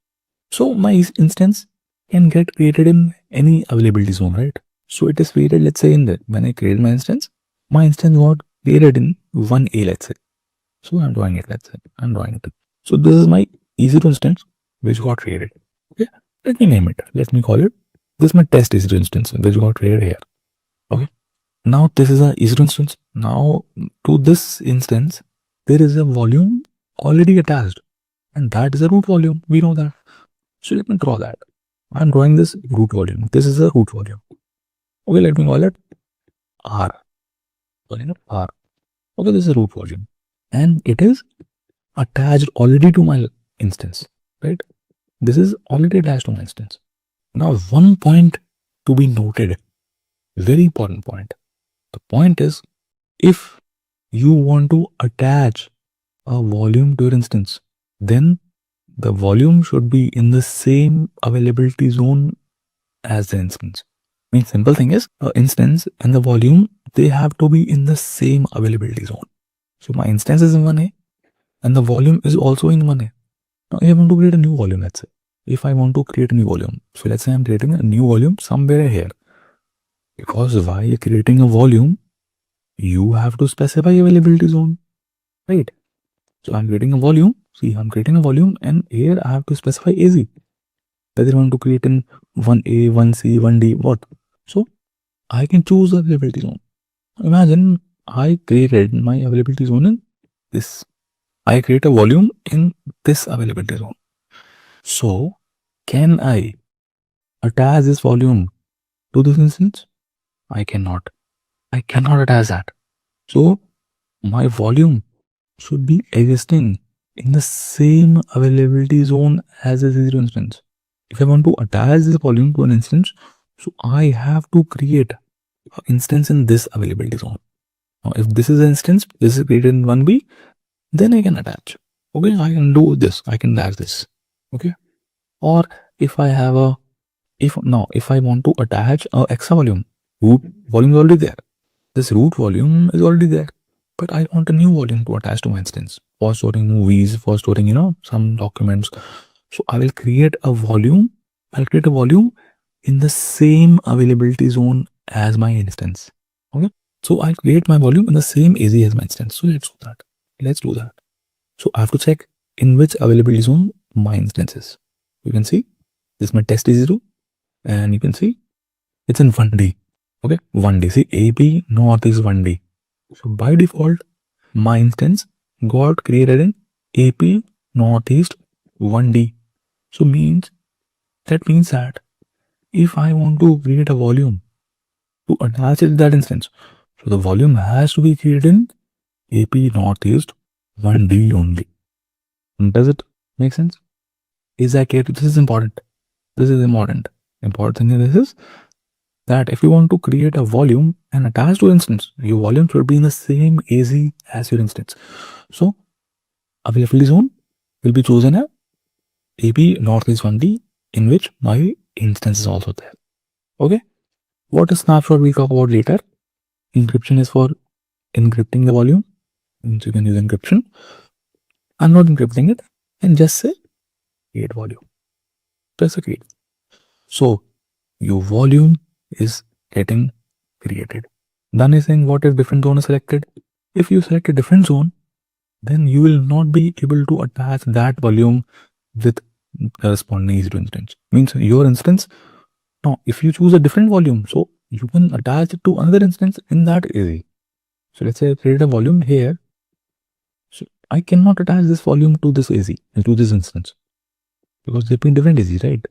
So my instance can get created in any availability zone, right? So it is created, let's say, in the when I created my instance got created in 1A, let's say. So I'm drawing it, let's say. I'm drawing it. So this is my EC2 instance which got created. Okay, let me name it. Let me call it. This is my test EC2 instance which got created here. Okay. Now this is a EC2 instance. Now to this instance, there is a volume already attached, and that is a root volume. We know that. So let me draw that. I'm drawing this root volume. This is a root volume. Okay, let me call it R. Calling it R. Okay, this is a root volume, and it is attached already to my instance, right? This is already attached to my instance. Now, one point to be noted, very important point. The point is, if you want to attach a volume to your instance, then the volume should be in the same availability zone as the instance. I mean, simple thing is, instance and the volume, they have to be in the same availability zone. So my instance is in 1A and the volume is also in 1A. Now I want to create a new volume, let's say. If I want to create a new volume, so let's say I'm creating a new volume somewhere here. Because while you're creating a volume, you have to specify availability zone, right? So I'm creating a volume. See, I'm creating a volume, and here I have to specify AZ. Whether I want to create in 1A, 1C, 1D, what? So I can choose the availability zone. Imagine I created my availability zone in this. I create a volume in this availability zone. So can I attach this volume to this instance? I cannot. I cannot attach that. So my volume should be existing in the same availability zone as this instance. If I want to attach this volume to an instance, so I have to create an instance in this availability zone. Now, if this is an instance, this is created in 1B, then I can attach. Okay, I can do this. I can attach this. Okay, or if I have a if I want to attach a extra volume, root volume is already there. This root volume is already there, but I want a new volume to attach to my instance for storing movies, for storing some documents. So I will create a volume. I'll create a volume in the same availability zone as my instance. Okay, so I create my volume in the same AZ as my instance. So let's do that. Let's do that. So I have to check in which availability zone my instance is. You can see this is my test EC2, and you can see it's in 1D. Okay, 1D. See, AP north is 1D. So by default, my instance got created in AP northeast 1D. So that means that if I want to create a volume to attach it to that instance, so the volume has to be created in AP northeast 1D only. Does it make sense? Is that clear? This is important. This is important. Important thing in this is that if you want to create a volume and attach to instance, your volume should be in the same AZ as your instance. So availability zone will be chosen as AP northeast 1D, in which my instance is also there. Okay. What is snapshot we'll talk about later. Encryption is for encrypting the volume. So you can use encryption. I'm not encrypting it, and just say create volume. Press a create. So your volume is getting created. Then is saying what if different zone is selected. If you select a different zone, then you will not be able to attach that volume with the corresponding EC2 instance. Means your instance. Now, if you choose a different volume, so you can attach it to another instance in that AZ. So let's say I create a volume here. So I cannot attach this volume to this AZ and to this instance because they've been different AZ, right?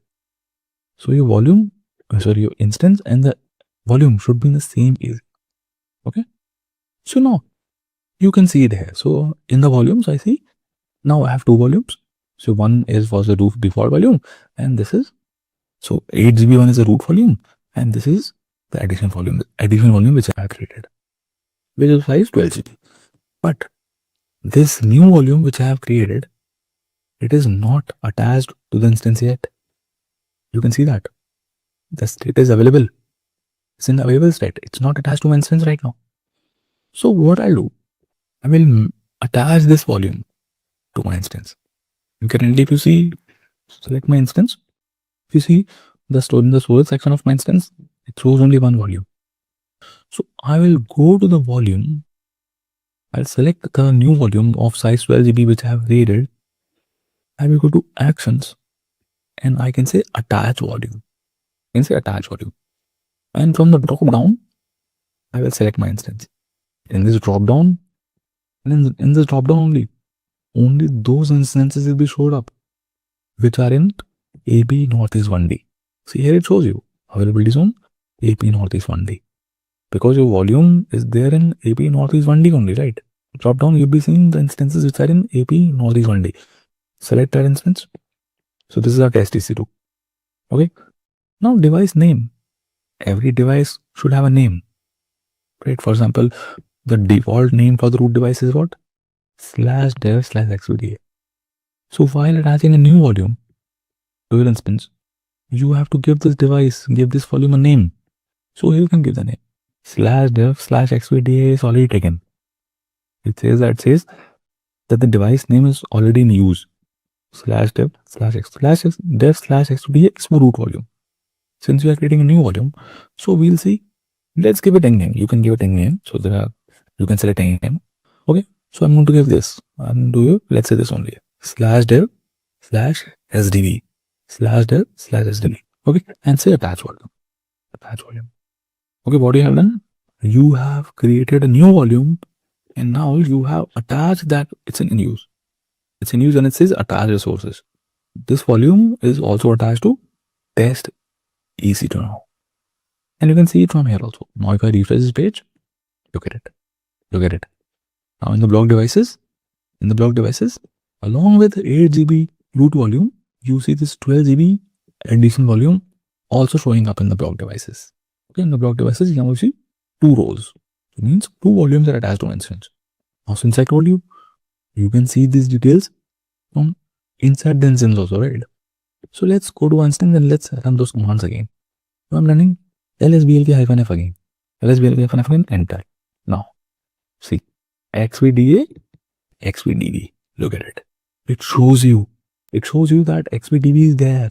So your volume, your instance and the volume should be in the same AZ. Okay. So now you can see it here. So in the volumes, I see now I have two volumes. So one is was the root default volume, and this is so 8GB one is the root volume, and this is the additional volume which I have created, which is size 12 GB. But this new volume which I have created, it is not attached to the instance yet. You can see that the state is available. It's in the available state. It's not attached to my instance right now. So what I'll do, I will attach this volume to my instance. And currently, if you see, select my instance. If you see in the storage section of my instance, it shows only one volume. So I will go to the volume. I'll select the new volume of size 12 GB which I have created. I will go to actions and I can say attach volume. I can say attach volume. And from the drop down, I will select my instance. In this drop down, and in this drop down only those instances will be showed up which are in AP Northeast 1D. See here it shows you availability zone AP Northeast 1D. Because your volume is there in AP Northeast 1D only, right? Drop down, you'll be seeing the instances which are in AP Northeast 1D. Select that instance. So this is our test EC2. Okay. Now device name. Every device should have a name. Right? For example, the default name for the root device is what? /dev/xvda. So while attaching a new volume to your instance, you have to give this volume a name. So here you can give the name. /dev/xvda is already taken. It says that the device name is already in use. /dev/xvda is for root volume. Since we are creating a new volume, so we'll see. Let's give it a name. You can give it a name. So you can select any name. Okay. So I'm going to give this. Let's say this only. /dev/sdb. /dev/sdb. Okay. And say attach volume. Okay. What you have done? You have created a new volume and now you have attached that it's in use. It's in use and it says attach resources. This volume is also attached to test EC2 now. And you can see it from here also. Now if I refresh this page, look at it. Now in the block devices, along with 8 GB root volume, you see this 12 GB additional volume also showing up in the block devices. Okay, in the block devices, you can see 2 rows. It means 2 volumes are attached to an instance. Now since I told you, you can see these details from inside the instance also, right? So let's go to instance and let's run those commands again. So I'm running lsblk-f again. lsblk-f again, enter. Now, see, xvda, xvdb. Look at it. It shows you that xvdb is there.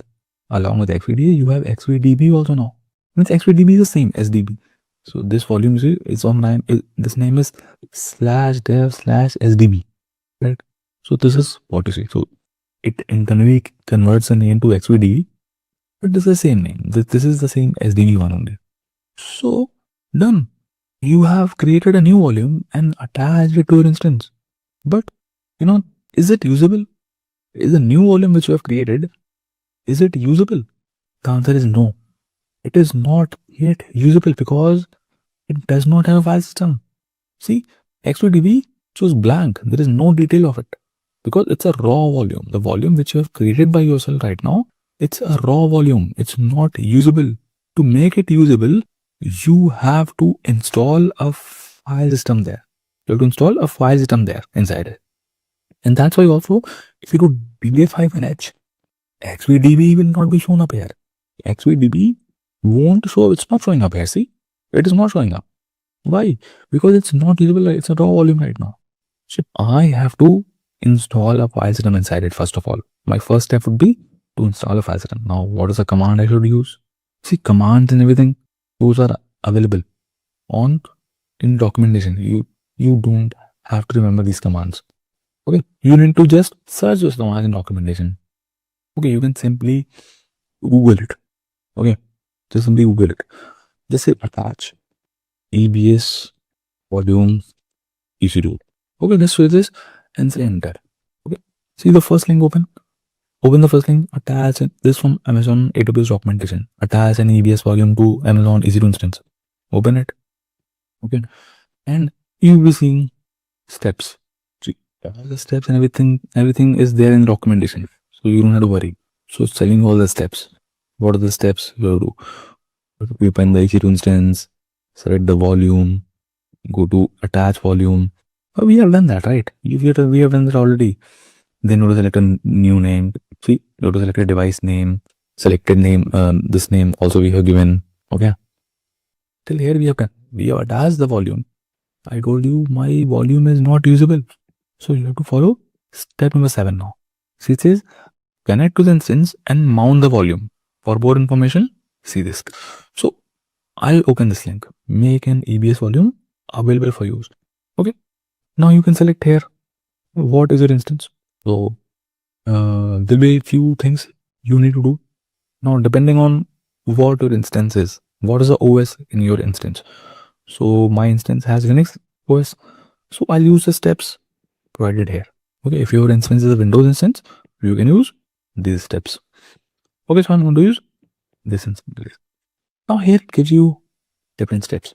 Along with xvda, you have xvdb also now. Means xvdb is the same as db. So this volume is online. This name is /dev/sdb. Right? So this is what you see. So it internally converts the name to xvdb, but this is the same name. This is the same sdb one only. So done. You have created a new volume and attached it to your instance. But is it usable? Is the new volume which you have created, is it usable? The answer is no. It is not yet usable because it does not have a file system. See, xvdb shows blank. There is no detail of it because it's a raw volume. The volume which you have created by yourself right now, it's a raw volume. It's not usable. To make it usable, you have to install a file system there. You have to install a file system there inside it. And that's why also, if you do df-h, xvdb will not be shown up here. xvdb won't show, it's not showing up here. See, it is not showing up. Why? Because it's not usable. It's a raw volume right now. So I have to install a file system inside it. First of all, my first step would be to install a file system. Now, what is the command I should use? See, commands and everything, those are available in documentation. You don't have to remember these commands. Okay, you need to just search those commands in documentation. Okay, you can simply Google it. Okay, just simply Google it. Just say attach EBS volume EC2. Okay, let's do this and say enter. Okay, see the first link open. Open the first link, attach this from Amazon AWS documentation. Attach an EBS volume to Amazon EC2 instance. Open it. Okay, and you will be seeing steps. See, all the steps and everything is there in documentation. So you don't have to worry. So it's telling you all the steps. What are the steps you have to do? We open the EC2 instance, select the volume, go to attach volume. Oh, we have done that, right? We have done that already. Then go to select a new name. See, go to select a device name, selected name, this name also we have given. Okay. Till here we have done. We have attached the volume. I told you my volume is not usable. So you have to follow step number 7 now. See, it says connect to the instance and mount the volume. For more information, see this. So I'll open this link. Make an EBS volume available for use. Okay. Now you can select here what is your instance. So there'll be a few things you need to do. Now, depending on what your instance is, what is the OS in your instance. So my instance has Linux OS. So I'll use the steps provided here. Okay, if your instance is a Windows instance, you can use these steps. Okay, so I'm going to use this instance. Now here it gives you different steps.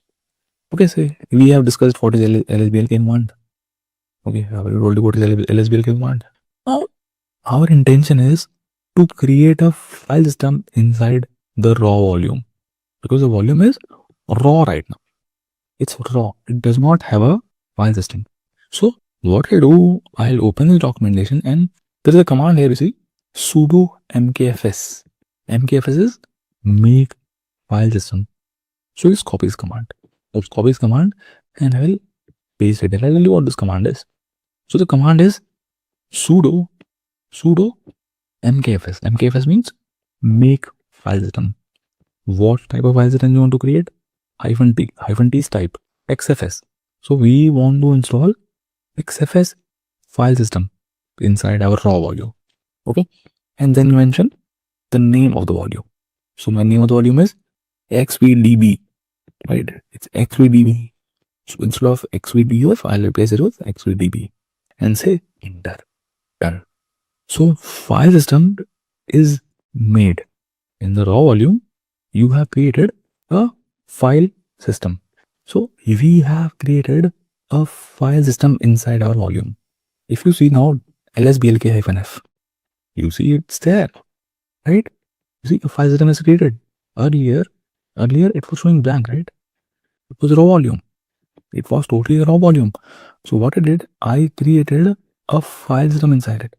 Okay, so we have discussed what is LSBL command. Okay, I already told you what is LSBL command. Now our intention is to create a file system inside the raw volume, because the volume is raw right now. It's raw. It does not have a file system. So what I do, I'll open the documentation and there is a command here, you see, sudo mkfs. Mkfs is make file system. So just copy this command. Let's copy this command and I will paste it. And I'll tell you what this command is. So the command is sudo mkfs. Mkfs means make file system. What type of file system you want to create? -t is type xfs. So we want to install xfs file system inside our raw volume. Okay, and then mention the name of the volume. So my name of the volume is xvdb, right? It's xvdb. So instead of xvdf, I'll replace it with xvdb and say enter. Done. So file system is made in the raw volume. You have created a file system. So we have created a file system inside our volume. If you see now lsblk-f, you see it's there, right? You see a file system is created. Earlier it was showing blank, right? It was raw volume. It was totally raw volume. So what I did, I created a file system inside it.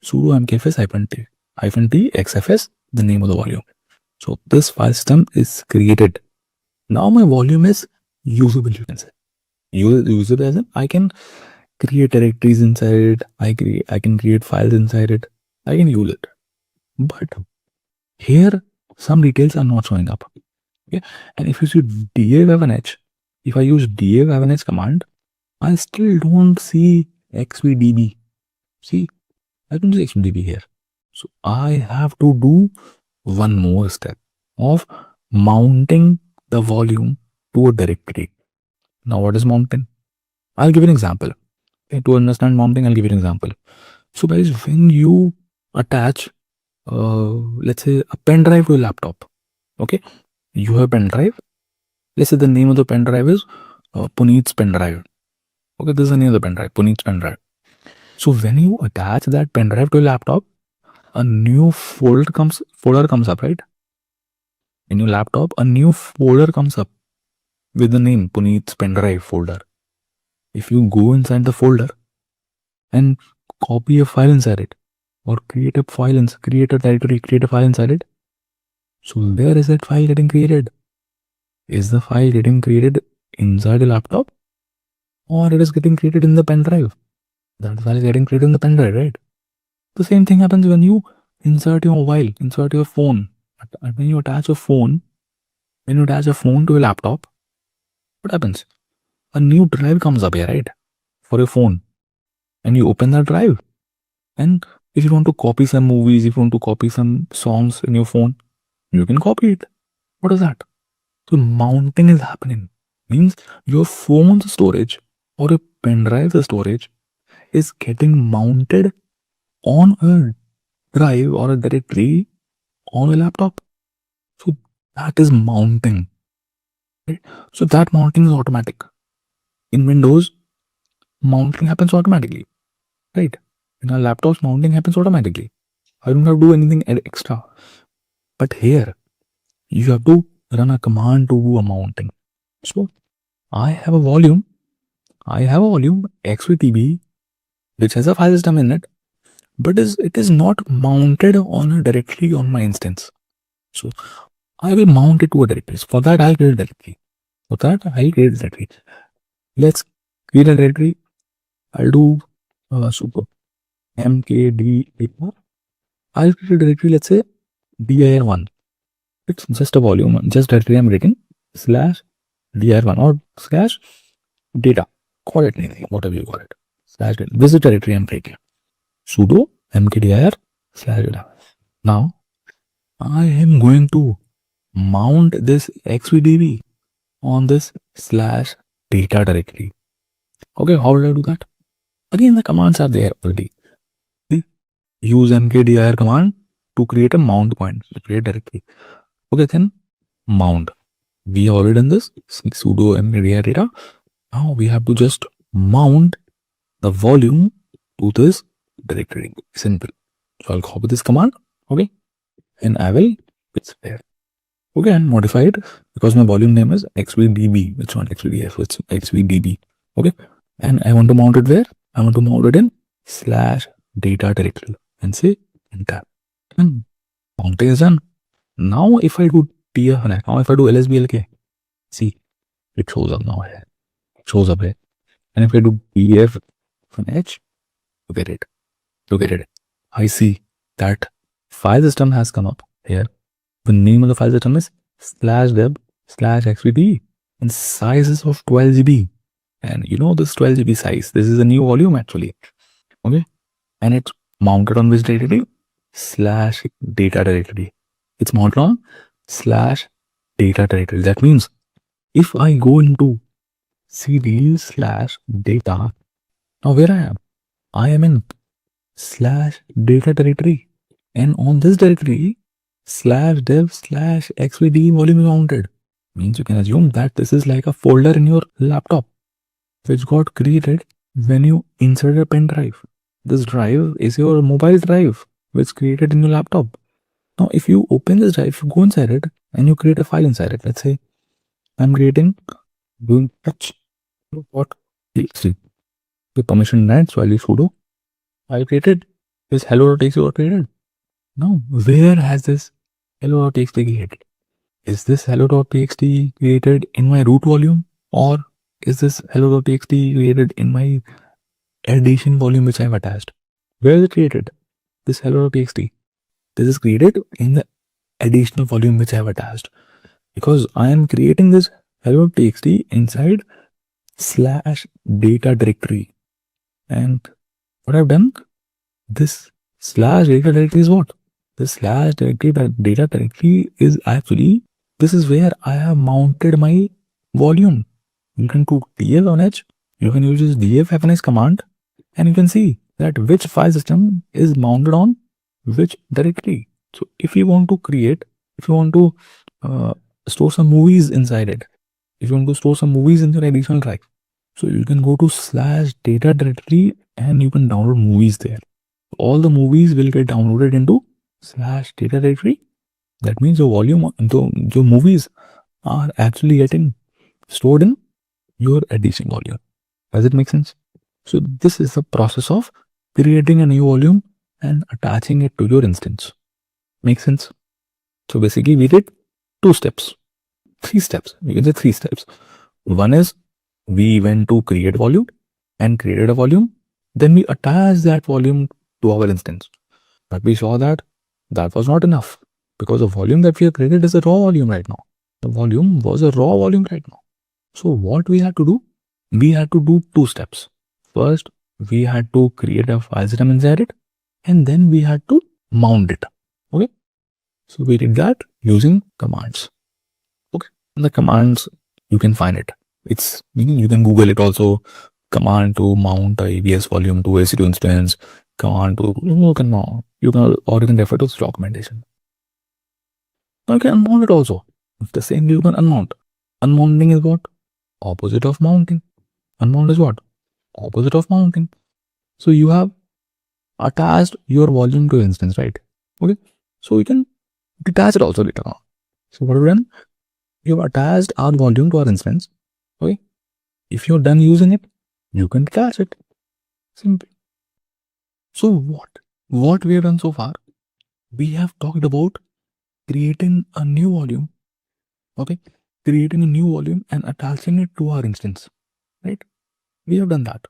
Sudo mkfs -t xfs, the name of the volume. So this file system is created. Now my volume is usable, you can say. Usable as in I can create directories inside it. I can create files inside it. I can use it. But here some details are not showing up. Okay. And if you see dav-h, if I use dav-h command, I still don't see xvdb. See, I don't see xvdb here. So I have to do one more step of mounting the volume to a directory. Now what is mounting? I'll give an example. Okay, to understand mounting, I'll give you an example. So guys, when you attach, let's say a pen drive to a laptop, okay, you have a pen drive. Let's say the name of the pen drive is Puneet's pen drive. Okay, this is the name of the pen drive, Puneet's pen drive. So when you attach that pen drive to a laptop, a new folder comes up, right? In your laptop, a new folder comes up with the name Puneet's pen drive folder. If you go inside the folder and copy a file inside it, or create a directory, create a file inside it, so where is that file getting created? Is the file getting created inside the laptop, or it is getting created in the pen drive? That file is getting created in the pen drive, right? The same thing happens when you insert your mobile, insert your phone. When you attach a phone to a laptop, what happens? A new drive comes up here, right? For your phone. And you open that drive. And if you want to copy some movies, if you want to copy some songs in your phone, you can copy it. What is that? So mounting is happening. Means your phone's storage or a pen drive's storage is getting mounted on a drive or a directory on a laptop. So that is mounting. Right? So that mounting is automatic. In Windows, mounting happens automatically. Right? In our laptops, mounting happens automatically. I don't have to do anything extra. But here, you have to run a command to do a mounting. So I have a volume xvdb which has a file system in it, but it is not mounted directly on my instance. So I will mount it to a directory. For that I'll create a directory. Let's create a directory. I'll do super mkd. I'll create a directory, let's say dir1. It's just a volume, just directory I'm writing /dir1 or slash data. Call it anything, whatever you call it. Slash data. This is the directory I'm writing. Sudo mkdir slash data. Now I am going to mount this xvdb on this slash data directory. Okay, how will I do that? Again, the commands are there already. Use mkdir command to create a mount point, to create directory. Okay, then mount. We have already done this. Sudo mkdir data. Now we have to just mount the volume to this directory. Simple. So I'll copy this command. Okay, and I will it's there. Okay, and modify it because my volume name is xvdb. It's not xvdf, it's xvdb. Okay, and I want to mount it where? I want to mount it in slash data directory and say enter. And mounting is done. Now if I do lsblk, see, it shows up now here. It shows up here. And if I do df h, look at it. I see that file system has come up here. The name of the file system is /deb/xvd and size is of 12 GB. And you know this 12 GB size, this is a new volume actually. Okay, and it's mounted on which directory? Slash data directory. It's mounted on slash data directory. That means if I go into cd slash data, now where I am in slash data directory, and on this directory /dev/xvd volume is mounted. Means you can assume that this is like a folder in your laptop which got created when you insert a pen drive. This drive is your mobile drive which is created in your laptop. Now if you open this drive, you go inside it and you create a file inside it. Let's say I'm creating doing hello.txt with permission denied, so I'll use sudo. I created this hello.txt got created. Now where has this hello.txt created? Is this hello.txt created in my root volume, or is this hello.txt created in my addition volume which I've attached? Where is it created? This hello.txt. This is created in the additional volume which I have attached, because I am creating this hello.txt inside slash data directory. And what I've done, this slash data directory is what? This slash directory, data directory is actually, this is where I have mounted my volume. You can do df on h, you can use this df command, and you can see that which file system is mounted on which directory. So if you want to store some movies inside it, if you want to store some movies in your additional drive, so you can go to slash data directory and you can download movies there. All the movies will get downloaded into slash data directory. That means your volume, your movies are actually getting stored in your addition volume. Does it make sense? So this is the process of creating a new volume and attaching it to your instance. Make sense? So basically we did 3 steps. You can say 3 steps. One is we went to create volume and created a volume. Then we attached that volume to our instance. But we saw that was not enough, because the volume that we have created is a raw volume right now. The volume was a raw volume right now. So what we had to do? We had to do 2 steps. First, we had to create a file system inside it, and then we had to mount it. Okay. So we did that using commands. Okay. And the commands, you can find it. You can Google it also. Command to mount a AWS volume to EC2 instance. Command to, or you can refer to this documentation. Now you can unmount it also. The same you can unmount. Unmounting is what? Opposite of mounting. Unmount is what? Opposite of mounting. So you have attached your volume to instance, right? Okay. So you can detach it also later on. So what have we done? You've attached our volume to our instance. Okay. If you're done using it, you can detach it. Simple. So what we have done so far? We have talked about creating a new volume. Okay. Creating a new volume and attaching it to our instance. Right? We have done that.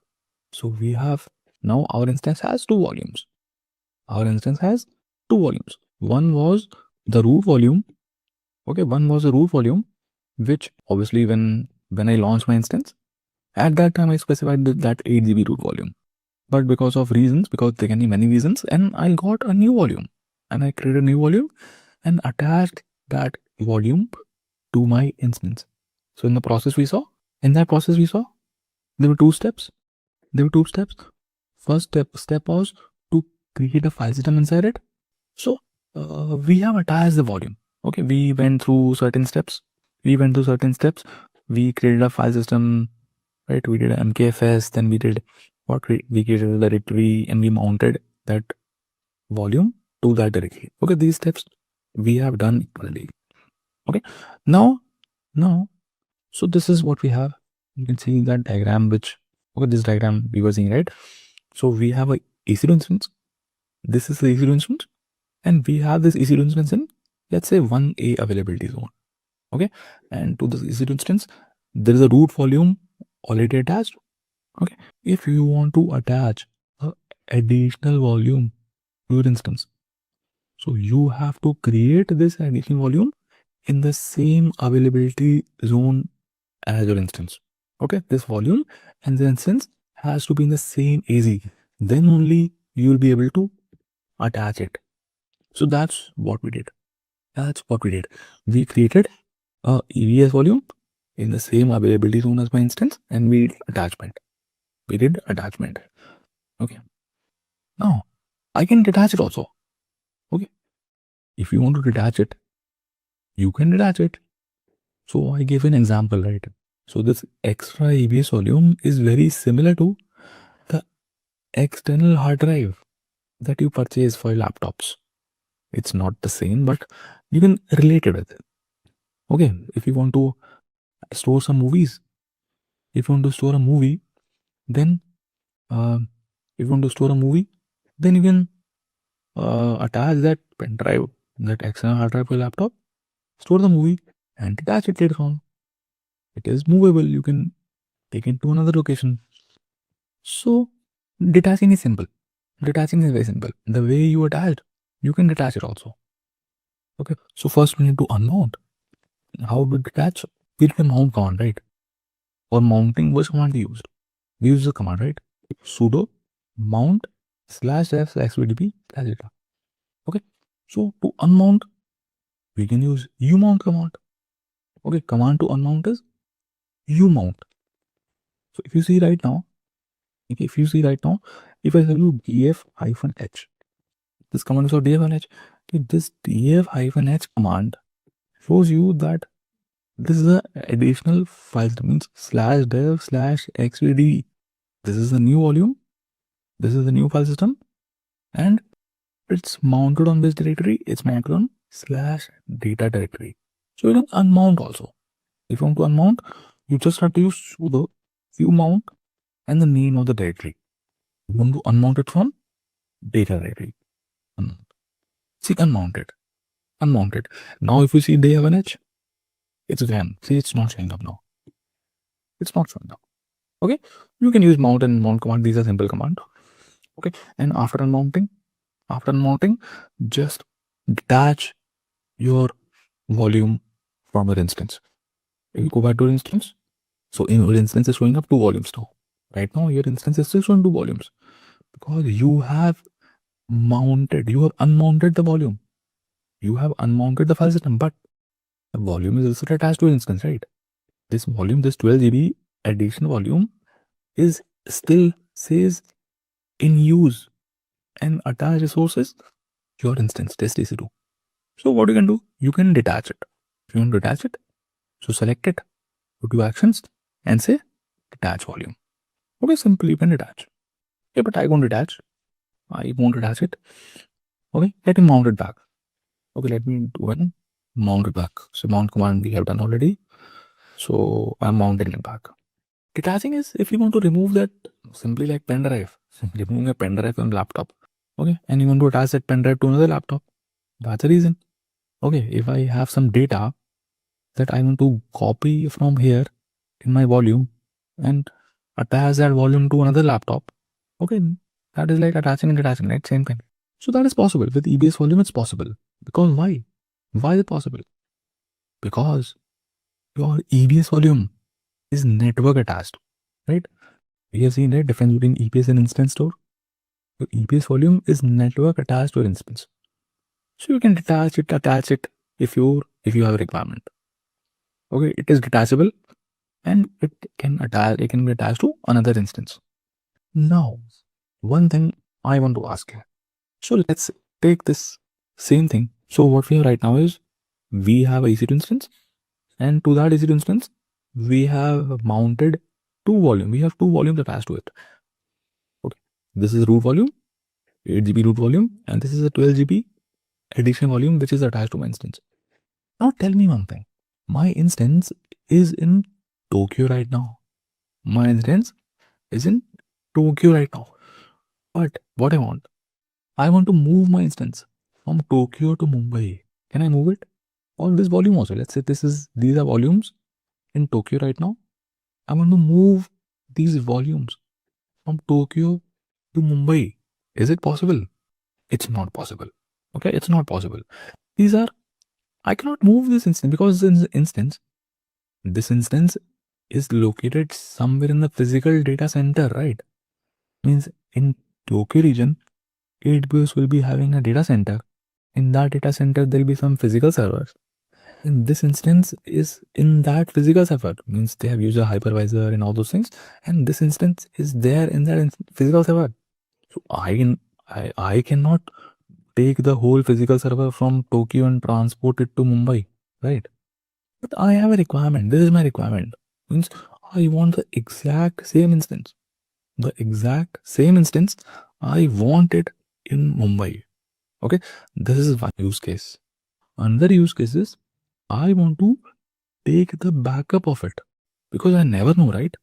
So we have now our instance has two volumes. Our instance has two volumes. One was the root volume. Okay, one was the root volume, which obviously when I launched my instance, at that time I specified that 8 GB root volume. But because of reasons, because there can be many reasons, and I got a new volume. And I created a new volume and attached that volume to my instance. So in that process we saw, there were two steps. First step was to create a file system inside it. So we have attached the volume. Okay, we went through certain steps. We created a file system, right? We did an MKFS, then we did what we created a directory and we mounted that volume to that directory. Okay, these steps we have done equally. Okay, now, so this is what we have. You can see that diagram, this diagram we were seeing, right? So we have a EC2 instance. This is the EC2 instance, and we have this EC2 instance in, let's say, 1A availability zone. Okay, and to this EC2 instance, there is a root volume already attached. Okay, if you want to attach a additional volume to your instance, so you have to create this additional volume in the same availability zone as your instance. Okay, this volume and the instance has to be in the same AZ. Then only you will be able to attach it. So that's what we did. We created a EVS volume in the same availability zone as my instance, and we did attachment. Okay. Now I can detach it also. Okay. If you want to detach it, you can detach it. So I gave an example, right? So this extra EVS volume is very similar to the external hard drive that you purchase for your laptops. It's not the same, but you can relate it with it. Okay, if you want to store some movies, if you want to store a movie, then you can attach that pen drive, that external hard drive for your laptop, store the movie, and detach it later on. It is movable. You can take it to another location. So detaching is simple. Detaching is very simple. The way you attach, you can detach it also. Okay. So first we need to unmount. How to detach? We did a mount command, right? For mounting, which command we used? We use the command, right? Sudo mount /f/vdp data. Okay. So to unmount, we can use umount command. Okay. Command to unmount is umount. So if you see right now, if I tell you df-h, this command is for df-h. Okay, this df-h command shows you that this is an additional file system, means /dev/xvd. This is the new volume. This is the new file system, and it's mounted on this directory. It's mounted on /data directory. So you can unmount also. If you want to unmount, you just have to use sudo umount and the name of the directory. You want to unmount it from data directory. See, unmounted. Now if you see they have an edge, it's gone. See, it's not showing up now. It's not showing up. Okay, you can use mount and mount command. These are simple command. Okay, and after unmounting, just detach your volume from your instance. You go back to your instance. So in your instance is showing up two volumes now. Right now your instance is still showing two volumes because you have unmounted the volume. You have unmounted the file system, but the volume is also attached to your instance, right? This volume, this 12 GB additional volume is still says in use and attached resources your instance test EC2. So what you can do, you can detach it. If you want to detach it, so select it, go to actions and say detach volume. Okay, simple, you can detach. Okay, but I won't detach. I won't detach it. Okay, let me mount it back. Okay, let me do it. mount it back. So mount command we have done already. So I'm mounting it back. Detaching is if you want to remove that simply like pen drive, removing a pen drive from laptop. Okay, and you want to attach that pen drive to another laptop. That's the reason. Okay, if I have some data that I want to copy from here in my volume and attach that volume to another laptop. Okay, that is like attaching and detaching, right? Same thing. So that is possible. With EBS volume, it's possible. Because why? Why is it possible? Because your EBS volume is network attached, right? We have seen the difference between EBS and instance store. Your EBS volume is network attached to your instance. So you can attach it if you have a requirement. Okay, it is detachable and it can be attached to another instance. Now, one thing I want to ask you. So let's take this same thing. So what we have right now is we have a EC2 instance, and to that EC2 instance, we have mounted two volume. We have two volumes attached to it. Okay, this is root volume, 8 GB root volume, and this is a 12 GB addition volume which is attached to my instance. Now tell me one thing. My instance is in Tokyo right now. My instance is in Tokyo right now. But what I want to move my instance from Tokyo to Mumbai. Can I move it? On this volume also. Let's say these are volumes in Tokyo right now. I want to move these volumes from Tokyo to Mumbai. Is it possible? It's not possible. Okay, it's not possible. I cannot move this instance because this instance is located somewhere in the physical data center, right? Means in Tokyo region, AWS will be having a data center. In that data center, there'll be some physical servers. And this instance is in that physical server. Means they have used a hypervisor and all those things. And this instance is there in that physical server. So I cannot take the whole physical server from Tokyo and transport it to Mumbai, right? But I have a requirement. This is my requirement. Means I want the exact same instance. The exact same instance. I want it in Mumbai. Okay, this is one use case. Another use case is I want to take the backup of it because I never know, right?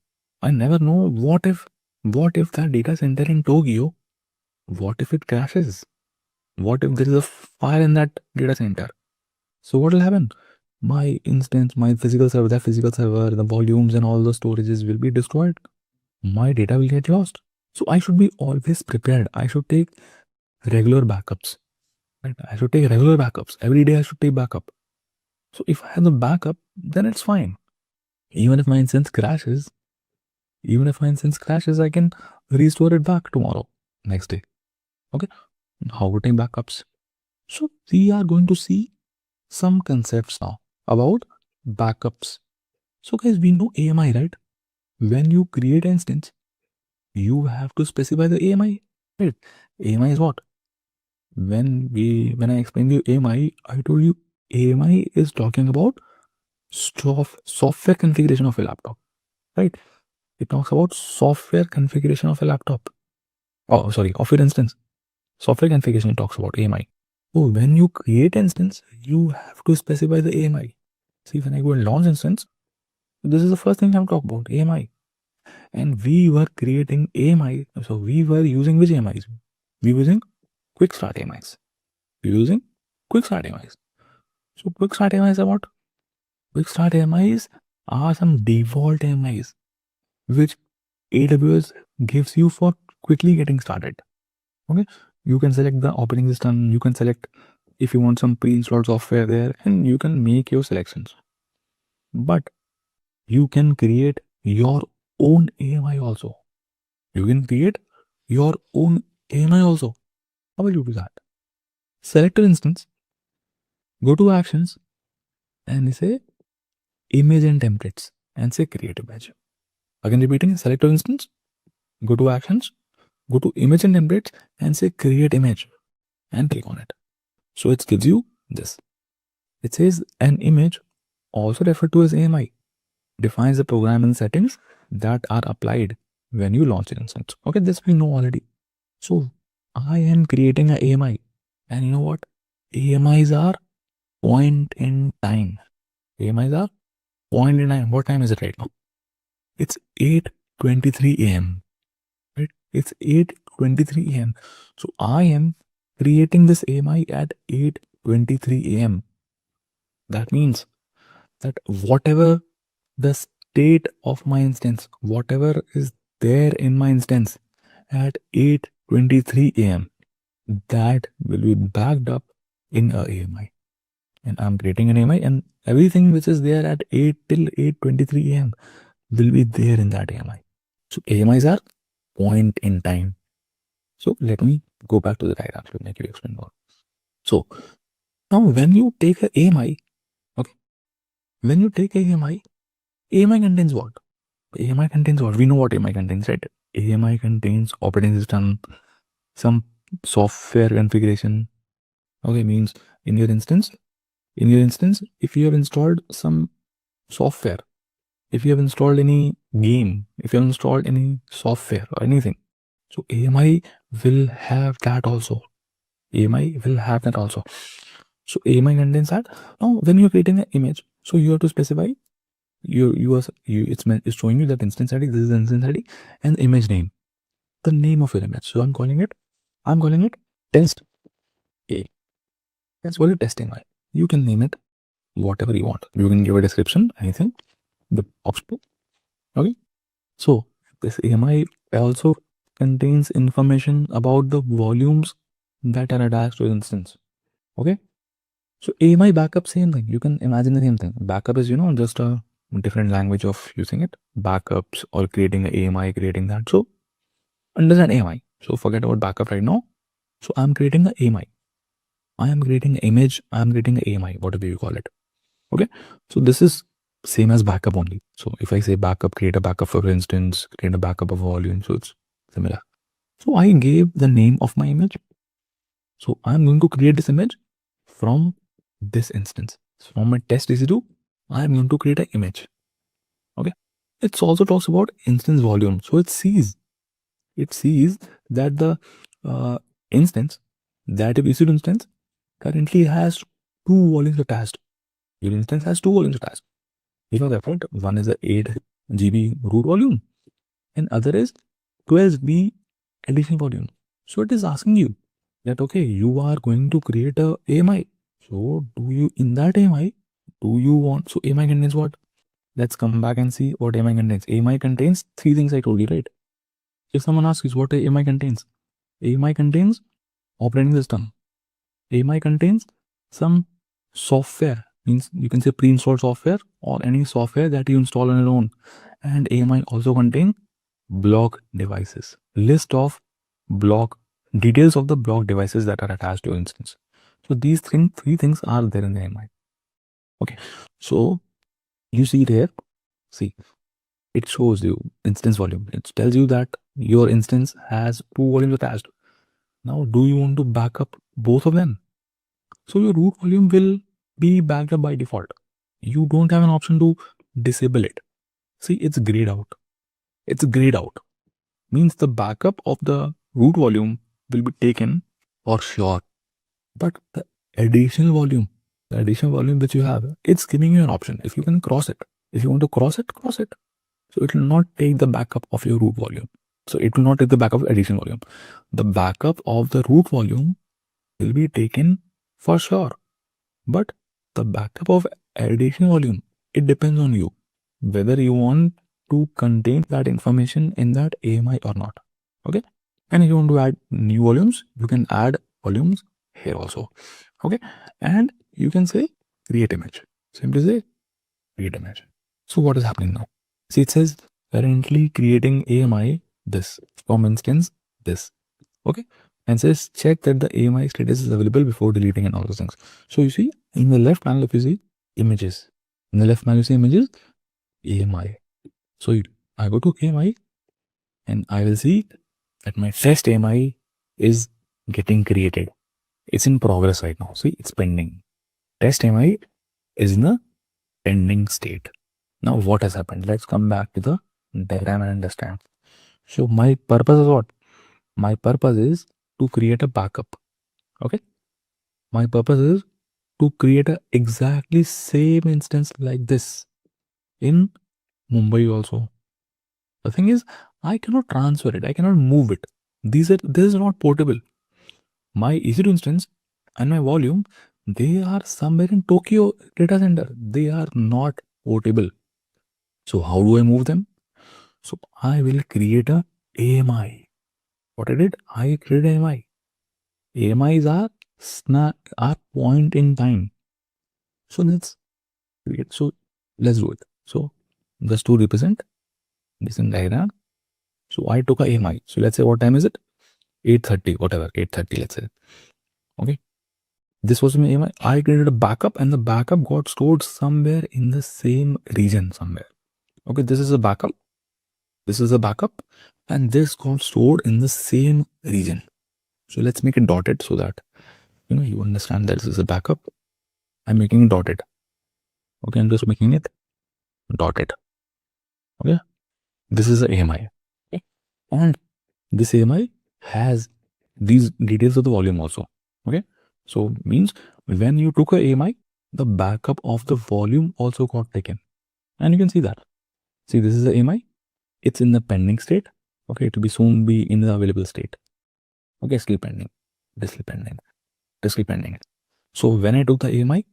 I never know what if that data center in Tokyo, what if it crashes? What if there is a fire in that data center? So what will happen? My instance, my physical server, the volumes and all the storages will be destroyed. My data will get lost. So I should be always prepared. I should take regular backups. Right? I should take regular backups. Every day I should take backup. So if I have the backup, then it's fine. Even if my instance crashes, I can restore it back tomorrow, next day. Okay. How to take backups? So we are going to see some concepts now about backups. So guys, we know AMI, right? When you create an instance, you have to specify the AMI, right? AMI is what? When I explained you AMI, I told you AMI is talking about software configuration of a laptop, right? It talks about software configuration of a laptop. Oh, sorry, of your instance. Software configuration talks about AMI. So when you create instance, you have to specify the AMI. See, when I go and launch instance, this is the first thing I'm talking about, AMI. And we were creating AMI. So we were using which AMIs? We were using quick start AMIs. We were using quick start AMIs. So quick start AMIs are what? Quick start AMIs are some default AMIs which AWS gives you for quickly getting started. Okay, you can select the operating system, you can select if you want some pre-installed software there, and you can make your selections. But you can create your own AMI also. You can create your own AMI also. How will you do that? Select an instance, go to actions, and say image and templates, and say create image. Again repeating, select an instance, go to actions, go to image and templates, and say create image, and click on it. So it gives you this. It says an image, also referred to as AMI, defines the program and settings that are applied when you launch an instance. Okay, this we know already. So I am creating an AMI, and you know what? AMIs are point in time. AMIs are point in time. What time is it right now? It's 8:23 a.m. Right? It's 8:23 a.m. So I am creating this AMI at 8:23 a.m. That means that whatever the state of my instance, whatever is there in my instance at 8:23 a.m., that will be backed up in a AMI. And I'm creating an AMI, and everything which is there at 8 till 8:23 a.m. will be there in that AMI. So AMIs are point in time. So let me go back to the diagram to make you explain more. So now when you take a AMI, okay, when you take a AMI, AMI contains what? AMI contains what? We know what AMI contains, right? AMI contains operating system, some software configuration. Okay, means in your instance, if you have installed some software, if you have installed any game, if you have installed any software or anything, so AMI will have that also. AMI will have that also. So AMI contains that. Now, when you're creating an image, so you have to specify it's showing you that instance ID. This is the instance ID and image name, the name of your image. So I'm calling it test A. That's what it test AMI. You can name it whatever you want. You can give a description, anything, the option. Okay. So this AMI also contains information about the volumes that are attached to the instance. Okay. So AMI backup, same thing. You can imagine the same thing. Backup is, just a different language of using it. Backups or creating an AMI, creating that. So understand AMI. So forget about backup right now. So I'm creating an AMI. I am creating an image. I'm creating an AMI, whatever you call it. Okay. So this is same as backup only. So if I say backup, create a backup for instance, create a backup of volume. So it's similar. So I gave the name of my image. So I'm going to create this image from this instance. So from my test EC2, I'm going to create an image. Okay. It also talks about instance volume. So it sees that the instance, that EC2 instance currently has two volumes attached. Your instance has two volumes attached. You know that, right? One is the 8 GB root volume and other is 12 GB additional volume. So it is asking you that, okay, you are going to create a AMI. So in that AMI, so AMI contains what? Let's come back and see what AMI contains. AMI contains three things I told you, right? If someone asks you what AMI contains, AMI contains operating system. AMI contains some software, means you can say pre-installed software or any software that you install on your own. And AMI also contain block devices, list of details of the block devices that are attached to your instance. So these three things are there in the AMI. Okay, so you see it here. See, it shows you instance volume. It tells you that your instance has two volumes attached. Now, do you want to back up both of them? So your root volume will be backed up by default. You don't have an option to disable it. See, it's grayed out. It's grayed out. Means the backup of the root volume will be taken for sure. But the additional volume which you have, it's giving you an option. If you can cross it. If you want to cross it, cross it. So it will not take the backup of your root volume. So it will not take the backup of additional volume. The backup of the root volume will be taken for sure. But the backup of additional volume, it depends on you. Whether you want to contain that information in that AMI or not. Okay. And if you want to add new volumes, you can add volumes here also. Okay. And you can say create image. Simply say create image. So what is happening now? See, it says currently creating AMI this from instance this. Okay. And says check that the AMI status is available before deleting and all those things. So you see in the left panel, if you see images, in the left panel you see images, AMI. So I go to AMI and I will see that my test AMI is getting created. It's in progress right now. See, it's pending. Test AMI is in the pending state. Now what has happened? Let's come back to the diagram and understand. So my purpose is what? My purpose is to create a backup. Okay. My purpose is to create a exactly same instance like this in Mumbai also. The thing is, I cannot transfer it. I cannot move it. This is not portable. My EC2 instance and my volume, they are somewhere in Tokyo data center. They are not portable. So how do I move them? So I will create a AMI. What I did? I created AMI. AMIs are point in time. So let's create. So let's do it. So just to represent this in diagram. So I took a AMI. So let's say what time is it? 8:30, whatever, 8:30, let's say. Okay. This was my AMI. I created a backup and the backup got stored somewhere in the same region somewhere. Okay, this is a backup. This is a backup and this got stored in the same region. So let's make it dotted so that you understand that this is a backup. I'm making it dotted. Okay, I'm just making it dotted. Okay, this is a AMI. Okay. And this AMI has these details of the volume also. Okay, so means when you took a AMI, the backup of the volume also got taken, and you can see that. See, this is the AMI. It's in the pending state. Okay, it will be soon be in the available state. Okay, still pending, still pending, still pending. So when I took the AMI,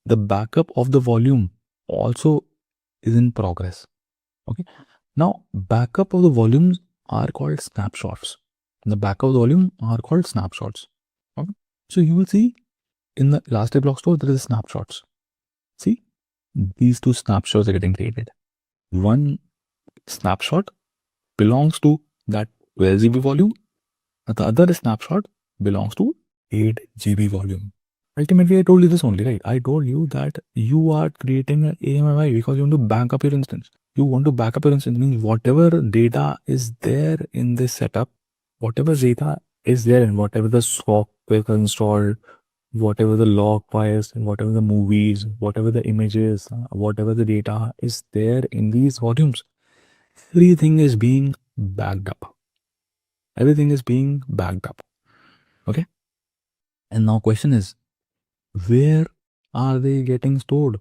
the backup of the volume also is in progress. Okay, now backup of the volumes are called snapshots. The backup of the volume are called snapshots. Okay, so you will see in the Elastic Block Store there is snapshots. See, these two snapshots are getting created. One snapshot belongs to that 12 GB volume, and the other snapshot belongs to 8 GB volume. Ultimately, I told you this only, right? I told you that you are creating an AMI because you want to back up your instance. You want to back up your instance means whatever data is there in this setup, whatever data is there and whatever the software installed, whatever the log files, and whatever the movies, whatever the images, whatever the data is there in these volumes, everything is being backed up. Everything is being backed up. Okay. And now question is, where are they getting stored?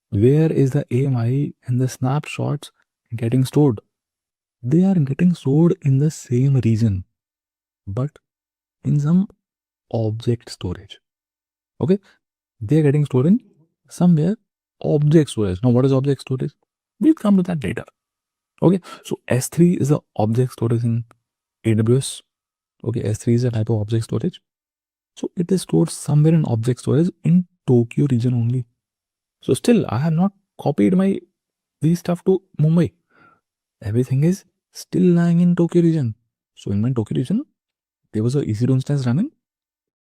Where is the AMI and the snapshots getting stored? They are getting stored in the same region, but in some object storage. Okay. They are getting stored in somewhere object storage. Now, what is object storage? We'll come to that later. Okay. So S3 is the object storage in AWS. Okay. S3 is a type of object storage. So it is stored somewhere in object storage in Tokyo region only. So still, I have not copied my this stuff to Mumbai. Everything is still lying in Tokyo region. So in my Tokyo region, there was a EC2 instance running.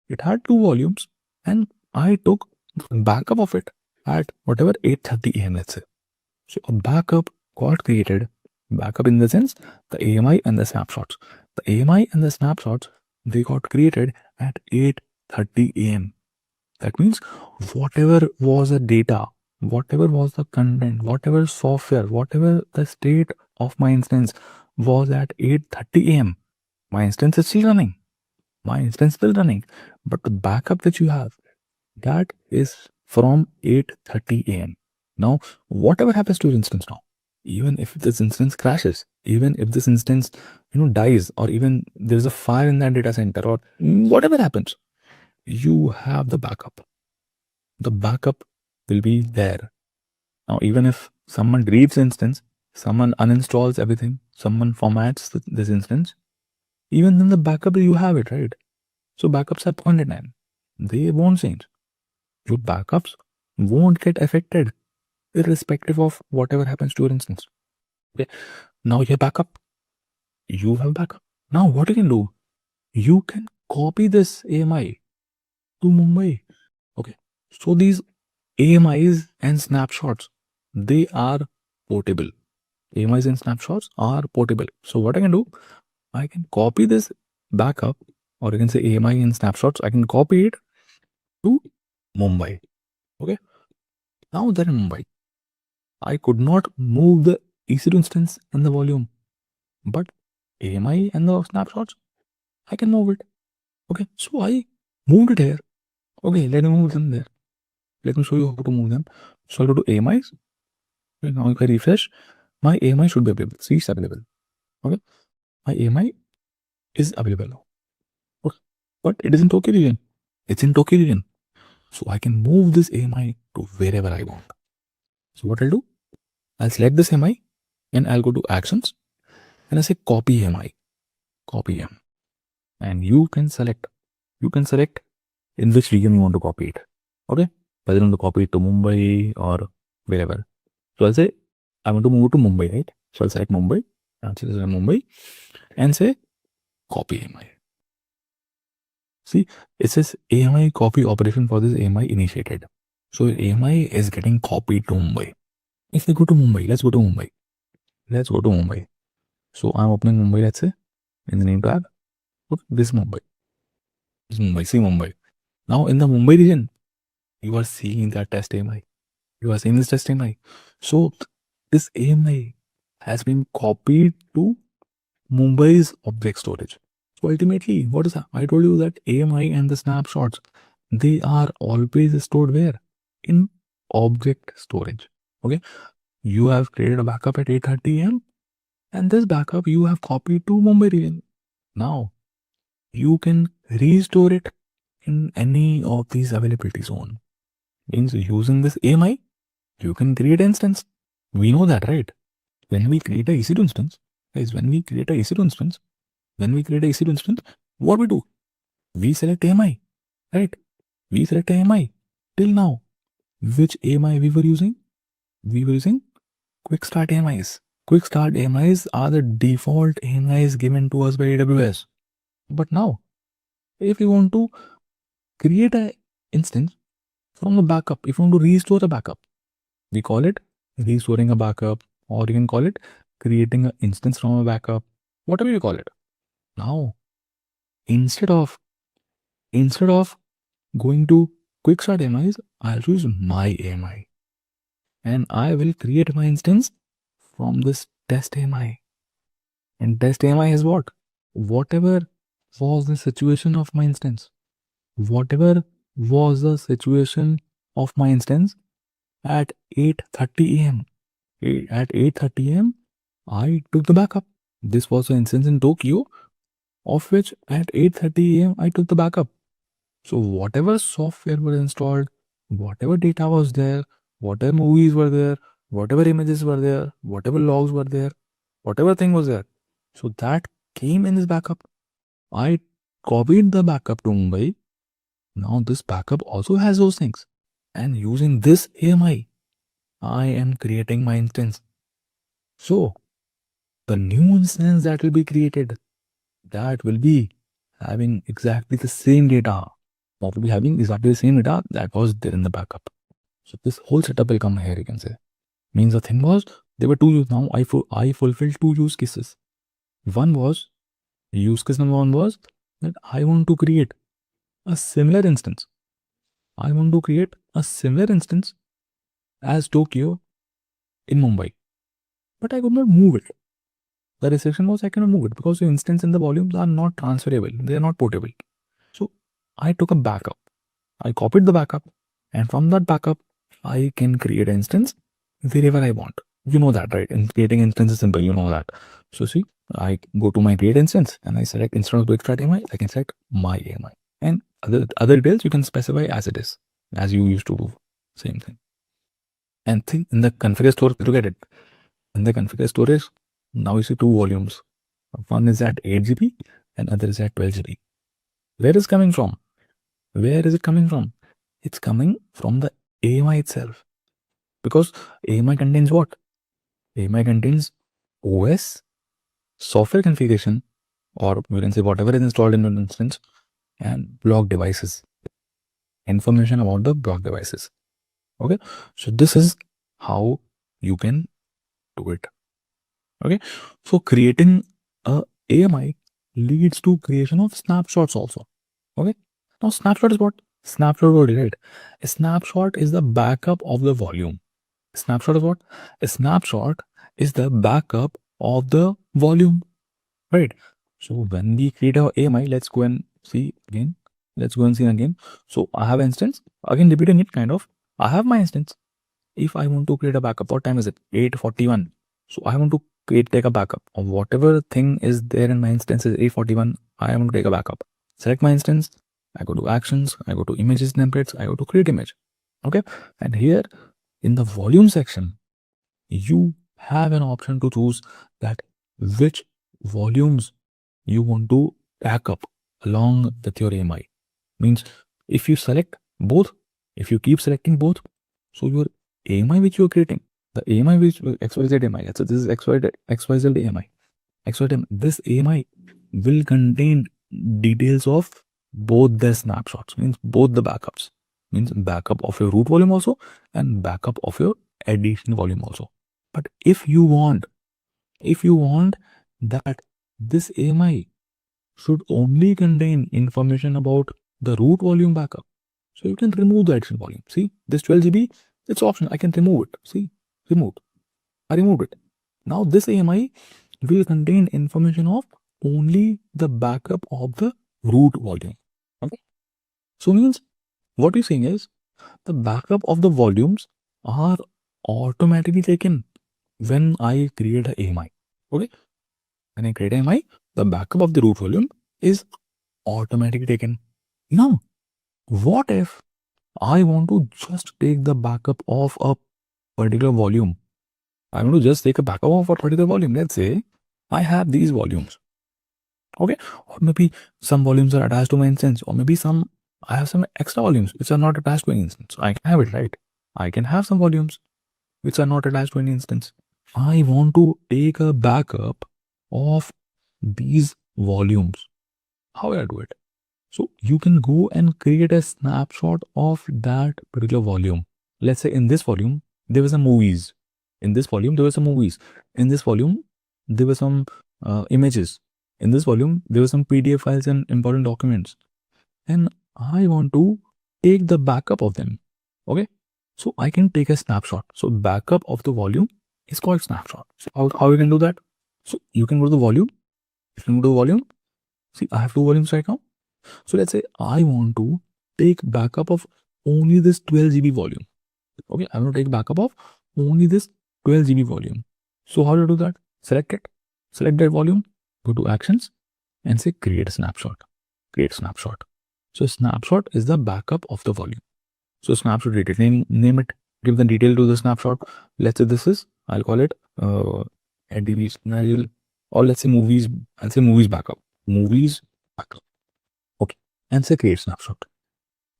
It had 2 volumes, and I took backup of it at whatever 8:30 a.m. let's say. So a backup got created. Backup in the sense the AMI and the snapshots. The AMI and the snapshots, they got created at 8:30 a.m. That means whatever was the data, whatever was the content, whatever software, whatever the state of my instance was at 8:30 a.m. My instance is still running. My instance is still running. But the backup that you have, that is from 8:30 a.m. Now, whatever happens to your instance now, even if this instance crashes, even if this instance dies, or even there's a fire in that data center, or whatever happens, you have the backup. The backup will be there. Now, even if someone deletes the instance, someone uninstalls everything, someone formats this instance, even then the backup you have it, right? So backups are point in time. They won't change. Your backups won't get affected irrespective of whatever happens to your instance. Okay. Now you have backup. You have backup. Now what you can do? You can copy this AMI to Mumbai. Okay. So these AMIs and snapshots, they are portable. AMIs and snapshots are portable. So what I can do? I can copy this backup, or you can say AMI and snapshots. I can copy it to Mumbai. Okay. Now that in Mumbai, I could not move the EC2 instance and the volume, but AMI and the snapshots, I can move it. Okay. So I moved it here. Okay. Let me move them there. let me show you how to move them. So I'll go to AMIs. Okay, now if I refresh, my AMI should be available. See, it's available. Okay, my AMI is available now. Okay. But it is in Tokyo region. It's in Tokyo region. So I can move this AMI to wherever I want. So what I'll do, I'll select this AMI and I'll go to actions and I say copy AMI, copy M. And you can select in which region you want to copy it. Okay, whether you want to copy it to Mumbai or wherever. So I'll say I want to move to Mumbai, right? So I'll select Mumbai, and say copy AMI. See, it says AMI copy operation for this AMI initiated. So AMI is getting copied to Mumbai. If we go to Mumbai, let's go to Mumbai. Let's go to Mumbai. So I'm opening Mumbai, let's say, in the name tab. Look, this Mumbai. This Mumbai, see Mumbai. Now in the Mumbai region, you are seeing that test AMI. You are seeing this test AMI. So this AMI has been copied to Mumbai's object storage. So ultimately, what is that? I told you that AMI and the snapshots, they are always stored where? In object storage. Okay. You have created a backup at 8:30 a.m. and this backup you have copied to Mumbai region. Now you can restore it in any of these availability zone. Means using this AMI, you can create an instance. We know that, right? When we create a EC2 instance, guys, when we create a EC2 instance, what we do? We select AMI, right? We select AMI. Till now, which AMI we were using? We were using Quick Start AMIs. Quick Start AMIs are the default AMIs given to us by AWS. But now, if you want to create an instance from the backup, if you want to restore a backup, we call it restoring a backup, or you can call it creating an instance from a backup, whatever you call it. Now, instead of going to Quick Start AMIs, I'll choose my AMI, and I will create my instance from this test AMI. And test AMI is what? Whatever was the situation of my instance. Whatever was the situation of my instance at 8:30 a.m. At 8:30 a.m., I took the backup. This was an instance in Tokyo, of which at 8:30 a.m. I took the backup. So whatever software was installed, whatever data was there, whatever movies were there, whatever images were there, whatever logs were there, whatever thing was there. So that came in this backup. I copied the backup to Mumbai. Now this backup also has those things. And using this AMI, I am creating my instance. So the new instance that will be created, that will be having exactly the same data. That will be having exactly the same data that was there in the backup. So this whole setup will come here, you can say. Means the thing was, there were two use. Now I fulfilled two use cases. Use case number one was that I want to create a similar instance. I want to create a similar instance as Tokyo in Mumbai. But I could not move it. The restriction was I cannot move it because the instance and the volumes are not transferable. They are not portable. So I took a backup. I copied the backup, and from that backup, I can create an instance wherever I want. You know that, right? And creating instance is simple. You know that. So see, I go to my create instance and I select instead of Quick Start AMI, I can select my AMI. And other details you can specify as it is, as you used to do. Same thing. And think in the configure storage, look at it. In the configure storage, now you see two volumes. One is at 8 GB and other is at 12 GB. Where is coming from? Where is it coming from? It's coming from the AMI itself. Because AMI contains what? AMI contains OS, software configuration, or you can say whatever is installed in an instance, and block devices. Information about the block devices. Okay, so this is how you can do it. Okay, so creating a AMI leads to creation of snapshots also. Okay, now snapshot is what? Snapshot what, right? A snapshot is the backup of the volume. Snapshot is what? A snapshot is the backup of the volume, right? So when we create our AMI, let's go and see again. So I have instance, again repeating it kind of. I have my instance. If I want to create a backup, what time is it? 8:41. So I want to take a backup of whatever thing is there in my instance is 8:41. I want to take a backup. Select my instance. I go to actions. I go to images templates. I go to create image. Okay. And here in the volume section, you have an option to choose that which volumes you want to back up along with your AMI. Means if you select both, if you keep selecting both, so your AMI which you are creating, the AMI which XYZ AMI, so this is XYZ AMI, XYZ, this AMI will contain details of both the snapshots, means both the backups, means backup of your root volume also and backup of your edition volume also. But if you want that this AMI should only contain information about the root volume backup, so you can remove the edition volume. See, this 12 GB, it's optional. I can remove it. See, removed. I removed it. Now this AMI will contain information of only the backup of the root volume. Okay. So means what we're saying is the backup of the volumes are automatically taken when I create a AMI. Okay. When I create an AMI, the backup of the root volume is automatically taken. Now, what if I want to just take the backup of a particular volume? I want to just take a backup of a particular volume. Let's say I have these volumes. Okay. Or maybe some volumes are attached to my instance, or maybe I have some extra volumes which are not attached to an instance. I can have it, right? I can have some volumes which are not attached to an instance. I want to take a backup of these volumes. How will I do it? So you can go and create a snapshot of that particular volume. Let's say in this volume, there were some movies. In this volume, there were some movies. In this volume, there were some images. In this volume, there were some PDF files and important documents. And I want to take the backup of them. Okay. So I can take a snapshot. So backup of the volume is called snapshot. So how you can do that? So you can go to the volume. If you go to the volume, see, I have two volumes right now. So let's say I want to take backup of only this 12 GB volume. Okay, I want to take backup of only this 12 GB volume. So how do you do that? Select it, select that volume, go to actions and say create a snapshot. Create snapshot. So snapshot is the backup of the volume. So snapshot detail, name it, give the detail to the snapshot. Let's say this is, I'll call it NDB scenario, or let's say movies, I'll say movies backup. Movies backup. Okay, and say create snapshot.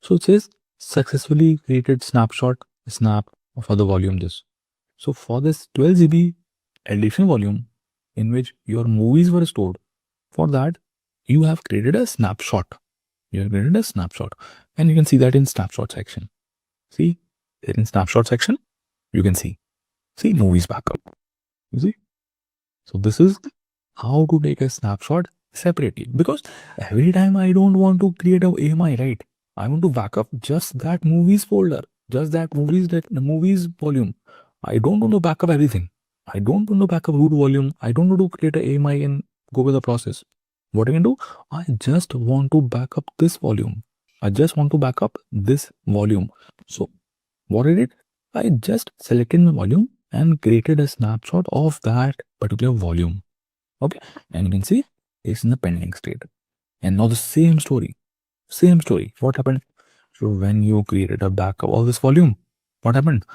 So it says successfully created snapshot snap for the volume this. So for this 12 GB edition volume in which your movies were stored, for that you have created a snapshot. You have created a snapshot, and you can see that in snapshot section. See, in snapshot section, you can see movies backup. You see, so this is how to take a snapshot separately, because every time I don't want to create a AMI, right? I want to back up just that movies folder, just that movies volume. I don't want to back up everything. I don't want to back up root volume. I don't want to create a AMI and go with the process. What I can do, I just want to back up this volume. I just want to back up this volume. So what I did, I just selected my volume and created a snapshot of that particular volume. Okay, and you can see it's in the pending state. And now the same story. What happened? So when you created a backup of this volume, what happened?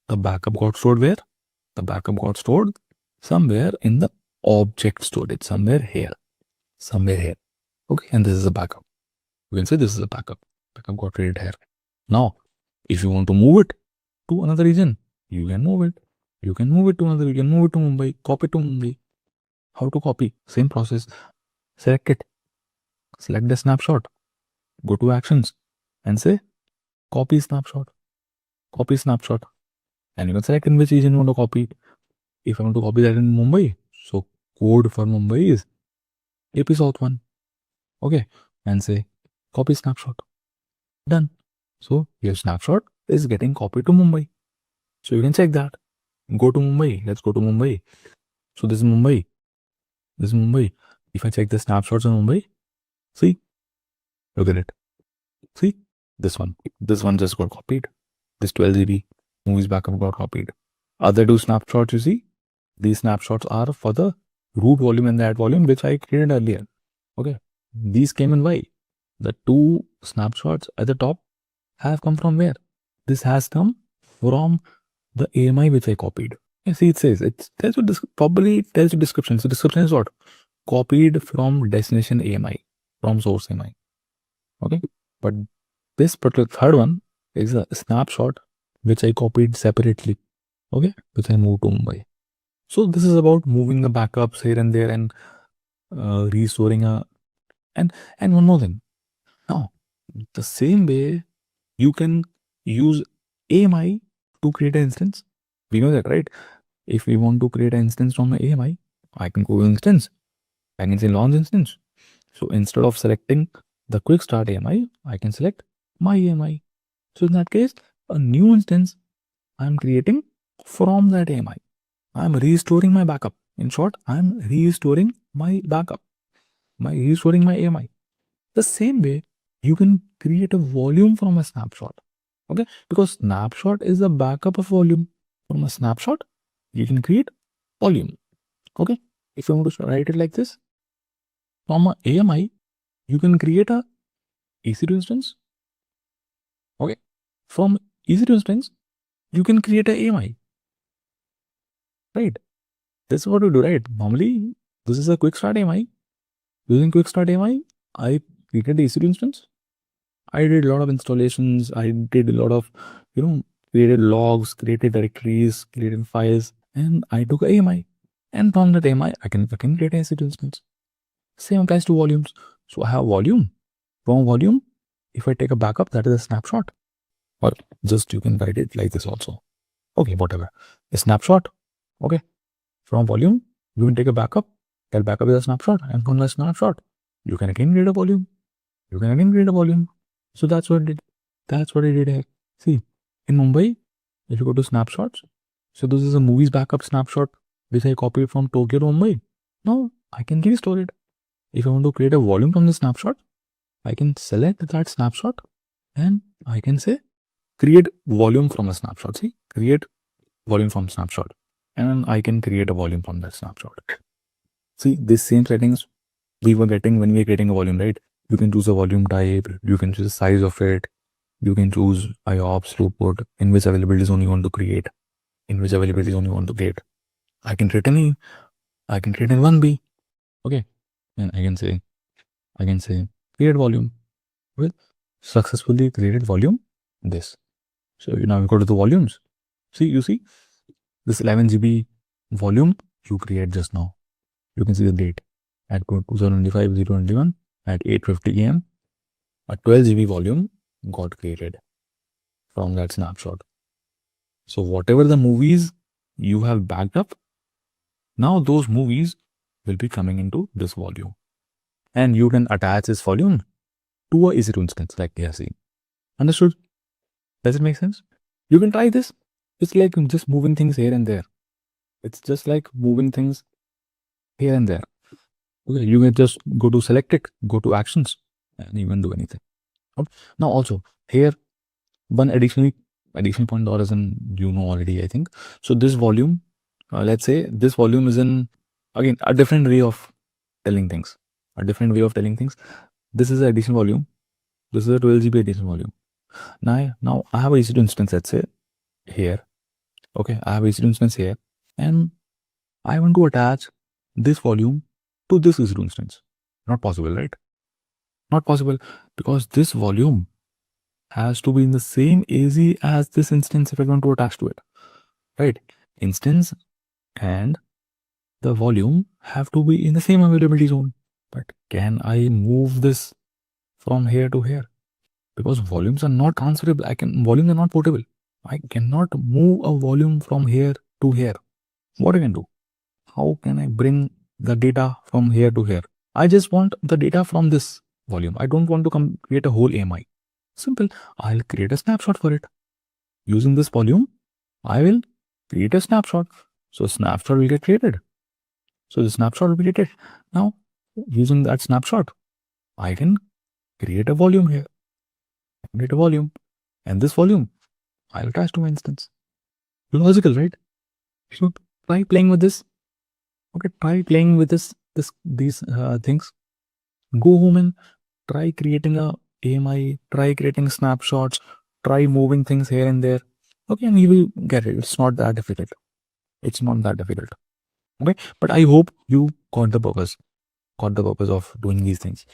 The backup got stored where? The backup got stored somewhere in the object storage, somewhere here. Okay, and this is a backup. You can say this is a backup. Backup got created here. Now, if you want to move it to another region, you can move it. You can move it to another, you can move it to Mumbai, copy to Mumbai. How to copy? Same process. Select it. Select the snapshot. Go to actions and say copy snapshot. Copy snapshot. And you can select in which region you want to copy. If I want to copy that in Mumbai, so code for Mumbai is AP South 1. Okay. And say copy snapshot. Done. So your snapshot is getting copied to Mumbai. So you can check that. Go to Mumbai. Let's go to Mumbai. So this is Mumbai. If I check the snapshots in Mumbai, see, look at it. See, this one just got copied. this 12 GB movies backup got copied. Other two snapshots, you see, these snapshots are for the root volume and that volume which I created earlier. Okay, these came in Y. The two snapshots at the top have come from where? This has come from the AMI which I copied. You see, it says it tells you this probably tells you description. So description is what? Copied from destination AMI, from source AMI. Okay, but this particular third one is a snapshot which I copied separately. Okay, which I moved to Mumbai. So this is about moving the backups here and there and restoring a and one more thing. Now, the same way you can use AMI to create an instance. We know that, right? If we want to create an instance from AMI, I can go to instance. I can say launch instance. So instead of selecting the quick start AMI, I can select my AMI. So in that case, a new instance I'm creating from that AMI. I'm restoring my backup. In short, I'm restoring my backup. Restoring my AMI. The same way, you can create a volume from a snapshot. Okay, because snapshot is a backup of volume. From a snapshot, you can create volume. Okay, if you want to write it like this, from a AMI, you can create a EC2 instance. Okay, from EC2 instance, you can create a AMI. Right, this is what we do, right? Normally, this is a quick start AMI. Using quick start AMI, I created the EC2 instance. I did a lot of installations. I did a lot of, created logs, created directories, created files, and I took AMI. And from that AMI, I can create an EC2 instance. Same applies to volumes. So I have volume. From volume, if I take a backup, that is a snapshot. Or just you can write it like this also. Okay, whatever. A snapshot. Okay. From volume, you can take a backup. That backup is a snapshot. And from the snapshot, you can again create a volume. You can again create a volume. So that's what I did. That's what I did here. See, in Mumbai, if you go to snapshots, so this is a movies backup snapshot which I copied from Tokyo to Mumbai. Now I can restore it. If I want to create a volume from the snapshot, I can select that snapshot and I can say create volume from a snapshot. See, create volume from snapshot. And I can create a volume from that snapshot. See, these same settings we were getting when we were creating a volume, right? You can choose a volume type, you can choose the size of it, you can choose IOPS, throughput, in which availability zone you want to create, I can create in 1B. Okay. And I can say create volume. Well, successfully created volume, this. So now we go to the volumes. See, you see this 11 GB volume you create just now. You can see the date at 2025-021 at 8:50 AM. A 12 GB volume got created from that snapshot. So whatever the movies you have backed up, now those movies will be coming into this volume. And you can attach this volume to a EC2 instance like we have seen. Understood? Does it make sense? You can try this. It's like just moving things here and there. It's just like moving things here and there. Okay, you can just go to select it, go to actions, and you can do anything. Okay. Now also here, one additional point is in, already, I think. So this volume, let's say this volume is in, again, a different way of telling things. This is an additional volume. This is a 12 GB additional volume. Now I have a EC2 instance, let's say, here. Okay, I have a EC2 instance here, and I want to attach this volume to this EC2 instance. Not possible, right? Not possible, because this volume has to be in the same AZ as this instance if I want to attach to it. Right? Instance and the volume have to be in the same availability zone. But can I move this from here to here? Because volumes are not transferable. Volumes are not portable. I cannot move a volume from here to here. What I can do? How can I bring the data from here to here? I just want the data from this volume. I don't want to create a whole AMI. Simple. I'll create a snapshot for it. Using this volume, I will create a snapshot. So snapshot will get created. So the snapshot will be created. Now, using that snapshot, I can create a volume here. Create a volume. And this volume, I'll attach to my instance. Logical, right? So try playing with this. Okay, try playing with these things. Go home and try creating a AMI, try creating snapshots, try moving things here and there. Okay, and you will get it. It's not that difficult. It's not that difficult. Okay, but I hope you got the purpose of doing these things.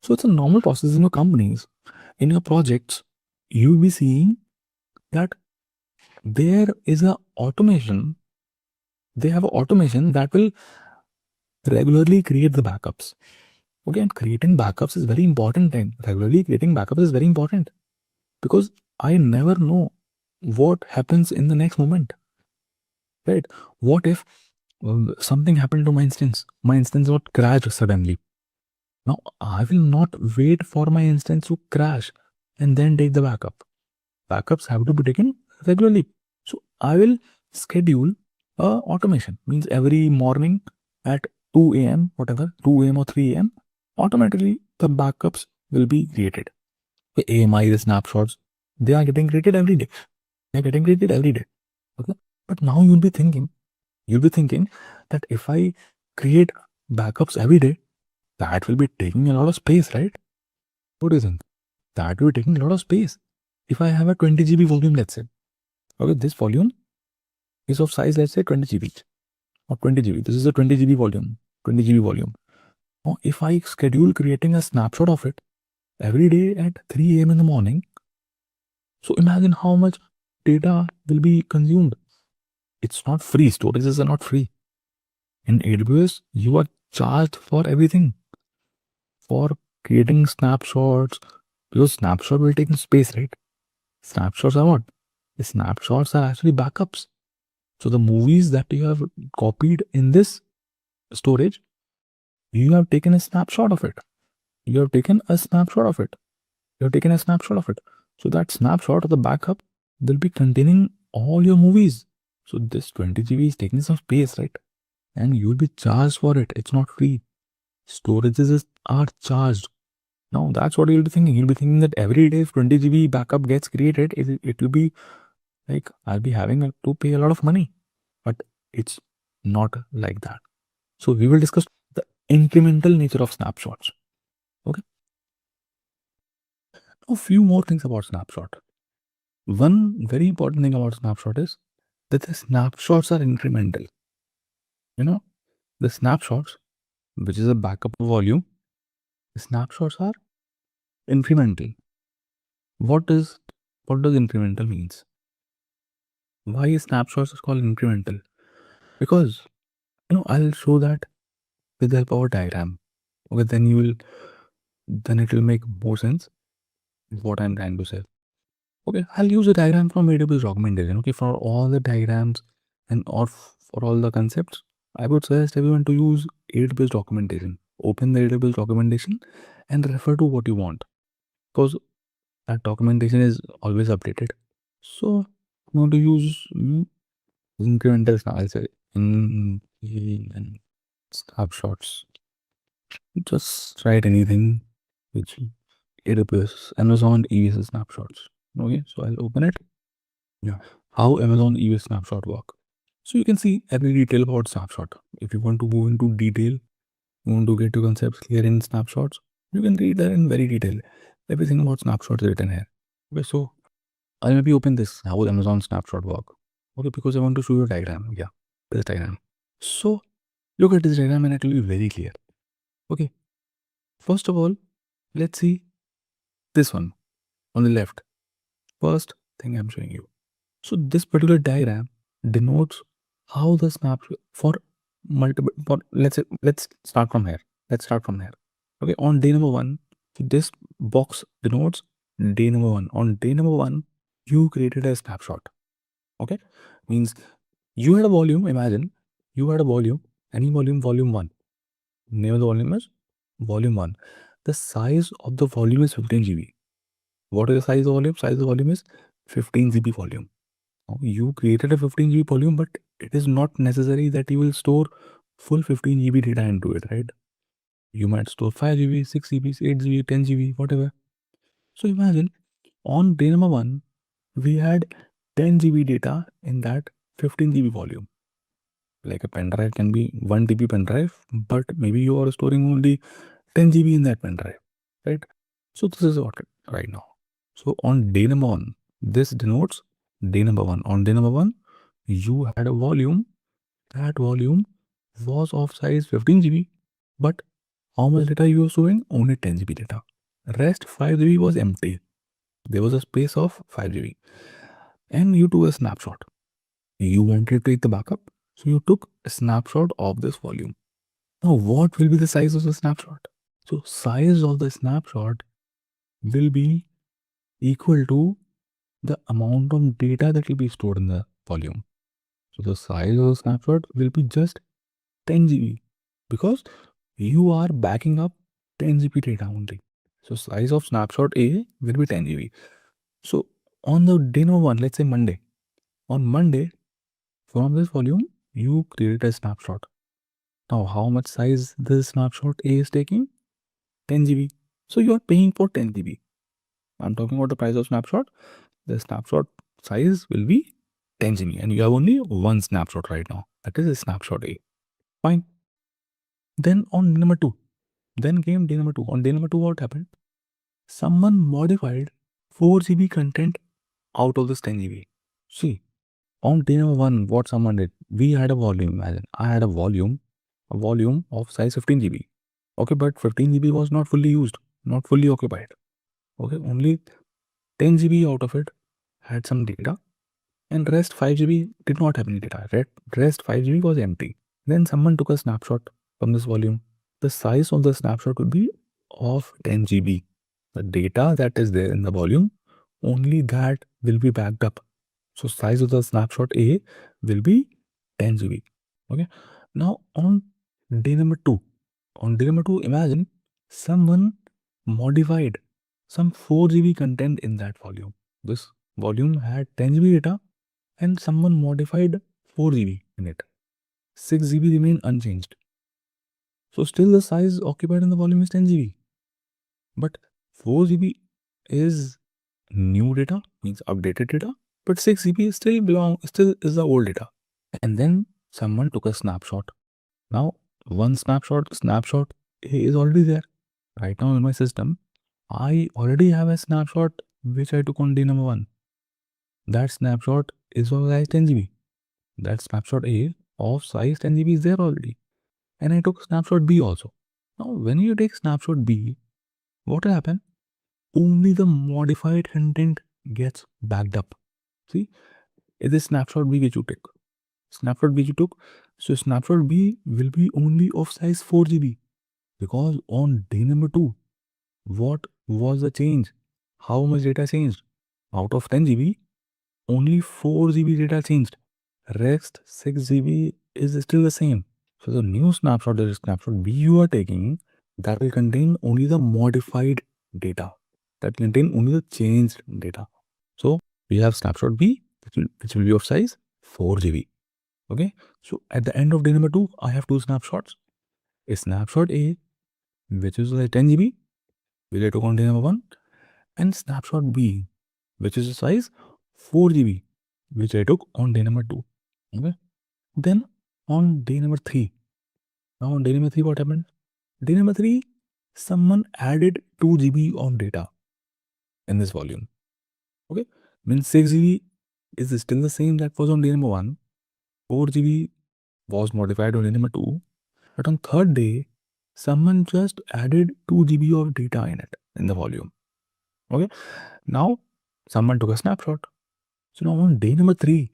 So it's a normal process in your companies, in your projects. You'll be seeing that there is a automation. They have automation that will regularly create the backups. Okay, and creating backups is very important. And regularly creating backups is very important because I never know what happens in the next moment. Right? What if something happened to my instance? My instance got crashed suddenly. Now I will not wait for my instance to crash and then take the backup. Backups have to be taken regularly. So I will schedule automation. Means every morning at 2 a.m. whatever 2 a.m. or 3 a.m. automatically the backups will be created. The AMI, the snapshots, they are getting created every day. They are getting created every day. Okay. But now you'll be thinking that if I create backups every day, that will be taking a lot of space, right? What do you think? That will be taking a lot of space. If I have a 20 GB volume, let's say, okay, this volume is of size, let's say 20 GB or 20 GB. This is a 20 GB volume, 20 GB volume. Now, if I schedule creating a snapshot of it every day at 3 a.m. in the morning, so imagine how much data will be consumed. It's not free. Storages are not free. In AWS, you are charged for everything, for creating snapshots, because snapshot will take space, right? Snapshots are what? The snapshots are actually backups. So the movies that you have copied in this storage, you have taken a snapshot of it. You have taken a snapshot of it. You have taken a snapshot of it. So that snapshot of the backup will be containing all your movies. So this 20 GB is taking some space, right? And you will be charged for it. It's not free. Storages are charged. Now that's what you'll be thinking. You'll be thinking that every day if 20 GB backup gets created, it will be like I'll be having to pay a lot of money. But it's not like that. So we will discuss the incremental nature of snapshots. Okay. Now, a few more things about snapshot. One very important thing about snapshot is that the snapshots are incremental. You know, the snapshots, which is a backup volume, the snapshots are incremental. What does incremental means? Why is snapshots called incremental? Because I'll show that with the help of a diagram. Okay, then it will make more sense what I'm trying to say. Okay, I'll use a diagram from AWS documentation. Okay, for all the diagrams and or for all the concepts, I would suggest everyone to use AWS documentation. Open the AWS documentation and refer to what you want, because that documentation is always updated. So I'm going to use incremental I'll say in snapshots. Just write anything which AWS, Amazon ES snapshots. Okay, so I'll open it. Yeah, how Amazon ES snapshot work. So you can see every detail about snapshot. If you want to go into detail, you want to get your concepts clear in snapshots, you can read that in very detail. Everything about snapshots is written here. Okay, so I'll maybe open this, how Amazon snapshot work. Okay, because I want to show you a diagram. Yeah, this diagram. So look at this diagram and it will be very clear. Okay, first of all, let's see this one on the left. First thing I'm showing you. So this particular diagram denotes how the snapshot for multiple, for let's start from here. Let's start from here. Okay, on day number 1, this box denotes day number 1. On day number 1, you created a snapshot. Okay, means you had a volume. Imagine you had a volume, any volume, volume 1. Name of the volume is volume 1. The size of the volume is 15 GB. What is the size of the volume? Size of the volume is 15 GB volume. Now, you created a 15 GB volume, but it is not necessary that you will store full 15 GB data into it, right? You might store 5 GB, 6 GB, 8 GB, 10 GB, whatever. So imagine on day number 1, we had 10 GB data in that 15 GB volume. Like a pen drive can be 1 TB pen drive, but maybe you are storing only 10 GB in that pen drive, right? So this is what right now. So on day number one, this denotes day number one. On day number one, you had a volume. That volume was of size 15 GB, but how much data you were storing? Only 10 GB data. Rest 5 GB was empty. There was a space of 5 GB. And you took a snapshot. You wanted to take the backup, so you took a snapshot of this volume. Now, what will be the size of the snapshot? So, size of the snapshot will be equal to the amount of data that will be stored in the volume. So, the size of the snapshot will be just 10 GB because you are backing up 10 GB data only. So, size of snapshot A will be 10 GB. So, on the day number one, let's say Monday, on Monday, from this volume, you create a snapshot. Now, how much size this snapshot A is taking? 10 GB. So you are paying for 10 GB. I'm talking about the price of snapshot. The snapshot size will be 10 GB, and you have only one snapshot right now. That is a snapshot A. Fine. Then on day number two, then came day number two. On day number two, what happened? Someone modified 4 GB content out of this 10 GB. See, on day number one, what someone did, we had a volume. Imagine I had a volume of size 15 GB. Okay, but 15 GB was not fully used, not fully occupied. Okay, only 10 GB out of it had some data, and rest 5 GB did not have any data. Rest 5 GB was empty. Then someone took a snapshot from this volume. The size of the snapshot would be of 10 GB. The data that is there in the volume, only that will be backed up. So size of the snapshot A will be 10 GB. Okay. Now on day number two, imagine someone modified some 4 GB content in that volume. This volume had 10 GB data, and someone modified 4 GB in it. 6 GB remain unchanged. So still the size occupied in the volume is 10 GB. But 4 GB is new data, means updated data, but 6 GB still is the old data. And then someone took a snapshot. Now one snapshot is already there. Right now in my system, I already have a snapshot which I took on day number one. That snapshot is of size 10 GB. That snapshot A of size 10 GB is there already. And I took snapshot B also. Now when you take snapshot B, what will happen? Only the modified content gets backed up. See, it is snapshot B which you took. So snapshot B will be only of size 4 GB. Because on day number two, what was the change? How much data changed? Out of 10 GB, only 4 GB data changed. Rest 6 GB is still the same. So the new snapshot, that is snapshot B you are taking, that will contain only the modified data. That contain only the changed data. So we have snapshot B, which will be of size 4 GB. Okay. So at the end of day number two, I have two snapshots. A snapshot A, which is like 10 GB, which I took on day number one, and snapshot B, which is a size 4 GB, which I took on day number two. Okay. Then on day number three, now on day number three, what happened? Day number three, someone added 2 GB of data in this volume. Okay. Means 6 GB is still the same that was on day number one. 4 GB was modified on day number two. But on third day, someone just added 2 GB of data in it, in the volume. Okay. Now someone took a snapshot. So now on day number three,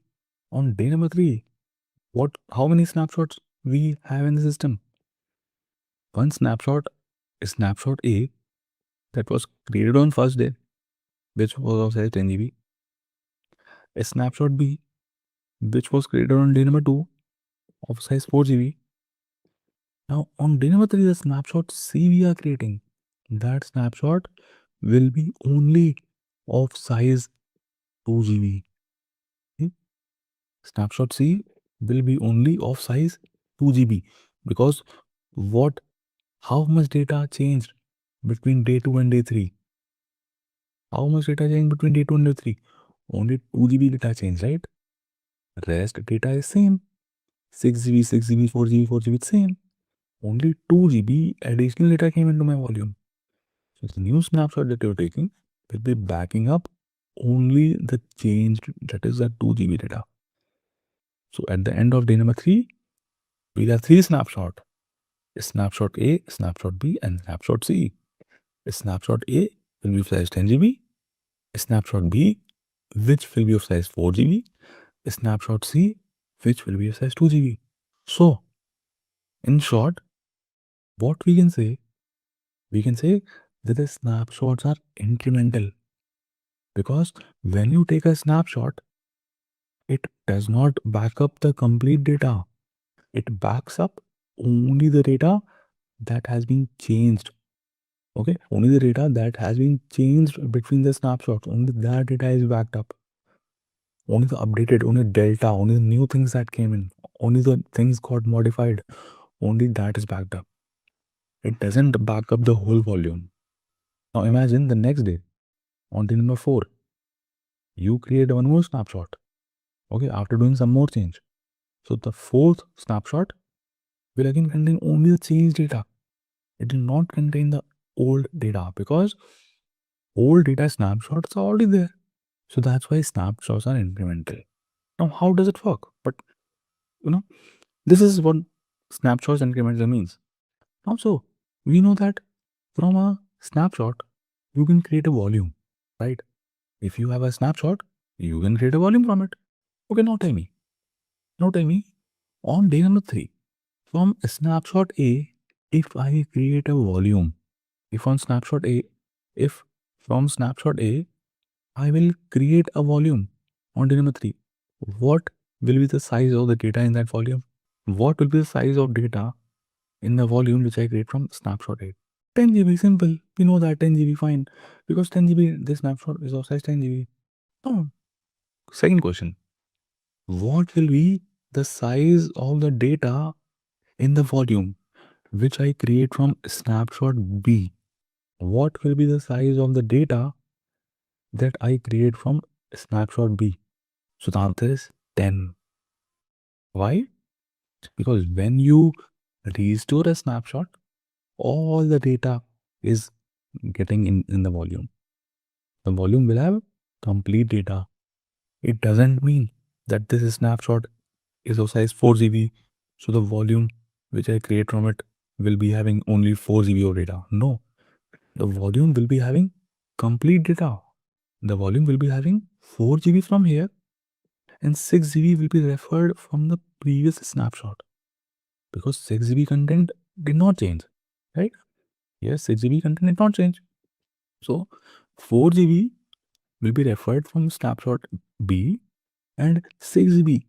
how many snapshots we have in the system? One snapshot is snapshot A that was created on first day, which was of size 10 GB. A snapshot B, which was created on day number two, of size 4 GB. Now on day number three, the snapshot C we are creating, that snapshot will be only of size 2 GB. Okay? Snapshot C will be only of size 2 GB because how much data changed between day 2 and day 3? How much data changed between day 2 and day 3? Only 2 GB data changed, right? Rest data is same. 6 GB, 6 GB, 4 GB, 4 GB, same. Only 2 GB additional data came into my volume. So the new snapshot that you're taking will be backing up only the changed, that is that 2 GB data. So at the end of day number 3, we'll have 3 snapshots. Snapshot A, snapshot B, and snapshot C. Snapshot A will be of size 10 GB. Snapshot B, which will be of size 4 GB. Snapshot C, which will be of size 2 GB. So, in short, what we can say that the snapshots are incremental. Because when you take a snapshot, it does not back up the complete data. It backs up only the data that has been changed. Okay, only the data that has been changed between the snapshots, only that data is backed up. Only the updated, only delta, only the new things that came in, only the things got modified, only that is backed up. It doesn't back up the whole volume. Now imagine the next day, on day number 4, you create one more snapshot. Okay, after doing some more change. So the 4th snapshot will again contain only the changed data. It will not contain the old data because old data snapshots are already there. So that's why snapshots are incremental. Now, how does it work? But this is what snapshots incremental means. Now, so we know that from a snapshot, you can create a volume, right? If you have a snapshot, you can create a volume from it. Okay, now tell me. On day number 3, from snapshot A, if I create a volume, if from snapshot A, I will create a volume on day number 3, what will be the size of the data in that volume? What will be the size of data in the volume which I create from snapshot A? 10 GB, simple. We know that 10 GB, fine. Because 10 GB, this snapshot is of size 10 GB. No. Second question. What will be the size of the data in the volume which I create from snapshot B? What will be the size of the data that I create from snapshot B? So the answer is 10. Why? Because when you restore a snapshot, all the data is getting in the volume. The volume will have complete data. It doesn't mean that this snapshot is of size 4 GB. So the volume which I create from it will be having only 4 GB of data. No, the volume will be having complete data. The volume will be having 4 GB from here and 6 GB will be referred from the previous snapshot because 6 GB content did not change, right? Yes, 6 GB content did not change. So 4 GB will be referred from snapshot B and 6 GB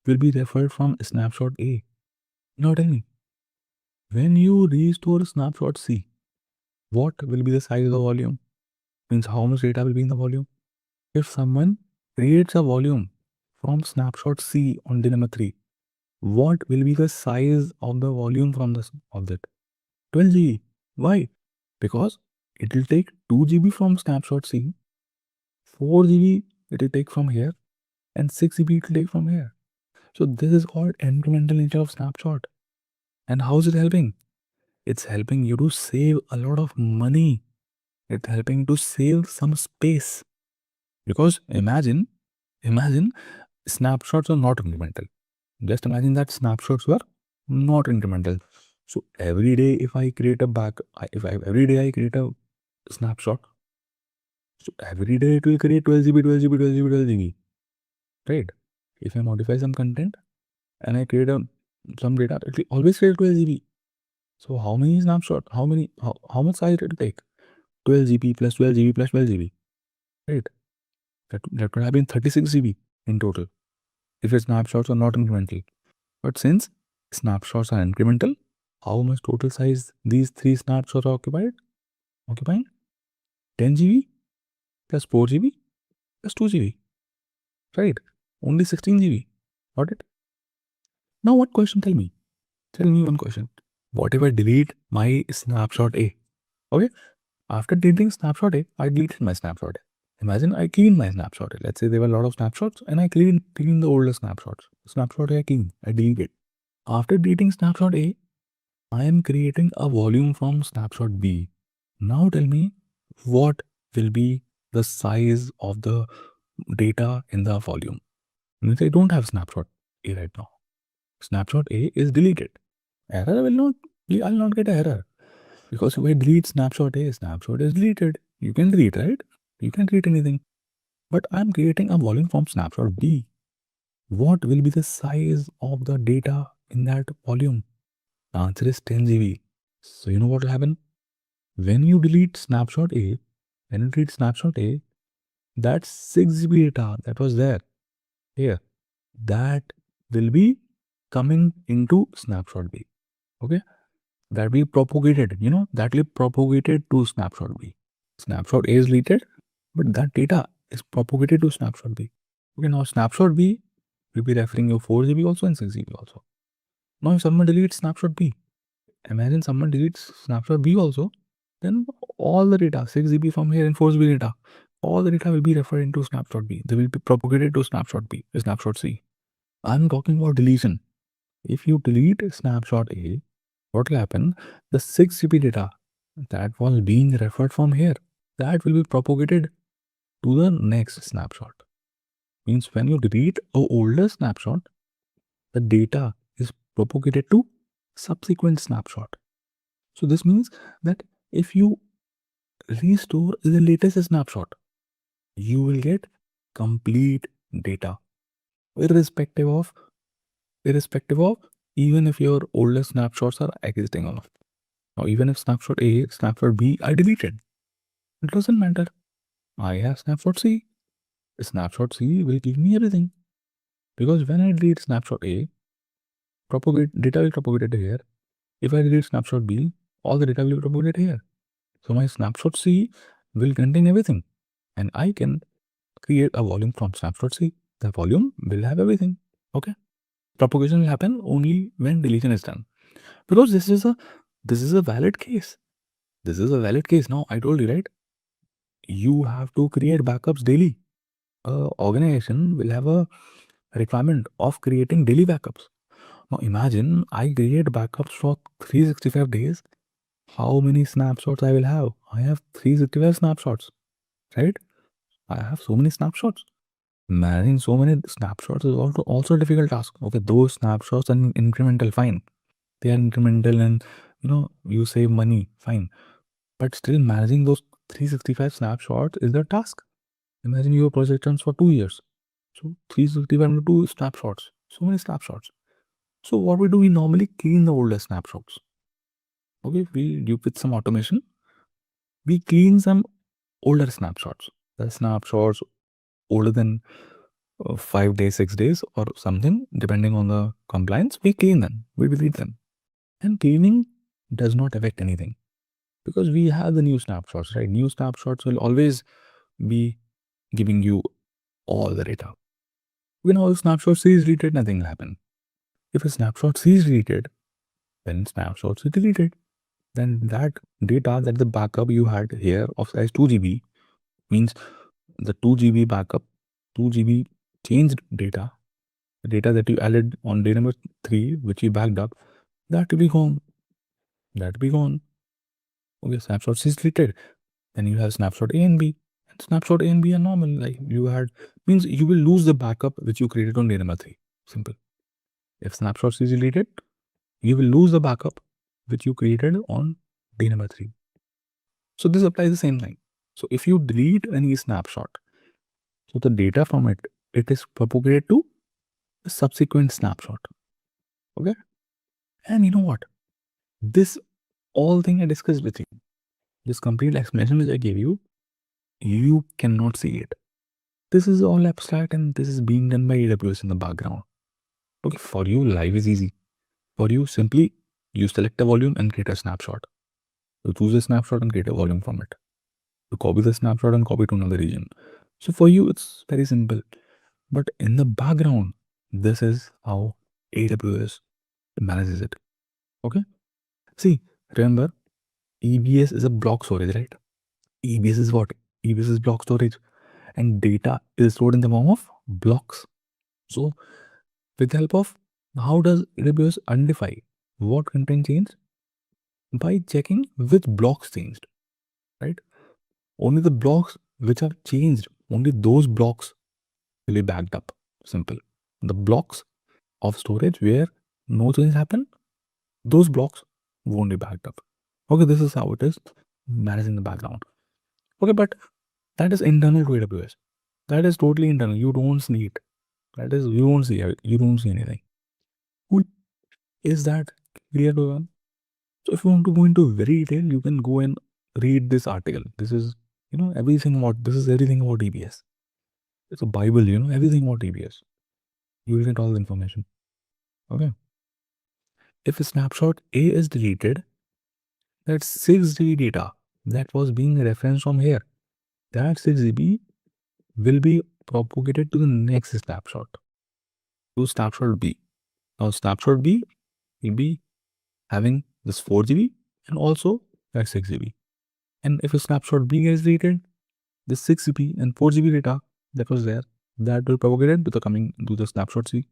will be referred from snapshot A. Now tell me, when you restore snapshot C, what will be the size of the volume? Means how much data will be in the volume? If someone creates a volume from snapshot C on day number 3, what will be the size of the volume from this of that? 12 GB. Why? Because it will take 2 GB from snapshot C, 4 GB it will take from here, and 6 GB it will take from here. So this is called incremental nature of snapshot. And how is it helping? It's helping you to save a lot of money. It's helping to save some space. Because imagine snapshots are not incremental. Just imagine that snapshots were not incremental. So every day if I create every day I create a snapshot, so every day it will create 12 GB, 12 GB, 12 GB, 12 GB. Right? If I modify some content and I create some data, it will always create 12 GB. So how many snapshots? How much size it will take? 12 GB plus 12 GB plus 12 GB. Right? That would have been 36 GB in total if your snapshots are not incremental. But since snapshots are incremental, how much total size these 3 snapshots are occupying? 10 GB plus 4 GB plus 2 GB. Right? Only 16 GB. Got it? Now what question? Tell me one question. What if I delete my snapshot A? Okay? After deleting snapshot A, I deleted my snapshot A. Imagine I clean my snapshot. Let's say there were a lot of snapshots and I clean the older snapshots. Snapshot A I clean. I delete it. After deleting snapshot A, I am creating a volume from snapshot B. Now tell me what will be the size of the data in the volume. Means I don't have snapshot A right now. Snapshot A is deleted. Error will not, I'll not get error. Because if I delete snapshot A, snapshot is deleted. You can delete, right? You can delete anything. But I'm creating a volume from snapshot B. What will be the size of the data in that volume? The answer is 10 GB. So you know what will happen? When you delete snapshot A, that 6 GB data that was there here, that will be coming into snapshot B. Okay? That will be propagated, that will be propagated to snapshot B. Snapshot A is deleted, but that data is propagated to snapshot B. Okay, now snapshot B will be referring you 4 GB also and 6 GB also. Now if someone deletes snapshot B, imagine someone deletes snapshot B also, then all the data, 6 GB from here and 4 GB data, all the data will be referred into snapshot B. They will be propagated to snapshot B, snapshot C. I'm talking about deletion. If you delete snapshot A, what will happen? The 6 GB data that was being referred from here, that will be propagated to the next snapshot. Means when you delete a older snapshot, the data is propagated to subsequent snapshot. So this means that if you restore the latest snapshot, you will get complete data, irrespective of even if your older snapshots are existing or not. Now even if snapshot A, snapshot B are deleted, it doesn't matter. I have snapshot C. Snapshot C will give me everything. Because when I delete snapshot A, data will propagate here. If I delete snapshot B, all the data will be propagated here. So my snapshot C will contain everything. And I can create a volume from snapshot C. The volume will have everything. Okay. Propagation will happen only when deletion is done. Because this is a valid case. This is a valid case. Now I told you, right? You have to create backups daily. Organization will have a requirement of creating daily backups. Now imagine I create backups for 365 days. How many snapshots I will have? I have 365 snapshots, right? I have so many snapshots. Managing so many snapshots is also a difficult task. Okay, those snapshots are incremental, fine. They are incremental and you save money, fine. But still managing those 365 snapshots is the task. Imagine your project runs for 2 years. So 365 into 2 snapshots. So many snapshots. So what we do, we normally clean the older snapshots. Okay, we do with some automation. We clean some older snapshots. The snapshots older than 5 days, 6 days or something, depending on the compliance, we clean them. We delete them. And cleaning does not affect anything. Because we have the new snapshots, right? New snapshots will always be giving you all the data. When all snapshot C is deleted, nothing will happen. If a snapshot C is deleted, then snapshots is deleted. Then that data, that the backup you had here of size 2 GB, means the 2 GB backup, 2 GB changed data, the data that you added on day number 3, which you backed up, that will be gone. That will be gone. Okay, snapshot C is deleted. Then you have snapshot A and B. And snapshot A and B are normal. Like you had, means you will lose the backup which you created on day number 3. Simple. If snapshot C is deleted, you will lose the backup which you created on day number 3. So this applies the same thing. So if you delete any snapshot, so the data from it is propagated to a subsequent snapshot. Okay. And you know what? This all thing I discussed with you, this complete explanation which I gave you, you cannot see it. This is all abstract and this is being done by AWS in the background. Okay, for you, life is easy. For you, simply you select a volume and create a snapshot. You choose a snapshot and create a volume from it. You copy the snapshot and copy to another region. So for you, it's very simple. But in the background, this is how AWS manages it. Okay? See, remember, EBS is a block storage, right? EBS is what? EBS is block storage. and data is stored in the form of blocks. So with the help of, how does AWS identify what content changed? By checking which blocks changed, right? Only the blocks which have changed, only those blocks will be backed up. Simple. The blocks of storage where no change happen, those blocks won't be backed up. Okay, this is how it is managed in the background. Okay, but that is internal to AWS. That is totally internal. You don't see it. That is, you won't see it. You don't see anything. Cool. Is that clear to everyone? So if you want to go into very detail, you can go and read this article. This is, everything about, this is everything about EBS. It's a Bible, everything about EBS. You will get all the information. Okay. If a snapshot A is deleted, that's 6 GB data that was being referenced from here. That 6 GB will be propagated to the next snapshot, to snapshot B. Now snapshot B will be having this 4 GB and also that 6 GB. And if a snapshot B gets deleted, this 6 GB and 4 GB data that was there, that will propagate to the snapshot C.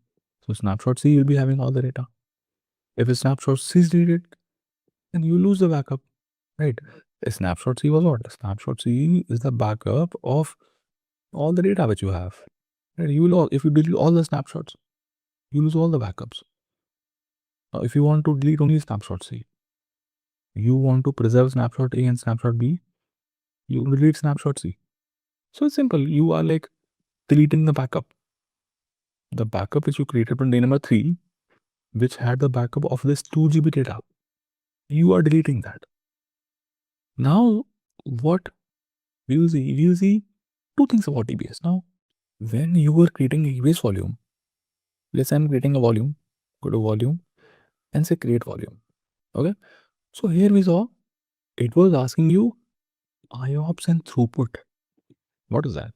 So snapshot C will be having all the data. If a snapshot C is deleted, then you lose the backup, right? A snapshot C was what? A snapshot C is the backup of all the data which you have. Right? If you delete all the snapshots, you lose all the backups. Now, if you want to delete only snapshot C, you want to preserve snapshot A and snapshot B, you delete snapshot C. So it's simple. You are like deleting the backup. The backup which you created on day number 3, which had the backup of this 2 GB data, you are deleting that. Now, what we will see two things about EBS. Now, when you were creating EBS volume, let's say I'm creating a volume, go to volume and say create volume. Okay. So here we saw it was asking you IOPS and throughput. What is that?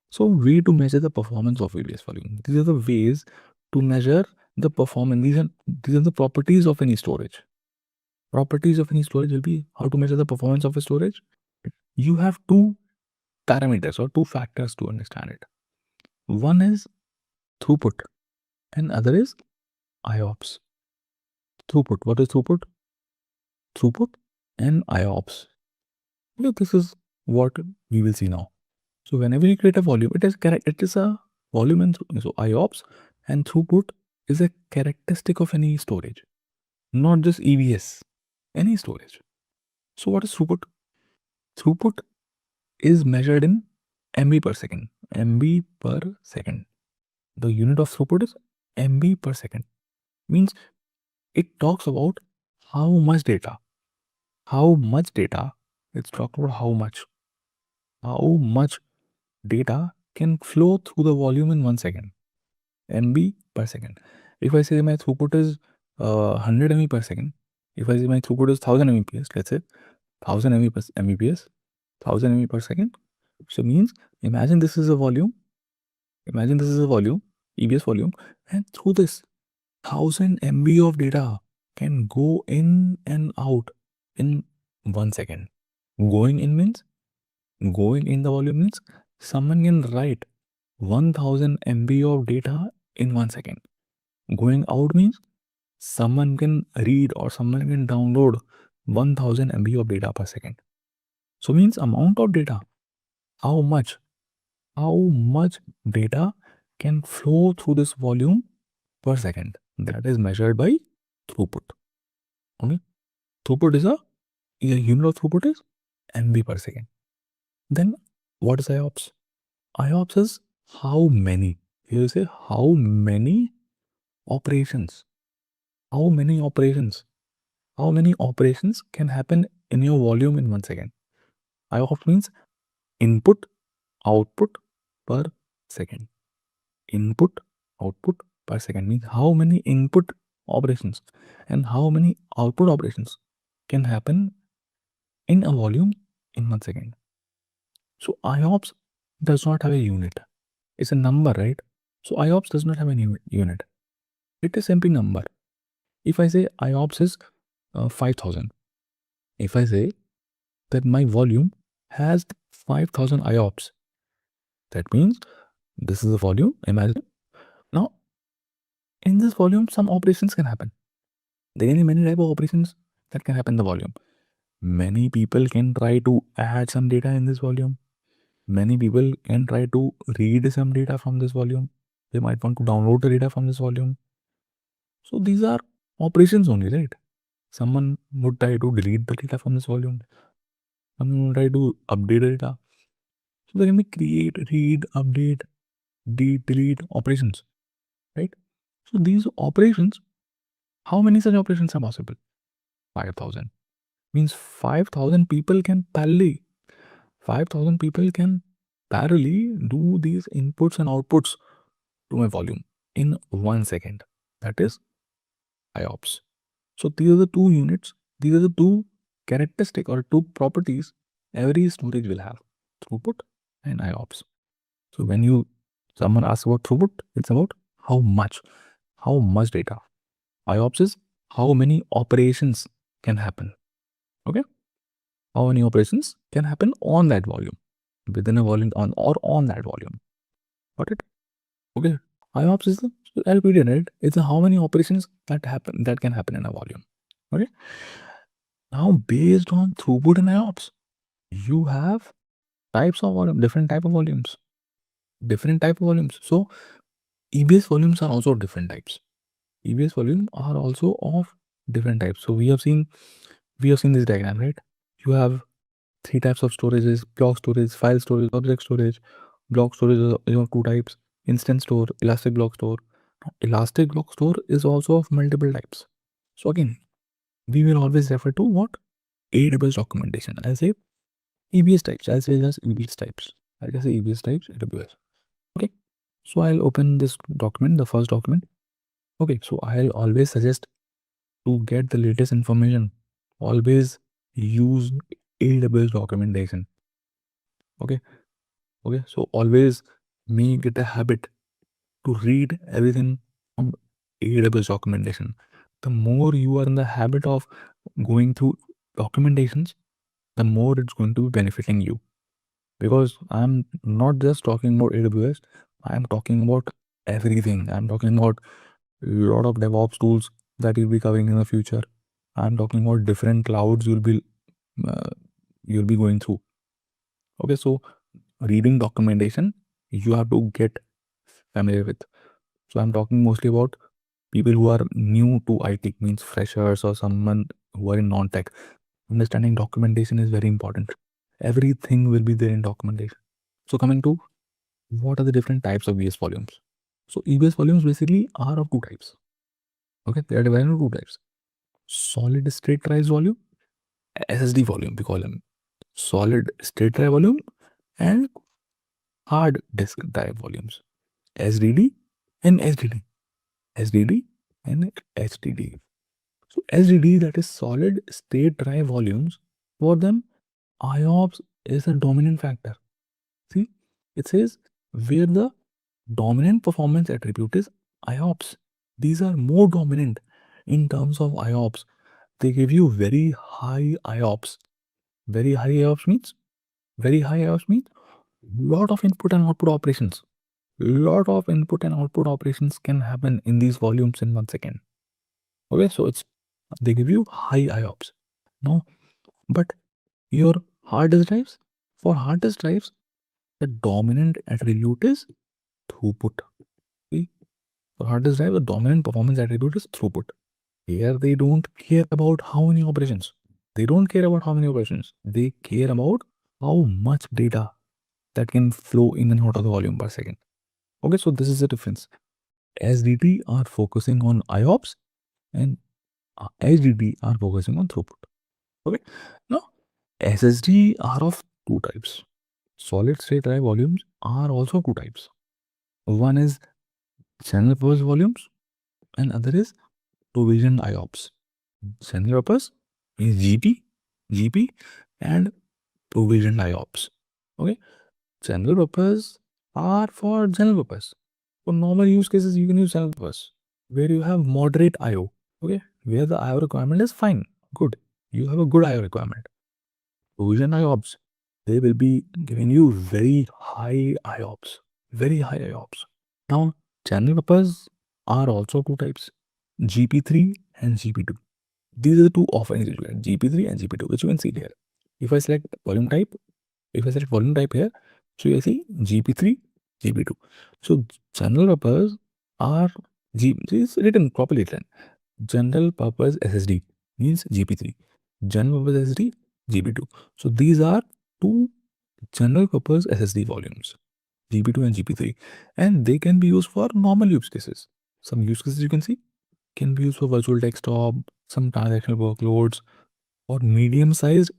So way to measure the performance of EBS volume. These are the ways to measure the performance. These are the properties of any storage. Properties of any storage will be how to measure the performance of a storage. You have two parameters or two factors to understand it. One is throughput and other is IOPS. Throughput. What is throughput? Throughput and IOPS. This is what we will see now. So whenever you create a volume, it is a volume and so IOPS and throughput is a characteristic of any storage, not just EBS, any storage. So what is throughput? Throughput is measured in MB per second. MB per second. The unit of throughput is MB per second. Means it talks about how much data. How much data? It's talking about how much. How much data can flow through the volume in 1 second. MB per second. If I say my throughput is 100 MB per second, if I say my throughput is 1000 Mbps, let's say 1000 Mbps, 1000 MB per second. So means imagine this is a volume. Imagine this is a volume, EBS volume, and through this 1000 MB of data can go in and out in 1 second. Going in the volume means someone can write 1000 MB of data in 1 second. Going out means someone can read or someone can download 1000 MB of data per second. So means amount of data, how much data can flow through this volume per second. That is measured by throughput. Okay. Throughput is a unit of throughput is MB per second. Then what is IOPS? IOPS is how many. Here you say how many operations. How many operations can happen in your volume in 1 second. IOPS means input, output per second. Input, output per second means how many input operations and how many output operations can happen in a volume in 1 second. So IOPS does not have a unit. It's a number, right? So IOPS does not have any unit. It is simply number. If I say IOPS is 5000, if I say that my volume has 5000 IOPS, That means this is the volume. Imagine. Now, in this volume, some operations can happen. There are many type of operations that can happen in the volume. Many people can try to add some data in this volume. Many people can try to read some data from this volume. They might want to download the data from this volume. So these are operations only, right? Someone would try to delete the data from this volume. Someone would try to update the data. So there can be create, read, update, delete operations, right? So these operations, how many such operations are possible? 5,000. Means 5,000 people can parallelly 5,000 people can parallelly do these inputs and outputs to my volume in 1 second. That is IOPS. So these are the two units, these are the two characteristic or two properties every storage will have: throughput and IOPS. So when someone asks about throughput, it's about how much data. IOPS is how many operations can happen. Okay? How many operations can happen on that volume, within a volume on that volume. Got it? Okay. IOPS is the LPD, right? It's how many operations that can happen in a volume. Okay. Now, based on throughput and IOPS, you have types of volume, different type of volumes, different type of volumes. So EBS volumes are also different types. EBS volume are also of different types. So we have seen this diagram, right? You have three types of storages: block storage, file storage, object storage. Block storage is of two types: instance store, elastic block store. Elastic block store is also of multiple types. So again, we will always refer to what? AWS documentation. I'll say EBS types. I'll say just EBS types. I'll just say EBS types, AWS. Okay. So I'll open this document, the first document. Okay. So I'll always suggest, to get the latest information, always use AWS documentation. Okay. Okay. So always make it a habit to read everything from AWS documentation. The more you are in the habit of going through documentations, the more it's going to be benefiting you. Because I'm not just talking about AWS, I'm talking about everything. I'm talking about a lot of DevOps tools that you'll be covering in the future. I'm talking about different clouds uh, you'll be going through. Okay, so reading documentation, you have to get familiar with. So I'm talking mostly about people who are new to IT, means freshers or someone who are in non-tech. Understanding documentation is very important. Everything will be there in documentation. So coming to what are the different types of EBS volumes? So EBS volumes basically are of two types. Okay, they are divided into two types: solid state drive volume, SSD volume, we call them. Solid state drive volume and hard disk drive volumes, SDD and HDD. SDD and HDD. So SDD, that is solid state drive volumes, for them IOPS is a dominant factor. See, it says where the dominant performance attribute is IOPS. These are more dominant in terms of IOPS. They give you very high IOPS. Very high IOPS means lot of input and output operations. Lot of input and output operations can happen in these volumes in 1 second. Okay, so they give you high IOPS. No, but your hard disk drives, for hard disk drives, the dominant attribute is throughput. See, for hard disk drive, the dominant performance attribute is throughput. Here they don't care about how many operations. They don't care about how many operations. They care about how much data that can flow in and out of the volume per second. Okay, so this is the difference. SDT are focusing on IOPS and HDD are focusing on throughput. Okay, now SSD are of two types. Solid state drive volumes are also two types. One is general purpose volumes and other is provisioned IOPS. General purpose is GP, and provisioned IOPS. Okay, general purpose are for general purpose. For normal use cases, you can use general purpose, where you have moderate IO. Okay, where the IO requirement is fine, good. You have a good IO requirement. Provision IOPS, they will be giving you very high IOPS. Very high IOPS. Now, channel buffers are also two types, GP3 and GP2. These are the two offerings you get, GP3 and GP2, which you can see here. If I select volume type, here, so you see GP3, GP2. So channel buffers are this is written properly written. General purpose SSD means GP3. General purpose SSD, GP2. So these are two general purpose SSD volumes, GP2 and GP3, and they can be used for normal use cases. Some use cases you can see can be used for virtual desktop, some transactional workloads, or medium-sized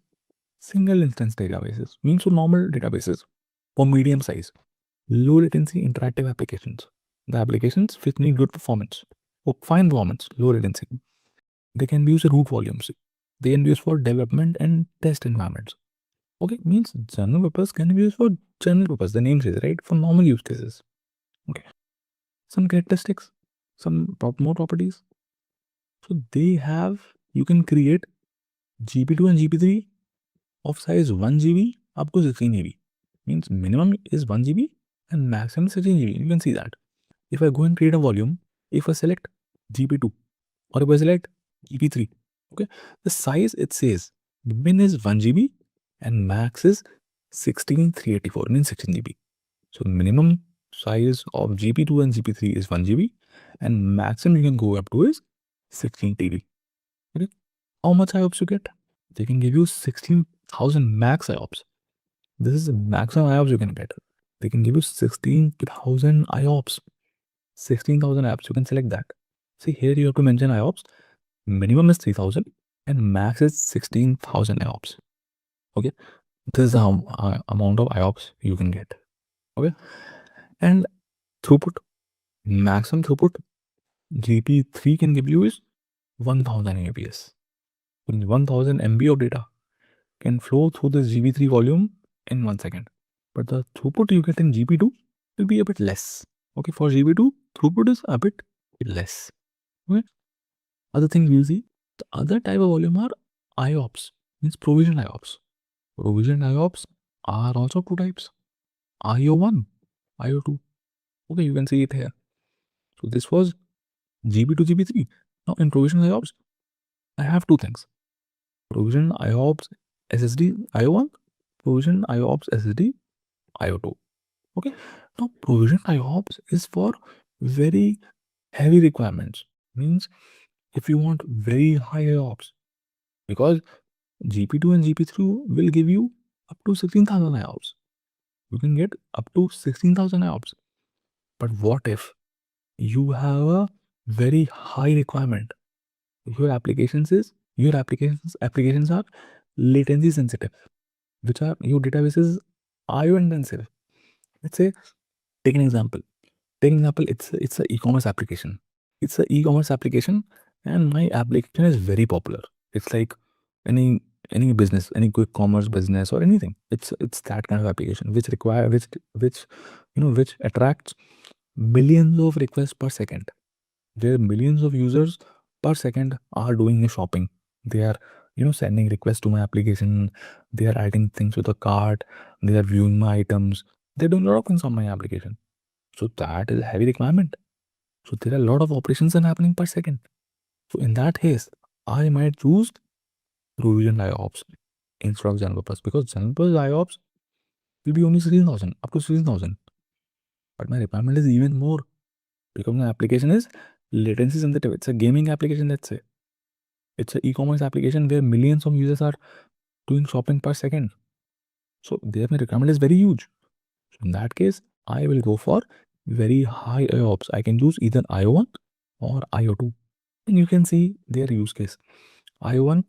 single instance databases, means for normal databases, or medium size, low latency interactive applications. The applications which need good performance, or fine performance, low latency. They can be used for root volumes. They can be used for development and test environments. Okay, means general purpose can be used for general purpose. The name says, right, for normal use cases. Okay, some characteristics, some more properties. So they have, you can create GP2 and GP3 of size 1 GB up to 16 GB. Means minimum is 1 GB and maximum 16 GB. You can see that. If I go and create a volume, if I select GP2 or if I select GP3, okay, the size it says min is 1 GB and max is 16384, means 16 GB. So minimum size of GP2 and GP3 is 1 GB and maximum you can go up to is 16 TB. Okay, how much IOPS you get? They can give you 16,000 max IOPS. This is the maximum IOPS you can get. They can give you 16,000 IOPS. 16,000 IOPS. You can select that. See, here you have to mention IOPS. Minimum is 3,000 and max is 16,000 IOPS. Okay. This is the amount of IOPS you can get. Okay. And throughput, maximum throughput, GP3 can give you is 1000 Mbps. 1000 MB of data can flow through this GB3 volume in 1 second. But the throughput you get in GB2 will be a bit less. Okay, for GB2, throughput is a bit less. Okay. Other thing we'll see, the other type of volume are IOPS, means provision IOPS. Provision IOPS are also two types, IO1, IO2. Okay, you can see it here. So this was GB2, GB3. Now in provision IOPS, I have two things. Provision IOPS SSD IO1, provision IOPS SSD IO2. Okay. Now provision IOPS is for very heavy requirements. Means if you want very high IOPS, because GP2 and GP3 will give you up to 16,000 IOPS. You can get up to 16,000 IOPS. But what if you have a very high requirement? Your applications are latency sensitive, which are your databases IO intensive. Let's say, take an example. It's an e-commerce application. And my application is very popular. It's like any business, any quick commerce business or anything. It's that kind of application which which attracts millions of requests per second. There are millions of users per second are doing shopping. They are sending requests to my application. They are adding things to the cart. They are viewing my items. They're doing a lot of things on my application. So that is a heavy requirement. So there are a lot of operations happening per second. So in that case, I might choose provision IOPS instead of general purpose, because general purpose IOPS will be only 16,000, up to 16,000. But my requirement is even more because my application is latency sensitive. It's a gaming application, let's say. It's an e-commerce application where millions of users are doing shopping per second. So there my requirement is very huge. So in that case, I will go for very high IOPS. I can use either IO1 or IO2. And you can see their use case. IO1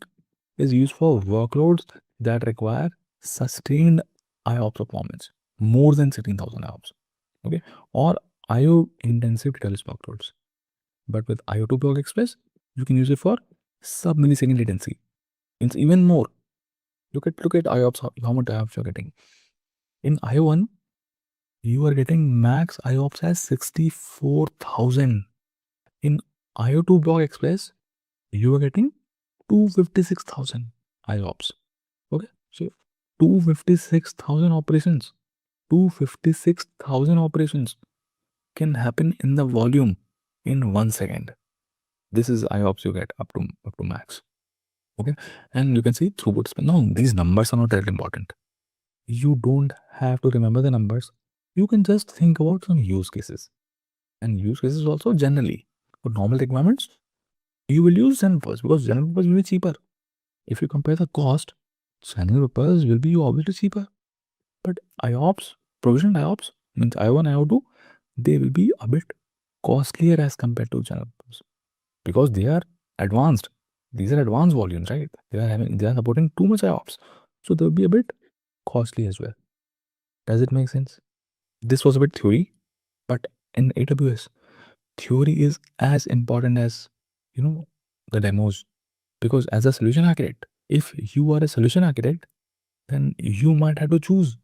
is used for workloads that require sustained IOPS performance, more than 16,000 IOPS. Okay, or IO intensive database workloads. But with IO2 Block Express, you can use it for sub-millisecond latency. It's even more. Look at IOPS, how much IOPS you're getting. In IO1, you are getting max IOPS as 64,000. In IO2 Block Express, you are getting 256,000 IOPS. Okay, so 256,000 operations. 256,000 operations can happen in the volume in 1 second. This is IOPS you get up to max. Okay, and you can see throughput speed. No, these numbers are not that important. You don't have to remember the numbers. You can just think about some use cases, and use cases also generally for normal requirements. You will use general purpose because general purpose will be cheaper. If you compare the cost, general purpose will be obviously cheaper. But IOPS, provisioned IOPS, means I1, IO2, they will be a bit costlier as compared to general purpose because they are advanced. These are advanced volumes, right? They are supporting too much IOPS, so they will be a bit costly as well. Does it make sense? This was a bit theory, but in AWS, theory is as important as the demos, because as a solution architect, if you are a solution architect, then you might have to choose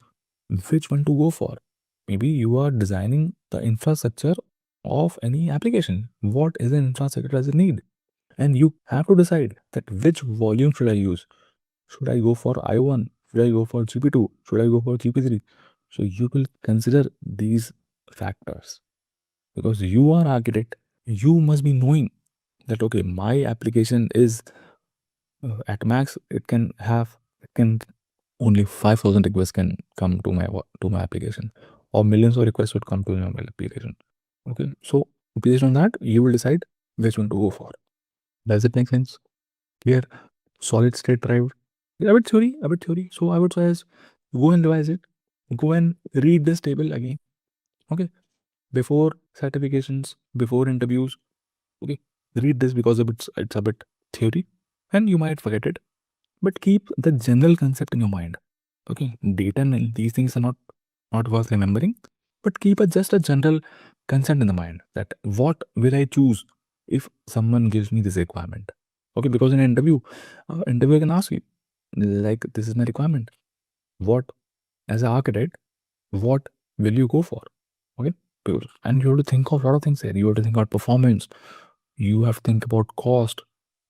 which one to go for. Maybe you are designing the infrastructure of any application. What is an infrastructure does it need? And you have to decide that which volume should I use. Should I go for I1? Should I go for GP2? Should I go for GP3? So you will consider these factors because you are architect. You must be knowing that okay, my application is at max. It can only 5,000 requests can come to my application, or millions of requests would come to my application. Okay, so based on that, you will decide which one to go for. Does it make sense? Clear? Solid state drive. A bit theory, a bit theory. So I would suggest go and revise it. Go and read this table again. Okay, before certifications, before interviews. Okay, read this because it's a bit theory, and you might forget it. But keep the general concept in your mind. Okay, data and these things are not worth remembering, but keep just a general concept in the mind that what will I choose if someone gives me this requirement. Okay, because in an interviewer can ask you like, this is my requirement. What, as an architect, what will you go for? Okay, and you have to think of a lot of things here. You have to think about performance. You have to think about cost.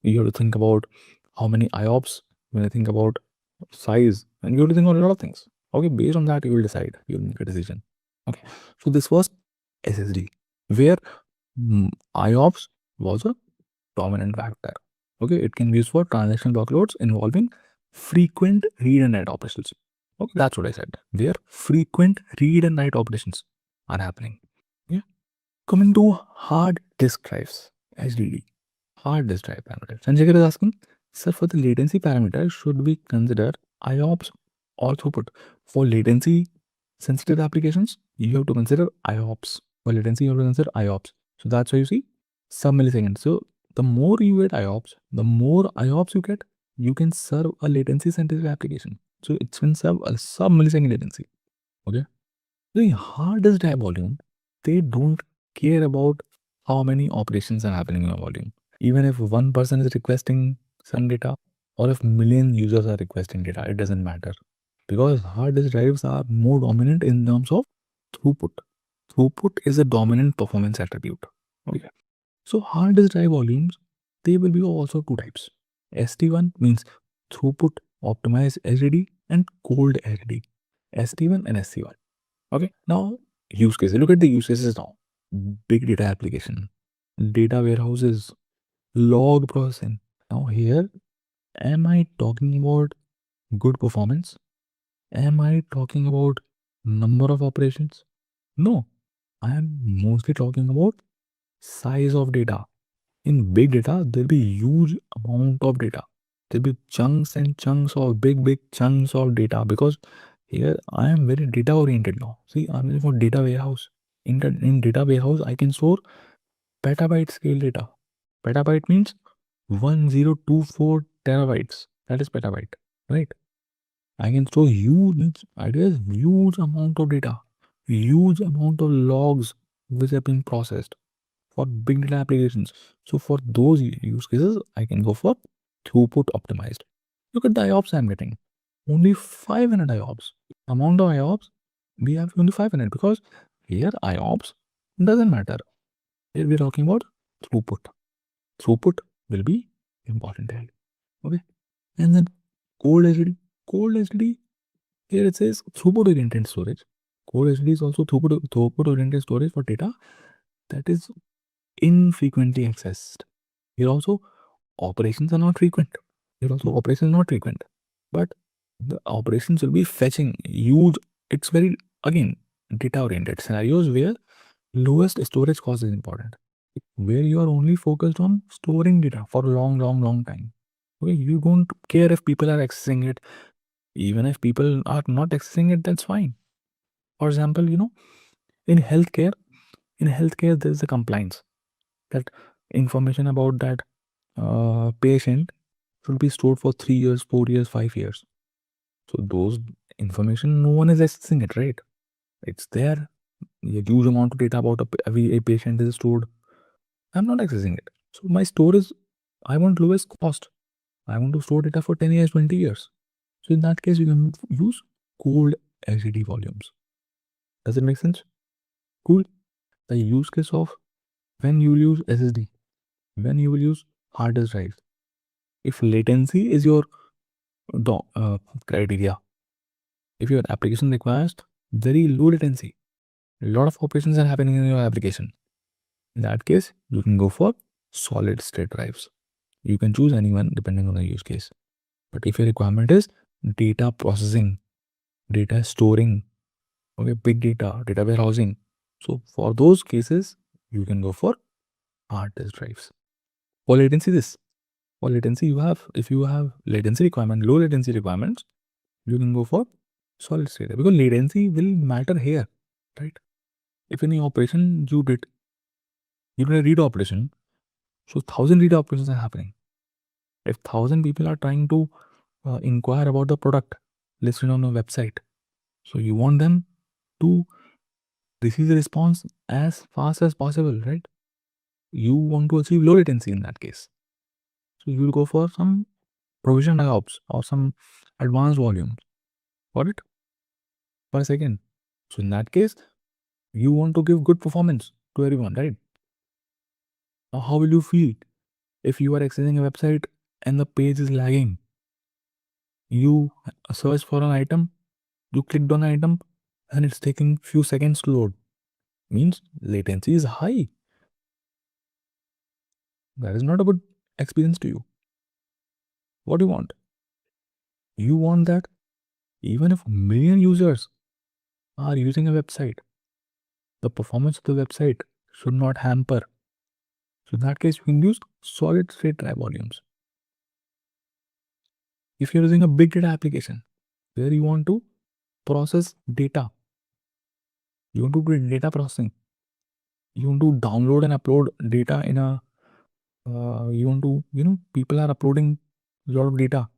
You have to think about how many IOPS. When I think about size, and you have to think about a lot of things. Okay, based on that, you will decide. You will make a decision. Okay, so this was SSD, where IOPS was a dominant factor. Okay, it can be used for transactional workloads involving frequent read and write operations. Okay, that's what I said. Where frequent read and write operations are happening. Yeah. Coming to hard disk drives, HDD, hard disk drive parameters. Sanjay is asking, sir, for the latency parameter, should we consider IOPS or throughput? For latency sensitive applications, you have to consider IOPS. For latency, you have to consider IOPS. So that's why you see sub milliseconds. So the more you get IOPS, the more IOPS you get, you can serve a latency sensitive application. So it can serve a sub millisecond latency. Okay. The hard disk drive volume, they don't care about how many operations are happening in a volume. Even if one person is requesting some data, or if million users are requesting data, it doesn't matter. Because hard disk drives are more dominant in terms of throughput. Throughput is a dominant performance attribute. Okay. So hard disk drive volumes, they will be also two types. ST1 means throughput optimized HDD and cold HDD. ST1 and SC1. Okay. Now use cases. Look at the use cases now. Big data application, data warehouses, log processing. Now here, am I talking about good performance? Am I talking about number of operations? No, I am mostly talking about size of data. In big data, there'll be huge amount of data. There'll be chunks and chunks of big chunks of data, because here I am very data oriented now. See, I'm looking for data warehouse. In data warehouse, I can store petabyte scale data. Petabyte means 1024 terabytes. That is petabyte, right? I can store huge amount of data, huge amount of logs which have been processed for big data applications. So for those use cases, I can go for throughput optimized. Look at the IOPS I'm getting. Only 500 IOPS. Amount of IOPS, we have only 500 because here IOPS doesn't matter. Here we're talking about throughput. Throughput will be important here. Okay. And then cold HDD. Cold HDD, Here it says throughput-oriented storage. Core SSD is also throughput-oriented storage for data that is infrequently accessed. Here also, operations are not frequent. But the operations will be fetching huge. It's very, again, data-oriented scenarios where lowest storage cost is important, where you are only focused on storing data for a long time. Okay, you don't care if people are accessing it. Even if people are not accessing it, that's fine. For example, in healthcare, there is a compliance that information about that patient should be stored for 3 years, 4 years, 5 years. So those information, no one is accessing it, right? It's there. A huge amount of data about every patient is stored. I'm not accessing it. So my storage, I want lowest cost. I want to store data for 10 years, 20 years. So in that case, you can use cold SSD volumes. Does it make sense? Cool. The use case of when you use SSD, when you will use hard disk drive. If latency is your criteria, if your application requires very low latency, a lot of operations are happening in your application. In that case, you can go for solid state drives. You can choose anyone depending on the use case. But if your requirement is data processing, data storing, okay, big data, data warehousing, so for those cases, you can go for hard disk drives. For latency, if you have latency requirement, low latency requirements, you can go for solid state, because latency will matter here, right? If any operation you did a read operation, so 1,000 read operations are happening. If 1,000 people are trying to inquire about the product listed on a website, so you want them to receive the response as fast as possible, right? You want to achieve low latency in that case. So you will go for some provision IOPS or some advanced volumes. Got it? For a second. So in that case, you want to give good performance to everyone, right? Now, how will you feel if you are accessing a website and the page is lagging? You search for an item, you clicked on an item, and it's taking few seconds to load. Means latency is high. That is not a good experience to you. What do you want? You want that even if a million users are using a website, the performance of the website should not hamper. So in that case, you can use solid state drive volumes. If you're using a big data application where you want to process data, you want to do data processing, you want to download and upload data in a, you want to, people are uploading a lot of data.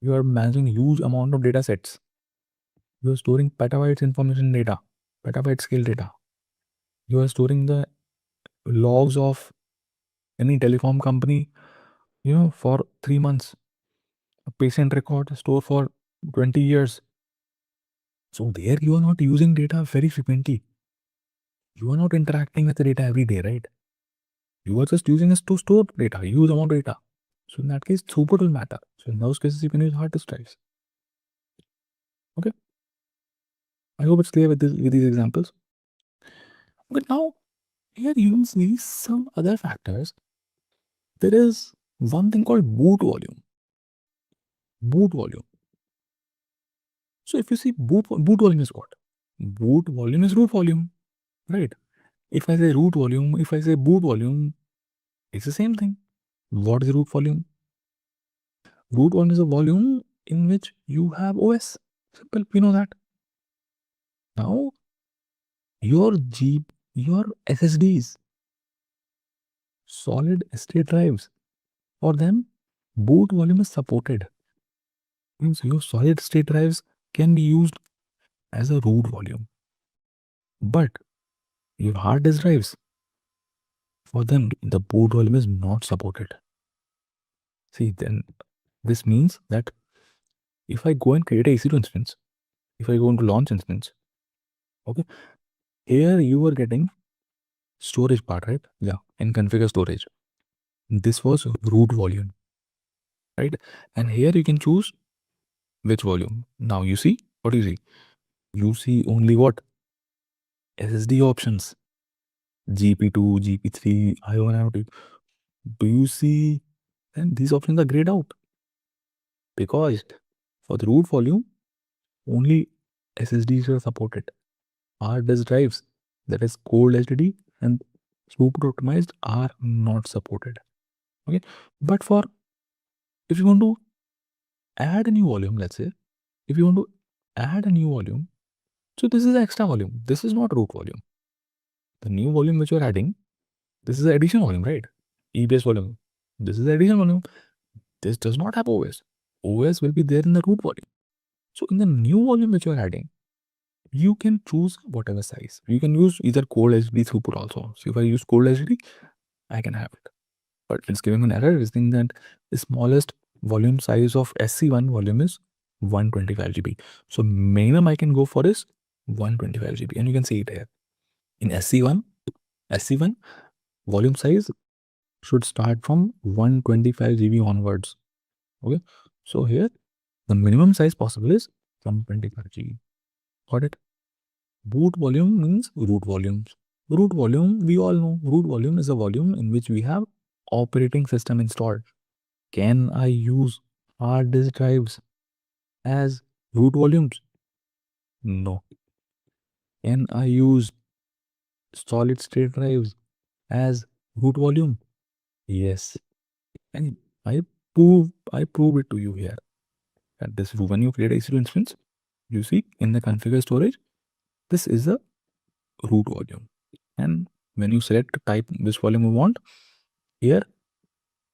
You are managing huge amount of data sets. You are storing petabytes information data, petabyte scale data. You are storing the logs of any telecom company, for 3 months. A patient record stored for 20 years. So there you are not using data very frequently. You are not interacting with the data every day, right? You are just using it to store data, huge amount of data. So in that case, throughput will matter. So in those cases, you can use hard disk drives. Okay. I hope it's clear with these examples. But now, here you see some other factors. There is one thing called boot volume. Boot volume. So if you see boot volume is what? Boot volume is root volume, right? If I say root volume, if I say boot volume, it's the same thing. What is root volume? Root volume is a volume in which you have OS. Simple, we know that. Now, your SSDs, solid state drives, for them, boot volume is supported. Means your solid state drives can be used as a root volume. But your hard disk drives, for them, the boot volume is not supported. See, then this means that if I go and create a EC2 instance, if I go into launch instance, okay, here you are getting storage part, right? Yeah, and configure storage. This was root volume, right? And here you can choose which volume. Now you see What do you see? You see only what? SSD options. GP2, GP3, I1, I2. Do you see? And these options are grayed out. Because for the root volume, only SSDs are supported. Hard disk drives, that is cold HDD and super optimized, are not supported. Okay, but for if you want to add a new volume, let's say, if you want to add a new volume, so this is the extra volume. This is not root volume. The new volume which you're adding, this is the addition volume, right? EBS volume. This is the addition volume. This does not have OS. OS will be there in the root volume. So in the new volume which you're adding, you can choose whatever size. You can use either cold HDD throughput also. So if I use cold HDD, I can have it. But it's giving an error. It's saying that the smallest volume size of SC1 volume is 125 GB. So minimum I can go for is 125 GB. And you can see it here. In SC1 volume size should start from 125 GB onwards. Okay. So here the minimum size possible is 125 GB. Got it? Boot volume means root volumes. Root volume, we all know, root volume is a volume in which we have operating system installed. Can I use hard disk drives as root volumes? No. Can I use solid state drives as root volume? Yes. And I prove it to you here. That this when you create a EC2 instance, you see in the configure storage, this is a root volume. And when you select type which volume you want, here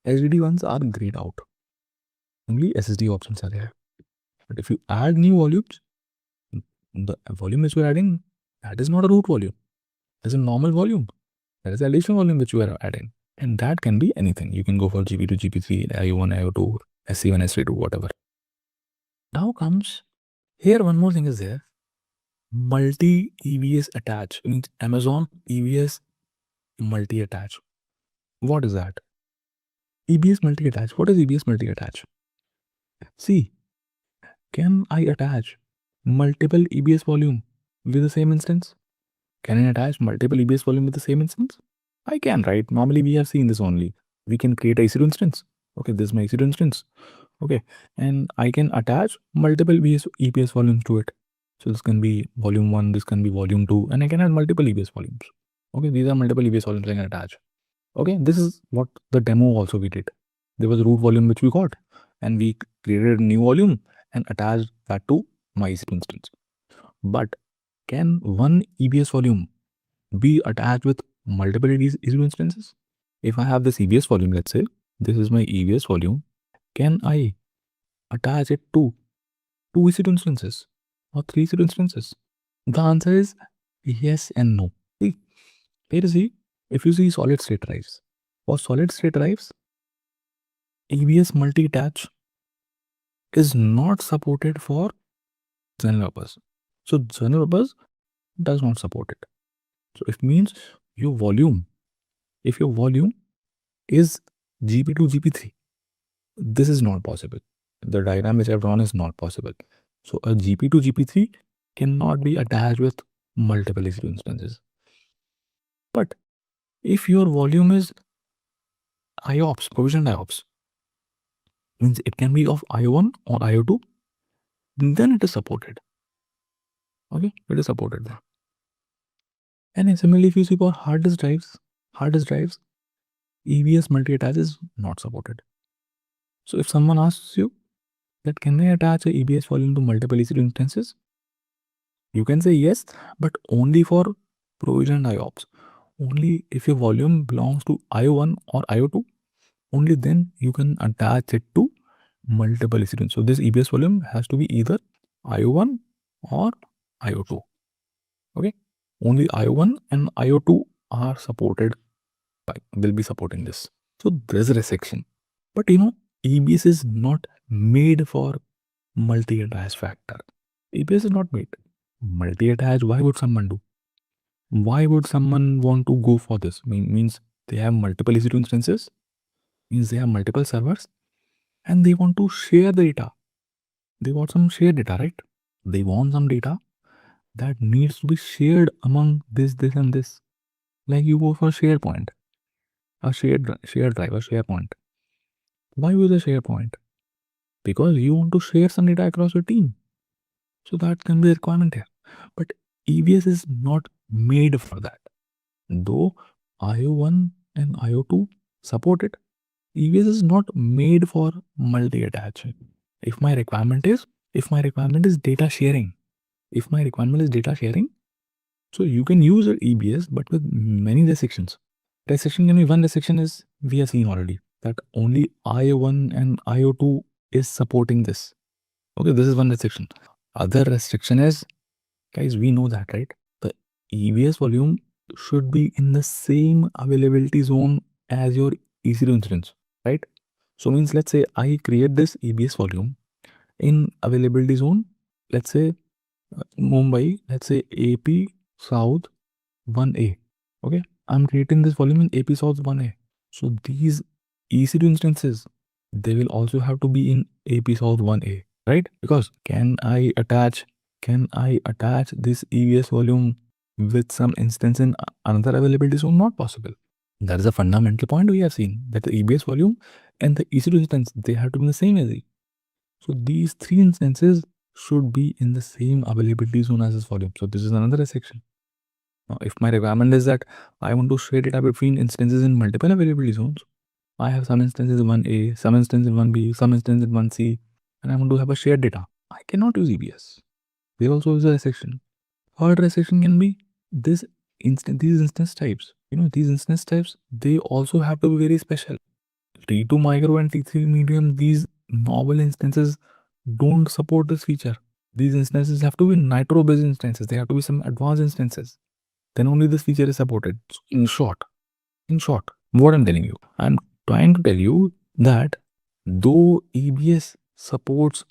HDD ones are grayed out. Only SSD options are there. But if you add new volumes, the volume which you are adding, that is not a root volume. That is a normal volume. That is the additional volume which you are adding. And that can be anything. You can go for GP2, GP3, IO1, IO2, SC1, SC2, whatever. Now comes, here one more thing is there. Multi EVS attach. Means Amazon EVS multi attach. What is that? EBS multi attach. What is EBS multi attach? See, can I attach multiple EBS volume with the same instance? Can I attach multiple EBS volume with the same instance? I can, right? Normally we have seen this only. We can create a EC2 instance. Okay, this is my EC2 instance. Okay, and I can attach multiple EBS volumes to it. So this can be volume 1, this can be volume 2, and I can add multiple EBS volumes. Okay, these are multiple EBS volumes I can attach. Okay, this is what the demo also we did. There was a root volume which we got, and we created a new volume and attached that to my EC2 instance. But can one EBS volume be attached with multiple EC2 instances? If I have this EBS volume, let's say this is my EBS volume, can I attach it to 2 EC2 instances or 3 EC2 instances? The answer is yes and no. See, here is see, if you see solid state drives, for solid state drives, EBS multi-attach is not supported for general purpose. So general purpose does not support it. So it means your volume, if your volume is GP2, GP3, this is not possible. The diagram which I've drawn is not possible. So a GP2, GP3 cannot be attached with multiple EC2 instances. But if your volume is IOPS, provisioned IOPS, means it can be of IO1 or IO2, then it is supported. Okay, it is supported there. And similarly, if you see for hard disk drives, EBS multi-attach is not supported. So if someone asks you that can I attach a EBS volume to multiple EC2 instances, you can say yes, but only for provisioned IOPS. Only if your volume belongs to IO1 or IO2, only then you can attach it to multiple EC2. So this EBS volume has to be either IO1 or IO2. Okay, only IO1 and IO2 are supported, will be supporting this. So there's a restriction. But EBS is not made for multi-attach factor. EBS is not made. Multi-attach, why would someone do? Why would someone want to go for this? Means they have multiple EC2 instances, means they have multiple servers, and they want to share the data. They want some shared data, right? They want some data that needs to be shared among this, and this. Like you go for SharePoint, a shared drive, a SharePoint. Why use a SharePoint? Because you want to share some data across your team. So that can be a requirement here. But EBS is not made for that. Though IO1 and IO2 support it, EBS is not made for multi-attach. If my requirement is data sharing, so you can use your EBS, but with many restrictions. Restriction can be one restriction is we have seen already that only IO1 and IO2 is supporting this. Okay, this is one restriction. Other restriction is, guys, we know that, right? The EBS volume should be in the same availability zone as your EC2 instance, right? So means let's say I create this EBS volume in availability zone, let's say Mumbai, let's say AP South 1A. Okay, I'm creating this volume in AP South 1A. So these EC2 instances, they will also have to be in AP South 1A, right? Because can I attach this EBS volume with some instance in another availability zone? Not possible. That is a fundamental point we have seen, that the EBS volume and the EC2 instance, they have to be in the same AZ. So these three instances should be in the same availability zone as this volume. So this is another restriction. Now, if my requirement is that I want to share data between instances in multiple availability zones, I have some instances in 1A, some instances in 1B, some instances in 1C, and I want to have a shared data. I cannot use EBS. There also is a restriction. Third restriction can be these instance types. These instance types, they also have to be very special. T2 micro and T3 medium, these novel instances don't support this feature. These instances have to be nitro based instances. They have to be some advanced instances. Then only this feature is supported. So in short, what I'm telling you, I'm trying to tell you that though EBS supports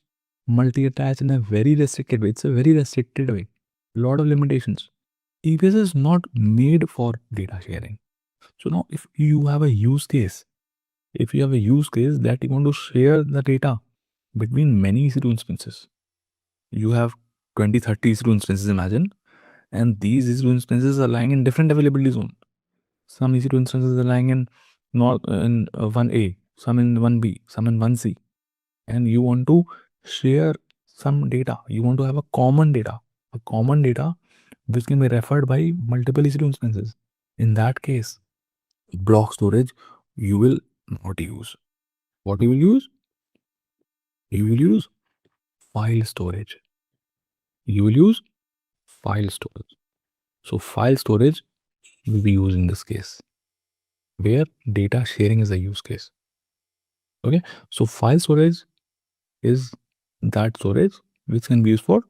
multi-attach in a very restricted way, it's a very restricted way, lot of limitations. EBS is not made for data sharing. So now if you have a use case that you want to share the data between many EC2 instances, you have 20, 30 EC2 instances, imagine, and these EC2 instances are lying in different availability zone. Some EC2 instances are lying in 1A, some in 1B, some in 1C, and you want to share some data. You want to have a common data which can be referred by multiple EC2 instances. In that case, block storage you will not use. What you will use? You will use file storage. So file storage will be used in this case where data sharing is a use case. Okay, so file storage is that storage which can be used for,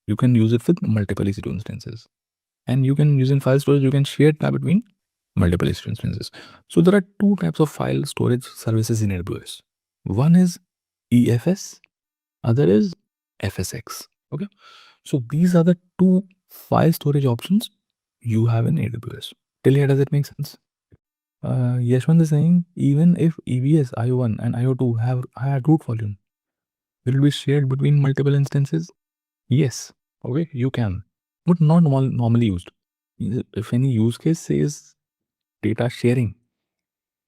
you can use it with multiple EC2 instances, and you can use in file storage, you can share that between multiple EC2 instances. So there are two types of file storage services in AWS. One is EFS, other is FSX. Okay, so these are the two file storage options you have in AWS. Till here, does it make sense? Yashwant is saying, even if EBS, IO1 and IO2 have higher root volume, will it be shared between multiple instances? Yes. Okay, you can, but not normally used. If any use case says data sharing,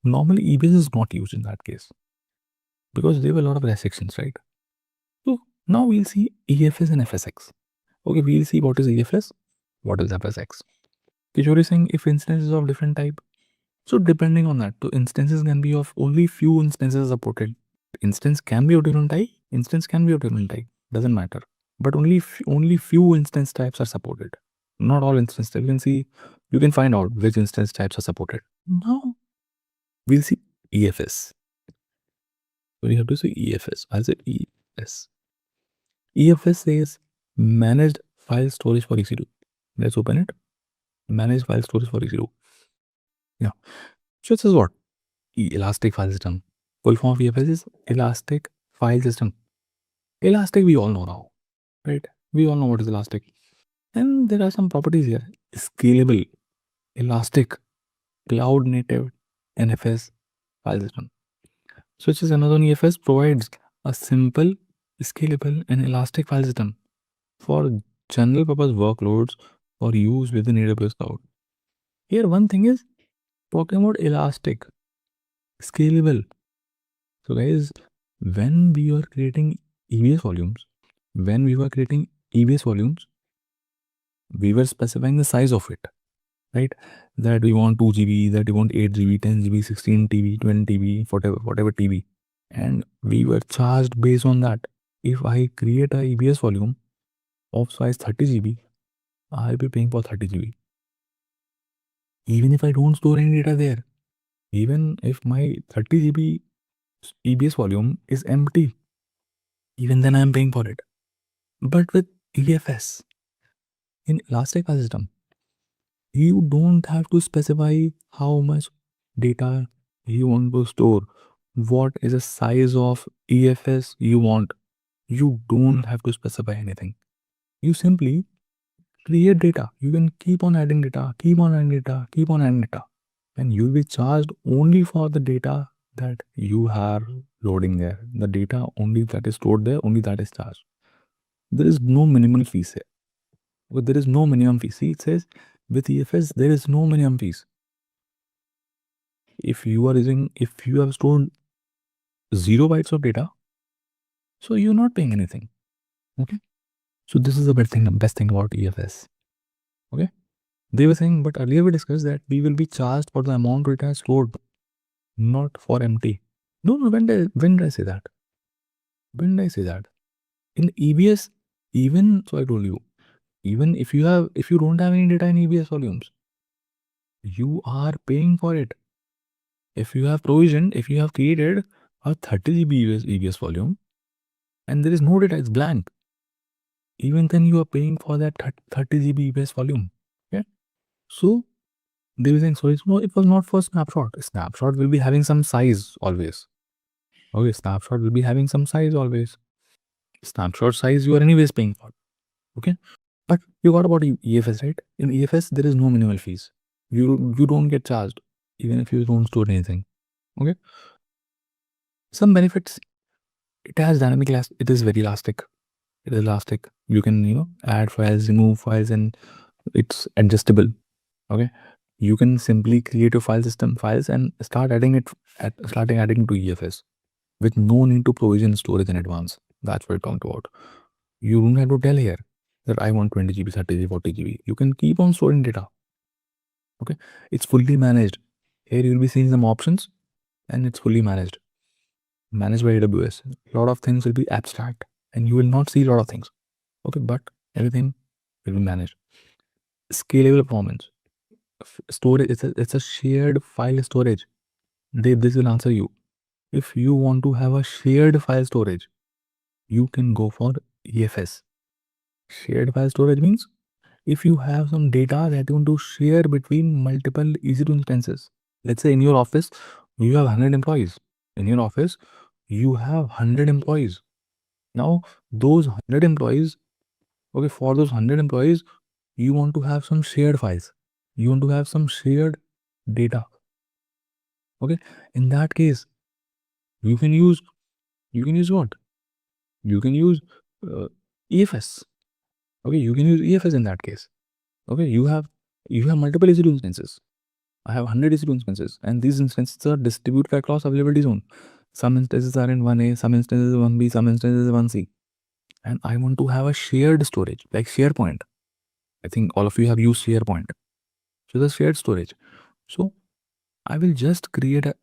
normally EBS is not used in that case because there were a lot of restrictions, right? So now we'll see EFS and FSX. Okay, we'll see what is EFS, what is FSX. Kishore is saying if instances of different type. So depending on that, so instances can be of only few instances supported. Instance can be of different type, doesn't matter. But only few instance types are supported. Not all instance types. You can find out which instance types are supported. Now we'll see EFS. So you have to say EFS. I'll say EFS. EFS says managed file storage for EC2. Let's open it. Managed file storage for EC2. Yeah. So it says what? Elastic file system. Full form of EFS is Elastic File System. Elastic we all know now, right? We all know what is Elastic. And there are some properties here. Scalable, Elastic, Cloud Native, NFS file system. So it says Amazon EFS provides a simple, scalable, and elastic file system for general purpose workloads for use within AWS cloud. Here, one thing is talking about elastic, scalable. So, guys, when we were creating EBS volumes, we were specifying the size of it, right? That we want 2 GB, that we want 8 GB, 10 GB, 16 TB, 20 TB, whatever TB. And we were charged based on that. If I create a EBS volume of size 30 GB, I'll be paying for 30 GB. Even if I don't store any data there, even if my 30 GB EBS volume is empty, even then I'm paying for it. But with EFS, in Elastic File System, you don't have to specify how much data you want to store, what is the size of EFS you want. You don't have to specify anything. You simply create data. You can keep on adding data, keep on adding data, keep on adding data. And you'll be charged only for the data that you are loading there. The data only that is stored there, only that is charged. There is no minimal fees here. But there is no minimum fee. See, it says with EFS, there is no minimum fees. If you have stored 0 bytes of data, so you're not paying anything. Okay. So this is the best thing about EFS. Okay. They were saying, but earlier we discussed that we will be charged for the amount of data stored, not for empty. No, when did I say that? When did I say that? In EBS, so I told you, even if you don't have any data in EBS volumes, you are paying for it. If you have created a 30 GB EBS volume and there is no data, it's blank, even then you are paying for that 30 GB EBS volume. Okay. So they were saying, sorry, no, it was not for snapshot. Snapshot will be having some size always. Okay, snapshot will be having some size always. Snapshot size you are anyways paying for. Okay. But you got about EFS, right? In EFS, there is no minimal fees. You don't get charged even if you don't store anything. Okay. Some benefits. It has dynamic it is very elastic. It is elastic. You can, add files, remove files, and it's adjustable. Okay. You can simply create your file system files and start adding to EFS with no need to provision storage in advance. That's what it talked about. You don't have to tell here that I want 20 GB, 30 GB, 40 GB. You can keep on storing data. Okay. It's fully managed. Here you'll be seeing some options and it's fully managed. Managed by AWS. A lot of things will be abstract and you will not see a lot of things. Okay. But everything will be managed. Scalable performance. Storage, it's a shared file storage. This will answer you. If you want to have a shared file storage, you can go for EFS. Shared file storage means if you have some data that you want to share between multiple EC2 instances. Let's say in your office, you have 100 employees. In your office, you have 100 employees. Now, those 100 employees, okay, for those 100 employees, you want to have some shared files. You want to have some shared data. Okay, in that case, you can use what? You can use EFS. Okay, you can use EFS in that case. Okay, you have multiple EC2 instances. I have 100 EC2 instances, and these instances are distributed across availability zone. Some instances are in 1A, some instances 1B, some instances 1C. And I want to have a shared storage, like SharePoint. I think all of you have used SharePoint. So the shared storage. So I will just create a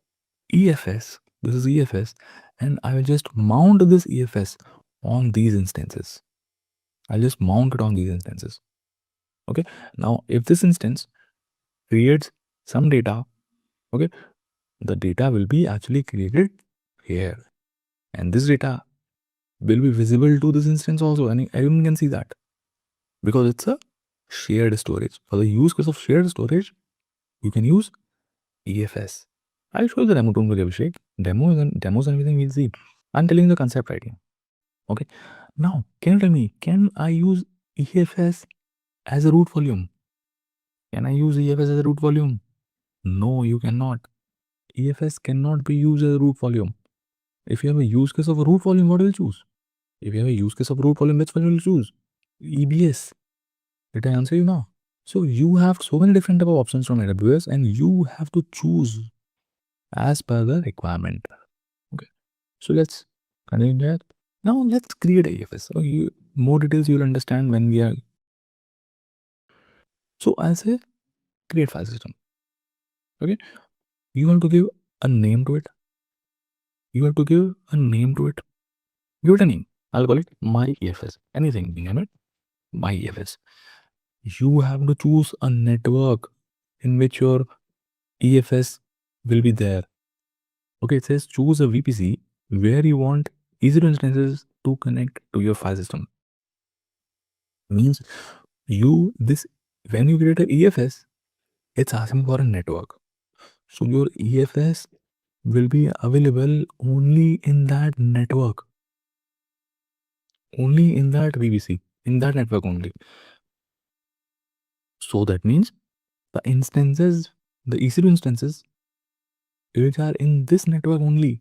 EFS. This is EFS, and I will just mount this EFS on these instances. I'll just mount it on these instances. Okay. Now, if this instance creates some data, okay, the data will be actually created here, and this data will be visible to this instance also, and everyone can see that because it's a shared storage. For the use case of shared storage, you can use EFS. I'll show you the demo. Don't worry, Abhishek. Demos and everything we'll see. I'm telling you the concept right here. Okay. Now, can you tell me, can I use EFS as a root volume? Can I use EFS as a root volume? No, you cannot. EFS cannot be used as a root volume. If you have a use case of a root volume, what will you choose? If you have a use case of root volume, which one will you choose? EBS. Did I answer you now? So you have so many different type of options from AWS, and you have to choose as per the requirement. Okay. So let's continue that. Now let's create AFS. So more details you'll understand when we are. So I'll say create file system. Okay. You have to give a name to it. You have to give a name to it. Give it a name. I'll call it my EFS. Anything, name it my EFS. You have to choose a network in which your EFS will be there. Okay, it says choose a VPC where you want EC2 instances to connect to your file system. Means when you create an EFS, it's asking for a network. So your EFS will be available only in that network, only in that VPC, in that network only. So that means the instances, the EC2 instances which are in this network only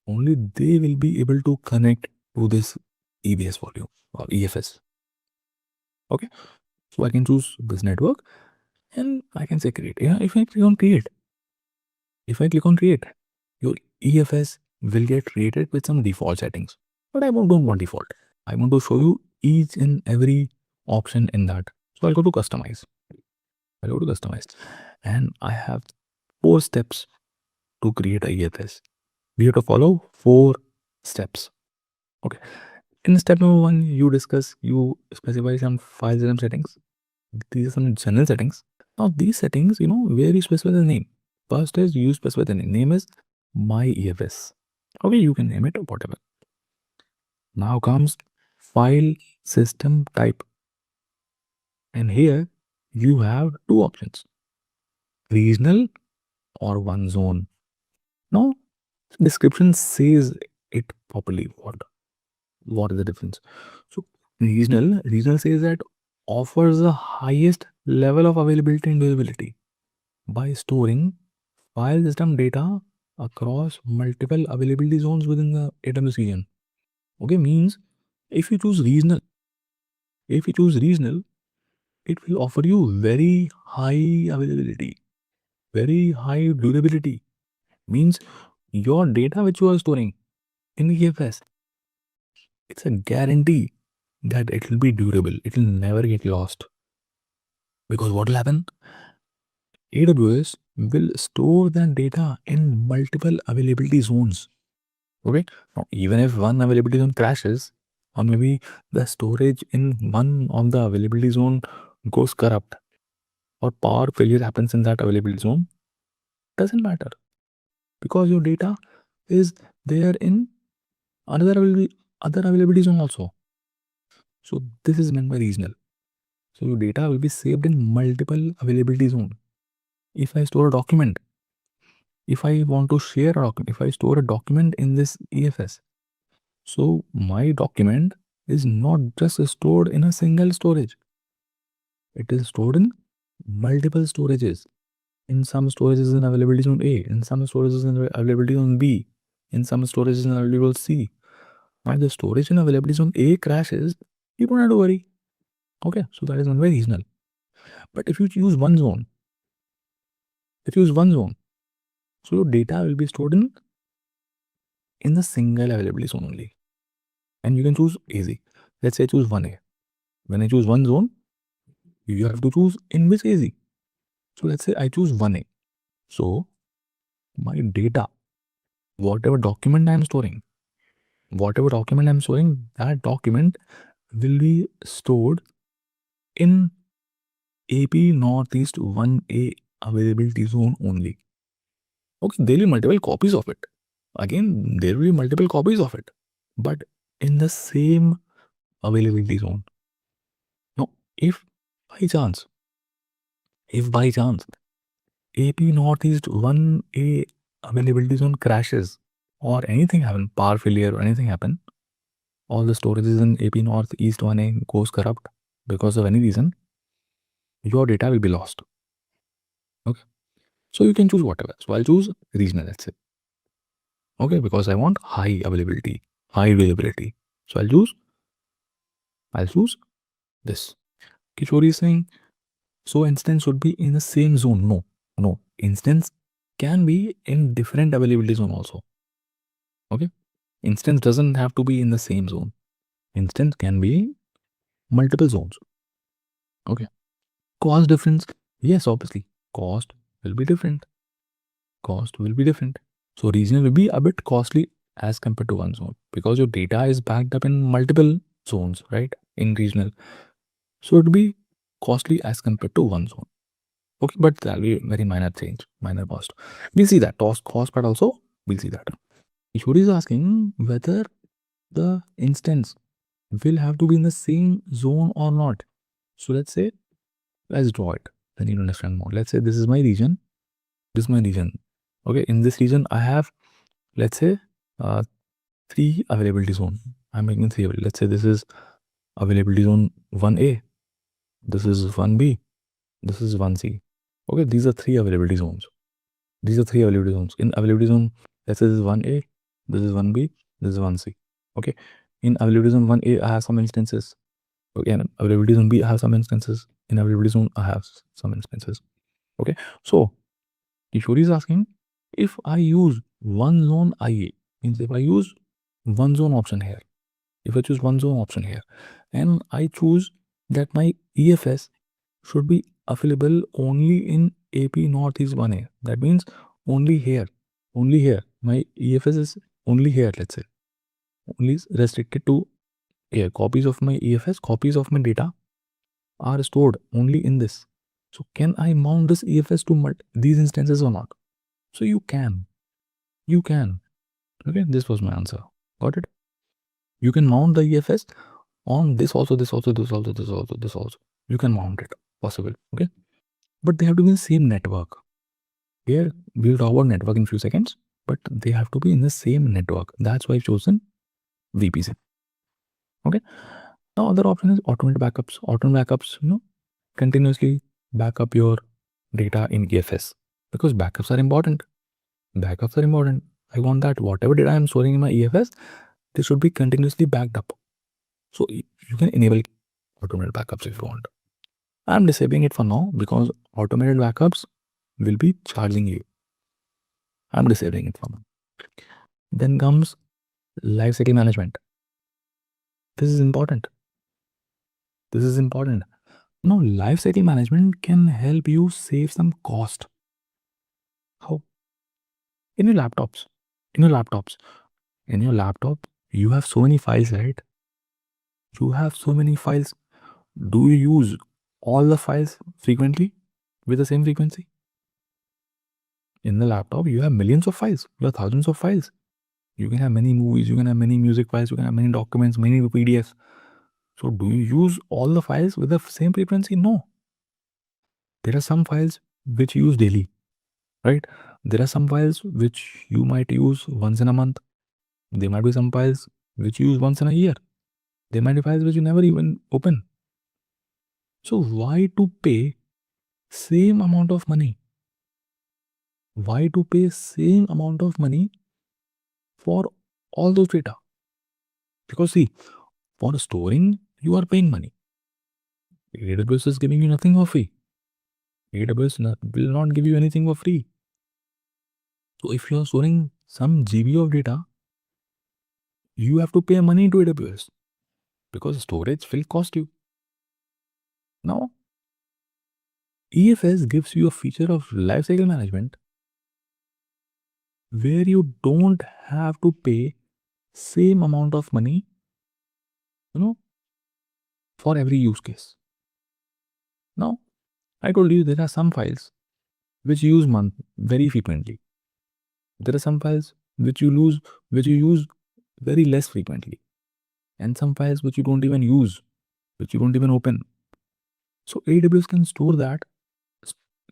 they will be able to connect to this EBS volume or EFS. Okay, so I can choose this network and I can say create. Yeah, if I click on create, your EFS will get created with some default settings. But I don't want default. I want to show you each and every option in that. So I'll go to customize. And I have 4 steps to create a EFS. We have to follow 4 steps. Okay. In step number 1, you specify some file system settings. These are some general settings. Now these settings, where you specify the name. First is you specify the name. Name is my EFS. Okay, you can name it or whatever. Now comes file system type. And here you have 2 options. Regional or one zone. Now description says it properly. What is the difference? So regional says that offers the highest level of availability and durability by storing file system data across multiple availability zones within the AWS region. Okay, means if you choose regional, it will offer you very high availability, very high durability. Means your data which you are storing in EFS, it's a guarantee that it will be durable. It will never get lost. Because what will happen? AWS will store that data in multiple availability zones. Okay. Now, even if one availability zone crashes, or maybe the storage in one of the availability zone goes corrupt, or power failure happens in that availability zone, doesn't matter because your data is there in other availability zone also. So this is meant by regional. So your data will be saved in multiple availability zone. If I store a document, if I want to share a document, if I store a document in this EFS, so my document is not just stored in a single storage. It is stored in multiple storages. In some storages in availability zone A, in some storages in availability zone B, in some storages in availability zone C. Now the storage in availability zone A crashes, you don't have to worry. Okay, so that is not very regional. But if you choose one zone, so your data will be stored in the single availability zone only. And you can choose easy. Let's say I choose 1A. When I choose one zone, you have to choose in which easy. So let's say I choose 1A. So my data, whatever document I am storing, that document will be stored in AP Northeast 1A availability zone only. Okay, there will be multiple copies of it. Again, there will be multiple copies of it, but in the same availability zone. Now, if by chance AP Northeast 1A availability zone crashes or anything happen, power failure or anything happen, all the storages in AP Northeast 1A goes corrupt because of any reason, your data will be lost. Okay. So you can choose whatever. So I'll choose regional, let's say. Okay, because I want high availability. So I'll choose this. Kishori is saying, so instance should be in the same zone. No. Instance can be in different availability zone also. Okay. Instance doesn't have to be in the same zone. Instance can be multiple zones. Okay. Cost difference. Yes, obviously. Cost will be different. So regional will be a bit costly as compared to one zone because your data is backed up in multiple zones, right? In regional. So it will be costly as compared to one zone. Okay, but that'll be very minor change, minor cost. We'll see that. Cost part also, we'll see that. Ishuri is asking whether the instance will have to be in the same zone or not. So let's draw it. Then you understand more. Let's say this is my region. This is my region. Okay, in this region, I have, let's say, 3 availability zone. I'm making 3 availability. Let's say this is availability zone 1A. This is 1B. This is 1C. Okay, these are 3 availability zones. In availability zone, let's say this is 1A, this is 1B, this is 1C. Okay. In availability zone 1A, I have some instances. Okay, and availability zone B, I have some instances. In availability zone, I have some instances. Okay. So Kishori is asking if I use one zone IA, means if I use one zone option here, and I choose that my EFS should be available only in AP Northeast 1A. That means only here. My EFS is only here, let's say. Only restricted to here. Copies of my EFS, copies of my data are stored only in this. So can I mount this EFS to these instances or not? So you can. Okay, this was my answer. Got it? You can mount the EFS on this also. You can mount it. Possible. Okay. But they have to be in the same network. Here, we'll talk about network in few seconds, but they have to be in the same network. That's why I've chosen VPC. Okay. Now, other option is automated backups. Automated backups, continuously back up your data in EFS because backups are important. I want that whatever data I'm storing in my EFS, they should be continuously backed up. So you can enable automated backups if you want. I'm disabling it for now because automated backups will be charging you. I'm disabling it for now. Then comes lifecycle management. This is important. Now, lifecycle management can help you save some cost. How? In your laptop, you have so many files, right? Do you use all the files frequently with the same frequency? In the laptop, you have millions of files. You have thousands of files. You can have many movies, you can have many music files, you can have many documents, many PDFs. So do you use all the files with the same frequency? No. There are some files which you use daily, right? There are some files which you might use once in a month. There might be some files which you use once in a year. There might be files which you never even open. So why to pay same amount of money? For all those data? Because see, for storing, you are paying money. AWS is giving you nothing for free. AWS will not give you anything for free. So if you are storing some GB of data, you have to pay money to AWS because storage will cost you. Now, EFS gives you a feature of lifecycle management where you don't have to pay same amount of money, for every use case. Now, I told you there are some files which you use very frequently. There are some files which you use very less frequently, and some files which you don't even use, which you don't even open. So AWS can store that.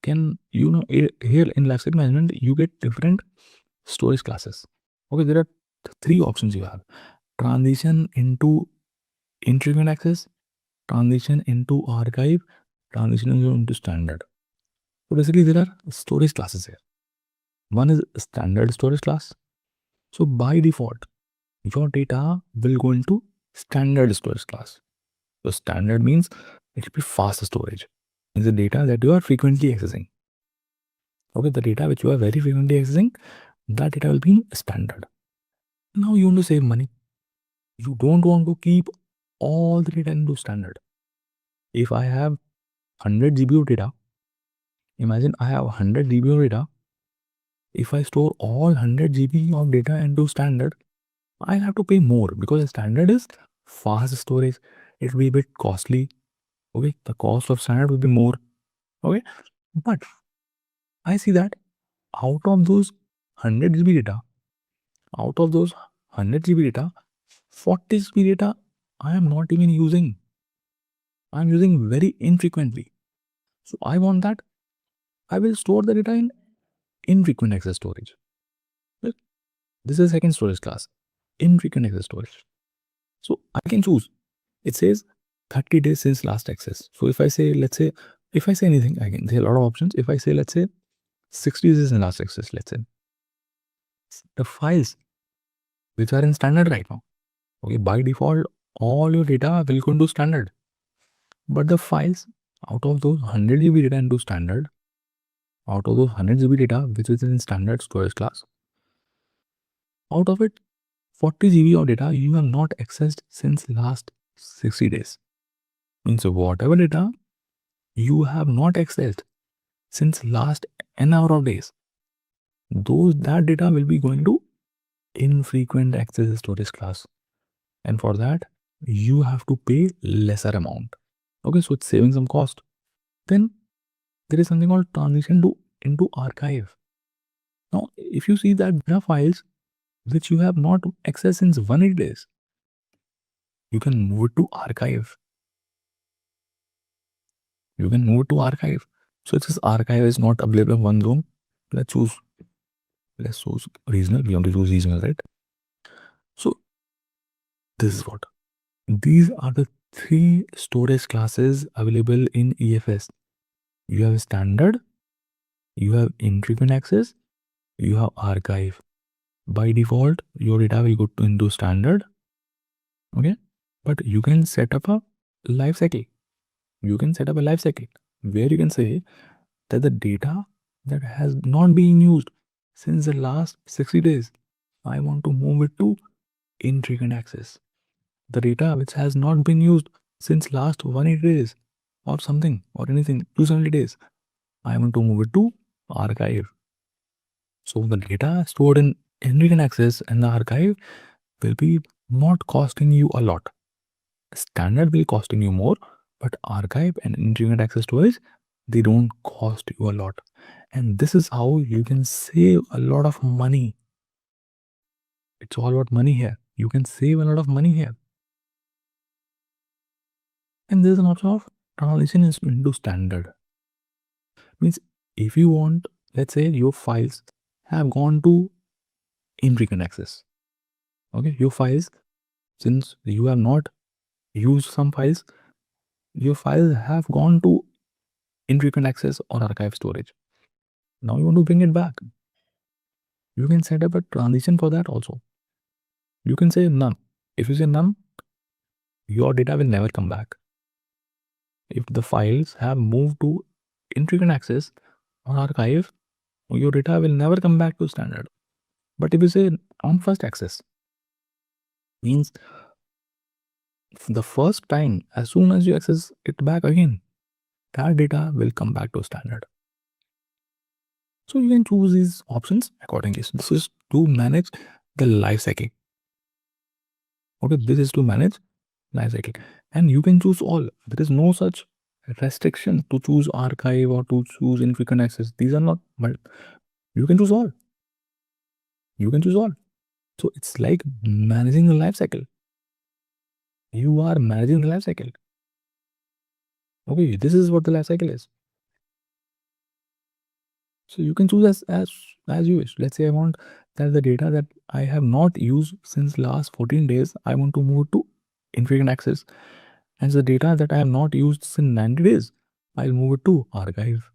Here in lifecycle management, you get different storage classes. Okay, there are 3 options you have: transition into infrequent access, transition into archive, transition into standard. So basically, there are storage classes here. One is standard storage class. So by default, your data will go into standard storage class. So standard means it should be fast storage. It's the data that you are frequently accessing. Okay, the data which you are very frequently accessing, that data will be in standard. Now you want to save money. You don't want to keep all the data into standard. If I have 100 GB of data, imagine I have 100 GB of data. If I store all 100 GB of data into standard, I have to pay more because standard is fast storage. It will be a bit costly. Okay, the cost of standard will be more. Okay, but I see that out of those 100 GB data, out of those 100 GB data, 40 GB data I am not even using. I'm using very infrequently. So I want that. I will store the data in infrequent access storage. Look, this is second storage class, infrequent access storage. So I can choose. It says 30 days since last access. So if I say, let's say, if I say anything, I can, there are a lot of options. If I say, let's say 60 days in last access, let's say, the files which are in standard right now, okay, by default, all your data will go into standard. But the files out of those 100 GB data into standard, out of those 100 GB data which is in standard storage class, out of it, 40 GB of data you have not accessed since last 60 days. Means whatever data you have not accessed since last n hour of days, that data will be going to infrequent access storage class. And for that, you have to pay lesser amount. Okay, so it's saving some cost. Then there is something called transition into archive. Now, if you see that data files which you have not accessed since 180 days, you can move it to archive. You can move it to archive. So it says archive is not available in one room. Let's choose regional. We want to choose regional, right? So this is what. These are the three storage classes available in EFS. You have standard, you have infrequent access, you have archive. By default, your data will go into standard. Okay, but you can set up a life cycle. You can set up a life cycle where you can say that the data that has not been used since the last 60 days, I want to move it to infrequent access. The data which has not been used since last 180 days or something or anything, 270 days, I want to move it to archive. So the data stored in infrequent access and the archive will be not costing you a lot. Standard will costing you more, but archive and infrequent access storage, they don't cost you a lot. And this is how you can save a lot of money. It's all about money here. You can save a lot of money here. And there's an option of transition into standard. Means if you want, let's say your files have gone to infrequent access. Okay, your files, since you have not used some files, your files have gone to infrequent access or archive storage. Now you want to bring it back. You can set up a transition for that also. You can say none. If you say none, your data will never come back. If the files have moved to infrequent access or archive, your data will never come back to standard. But if you say on first access, means the first time, as soon as you access it back again, that data will come back to standard. So you can choose these options accordingly. So this is to manage the life cycle. Okay, this is to manage life cycle. And you can choose all. There is no such restriction to choose archive or to choose infrequent access. These are not, but you can choose all. You can choose all. So it's like managing the life cycle. You are managing the life cycle. Okay, this is what the life cycle is. So you can choose as you wish. Let's say I want that the data that I have not used since last 14 days, I want to move to infrequent access. And the data that I have not used since 90 days, I'll move it to archive.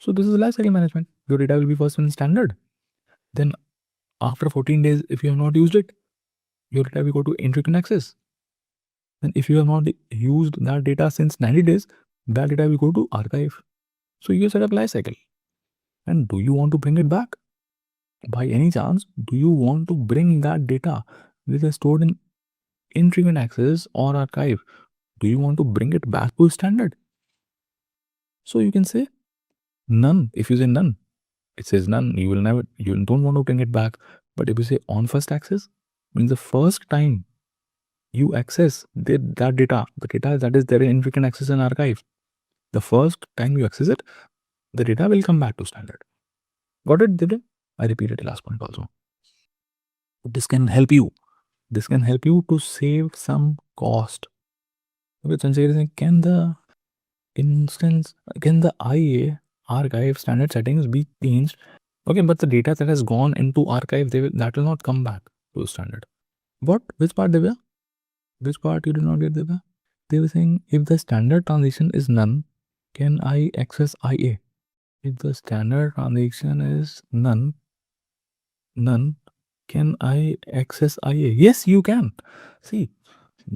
So this is lifecycle management. Your data will be first in standard. Then after 14 days, if you have not used it, your data will go to infrequent access. And if you have not used that data since 90 days, that data will go to archive. So you set up life cycle. And do you want to bring it back? By any chance, do you want to bring that data which is stored in infrequent access or archive? Do you want to bring it back to standard? So you can say none. If you say none, it says none. You will never, you don't want to bring it back. But if you say on first access, means the first time you access that data, the data that is there in infrequent access and archive, the first time you access it, the data will come back to standard. Got it, Divya? I repeated the last point also. This can help you. This can help you to save some cost. Okay, Sanjay is saying, can the IA archive standard settings be changed? Okay, but the data that has gone into archive, that will not come back to standard. What? Which part, Divya? Which part you did not get, Divya? They were saying, if the standard transition is none, can I access IA? If the standard transition is none, can I access IA? Yes, you can. See,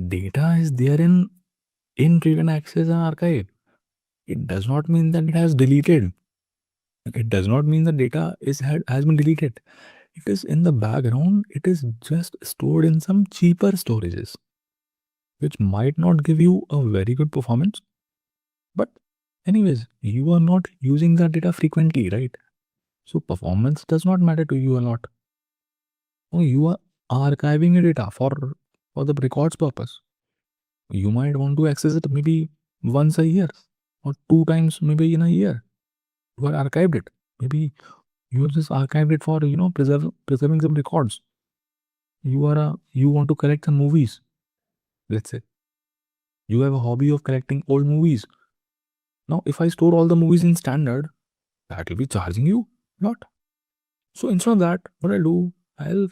data is there in infrequent access and archive. It does not mean that it has deleted. It does not mean the data has been deleted. It is in the background. It is just stored in some cheaper storages, which might not give you a very good performance. But anyways, you are not using that data frequently, right? So performance does not matter to you a lot. Oh, you are archiving your data for the records purpose. You might want to access it maybe once a year or 2 times maybe in a year. You are archived it. Maybe you have just archived it for preserving some records. You want to collect some movies. Let's say you have a hobby of collecting old movies. Now, if I store all the movies in standard, that will be charging you a lot. So instead of that, what I'll do, I'll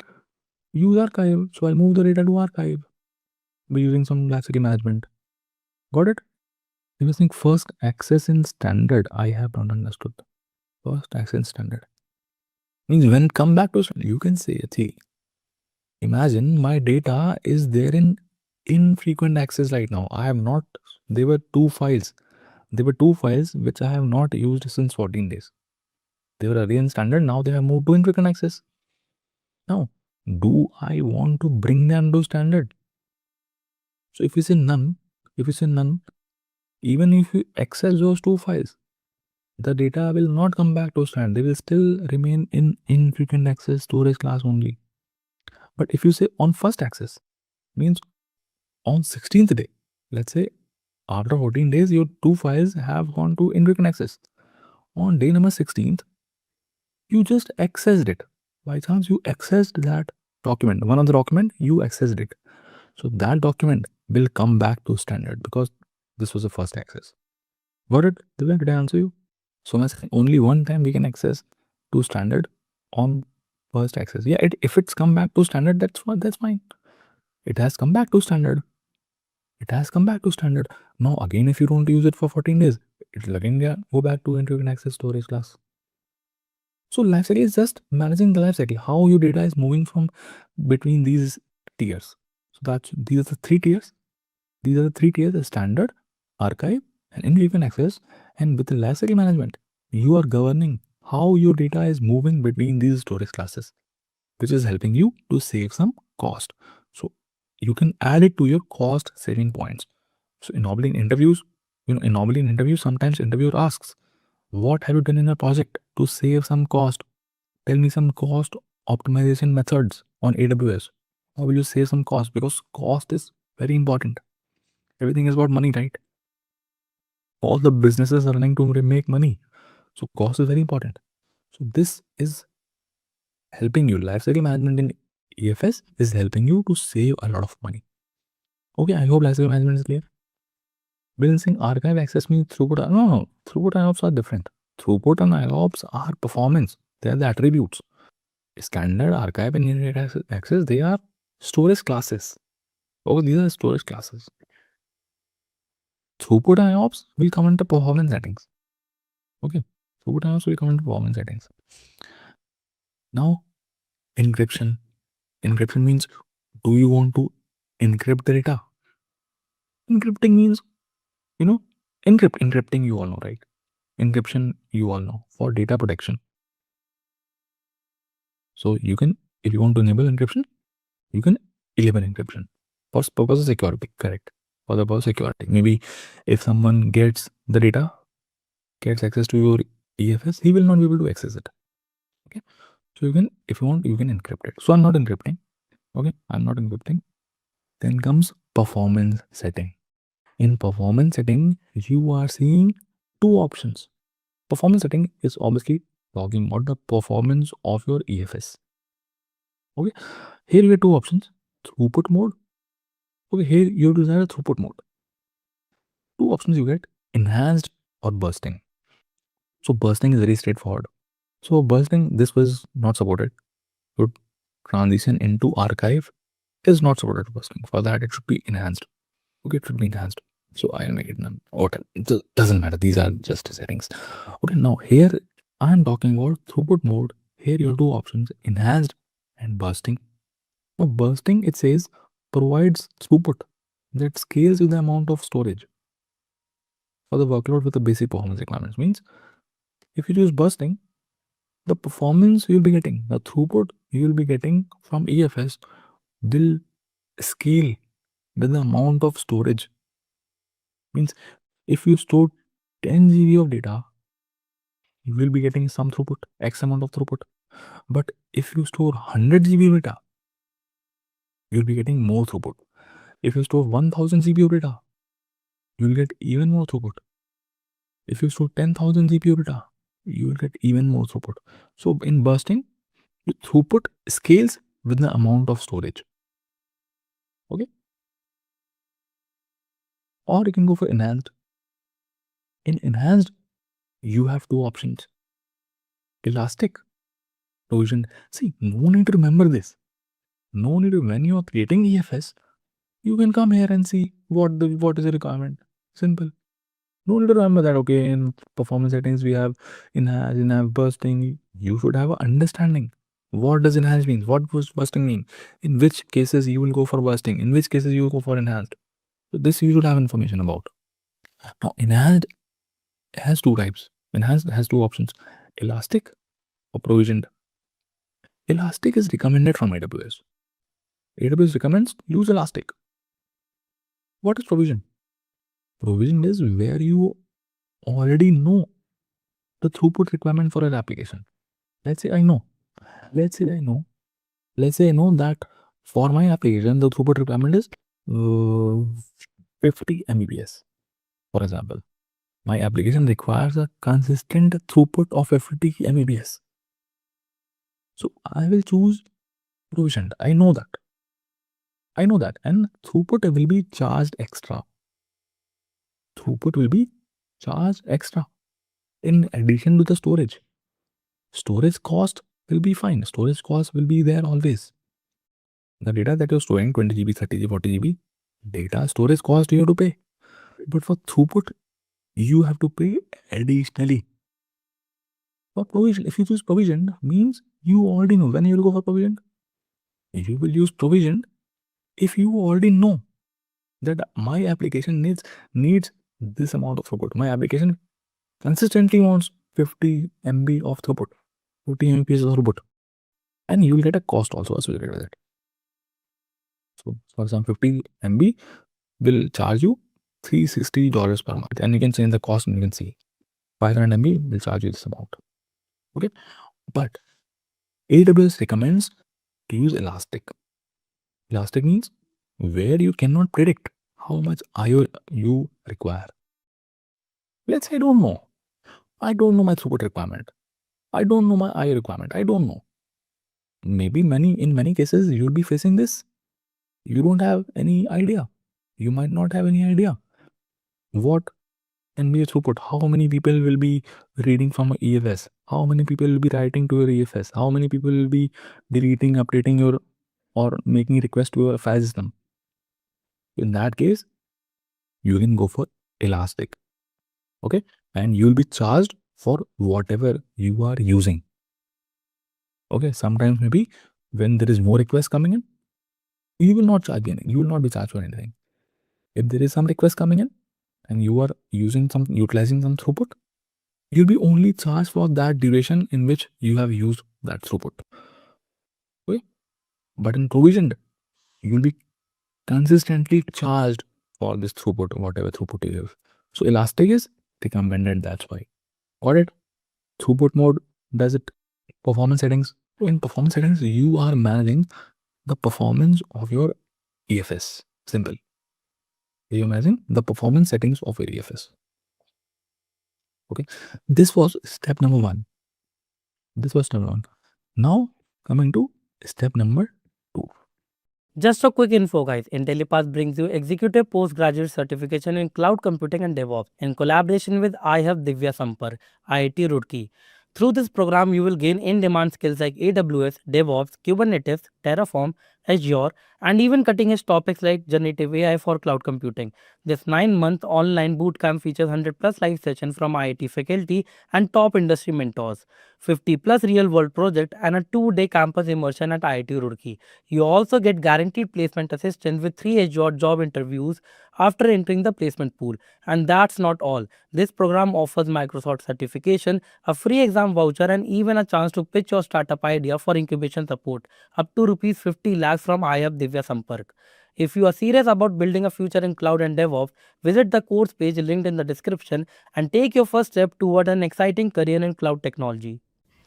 use archive. So I'll move the data to archive by using some lifecycle management. Got it? If you think first access in standard, I have not understood. First access in standard means when it come back to standard, you can say, see, imagine my data is there in infrequent access right now. I have not, there were two files. There were two files which I have not used since 14 days. They were already in standard. Now they have moved to infrequent access. Now, do I want to bring them to standard? So if you say none, even if you access those two files, the data will not come back to standard. They will still remain in infrequent access storage class only. But if you say on first access, means on 16th day, let's say after 14 days, your two files have gone to infrequent access. On day number 16th, you just accessed it. By chance, you accessed that document. One of the document, you accessed it. So that document will come back to standard because this was the first access. Got it? Did I answer you? So I'm saying only one time we can access to standard on first access. Yeah, if it's come back to standard, that's fine. It has come back to standard. It has come back to standard. Now again, if you don't use it for 14 days, it will again go back to infrequent access storage class. So lifecycle is just managing the lifecycle, how your data is moving from between these tiers. So these are the three tiers. These are the three tiers: the standard, archive, and infrequent access. And with the lifecycle management, you are governing how your data is moving between these storage classes, which is helping you to save some cost. So you can add it to your cost saving points. So normally in interviews, sometimes interviewer asks, what have you done in a project to save some cost? Tell me some cost optimization methods on AWS. How will you save some cost? Because cost is very important. Everything is about money, right? All the businesses are running to make money. So cost is very important. So this is helping you. Lifecycle management in EFS is helping you to save a lot of money. Okay, I hope lifecycle management is clear. Balancing archive access means throughput. No. Throughput and IOPS are different. Throughput and IOPS are performance. They are the attributes. Standard, archive, and internet access, they are storage classes. Oh, these are storage classes. Throughput and IOPS will come into performance settings. Okay. Throughput and IOPS will come into performance settings. Now, encryption. Encryption means, do you want to encrypt the data? Encrypting means, encrypting you all know, right? Encryption you all know for data protection. So you can, if you want to enable encryption, you can enable encryption for purpose of security, correct? For the purpose of security. Maybe if someone gets the data, gets access to your EFS, he will not be able to access it. Okay. So you can, if you want, you can encrypt it. So I'm not encrypting. Okay, I'm not encrypting. Then comes performance setting. In performance setting, you are seeing two options. Performance setting is obviously talking about the performance of your EFS. Okay, here you get two options: throughput mode. Okay, here you desire throughput mode. Two options you get: enhanced or bursting. So bursting is very straightforward. So bursting, this was not supported. So transition into archive is not supported to bursting. For that, it should be enhanced. Okay, it should be enhanced. So I'll make it none. Okay, it doesn't matter. These are just settings. Okay, now here I'm talking about throughput mode. Here you have two options: enhanced and bursting. Now bursting, it says, provides throughput that scales with the amount of storage for the workload with the basic performance requirements. Means if you use bursting, the performance you'll be getting, the throughput you'll be getting from EFS will scale with the amount of storage. Means if you store 10 GB of data, you will be getting some throughput, X amount of throughput. But if you store 100 GB data, you'll be getting more throughput. If you store 1000 GB of data, you'll get even more throughput. If you store 10,000 GB of data, you will get even more throughput. So in bursting, the throughput scales with the amount of storage. Okay. Or you can go for enhanced. In enhanced, you have two options: elastic, provision. See, no need to remember this. No need to, when you are creating EFS, you can come here and see what is the requirement. Simple. No need to remember that, okay, in performance settings we have enhanced, bursting. You should have an understanding. What does enhanced mean? What does bursting mean? In which cases you will go for bursting? In which cases you will go for enhanced? So this you should have information about. Now enhanced has two types. Enhanced has two options: elastic or provisioned. Elastic is recommended from AWS. AWS recommends use elastic. What is provision? Provision is where you already know the throughput requirement for an application. Let's say I know. Let's say I know. Let's say I know that for my application the throughput requirement is 50 Mbps. For example, my application requires a consistent throughput of 50 Mbps. So I will choose provisioned. I know that. And throughput will be charged extra. Throughput will be charged extra in addition to the storage. Storage cost will be fine. Storage cost will be there always. The data that you're storing, 20 GB, 30 GB, 40 GB, data storage cost you have to pay. But for throughput, you have to pay additionally. For provision, if you choose provision, means you already know when you will go for provision. You will use provision if you already know that my application needs this amount of throughput. My application consistently wants 50 MB of throughput, 50 Mbps of throughput, and you will get a cost also associated with it. So for some 50 MB will charge you $360 per month, and you can change the cost and you can see 500 MB will charge you this amount. Okay, but AWS recommends to use elastic. Elastic means where you cannot predict how much IO you require. Let's say I don't know. I don't know my throughput requirement. I don't know my IO requirement. I don't know. Maybe in many cases you'll be facing this. You don't have any idea. You might not have any idea what can be a throughput. How many people will be reading from a EFS? How many people will be writing to your EFS? How many people will be deleting, updating your, or making request to your file system? In that case, you can go for elastic. Okay, and you'll be charged for whatever you are using. Okay, sometimes maybe when there is more requests coming in, you will not charge anything. You will not be charged for anything. If there is some request coming in and you are utilizing some throughput, you'll be only charged for that duration in which you have used that throughput. Okay? But in provisioned, you'll be consistently charged for this throughput, whatever throughput you have. So Elastic is recommended, that's why. Got it? Throughput mode does it. Performance settings. So in performance settings, you are managing the performance of your EFS. Simple. You imagine the performance settings of your EFS. Okay. This was step number 1. This was step 1. Now coming to step number 2. Just a quick info, guys. Intellipaat brings you executive postgraduate certification in cloud computing and DevOps in collaboration with I have Divya Sampar, IIT Roorkee. Through this program, you will gain in-demand skills like AWS, DevOps, Kubernetes, Terraform, Azure, and even cutting-edge topics like generative AI for cloud computing. This 9-month online bootcamp features 100 plus live sessions from IIT faculty and top industry mentors, 50 plus real-world projects, and a 2-day campus immersion at IIT Roorkee. You also get guaranteed placement assistance with 3 Azure job interviews after entering the placement pool. And that's not all. This program offers Microsoft certification, a free exam voucher, and even a chance to pitch your startup idea for incubation support, up to rupees 50 lakhs from IAP Divya Sampark. If you are serious about building a future in cloud and DevOps, visit the course page linked in the description and take your first step toward an exciting career in cloud technology.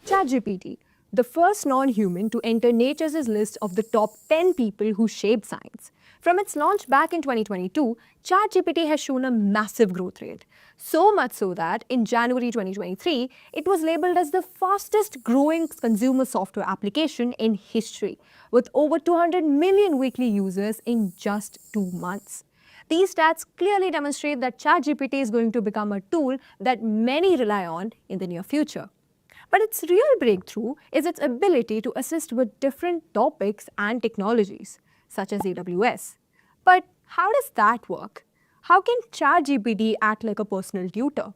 ChatGPT, the first non-human to enter Nature's list of the top 10 people who shaped science. From its launch back in 2022, ChatGPT has shown a massive growth rate. So much so that in January 2023, it was labeled as the fastest growing consumer software application in history, with over 200 million weekly users in just 2 months. These stats clearly demonstrate that ChatGPT is going to become a tool that many rely on in the near future. But its real breakthrough is its ability to assist with different topics and technologies, such as AWS. But how does that work? How can ChatGPT act like a personal tutor?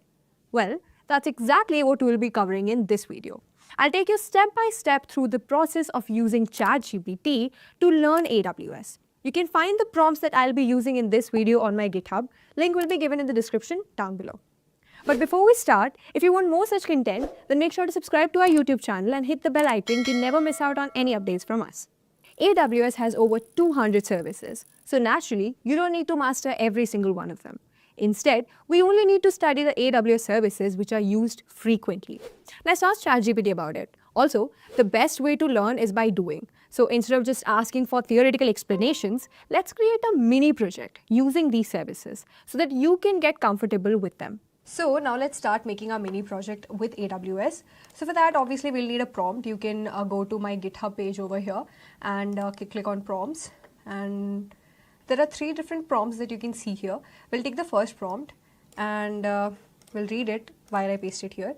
Well, that's exactly what we'll be covering in this video. I'll take you step by step through the process of using ChatGPT to learn AWS. You can find the prompts that I'll be using in this video on my GitHub. Link will be given in the description down below. But before we start, if you want more such content, then make sure to subscribe to our YouTube channel and hit the bell icon to never miss out on any updates from us. AWS has over 200 services, so naturally, you don't need to master every single one of them. Instead, we only need to study the AWS services which are used frequently. Let's ask ChatGPT about it. Also, the best way to learn is by doing. So instead of just asking for theoretical explanations, let's create a mini project using these services so that you can get comfortable with them. So now let's start making our mini project with AWS. So for that, obviously we'll need a prompt. You can go to my GitHub page over here and click on prompts. And there are 3 different prompts that you can see here. We'll take the first prompt and we'll read it while I paste it here.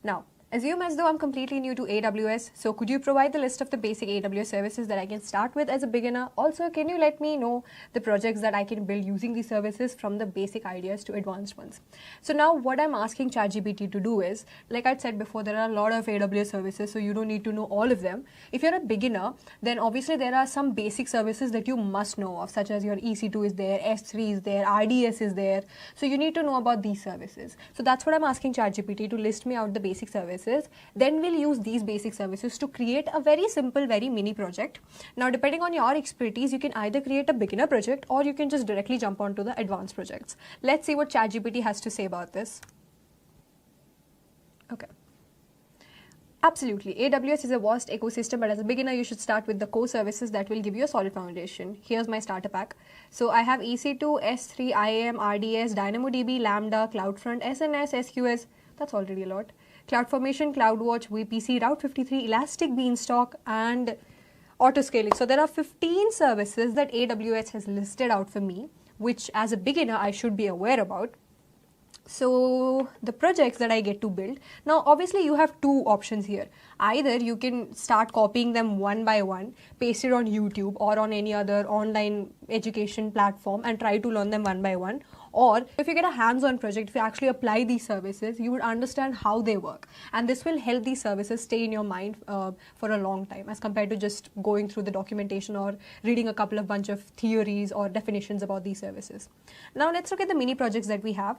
Now, assume as though I'm completely new to AWS, so could you provide the list of the basic AWS services that I can start with as a beginner? Also, can you let me know the projects that I can build using these services from the basic ideas to advanced ones? So now what I'm asking ChatGPT to do is, like I said before, there are a lot of AWS services, so you don't need to know all of them. If you're a beginner, then obviously there are some basic services that you must know of, such as your EC2 is there, S3 is there, RDS is there. So you need to know about these services. So that's what I'm asking ChatGPT to list me out the basic services. Then we'll use these basic services to create a very simple, very mini project. Now, depending on your expertise, you can either create a beginner project or you can just directly jump onto the advanced projects. Let's see what ChatGPT has to say about this. Okay. Absolutely. AWS is a vast ecosystem, but as a beginner, you should start with the core services that will give you a solid foundation. Here's my starter pack. So I have EC2, S3, IAM, RDS, DynamoDB, Lambda, CloudFront, SNS, SQS. That's already a lot. CloudFormation, CloudWatch, VPC, Route 53, Elastic Beanstalk, and autoscaling. So there are 15 services that AWS has listed out for me, which as a beginner I should be aware about. So the projects that I get to build, now obviously you have two options here. Either you can start copying them one by one, paste it on YouTube or on any other online education platform and try to learn them one by one. Or if you get a hands-on project, if you actually apply these services, you would understand how they work. And this will help these services stay in your mind for a long time as compared to just going through the documentation or reading a couple of bunch of theories or definitions about these services. Now let's look at the mini projects that we have.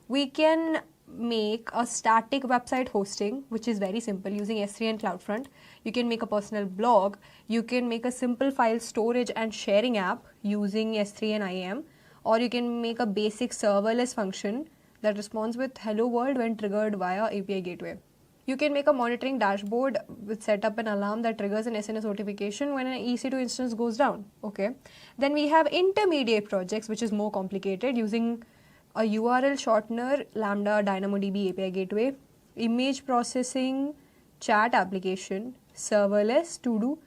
We can make a static website hosting, which is very simple using S3 and CloudFront. You can make a personal blog. You can make a simple file storage and sharing app using S3 and IAM. Or you can make a basic serverless function that responds with hello world when triggered via API gateway. You can make a monitoring dashboard with set up an alarm that triggers an SNS notification when an EC2 instance goes down. Okay. Then we have intermediate projects, which is more complicated, using a URL shortener, Lambda, DynamoDB API gateway, image processing, chat application, serverless, to-do,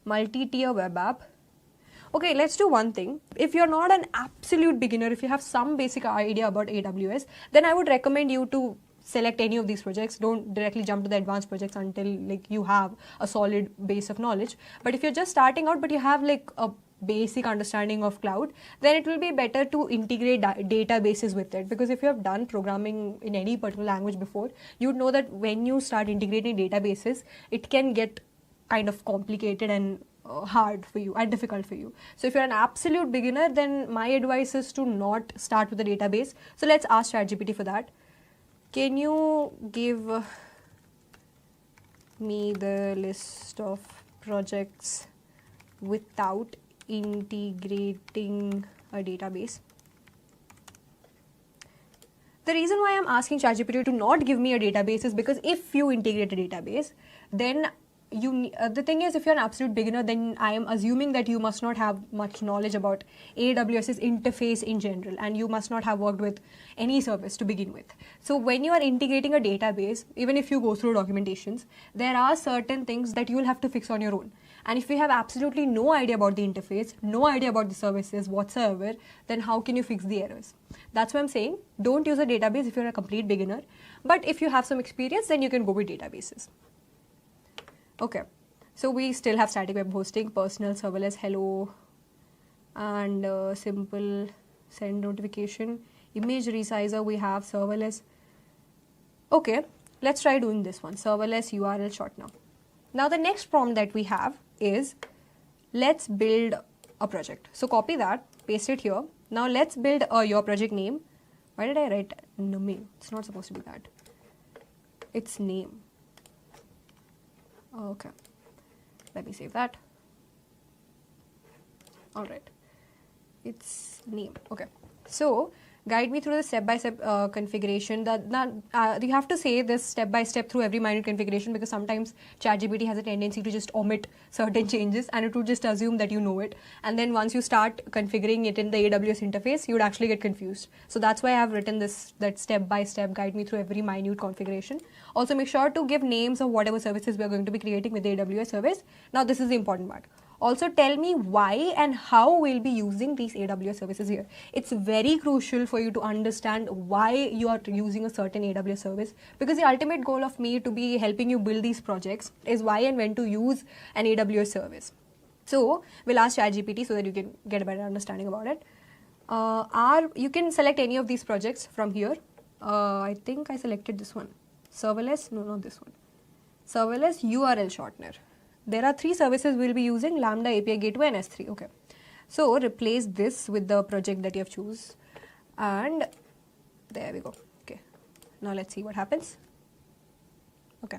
multi-tier web app. Okay, let's do one thing. If you're not an absolute beginner, if you have some basic idea about AWS, then I would recommend you to select any of these projects. Don't directly jump to the advanced projects until you have a solid base of knowledge. But if you're just starting out but you have a basic understanding of cloud, then it will be better to integrate databases with it, because if you have done programming in any particular language before, you'd know that when you start integrating databases, it can get kind of complicated and hard for you and difficult for you. So if you're an absolute beginner, then my advice is to not start with a database. So let's ask ChatGPT for that. Can you give me the list of projects without integrating a database? The reason why I'm asking ChatGPT to not give me a database is because if you integrate a database, then the thing is, if you're an absolute beginner, then I am assuming that you must not have much knowledge about AWS's interface in general, and you must not have worked with any service to begin with. So when you are integrating a database, even if you go through documentations, there are certain things that you will have to fix on your own. And if you have absolutely no idea about the interface, no idea about the services whatsoever, then how can you fix the errors? That's why I'm saying don't use a database if you're a complete beginner. But if you have some experience, then you can go with databases. Okay, so we still have static web hosting, personal, serverless, hello, and simple send notification. Image resizer, we have serverless. Okay, let's try doing this one, serverless URL shortener. Now the next prompt that we have is, let's build a project. So copy that, paste it here. Now let's build your project name. Why did I write name? It's not supposed to be that. It's name. Okay, let me save that. All right, it's name. Okay, so guide me through the step-by-step configuration. You have to say this step-by-step through every minute configuration, because sometimes ChatGPT has a tendency to just omit certain changes and it would just assume that you know it. And then once you start configuring it in the AWS interface, you would actually get confused. So that's why I have written that step-by-step guide me through every minute configuration. Also make sure to give names of whatever services we are going to be creating with the AWS service. Now this is the important part. Also tell me why and how we'll be using these AWS services here. It's very crucial for you to understand why you are using a certain AWS service, because the ultimate goal of me to be helping you build these projects is why and when to use an AWS service. So we'll ask ChatGPT so that you can get a better understanding about it. You can select any of these projects from here. I think I selected this one. Serverless, no, not this one. Serverless URL shortener. There are 3 services we'll be using: Lambda, API Gateway, and S3. Okay. So replace this with the project that you have choose. And there we go. Okay. Now let's see what happens. Okay.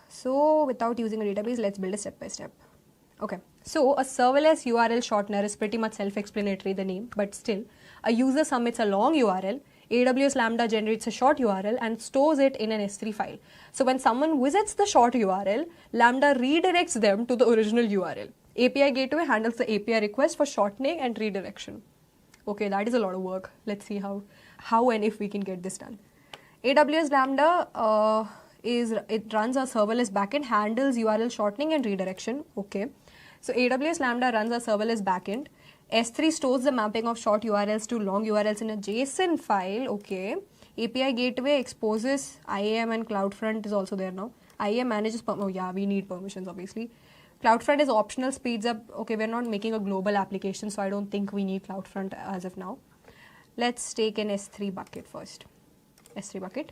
So without using a database, let's build a step-by-step. Okay. So a serverless URL shortener is pretty much self-explanatory, the name, but still, a user submits a long URL. AWS Lambda generates a short URL and stores it in an S3 file. So when someone visits the short URL, Lambda redirects them to the original URL. API Gateway handles the API request for shortening and redirection. Okay, that is a lot of work. Let's see how and if we can get this done. AWS Lambda it runs a serverless backend, handles URL shortening and redirection. Okay. So AWS Lambda runs a serverless backend. S3 stores the mapping of short URLs to long URLs in a JSON file. Okay. API gateway exposes IAM, and CloudFront is also there now. IAM manages, oh yeah, we need permissions obviously. CloudFront is optional, speeds up. Okay, we're not making a global application, so I don't think we need CloudFront as of now. Let's take an S3 bucket first. S3 bucket.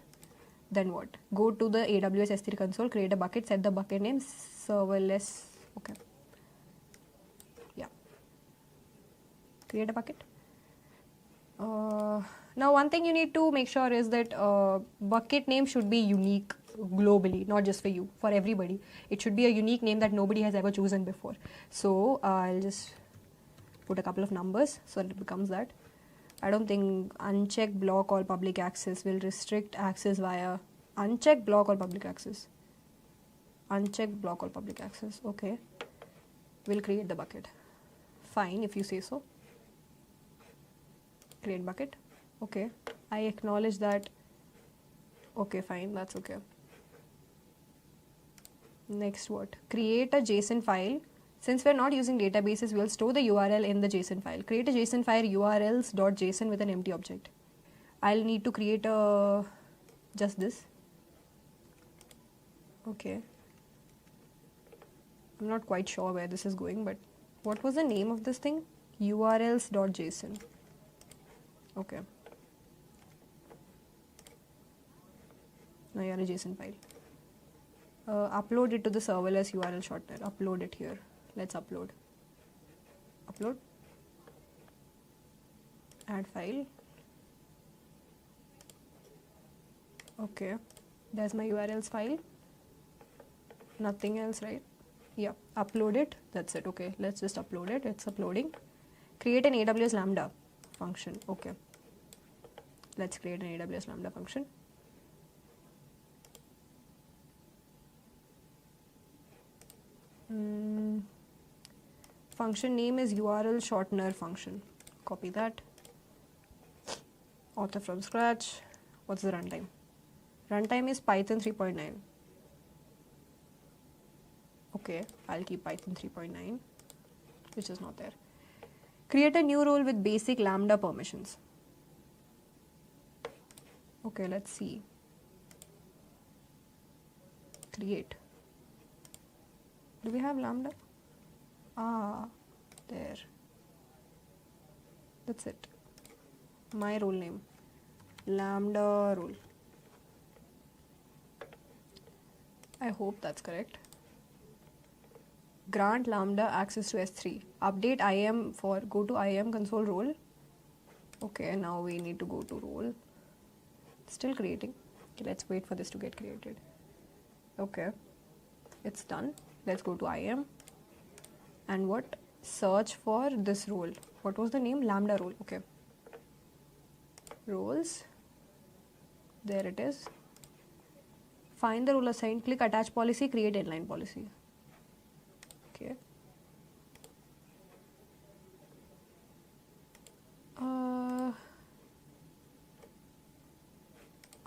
Then what? Go to the AWS S3 console, create a bucket, set the bucket name serverless. Okay. Yeah. Create a bucket. Now one thing you need to make sure is that bucket name should be unique globally, not just for you, for everybody. It should be a unique name that nobody has ever chosen before. So I'll just put a couple of numbers so that it becomes that. I don't think uncheck block all public access will restrict access via uncheck block all public access. Uncheck block all public access. Okay. We'll create the bucket. Fine, if you say so. Create bucket. Okay. I acknowledge that. Okay, fine. That's okay. Next what? Create a JSON file. Since we're not using databases, we'll store the URL in the JSON file. Create a JSON file urls.json with an empty object. I'll need to create a just this. Okay. I'm not quite sure where this is going, but what was the name of this thing? urls.json. Okay. Now you're a JSON file. Upload it to the serverless URL shortener. Upload it here. Let's upload. Upload. Add file. Okay. There's my URLs file. Nothing else, right? Yeah. Upload it. That's it. Okay. Let's just upload it. It's uploading. Create an AWS Lambda function. Okay. Let's create an AWS Lambda function. Function name is URL shortener function. Copy that. Author from scratch. What's the runtime? Runtime is Python 3.9. Okay, I'll keep Python 3.9, which is not there. Create a new role with basic Lambda permissions. Okay, let's see. Create. Do we have Lambda? Ah, there. That's it. My role name. Lambda role. I hope that's correct. Grant Lambda access to S3. Update IAM for go to IAM console role. Okay, now we need to go to role. Still creating. Okay, let's wait for this to get created. Okay, it's done. Let's go to IAM. And what? Search for this role. What was the name? Lambda role. Okay. Roles. There it is. Find the role assigned. Click attach policy. Create inline policy. Okay.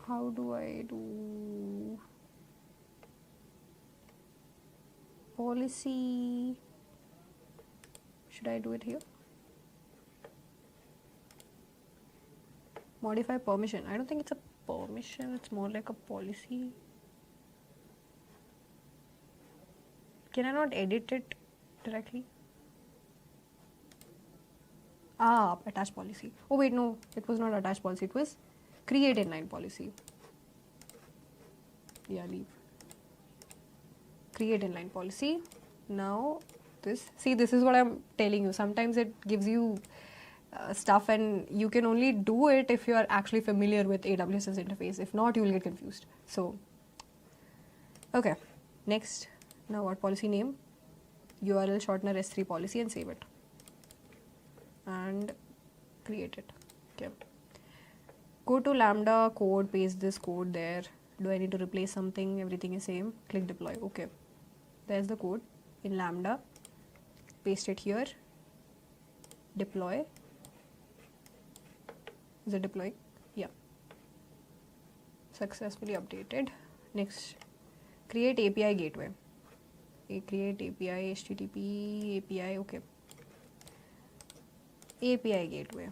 How do I do policy? Should I do it here? Modify permission. I don't think it's a permission, it's more like a policy. Can I not edit it directly? Ah, attach policy. Oh wait, no, it was not attach policy, it was create inline policy. Yeah, leave. Create inline policy. Now this, see, this is what I'm telling you. Sometimes it gives you stuff and you can only do it if you are actually familiar with AWS's interface. If not, you will get confused. So, okay, next. Now what policy name? URL shortener S3 policy, and save it. And create it. Okay. Go to Lambda code, paste this code there. Do I need to replace something? Everything is same. Click deploy. Okay. There's the code in Lambda. Paste it here. Deploy. Is it deploying? Yeah. Successfully updated. Next, create API gateway. Create API, HTTP, API, okay. API gateway.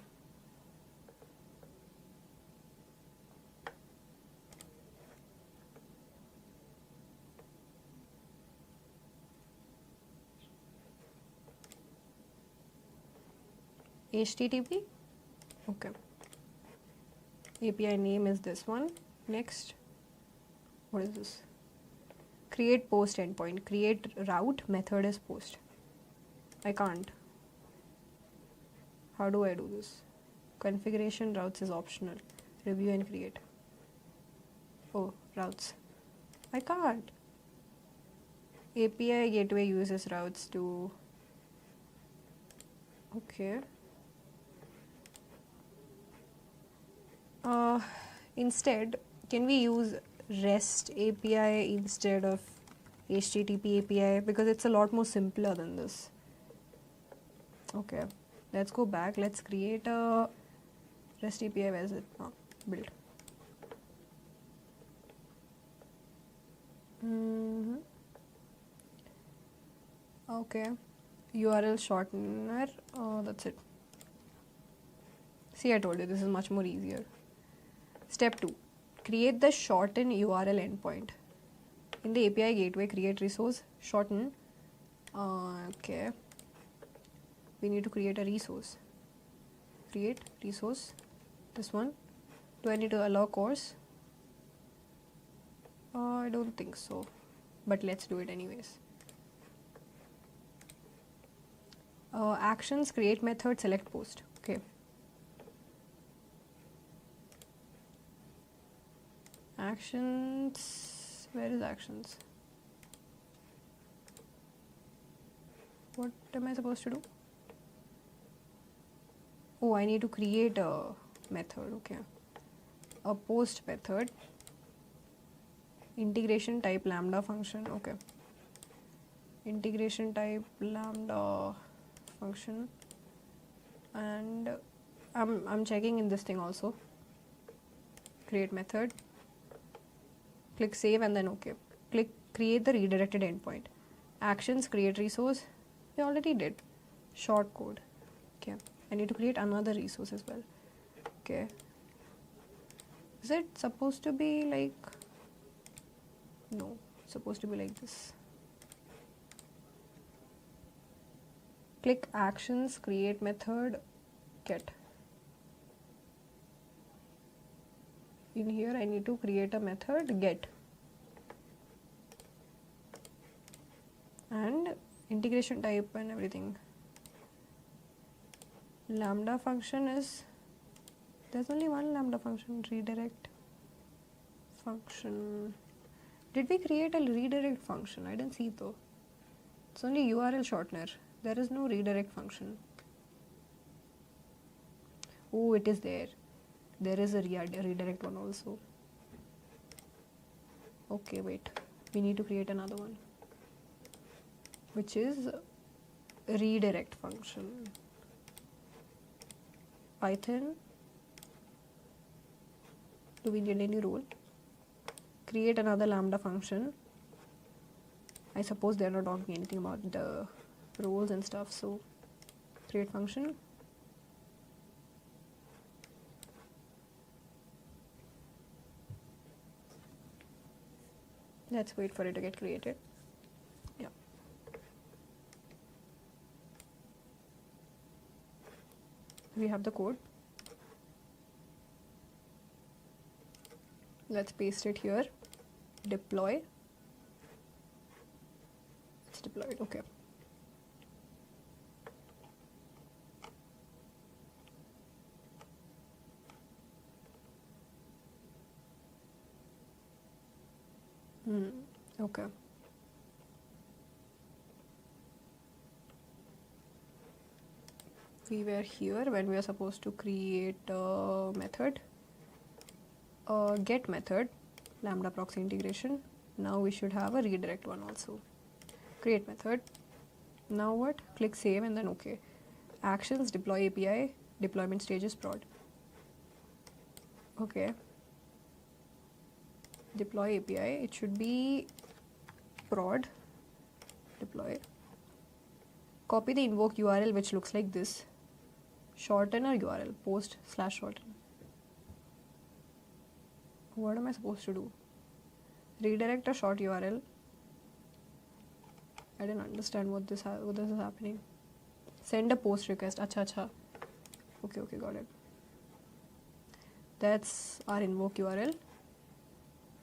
HTTP. Okay. API name is this one. Next, what is this? Create post endpoint. Create route method is post. I can't. How do I do this? Configuration routes is optional. Review and create. Oh, routes. I can't. API gateway uses routes to. Okay. Instead, can we use REST API instead of HTTP API, because it's a lot more simpler than this. Okay, let's go back. Let's create a REST API. Where is it? Oh, build. Okay, URL shortener. That's it. See, I told you this is much more easier. Step 2. Create the shorten URL endpoint. In the API gateway, create resource, shorten. Okay. We need to create a resource. Create resource. This one. Do I need to allow course? I don't think so. But let's do it anyways. Actions, create method, select post. Okay. Actions, where is actions? What am I supposed to do? Oh, I need to create a method. Okay. A post method. Integration type lambda function. Okay. Integration type lambda function. And I'm checking in this thing also. Create method. Click save and then okay. Click create the redirected endpoint. Actions, create resource. We already did. Short code. Okay. I need to create another resource as well. Okay. Is it supposed to be like? No, it's supposed to be like this. Click actions, create method, get. In here I need to create a method get. And integration type and everything. Lambda function is, there's only one lambda function, redirect function. Did we create a redirect function? I didn't see it though. It's only URL shortener. There is no redirect function. Oh, it is there. There is a redirect one also. Okay, wait. We need to create another one, which is redirect function. Python. Do we need any role? Create another lambda function. I suppose they're not talking anything about the roles and stuff, so create function. Let's wait for it to get created. Yeah. We have the code. Let's paste it here. Deploy. It's deployed. Okay. Okay. We were here when we are supposed to create a method, a get method, lambda proxy integration. Now we should have a redirect one also. Create method. Now what? Click save and then okay. Actions, deploy API, deployment stages prod. Okay. Deploy API, it should be prod, deploy. Copy the invoke URL which looks like this. Shortener URL, post/shortener. What am I supposed to do? Redirect a short URL. I didn't understand what this is happening. Send a post request. Acha. Okay, got it. That's our invoke URL.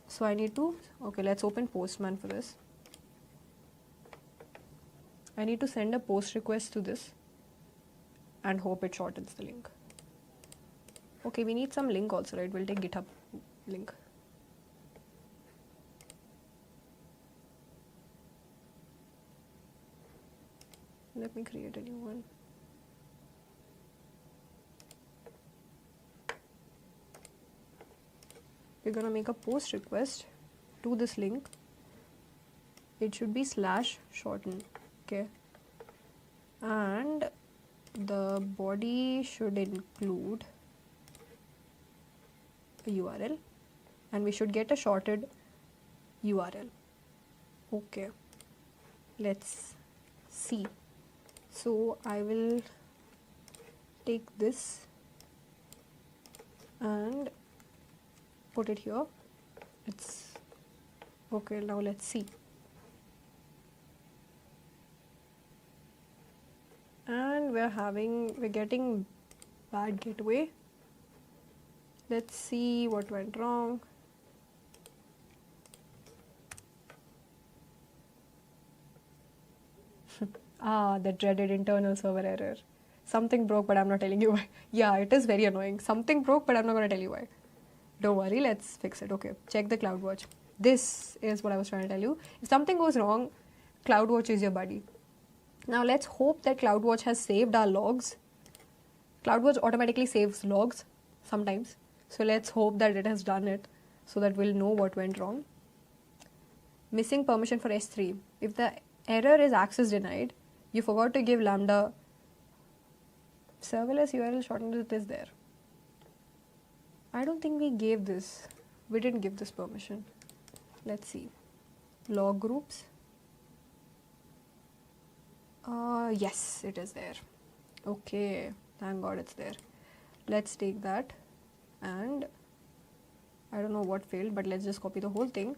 So I need to, let's open Postman for this. I need to send a post request to this and hope it shortens the link. Okay, we need some link also, right? We'll take GitHub link. Let me create a new one. We're gonna make a post request to this link. It should be /shorten, okay? And the body should include a URL, and we should get a shorted URL. Okay, let's see. So I will take this and put it here. It's okay. Now let's see. And we're getting bad gateway. Let's see what went wrong. The dreaded internal server error. Something broke, but I'm not telling you why. Yeah, it is very annoying. Something broke, but I'm not going to tell you why. Don't worry, let's fix it. Okay, check the CloudWatch. This is what I was trying to tell you. If something goes wrong, CloudWatch is your buddy. Now let's hope that CloudWatch has saved our logs. CloudWatch automatically saves logs sometimes. So let's hope that it has done it so that we'll know what went wrong. Missing permission for S3. If the error is access denied, you forgot to give Lambda serverless URL shortened, it is there. I don't think we gave this. We didn't give this permission. Let's see. Log groups. Yes, it is there. Okay, thank God it's there. Let's take that and I don't know what failed, but let's just copy the whole thing,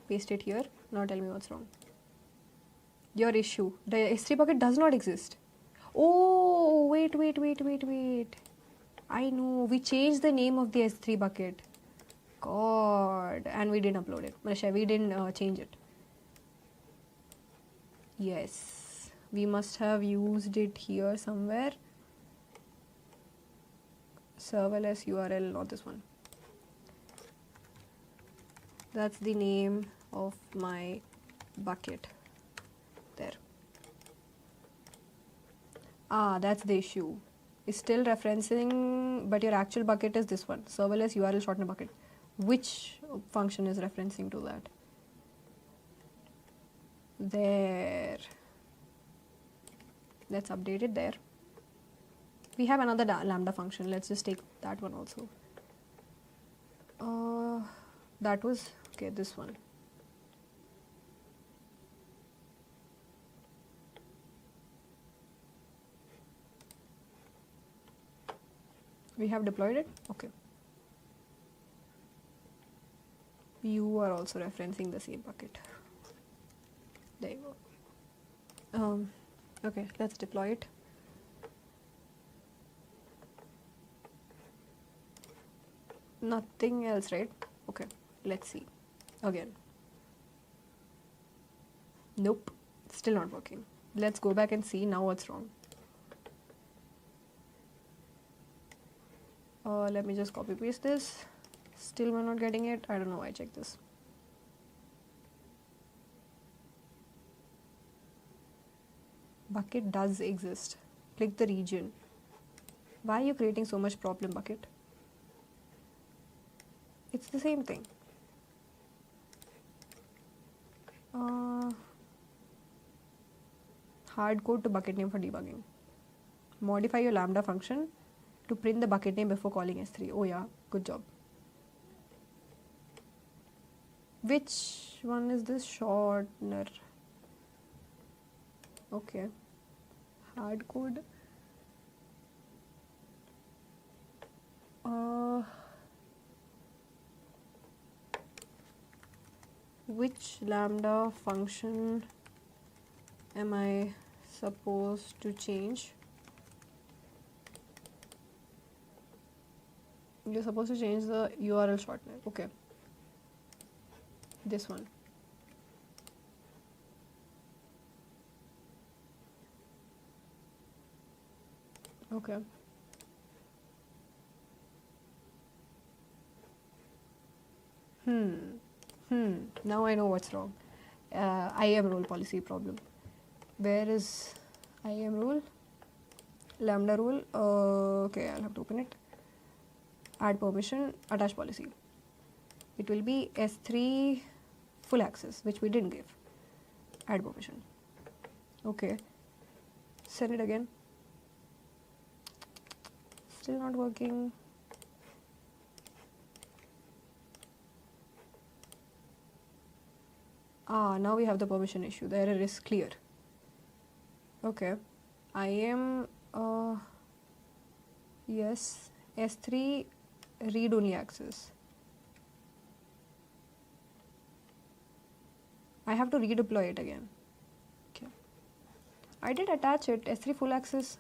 paste it here. Now tell me what's wrong. Your issue. The S3 bucket does not exist. Oh, wait. I know. We changed the name of the S3 bucket. God. And we didn't upload it. We didn't change it. Yes. We must have used it here somewhere. Serverless URL, not this one. That's the name of my bucket. There. That's the issue. It's still referencing, but your actual bucket is this one, serverless URL shortener bucket. Which function is referencing to that? There. Let's update it there. We have another Lambda function. Let's just take that one also. That was, okay, this one. We have deployed it. Okay. You are also referencing the same bucket. There you go. Okay, let's deploy it. Nothing else, right? Okay, let's see. Again. Nope, still not working. Let's go back and see now what's wrong. Let me just copy paste this. Still we're not getting it. I don't know why I checked this. Bucket does exist. Click the region. Why are you creating so much problem, bucket? It's the same thing. Hard code to bucket name for debugging. Modify your Lambda function to print the bucket name before calling S3. Oh yeah, good job. Which one is this? Shortener. Okay. Hard code. Which lambda function am I supposed to change? You're supposed to change the URL shortener. Okay. This one. Okay. Now I know what's wrong. IAM role policy problem. Where is IAM role? Lambda rule. Okay, I'll have to open it. Add permission, attach policy. It will be S3 full access, which we didn't give. Add permission. Okay. Send it again. Still not working. Now we have the permission issue. The error is clear. Okay. I am yes, S3 read only access. I have to redeploy it again. Okay. I did attach it, S3 full access.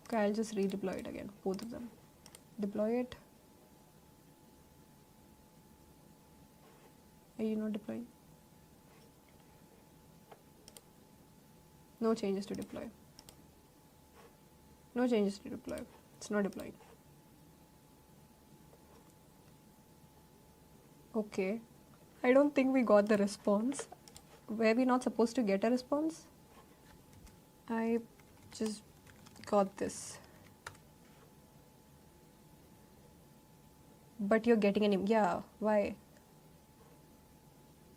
Okay, I'll just redeploy it again, both of them. Deploy it. Are you not deploying? No changes to deploy. No changes to deploy. It's not deploying. Okay. I don't think we got the response. Were we not supposed to get a response? I just got this. But you're getting an yeah, why?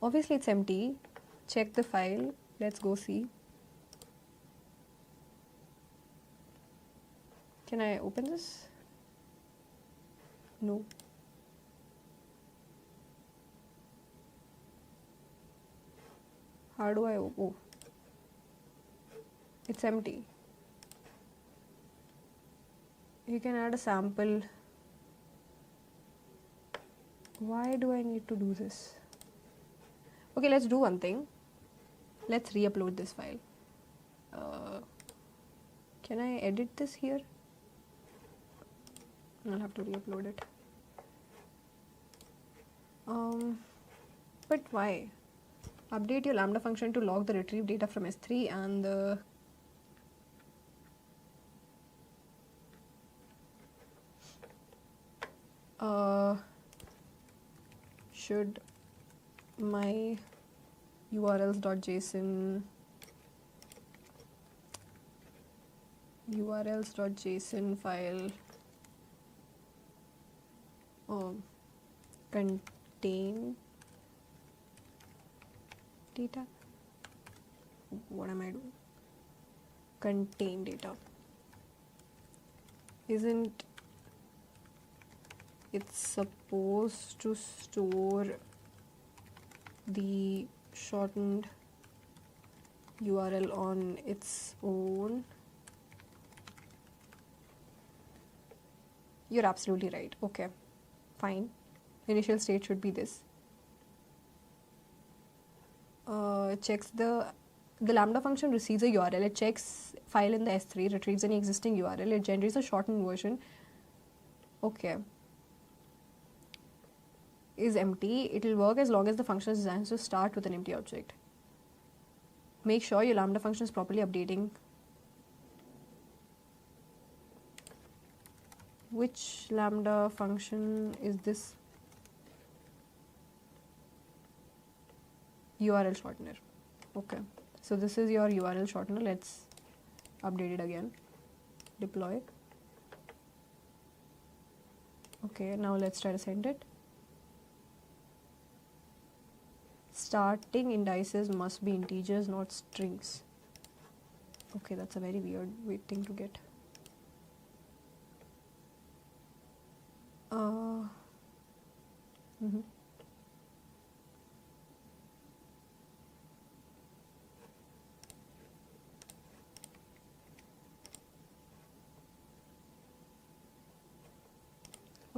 Obviously it's empty. Check the file. Let's go see. Can I open this? No. How do I open? Oh. It's empty. You can add a sample. Why do I need to do this? Okay, let's do one thing. Let's re-upload this file. Can I edit this here? I'll have to re-upload it. But why? Update your Lambda function to log the retrieved data from S3 and the should my urls.json file contain data? What am I doing? Contain data. Isn't it supposed to store the shortened URL on its own? You're absolutely right. Okay, fine. Initial state should be this. Checks the Lambda function receives a URL. It checks file in the S3, retrieves any existing URL. It generates a shortened version. Okay. Is empty. It will work as long as the function is designed to start with an empty object. Make sure your Lambda function is properly updating. Which Lambda function is this? URL shortener. Okay, so this is your URL shortener. Let's update it again. Deploy. Okay, now let's try to send it. Starting indices must be integers, not strings. Okay, that's a very weird thing to get.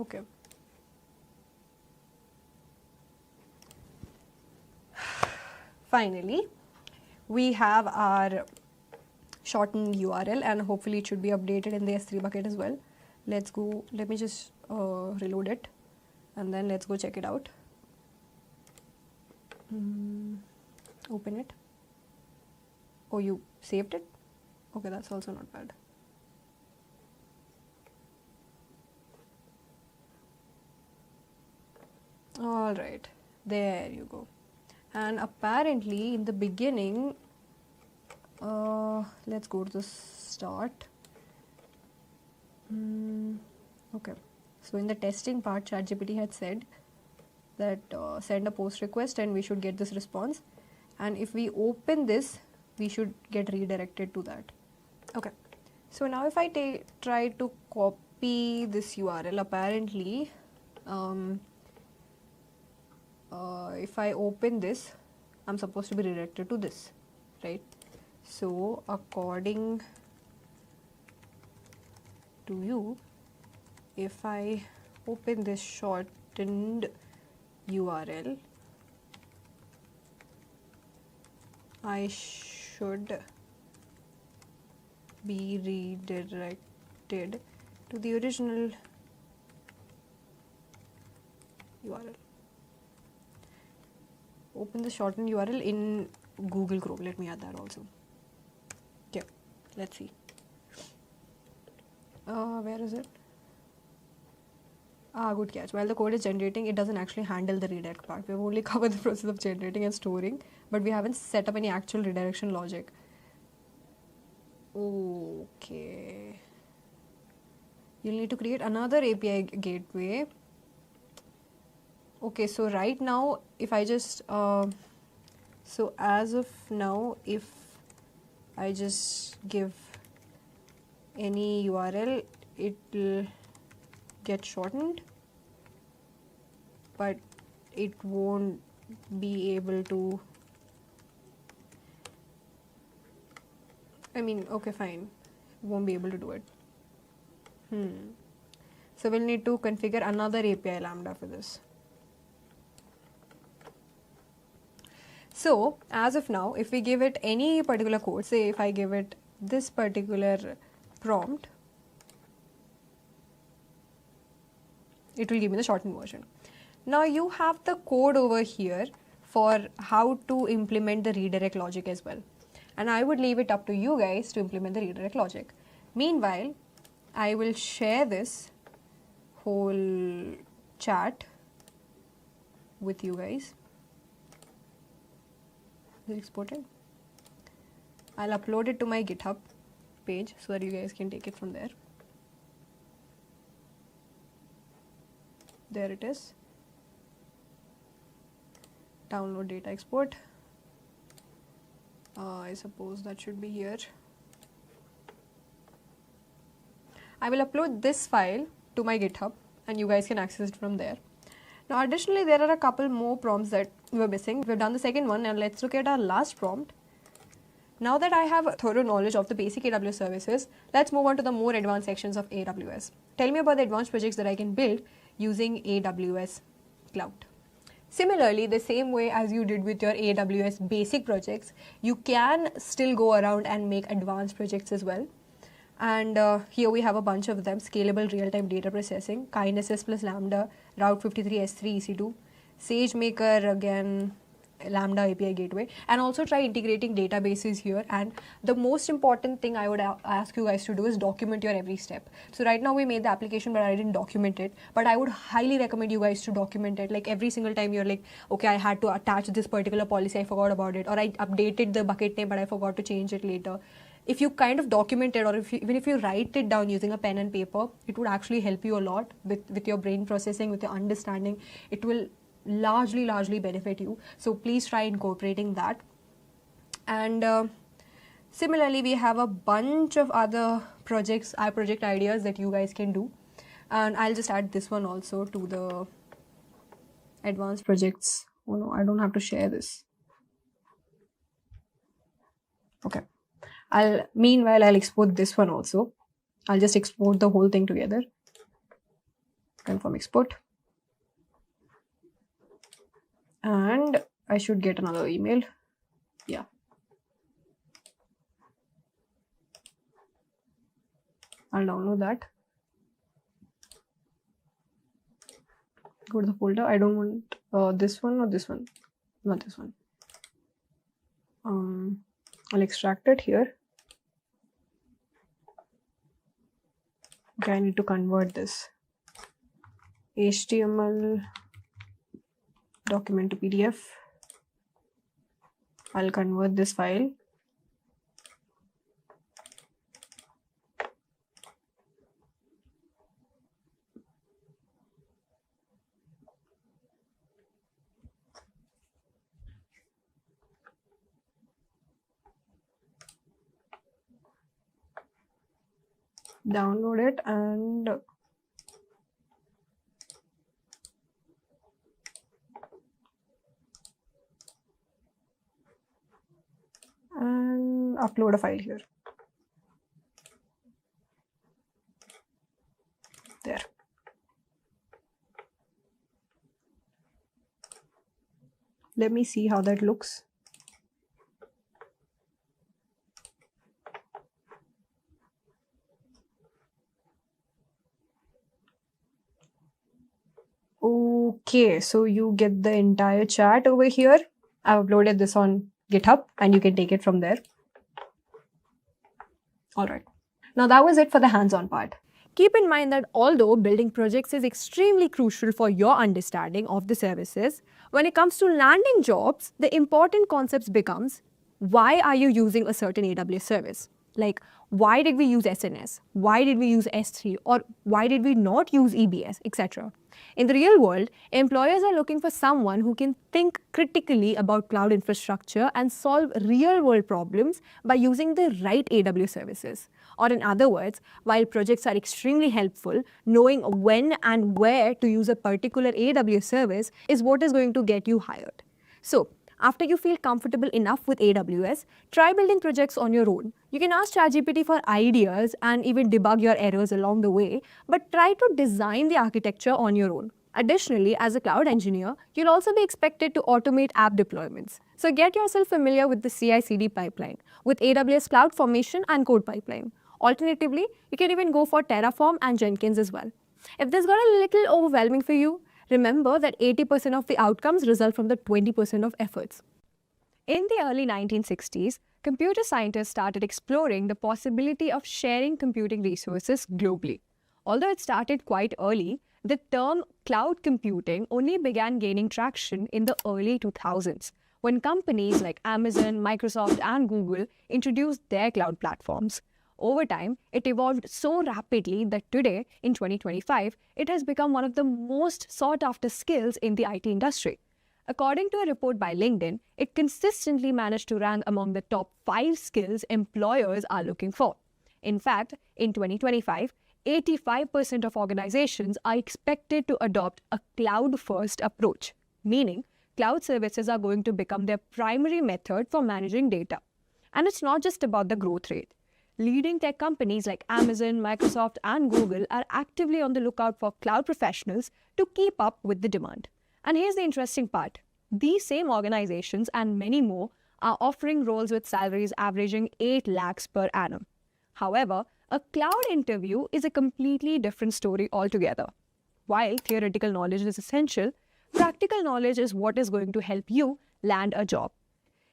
Okay. Finally, we have our shortened URL, and hopefully it should be updated in the S3 bucket as well. Let's go. Let me just reload it, and then let's go check it out. Open it. Oh, you saved it? Okay, that's also not bad. All right, there you go. And apparently in the beginning, let's go to the start. Okay, so in the testing part, ChatGPT had said that send a post request and we should get this response, and if we open this, we should get redirected to that. Okay, so now if I try to copy this URL, apparently if I open this, I'm supposed to be redirected to this, right? So according to you, if I open this shortened URL, I should be redirected to the original URL. Open the shortened URL in Google Chrome. Let me add that also. Okay, let's see. Where is it? Good catch. While the code is generating, it doesn't actually handle the redirect part. We've only covered the process of generating and storing, but we haven't set up any actual redirection logic. Okay. You'll need to create another API gateway. Okay, so right now, if I just, so as of now, if I just give any URL, it will get shortened, but it won't be able to, I mean, okay, fine, won't be able to do it. So we'll need to configure another API lambda for this. So as of now, if we give it any particular code, say if I give it this particular prompt, it will give me the shortened version. Now you have the code over here for how to implement the redirect logic as well. And I would leave it up to you guys to implement the redirect logic. Meanwhile, I will share this whole chat with you guys. Is it exported? I'll upload it to my GitHub page so that you guys can take it from there. There it is. Download data export. I suppose that should be here. I will upload this file to my GitHub and you guys can access it from there. Now additionally, there are a couple more prompts that we were missing. We've done the second one, and let's look at our last prompt. Now that I have a thorough knowledge of the basic AWS services, let's move on to the more advanced sections of AWS. Tell me about the advanced projects that I can build using AWS Cloud. Similarly, the same way as you did with your AWS basic projects, you can still go around and make advanced projects as well. And here we have a bunch of them: scalable real-time data processing, Kinesis plus Lambda, Route 53 S3 EC2, SageMaker again, Lambda API gateway, and also try integrating databases here. And the most important thing I would ask you guys to do is document your every step. So right now we made the application, but I didn't document it. But I would highly recommend you guys to document it. Like every single time you're like, okay, I had to attach this particular policy, I forgot about it, or I updated the bucket name, but I forgot to change it later. If you kind of document it, or even if you write it down using a pen and paper, it would actually help you a lot with your brain processing, with your understanding. It will largely benefit you. So please try incorporating that. And similarly, we have a bunch of other project ideas that you guys can do. And I'll just add this one also to the advanced projects. Oh no, I don't have to share this. Okay. Meanwhile, I'll export this one also. I'll just export the whole thing together. Confirm export. And I should get another email. Yeah. I'll download that. Go to the folder. I don't want this one or this one. Not this one. I'll extract it here. Okay, I need to convert this HTML document to PDF. I'll convert this file. Download it and upload a file here. There. Let me see how that looks. Okay, so you get the entire chat over here. I've uploaded this on GitHub and you can take it from there. All right. Now that was it for the hands-on part. Keep in mind that although building projects is extremely crucial for your understanding of the services, when it comes to landing jobs, the important concepts becomes, why are you using a certain AWS service? Like, why did we use SNS? Why did we use S3? Or why did we not use EBS, etc.? In the real world, employers are looking for someone who can think critically about cloud infrastructure and solve real-world problems by using the right AWS services. Or in other words, while projects are extremely helpful, knowing when and where to use a particular AWS service is what is going to get you hired. So, after you feel comfortable enough with AWS, try building projects on your own. You can ask ChatGPT for ideas and even debug your errors along the way, but try to design the architecture on your own. Additionally, as a cloud engineer, you'll also be expected to automate app deployments. So get yourself familiar with the CI/CD pipeline, with AWS CloudFormation and Code Pipeline. Alternatively, you can even go for Terraform and Jenkins as well. If this got a little overwhelming for you, remember that 80% of the outcomes result from the 20% of efforts. In the early 1960s, computer scientists started exploring the possibility of sharing computing resources globally. Although it started quite early, the term cloud computing only began gaining traction in the early 2000s, when companies like Amazon, Microsoft, and Google introduced their cloud platforms. Over time, it evolved so rapidly that today, in 2025, it has become one of the most sought-after skills in the IT industry. According to a report by LinkedIn, it consistently managed to rank among the top 5 skills employers are looking for. In fact, in 2025, 85% of organizations are expected to adopt a cloud-first approach, meaning cloud services are going to become their primary method for managing data. And it's not just about the growth rate. Leading tech companies like Amazon, Microsoft, and Google are actively on the lookout for cloud professionals to keep up with the demand. And here's the interesting part. These same organizations and many more are offering roles with salaries averaging 8 lakhs per annum. However, a cloud interview is a completely different story altogether. While theoretical knowledge is essential, practical knowledge is what is going to help you land a job.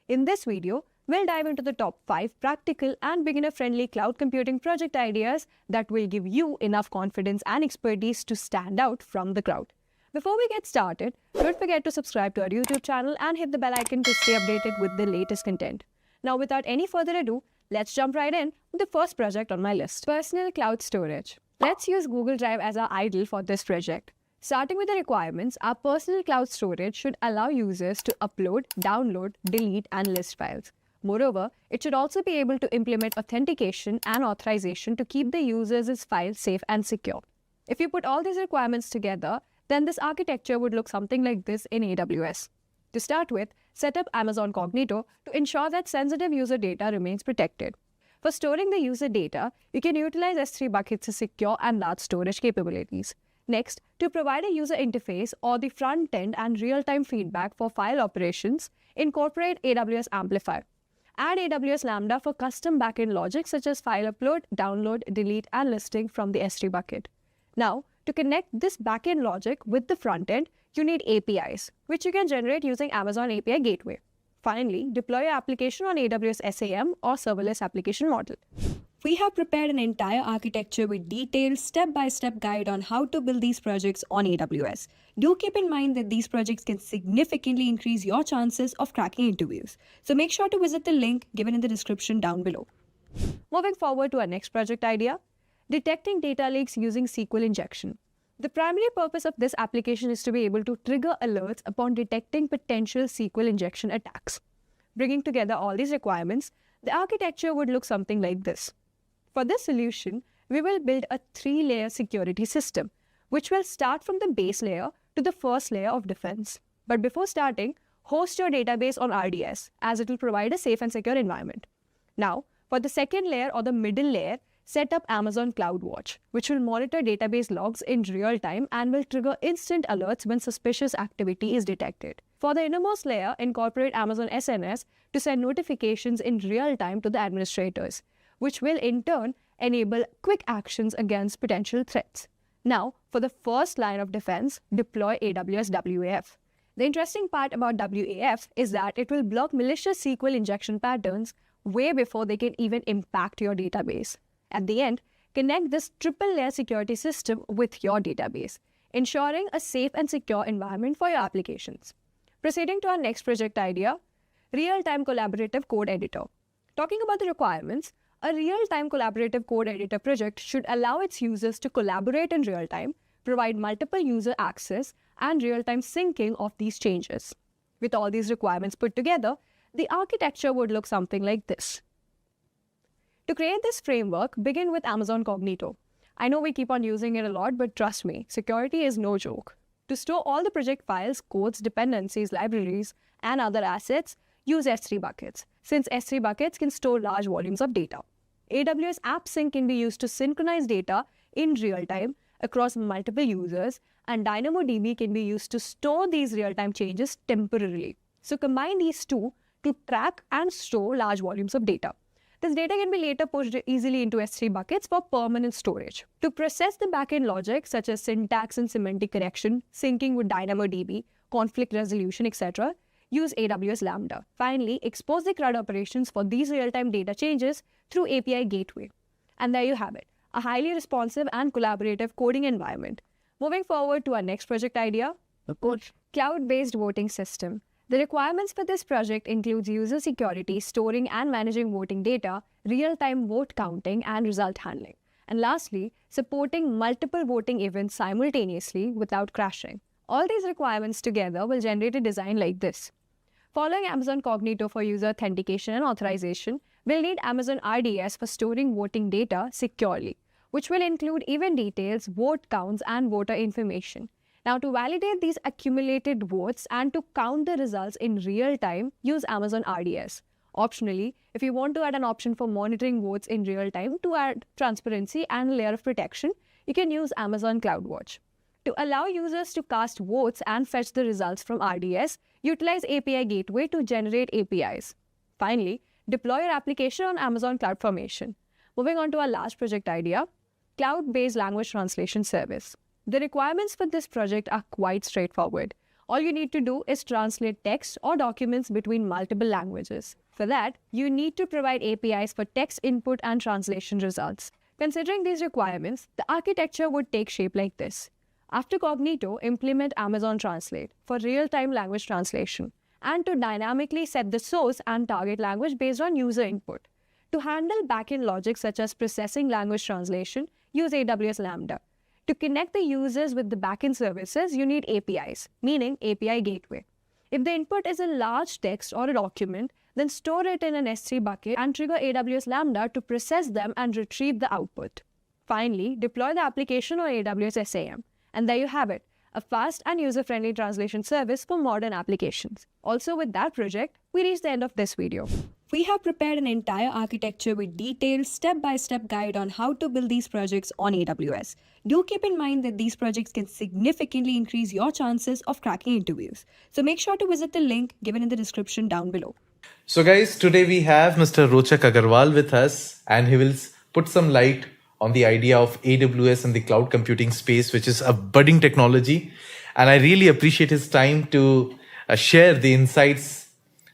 In this video, we'll dive into the top 5 practical and beginner-friendly cloud computing project ideas that will give you enough confidence and expertise to stand out from the crowd. Before we get started, don't forget to subscribe to our YouTube channel and hit the bell icon to stay updated with the latest content. Now, without any further ado, let's jump right in with the first project on my list. Personal cloud storage. Let's use Google Drive as our idol for this project. Starting with the requirements, our personal cloud storage should allow users to upload, download, delete, and list files. Moreover, it should also be able to implement authentication and authorization to keep the user's files safe and secure. If you put all these requirements together, then this architecture would look something like this in AWS. To start with, set up Amazon Cognito to ensure that sensitive user data remains protected. For storing the user data, you can utilize S3 buckets to secure and large storage capabilities. Next, to provide a user interface or the front end and real-time feedback for file operations, incorporate AWS Amplify. Add AWS Lambda for custom backend logic such as file upload, download, delete, and listing from the S3 bucket. Now, to connect this backend logic with the front end, you need APIs, which you can generate using Amazon API Gateway. Finally, deploy your application on AWS SAM or Serverless Application Model. We have prepared an entire architecture with detailed step-by-step guide on how to build these projects on AWS. Do keep in mind that these projects can significantly increase your chances of cracking interviews. So make sure to visit the link given in the description down below. Moving forward to our next project idea, detecting data leaks using SQL injection. The primary purpose of this application is to be able to trigger alerts upon detecting potential SQL injection attacks. Bringing together all these requirements, the architecture would look something like this. For this solution, we will build a 3-layer security system, which will start from the base layer to the first layer of defense. But before starting, host your database on RDS, as it will provide a safe and secure environment. Now, for the second layer or the middle layer, set up Amazon CloudWatch, which will monitor database logs in real time and will trigger instant alerts when suspicious activity is detected. For the innermost layer, incorporate Amazon SNS to send notifications in real time to the administrators, which will in turn enable quick actions against potential threats. Now, for the first line of defense, deploy AWS WAF. The interesting part about WAF is that it will block malicious SQL injection patterns way before they can even impact your database. At the end, connect this triple-layer security system with your database, ensuring a safe and secure environment for your applications. Proceeding to our next project idea, real-time collaborative code editor. Talking about the requirements, a real-time collaborative code editor project should allow its users to collaborate in real time, provide multiple user access, and real-time syncing of these changes. With all these requirements put together, the architecture would look something like this. To create this framework, begin with Amazon Cognito. I know we keep on using it a lot, but trust me, security is no joke. To store all the project files, codes, dependencies, libraries, and other assets, use S3 buckets, since S3 buckets can store large volumes of data. AWS App Sync can be used to synchronize data in real time across multiple users, and DynamoDB can be used to store these real-time changes temporarily. So combine these two to track and store large volumes of data. This data can be later pushed easily into S3 buckets for permanent storage. To process the backend logic such as syntax and semantic correction, syncing with DynamoDB, conflict resolution, etc., use AWS Lambda. Finally, expose the CRUD operations for these real-time data changes through API Gateway. And there you have it, a highly responsive and collaborative coding environment. Moving forward to our next project idea, cloud-based voting system. The requirements for this project includes user security, storing and managing voting data, real-time vote counting, and result handling. And lastly, supporting multiple voting events simultaneously without crashing. All these requirements together will generate a design like this. Following Amazon Cognito for user authentication and authorization, we'll need Amazon RDS for storing voting data securely, which will include event details, vote counts, and voter information. Now, to validate these accumulated votes and to count the results in real time, use Amazon RDS. Optionally, if you want to add an option for monitoring votes in real time to add transparency and a layer of protection, you can use Amazon CloudWatch. To allow users to cast votes and fetch the results from RDS, utilize API Gateway to generate APIs. Finally, deploy your application on Amazon CloudFormation. Moving on to our last project idea, cloud-based language translation service. The requirements for this project are quite straightforward. All you need to do is translate text or documents between multiple languages. For that, you need to provide APIs for text input and translation results. Considering these requirements, the architecture would take shape like this. After Cognito, implement Amazon Translate for real-time language translation and to dynamically set the source and target language based on user input. To handle backend logic such as processing language translation, use AWS Lambda. To connect the users with the backend services, you need APIs, meaning API Gateway. If the input is a large text or a document, then store it in an S3 bucket and trigger AWS Lambda to process them and retrieve the output. Finally, deploy the application on AWS SAM. And there you have it, a fast and user-friendly translation service for modern applications. Also with that project, we reached the end of this video. We have prepared an entire architecture with detailed step-by-step guide on how to build these projects on AWS. Do keep in mind that these projects can significantly increase your chances of cracking interviews. So make sure to visit the link given in the description down below. So guys, today we have Mr. Rochak Agarwal with us, and he will put some light on the idea of AWS and the cloud computing space, which is a budding technology. And I really appreciate his time to share the insights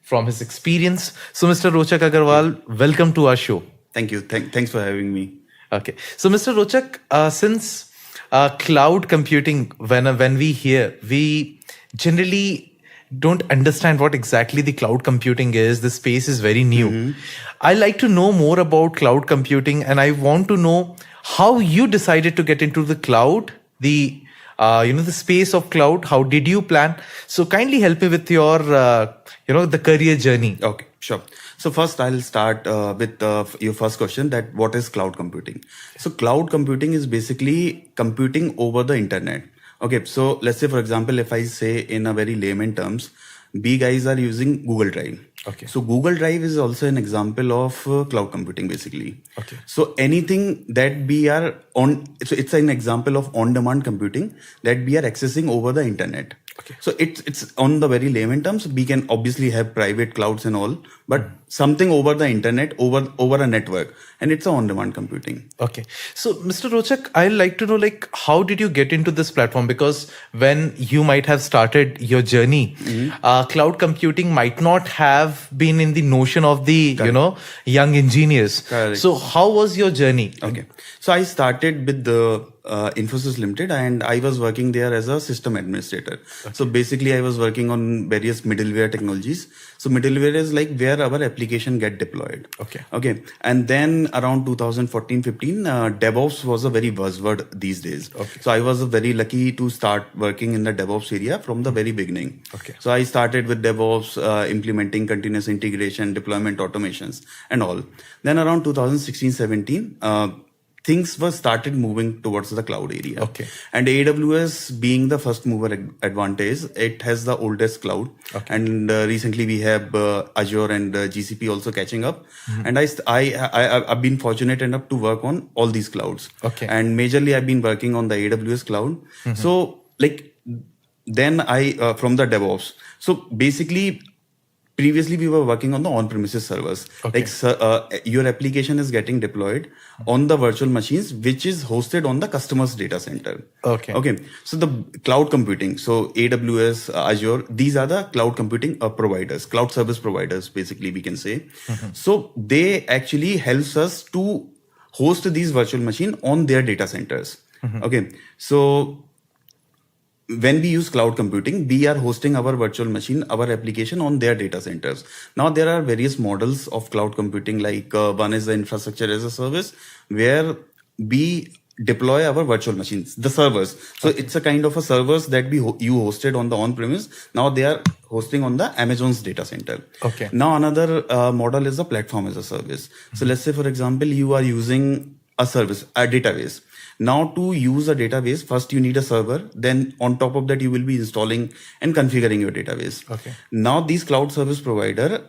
from his experience. So Mr. Rochak Agarwal, welcome to our show. Thank you. Thanks for having me. Okay. So Mr. Rochak, since cloud computing, when we hear, we generally don't understand what exactly the cloud computing is. The space is very new. I like to know more about cloud computing, and I want to know how you decided to get into the cloud, the space of cloud. How did you plan? So kindly help me with your the career journey. Okay, sure. So first I'll start with your first question, that what is cloud computing? So cloud computing is basically computing over the internet. Okay, so let's say, for example, if I say in a very layman terms, B guys are using Google Drive. Okay. So Google Drive is also an example of cloud computing, basically. Okay. So anything that we are on, so it's an example of on-demand computing that we are accessing over the internet. Okay. So it's on the very layman terms. We can obviously have private clouds and all, but something over the internet, over a network, and it's on-demand computing. Okay. So Mr. Rochak, I'd like to know, like, how did you get into this platform? Because when you might have started your journey, cloud computing might not have been in the notion of the, young engineers. Correct. So how was your journey? Okay. So I started with the Infosys Limited, and I was working there as a system administrator. Okay. So basically I was working on various middleware technologies. So middleware is like where our application get deployed. Okay. Okay. And then around 2014-15, DevOps was a very buzzword these days. Okay. So I was very lucky to start working in the DevOps area from the very beginning. Okay. So I started with DevOps, implementing continuous integration, deployment automations and all. Then around 2016-17, things were started moving towards the cloud area. Okay. And AWS being the first mover advantage, it has the oldest cloud. Okay. And recently we have Azure and GCP also catching up. And I've been fortunate enough to work on all these clouds. Okay. And majorly I've been working on the AWS cloud. So then from the DevOps. So basically, previously, we were working on the on-premises servers. Okay. Your application is getting deployed on the virtual machines, which is hosted on the customer's data center. Okay. Okay. So the cloud computing, so AWS, Azure, these are the cloud computing providers, cloud service providers, basically we can say. So they actually helps us to host these virtual machines on their data centers. Okay. So when we use cloud computing, we are hosting our virtual machine, our application on their data centers. Now, there are various models of cloud computing, like one is the infrastructure as a service, where we deploy our virtual machines, the servers. So it's a kind of a servers that you hosted on the on-premise. Now they are hosting on the Amazon's data center. Okay. Now another model is the platform as a service. So let's say, for example, you are using a service, a database. Now to use a database, first you need a server. Then on top of that, you will be installing and configuring your database. Okay. Now these cloud service provider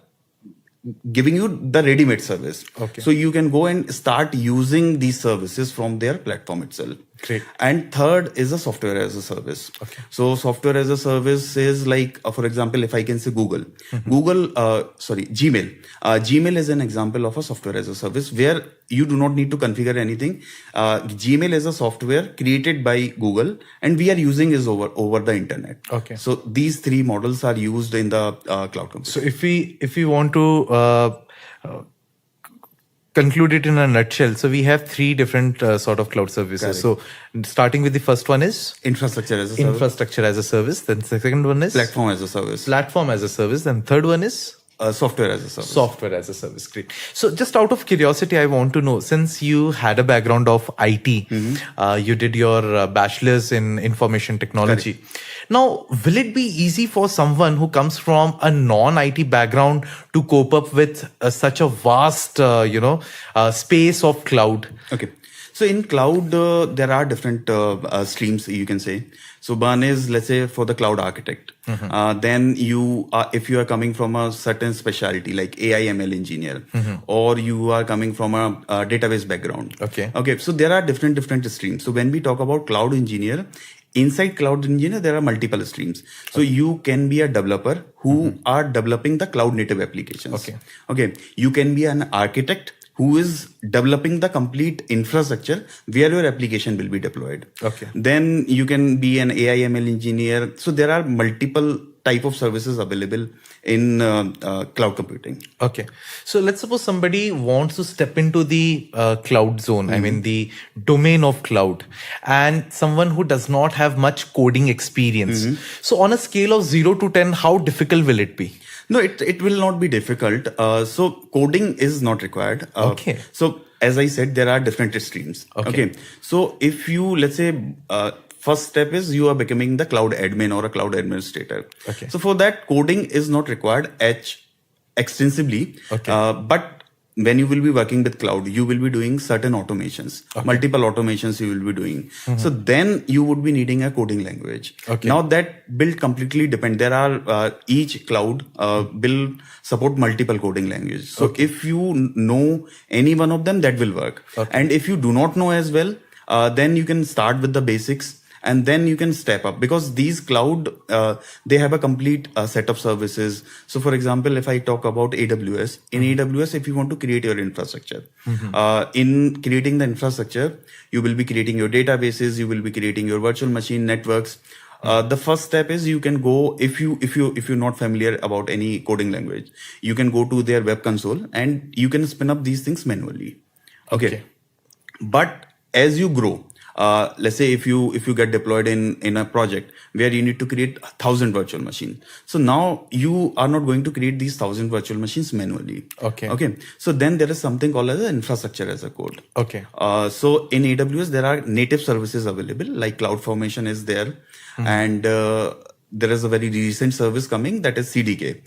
giving you the ready-made service. Okay. So you can go and start using these services from their platform itself. Great. And third is a software as a service. Okay. So software as a service is like, for example, if I can say Gmail. Gmail is an example of a software as a service where you do not need to configure anything. Gmail is a software created by Google, and we are using is over the internet. Okay. So these three models are used in the cloud computing. So if we want to conclude it in a nutshell, so we have three different sort of cloud services. Correct. So starting with the first one is Infrastructure as a service. infrastructure as a service. Then the second one is Platform as a service. platform as a service. Then third one is Software as a service. software as a service. Great. So just out of curiosity, I want to know, since you had a background of IT, you did your bachelor's in information technology. Now, will it be easy for someone who comes from a non-IT background to cope up with such a vast, space of cloud? Okay. So in cloud, there are different streams, you can say. So one is, let's say, for the cloud architect. Then if you are coming from a certain specialty like AI ML engineer, or you are coming from a database background. Okay. So there are different streams. So when we talk about cloud engineer, inside cloud engineer, there are multiple streams. So you can be a developer who are developing the cloud native applications. Okay. You can be an architect who is developing the complete infrastructure where your application will be deployed. Then you can be an AI ML engineer. So there are multiple type of services available in cloud computing. Okay. So let's suppose somebody wants to step into the cloud zone, I mean the domain of cloud, and someone who does not have much coding experience. So on a scale of 0 to 10, how difficult will it be? No, it will not be difficult. So coding is not required. Okay. So as I said, there are different streams. Okay. So if you, let's say, first step is you are becoming the cloud admin or a cloud administrator. Okay. So for that, coding is not required extensively. But when you will be working with cloud, you will be doing certain automations, multiple automations you will be doing. So then you would be needing a coding language. Now that will completely depend. There are each cloud will support multiple coding languages. So if you know any one of them, that will work. And if you do not know as well, then you can start with the basics. And then you can step up, because these cloud, they have a complete set of services. So for example, if I talk about AWS, in AWS, if you want to create your infrastructure, in creating the infrastructure, you will be creating your databases, you will be creating your virtual machine networks. The first step is you can go, if you're not familiar about any coding language, you can go to their web console and you can spin up these things manually. Okay. But as you grow, let's say if you get deployed in a project where you need to create 1,000 virtual machines. So now you are not going to create these 1,000 virtual machines manually. Okay. So then there is something called as infrastructure as a code. So in AWS, there are native services available, like CloudFormation is there. And there is a very recent service coming, that is CDK.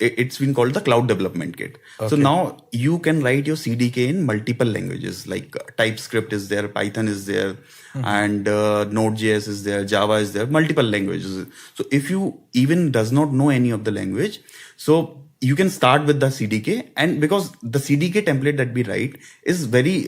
It's been called the Cloud Development Kit. So now you can write your CDK in multiple languages, like TypeScript is there, Python is there, and Node.js is there, Java is there, multiple languages. So if you even does not know any of the language, so you can start with the CDK, and because the CDK template that we write is very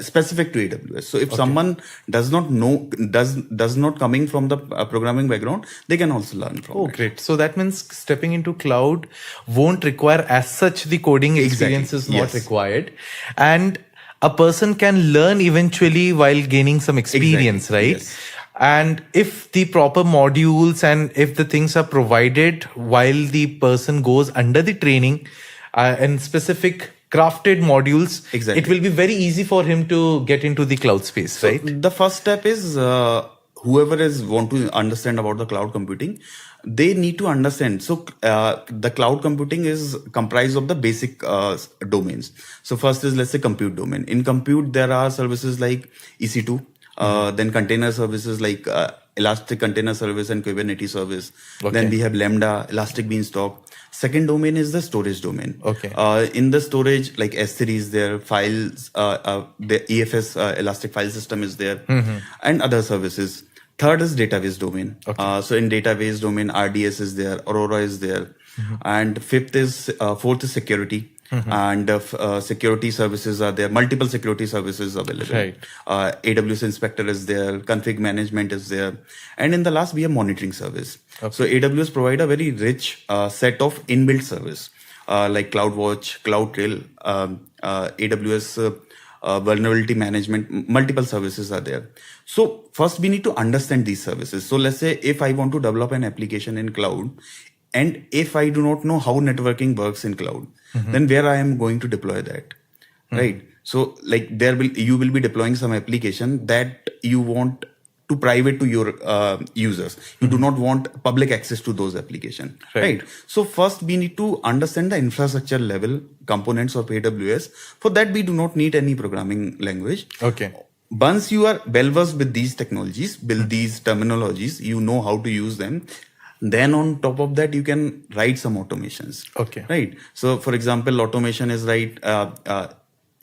specific to AWS. So if someone does not know, does not coming from the programming background, they can also learn from it. Great. So that means stepping into cloud won't require as such the coding experience is not required. And a person can learn eventually while gaining some experience, right? Yes. And if the proper modules and if the things are provided while the person goes under the training and specific crafted modules, it will be very easy for him to get into the cloud space, right? So the first step is whoever is want to understand about the cloud computing, they need to understand. So the cloud computing is comprised of the basic domains. So first is, let's say, compute domain. In compute, there are services like EC2. Then container services like Elastic Container Service and Kubernetes Service. Then we have Lambda, Elastic Beanstalk. Second domain is the storage domain. In the storage, like S3 is there, files, the EFS Elastic File System is there, and other services. Third is database domain. So in database domain, RDS is there, Aurora is there, and fourth is security. And security services are there, multiple security services available. AWS Inspector is there, config management is there. And in the last, we have monitoring service. So AWS provide a very rich set of inbuilt service like CloudWatch, CloudTrail, AWS vulnerability management, multiple services are there. So first we need to understand these services. So let's say if I want to develop an application in cloud, and if I do not know how networking works in cloud, then where I am going to deploy that, right? So like you will be deploying some application that you want to private to your users. You do not want public access to those applications, right? So first we need to understand the infrastructure level components of AWS. For that, we do not need any programming language. Once you are well versed with these technologies, build these terminologies, you know how to use them. Then on top of that, you can write some automations. Right. So for example, automation is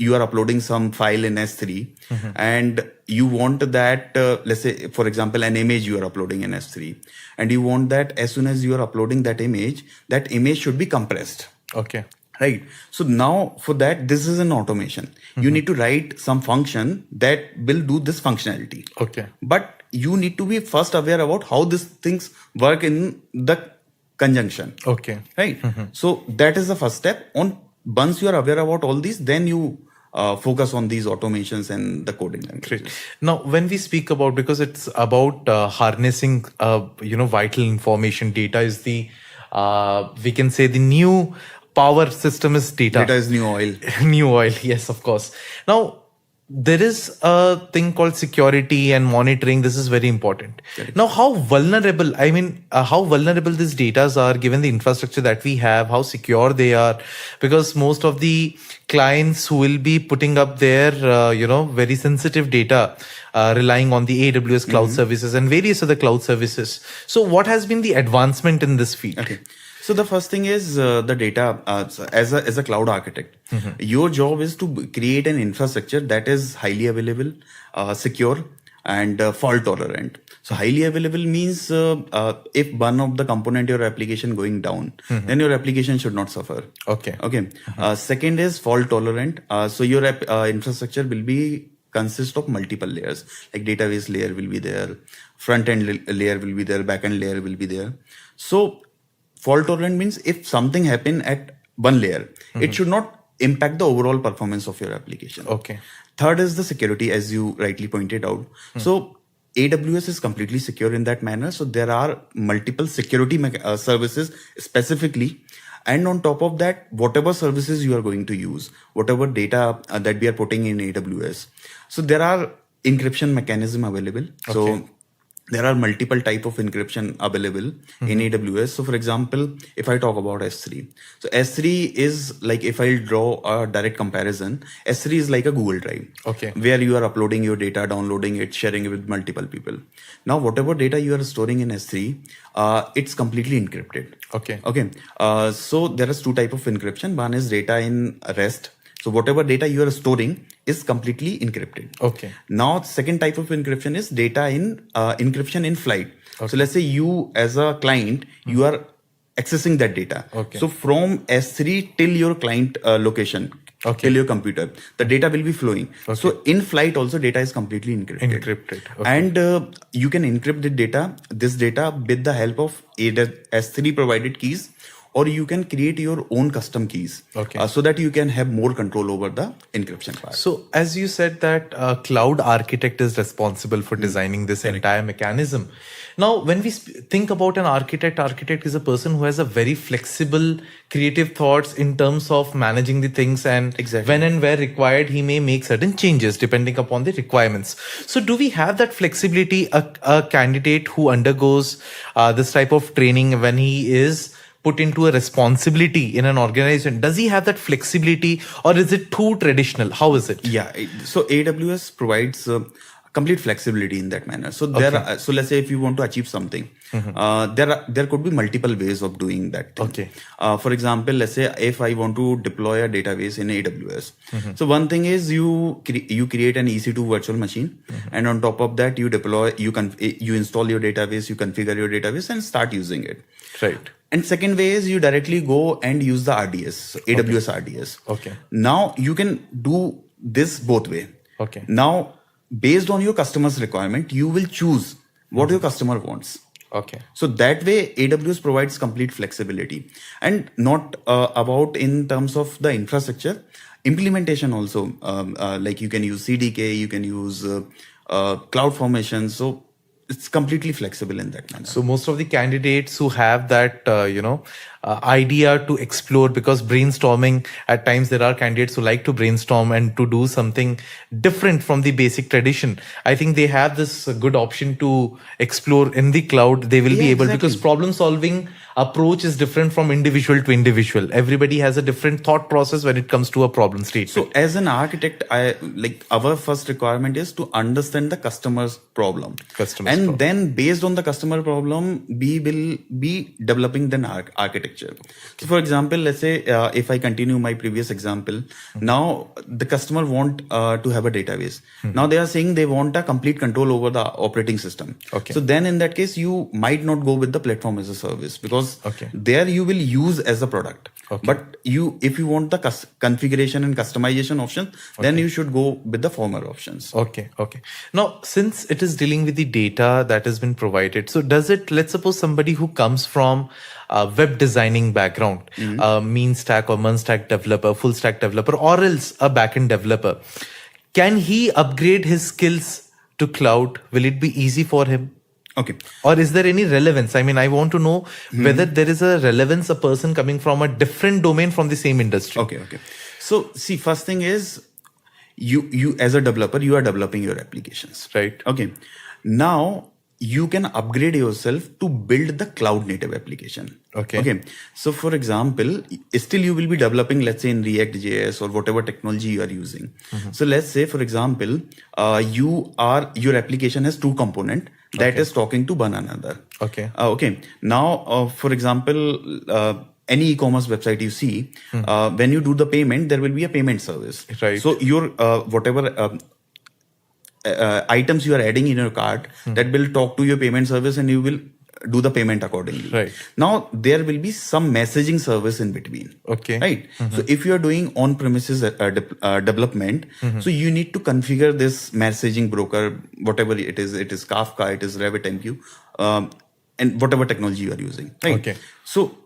you are uploading some file in S3 and you want that, let's say, for example, an image you are uploading in S3 and you want that as soon as you are uploading that image should be compressed. Okay. Right. So now for that, this is an automation. You need to write some function that will do this functionality. Okay. But you need to be first aware about how these things work in the conjunction. Okay. Right. So that is the first step. Once you are aware about all these, then you focus on these automations and the coding languages. Great. Now, when we speak about, because it's about harnessing, vital information, data is the, we can say the new power system is data. Data is new oil. New oil, yes, of course. Now, there is a thing called security and monitoring. This is very important. Correct. Now, how vulnerable these data are given the infrastructure that we have, how secure they are, because most of the clients who will be putting up their, very sensitive data, relying on the AWS cloud services and various other cloud services. So what has been the advancement in this field? Okay. So the first thing is the data. As a cloud architect, your job is to create an infrastructure that is highly available, secure, and fault tolerant. So highly available means if one of the component your application going down, then your application should not suffer. Okay. Okay. Second is fault tolerant. So your infrastructure will be consist of multiple layers, like database layer will be there, front end layer will be there, back end layer will be there. So fault tolerant means if something happen at one layer, it should not impact the overall performance of your application. Okay. Third is the security, as you rightly pointed out. So AWS is completely secure in that manner. So there are multiple security services specifically. And on top of that, whatever services you are going to use, whatever data that we are putting in AWS. So there are encryption mechanism available. Okay. So there are multiple type of encryption available in AWS. So for example, if I talk about S3, so S3 is like, if I draw a direct comparison, S3 is like a Google Drive. Okay. Where you are uploading your data, downloading it, sharing it with multiple people. Now, whatever data you are storing in S3, it's completely encrypted. Okay. Okay. So there is two type of encryption. One is data in rest. So whatever data you are storing is completely encrypted. Okay. Now, second type of encryption is data in encryption in flight. Okay. So let's say you as a client, you are accessing that data. Okay. So from S3 till your client location, till your computer, the data will be flowing. Okay. So in flight also data is completely encrypted. Okay. And you can encrypt this data with the help of either S3 provided keys, or you can create your own custom keys. Okay. So that you can have more control over the encryption part. So, as you said that cloud architect is responsible for designing this entire mechanism. Now, when we think about an architect is a person who has a very flexible, creative thoughts in terms of managing the things, and Exactly. when and where required, he may make certain changes depending upon the requirements. So, do we have that flexibility? A candidate who undergoes this type of training, when he is put into a responsibility in an organization, does he have that flexibility, or is it too traditional? How is it? Yeah. So AWS provides complete flexibility in that manner. So so let's say if you want to achieve something, there could be multiple ways of doing that thing. Okay. For example, let's say if I want to deploy a database in AWS. So one thing is you create an EC2 virtual machine, and on top of that you install your database, you configure your database and start using it. Right. And second way is you directly go and use the RDS, AWS RDS. Okay. Now you can do this both way. Okay. Now, based on your customer's requirement, you will choose what your customer wants. Okay. So that way, AWS provides complete flexibility, and not about in terms of the infrastructure, implementation also. Like you can use CDK, you can use cloud formation. So it's completely flexible in that manner. So most of the candidates who have that, idea to explore, because brainstorming, at times there are candidates who like to brainstorm and to do something different from the basic tradition. I think they have this good option to explore in the cloud. They will be able, exactly. because problem solving approach is different from individual to individual. Everybody has a different thought process when it comes to a problem statement. So as an architect, our first requirement is to understand the customer's problem. Then based on the customer problem, we will be developing the architecture. So for example, let's say if I continue my previous example, now the customer want to have a database. Now they are saying they want a complete control over the operating system. Okay. So then in that case, you might not go with the platform as a service, because there you will use as a product. But if you want the configuration and customization option, then you should go with the former options. Okay. Now, since it is dealing with the data that has been provided, so does it, let's suppose somebody who comes from a web designing background, mean stack or mun stack developer, full stack developer, or else a backend developer, can he upgrade his skills to cloud? Will it be easy for him? Okay. Or is there any relevance? I mean, I want to know whether there is a relevance, a person coming from a different domain from the same industry. Okay. So see, first thing is you as a developer, you are developing your applications. Right. Okay. Now you can upgrade yourself to build the cloud native application. Okay. So for example, still you will be developing, let's say in React.js or whatever technology you are using. So let's say, for example, your application has two components that is talking to one another. Okay. Now, for example, any e-commerce website you see, when you do the payment, there will be a payment service. Right. So your whatever items you are adding in your cart, that will talk to your payment service, and you will do the payment accordingly. Right. Now there will be some messaging service in between. Okay. Right. So if you are doing on-premises development, so you need to configure this messaging broker, whatever it is Kafka, it is RabbitMQ, and whatever technology you are using. Right. Okay. So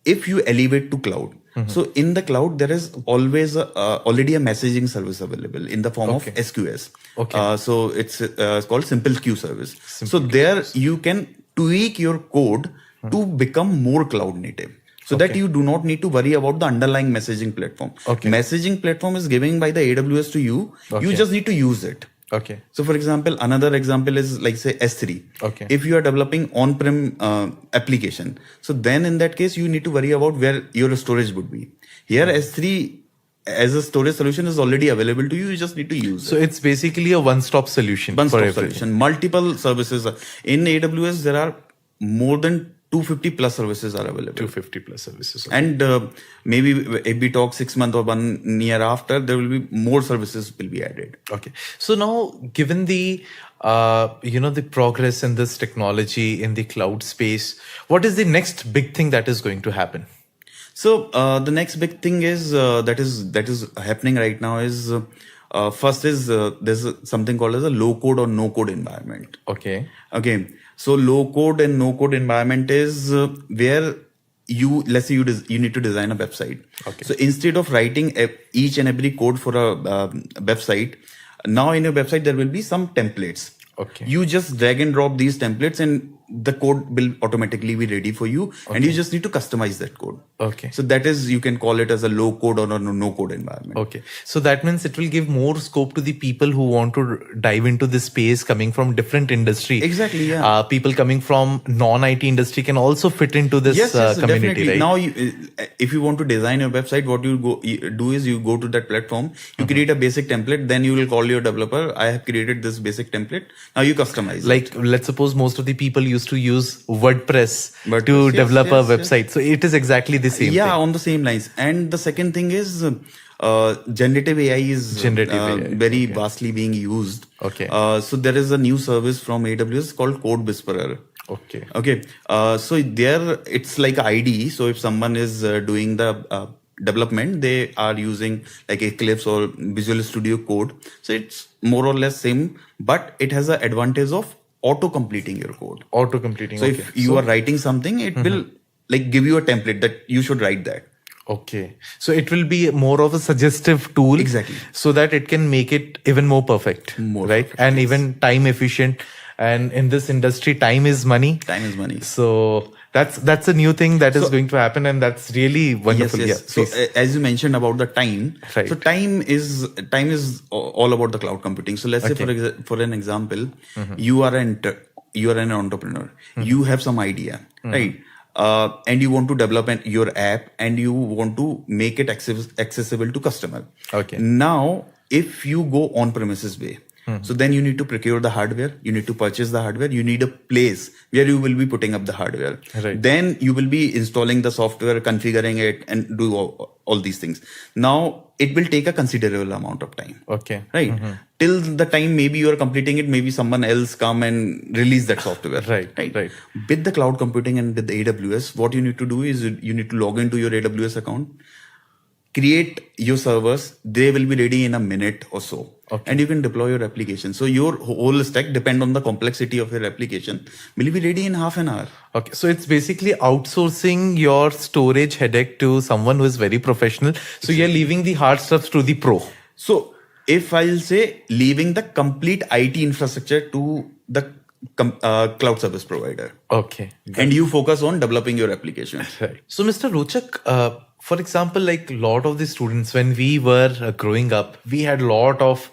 if you elevate to cloud, so in the cloud there is always already a messaging service available in the form of SQS. So it's called Simple Queue service. There you can tweak your code to become more cloud native, so that you do not need to worry about the underlying messaging platform. Messaging platform is given by the AWS to you. You just need to use it. Okay. So for example, another example is like say S3. Okay. If you are developing on-prem application, so then in that case you need to worry about where your storage would be. Here S3 as a storage solution is already available to you. You just need to use it. So it's basically a one-stop solution. One-stop solution. Multiple services. In AWS, there are more than 250 plus services are available. 250 plus services. Okay. And maybe if we talk 6 months or 1 year after, there will be more services will be added. Okay. So now, given the the progress in this technology in the cloud space, what is the next big thing that is going to happen? So the next big thing is that is happening right now is first is there's something called as a low code or no code environment. Okay. So low code and no code environment is where let's say you need to design a website. Okay. So instead of writing each and every code for a website, now in your website there will be some templates. Okay. You just drag and drop these templates and the code will automatically be ready for you, and you just need to customize that code. Okay. So that is, you can call it as a low code or a no code environment. Okay. So that means it will give more scope to the people who want to dive into this space coming from different industry. Exactly. Yeah. People coming from non-IT industry can also fit into this community, definitely. right? Now, if you want to design your website, what you do is you go to that platform, you create a basic template, then you will call your developer, I have created this basic template. Now you customize. Like, let's suppose most of the people used to use WordPress to develop a website. Yes. So it is exactly the same thing. On the same lines. And the second thing is generative AI is very vastly being used. Okay. So there is a new service from AWS called Code Whisperer. Okay. So there it's like IDE. So if someone is doing the development, they are using like Eclipse or Visual Studio Code. So it's more or less same, but it has the advantage of auto completing your code. So if you are writing something, it will like give you a template that you should write that. Okay. So it will be more of a suggestive tool. Exactly. So that it can make it even more perfect. Right? And even time efficient. And in this industry, time is money. So that's a new thing that is going to happen, and that's really wonderful. Yes. So as you mentioned about the time, right. So time is all about the cloud computing. So let's say for an example, you are an entrepreneur. You have some idea, right? and you want to develop your app and you want to make it accessible to customer. Okay. Now, if you go on premises way, so then you need to procure the hardware, you need to purchase the hardware, you need a place where you will be putting up the hardware. Right. Then you will be installing the software, configuring it, and do all these things. Now, it will take a considerable amount of time. Okay. Right. Till the time maybe you are completing it, maybe someone else come and release that software. Right. With the cloud computing and with the AWS, what you need to do is you need to log into your AWS account, create your servers. They will be ready in a minute or so. Okay. And you can deploy your application. So your whole stack, depend on the complexity of your application, will be ready in half an hour. Okay, so it's basically outsourcing your storage headache to someone who is very professional. So you're leaving the hard stuff to the pro. So if I'll say leaving the complete IT infrastructure to the cloud service provider. Okay. And you focus on developing your application. Right. So Mr. Rochak, for example, like a lot of the students, when we were growing up, we had a lot of,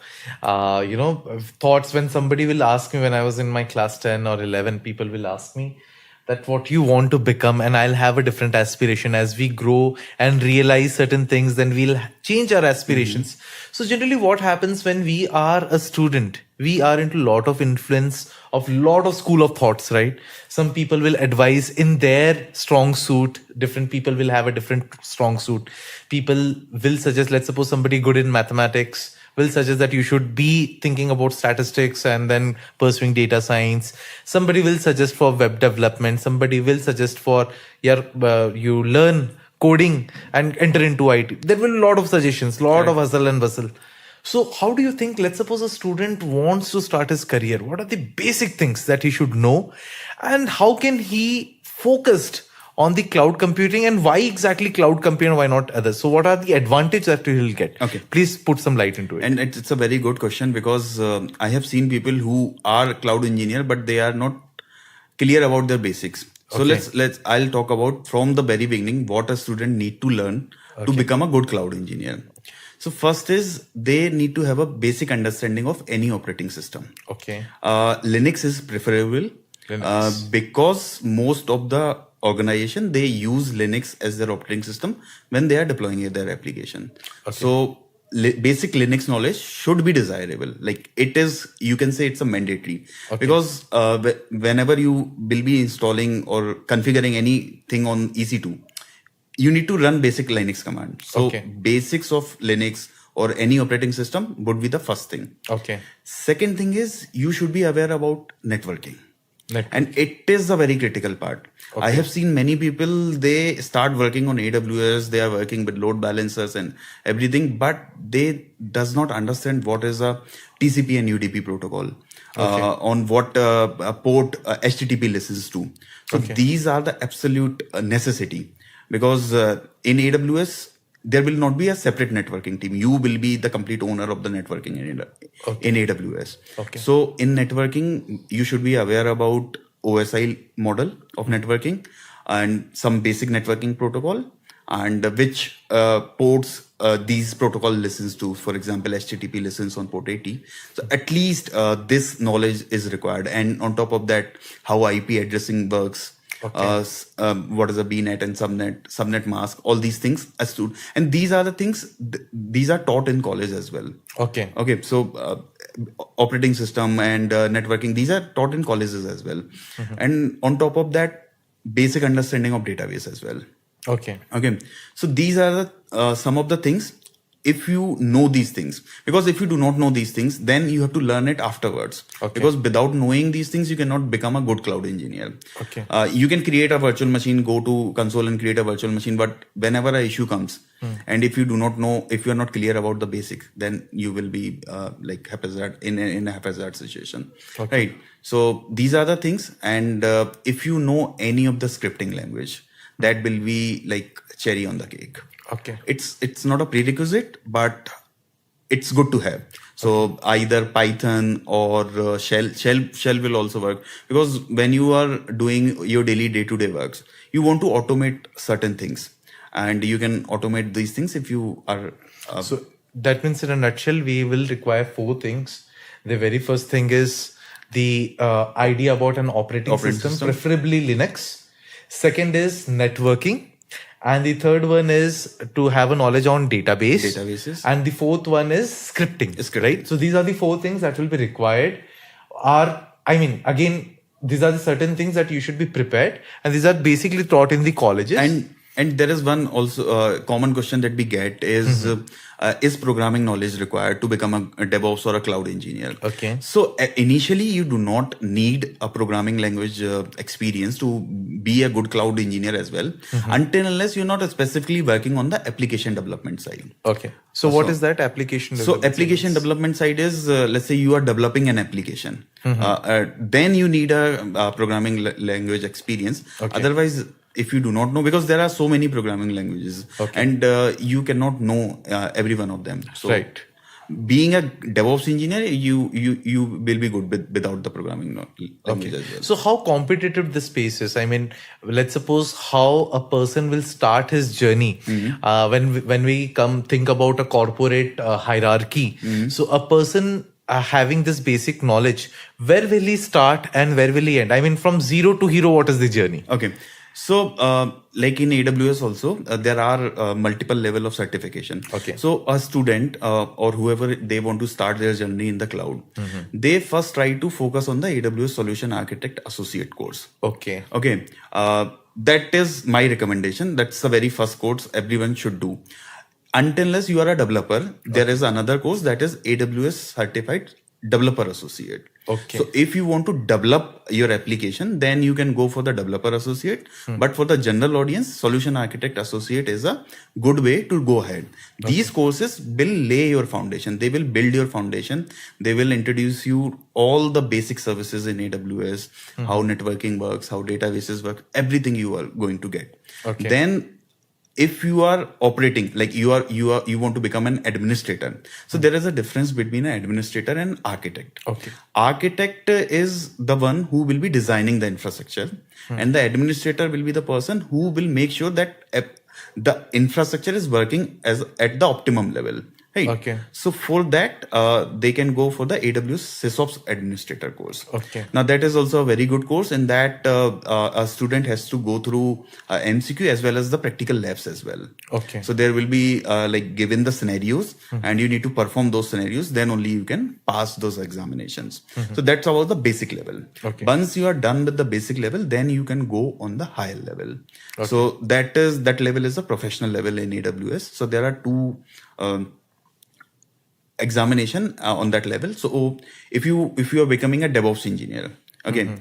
thoughts. When somebody will ask me, when I was in my class 10 or 11, people will ask me that what you want to become, and I'll have a different aspiration. As we grow and realize certain things, then we'll change our aspirations. So generally what happens when we are a student, we are into a lot of influence of lot of school of thoughts, right? Some people will advise in their strong suit. Different people will have a different strong suit. People will suggest, let's suppose somebody good in mathematics will suggest that you should be thinking about statistics and then pursuing data science. Somebody will suggest for web development. Somebody will suggest for you learn coding and enter into IT. There will be a lot of suggestions, lot of hustle and bustle. So how do you think, let's suppose a student wants to start his career, what are the basic things that he should know, and how can he focus on the cloud computing, and why exactly cloud computing and why not others? So what are the advantages that he'll get? Okay. Please put some light into it. And it's a very good question, because I have seen people who are cloud engineer, but they are not clear about their basics. So Okay. I'll talk about from the very beginning what a student need to learn to become a good cloud engineer. So first is they need to have a basic understanding of any operating system. Okay. Linux is preferable because most of the organization, they use Linux as their operating system when they are deploying their application. Okay. So basic Linux knowledge should be desirable. Like it is, you can say it's a mandatory, because whenever you will be installing or configuring anything on EC2, you need to run basic Linux command. So basics of Linux or any operating system would be the first thing. Okay. Second thing is you should be aware about networking. And it is a very critical part. I have seen many people, they start working on AWS, they are working with load balancers and everything, but they does not understand what is a TCP and UDP protocol, on what port HTTP listens to. So these are the absolute necessity, because in AWS, there will not be a separate networking team. You will be the complete owner of the networking in AWS. So in networking, you should be aware about OSI model of networking and some basic networking protocol, and which ports these protocol listens to. For example, HTTP listens on port 80. So at least this knowledge is required. And on top of that, how IP addressing works. What is a BNet and subnet mask, all these things and these are the things, these are taught in college as well. So operating system and networking, these are taught in colleges as well. And on top of that, basic understanding of database as well. So these are some of the things, if you know these things, because if you do not know these things, then you have to learn it afterwards. Because without knowing these things, you cannot become a good cloud engineer. You can create a virtual machine, go to console and create a virtual machine, but whenever an issue comes, and if you do not know, if you are not clear about the basics, then you will be like haphazard in a haphazard situation. Right. So these are the things, and if you know any of the scripting language, that will be like cherry on the cake. It's not a prerequisite, but it's good to have. So either Python or Shell will also work, because when you are doing your daily day-to-day works, you want to automate certain things, and you can automate these things if you are. So that means, in a nutshell, we will require 4 things. The very first thing is the idea about an operating system, preferably Linux. Second is networking. And the third one is to have a knowledge on Databases. And the fourth one is scripting, right? So these are the four things that will be required. Again, these are the certain things that you should be prepared. And these are basically taught in the colleges. And there is one also common question that we get is programming knowledge required to become a DevOps or a cloud engineer? Okay. So initially, you do not need a programming language experience to be a good cloud engineer as well, until unless you're not specifically working on the application development side. Okay. So what is that application development? So application development side is, let's say you are developing an application. Then you need a programming language experience. Okay. Otherwise, if you do not know, because there are so many programming languages, and you cannot know every one of them. So right. Being a DevOps engineer, you will be good without the programming language as well. So how competitive this space is? I mean, let's suppose how a person will start his journey when we think about a corporate hierarchy. So a person having this basic knowledge, where will he start and where will he end? I mean, from zero to hero, what is the journey? Okay. So, like in AWS also, there are multiple level of certification. Okay. So a student or whoever they want to start their journey in the cloud, they first try to focus on the AWS Solution Architect Associate course. Okay. Okay. That is my recommendation. That's the very first course everyone should do. Unless you are a developer, there is another course that is AWS Certified Developer Associate. Okay. So if you want to develop your application, then you can go for the Developer Associate. But for the general audience, Solution Architect Associate is a good way to go ahead. These courses will lay your foundation. They will build your foundation. They will introduce you all the basic services in AWS, how networking works, how databases work, everything you are going to get. Okay. Then if you are operating, like you want to become an administrator. So there is a difference between an administrator and architect. Okay. Architect is the one who will be designing the infrastructure, and the administrator will be the person who will make sure that the infrastructure is working at the optimum level. Right. Okay. So for that, they can go for the AWS SysOps Administrator course. Okay. Now that is also a very good course in that a student has to go through MCQ as well as the practical labs as well. Okay. So there will be like given the scenarios and you need to perform those scenarios. Then only you can pass those examinations. So that's about the basic level. Okay. Once you are done with the basic level, then you can go on the higher level. Okay. So that level is a professional level in AWS. So there are two examination on that level. So if you are becoming a DevOps engineer, again,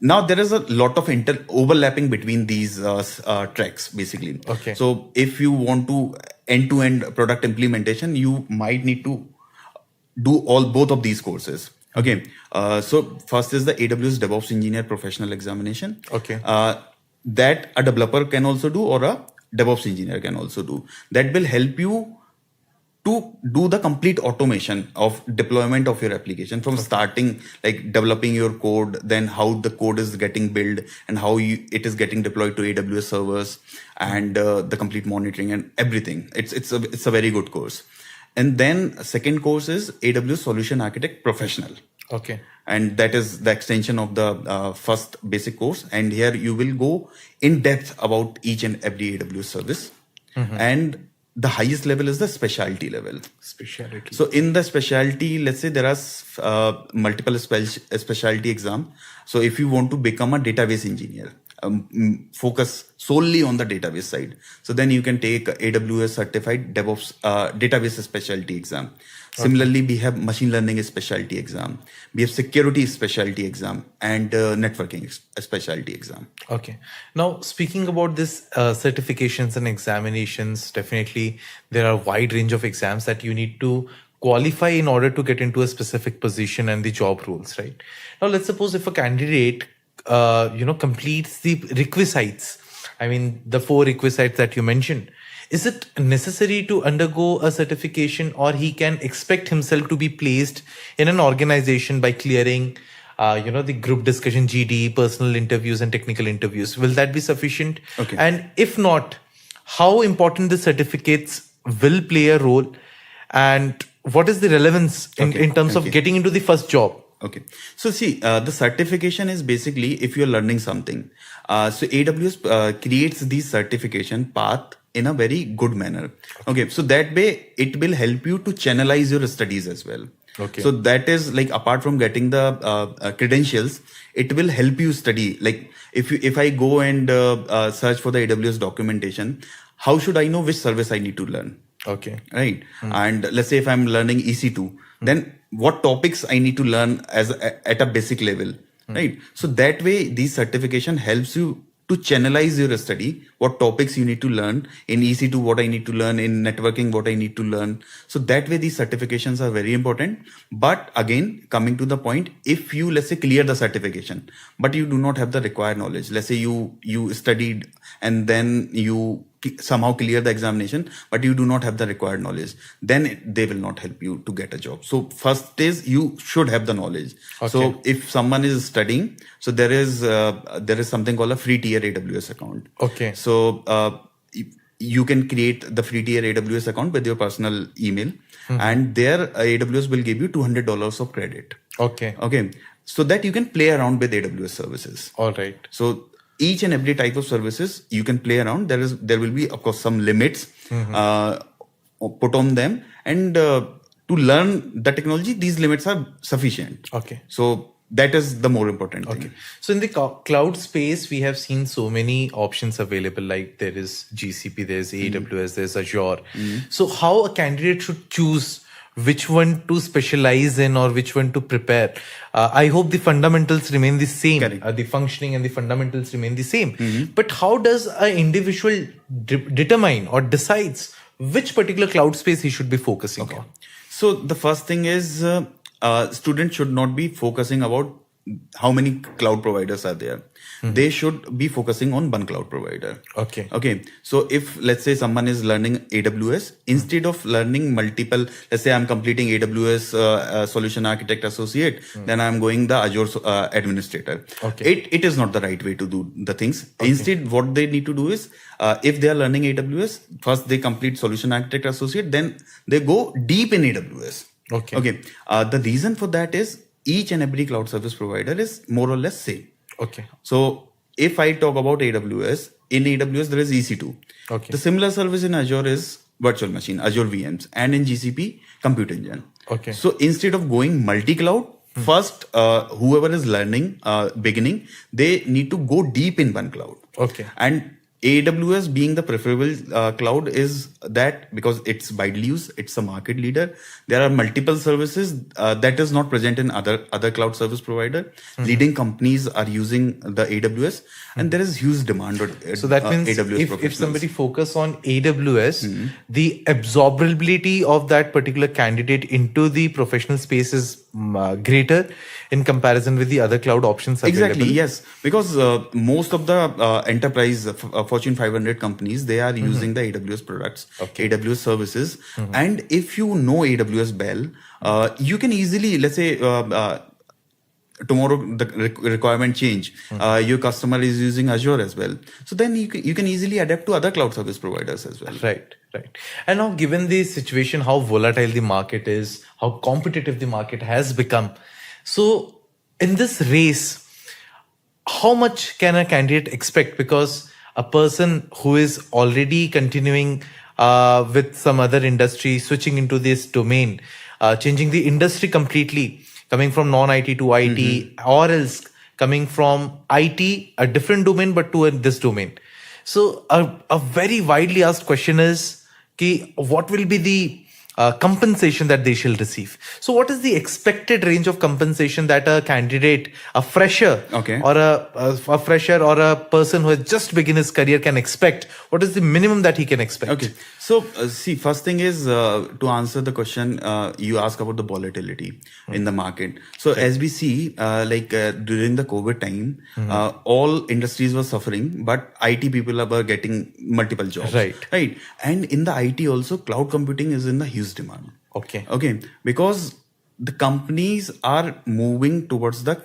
now there is a lot of overlapping between these tracks basically. Okay. So if you want to end-to-end product implementation, you might need to do both of these courses. Okay. So first is the AWS DevOps Engineer Professional Examination. Okay. That a developer can also do or a DevOps engineer can also do. That will help you to do the complete automation of deployment of your application from starting, like developing your code, then how the code is getting built and how it is getting deployed to AWS servers and the complete monitoring and everything. It's a very good course. And then second course is AWS Solution Architect Professional. Okay. And that is the extension of the first basic course. And here you will go in depth about each and every AWS service. And the highest level is the specialty level. Specialty. So in the specialty, let's say there are multiple specialty exam. So if you want to become a database engineer, focus solely on the database side. So then you can take AWS certified DevOps database specialty exam. Similarly, we have machine learning specialty exam. We have security specialty exam and networking specialty exam. Okay. Now, speaking about this certifications and examinations, definitely there are a wide range of exams that you need to qualify in order to get into a specific position and the job roles, right? Now, let's suppose if a candidate, completes the requisites. I mean, the 4 requisites that you mentioned. Is it necessary to undergo a certification, or he can expect himself to be placed in an organization by clearing, the group discussion, GD, personal interviews and technical interviews? Will that be sufficient? Okay. And if not, how important the certificates will play a role, and what is the relevance in terms of getting into the first job? Okay. So see, the certification is basically if you're learning something. So AWS creates the certification path in a very good manner. Okay. So that way it will help you to channelize your studies as well. Okay. So that is like apart from getting the credentials, it will help you study. Like if I go and search for the AWS documentation, how should I know which service I need to learn? Okay. Right. And let's say if I'm learning EC2, then what topics I need to learn at a basic level, right? So that way, these certification helps you to channelize your study, what topics you need to learn in EC2, what I need to learn in networking, what I need to learn. So that way, these certifications are very important. But again, coming to the point, if you, let's say, clear the certification, but you do not have the required knowledge, let's say you studied and then you somehow clear the examination, but you do not have the required knowledge, then they will not help you to get a job. So first is you should have the knowledge. Okay. So if someone is studying, so there is something called a free tier AWS account. Okay. So you can create the free tier AWS account with your personal email, and there AWS will give you $200 of credit. Okay. Okay. So that you can play around with AWS services. All right. So each and every type of services you can play around. There will be, of course, some limits put on them, and to learn the technology, these limits are sufficient. Okay. So that is the more important thing. Okay. So in the cloud space, we have seen so many options available. Like there is GCP, there's AWS, there's Azure. So how a candidate should choose which one to specialize in or which one to prepare? I hope the fundamentals remain the same. Correct. The functioning and the fundamentals remain the same. But how does an individual determine or decides which particular cloud space he should be focusing on? So the first thing is students should not be focusing about how many cloud providers are there. They should be focusing on one cloud provider. Okay. Okay. So if let's say someone is learning AWS, instead of learning multiple, let's say I'm completing AWS Solution Architect Associate, then I'm going the Azure Administrator. Okay. It is not the right way to do the things. Instead, what they need to do is, if they are learning AWS, first they complete Solution Architect Associate, then they go deep in AWS. Okay. Okay. The reason for that is each and every cloud service provider is more or less same. Okay. So if I talk about AWS, in AWS there is EC2. Okay. The similar service in Azure is virtual machine, Azure VMs, and in GCP, Compute Engine. Okay. So instead of going multi-cloud, first whoever is learning beginning, they need to go deep in one cloud. Okay. And AWS being the preferable cloud is that because it's widely used, it's a market leader. There are multiple services that is not present in other cloud service provider. Leading companies are using the AWS, and there is huge demand on So that means AWS if somebody focus on AWS, the absorbability of that particular candidate into the professional space is greater in comparison with the other cloud options available. Exactly, yes. Because most of the enterprise Fortune 500 companies, they are using the AWS products, AWS services. And if you know AWS well, you can easily, let's say, tomorrow the requirement change, your customer is using Azure as well. So then you can easily adapt to other cloud service providers as well. Right. And now given the situation, how volatile the market is, how competitive the market has become. So in this race, how much can a candidate expect? Because a person who is already continuing with some other industry, switching into this domain, changing the industry completely, coming from non-IT to IT, or else coming from IT, a different domain, but to this domain. So a very widely asked question is, what will be the compensation that they shall receive? So what is the expected range of compensation that a candidate, a fresher, or a fresher or a person who has just begun his career can expect? What is the minimum that he can expect? Okay. So see, first thing is to answer the question you ask about the volatility in the market. So as we see, during the COVID time, all industries were suffering, but IT people were getting multiple jobs. Right. And in the IT also, cloud computing is in the huge demand. Okay. Because the companies are moving towards the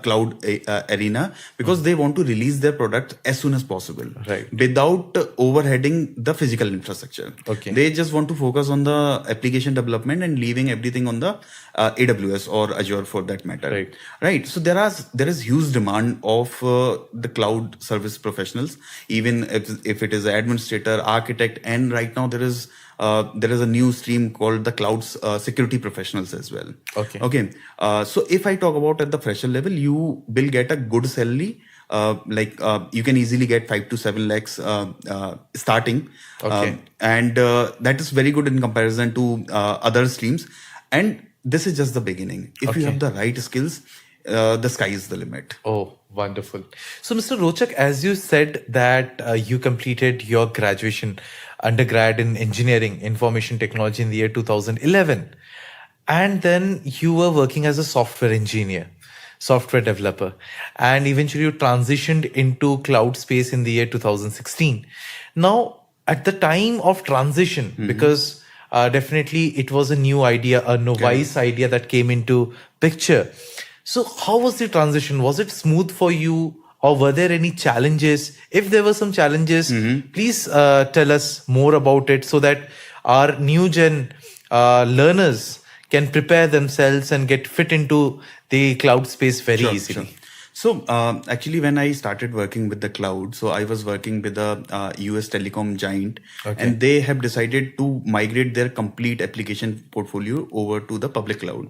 cloud arena because they want to release their product as soon as possible, Right. without overheading the physical infrastructure. Okay. They just want to focus on the application development and leaving everything on the AWS or Azure for that matter. Right. Right. So there is huge demand of the cloud service professionals, even if it is an administrator, architect, and right now there is a new stream called the cloud security professionals as well. Okay. Okay. So if I talk about at the fresher level, you will get a good salary. You can easily get 5 to 7 lakhs starting. Okay. And that is very good in comparison to other streams. And this is just the beginning. If you Okay. have the right skills, the sky is the limit. Oh, wonderful. So, Mr. Rochak, as you said that you completed your graduation undergrad in engineering, information technology in the year 2011, and then you were working as a software engineer, software developer, and eventually you transitioned into cloud space in the year 2016. Now, at the time of transition, because definitely it was a new idea, a novice idea that came into picture. So how was the transition? Was it smooth for you, or were there any challenges? If there were some challenges, please tell us more about it so that our new gen learners can prepare themselves and get fit into the cloud space very easily. Sure. So actually, when I started working with the cloud, so I was working with a US telecom giant, and they have decided to migrate their complete application portfolio over to the public cloud.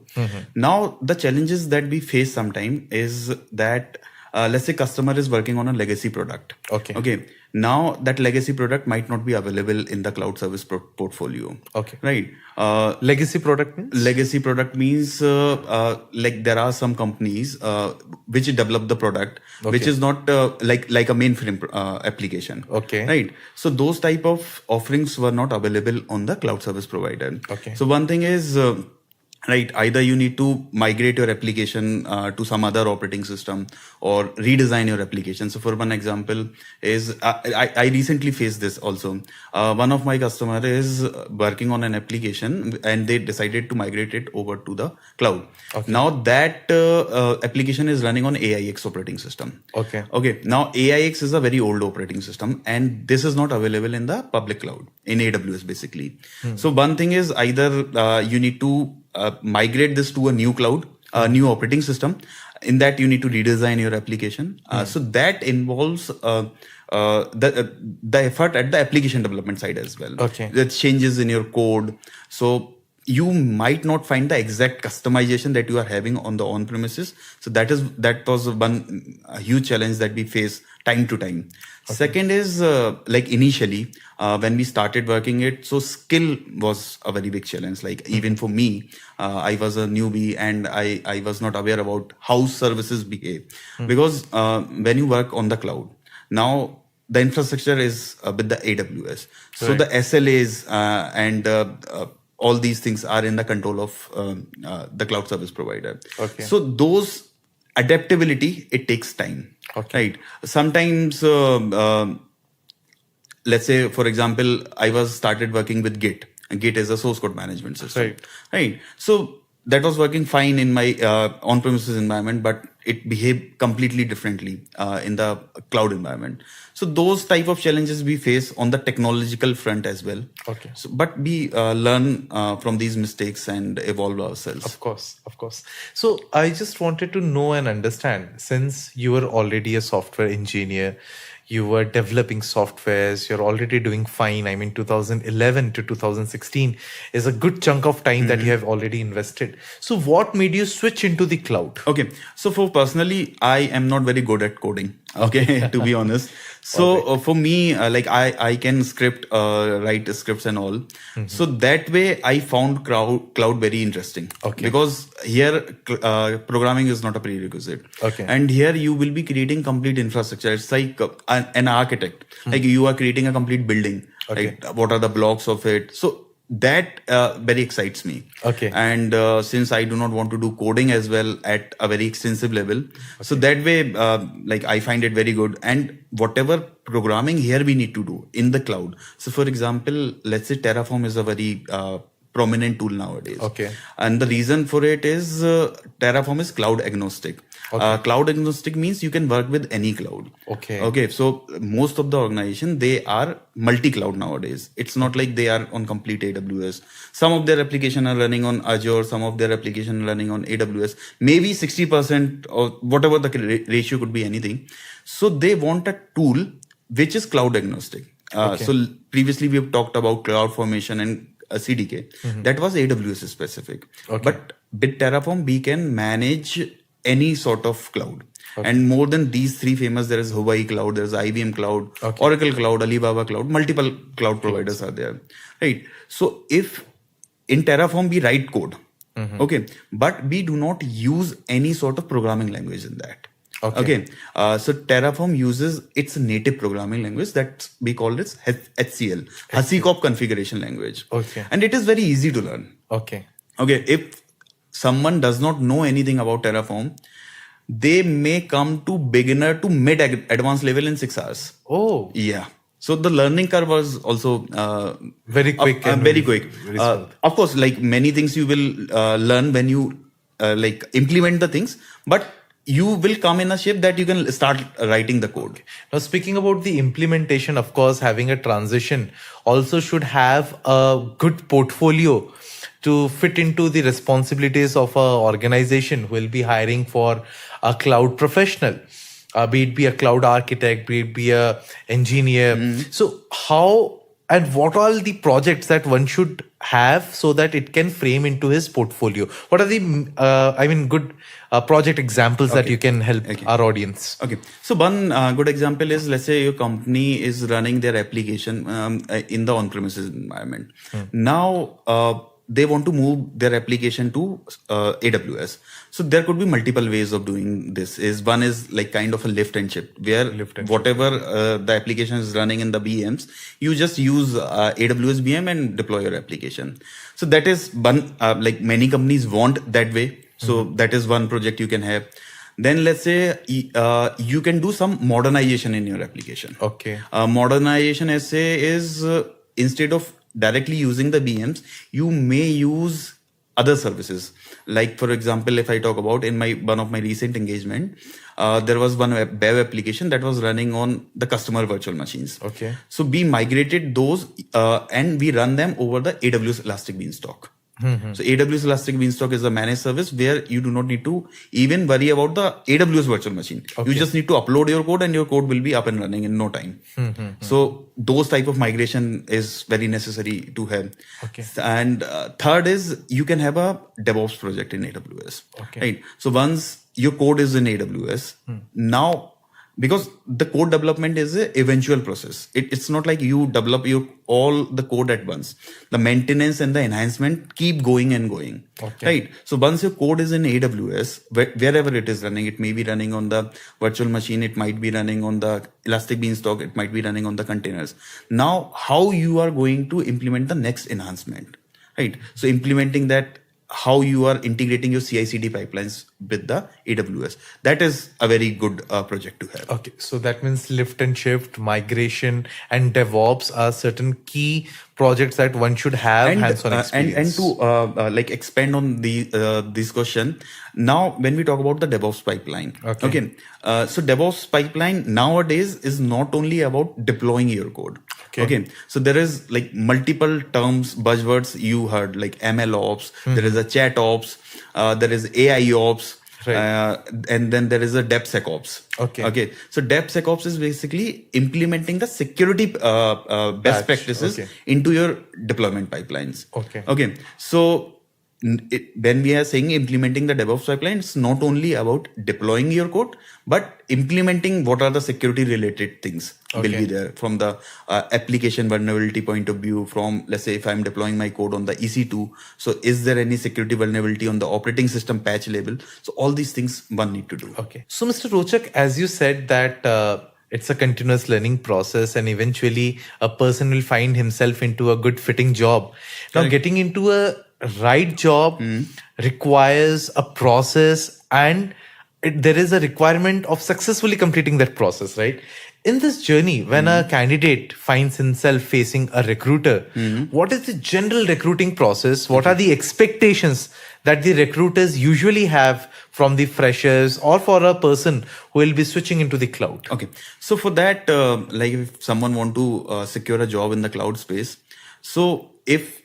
Now, the challenges that we face sometimes is that let's say customer is working on a legacy product. Okay. Now that legacy product might not be available in the cloud service portfolio. Okay. Right. Legacy product means? Legacy product means like there are some companies which develop the product which is not like a mainframe application. Okay. Right. So those type of offerings were not available on the cloud service provider. Okay. So one thing is right, either you need to migrate your application to some other operating system or redesign your application. So for one example is I recently faced this also. One of my customer is working on an application and they decided to migrate it over to the cloud. Now that application is running on AIX operating system. Okay. Now AIX is a very old operating system and this is not available in the public cloud, in AWS basically. So one thing is either you need to migrate this to a new cloud, a new operating system. In that, you need to redesign your application. So that involves the effort at the application development side as well. Okay. The changes in your code. So you might not find the exact customization that you are having on the on-premises. So that was one huge challenge that we face time to time. Second is like initially when we started working it, so skill was a very big challenge. Like even for me, I was a newbie and I was not aware about how services behave. Because when you work on the cloud, now the infrastructure is with the AWS. So the SLAs and all these things are in the control of the cloud service provider. Okay. So those adaptability, it takes time. Right. Sometimes, let's say, for example, I started working with Git. And Git is a source code management system. Right. So that was working fine in my on-premises environment, but it behaved completely differently in the cloud environment. So those type of challenges we face on the technological front as well. Okay. So, but we learn from these mistakes and evolve ourselves. Of course. So I just wanted to know and understand, since you were already a software engineer, you were developing softwares, you're already doing fine. I mean, 2011 to 2016 is a good chunk of time that you have already invested. So what made you switch into the cloud? Okay. So for personally, I am not very good at coding. Okay. To be honest. So for me, like I can write scripts and all. So that way I found cloud very interesting. Okay. Because here programming is not a prerequisite. Okay. And here you will be creating complete infrastructure. It's like an architect. Like you are creating a complete building. Okay. Right? What are the blocks of it? So that very excites me. Okay. And since I do not want to do coding as well at a very extensive level, so that way, like I find it very good. And whatever programming here we need to do in the cloud. So for example, let's say Terraform is a very prominent tool nowadays. Okay. And the reason for it is Terraform is cloud agnostic. Cloud agnostic means you can work with any cloud. Okay. So most of the organization, they are multi-cloud nowadays. It's not like they are on complete AWS. Some of their application are running on Azure. Some of their application are running on AWS. Maybe 60% or whatever the ratio could be, anything. So they want a tool which is cloud agnostic. So previously we have talked about CloudFormation and CDK. That was AWS specific. But with Terraform, we can manage any sort of cloud. And more than these three famous, there is Hawaii Cloud, there is IBM Cloud, Oracle Cloud, Alibaba Cloud, multiple cloud providers are there. Right. So if in Terraform we write code, okay, but we do not use any sort of programming language in that. Okay. So Terraform uses its native programming language that we call it HCL, HashiCorp configuration language. Okay. And it is very easy to learn. Okay. Okay. If someone does not know anything about Terraform, they may come to beginner to mid advanced level in 6 hours. Oh. Yeah. So the learning curve was also very quick. Very quick. Of course, like many things you will learn when you like implement the things, but you will come in a shape that you can start writing the code. Now, speaking about the implementation, of course, having a transition also should have a good portfolio to fit into the responsibilities of an organization who will be hiring for a cloud professional, be it be a cloud architect, be it be a engineer. So how and what are the projects that one should have so that it can frame into his portfolio? What are the, good project examples that you can help our audience? Okay. So one good example is, let's say your company is running their application in the on-premises environment. Now, they want to move their application to AWS. So there could be multiple ways of doing this. One is like kind of a lift and shift, where whatever the application is running in the VMs, you just use AWS VM and deploy your application. So that is one, like many companies want that way. So that is one project you can have. Then let's say you can do some modernization in your application. Okay. Modernization essay is instead of directly using the VMs, you may use other services. Like for example, if I talk about in one of my recent engagement, there was one web application that was running on the customer virtual machines. Okay. So we migrated those and we run them over the AWS Elastic Beanstalk. So AWS Elastic Beanstalk is a managed service where you do not need to even worry about the AWS virtual machine. You just need to upload your code and your code will be up and running in no time. So those type of migration is very necessary to have. Okay. And third is you can have a DevOps project in AWS. Okay. Right. So once your code is in AWS, now because the code development is an eventual process. It's not like you develop all the code at once. The maintenance and the enhancement keep going and going. Okay. Right. So once your code is in AWS, wherever it is running, it may be running on the virtual machine, it might be running on the Elastic Beanstalk, it might be running on the containers. Now, how you are going to implement the next enhancement, right? So implementing that, how you are integrating your CI/CD pipelines with the AWS. That is a very good project to have. Okay, so that means lift and shift, migration, and DevOps are certain key projects that one should have hands-on experience. And to like expand on this question, now when we talk about the DevOps pipeline, okay. So DevOps pipeline nowadays is not only about deploying your code. Okay. So there is like multiple terms, buzzwords you heard, like ML ops, there is a chat ops, there is AI ops, and then there is a DevSecOps. Okay. So DevSecOps is basically implementing the security best practices into your deployment pipelines. Okay. So when we are saying implementing the DevOps pipeline, it's not only about deploying your code, but implementing what are the security related things will be there from the application vulnerability point of view. From, let's say, if I'm deploying my code on the EC2, so is there any security vulnerability on the operating system patch level? So all these things one need to do. Okay. So Mr. Rochak, as you said that it's a continuous learning process and eventually a person will find himself into a good fitting job. Now getting into a right job requires a process and there is a requirement of successfully completing that process, right? In this journey, when a candidate finds himself facing a recruiter, what is the general recruiting process? What are the expectations that the recruiters usually have from the freshers or for a person who will be switching into the cloud? Okay. So for that, like if someone want to secure a job in the cloud space, so if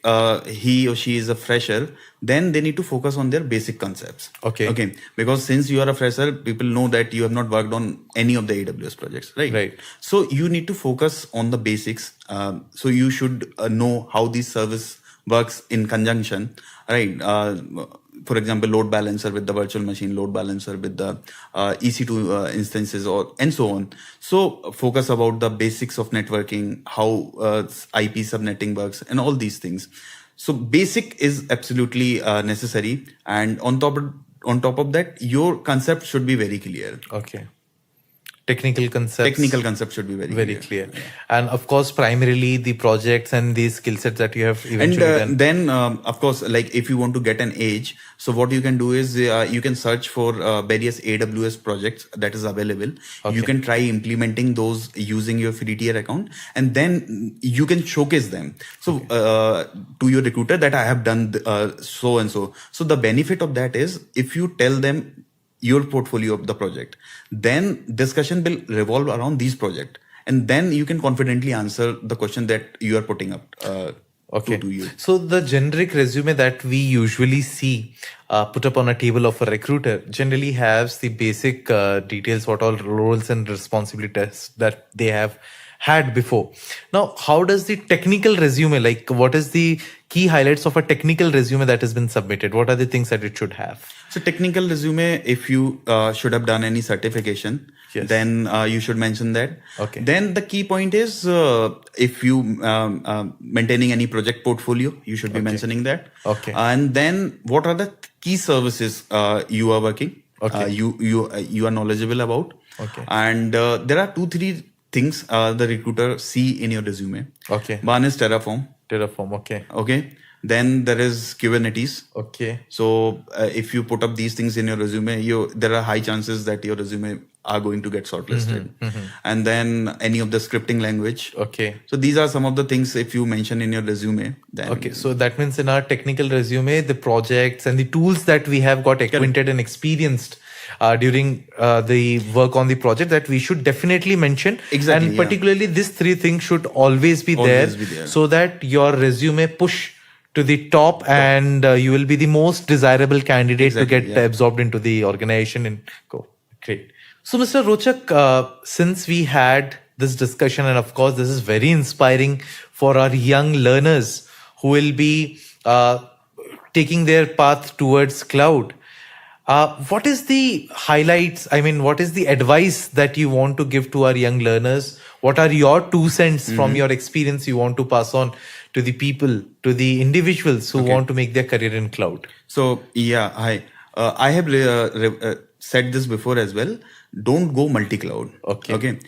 he or she is a fresher, then they need to focus on their basic concepts. Okay. Because since you are a fresher, people know that you have not worked on any of the AWS projects, right? Right. So you need to focus on the basics. So you should know how this service works in conjunction, right? For example, load balancer with the virtual machine, load balancer with the EC2 instances, and so on. So focus about the basics of networking, how IP subnetting works, and all these things. So basic is absolutely necessary, and on top of that, your concept should be very clear. Okay. Technical concepts should be very clear. And of course, primarily the projects and the skill sets that you have eventually done. And then, of course, like if you want to get an edge, so what you can do is you can search for various AWS projects that is available. Okay. You can try implementing those using your free tier account, and then you can showcase them. So to your recruiter that I have done so and so. So the benefit of that is if you tell them your portfolio of the project, then discussion will revolve around these projects, and then you can confidently answer the question that you are putting up to you. So the generic resume that we usually see put up on a table of a recruiter generally has the basic details, what all roles and responsibilities that they have had before. Now, how does the technical resume, like what is the key highlights of a technical resume that has been submitted? What are the things that it should have? So technical resume, if you should have done any certification, Yes. then you should mention that. Okay. Then the key point is if you maintaining any project portfolio, you should be mentioning that. Okay. And then what are the key services you are working? Okay. You are knowledgeable about. Okay. And there are 2-3 things the recruiter see in your resume. Okay. One is Terraform. Okay. Okay. Then there is Kubernetes. Okay. So if you put up these things in your resume, there are high chances that your resume are going to get shortlisted. And then any of the scripting language. Okay. So these are some of the things if you mention in your resume. Then Okay, so that means in our technical resume, the projects and the tools that we have got acquainted and experienced during the work on the project that we should definitely mention. Exactly, And yeah. particularly these 3 things should always be there so that your resume push to the top and you will be the most desirable candidate to get absorbed into the organization and go. Great. So Mr. Rochak, since we had this discussion, and of course this is very inspiring for our young learners who will be taking their path towards cloud, what is the highlights? I mean, what is the advice that you want to give to our young learners? What are your 2 cents from your experience you want to pass on to the people, to the individuals who want to make their career in cloud? So I have said this before as well. Don't go multi-cloud. Okay.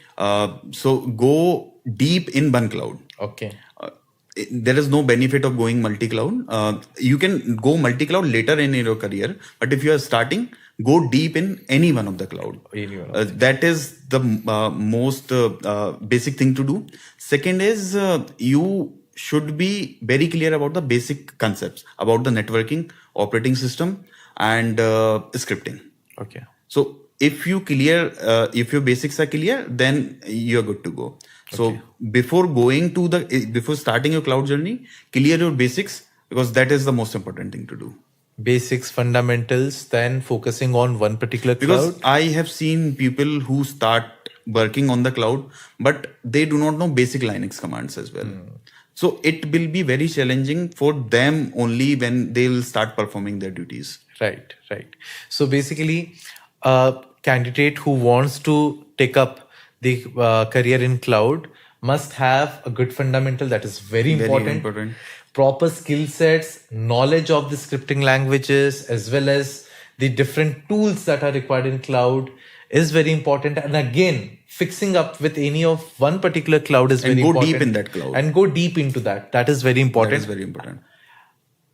So go deep in one cloud. Okay. There is no benefit of going multi-cloud. You can go multi-cloud later in your career, but if you are starting, go deep in any one of the cloud. That is the most basic thing to do. Second is you should be very clear about the basic concepts about the networking, operating system, and scripting. Okay. So if your basics are clear, then you're good to go. So before starting your cloud journey, clear your basics, because that is the most important thing to do. Basics, fundamentals, then focusing on one particular cloud. Because I have seen people who start working on the cloud, but they do not know basic Linux commands as well. So it will be very challenging for them only when they will start performing their duties. Right. So basically, a candidate who wants to take up the career in cloud must have a good fundamental. That is very important. Proper skill sets, knowledge of the scripting languages, as well as the different tools that are required in cloud is very important. And again, fixing up with any of one particular cloud is very important. And go deep in that cloud. And go deep into that. That is very important.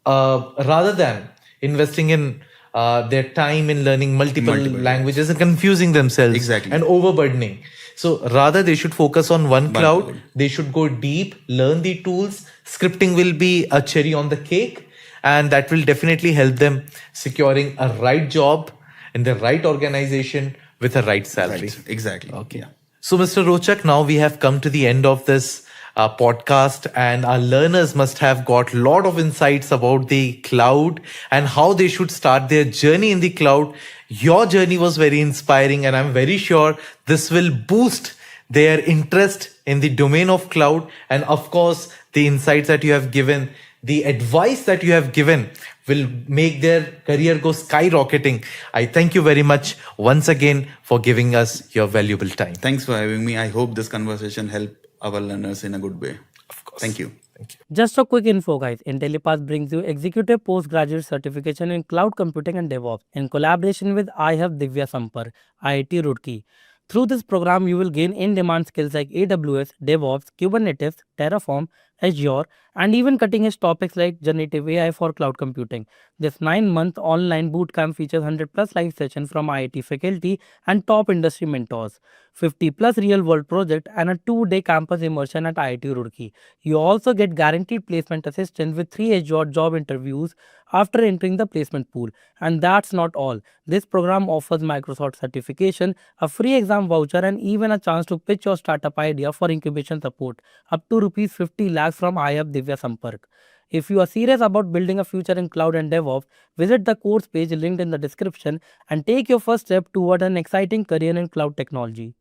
Rather than investing in their time in learning multiple languages and confusing themselves and overburdening. So rather, they should focus on one cloud. cloud. They should go deep, learn the tools. Scripting will be a cherry on the cake, and that will definitely help them securing a right job in the right organization with a right salary. Right. Exactly. Okay. Yeah. So, Mr. Rochak, now we have come to the end of this podcast, and our learners must have got a lot of insights about the cloud and how they should start their journey in the cloud. Your journey was very inspiring, and I'm very sure this will boost their interest in the domain of cloud. And of course, the insights that you have given, the advice that you have given will make their career go skyrocketing. I thank you very much once again for giving us your valuable time. Thanks for having me. I hope this conversation helped our learners in a good way. Of course. Thank you. Just a quick info, guys. Intellipaat brings you executive postgraduate certification in cloud computing and DevOps in collaboration with I have Divya Sampar, IIT Roorkee. Through this program, you will gain in-demand skills like AWS, DevOps, Kubernetes, Terraform, Azure, and even cutting-edge topics like generative AI for cloud computing. This 9-month online bootcamp features 100 plus live sessions from IIT faculty and top industry mentors, 50 plus real-world projects, and a 2-day campus immersion at IIT Roorkee. You also get guaranteed placement assistance with 3 Azure job interviews after entering the placement pool. And that's not all. This program offers Microsoft certification, a free exam voucher, and even a chance to pitch your startup idea for incubation support, up to rupees 50 lakhs from IAP Divya Sampark. If you are serious about building a future in cloud and DevOps, visit the course page linked in the description and take your first step toward an exciting career in cloud technology.